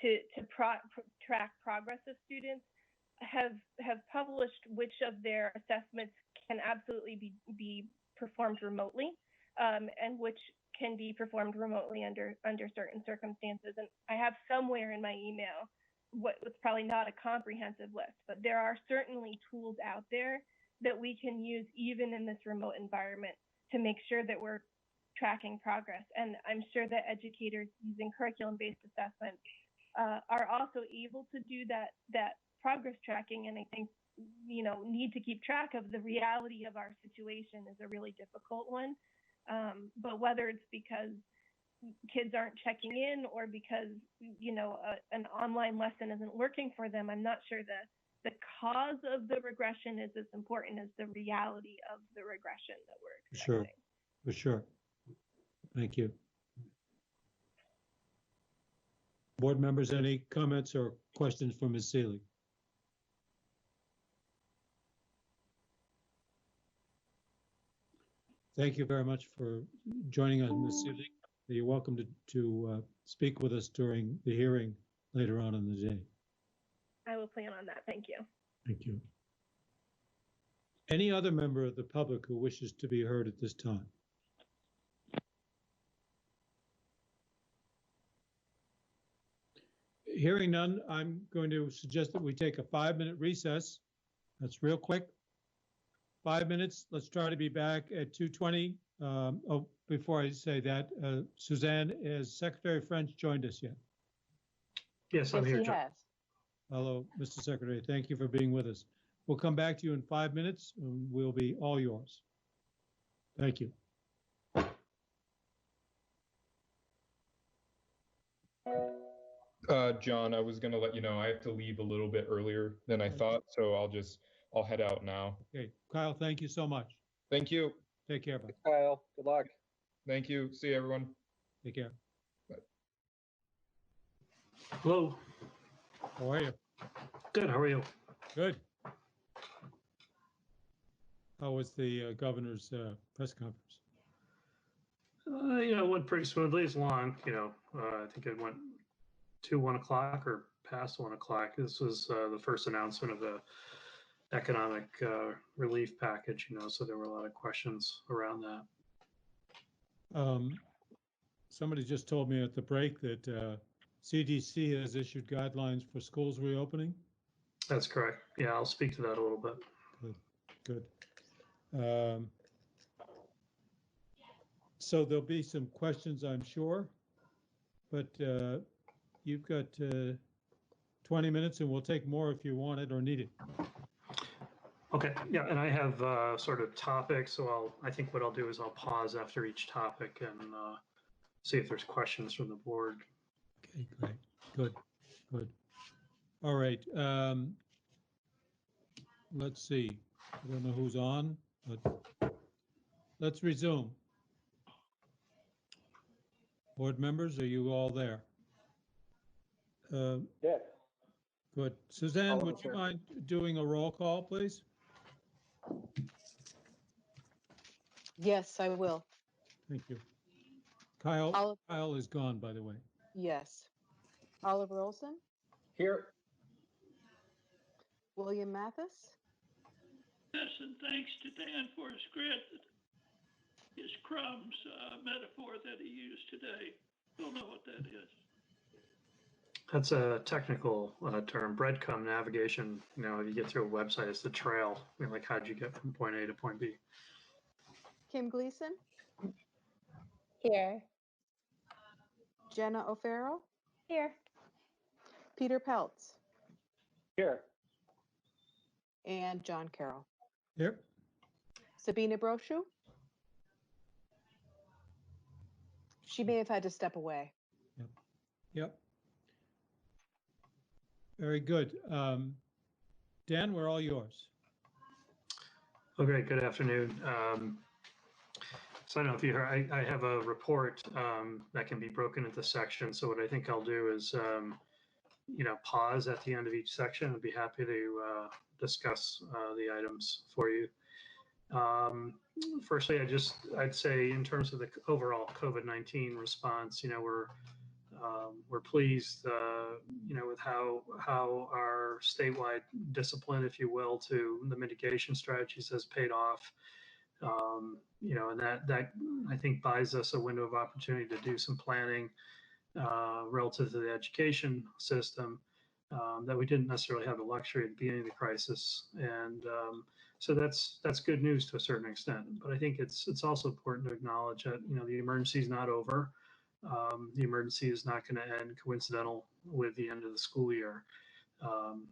to track progress of students have published which of their assessments can absolutely be performed remotely, and which can be performed remotely under certain circumstances. And I have somewhere in my email what's probably not a comprehensive list, but there are certainly tools out there that we can use even in this remote environment to make sure that we're tracking progress. And I'm sure that educators using curriculum-based assessments are also able to do that progress tracking. And I think, need to keep track of the reality of our situation is a really difficult one. But whether it's because kids aren't checking in or because, an online lesson isn't working for them, I'm not sure the cause of the regression is as important as the reality of the regression that we're expecting. For sure. Thank you. Board members, any comments or questions for Ms. Seeley? Thank you very much for joining us, Ms. Seeley. You're welcome to speak with us during the hearing later on in the day. I will plan on that. Thank you. Thank you. Any other member of the public who wishes to be heard at this time? Hearing none, I'm going to suggest that we take a 5-minute recess. That's real quick. 5 minutes. Let's try to be back at 2:20. Before I say that, Suzanne, has Secretary French joined us yet? Yes, I'm here, John. Hello, Mr. Secretary. Thank you for being with us. We'll come back to you in 5 minutes, and we'll be all yours. Thank you. John, I was going to let you know I have to leave a little bit earlier than I thought, so I'll head out now. Okay, Kyle, thank you so much. Thank you. Take care, bud. Kyle, good luck. Thank you. See you, everyone. Take care. Bye. Hello. How are you? Good. How are you? Good. How was the governor's press conference? It went pretty smoothly. It's long. I think it went to 1 o'clock or past 1 o'clock. This was the first announcement of the economic relief package. So there were a lot of questions around that. Somebody just told me at the break that CDC has issued guidelines for schools reopening. That's correct. Yeah, I'll speak to that a little bit. Good. So there'll be some questions, I'm sure, but you've got 20 minutes and we'll take more if you want it or need it. Okay, yeah, and I have sort of topics, so I think what I'll do is I'll pause after each topic and see if there's questions from the board. Okay, great, good. All right. let's see. I don't know who's on, but let's resume. Board members, are you all there? Yes. Good. Suzanne, would you mind doing a roll call, please? Yes, I will. Thank you. Kyle is gone, by the way. Yes. Oliver Olson, Here. William Mathis, Yes, and thanks to Dan for his crumbs metaphor that he used today. Don't know what that is. That's a technical term, breadcrumb navigation. You know, if you get through a website, it's the trail. You know, like how'd you get from point A to point B? Kim Gleason, Here. Jenna O'Farrell, Here. Peter Peltz, Here. and John Carroll. Here. Sabina Brochu. She may have had to step away. Yep. Very good. Dan, we're all yours. Okay, good afternoon. So I don't know if you heard, I have a report that can be broken into sections. So what I think I'll do is, you know, pause at the end of each section. I'd be happy to discuss the items for you. Firstly, I'd say in terms of the overall COVID-19 response, you know, we're pleased, you know, with how our statewide discipline, if you will, to the mitigation strategies has paid off. You know, and that I think buys us a window of opportunity to do some planning relative to the education system that we didn't necessarily have the luxury at the beginning of the crisis, and so that's good news to a certain extent. But I think it's also important to acknowledge that, you know, the emergency is not over. The emergency is not going to end coincidental with the end of the school year.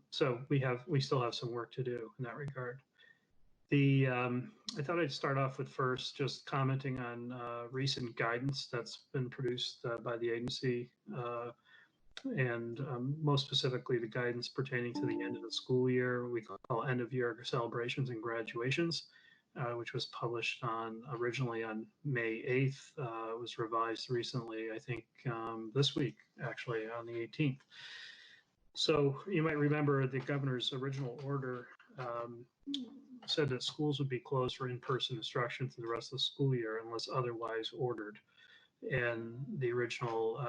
So we still have some work to do in that regard. I thought I'd start off with first just commenting on recent guidance that's been produced by the agency, and most specifically the guidance pertaining to the end of the school year. We call end of year celebrations and graduations, which was published originally on May 8th. It was revised recently, I think this week, actually on the 18th. So you might remember the governor's original order said that schools would be closed for in-person instruction through the rest of the school year unless otherwise ordered. And the original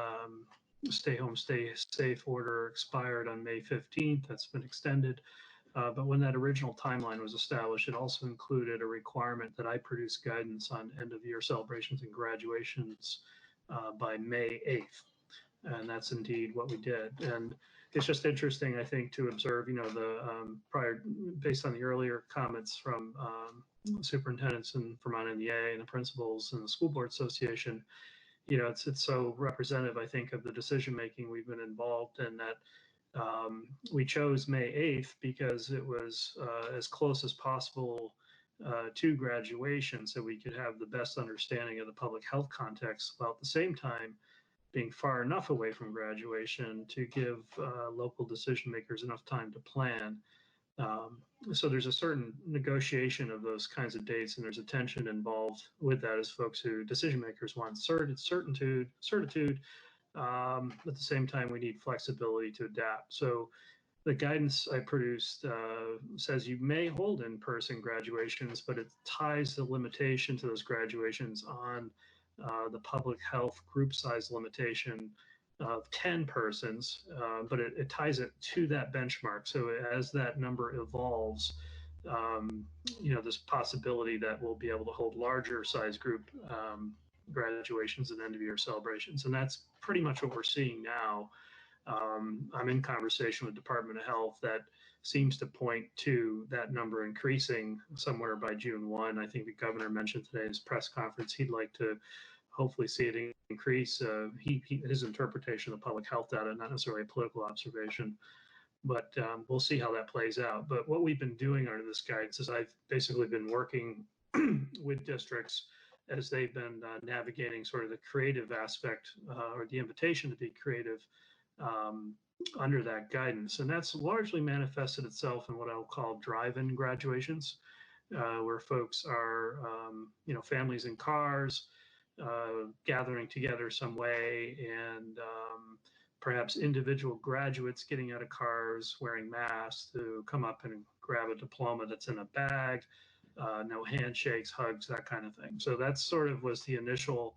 stay home, stay safe order expired on May 15th. That's been extended. But when that original timeline was established, it also included a requirement that I produce guidance on end of year celebrations and graduations by May 8th. And that's indeed what we did. And it's just interesting, I think, to observe, you know, the based on the earlier comments from superintendents in Vermont NEA and the principals and the School Board Association. You know, it's so representative, I think, of the decision making we've been involved in, that we chose May 8th because it was as close as possible to graduation, so we could have the best understanding of the public health context, while at the same time being far enough away from graduation to give local decision makers enough time to plan. So there's a certain negotiation of those kinds of dates, and there's a tension involved with that as decision makers want certitude. At the same time, we need flexibility to adapt. So the guidance I produced says you may hold in-person graduations, but it ties the limitation to those graduations on the public health group size limitation of 10 persons, but it ties it to that benchmark. So as that number evolves, you know, this possibility that we'll be able to hold larger size group graduations and end of year celebrations. And that's pretty much what we're seeing now. I'm in conversation with Department of Health that seems to point to that number increasing somewhere by June 1. I think the governor mentioned today in his press conference he'd like to hopefully see it increase. His interpretation of public health data, not necessarily a political observation, but we'll see how that plays out. But what we've been doing under this guidance is I've basically been working with districts as they've been navigating sort of the creative aspect or the invitation to be creative under that guidance. And that's largely manifested itself in what I'll call drive-in graduations, where folks are, families in cars, gathering together some way, and perhaps individual graduates getting out of cars wearing masks to come up and grab a diploma that's in a bag, no handshakes, hugs, that kind of thing. So that sort of was the initial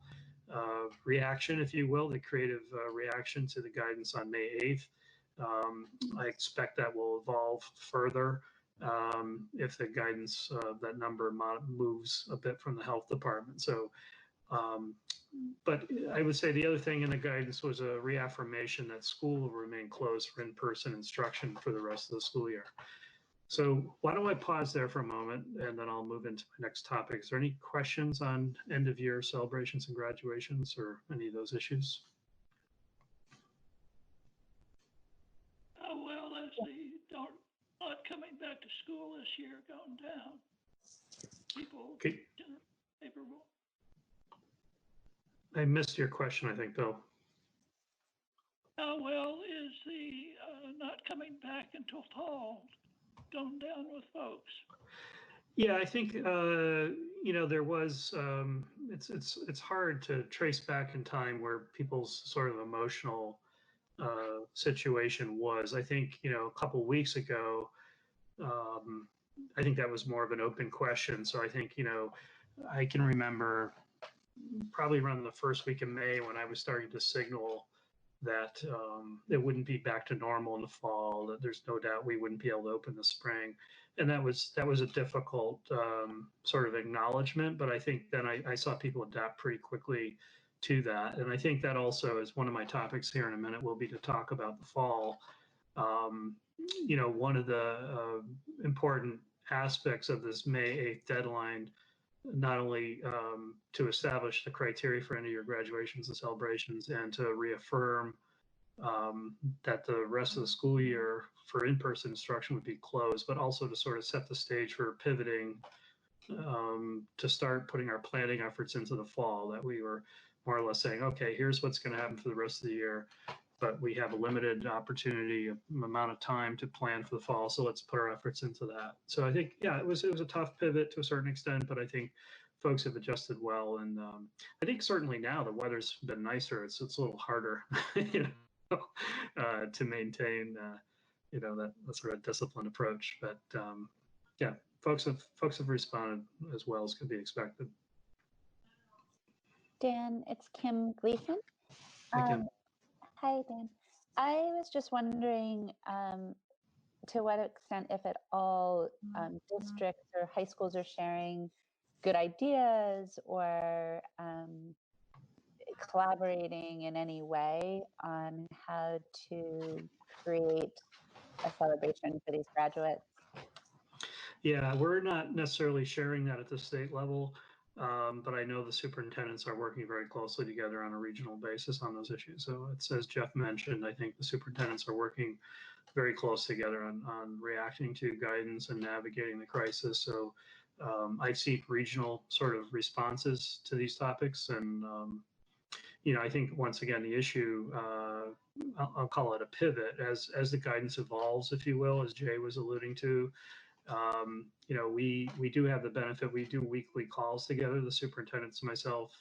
reaction, if you will, the creative reaction to the guidance on May 8th. I expect that will evolve further if the guidance, that number moves a bit from the health department. So, but I would say the other thing in the guidance was a reaffirmation that school will remain closed for in-person instruction for the rest of the school year. So why don't I pause there for a moment, and then I'll move into my next topic. Is there any questions on end of year celebrations and graduations or any of those issues? How well is the not coming back to school this year going down? People favorable. I missed your question, I think, Bill. How well is the not coming back until fall going down with folks? Yeah, I think there was. It's hard to trace back in time where people's sort of emotional situation was. I think a couple of weeks ago, I think that was more of an open question. So I think I can remember probably around the first week of May when I was starting to signal that it wouldn't be back to normal in the fall, that there's no doubt we wouldn't be able to open the spring. And that was a difficult sort of acknowledgement, but I think then I saw people adapt pretty quickly to that. And I think that also is one of my topics here in a minute will be to talk about the fall. One of the important aspects of this May 8th deadline, not only to establish the criteria for end of year graduations and celebrations and to reaffirm that the rest of the school year for in-person instruction would be closed, but also to sort of set the stage for pivoting to start putting our planning efforts into the fall, that we were more or less saying, okay, here's what's going to happen for the rest of the year, but we have a limited opportunity, amount of time to plan for the fall. So let's put our efforts into that. So I think, yeah, it was a tough pivot to a certain extent, but I think folks have adjusted well. And I think certainly now the weather's been nicer. It's a little harder, to maintain, that sort of disciplined approach. But yeah, folks have responded as well as could be expected. Dan, it's Kim Gleason. Hi, Kim. Hi, Dan. I was just wondering to what extent, if at all, districts or high schools are sharing good ideas or collaborating in any way on how to create a celebration for these graduates. Yeah, we're not necessarily sharing that at the state level, but I know the superintendents are working very closely together on a regional basis on those issues. So it's, as Jeff mentioned, I think the superintendents are working very close together on reacting to guidance and navigating the crisis. So I see regional sort of responses to these topics. And, I think once again, the issue, I'll call it a pivot as the guidance evolves, if you will, as Jay was alluding to. We do have the benefit. We do weekly calls together, the superintendents, myself,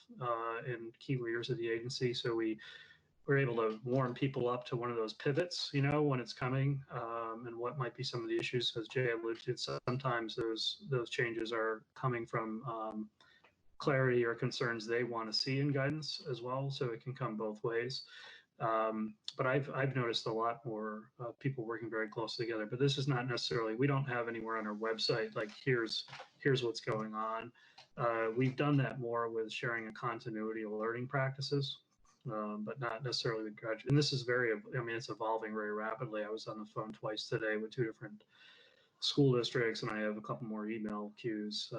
and key leaders of the agency. So we're able to warm people up to one of those pivots, when it's coming, and what might be some of the issues. As Jay alluded to, sometimes those changes are coming from clarity or concerns they want to see in guidance as well. So it can come both ways. But I've noticed a lot more people working very closely together. But this is not necessarily, we don't have anywhere on our website like here's what's going on. We've done that more with sharing a continuity of learning practices, but not necessarily with graduate. And this is it's evolving very rapidly. I was on the phone twice today with 2 different school districts, and I have a couple more email queues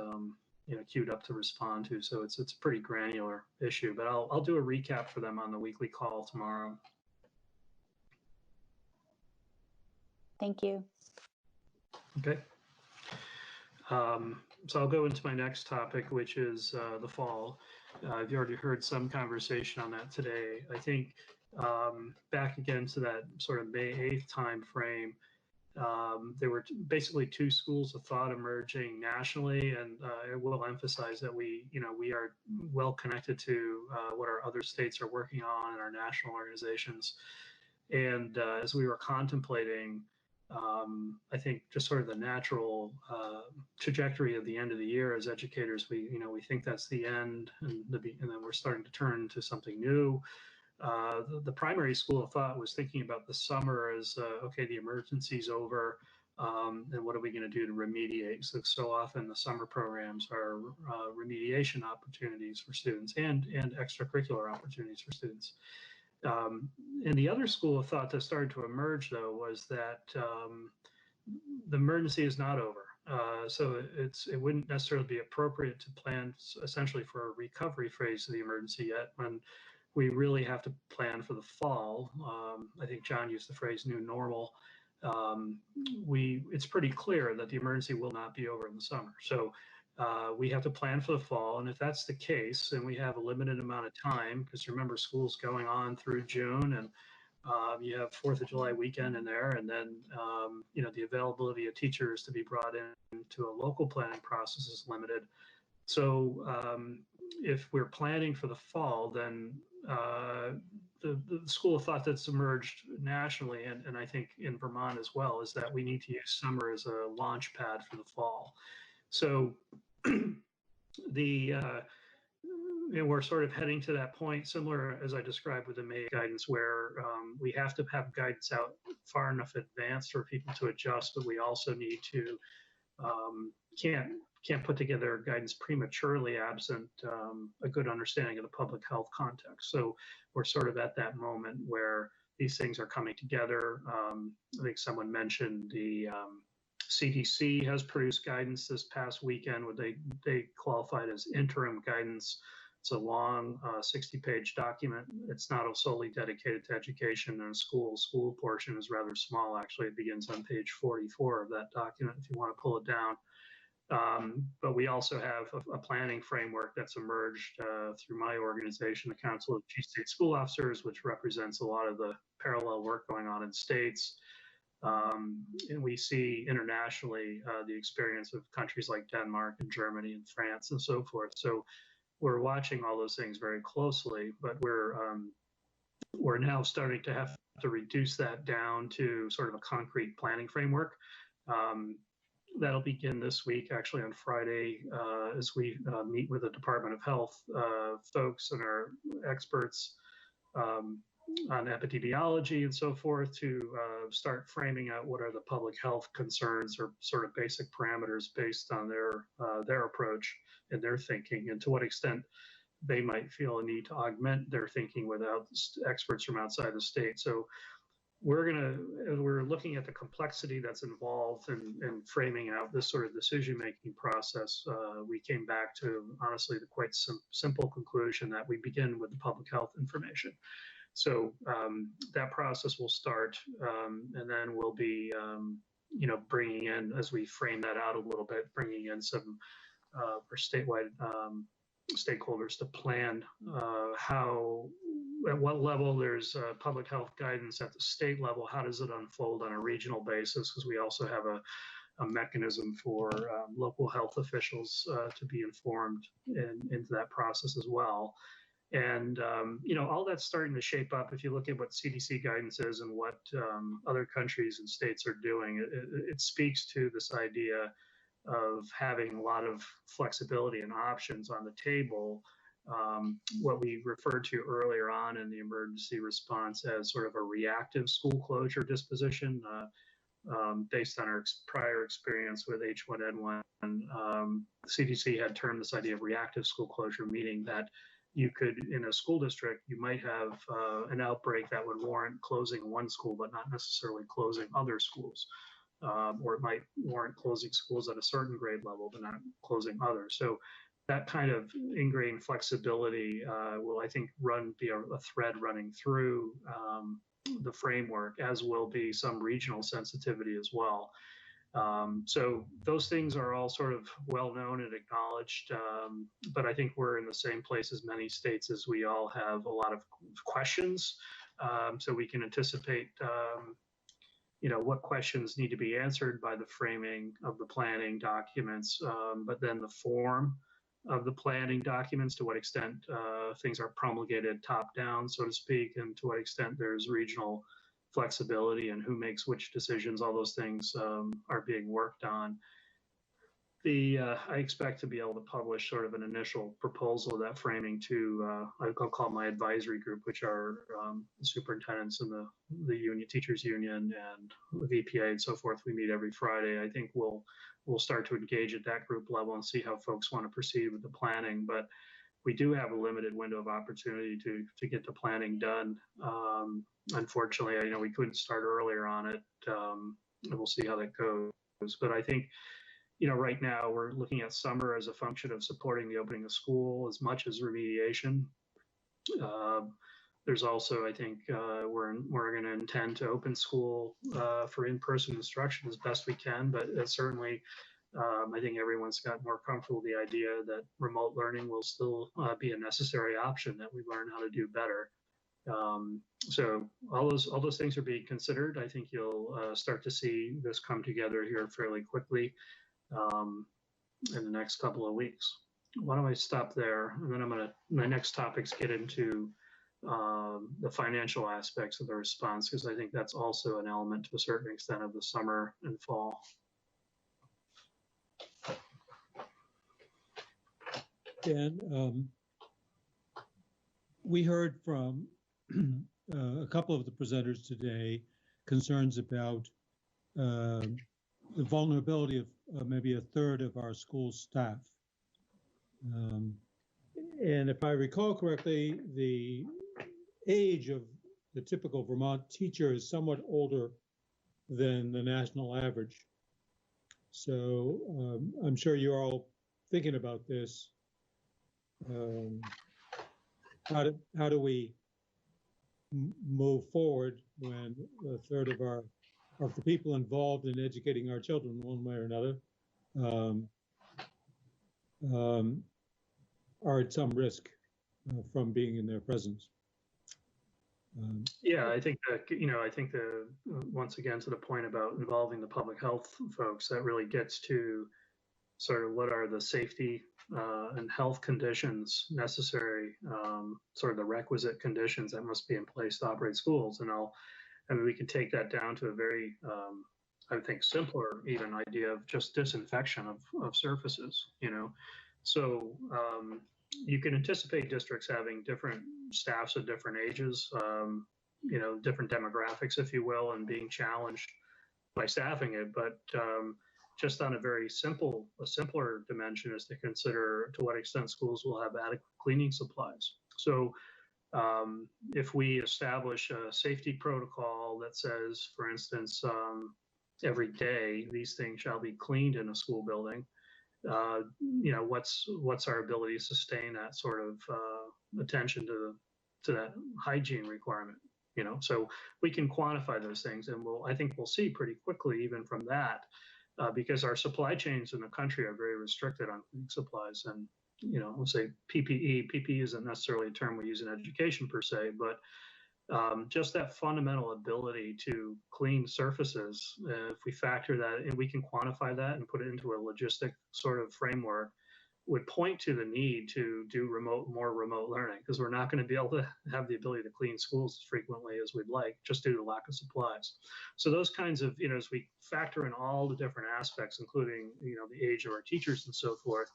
queued up to respond to. So it's a pretty granular issue, but I'll do a recap for them on the weekly call tomorrow. Thank you. Okay. So I'll go into my next topic, which is the fall. I've already heard some conversation on that today. I think back again to that sort of May 8th time frame, there were basically two schools of thought emerging nationally, and I will emphasize that we are well connected to what our other states are working on and our national organizations. And as we were contemplating, I think just sort of the natural trajectory of the end of the year as educators, we think that's the end, and then we're starting to turn to something new. The primary school of thought was thinking about the summer as, okay, the emergency's over, and what are we going to do to remediate? So often the summer programs are remediation opportunities for students and extracurricular opportunities for students. And the other school of thought that started to emerge, though, was that the emergency is not over. So it wouldn't necessarily be appropriate to plan essentially for a recovery phase of the emergency yet, when we really have to plan for the fall. I think John used the phrase new normal. It's pretty clear that the emergency will not be over in the summer. So we have to plan for the fall. And if that's the case, and we have a limited amount of time, because remember, school's going on through June, and you have 4th of July weekend in there, and then the availability of teachers to be brought into a local planning process is limited. So if we're planning for the fall, then the school of thought that's emerged nationally, and I think in Vermont as well, is that we need to use summer as a launch pad for the fall. So we're sort of heading to that point, similar as I described with the May guidance, where we have to have guidance out far enough advanced for people to adjust, but we also need to can't put together guidance prematurely absent a good understanding of the public health context. So we're sort of at that moment where these things are coming together. I think someone mentioned the CDC has produced guidance this past weekend, where they qualified as interim guidance. It's a long 60-page document. It's not solely dedicated to education and school. School portion is rather small, actually. It begins on page 44 of that document if you want to pull it down. But we also have a planning framework that's emerged through my organization, the Council of Chief State School Officers, which represents a lot of the parallel work going on in states. And we see internationally the experience of countries like Denmark and Germany and France and so forth. So we're watching all those things very closely, but we're now starting to have to reduce that down to sort of a concrete planning framework. That'll begin this week, actually on Friday, as we meet with the Department of Health folks and our experts on epidemiology and so forth, to start framing out what are the public health concerns or sort of basic parameters based on their approach and their thinking, and to what extent they might feel a need to augment their thinking without experts from outside the state. So we're looking at the complexity that's involved in framing out this sort of decision-making process. We came back to, honestly, the quite simple conclusion that we begin with the public health information. So that process will start, and then we'll be, bringing in, as we frame that out a little bit, bringing in some for statewide stakeholders to plan at what level there's public health guidance at the state level. How does it unfold on a regional basis? Because we also have a mechanism for local health officials to be informed into that process as well. And, all that's starting to shape up. If you look at what CDC guidance is and what other countries and states are doing, it speaks to this idea of having a lot of flexibility and options on the table. What we referred to earlier on in the emergency response as sort of a reactive school closure disposition, based on our prior experience with H1N1. CDC had termed this idea of reactive school closure, meaning that you could, in a school district, you might have an outbreak that would warrant closing one school, but not necessarily closing other schools. Or it might warrant closing schools at a certain grade level, but not closing others. So that kind of ingrained flexibility will, I think, be a thread running through the framework, as will be some regional sensitivity as well. So those things are all sort of well known and acknowledged, but I think we're in the same place as many states, as we all have a lot of questions so we can anticipate what questions need to be answered by the framing of the planning documents, but then the form of the planning documents, to what extent things are promulgated top down, so to speak, and to what extent there's regional flexibility and who makes which decisions, all those things are being worked on. I expect to be able to publish sort of an initial proposal of that framing to, I'll call my advisory group, which are the superintendents and the union, teachers union and the VPA and so forth. We meet every Friday. I think we'll start to engage at that group level and see how folks want to proceed with the planning. But we do have a limited window of opportunity to get the planning done. Unfortunately, I know we couldn't start earlier on it, and we'll see how that goes. But I think, right now we're looking at summer as a function of supporting the opening of school as much as remediation. There's also, I think, we're going to intend to open school for in-person instruction as best we can, but certainly I think everyone's got more comfortable with the idea that remote learning will still be a necessary option, that we learn how to do better. So all those things are being considered. I think you'll start to see this come together here fairly quickly in the next couple of weeks. Why don't I stop there? And then my next topics get into the financial aspects of the response, because I think that's also an element to a certain extent of the summer and fall. Dan, we heard from a couple of the presenters today concerns about the vulnerability of maybe a third of our school staff. And if I recall correctly, the age of the typical Vermont teacher is somewhat older than the national average. So I'm sure you're all thinking about this. How do we move forward when a third of the people involved in educating our children one way or another are at some risk from being in their presence? Yeah, I think that, once again, to the point about involving the public health folks, that really gets to sort of what are the safety and health conditions necessary, sort of the requisite conditions that must be in place to operate schools. And we can take that down to a very, I think, simpler even idea of just disinfection of surfaces, So you can anticipate districts having different staffs of different ages, different demographics, if you will, and being challenged by staffing it. But just on a very simpler dimension is to consider to what extent schools will have adequate cleaning supplies. So if we establish a safety protocol that says, for instance, every day these things shall be cleaned in a school building, what's our ability to sustain that sort of attention to that hygiene requirement? So we can quantify those things, and I think we'll see pretty quickly even from that, because our supply chains in the country are very restricted on cleaning supplies. And let's say PPE isn't necessarily a term we use in education per se, but just that fundamental ability to clean surfaces, if we factor that and we can quantify that and put it into a logistic sort of framework, would point to the need to do more remote learning, because we're not going to be able to have the ability to clean schools as frequently as we'd like, just due to lack of supplies. So those kinds of, as we factor in all the different aspects, including, the age of our teachers and so forth,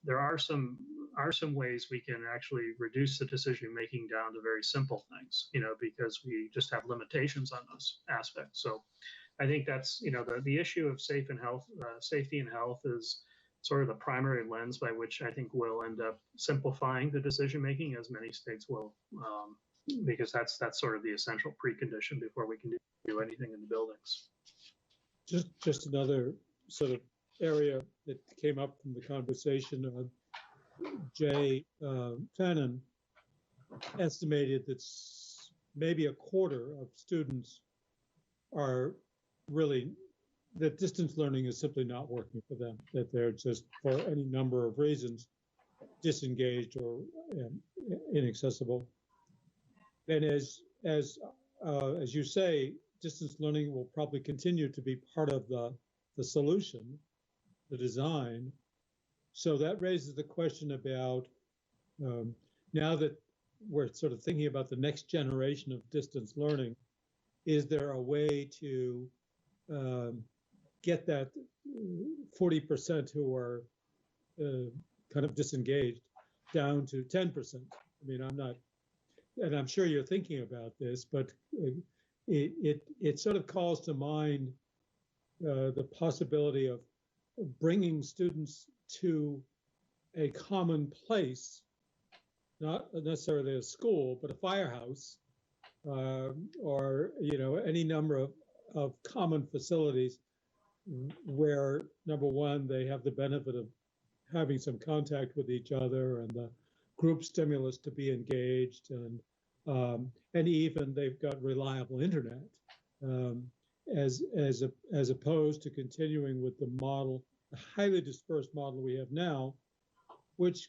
there are some ways we can actually reduce the decision making down to very simple things, because we just have limitations on those aspects. So I think that's, the issue of safety and health is sort of the primary lens by which I think we'll end up simplifying the decision making, as many states will, because that's sort of the essential precondition before we can do anything in the buildings. Just another sort of area that came up from the conversation. Jay Fannin estimated that maybe a quarter of students are really, that distance learning is simply not working for them, that they're just, for any number of reasons, disengaged or inaccessible. And as you say, distance learning will probably continue to be part of the solution, the design. So that raises the question about now that we're sort of thinking about the next generation of distance learning, is there a way to get that 40% who are kind of disengaged down to 10%? I mean, I'm not, and I'm sure you're thinking about this, but it sort of calls to mind the possibility of bringing students to a common place, not necessarily a school, but a firehouse, or any number of common facilities where, number one, they have the benefit of having some contact with each other and the group stimulus to be engaged, and even they've got reliable internet, as opposed to continuing with the model, the highly dispersed model we have now, which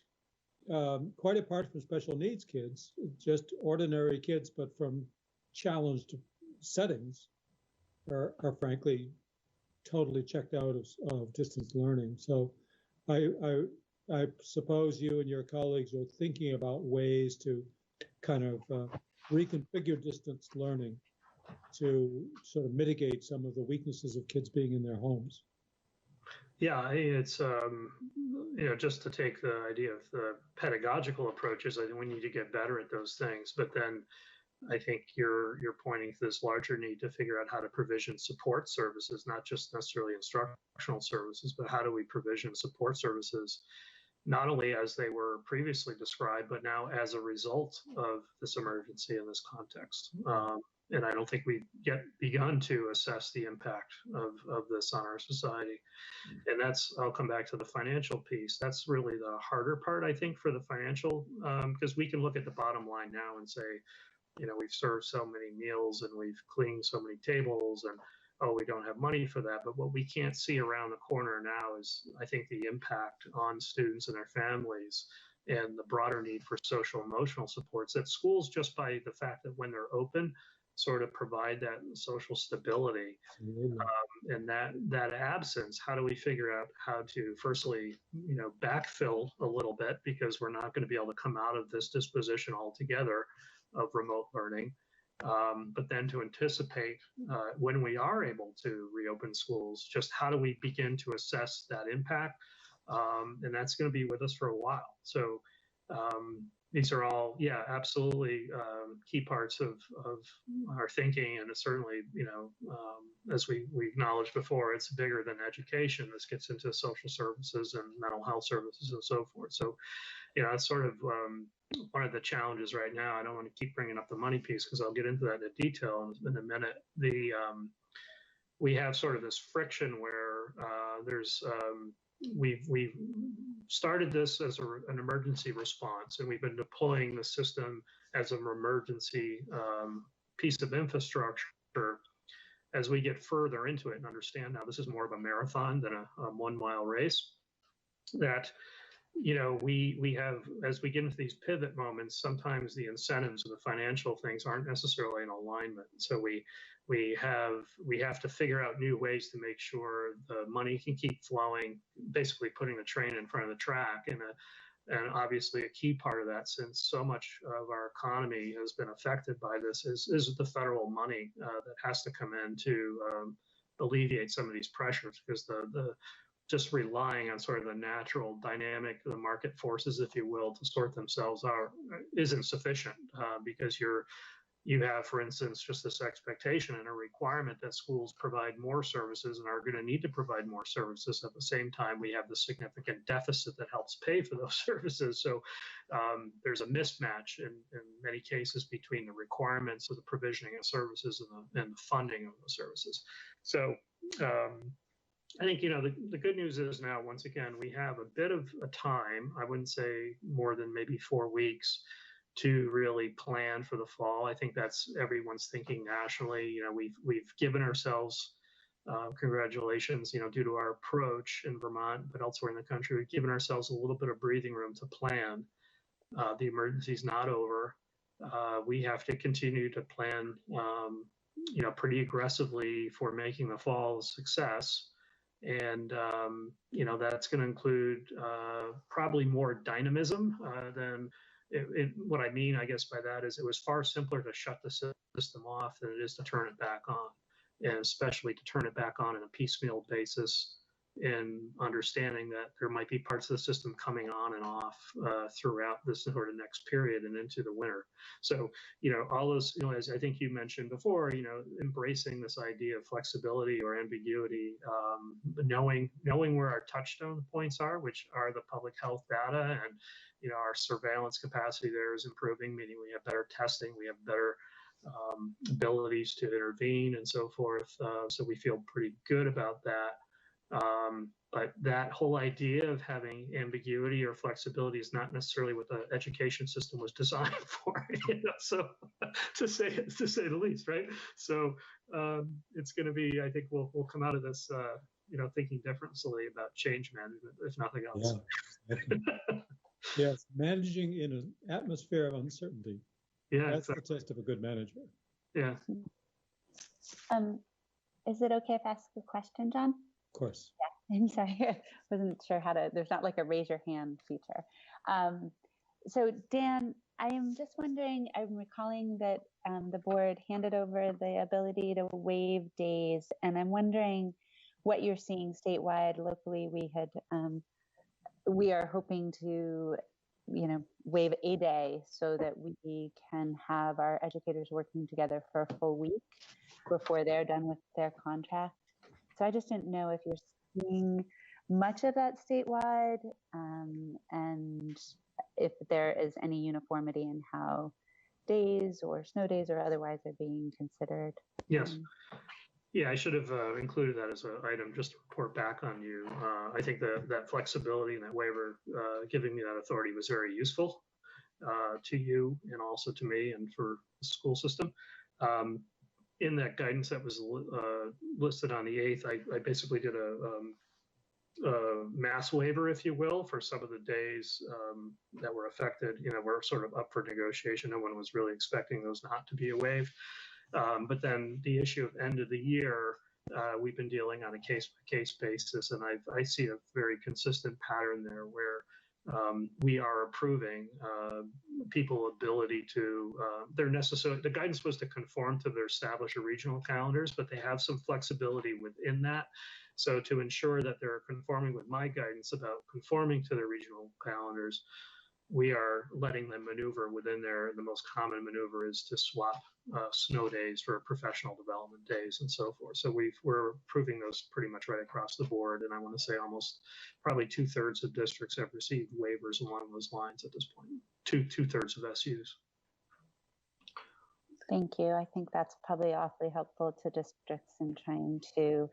quite apart from special needs kids, just ordinary kids, but from challenged settings, are frankly totally checked out of distance learning. So I suppose you and your colleagues are thinking about ways to kind of reconfigure distance learning to sort of mitigate some of the weaknesses of kids being in their homes. Yeah, it's just to take the idea of the pedagogical approaches, I think we need to get better at those things. But then I think you're pointing to this larger need to figure out how to provision support services, not just necessarily instructional services, but how do we provision support services, not only as they were previously described, but now as a result of this emergency in this context. And I don't think we've yet begun to assess the impact of this on our society. And I'll come back to the financial piece. That's really the harder part, I think, for the financial, because we can look at the bottom line now and say, we've served so many meals and we've cleaned so many tables and, oh, we don't have money for that. But what we can't see around the corner now is, I think, the impact on students and their families and the broader need for social emotional supports that schools, just by the fact that when they're open, sort of provide that social stability. And that absence, how do we figure out how to firstly, backfill a little bit, because we're not going to be able to come out of this disposition altogether of remote learning. But then to anticipate when we are able to reopen schools, just how do we begin to assess that impact? And that's going to be with us for a while. So these are all, absolutely key parts of our thinking. And it's certainly, as we acknowledged before, it's bigger than education. This gets into social services and mental health services and so forth. So, that's sort of one of the challenges right now. I don't want to keep bringing up the money piece because I'll get into that in detail in a minute. We have sort of this friction where we've started this as an emergency response, and we've been deploying the system as an emergency piece of infrastructure. As we get further into it and understand now this is more of a marathon than a 1 mile race, that we have, as we get into these pivot moments, sometimes the incentives and the financial things aren't necessarily in alignment. So we have to figure out new ways to make sure the money can keep flowing, basically putting the train in front of the track. And obviously a key part of that, since so much of our economy has been affected by this, is the federal money that has to come in to alleviate some of these pressures, because the just relying on sort of the natural dynamic, the market forces, if you will, to sort themselves out isn't sufficient, because you have, for instance, just this expectation and a requirement that schools provide more services and are going to need to provide more services. At the same time, we have the significant deficit that helps pay for those services. So there's a mismatch in many cases between the requirements of the provisioning of services and the funding of the services. So I think, the good news is now, once again, we have a bit of a time, I wouldn't say more than maybe 4 weeks, to really plan for the fall. I think that's everyone's thinking nationally. We've given ourselves, congratulations, due to our approach in Vermont, but elsewhere in the country, we've given ourselves a little bit of breathing room to plan. The emergency's not over. we have to continue to plan, pretty aggressively for making the fall a success. And, that's going to include probably more dynamism than what I mean, I guess, by that is it was far simpler to shut the system off than it is to turn it back on, and especially to turn it back on a piecemeal basis, in understanding that there might be parts of the system coming on and off throughout this sort of next period and into the winter. So, all those, as I think you mentioned before, embracing this idea of flexibility or ambiguity, knowing where our touchstone points are, which are the public health data, and, our surveillance capacity there is improving, meaning we have better testing, we have better abilities to intervene and so forth. So we feel pretty good about that. But that whole idea of having ambiguity or flexibility is not necessarily what the education system was designed for. So to say the least, right? So it's going to be, I think we'll come out of this, thinking differently about change management, if nothing else. Yeah. Yes, managing in an atmosphere of uncertainty. Yeah, that's exactly. the test of a good manager. Yeah. Is it okay if I ask a question, John? Of course. Yeah, I'm sorry. I wasn't sure how to, there's not like a raise your hand feature. So Dan, I am just wondering, I'm recalling that the board handed over the ability to waive days, and I'm wondering what you're seeing statewide. Locally, we are hoping to, waive a day so that we can have our educators working together for a full week before they're done with their contract. So I just didn't know if you're seeing much of that statewide, and if there is any uniformity in how days or snow days or otherwise are being considered. Yes. Yeah, I should have included that as an item just to report back on you. I think that flexibility and that waiver giving me that authority was very useful to you and also to me and for the school system. In that guidance that was listed on the 8th, I basically did a mass waiver, if you will, for some of the days that were affected. Were sort of up for negotiation. No one was really expecting those not to be waived. But then the issue of end of the year, we've been dealing on a case-by-case basis, and I see a very consistent pattern there where we are approving people ability to, the guidance was to conform to their established regional calendars, but they have some flexibility within that. So to ensure that they're conforming with my guidance about conforming to their regional calendars, we are letting them maneuver within there. The most common maneuver is to swap snow days for professional development days and so forth. So we're approving those pretty much right across the board. And I want to say almost probably 2/3 of districts have received waivers along those lines at this point, 2/3 of SUs. Thank you. I think that's probably awfully helpful to districts in trying to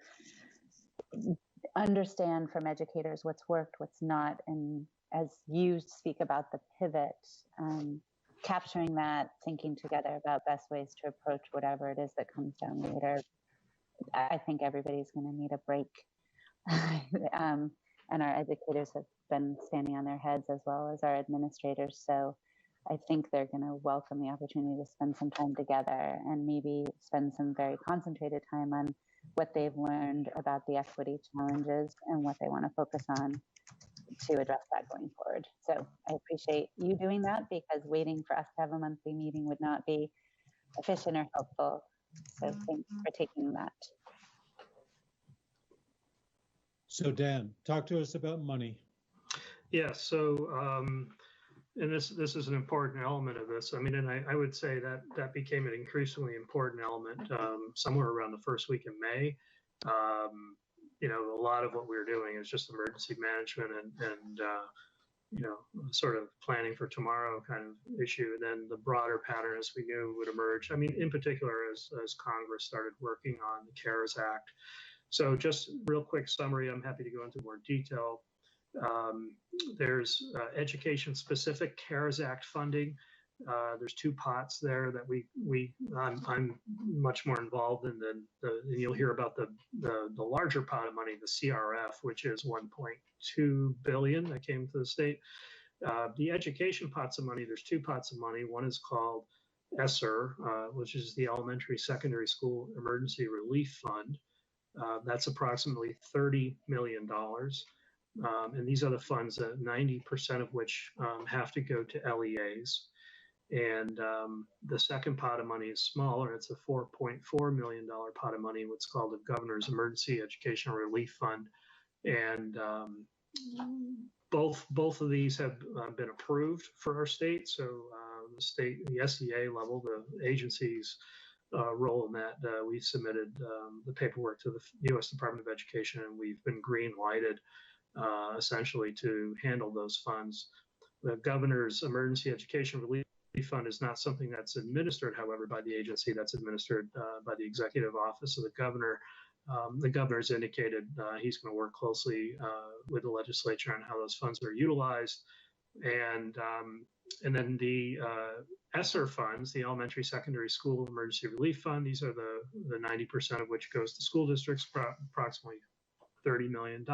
understand from educators what's worked, what's not, and as you speak about the pivot, capturing that, thinking together about best ways to approach whatever it is that comes down later. I think everybody's going to need a break. And our educators have been standing on their heads as well as our administrators. So I think they're going to welcome the opportunity to spend some time together and maybe spend some very concentrated time on what they've learned about the equity challenges and what they want to focus on to address that going forward. So I appreciate you doing that, because waiting for us to have a monthly meeting would not be efficient or helpful. So thanks for taking that. So Dan, talk to us about money. Yeah, so, and this is an important element of this. I mean, and I would say that became an increasingly important element somewhere around the first week in May. A lot of what we're doing is just emergency management and sort of planning for tomorrow kind of issue. And then the broader pattern, as we knew, would emerge. I mean, in particular, as Congress started working on the CARES Act. So just real quick summary, I'm happy to go into more detail. There's education-specific CARES Act funding. There's 2 pots there that I'm much more involved in than and you'll hear about the larger pot of money, the CRF, which is $1.2 billion that came to the state. The education pots of money, there's two pots of money. One is called ESSER, which is the Elementary Secondary School Emergency Relief Fund. That's approximately $30 million. And these are the funds that 90% of which have to go to LEAs. And the second pot of money is smaller. It's a $4.4 million pot of money, what's called the Governor's Emergency Educational Relief Fund. And both of these have been approved for our state. So the state, the SEA level, the agency's role in that, we submitted the paperwork to the U.S. Department of Education, and we've been green lighted essentially to handle those funds. The Governor's Emergency Education Relief Fund is not something that's administered, however, by the agency. That's administered by the Executive Office of the Governor. The governor's indicated he's going to work closely with the legislature on how those funds are utilized. And then the ESSER funds, the Elementary Secondary School Emergency Relief Fund, these are the 90% of which goes to school districts, approximately $30 million.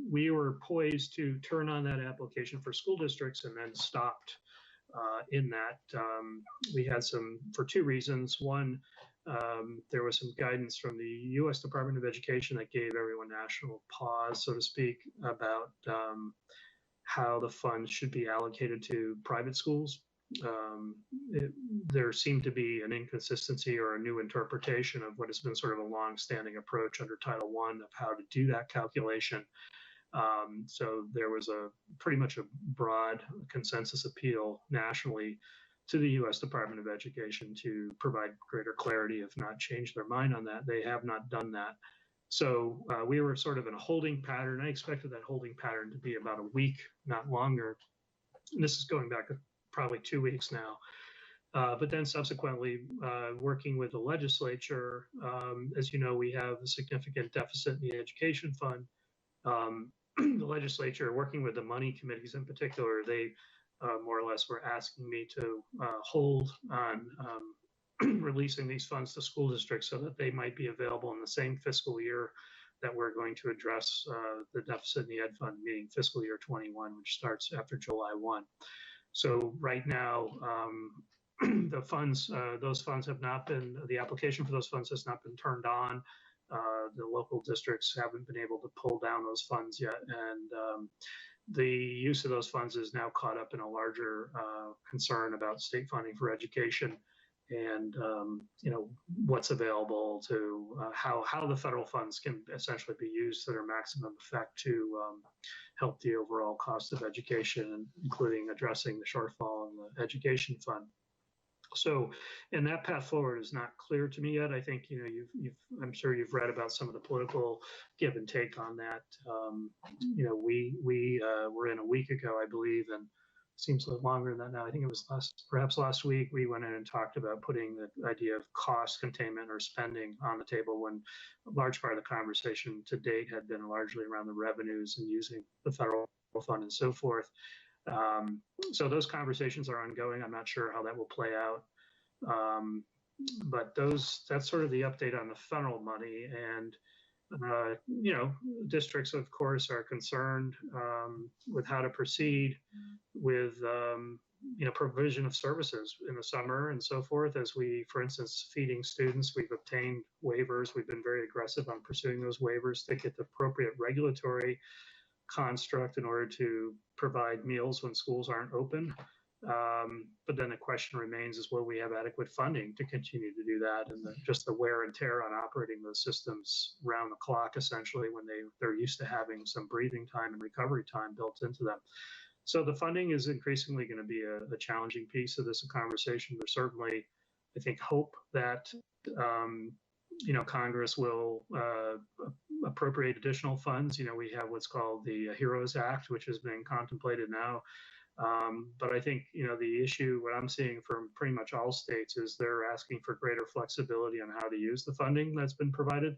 We were poised to turn on that application for school districts and then stopped in that. We had for two reasons. One, there was some guidance from the U.S. Department of Education that gave everyone national pause, so to speak, about how the funds should be allocated to private schools. There seemed to be an inconsistency or a new interpretation of what has been sort of a long-standing approach under Title I of how to do that calculation. So there was pretty much a broad consensus appeal nationally to the U.S. Department of Education to provide greater clarity, if not change their mind on that. They have not done that. So we were sort of in a holding pattern. I expected that holding pattern to be about a week, not longer. And this is going back probably 2 weeks now. But then subsequently, working with the legislature, as you know, we have a significant deficit in the education fund. The legislature, working with the money committees in particular, they more or less were asking me to hold on releasing these funds to school districts so that they might be available in the same fiscal year that we're going to address the deficit in the ed fund, meaning fiscal year 21, which starts after July 1. So right now, the funds, those funds have not been, the application for those funds has not been turned on. The local districts haven't been able to pull down those funds yet. And the use of those funds is now caught up in a larger concern about state funding for education and you know, what's available to how the federal funds can essentially be used to their maximum effect to help the overall cost of education, including addressing the shortfall in the education fund. So, and that path forward is not clear to me yet. I think, you know, I'm sure you've read about some of the political give and take on that. You know, we were in a week ago, I believe, and seems a little longer than that now. I think it was perhaps last week, we went in and talked about putting the idea of cost containment or spending on the table, when a large part of the conversation to date had been largely around the revenues and using the federal fund and so forth. So those conversations are ongoing. I'm not sure how that will play out. But that's sort of the update on the federal money. And, you know, districts, of course, are concerned with how to proceed with, you know, provision of services in the summer and so forth. As we, for instance, feeding students, we've obtained waivers. We've been very aggressive on pursuing those waivers to get the appropriate regulatory construct in order to provide meals when schools aren't open. But then the question remains is, will we have adequate funding to continue to do that? And just the wear and tear on operating those systems round the clock, essentially, when they're used to having some breathing time and recovery time built into them. So the funding is increasingly going to be a challenging piece of this conversation. There's certainly, I think, hope that you know, Congress will appropriate additional funds. You know, we have what's called the HEROES Act, which is being contemplated now. But I think, you know, the issue, what I'm seeing from pretty much all states, is they're asking for greater flexibility on how to use the funding that's been provided,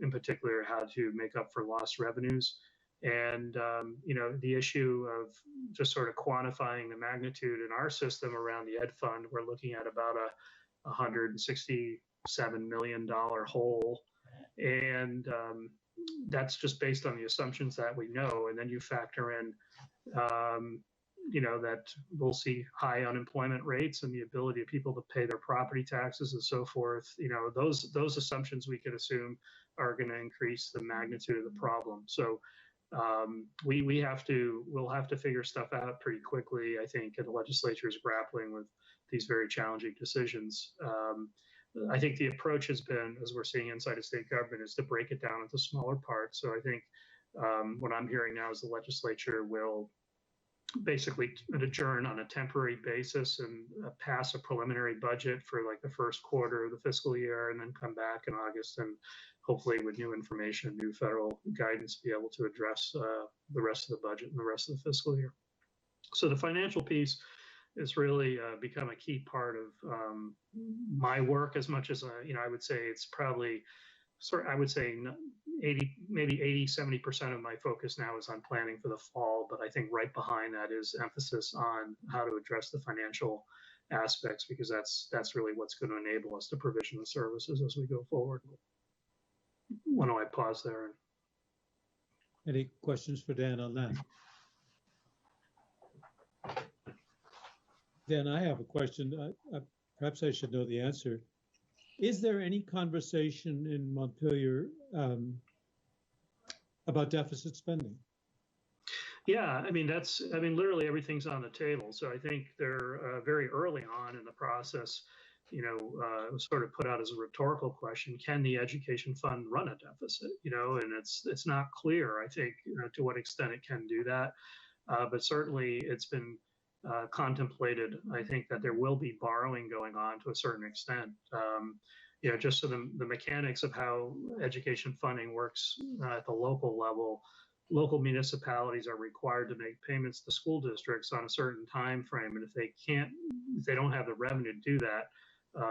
in particular, how to make up for lost revenues. And, you know, the issue of just sort of quantifying the magnitude in our system around the ed fund, we're looking at about a $167 million hole. And, that's just based on the assumptions that we know, and then you factor in, that we'll see high unemployment rates and the ability of people to pay their property taxes and so forth. Those assumptions we can assume are going to increase the magnitude of the problem. So we'll have to figure stuff out pretty quickly, I think, and the legislature is grappling with these very challenging decisions. I think the approach has been, as we're seeing inside of state government, is to break it down into smaller parts. So I think what I'm hearing now is the legislature will basically adjourn on a temporary basis and pass a preliminary budget for like the first quarter of the fiscal year, and then come back in August and hopefully with new information, new federal guidance, be able to address the rest of the budget and the rest of the fiscal year. So the financial piece has really become a key part of my work, as much as, I would say it's probably I would say 70% of my focus now is on planning for the fall. But I think right behind that is emphasis on how to address the financial aspects, because that's really what's going to enable us to provision the services as we go forward. Why don't I pause there? Any questions for Dan on that? Dan, I have a question. Perhaps I should know the answer. Is there any conversation in Montpelier about deficit spending? Yeah, literally everything's on the table. So I think they're very early on in the process, it was sort of put out as a rhetorical question: can the education fund run a deficit? And it's not clear, I think, to what extent it can do that. But certainly it's been contemplated, I think, that there will be borrowing going on to a certain extent. Just so the mechanics of how education funding works at the local level, local municipalities are required to make payments to school districts on a certain time frame, and if they don't have the revenue to do that,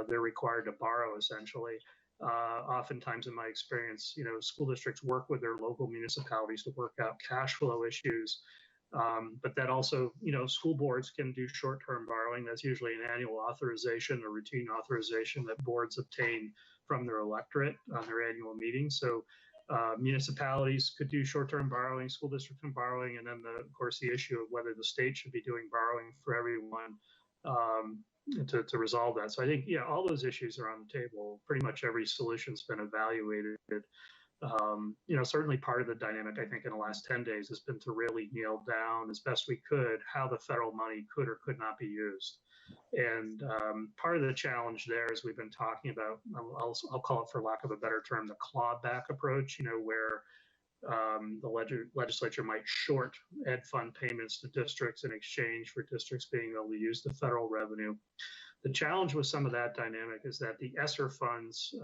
they're required to borrow, essentially. Oftentimes, in my experience, school districts work with their local municipalities to work out cash flow issues. But that also, school boards can do short-term borrowing. That's usually an annual authorization or routine authorization that boards obtain from their electorate on their annual meetings. So municipalities could do short-term borrowing, school districts can borrowing, and then, of course, the issue of whether the state should be doing borrowing for everyone to resolve that. So I think, all those issues are on the table. Pretty much every solution's been evaluated. Certainly part of the dynamic, I think, in the last 10 days has been to really nail down as best we could how the federal money could or could not be used. And part of the challenge there, as we've been talking about, I'll call it, for lack of a better term, the clawback approach, where the legislature might short ed fund payments to districts in exchange for districts being able to use the federal revenue. The challenge with some of that dynamic is that the ESSER funds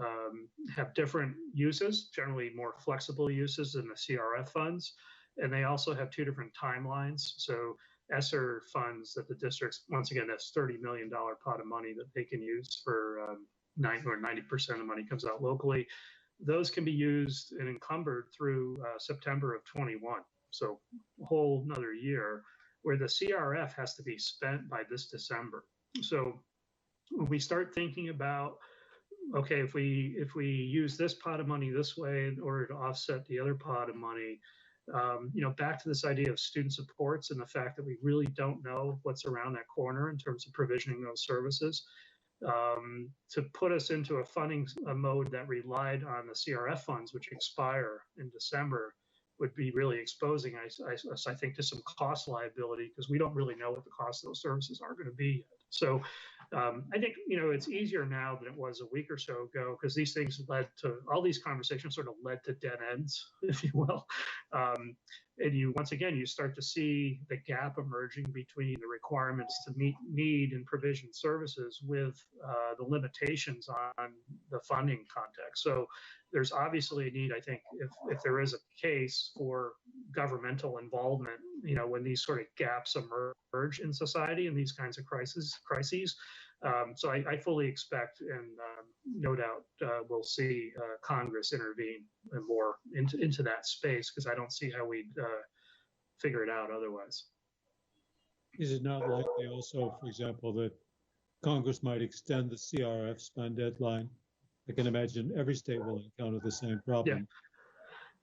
have different uses, generally more flexible uses than the CRF funds, and they also have two different timelines. So ESSER funds that the districts, once again, that's $30 million pot of money that they can use for 90% of the money comes out locally. Those can be used and encumbered through September of 21, so a whole another year, where the CRF has to be spent by this December. So when we start thinking about, okay, if we use this pot of money this way in order to offset the other pot of money, back to this idea of student supports and the fact that we really don't know what's around that corner in terms of provisioning those services, to put us into a funding mode that relied on the CRF funds, which expire in December, would be really exposing, I think, to some cost liability, because we don't really know what the cost of those services are going to be yet. So I think, it's easier now than it was a week or so ago, because these things all these conversations sort of led to dead ends, if you will. And once again, you start to see the gap emerging between the requirements to meet need and provision services with the limitations on the funding context. So there's obviously a need, I think, if there is a case for governmental involvement, when these sort of gaps emerge in society in these kinds of crises. So I fully expect, and no doubt we'll see Congress intervene more into that space, because I don't see how we'd figure it out otherwise. Is it not likely also, for example, that Congress might extend the CRF spend deadline? I can imagine every state will encounter the same problem.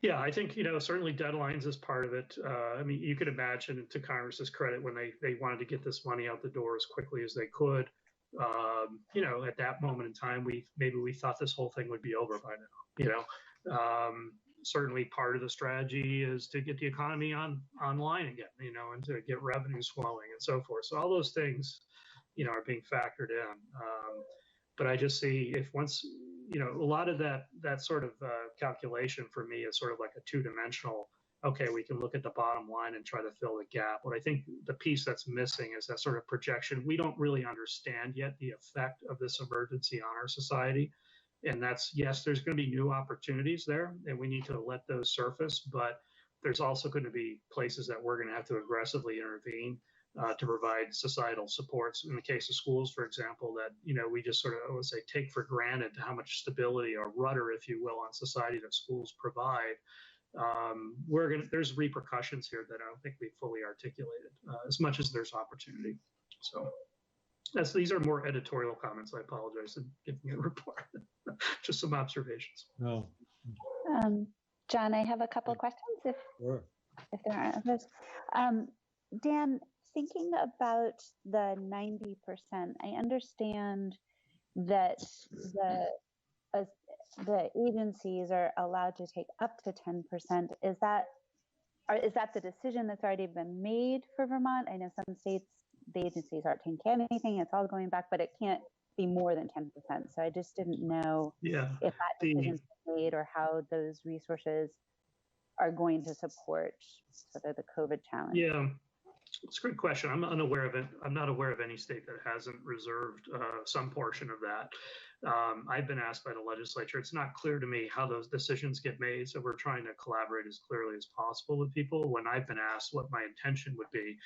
Yeah, I think, certainly deadlines is part of it. I mean, you could imagine, to Congress's credit, when they wanted to get this money out the door as quickly as they could, at that moment in time, maybe we thought this whole thing would be over by now, certainly part of the strategy is to get the economy online again, and to get revenues flowing and so forth. So all those things, are being factored in. But I just see if once, a lot of that sort of calculation for me is sort of like a two-dimensional, okay, we can look at the bottom line and try to fill the gap. What I think the piece that's missing is that sort of projection. We don't really understand yet the effect of this emergency on our society. And that's, yes, there's going to be new opportunities there, and we need to let those surface, but there's also going to be places that we're going to have to aggressively intervene to provide societal supports. In the case of schools, for example, that, we just sort of, I would say, take for granted how much stability or rudder, if you will, on society that schools provide. There's repercussions here that I don't think we fully articulated as much as there's opportunity. So these are more editorial comments. I apologize for giving a report. Just some observations. No. John, I have a couple of questions if there aren't others. Dan, thinking about the 90%, I understand that the agencies are allowed to take up to 10%. Is that the decision that's already been made for Vermont? I know some states, the agencies aren't taking anything, it's all going back, but it can't be more than 10%. So I just didn't know if that decision's made or how those resources are going to support sort of the COVID challenge. Yeah, it's a great question. I'm unaware of it. I'm not aware of any state that hasn't reserved some portion of that. I've been asked by the legislature. It's not clear to me how those decisions get made, so we're trying to collaborate as clearly as possible with people. When I've been asked what my intention would be,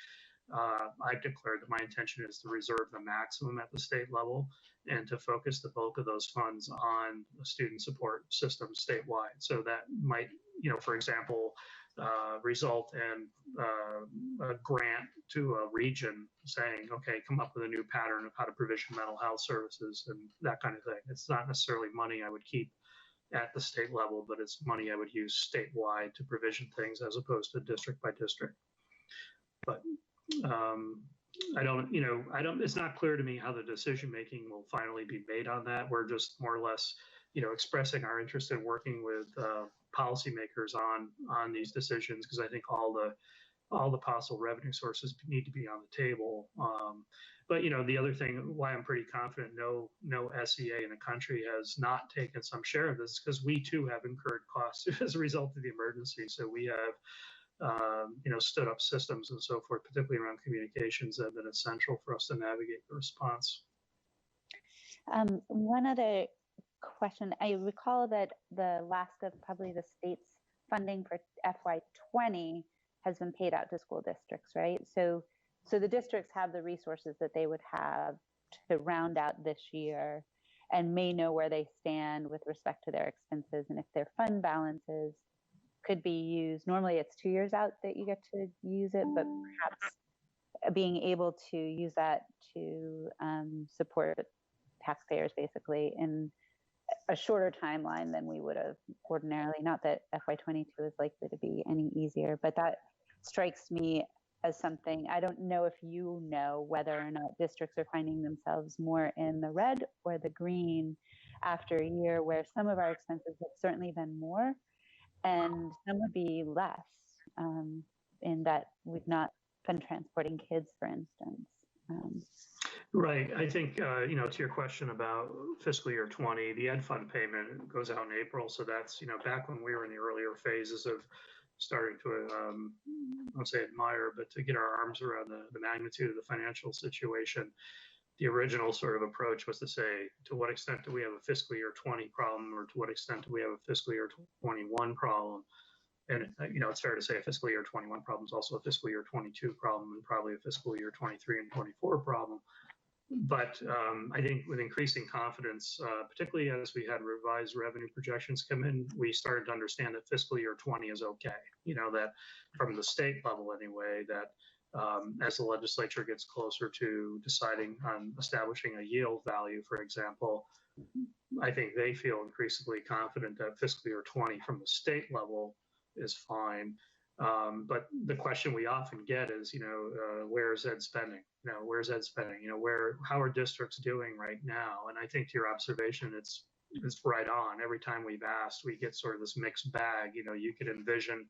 I've declared that my intention is to reserve the maximum at the state level and to focus the bulk of those funds on the student support system statewide. So that might, for example, result in a grant to a region saying, okay, come up with a new pattern of how to provision mental health services and that kind of thing. It's not necessarily money I would keep at the state level, but it's money I would use statewide to provision things as opposed to district by district. But it's not clear to me how the decision making will finally be made on that. We're just more or less, expressing our interest in working with policymakers on these decisions, because I think all the possible revenue sources need to be on the table. But the other thing why I'm pretty confident no SEA in the country has not taken some share of this is because we too have incurred costs as a result of the emergency. So we have stood up systems and so forth, particularly around communications, that have been essential for us to navigate the response. One other question. I recall that the last of probably the state's funding for FY20 has been paid out to school districts, right? So the districts have the resources that they would have to round out this year and may know where they stand with respect to their expenses and if their fund balances could be used. Normally it's 2 years out that you get to use it, but perhaps being able to use that to support taxpayers basically in a shorter timeline than we would have ordinarily. Not that FY22 is likely to be any easier, but that strikes me as something. I don't know if you know whether or not districts are finding themselves more in the red or the green after a year where some of our expenses have certainly been more and some would be less, in that we've not been transporting kids, for instance. Right. I think, to your question about fiscal year 20, the Ed Fund payment goes out in April. So that's, back when we were in the earlier phases of starting to, I won't say admire, but to get our arms around the magnitude of the financial situation. The original sort of approach was to say, to what extent do we have a fiscal year 20 problem, or to what extent do we have a fiscal year 21 problem? And, it's fair to say a fiscal year 21 problem is also a fiscal year 22 problem and probably a fiscal year 23 and 24 problem. But I think with increasing confidence, particularly as we had revised revenue projections come in, we started to understand that fiscal year 20 is okay. That from the state level anyway, that as the legislature gets closer to deciding on establishing a yield value, for example, I think they feel increasingly confident that fiscal year 20 from the state level is fine. But the question we often get is, where is ed spending? Where's ed spending? How are districts doing right now? And I think to your observation, it's right on. Every time we've asked, we get sort of this mixed bag. You could envision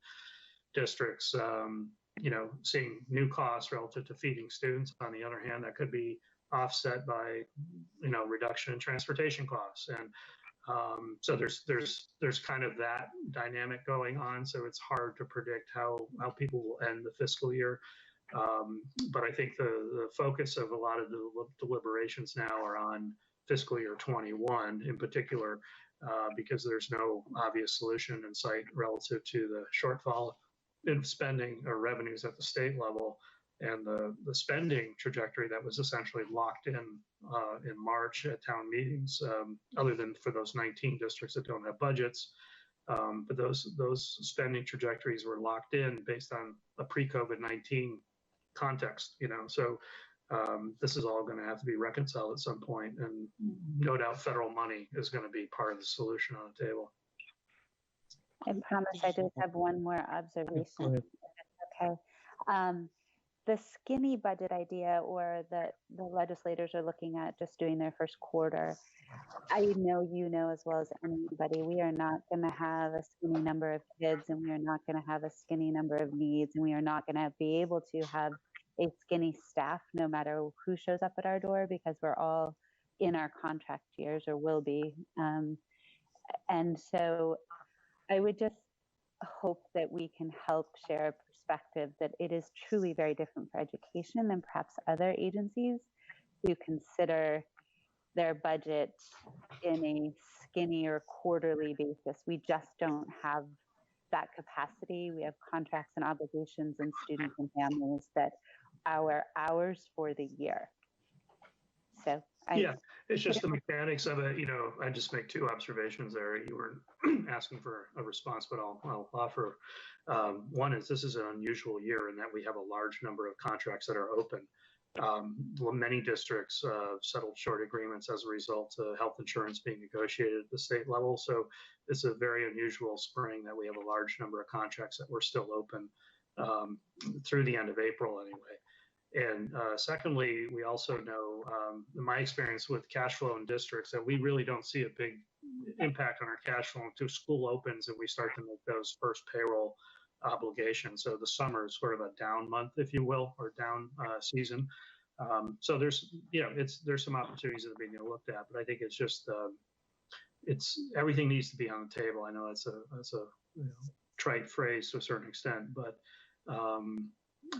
districts, seeing new costs relative to feeding students. On the other hand, that could be offset by, reduction in transportation costs. And so there's kind of that dynamic going on. So it's hard to predict how people will end the fiscal year. But I think the focus of a lot of the deliberations now are on fiscal year 21 in particular, because there's no obvious solution in sight relative to the shortfall in spending or revenues at the state level. And the spending trajectory that was essentially locked in March at town meetings, other than for those 19 districts that don't have budgets. But those spending trajectories were locked in based on a pre-COVID-19 context, So this is all going to have to be reconciled at some point, and no doubt federal money is going to be part of the solution on the table. I promise I just have one more observation. Okay. The skinny budget idea, or that the legislators are looking at just doing their first quarter, I know you know as well as anybody, we are not going to have a skinny number of kids, and we are not going to have a skinny number of needs, and we are not going to be able to have a skinny staff no matter who shows up at our door, because we're all in our contract years or will be. And so I would just hope that we can help share a perspective that it is truly very different for education than perhaps other agencies who consider their budget in a skinny or quarterly basis. We just don't have that capacity. We have contracts and obligations and students and families that are ours for the year. So it's just the mechanics of it. I just make two observations there. You were asking for a response, but I'll offer. One is, this is an unusual year in that we have a large number of contracts that are open. Many districts settled short agreements as a result of health insurance being negotiated at the state level. So it's a very unusual spring that we have a large number of contracts that were still open through the end of April anyway. And secondly, we also know, in my experience with cash flow in districts, that we really don't see a big impact on our cash flow until school opens and we start to make those first payroll obligations. So the summer is sort of a down month, if you will, or down season. So there's some opportunities that are being looked at, but I think it's just everything needs to be on the table. I know that's a trite phrase to a certain extent, but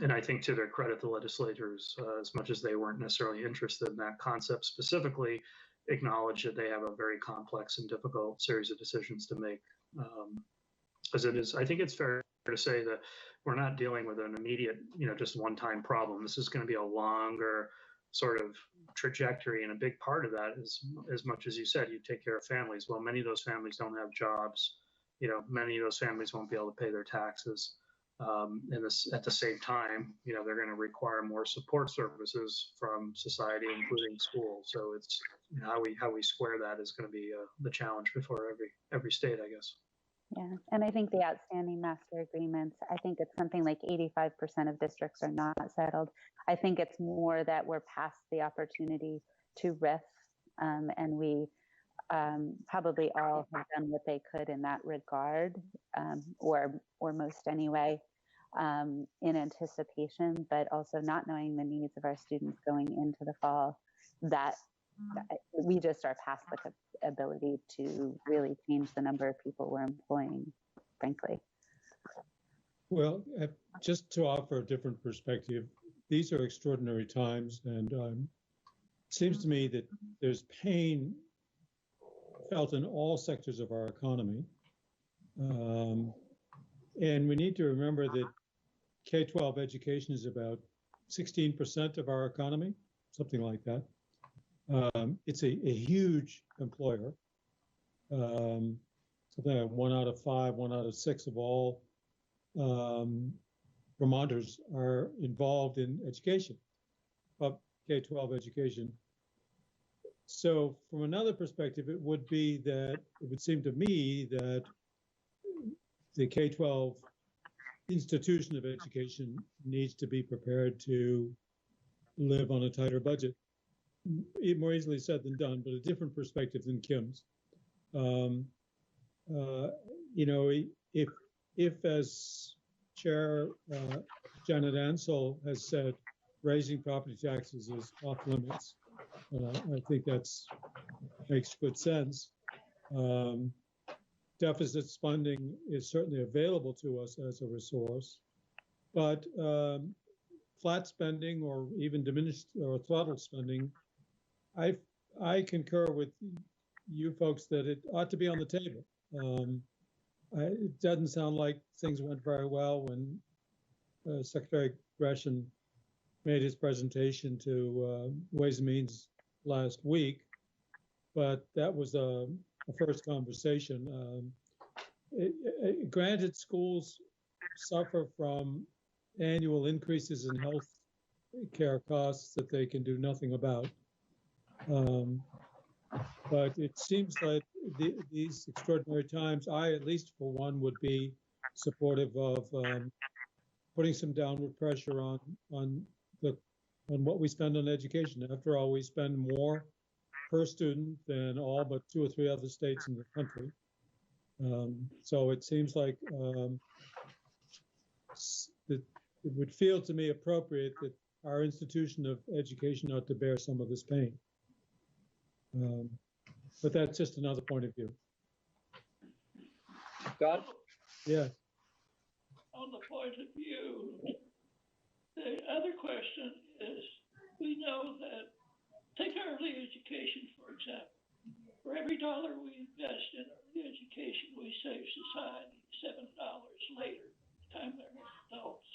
and I think to their credit, the legislators, as much as they weren't necessarily interested in that concept specifically, acknowledge that they have a very complex and difficult series of decisions to make. As it is, I think it's fair to say that we're not dealing with an immediate, just one-time problem. This is going to be a longer sort of trajectory, and a big part of that is, as much as you said, you take care of families. Well, many of those families don't have jobs. Many of those families won't be able to pay their taxes. And at the same time, they're going to require more support services from society, including schools. So it's how we square that is going to be the challenge before every state, I guess. Yeah, and I think the outstanding master agreements, I think it's something like 85% of districts are not settled. I think it's more that we're past the opportunity to riff, and we probably all have done what they could in that regard, or most anyway, in anticipation, but also not knowing the needs of our students going into the fall, that we just are past the ability to really change the number of people we're employing, frankly. Well, just to offer a different perspective, these are extraordinary times, and it seems to me that there's pain felt in all sectors of our economy. And we need to remember that K-12 education is about 16% of our economy, something like that. It's a huge employer. Something like 1 out of 5, 1 out of 6 of all Vermonters are involved in education, K-12 education. So from another perspective, it would seem to me that the K-12 institution of education needs to be prepared to live on a tighter budget. More easily said than done, but a different perspective than Kim's. You know, if as Chair Janet Ansell has said, raising property taxes is off limits. I think that's makes good sense. Deficit funding is certainly available to us as a resource, but flat spending or even diminished or throttled spending, I concur with you folks that it ought to be on the table. It doesn't sound like things went very well when Secretary Gresham made his presentation to Ways and Means last week, but that was a first conversation. Granted, schools suffer from annual increases in health care costs that they can do nothing about. But it seems like these extraordinary times, I, at least for one, would be supportive of putting some downward pressure on what we spend on education. After all, we spend more per student than all but 2 or 3 other states in the country. So it seems like it would feel to me appropriate that our institution of education ought to bear some of this pain. But that's just another point of view. Scott? Yeah. On the point of view, the other question is, we know that, take early education, for example. For every dollar we invest in early education, we save society $7 later, by the time they're adults.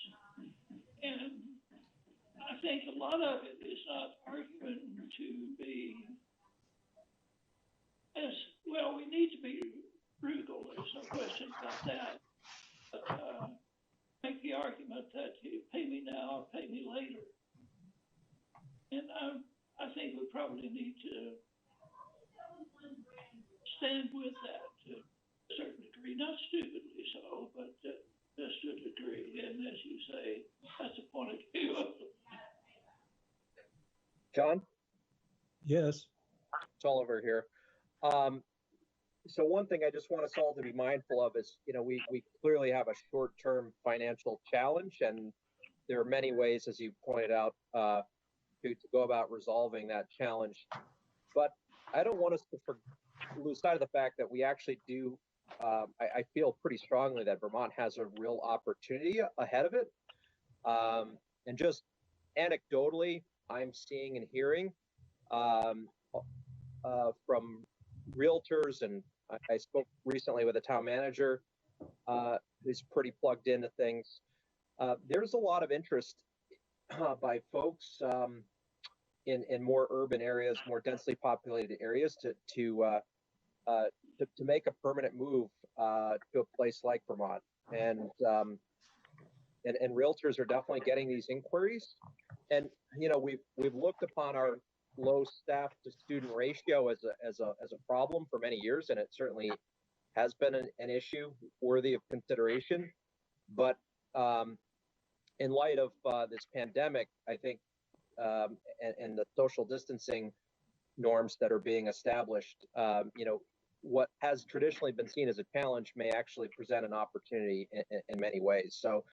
And I think a lot of it is not arguing to be as, well, we need to be frugal, there's no question about that. But make the argument that you pay me now or pay me later. And I think we probably need to stand with that to a certain degree, not stupidly so, but just to a degree. And as you say, that's a point of view. John? Yes. It's Oliver here. So one thing I just want us all to be mindful of is, you know, we clearly have a short-term financial challenge, and there are many ways, as you pointed out, to go about resolving that challenge. But I don't want us to lose sight of the fact that we actually do, I feel pretty strongly that Vermont has a real opportunity ahead of it. And just anecdotally, I'm seeing and hearing from realtors, and I spoke recently with a town manager who's pretty plugged into things. There's a lot of interest by folks in more urban areas, more densely populated areas, to make a permanent move to a place like Vermont, and realtors are definitely getting these inquiries. And you know, we've looked upon our low staff to student ratio as a problem for many years, and it certainly has been an issue worthy of consideration. But in light of this pandemic, I think, and the social distancing norms that are being established, you know, what has traditionally been seen as a challenge may actually present an opportunity in many ways. So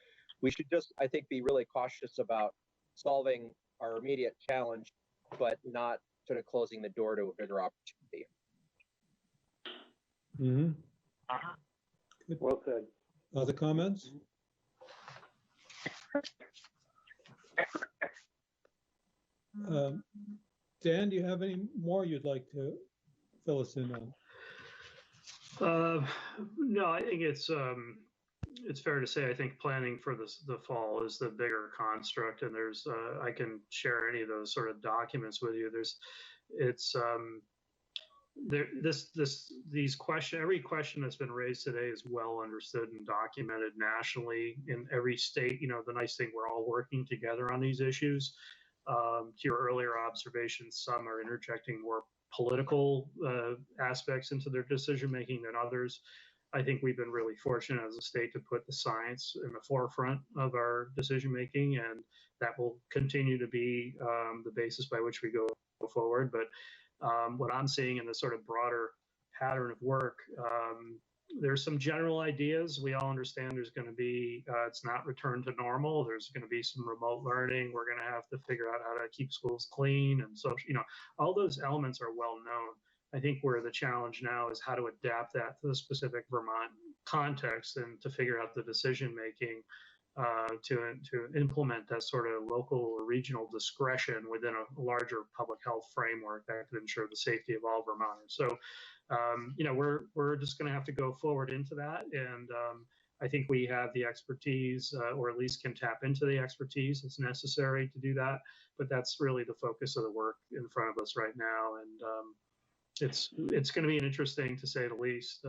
we should just, I think, be really cautious about solving our immediate challenge, but not sort of closing the door to a bigger opportunity. Mm-hmm. Well said. Other comments? Dan, do you have any more you'd like to fill us in on? No, I think it's fair to say, I think planning for the fall is the bigger construct, and there's I can share any of those sort of documents with you. Every question that's been raised today is well understood and documented nationally in every state. You know, the nice thing, we're all working together on these issues. To your earlier observations, some are interjecting more political aspects into their decision making than others. I think we've been really fortunate as a state to put the science in the forefront of our decision making, and that will continue to be the basis by which we go forward. But what I'm seeing in the sort of broader pattern of work, there's some general ideas. We all understand there's going to be, it's not return to normal. There's going to be some remote learning. We're going to have to figure out how to keep schools clean and social, all those elements are well known. I think where the challenge now is how to adapt that to the specific Vermont context and to figure out the decision making to implement that sort of local or regional discretion within a larger public health framework that could ensure the safety of all Vermonters. So, we're just going to have to go forward into that, and I think we have the expertise, or at least can tap into the expertise that's necessary to do that. But that's really the focus of the work in front of us right now, and it's going to be an interesting, to say the least,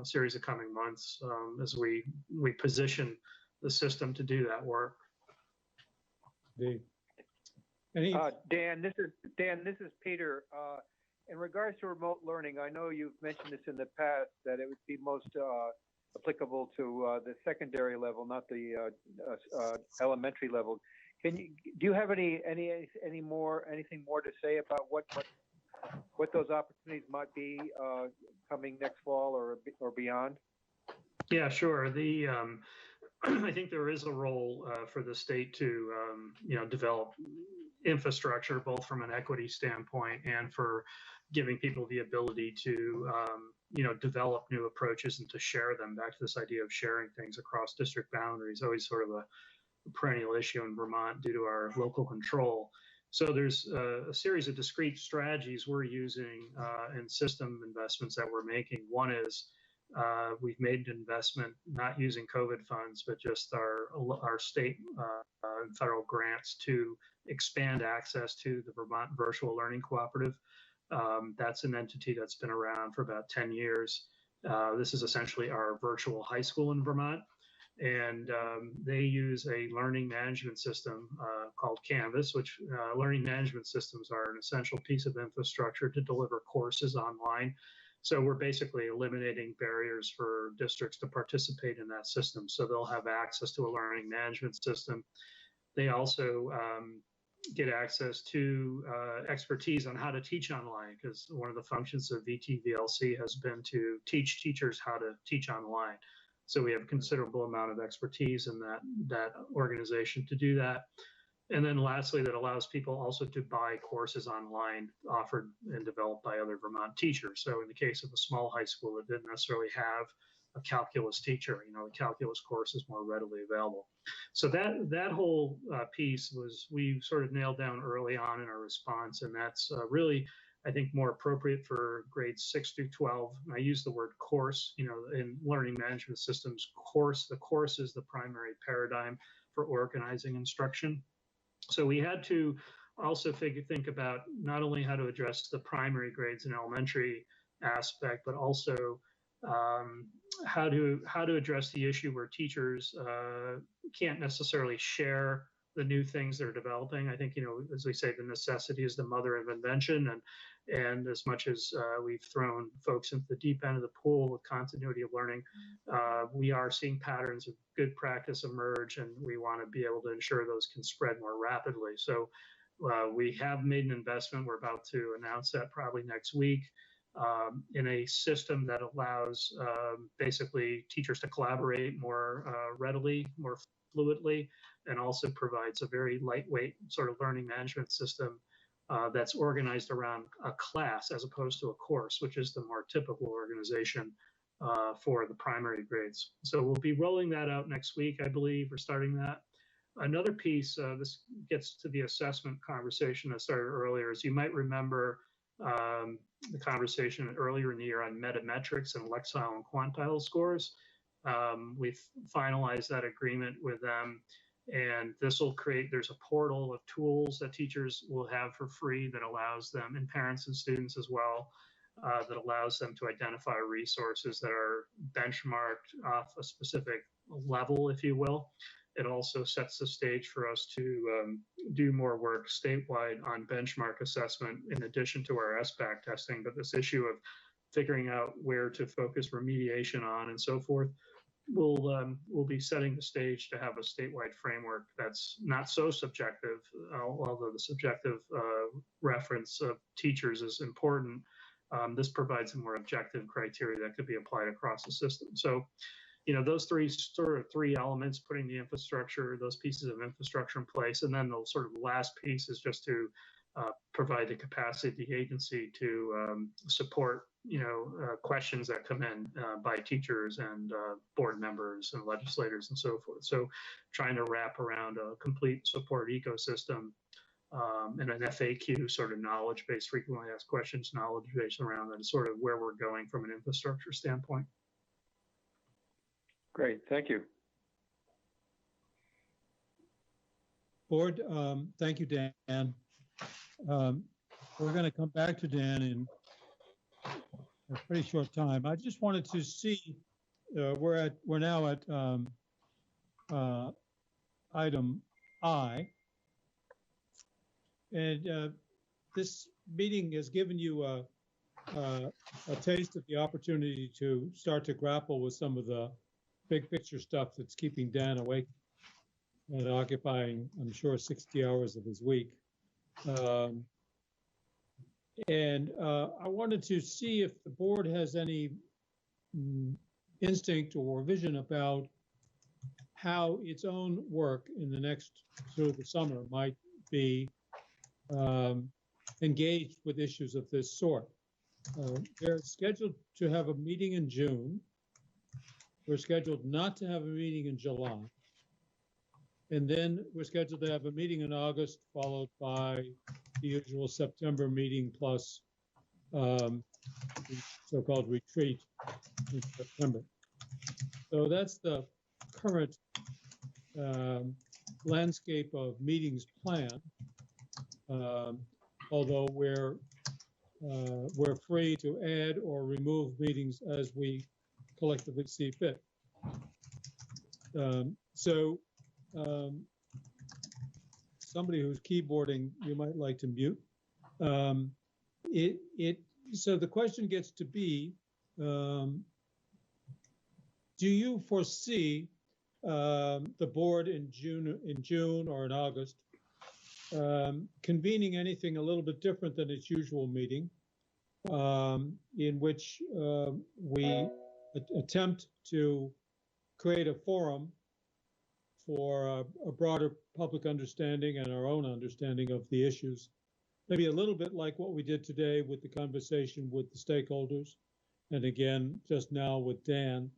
series of coming months as we position the system to do that work. Dave. Dan, this is Peter. In regards to remote learning, I know you've mentioned this in the past that it would be most applicable to the secondary level, not the elementary level. Do you have anything more to say about what those opportunities might be coming next fall or beyond? Yeah, sure. I think there is a role for the state to, develop infrastructure, both from an equity standpoint and for giving people the ability to, develop new approaches and to share them. Back to this idea of sharing things across district boundaries, always sort of a perennial issue in Vermont due to our local control. So there's a series of discrete strategies we're using and system investments that we're making. One is we've made an investment not using COVID funds, but just our state and federal grants to expand access to the Vermont Virtual Learning Cooperative. That's an entity that's been around for about 10 years. This is essentially our virtual high school in Vermont. And they use a learning management system called Canvas, which learning management systems are an essential piece of infrastructure to deliver courses online. So we're basically eliminating barriers for districts to participate in that system. So they'll have access to a learning management system. They also get access to expertise on how to teach online, because one of the functions of VTVLC has been to teach teachers how to teach online. So we have a considerable amount of expertise in that organization to do that. And then lastly, that allows people also to buy courses online offered and developed by other Vermont teachers. So in the case of a small high school that didn't necessarily have a calculus teacher, the calculus course is more readily available. So that whole piece we sort of nailed down early on in our response, and that's really, I think, more appropriate for grades 6 through 12. I use the word course, in learning management systems, the course is the primary paradigm for organizing instruction. So we had to also think about not only how to address the primary grades and elementary aspect, but also how to address the issue where teachers can't necessarily share the new things they're developing. I think, as we say, the necessity is the mother of invention. And as much as we've thrown folks into the deep end of the pool with continuity of learning, we are seeing patterns of good practice emerge, and we want to be able to ensure those can spread more rapidly. So we have made an investment. We're about to announce that probably next week in a system that allows basically teachers to collaborate more readily, more fluidly, and also provides a very lightweight sort of learning management system that's organized around a class as opposed to a course, which is the more typical organization for the primary grades. So we'll be rolling that out next week, I believe. We're starting that. Another piece, this gets to the assessment conversation I started earlier, is you might remember the conversation earlier in the year on metametrics and lexile and quantile scores. We've finalized that agreement with them. And this will there's a portal of tools that teachers will have for free that allows them, and parents and students as well, that allows them to identify resources that are benchmarked off a specific level, if you will. It also sets the stage for us to do more work statewide on benchmark assessment in addition to our SBAC testing. But this issue of figuring out where to focus remediation on and so forth. We'll be setting the stage to have a statewide framework that's not so subjective, although the subjective reference of teachers is important. This provides a more objective criteria that could be applied across the system. So, those three elements, putting the infrastructure, those pieces of infrastructure in place, and then the sort of last piece is just to provide the capacity of the agency to support, questions that come in by teachers and board members and legislators and so forth. So trying to wrap around a complete support ecosystem and an FAQ, sort of knowledge-based, frequently asked questions, knowledge-based around that is sort of where we're going from an infrastructure standpoint. Great, thank you. Board, thank you, Dan. We're going to come back to Dan in a pretty short time. I just wanted to see, we're now at item I, and this meeting has given you a taste of the opportunity to start to grapple with some of the big picture stuff that's keeping Dan awake and occupying, I'm sure, 60 hours of his week. I wanted to see if the board has any instinct or vision about how its own work in the next through the summer might be engaged with issues of this sort. They're scheduled to have a meeting in June. We're scheduled not to have a meeting in July. And then we're scheduled to have a meeting in August, followed by the usual September meeting plus the so-called retreat in September. So that's the current landscape of meetings planned. Although we're free to add or remove meetings as we collectively see fit. Somebody who's keyboarding, you might like to mute. So the question gets to be, do you foresee the board in June or in August convening anything a little bit different than its usual meeting, in which we attempt to create a forum for a broader public understanding and our own understanding of the issues, maybe a little bit like what we did today with the conversation with the stakeholders, and again, just now with Dan.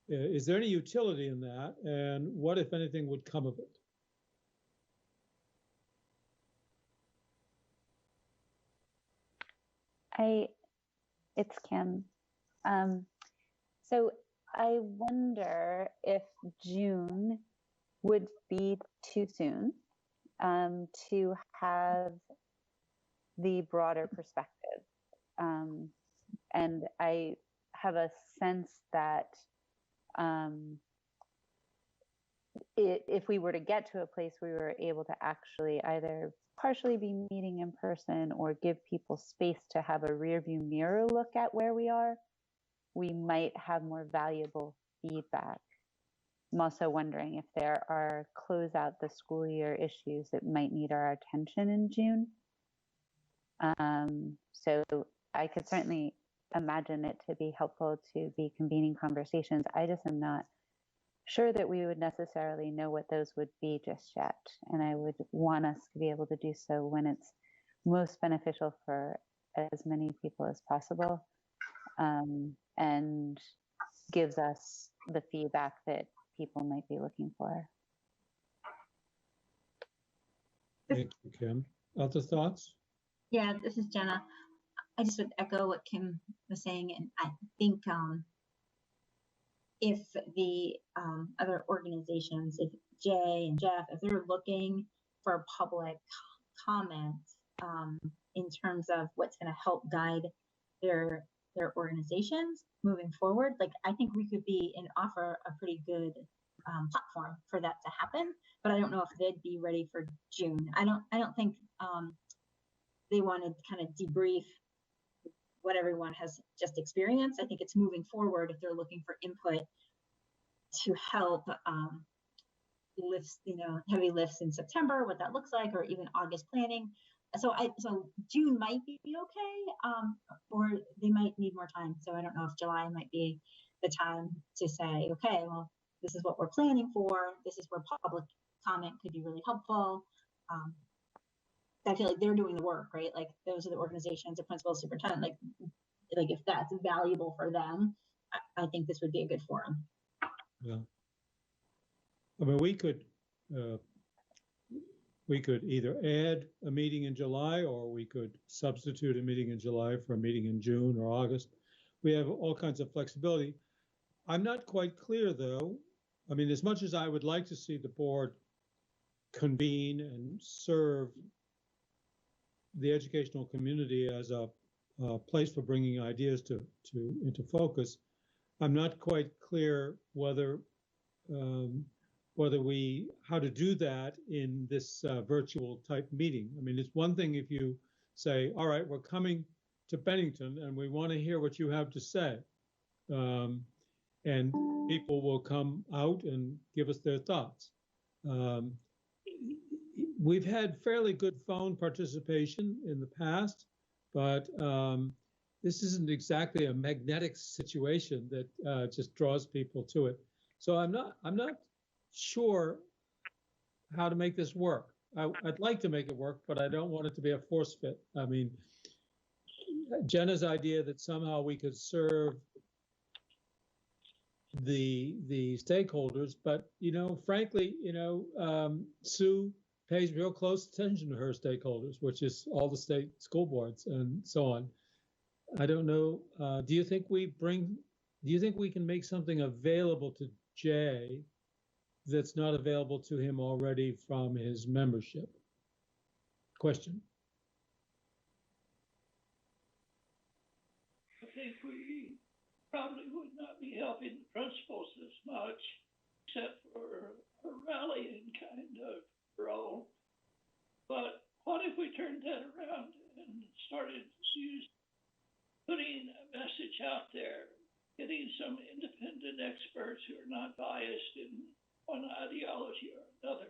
Is there any utility in that, and what, if anything, would come of it? It's Kim. So I wonder if June would be too soon to have the broader perspective. And I have a sense that if we were to get to a place where we were able to actually either partially be meeting in person or give people space to have a rear view mirror look at where we are, we might have more valuable feedback. I'm also wondering if there are close out the school year issues that might need our attention in June. So I could certainly imagine it to be helpful to be convening conversations. I just am not sure that we would necessarily know what those would be just yet. And I would want us to be able to do so when it's most beneficial for as many people as possible, and gives us the feedback that people might be looking for. Thank you, Kim. Other thoughts? Yeah, this is Jenna. I just would echo what Kim was saying, and I think if the other organizations, if Jay and Jeff, if they're looking for public comment in terms of what's going to help guide their organizations moving forward, like I think we could be and offer a pretty good platform for that to happen. But I don't know if they'd be ready for June. I don't think they want to kind of debrief what everyone has just experienced. I think it's moving forward if they're looking for input to help lifts, heavy lifts in September, what that looks like, or even August planning. So June might be okay, or they might need more time. So I don't know if July might be the time to say, okay, well, this is what we're planning for. This is where public comment could be really helpful. I feel like they're doing the work, right? Like those are the organizations, the principal, superintendent. Like if that's valuable for them, I think this would be a good forum. Yeah. I mean, we could either add a meeting in July, or we could substitute a meeting in July for a meeting in June or August. We have all kinds of flexibility. I'm not quite clear, though. I mean, as much as I would like to see the board convene and serve the educational community as a place for bringing ideas into focus, I'm not quite clear whether how to do that in this virtual type meeting. I mean, it's one thing if you say, all right, we're coming to Bennington and we want to hear what you have to say. And people will come out and give us their thoughts. We've had fairly good phone participation in the past, but this isn't exactly a magnetic situation that just draws people to it. So I'm not sure how to make this work. I'd like to make it work, but I don't want it to be a force fit. I mean, Jenna's idea that somehow we could serve the stakeholders, but frankly, Sue pays real close attention to her stakeholders, which is all the state school boards and so on. I don't know. Do you think we can make something available to Jay that's not available to him already from his membership? Question. I think we probably would not be helping the principals as much, except for a rallying kind of role. But what if we turned that around and started putting a message out there, getting some independent experts who are not biased in one ideology or another,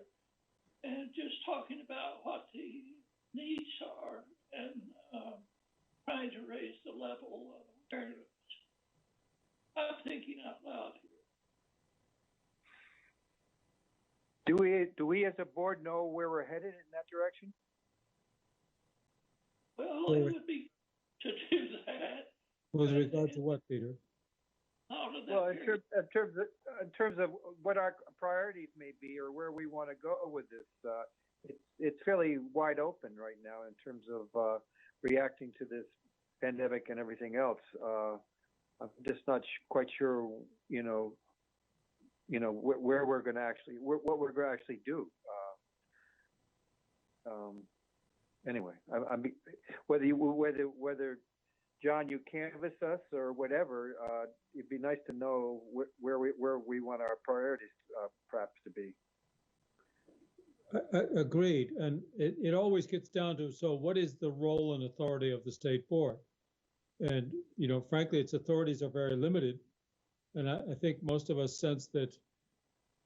and just talking about what the needs are and trying to raise the level of awareness. I'm thinking out loud here. Do we as a board know where we're headed in that direction? Well, it would be to do that. With regard to what, Peter? Well, in terms of what our priorities may be or where we want to go with this, it's fairly wide open right now in terms of reacting to this pandemic and everything else. I'm just not quite sure, where we're going to actually, what we're going to actually do. Anyway, whether John, you canvass us or whatever, it'd be nice to know where we want our priorities perhaps to be. Agreed. And it always gets down to, so what is the role and authority of the state board? And, frankly, its authorities are very limited. And I think most of us sense that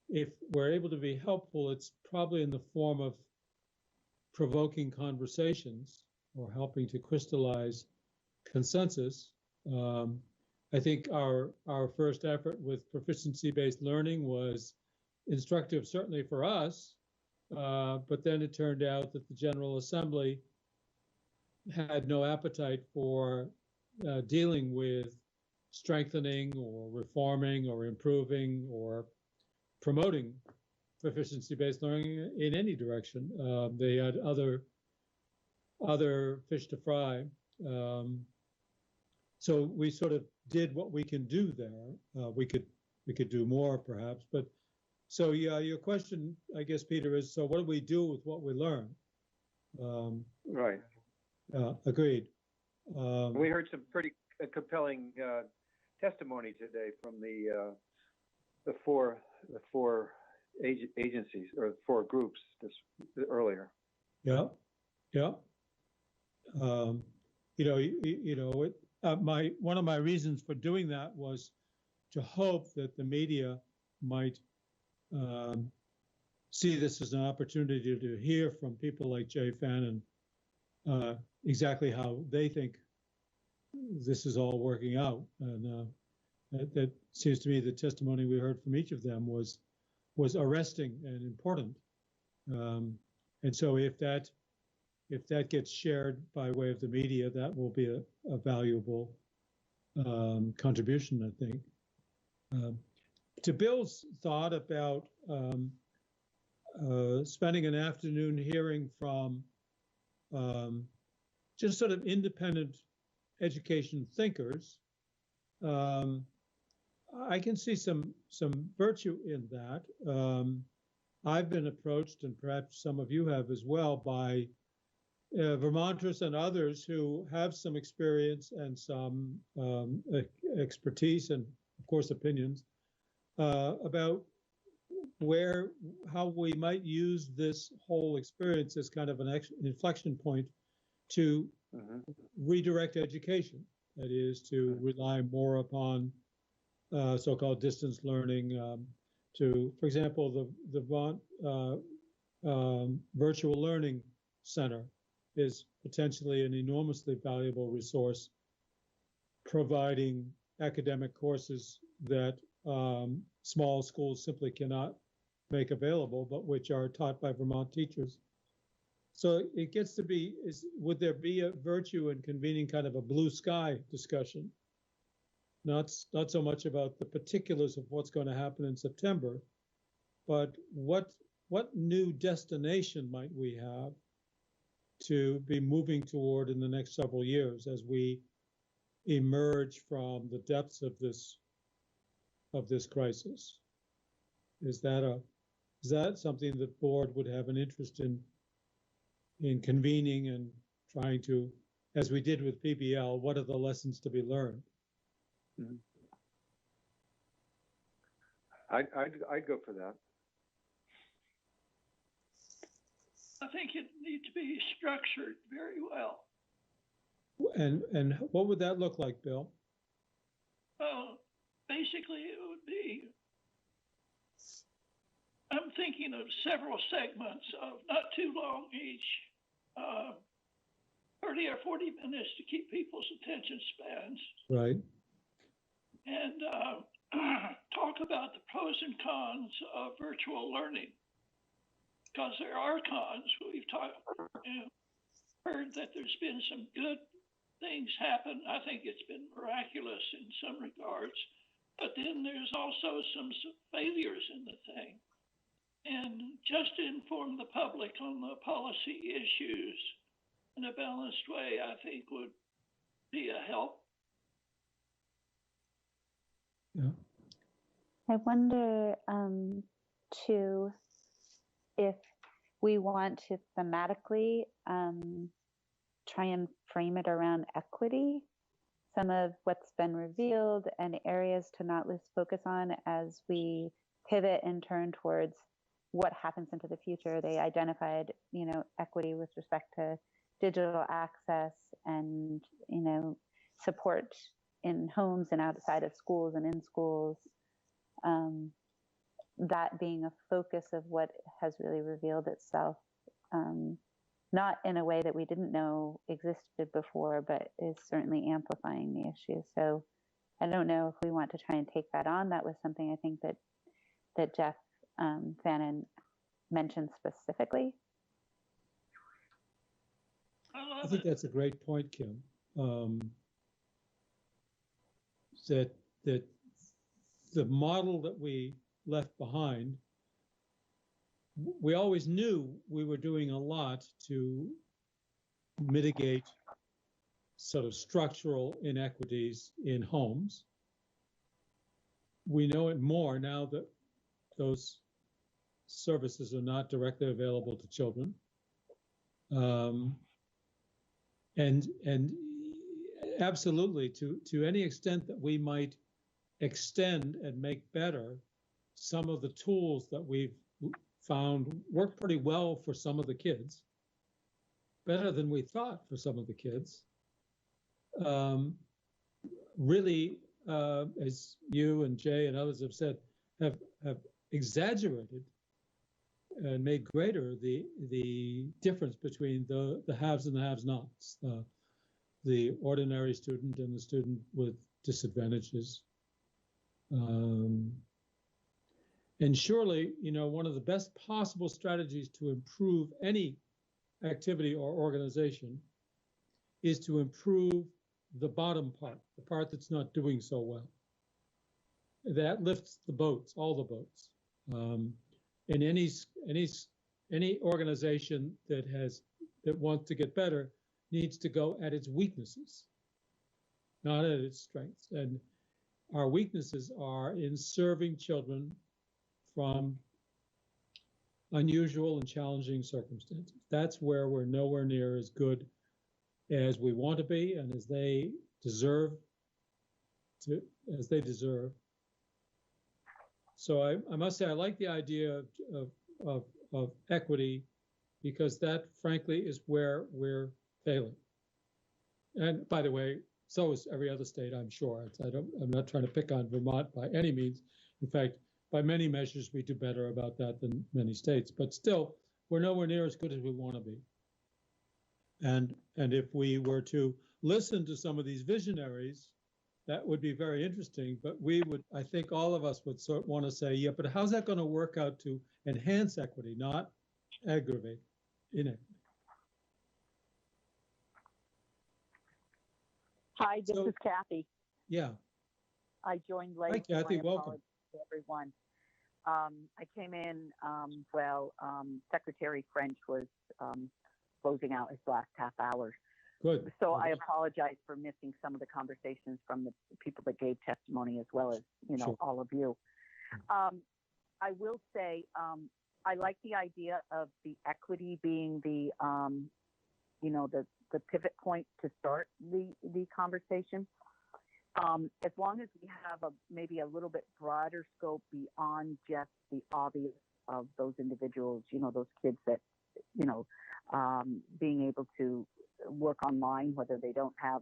if we're able to be helpful, it's probably in the form of provoking conversations or helping to crystallize consensus. I think our first effort with proficiency-based learning was instructive, certainly for us, but then it turned out that the General Assembly had no appetite for dealing with strengthening or reforming or improving or promoting proficiency-based learning in any direction. They had other fish to fry. So we sort of did what we can do there. We could do more perhaps, but so yeah, your question, I guess, Peter, is so what do we do with what we learn? Right. Agreed. We heard some pretty compelling testimony today from the four agencies or 4 groups earlier. Yeah. one of my reasons for doing that was to hope that the media might see this as an opportunity to hear from people like Jay Fannin exactly how they think this is all working out. And that seems to me the testimony we heard from each of them was arresting and important. And so if that gets shared by way of the media, that will be a valuable contribution, I think. To Bill's thought about spending an afternoon hearing from just sort of independent education thinkers, I can see some virtue in that. I've been approached, and perhaps some of you have as well, by Vermonters and others who have some experience and some expertise and, of course, opinions about how we might use this whole experience as kind of an inflection point to redirect education. That is, to rely more upon so-called distance learning. For example, the Vermont Virtual Learning Center is potentially an enormously valuable resource, providing academic courses that small schools simply cannot make available, but which are taught by Vermont teachers. So it gets to be, would there be a virtue in convening kind of a blue sky discussion? Not so much about the particulars of what's going to happen in September, but what new destination might we have to be moving toward in the next several years as we emerge from the depths of this crisis? Is that something that board would have an interest in convening and trying to, as we did with PBL, what are the lessons to be learned? I'd go for that. I think it needs to be structured very well. And what would that look like, Bill? Well, basically it would be, I'm thinking of several segments of not too long each, 30 or 40 minutes to keep people's attention spans. Right. And talk about the pros and cons of virtual learning. Because there are cons. We've heard that there's been some good things happen. I think it's been miraculous in some regards. But then there's also some failures in the thing. And just to inform the public on the policy issues in a balanced way, I think would be a help. Yeah. I wonder, too, if we want to thematically try and frame it around equity, some of what's been revealed and areas to not lose focus on as we pivot and turn towards what happens into the future. They identified, equity with respect to digital access and, support in homes and outside of schools and in schools. That being a focus of what has really revealed itself, not in a way that we didn't know existed before, but is certainly amplifying the issue. So I don't know if we want to try and take that on. That was something I think that Jeff Fannin mentioned specifically. I think that's a great point, Kim. That the model that we left behind, we always knew we were doing a lot to mitigate sort of structural inequities in homes. We know it more now that those services are not directly available to children. And absolutely, to any extent that we might extend and make better some of the tools that we've found work pretty well for some of the kids, better than we thought for some of the kids, really, as you and Jay and others have said, have exaggerated and made greater the difference between the haves and the have-nots, the ordinary student and the student with disadvantages. And surely, one of the best possible strategies to improve any activity or organization is to improve the bottom part, the part that's not doing so well. That lifts the boats, all the boats. And any organization that wants to get better needs to go at its weaknesses, not at its strengths. And our weaknesses are in serving children from unusual and challenging circumstances. That's where we're nowhere near as good as we want to be and as they deserve. So I must say I like the idea of equity, because that, frankly, is where we're failing. And by the way, so is every other state, I'm sure. I'm not trying to pick on Vermont by any means. In fact, by many measures, we do better about that than many states. But still, we're nowhere near as good as we want to be. And if we were to listen to some of these visionaries, that would be very interesting. But I think all of us would want to say, yeah, but how's that going to work out to enhance equity, not aggravate inequity? Hi, this is Kathy. Yeah. I joined late. Hi, Kathy. So welcome. To everyone. I came in Secretary French was closing out his last half hour. Good. So I apologize for missing some of the conversations from the people that gave testimony, as well as, Sure. all of you. I will say, I like the idea of the equity being the pivot point to start the conversation. As long as we have maybe a little bit broader scope beyond just the obvious of those individuals, those kids that, being able to work online, whether they don't have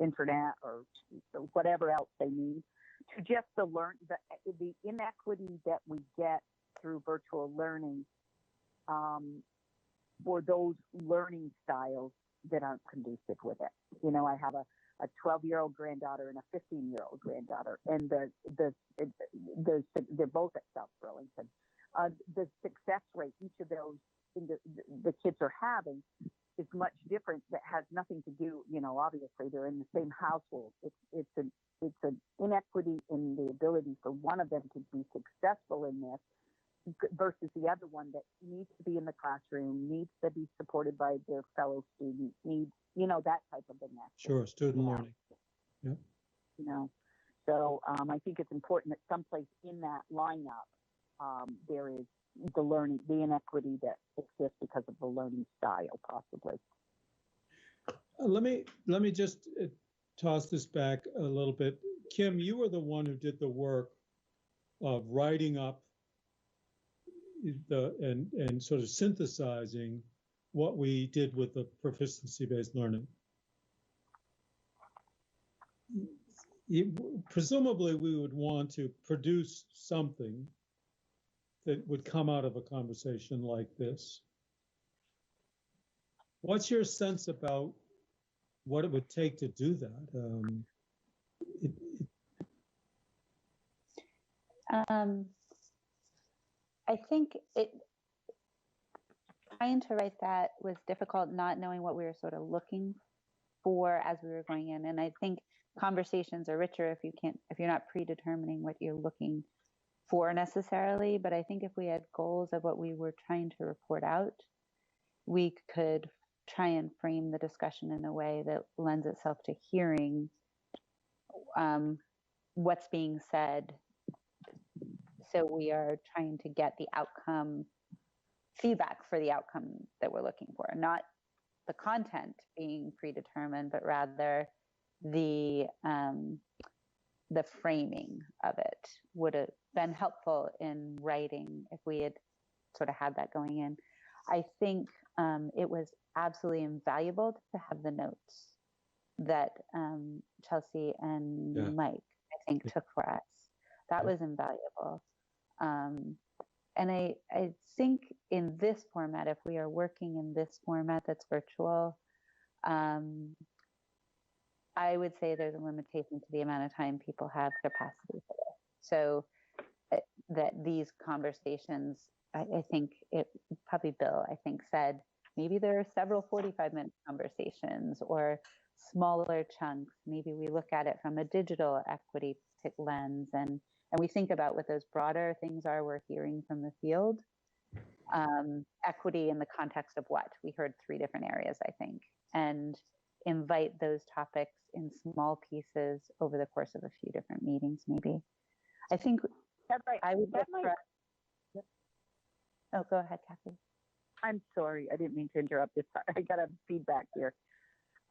internet or whatever else they need, to just the inequity that we get through virtual learning for those learning styles that aren't conducive with it. I have a 12-year-old granddaughter and a 15-year-old granddaughter, and they're both at South Burlington. The success rate each of those the kids are having is much different. That has nothing to do, obviously they're in the same household. It's an inequity in the ability for one of them to be successful in this versus the other one that needs to be in the classroom, needs to be supported by their fellow students, needs, that type of inequity. Sure, student learning. Yep. So I think it's important that someplace in that lineup there is the inequity that exists because of the learning style, possibly. Let me just toss this back a little bit. Kim, you were the one who did the work of writing up and sort of synthesizing what we did with the proficiency-based learning. Presumably, we would want to produce something that would come out of a conversation like this. What's your sense about what it would take to do that? I think trying to write that was difficult, not knowing what we were sort of looking for as we were going in. And I think conversations are richer if you're not predetermining what you're looking for necessarily. But I think if we had goals of what we were trying to report out, we could try and frame the discussion in a way that lends itself to hearing what's being said. So we are trying to get the outcome, feedback for the outcome that we're looking for, not the content being predetermined, but rather the framing of it would have been helpful in writing if we had sort of had that going in. I think it was absolutely invaluable to have the notes that Chelsea and Mike, I think, took for us. That was invaluable. And I think in this format, if we are working in this format that's virtual, I would say there's a limitation to the amount of time people have capacity for this. So that these conversations, I think it probably Bill, I think said, maybe there are several 45-minute conversations or smaller chunks. Maybe we look at it from a digital equity lens and we think about what those broader things are we're hearing from the field. Equity in the context of what? We heard 3 different areas, I think, and invite those topics in small pieces over the course of a few different meetings, maybe. I think that's right. I would Oh, go ahead, Kathy. I'm sorry, I didn't mean to interrupt this. I got a feedback here.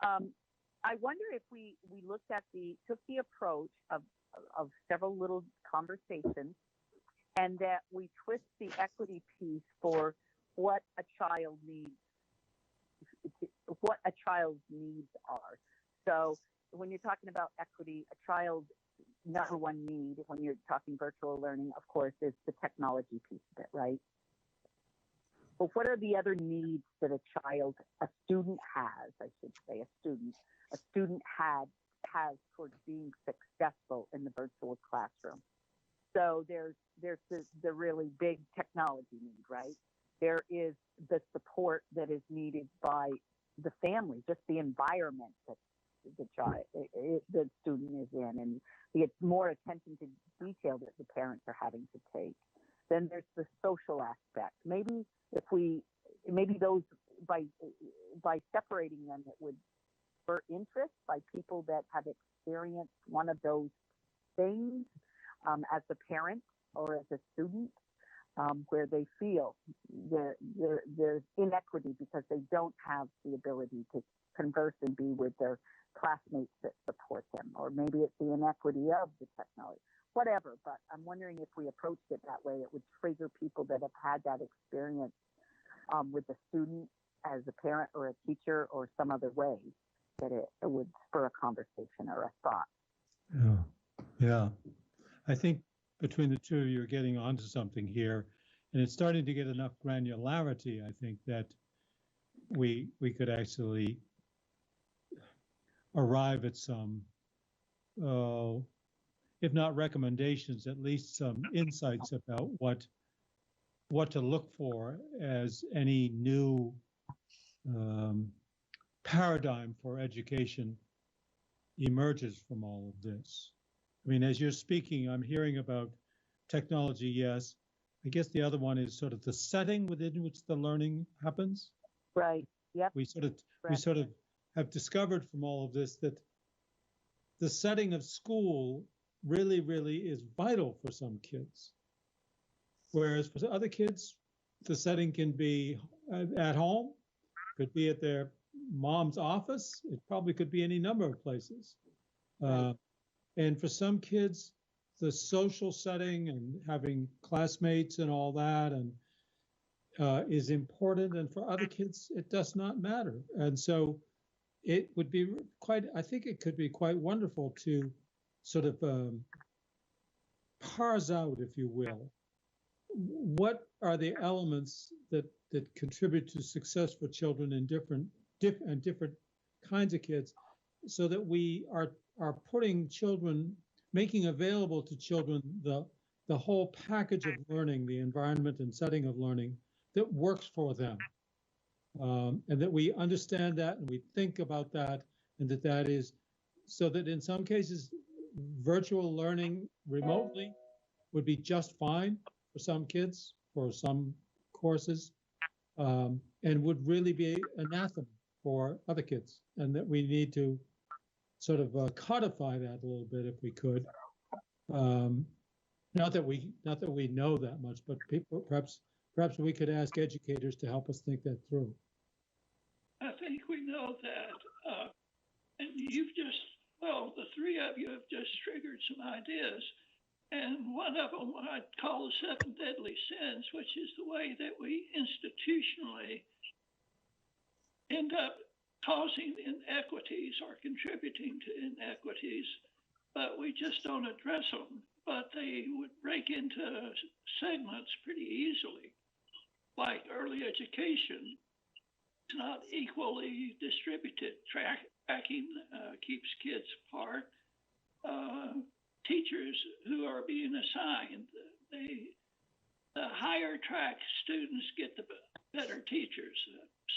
I wonder if we took the approach of several little conversations and that we twist the equity piece for what a child's needs are. So when you're talking about equity, a child's number one need when you're talking virtual learning, of course, is the technology piece of it, right? But what are the other needs that a student has, I should say, a student has towards being successful in the virtual classroom? So there's the really big technology need, right? There is the support that is needed by the family, just the environment that the student is in, and the more attention to detail that the parents are having to take. Then there's the social aspect. Maybe those by separating them, it would spur interest by people that have experienced one of those things as a parent or as a student, where they feel there's inequity because they don't have the ability to converse and be with their classmates that support them, or maybe it's the inequity of the technology, whatever. But I'm wondering if we approached it that way, it would trigger people that have had that experience with the student as a parent or a teacher or some other way, that it would spur a conversation or a thought. Yeah. I think between the two of you are getting onto something here, and it's starting to get enough granularity, I think, that we could actually arrive at some, if not recommendations, at least some insights about what to look for as any new paradigm for education emerges from all of this. I mean, as you're speaking, I'm hearing about technology, yes. I guess the other one is sort of the setting within which the learning happens. Right. Yep. We sort of have discovered from all of this that the setting of school really, really is vital for some kids. Whereas for other kids, the setting can be at home, could be at their mom's office. It probably could be any number of places. Right. And for some kids, the social setting and having classmates and all that and is important. And for other kids, it does not matter. And so it would be I think it could be quite wonderful to sort of parse out, if you will, what are the elements that contribute to success for children in different kinds of kids, so that we are making available to children the whole package of learning, the environment and setting of learning that works for them. And that we understand that and we think about that, and that is so that in some cases, virtual learning remotely would be just fine for some kids, for some courses, and would really be anathema for other kids. And that we need to sort of codify that a little bit if we could. Not that we know that much, but perhaps we could ask educators to help us think that through. I think we know that, and the three of you have just triggered some ideas, and one of them I'd call the 7 deadly sins, which is the way that we institutionally end up causing inequities or contributing to inequities, but we just don't address them. But they would break into segments pretty easily, like early education. It's not equally distributed. Tracking keeps kids apart. Teachers who are being assigned, the higher track students get the better teachers.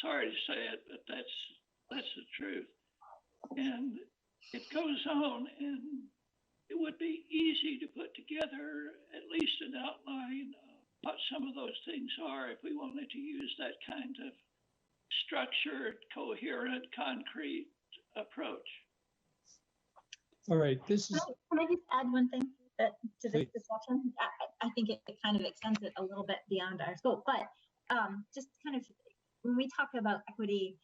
Sorry to say it, but that's the truth. And it goes on, and it would be easy to put together at least an outline of what some of those things are if we wanted to use that kind of structured, coherent, concrete approach. All right, this is. Can I just add one thing to this Please. discussion? I think it kind of extends it a little bit beyond our scope, but just kind of when we talk about equity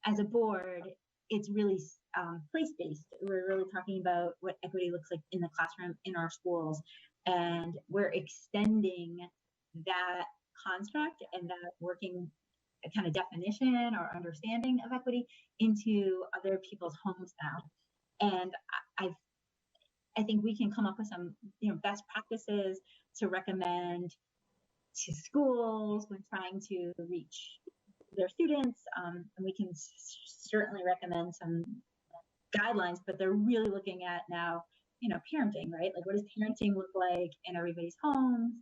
as a board, it's really place-based. We're really talking about what equity looks like in the classroom in our schools, and we're extending that construct and that working kind of definition or understanding of equity into other people's homes now. And I think we can come up with some, best practices to recommend to schools when trying to reach their students. And we can certainly recommend some guidelines, but they're really looking at now, parenting, right? Like, what does parenting look like in everybody's homes?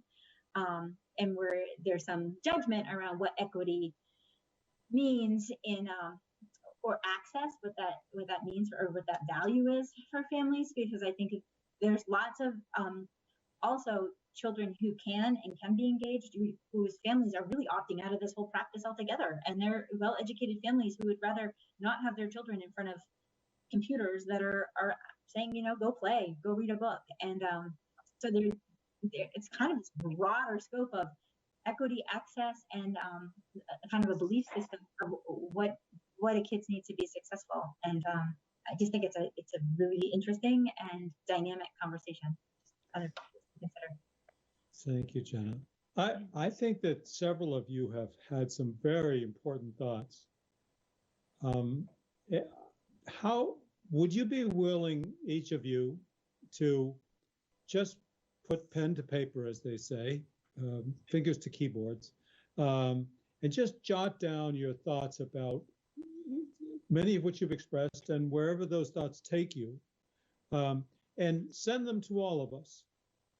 And where there's some judgment around what equity means in or access, what that means or what that value is for families, because I think there's lots of also children who can be engaged, whose families are really opting out of this whole practice altogether, and they're well-educated families who would rather not have their children in front of computers that are saying, go play, go read a book. And so it's kind of this broader scope of equity, access, and kind of a belief system of what a kids need to be successful. And I just think it's a really interesting and dynamic conversation. Other to consider. Thank you, Jenna. I think that several of you have had some very important thoughts. How would you be willing, each of you, to just put pen to paper, as they say, fingers to keyboards, and just jot down your thoughts about many of which you've expressed, and wherever those thoughts take you, and send them to all of us.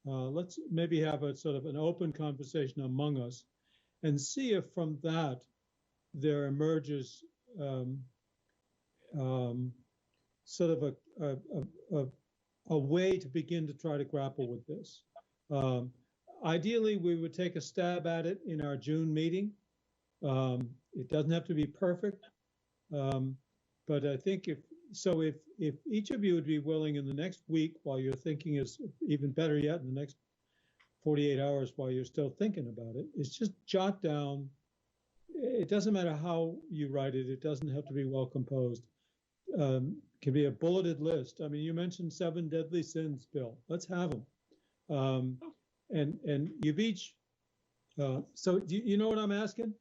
Let's maybe have a sort of an open conversation among us and see if from that there emerges sort of a way to begin to try to grapple with this. Ideally, we would take a stab at it in our June meeting. It doesn't have to be perfect, but I think if each of you would be willing in the next week, while you're thinking, is even better yet, in the next 48 hours while you're still thinking about it, is just jot down. It doesn't matter how you write it. It doesn't have to be well composed. Can be a bulleted list. I mean, you mentioned 7 deadly sins, Bill. Let's have them. And you've each. So you know what I'm asking?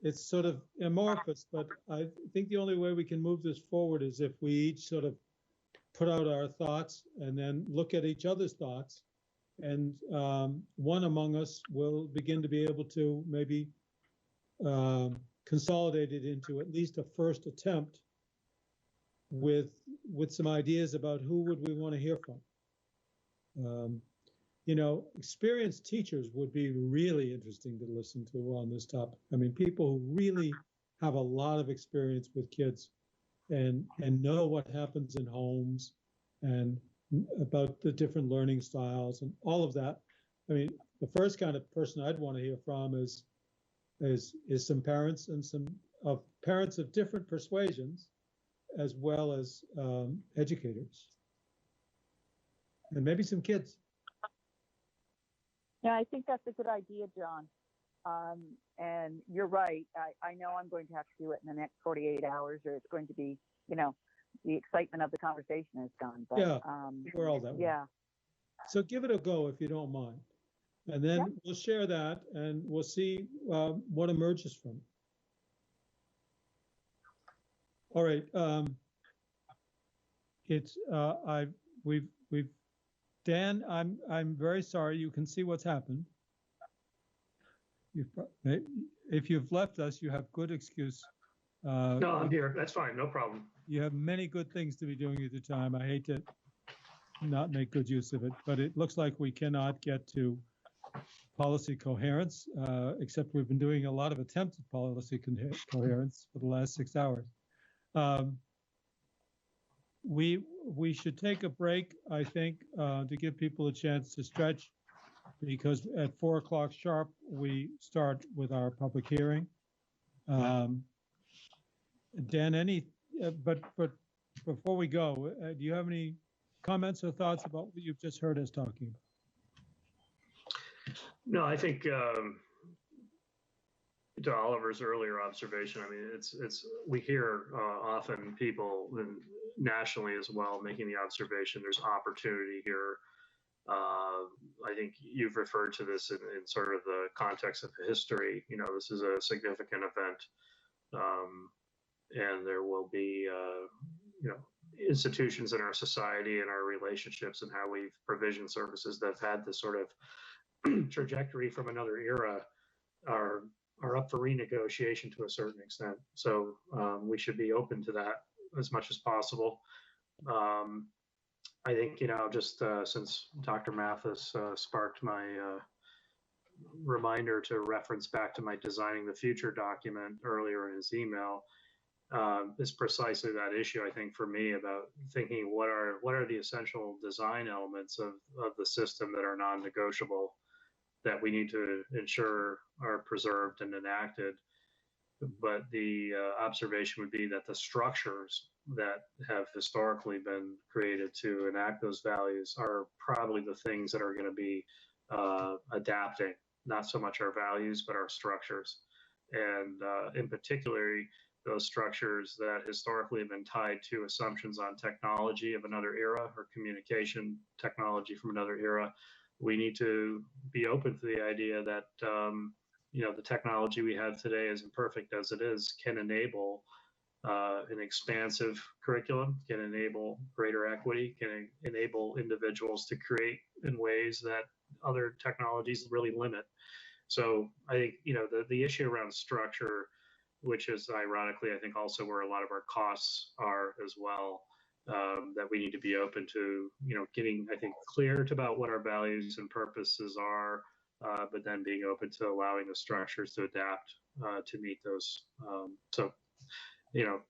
It's sort of amorphous, but I think the only way we can move this forward is if we each sort of put out our thoughts and then look at each other's thoughts, and one among us will begin to be able to maybe consolidate it into at least a first attempt with some ideas about who would we want to hear from. Experienced teachers would be really interesting to listen to on this topic. I mean, people who really have a lot of experience with kids and know what happens in homes and about the different learning styles and all of that. I mean, the first kind of person I'd want to hear from is some parents and some parents of different persuasions, as well as educators, and maybe some kids. Yeah, I think that's a good idea, John. And you're right. I know I'm going to have to do it in the next 48 hours, or it's going to be, the excitement of the conversation is gone. But, yeah, we're all that way. Yeah. So give it a go if you don't mind. And then we'll share that and we'll see what emerges from it. All right. We've Dan, I'm very sorry. You can see what's happened. If you've left us, you have good excuse. No, I'm here. That's fine. No problem. You have many good things to be doing at the time. I hate to not make good use of it, but it looks like we cannot get to policy coherence, except we've been doing a lot of attempts at policy coherence for the last 6 hours. We should take a break, I think, to give people a chance to stretch, because at 4 o'clock sharp, we start with our public hearing. Dan, but before we go, do you have any comments or thoughts about what you've just heard us talking about? No, I think to Oliver's earlier observation, I mean, we hear often people nationally as well making the observation there's opportunity here. I think you've referred to this in sort of the context of history. You know, this is a significant event, and there will be, you know, institutions in our society and our relationships and how we've provisioned services that have had this sort of trajectory from another era are up for renegotiation to a certain extent. So we should be open to that as much as possible. I think, you know, just since Dr. Mathis sparked my reminder to reference back to my Designing the Future document earlier in his email, is precisely that issue, I think, for me, about thinking what are the essential design elements of the system that are non-negotiable, that we need to ensure are preserved and enacted. But the observation would be that the structures that have historically been created to enact those values are probably the things that are going to be adapting, not so much our values, but our structures. And in particular, those structures that historically have been tied to assumptions on technology of another era or communication technology from another era. We need to be open to the idea that you know, the technology we have today, as imperfect as it is, can enable an expansive curriculum, can enable greater equity, can enable individuals to create in ways that other technologies really limit. So I think, you know, the issue around structure, which is ironically, I think, also where a lot of our costs are as well, that we need to be open to, you know, getting, I think, clear about what our values and purposes are, but then being open to allowing the structures to adapt to meet those. So, you know,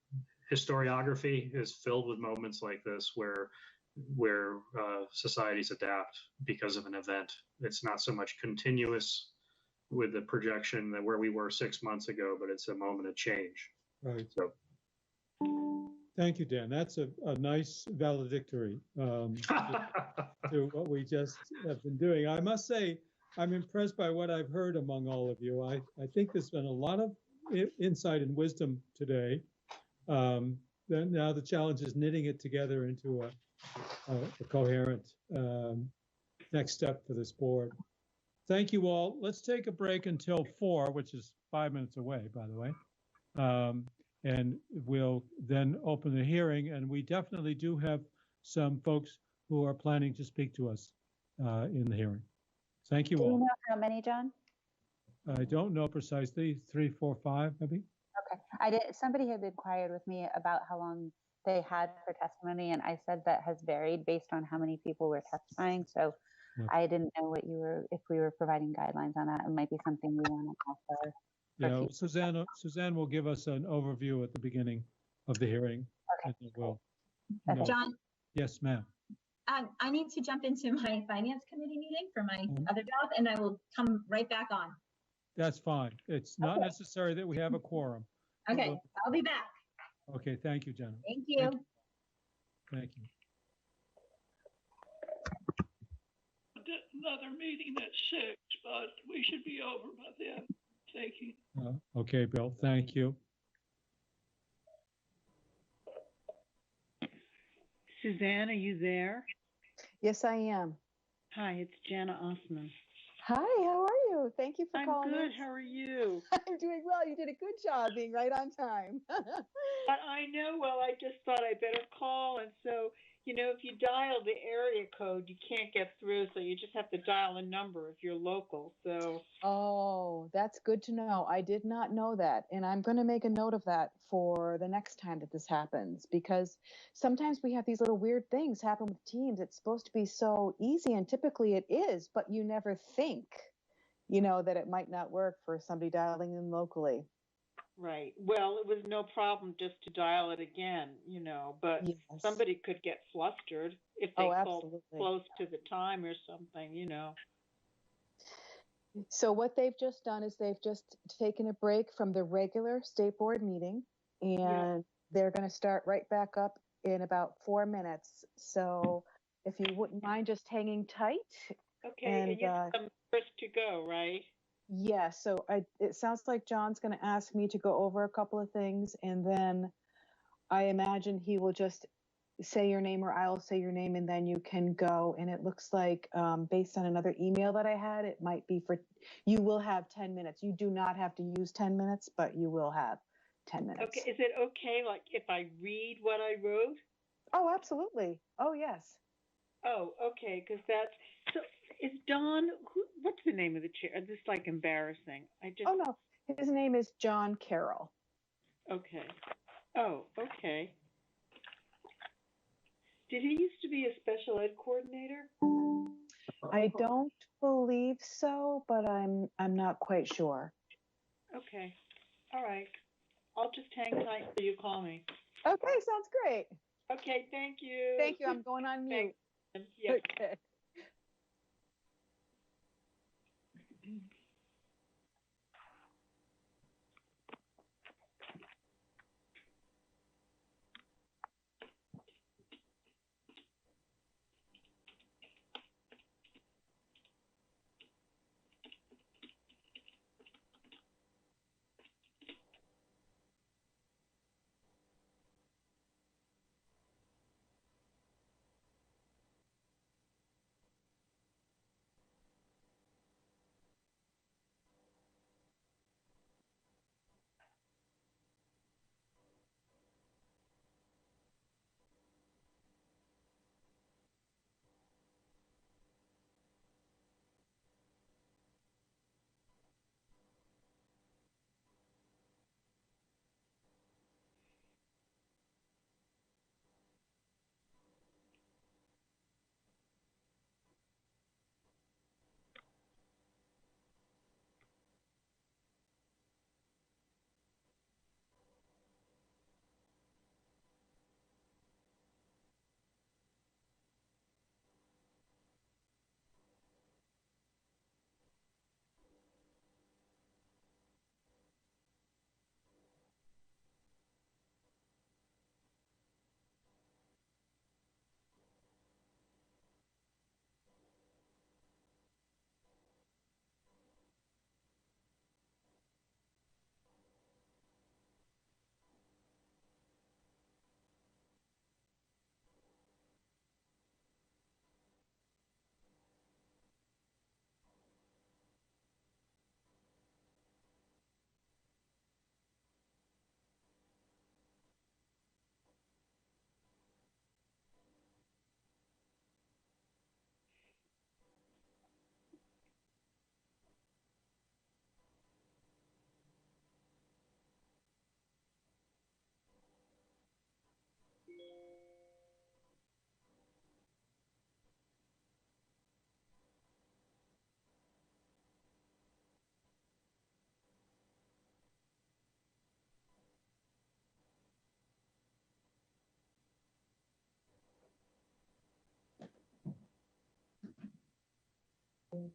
historiography is filled with moments like this where societies adapt because of an event. It's not so much continuous with the projection that where we were 6 months ago, but it's a moment of change. Right. So. Thank you, Dan. That's a nice valedictory to what we just have been doing. I must say, I'm impressed by what I've heard among all of you. I think there's been a lot of insight and wisdom today. Now the challenge is knitting it together into a coherent next step for this board. Thank you all. Let's take a break until 4, which is 5 minutes away, by the way. And we'll then open the hearing. And we definitely do have some folks who are planning to speak to us in the hearing. Thank you all. Do you know how many, John? I don't know precisely, 3, 4, 5, maybe. Okay. Somebody had inquired with me about how long they had for testimony, and I said that has varied based on how many people were testifying. So I didn't know if we were providing guidelines on that. It might be something we want to offer. Yeah, Suzanne will give us an overview at the beginning of the hearing. Okay. We'll John? Yes, ma'am. I need to jump into my finance committee meeting for my other job, and I will come right back on. That's fine. It's not necessary that we have a quorum. Okay, I'll be back. Okay, thank you, Jenna. Thank you. Thank you. Another meeting at 6, but we should be over by then. Thank you. Okay, Bill, thank you. Suzanne, are you there? Yes, I am. Hi, it's Jana Osman. Hi, how are you? Thank you for I'm calling good. in. How are you? I'm doing well. You did a good job being right on time. I know. Well, I just thought I better call. And so, if you dial the area code, you can't get through. So you just have to dial a number if you're local. So, Oh, that's good to know. I did not know that. And I'm going to make a note of that for the next time that this happens, because sometimes we have these little weird things happen with Teams. It's supposed to be so easy, and typically it is, but you never think, that it might not work for somebody dialing in locally. right. Well, it was no problem just to dial it again, but Yes. somebody could get flustered if they called close to the time or something. So what they've just done is they've just taken a break from the regular state board meeting, and they're going to start right back up in about 4 minutes. So if you wouldn't mind just hanging tight. Okay, and you're first to go, right? Yeah, so it sounds like John's going to ask me to go over a couple of things, and then I imagine he will just say your name or I'll say your name, and then you can go. And it looks like, based on another email that I had, it might be you will have 10 minutes. You do not have to use 10 minutes, but you will have 10 minutes. Okay, is it okay, like, if I read what I wrote? Oh, absolutely. Oh, yes. Oh, okay, because so is Don, what's the name of the chair? This is like embarrassing. Oh, no, his name is John Carroll. Okay. Oh, okay. Did he used to be a special ed coordinator? I don't believe so, but I'm not quite sure. Okay. All right. I'll just hang tight till you call me. Okay, sounds great. Okay, thank you. Thank you. I'm going on mute. Yep. Okay.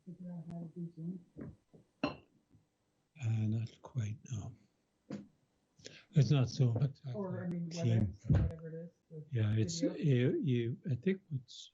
Figure out how to do Zoom? Not quite, no. It's not Zoom, it's Or, I mean, Team. WebEx, whatever it is. Yeah, it's you. I think what's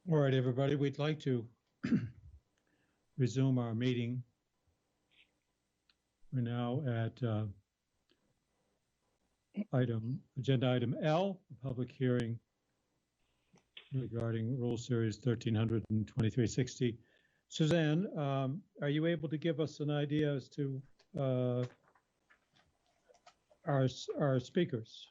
All right, everybody, we'd like to resume our meeting. We're now at agenda item L, a public hearing regarding Rule Series 1300 and 2360. Suzanne, are you able to give us an idea as to our speakers?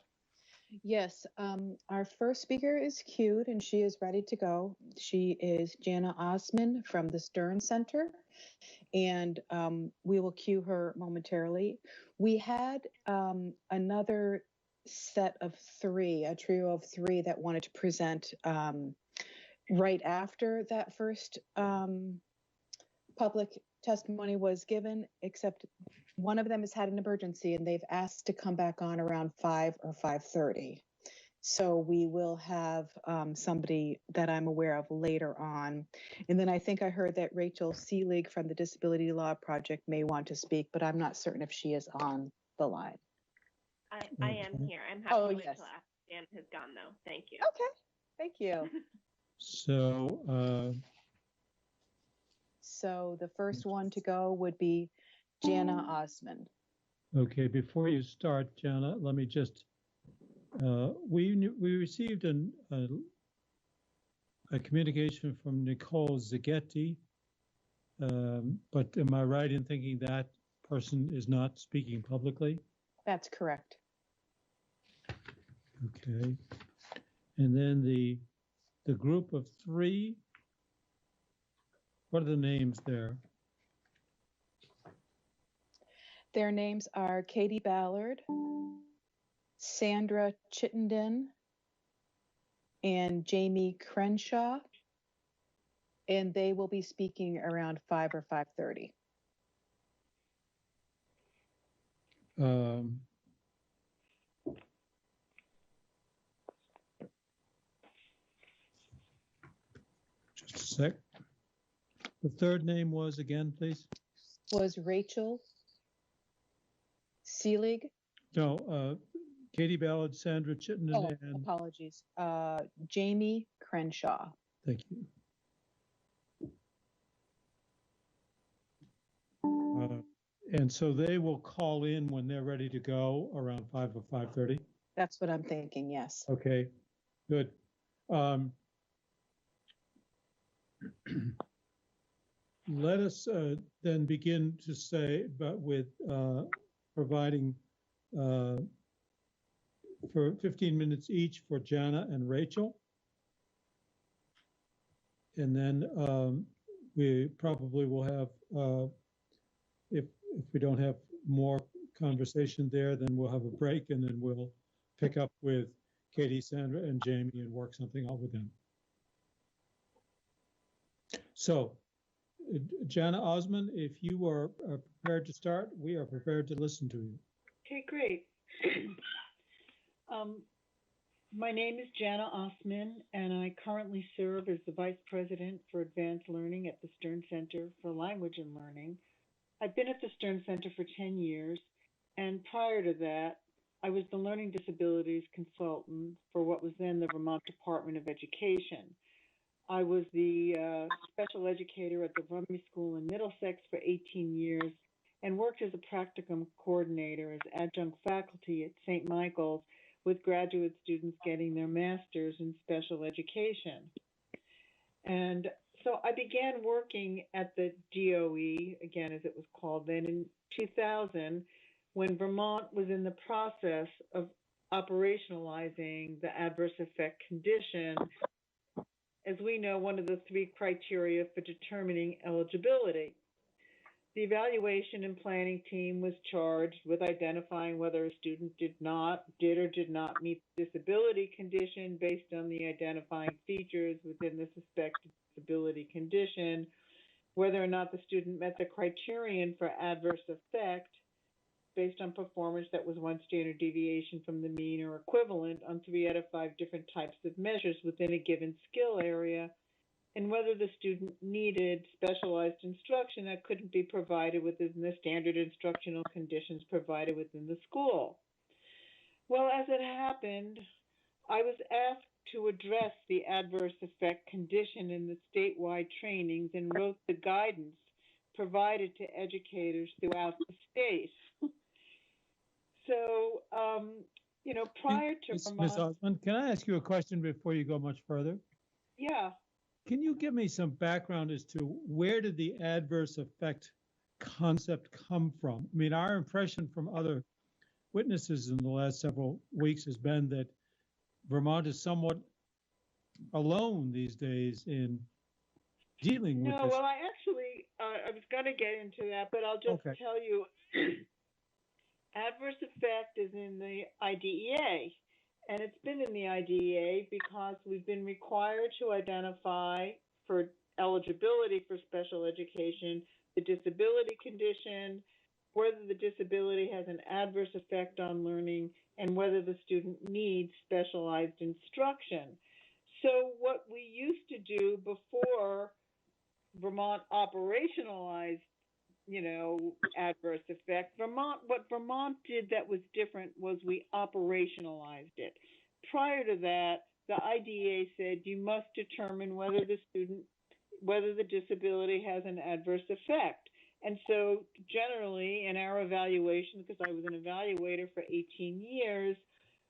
Yes, our first speaker is queued and she is ready to go. She is Jana Osman from the Stern Center, and we will cue her momentarily. We had another set of three, a trio of three that wanted to present right after that first public testimony was given, except one of them has had an emergency and they've asked to come back on around 5 or 5:30. So we will have somebody that I'm aware of later on. And then I think I heard that Rachel Seelig from the Disability Law Project may want to speak, but I'm not certain if she is on the line. I am here. I'm happy to wait till after Dan has gone, though. Thank you. Okay, thank you. So the first one to go would be Jana Osman. Okay, before you start, Jana, let me just, we received a communication from Nicole Zaghetti, but am I right in thinking that person is not speaking publicly? That's correct. Okay. And then the group of three, what are the names there? Their names are Katie Ballard, Sandra Chittenden, and Jamie Crenshaw, and they will be speaking around 5 or 5:30. Just a sec. The third name was again, please? Was Rachel Seelig? No, Katie Ballard, Sandra Chittenden, and... Apologies. Jamie Crenshaw. Thank you. And so they will call in when they're ready to go around 5 or 5:30? That's what I'm thinking, yes. Okay, good. Let us then begin to say, but with providing for 15 minutes each for Jana and Rachel. And then we probably will have, if we don't have more conversation there, then we'll have a break and then we'll pick up with Katie, Sandra, and Jamie and work something out with them. So, Jana Osman, if you are prepared to start, we are prepared to listen to you. Okay, great. My name is Jana Osman, and I currently serve as the Vice President for Advanced Learning at the Stern Center for Language and Learning. I've been at the Stern Center for 10 years, and prior to that, I was the Learning Disabilities Consultant for what was then the Vermont Department of Education. I was the special educator at the Rumney School in Middlesex for 18 years and worked as a practicum coordinator as adjunct faculty at St. Michael's with graduate students getting their master's in special education. And so I began working at the DOE, again, as it was called then, in 2000, when Vermont was in the process of operationalizing the adverse effect condition. As we know, one of the three criteria for determining eligibility. The evaluation and planning team was charged with identifying whether a student did or did not meet the disability condition based on the identifying features within the suspected disability condition, whether or not the student met the criterion for adverse effect based on performance that was one standard deviation from the mean or equivalent on 3 out of 5 different types of measures within a given skill area, and whether the student needed specialized instruction that couldn't be provided within the standard instructional conditions provided within the school. Well, as it happened, I was asked to address the adverse effect condition in the statewide trainings and wrote the guidance provided to educators throughout the state. So, prior to Ms. Vermont, Osmond, can I ask you a question before you go much further? yeah, Can you give me some background as to where did the adverse effect concept come from? I mean, our impression from other witnesses in the last several weeks has been that Vermont is somewhat alone these days in dealing with no, this. well, I was going to get into that, but I'll just Okay. tell you adverse effect is in the IDEA, and it's been in the IDEA because we've been required to identify for eligibility for special education the disability condition, whether the disability has an adverse effect on learning, and whether the student needs specialized instruction. So what we used to do before Vermont operationalized, adverse effect, what Vermont did that was different was we operationalized it. Prior to that, the IDEA said you must determine whether the disability has an adverse effect. And so generally in our evaluation, because I was an evaluator for 18 years,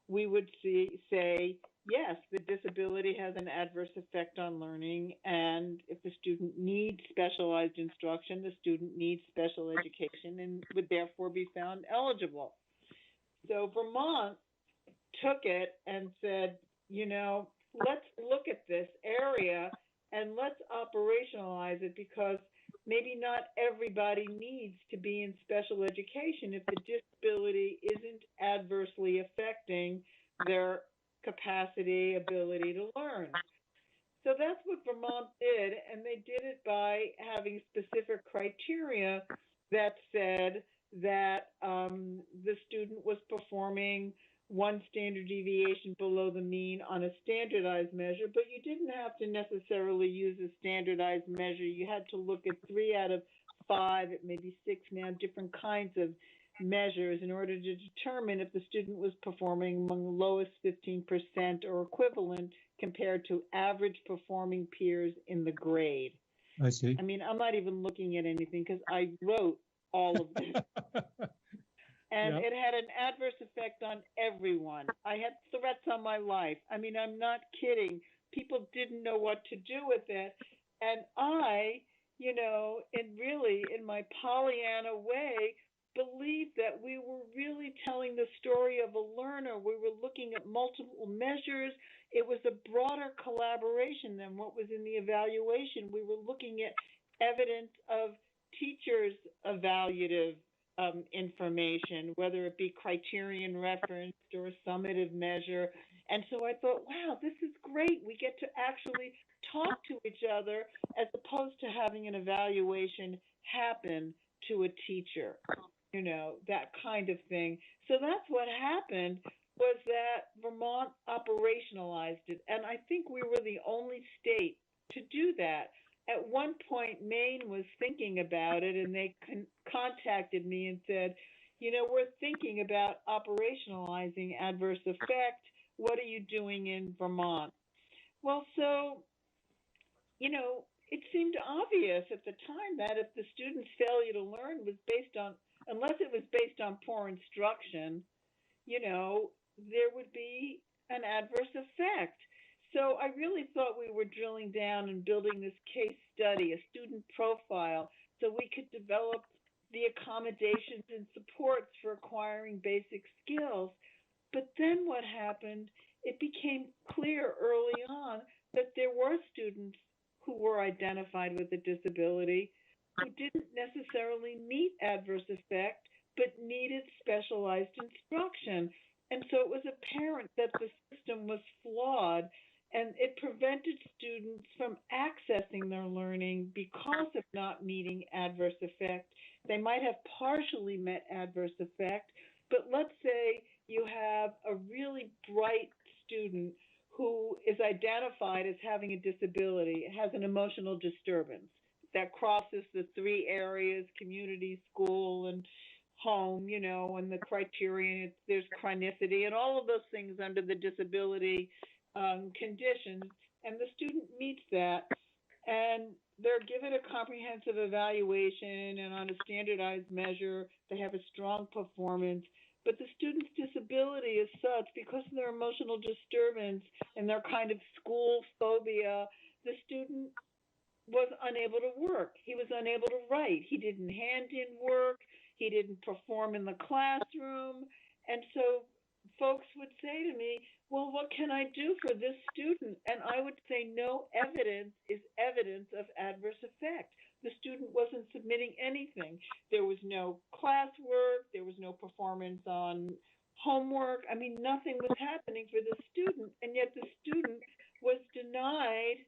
we would say, yes, the disability has an adverse effect on learning, and if the student needs specialized instruction, the student needs special education and would therefore be found eligible. So Vermont took it and said, let's look at this area and let's operationalize it, because maybe not everybody needs to be in special education if the disability isn't adversely affecting their capacity, ability to learn. So that's what Vermont did, and they did it by having specific criteria that said that the student was performing one standard deviation below the mean on a standardized measure, but you didn't have to necessarily use a standardized measure. You had to look at 3 out of 5, maybe 6 now, different kinds of measures in order to determine if the student was performing among the lowest 15% or equivalent compared to average performing peers in the grade. I see. I mean, I'm not even looking at anything because I wrote all of this. And it had an adverse effect on everyone. I had threats on my life. I mean, I'm not kidding. People didn't know what to do with it. And I, in my Pollyanna way, believed that we were really telling the story of a learner. We were looking at multiple measures. It was a broader collaboration than what was in the evaluation. We were looking at evidence of teachers' evaluative information, whether it be criterion referenced or a summative measure. And so I thought, wow, this is great. We get to actually talk to each other as opposed to having an evaluation happen to a teacher, that kind of thing. So that's what happened, was that Vermont operationalized it. And I think we were the only state to do that. At one point, Maine was thinking about it, and they contacted me and said, we're thinking about operationalizing adverse effect. What are you doing in Vermont? Well, so, it seemed obvious at the time that if the student's failure to learn was based on, unless it was based on poor instruction, there would be an adverse effect. So I really thought we were drilling down and building this case study, a student profile, so we could develop the accommodations and supports for acquiring basic skills. But then what happened, it became clear early on that there were students who were identified with a disability who didn't necessarily meet adverse effect, but needed specialized instruction. And so it was apparent that the system was flawed, and it prevented students from accessing their learning because of not meeting adverse effect. They might have partially met adverse effect, but let's say you have a really bright student who is identified as having a disability, has an emotional disturbance that crosses the 3 areas, community, school, and home, and the criterion, there's chronicity and all of those things under the disability conditions, and the student meets that, and they're given a comprehensive evaluation, and on a standardized measure, they have a strong performance. But the student's disability is such, because of their emotional disturbance and their kind of school phobia, the student was unable to work. He was unable to write. He didn't hand in work. He didn't perform in the classroom. And so folks would say to me, well, what can I do for this student? And I would say no evidence is evidence of adverse effect. The student wasn't submitting anything. There was no classwork. There was no performance on homework. I mean, nothing was happening for the student. And yet the student was denied,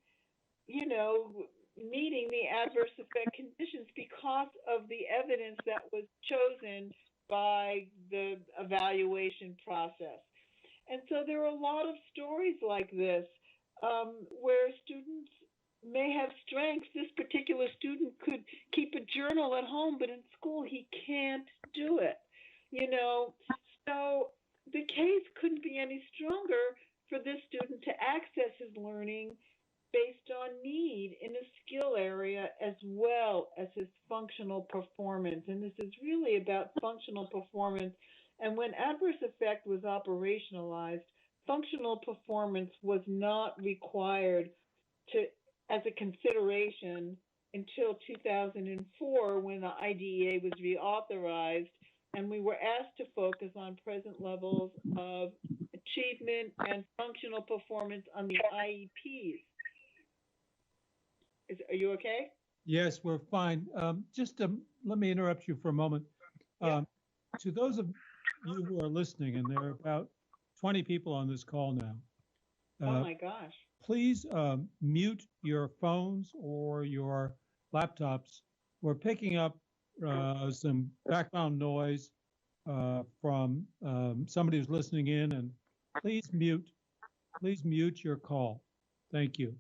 meeting the adverse effect conditions because of the evidence that was chosen by the evaluation process. And so there are a lot of stories like this, where students may have strengths. This particular student could keep a journal at home, but in school he can't do it. So the case couldn't be any stronger for this student to access his learning based on need in a skill area as well as his functional performance. And this is really about functional performance. And when adverse effect was operationalized, functional performance was not required as a consideration until 2004, when the IDEA was reauthorized, and we were asked to focus on present levels of achievement and functional performance on the IEPs. Are you okay? Yes, we're fine. Let me interrupt you for a moment. To those of you who are listening, and there are about 20 people on this call now. Oh my gosh. Please mute your phones or your laptops. We're picking up some background noise from somebody who's listening in, and please mute your call. Thank you.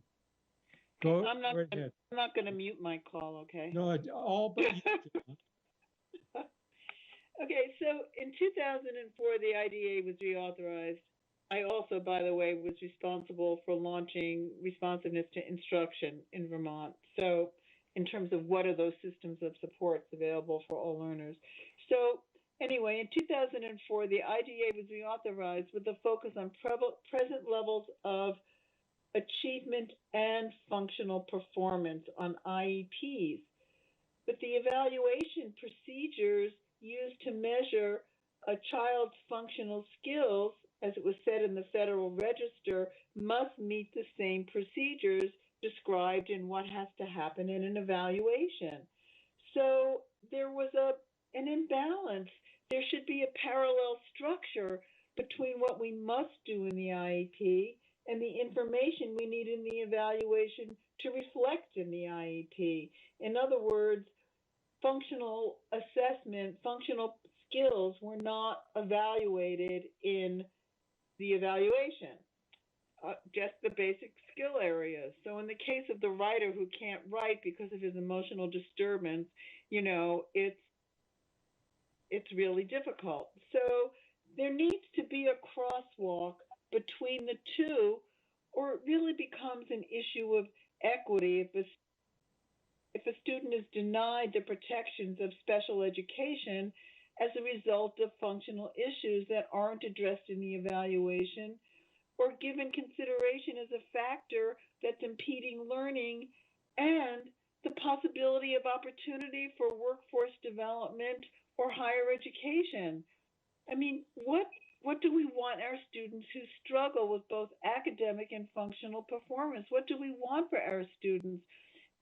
I'm not going to mute my call, okay? No, all but you. Okay, so in 2004, the IDEA was reauthorized. I also, by the way, was responsible for launching responsiveness to instruction in Vermont. So in terms of what are those systems of supports available for all learners. So anyway, in 2004, the IDEA was reauthorized with a focus on present levels of achievement and functional performance on IEPs. But the evaluation procedures used to measure a child's functional skills, as it was said in the Federal Register, must meet the same procedures described in what has to happen in an evaluation. So there was an imbalance. There should be a parallel structure between what we must do in the IEP and the information we need in the evaluation to reflect in the IEP. In other words, functional assessment, functional skills were not evaluated in the evaluation, just the basic skill areas. So in the case of the writer who can't write because of his emotional disturbance, it's really difficult. So there needs to be a crosswalk between the two, or it really becomes an issue of equity. If a student is denied the protections of special education as a result of functional issues that aren't addressed in the evaluation, or given consideration as a factor that's impeding learning, and the possibility of opportunity for workforce development or higher education. I mean, what do we want our students who struggle with both academic and functional performance? What do we want for our students?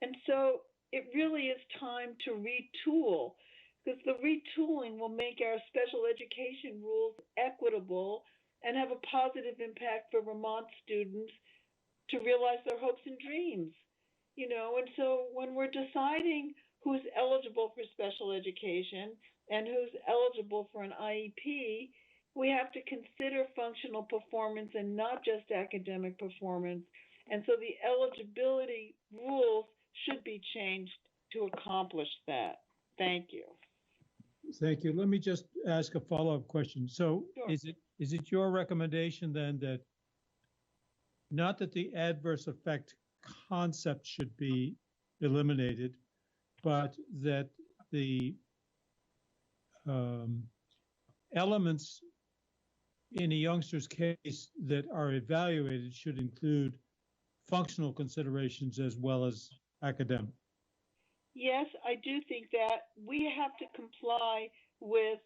And so it really is time to retool, because the retooling will make our special education rules equitable and have a positive impact for Vermont students to realize their hopes and dreams. And so when we're deciding who's eligible for special education and who's eligible for an IEP, we have to consider functional performance and not just academic performance. And so the eligibility rules should be changed to accomplish that. Thank you. Thank you. Let me just ask a follow-up question. So sure. Is it your recommendation then that not that the adverse effect concept should be eliminated, but that the elements in a youngster's case that are evaluated should include functional considerations as well as academic. Yes, I do think that we have to comply with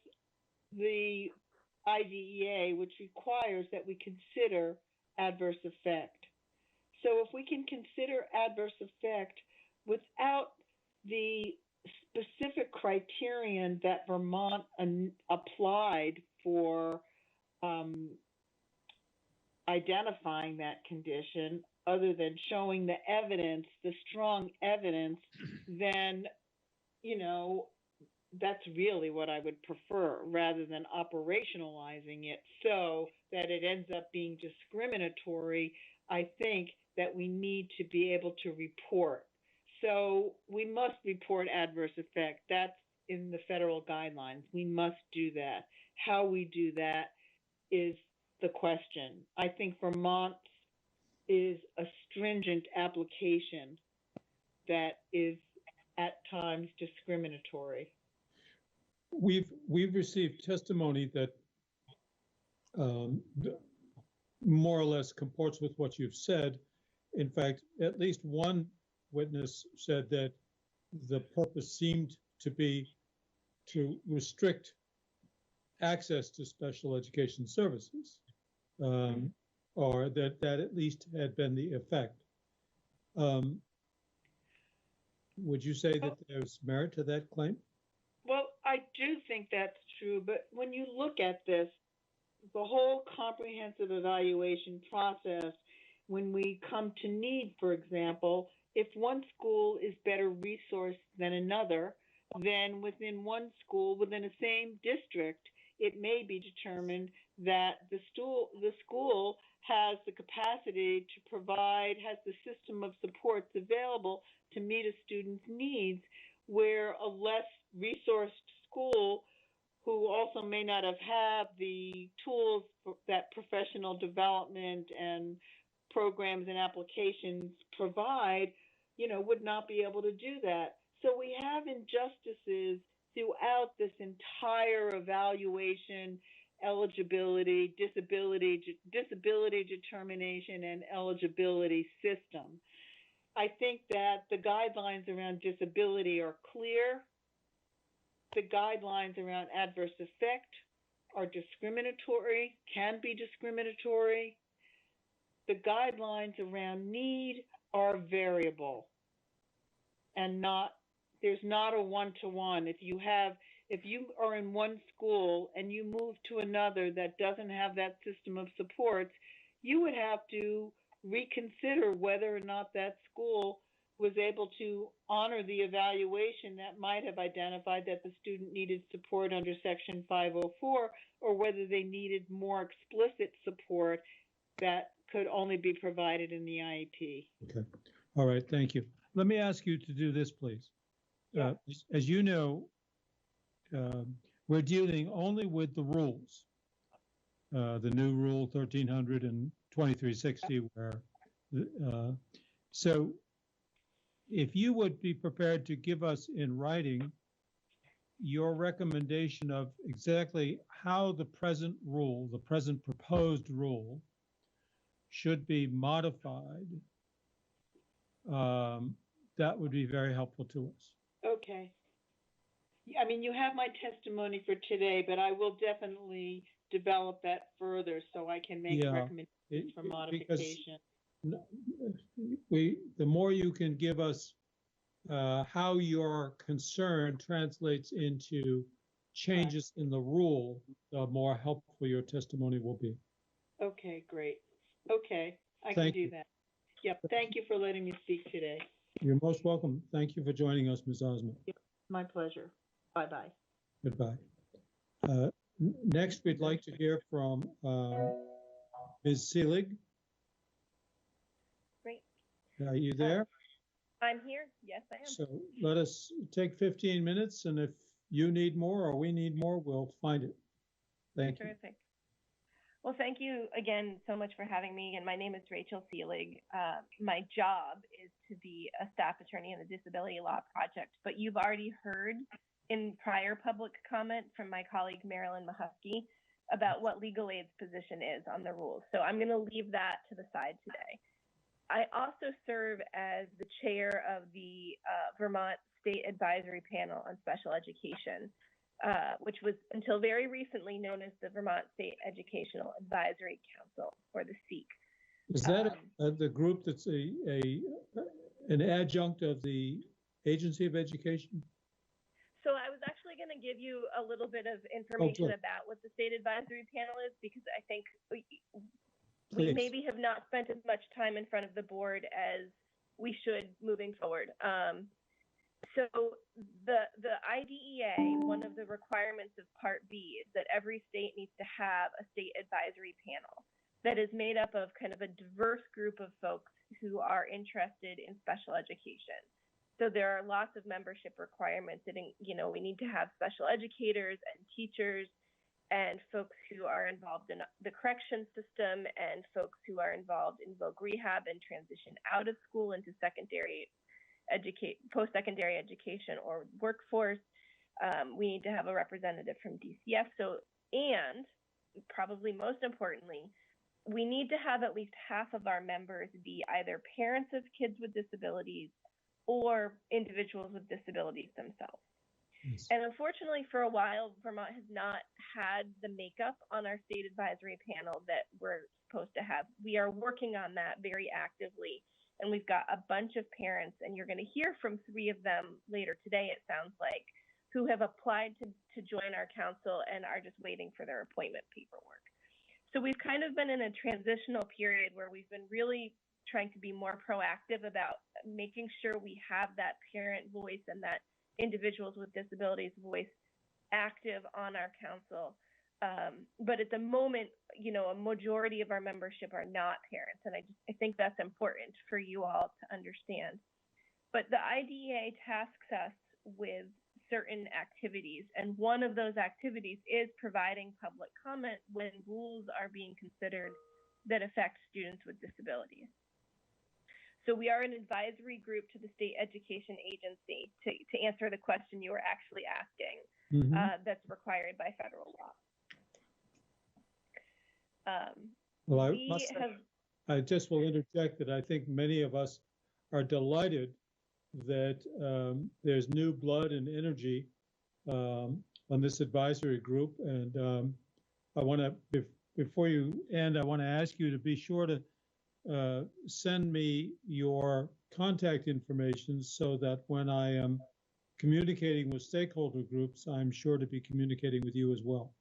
the IDEA, which requires that we consider adverse effect. So if we can consider adverse effect without the specific criterion that Vermont applied for identifying that condition, other than showing the evidence, the strong evidence, then, you know, that's really what I would prefer, rather than operationalizing it so that it ends up being discriminatory. I think that we need to be able to report. So we must report adverse effect. That's in the federal guidelines. We must do that. How we do that is the question. I think Vermont is a stringent application that is at times discriminatory. We've received testimony that more or less comports with what you've said. In fact, at least one witness said that the purpose seemed to be to restrict access to special education services, or that at least had been the effect. Would you say that there's merit to that claim? Well, I do think that's true, but when you look at this, the whole comprehensive evaluation process, when we come to need, for example, if one school is better resourced than another, then within one school, within the same district, it may be determined that the school has the capacity to provide, has the system of supports available to meet a student's needs, where a less resourced school, who also may not have had the tools that professional development and programs and applications provide, you know, would not be able to do that. So we have injustices throughout this entire evaluation, eligibility, disability determination, and eligibility system. I think that the guidelines around disability are clear. The guidelines around adverse effect are discriminatory, can be discriminatory. The guidelines around need are variable and there's not a one-to-one. If you are in one school and you move to another that doesn't have that system of supports, you would have to reconsider whether or not that school was able to honor the evaluation that might have identified that the student needed support under Section 504, or whether they needed more explicit support that could only be provided in the IEP. Okay. All right. Thank you. Let me ask you to do this, please. Yeah. As you know, we're dealing only with the rules, the new rule 1300 and 2360, where so if you would be prepared to give us in writing your recommendation of exactly how the present rule, the present proposed rule, should be modified, that would be very helpful to us. Okay. I mean, you have my testimony for today, but I will definitely develop that further so I can make recommendations for modification. The more you can give us how your concern translates into changes in the rule, the more helpful your testimony will be. Okay, great. Okay, I can do that. Yep, thank you for letting me speak today. You're most welcome. Thank you for joining us, Ms. Osmond. My pleasure. Bye-bye. Goodbye. Next, we'd like to hear from Ms. Seelig. Great. Are you there? I'm here. Yes, I am. So let us take 15 minutes, and if you need more or we need more, we'll find it. Thank you. Terrific. Well, thank you again so much for having me. And my name is Rachel Seelig. My job is to be a staff attorney in the Disability Law Project, but you've already heard in prior public comment from my colleague Marilyn Mahusky about what legal aid's position is on the rules. So I'm going to leave that to the side today. I also serve as the chair of the Vermont State Advisory Panel on Special Education, which was until very recently known as the Vermont State Educational Advisory Council, or the SEEC. Is that the group that's an adjunct of the Agency of Education? So I was actually going to give you a little bit of information about what the State Advisory Panel is, because I think we maybe have not spent as much time in front of the board as we should moving forward. So the IDEA, one of the requirements of Part B is that every state needs to have a state advisory panel that is made up of kind of a diverse group of folks who are interested in special education. So there are lots of membership requirements that, we need to have special educators and teachers and folks who are involved in the correction system and folks who are involved in voc rehab and transition out of school into post-secondary education or workforce. We need to have a representative from DCF. And probably most importantly, we need to have at least half of our members be either parents of kids with disabilities or individuals with disabilities themselves. Yes. And unfortunately, for a while, Vermont has not had the makeup on our state advisory panel that we're supposed to have. We are working on that very actively. And we've got a bunch of parents, and you're going to hear from 3 of them later today, it sounds like, who have applied to join our council and are just waiting for their appointment paperwork. So we've kind of been in a transitional period where we've been really trying to be more proactive about making sure we have that parent voice and that individuals with disabilities voice active on our council. But at the moment, a majority of our membership are not parents. And I think that's important for you all to understand. But the IDEA tasks us with certain activities. And one of those activities is providing public comment when rules are being considered that affect students with disabilities. So we are an advisory group to the State Education Agency to answer the question you were actually asking. That's required by federal law. I just will interject that I think many of us are delighted that there's new blood and energy on this advisory group. And I want to, before you end, I want to ask you to be sure to send me your contact information so that when I am communicating with stakeholder groups, I'm sure to be communicating with you as well.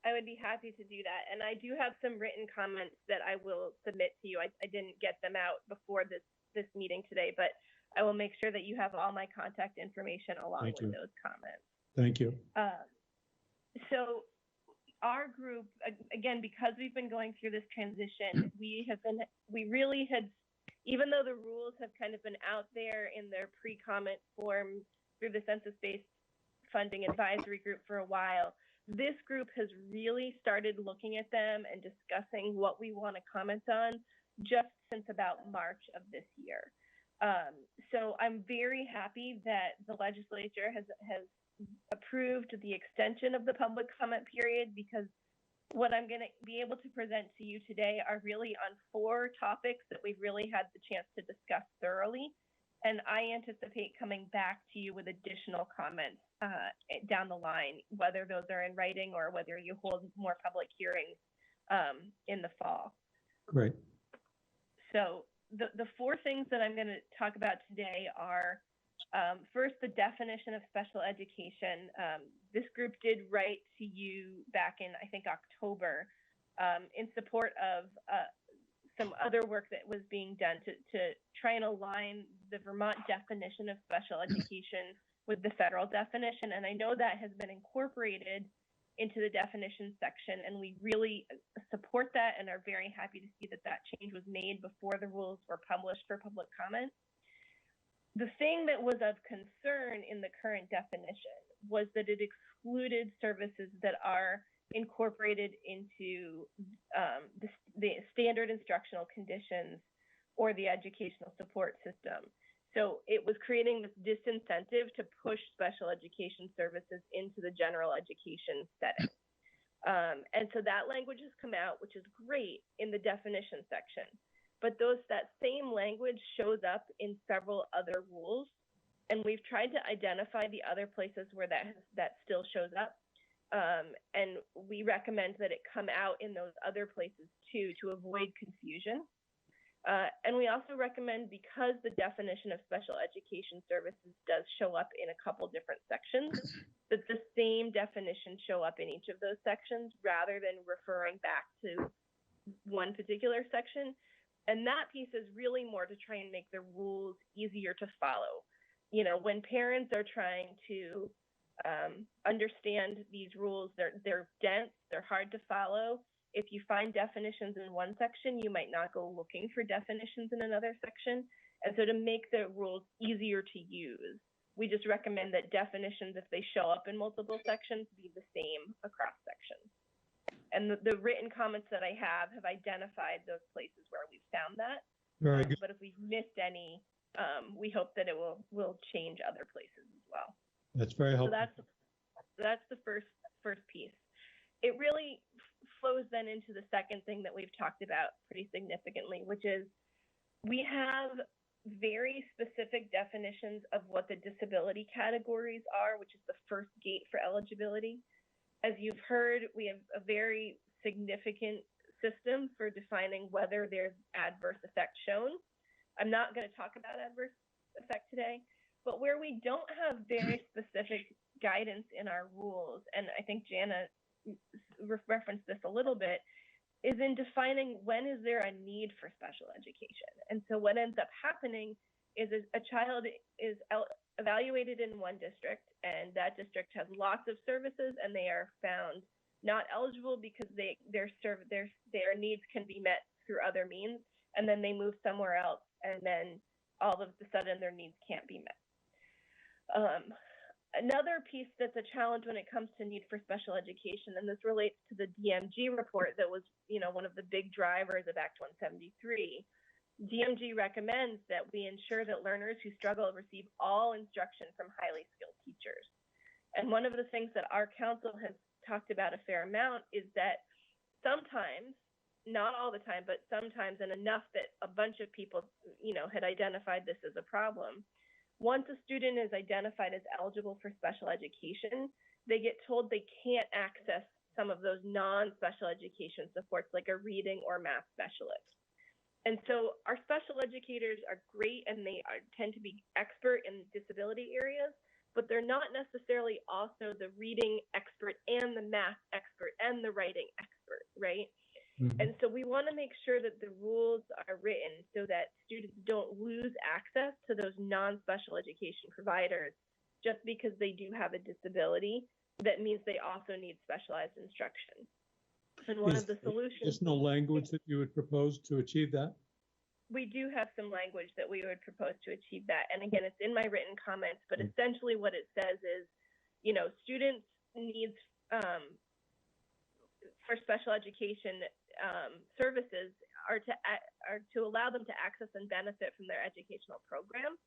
I would be happy to do that. And I do have some written comments that I will submit to you. I didn't get them out before this meeting today, but I will make sure that you have all my contact information along with those comments. Thank you. So our group, again, because we've been going through this transition, we really had, even though the rules have kind of been out there in their pre-comment form through the census-based funding advisory group for a while, this group has really started looking at them and discussing what we want to comment on just since about March of this year. So I'm very happy that the legislature has approved the extension of the public comment period, because what I'm going to be able to present to you today are really on 4 topics that we've really had the chance to discuss thoroughly. And I anticipate coming back to you with additional comments down the line, whether those are in writing or whether you hold more public hearings in the fall. Great. So the 4 things that I'm going to talk about today are, first, the definition of special education. This group did write to you back in, I think, October in support of some other work that was being done to try and align the Vermont definition of special education with the federal definition. And I know that has been incorporated into the definition section, and we really support that and are very happy to see that that change was made before the rules were published for public comment. The thing that was of concern in the current definition was that it excluded services that are incorporated into the standard instructional conditions or the educational support system. So it was creating this disincentive to push special education services into the general education setting. And so that language has come out, which is great in the definition section. But that same language shows up in several other rules. And we've tried to identify the other places where that still shows up. And we recommend that it come out in those other places too, to avoid confusion. And we also recommend, because the definition of special education services does show up in a couple different sections, that the same definition show up in each of those sections rather than referring back to one particular section. And that piece is really more to try and make the rules easier to follow. You know, when parents are trying to understand these rules, they're dense, they're hard to follow. If you find definitions in one section, you might not go looking for definitions in another section. And so to make the rules easier to use, we just recommend that definitions, if they show up in multiple sections, be the same across sections. And the written comments that I have identified those places where we've found that. Very good. But if we've missed any, we hope that it will change other places as well. That's very helpful. So that's the first piece. It really flows then into the second thing that we've talked about pretty significantly, which is we have very specific definitions of what the disability categories are, which is the first gate for eligibility. As you've heard, we have a very significant system for defining whether there's adverse effect shown. I'm not going to talk about adverse effect today, but where we don't have very specific guidance in our rules, and I think Jana referenced this a little bit, is in defining when is there a need for special education. And so what ends up happening is a child is evaluated in one district, and that district has lots of services, and they are found not eligible because their needs can be met through other means, and then they move somewhere else, and then all of a sudden their needs can't be met. Another piece that's a challenge when it comes to need for special education, and this relates to the DMG report that was, one of the big drivers of Act 173. DMG recommends that we ensure that learners who struggle receive all instruction from highly skilled teachers. And one of the things that our council has talked about a fair amount is that sometimes, not all the time, but sometimes, and enough that a bunch of people, had identified this as a problem. Once a student is identified as eligible for special education, they get told they can't access some of those non-special education supports like a reading or math specialist. And so our special educators are great, and they tend to be expert in disability areas, but they're not necessarily also the reading expert and the math expert and the writing expert, right? And so we want to make sure that the rules are written so that students don't lose access to those non-special education providers just because they do have a disability. That means they also need specialized instruction. And one of the solutions— There's no language that you would propose to achieve that? We do have some language that we would propose to achieve that. And again, it's in my written comments, but essentially what it says is, students' needs for special education services are to allow them to access and benefit from their educational program.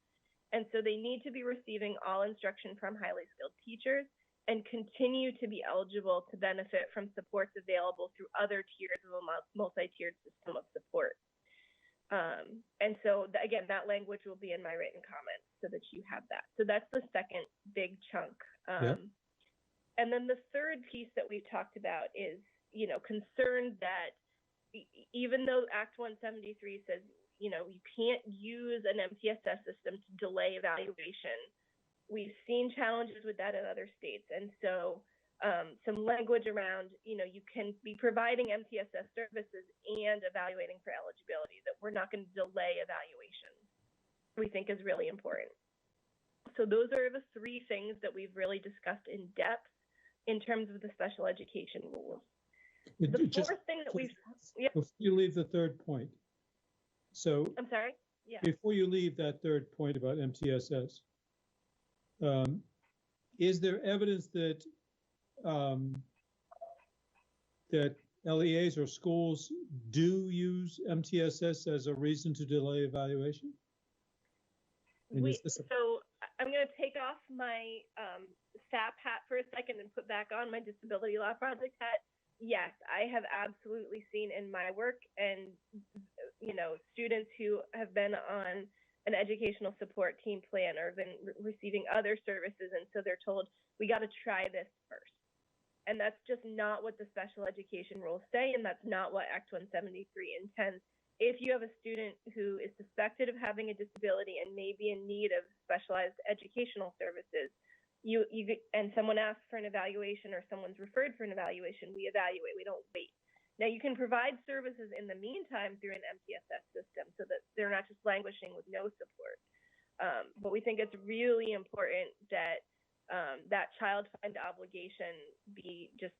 And so they need to be receiving all instruction from highly skilled teachers and continue to be eligible to benefit from supports available through other tiers of a multi-tiered system of support. And so again, that language will be in my written comments so that you have that. So that's the second big chunk. And then the third piece that we've talked about is, concerned that even though Act 173 says, you can't use an MTSS system to delay evaluation, we've seen challenges with that in other states. And so some language around, you can be providing MTSS services and evaluating for eligibility, that we're not going to delay evaluation, we think is really important. So those are the three things that we've really discussed in depth in terms of the special education rules. The fourth thing that we've— Before you leave the third point. So I'm sorry? Yeah. Before you leave that third point about MTSS, is there evidence that that LEAs or schools do use MTSS as a reason to delay evaluation? So I'm going to take off my SAP hat for a second and put back on my disability law project hat. Yes, I have absolutely seen in my work and, students who have been on an educational support team plan or been receiving other services. And so they're told, we got to try this first. And that's just not what the special education rules say. And that's not what Act 173 intends. If you have a student who is suspected of having a disability and may be in need of specialized educational services, and someone asks for an evaluation or someone's referred for an evaluation, we evaluate, we don't wait. Now, you can provide services in the meantime through an MTSS system so that they're not just languishing with no support. But we think it's really important that that child-find obligation be just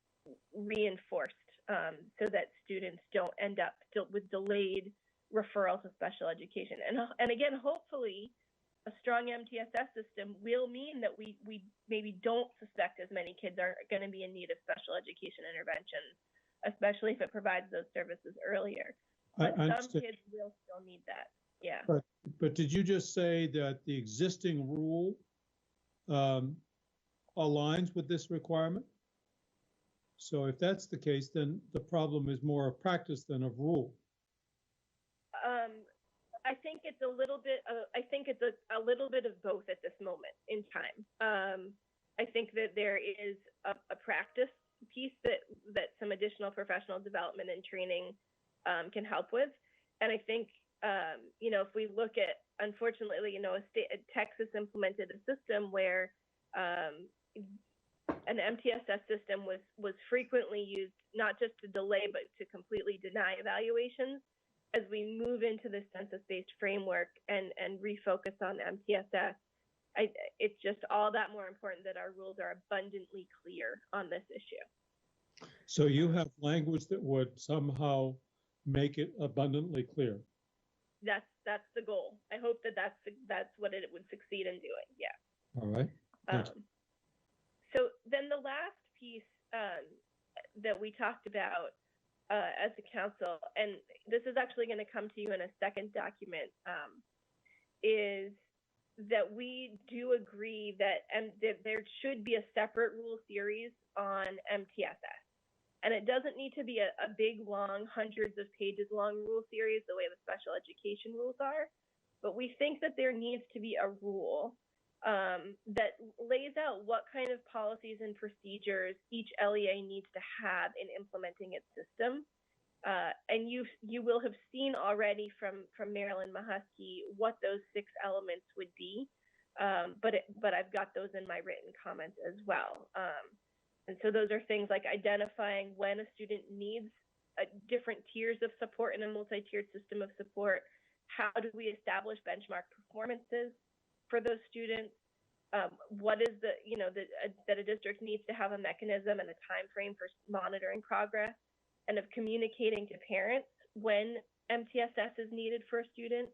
reinforced so that students don't end up with delayed referral to special education. And again, hopefully, a strong MTSS system will mean that we maybe don't suspect as many kids are going to be in need of special education interventions, especially if it provides those services earlier. But some kids will still need that. Yeah. But did you just say that the existing rule aligns with this requirement? So if that's the case, then the problem is more of practice than of rule. I think it's a little bit. I think it's a little bit of both at this moment in time. I think that there is a practice piece that some additional professional development and training can help with, and I think if we look at, unfortunately, Texas implemented a system where an MTSS system was frequently used not just to delay but to completely deny evaluations. As we move into the census-based framework and refocus on MTSS, it's just all that more important that our rules are abundantly clear on this issue. So you have language that would somehow make it abundantly clear. That's the goal. I hope that's what it would succeed in doing. Yeah. All right. So then the last piece that we talked about as a council, and this is actually going to come to you in a second document, is that we do agree that there should be a separate rule series on MTSS. And it doesn't need to be a big, long, hundreds of pages long rule series the way the special education rules are. But we think that there needs to be a rule that lays out what kind of policies and procedures each LEA needs to have in implementing its system. And you will have seen already from Marilyn Mahusky what those 6 elements would be. But I've got those in my written comments as well. And so those are things like identifying when a student needs different tiers of support in a multi-tiered system of support. How do we establish benchmark performances for those students? What is that a district needs to have a mechanism and a time frame for monitoring progress and of communicating to parents when MTSS is needed for a student,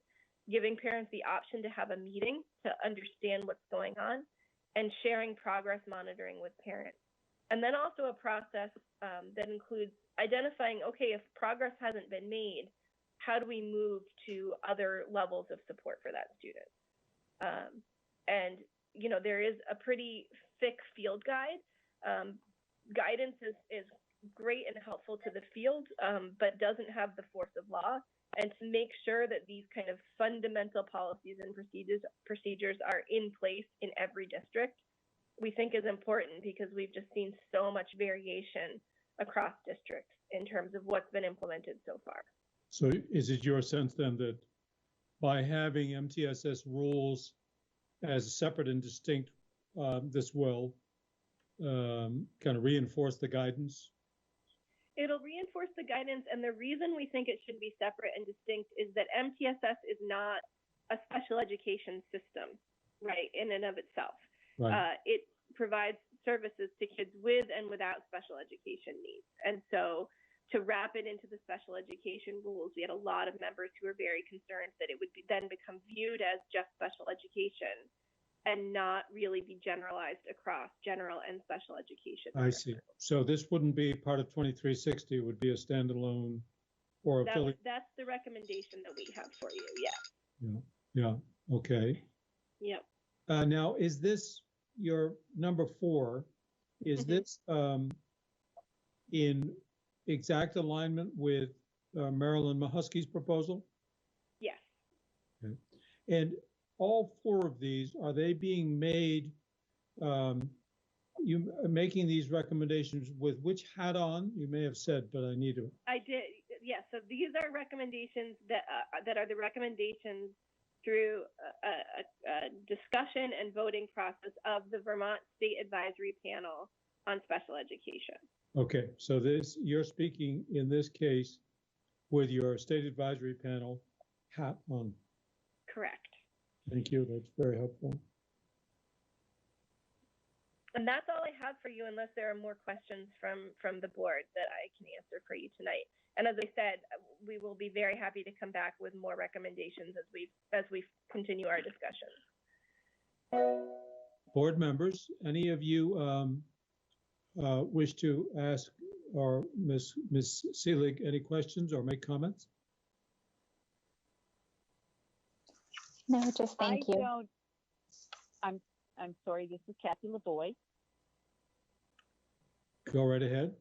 giving parents the option to have a meeting to understand what's going on, and sharing progress monitoring with parents. And then also a process that includes identifying, okay, if progress hasn't been made, how do we move to other levels of support for that student? And there is a pretty thick field guide. Guidance is great and helpful to the field, but doesn't have the force of law. And to make sure that these kind of fundamental policies and procedures are in place in every district, we think is important because we've just seen so much variation across districts in terms of what's been implemented so far. So is it your sense then that by having MTSS rules as separate and distinct, this will kind of reinforce the guidance? It'll reinforce the guidance, and the reason we think it should be separate and distinct is that MTSS is not a special education system, right, in and of itself. Right. It provides services to kids with and without special education needs. And so to wrap it into the special education rules, we had a lot of members who were very concerned that it would then become viewed as just special education and not really be generalized across general and special education. I see. So this wouldn't be part of 2360, it would be a standalone or affiliate. That's the recommendation that we have for you. Yeah. Yeah. Okay. Yep. Now, is this your number 4? Is this in exact alignment with Marilyn Mahusky's proposal? Yes. Okay. And all 4 of these, are they being made, you making these recommendations with which hat on? You may have said, but I need to. I did. Yes. So these are recommendations that are the recommendations through a discussion and voting process of the Vermont State Advisory Panel on Special Education. Okay, so you're speaking in this case with your State Advisory Panel hat on. Correct. Thank you, that's very helpful. And that's all I have for you, unless there are more questions from the board that I can answer for you tonight. And as I said, we will be very happy to come back with more recommendations as we continue our discussion. Board members, any of you wish to ask or Ms. Seelig any questions or make comments? No, just thank you. I'm sorry, this is Kathy LeBoy. Go right ahead.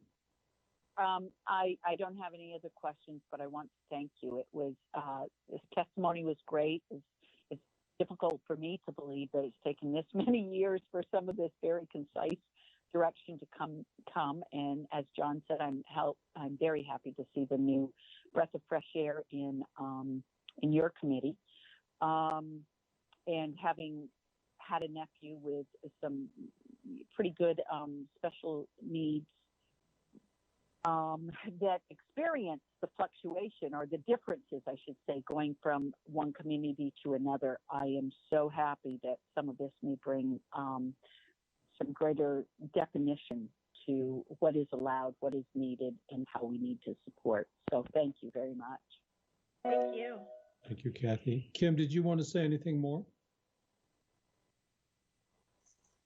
I don't have any other questions, but I want to thank you. It was this testimony was great. It's difficult for me to believe that it's taken this many years for some of this very concise direction to come. And as John said, I'm very happy to see the new breath of fresh air in your committee. And having had a nephew with some pretty good special needs that experience the fluctuation or the differences, I should say, going from one community to another. I am so happy that some of this may bring some greater definition to what is allowed, what is needed, and how we need to support. So thank you very much. Thank you. Thank you, Kathy. Kim, did you want to say anything more?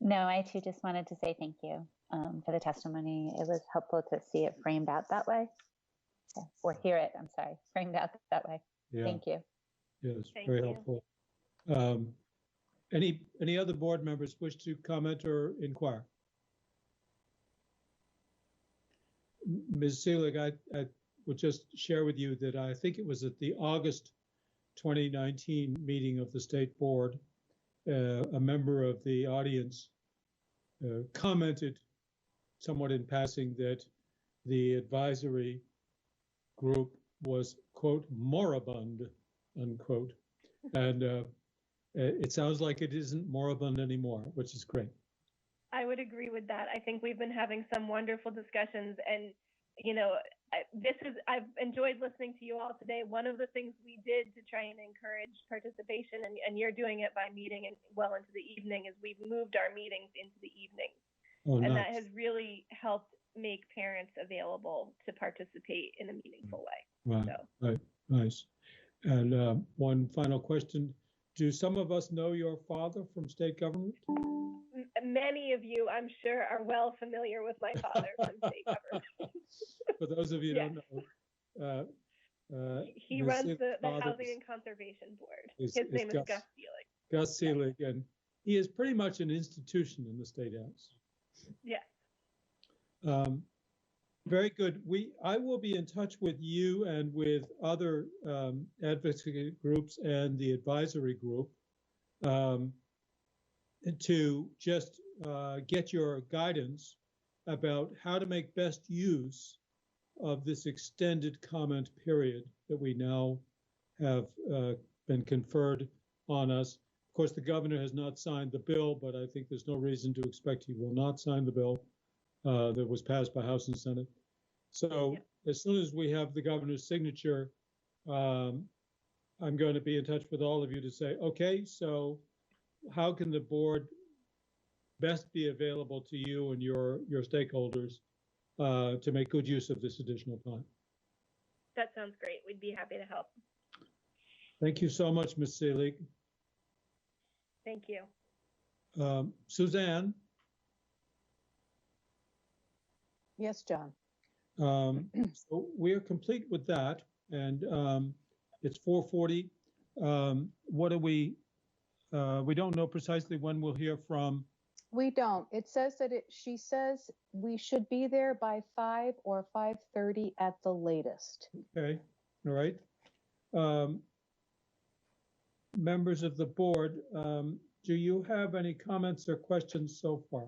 No, I too just wanted to say thank you for the testimony. It was helpful to see it framed out that way, or hear it, I'm sorry, framed out that way. Yeah. Thank you. Yes, very helpful. Any other board members wish to comment or inquire? Ms. Seelig, I would just share with you that I think it was at the August 2019 meeting of the state board, a member of the audience commented somewhat in passing that the advisory group was, quote, moribund, unquote. And it sounds like it isn't moribund anymore, which is great. I would agree with that. I think we've been having some wonderful discussions, and I've enjoyed listening to you all today. One of the things we did to try and encourage participation, and you're doing it by meeting and well into the evening, is we've moved our meetings into the evening. Oh, and nice. That has really helped make parents available to participate in a meaningful way. Right, so. Right, nice. And one final question. Do some of us know your father from state government? Many of you, I'm sure, are well familiar with my father from state government. For those of you who don't know, he runs the Housing and Conservation Board. His name is Gus Seelig. Gus Seelig, and he is pretty much an institution in the State House. Yes. Very good. I will be in touch with you and with other advocacy groups and the advisory group to just get your guidance about how to make best use of this extended comment period that we now have been conferred on us. Of course, the governor has not signed the bill, but I think there's no reason to expect he will not sign the bill that was passed by House and Senate. So as soon as we have the governor's signature, I'm going to be in touch with all of you to say, okay, so how can the board best be available to you and your stakeholders to make good use of this additional time? That sounds great. We'd be happy to help. Thank you so much, Ms. Seelig. Thank you. Suzanne, Yes, John. so we're complete with that, and it's 4:40. What do we don't know precisely when we'll hear from. We don't. It says that she says we should be there by 5 or 5:30 at the latest. Okay, all right. Members of the board, do you have any comments or questions so far?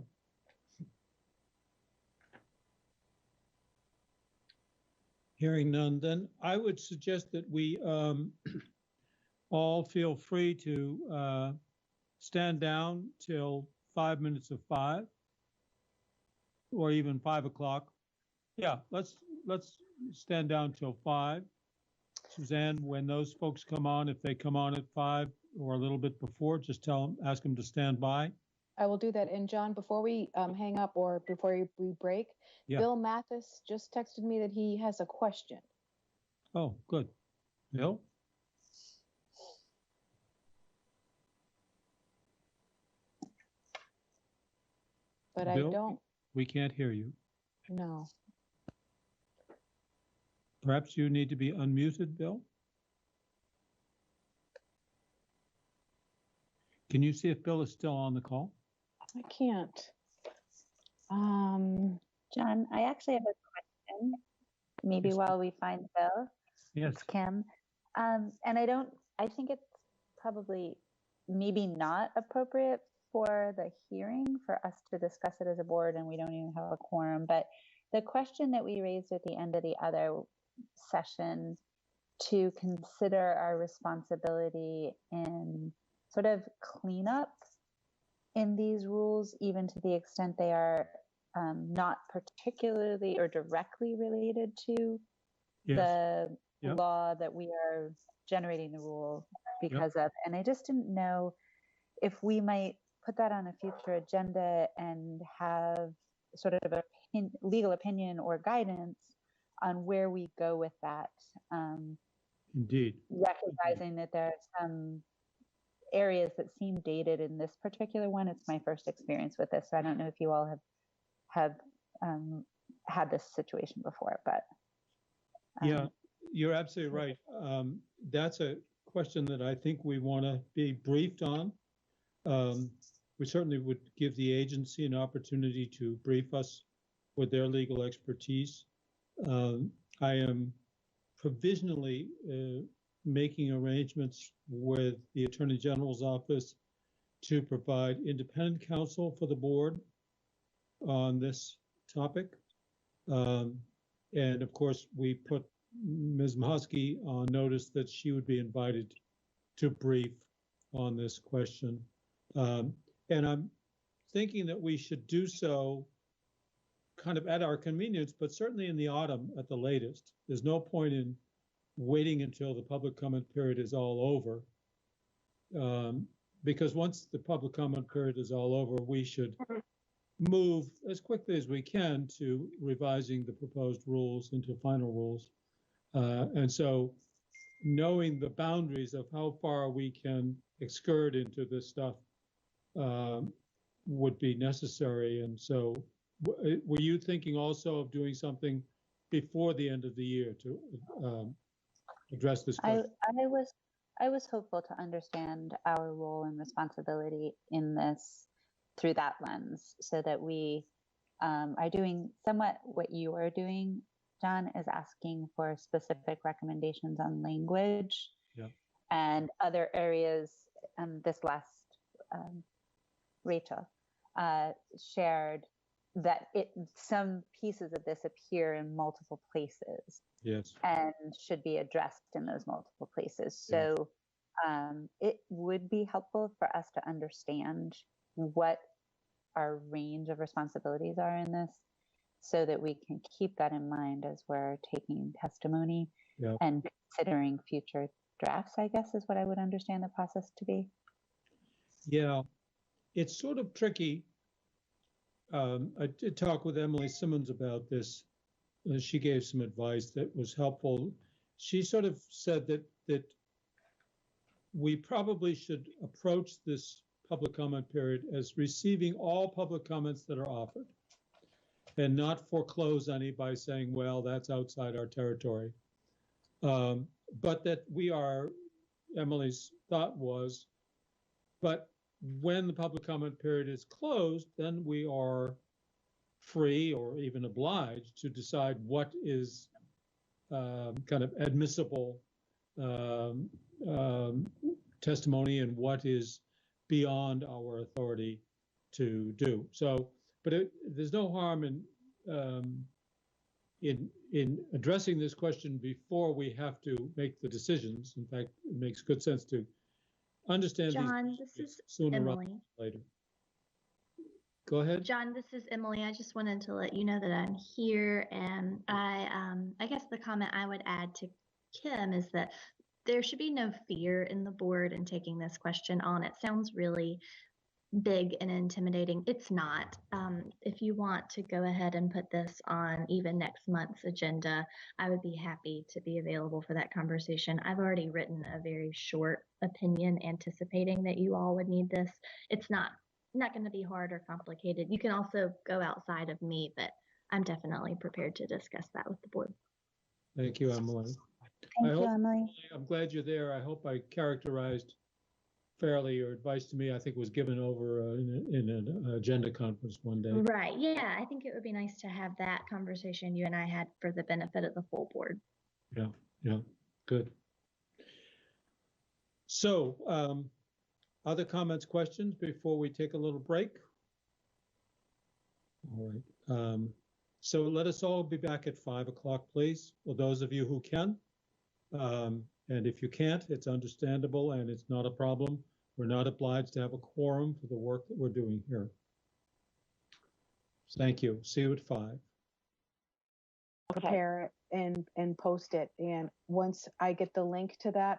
Hearing none, then I would suggest that we all feel free to stand down till 5 minutes of 5, or even 5 o'clock. Yeah, let's stand down till 5. Suzanne, when those folks come on, if they come on at 5 or a little bit before, just ask them to stand by. I will do that. And John, before we hang up or before we break, Yeah. Bill Mathis just texted me that he has a question. Oh, good. Bill? But Bill, I don't. We can't hear you. No. Perhaps you need to be unmuted, Bill? Can you see if Bill is still on the call? I can't. John, I actually have a question. Maybe Yes. while we find Bill. Yes. It's Kim. And I think it's probably maybe not appropriate for the hearing for us to discuss it as a board, and we don't even have a quorum. But the question that we raised at the end of the other session to consider our responsibility in sort of cleanup in these rules, even to the extent they are not particularly or directly related to the law that we are generating the rule because of. And I just didn't know if we might put that on a future agenda and have sort of a legal opinion or guidance on where we go with that. Indeed. Recognizing that there are some areas that seem dated in this particular one. It's my first experience with this, so I don't know if you all have had this situation before, but yeah, you're absolutely right. That's a question that I think we want to be briefed on. We certainly would give the agency an opportunity to brief us with their legal expertise. I am provisionally making arrangements with the Attorney General's office to provide independent counsel for the board on this topic. And of course, we put Ms. Mahosky on notice that she would be invited to brief on this question. And I'm thinking that we should do so kind of at our convenience, but certainly in the autumn at the latest. There's no point in waiting until the public comment period is all over. Because once the public comment period is all over, we should move as quickly as we can to revising the proposed rules into final rules. And so knowing the boundaries of how far we can excurd into this stuff would be necessary. And so were you thinking also of doing something before the end of the year to address this question? I was hopeful to understand our role and responsibility in this through that lens, so that we are doing somewhat what you are doing, John, is asking for specific recommendations on language and other areas. This last Rachel shared that some pieces of this appear in multiple places, and should be addressed in those multiple places. So it would be helpful for us to understand what our range of responsibilities are in this, so that we can keep that in mind as we're taking testimony and considering future drafts, I guess is what I would understand the process to be. Yeah, it's sort of tricky. I did talk with Emily Simmons about this. She gave some advice that was helpful. She sort of said that we probably should approach this public comment period as receiving all public comments that are offered and not foreclose any by saying, well, that's outside our territory. But that we are, Emily's thought was, but when the public comment period is closed, then we are free or even obliged to decide what is kind of admissible testimony and what is beyond our authority to do. So, but there's no harm in addressing this question before we have to make the decisions. In fact, it makes good sense to understand John, these this is sooner rather Emily. than later. Go ahead. John, this is Emily. I just wanted to let you know that I'm here, and I guess the comment I would add to Kim is that there should be no fear in the board in taking this question on. It sounds really big and intimidating. It's not. If you want to go ahead and put this on even next month's agenda, I would be happy to be available for that conversation. I've already written a very short opinion anticipating that you all would need this. It's not going to be hard or complicated. You can also go outside of me, but I'm definitely prepared to discuss that with the board. Thank you, Emily. Thank you, Emily. I'm glad you're there. I hope I characterized fairly your advice to me. I think was given over in an agenda conference one day. Right. Yeah. I think it would be nice to have that conversation you and I had for the benefit of the full board. Yeah. Yeah. Good. So, other comments, questions before we take a little break? All right. So let us all be back at 5 o'clock, please. For those of you who can. And if you can't, it's understandable and it's not a problem. We're not obliged to have a quorum for the work that we're doing here. Thank you. See you at 5. Prepare it and post it. And once I get the link to that,